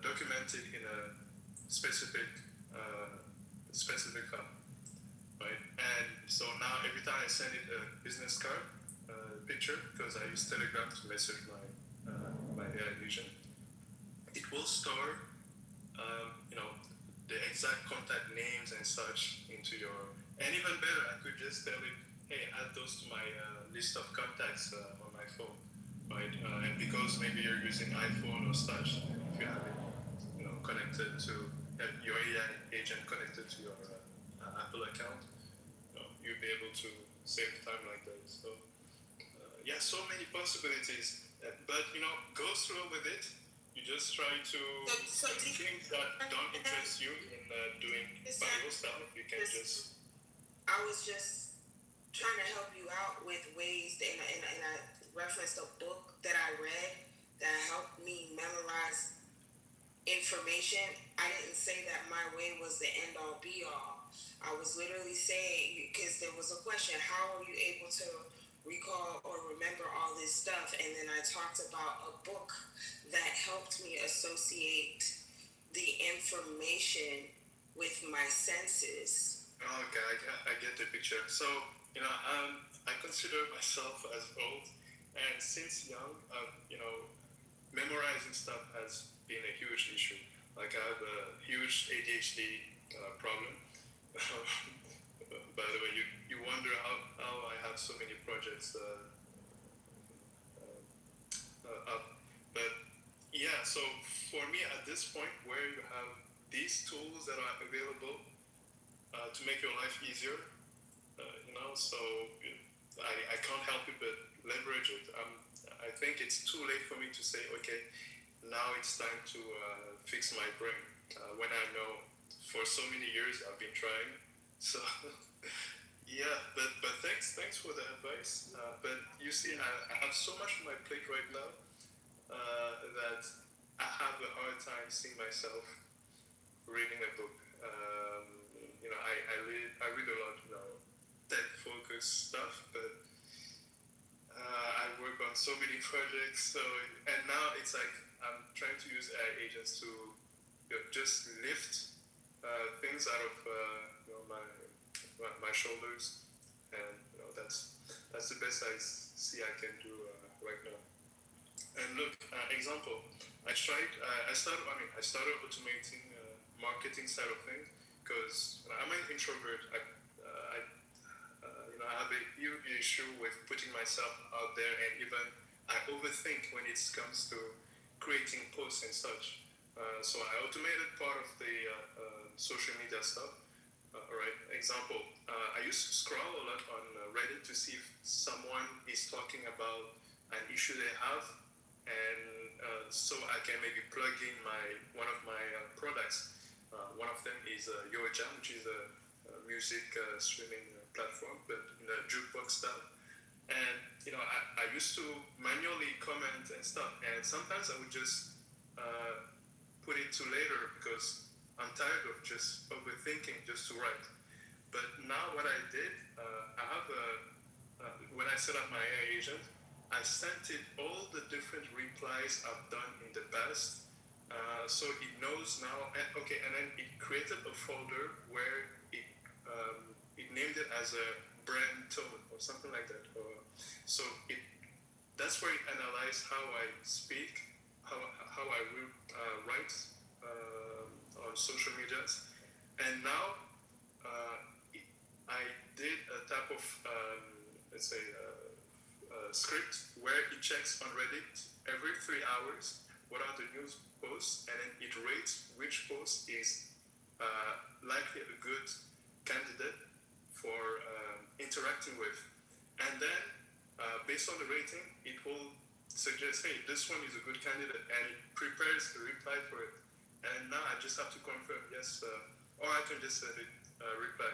Speaker 7: documented in a specific file, right? And so now every time I send it a business card picture, because I use Telegram to message my AI agent, it will store the exact contact names and such into your. And even better, I could just tell it, hey, add those to my list of contacts on my phone, right? And because maybe you're using iPhone or such, if you have it, connected to your AI agent connected to your Apple account, you'll be able to save time like that. So, so many possibilities. But go through with it. You just try to things that don't interest you in doing by yourself. You can just.
Speaker 5: I was just trying to help you out with ways, and I referenced a book that I read that helped me memorize information. I didn't say that my way was the end all be all. I was literally saying, because there was a question, how are you able to recall or remember all this stuff? And then I talked about a book that helped me associate the information with my senses.
Speaker 7: Okay, I get the picture. So, I consider myself as old, and since young, memorizing stuff has been a huge huge issue. Like I have a huge ADHD problem. By the way, you wonder how I have so many projects up. But yeah, so for me at this point where you have these tools that are available to make your life easier, so I can't help it but leverage it. I think it's too late for me to say, okay, now it's time to fix my brain. When I know for so many years I've been trying. So yeah, but thanks for the advice. But you see, I have so much on my plate right now that I have a hard time seeing myself reading a book. I read a lot, tech-focused stuff, but I work on so many projects. So, and now it's like I'm trying to use AI agents to just lift things out of my shoulders, and that's the best I see I can do right now. And look, example, I started automating marketing side of things because I'm an introvert. I have a huge issue with putting myself out there, and even I overthink when it comes to creating posts and such. So I automated part of the social media stuff. Right. Example, I used to scroll a lot on Reddit to see if someone is talking about an issue they have, and so I can maybe plug in one of my products. One of them is YoJam, which is a music streaming platform, but in a jukebox style. And I used to manually comment and stuff, and sometimes I would just put it to later because I'm tired of just overthinking just to write. But now what I did, when I set up my AI agent, I sent it all the different replies I've done in the past. So it knows now, and then it created a folder where it named it as a brand tone or something like that. So that's where it analyzed how I speak, how I write on social medias. And now I did a type of, script where it checks on Reddit every 3 hours what are the news posts, and then it rates which post is likely a good candidate for interacting with. And then, based on the rating, it will suggest, hey, this one is a good candidate, and it prepares a reply for it. And now I just have to confirm yes, or I can just send it reply.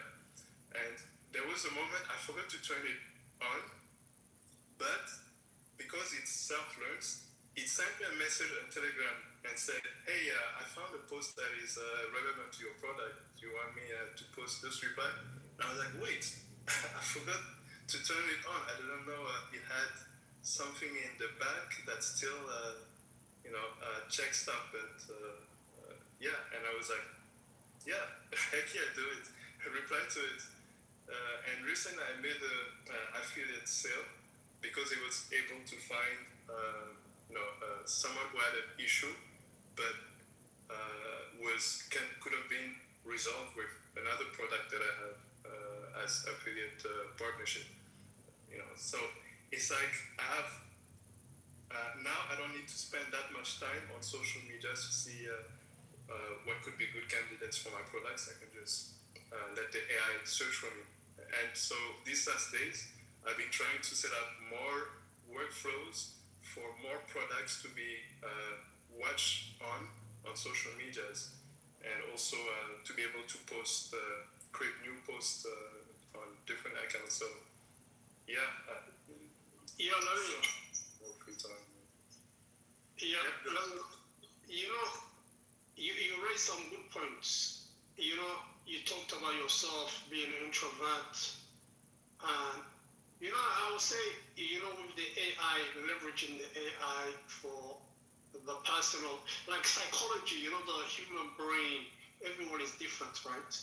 Speaker 7: And there was a moment I forgot to turn it on, but because it self-learns, it sent me a message on Telegram and said, hey, I found a post that is relevant to your product. Do you want me to post this reply? And I was like, wait, I forgot to turn it on. I didn't know it had something in the back that still, checks stuff. But yeah, and I was like, yeah, heck yeah, do it. I replied to it. And recently I made an affiliate sale because it was able to find someone who had an issue, but could have been resolved with another product that I have as affiliate partnership. So it's like I have now I don't need to spend that much time on social media to see what could be good candidates for my products. I can just let the AI search for me. And so these last days, I've been trying to set up more workflows for more products to be watched on social medias, and also to be able to create new posts on different accounts. So yeah, more free time.
Speaker 3: Yeah, you raised some good points. You talked about yourself being an introvert. I would say, with the AI, leveraging the AI for the personal, like psychology, the human brain, everyone is different, right?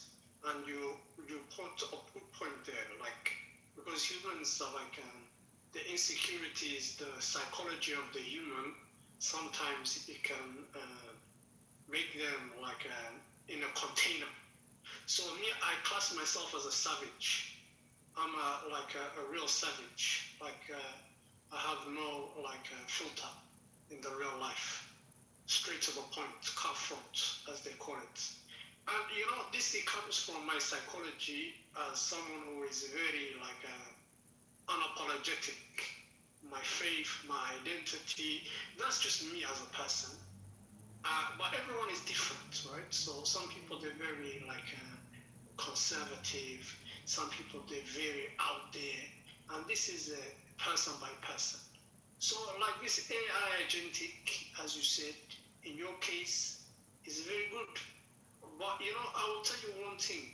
Speaker 3: And you put a good point there, like, because humans are like, the insecurities, the psychology of the human, sometimes it can make them like in a container. So me, I class myself as a savage. I'm a real savage. I have no filter in the real life. Straight to the point, cutthroat, as they call it. And this comes from my psychology as someone who is very unapologetic. My faith, my identity, that's just me as a person. But everyone is different, right? So some people, they're very conservative. Some people, they're very out there. And this is person by person. So like this AI agentic, as you said, in your case, is very good. But I will tell you one thing.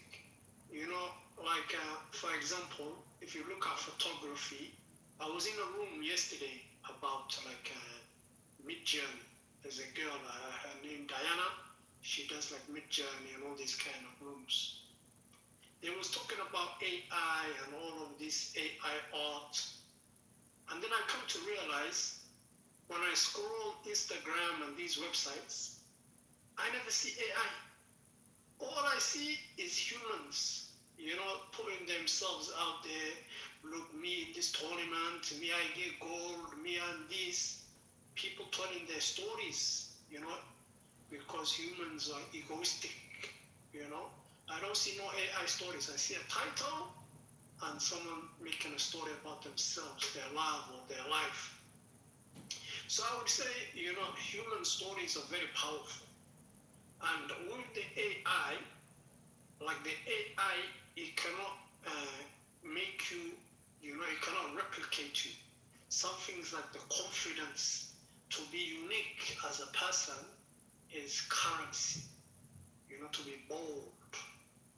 Speaker 3: For example, if you look at photography, I was in a room yesterday about Mid-Journey. There's a girl, her name Diana. She does Mid-Journey and all these kind of rooms. They was talking about AI and all of this AI art. And then I come to realize when I scroll Instagram and these websites, I never see AI. All I see is humans, putting themselves out there. Look, me in this tournament, me I get gold, me and this. People telling their stories, because humans are egoistic, I don't see no AI stories. I see a title and someone making a story about themselves, their love or their life. So I would say, human stories are very powerful. And with the AI, it cannot make you, it cannot replicate you. Some things like the confidence to be unique as a person is currency, to be bold.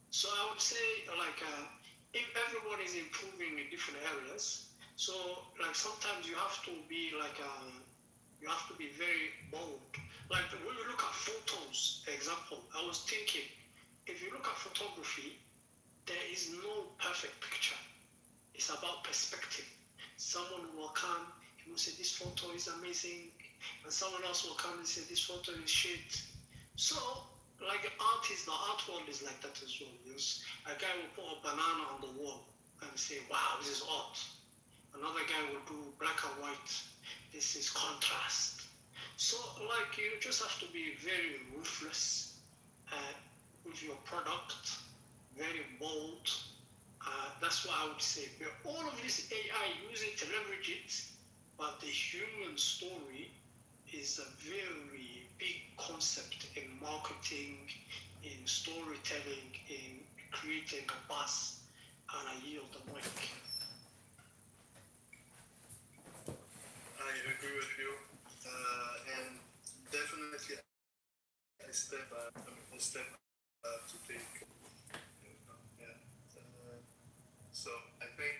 Speaker 3: So I would say, if everyone is improving in different areas, so sometimes you have to be you have to be very bold. When you look at photos, example, I was thinking, if you look at photography, there is no perfect picture. It's about perspective. Someone will come, he will say, this photo is amazing, and someone else will come and say, this photo is shit. So, the art world is like that as well. Yes. A guy will put a banana on the wall and say, wow, this is art. Another guy will do black and white. This is contrast. So, you just have to be very ruthless with your product, very bold. That's what I would say. All of this AI, use it to leverage it, but the human story is a very big concept in marketing, in storytelling, in creating a buzz. And I yield the mic.
Speaker 7: I agree with you, and definitely a step to take. Yeah. So I think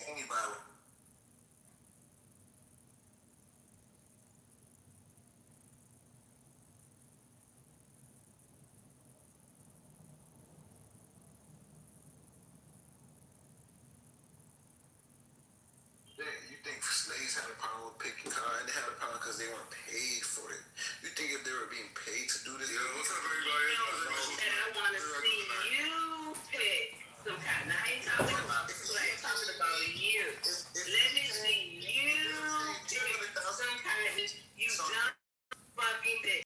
Speaker 8: Anybody. You think slaves had a problem with picking cotton? They had a problem because they weren't paid for it. You think if they were being paid to do this?
Speaker 21: What's up, everybody?
Speaker 5: And I want to see you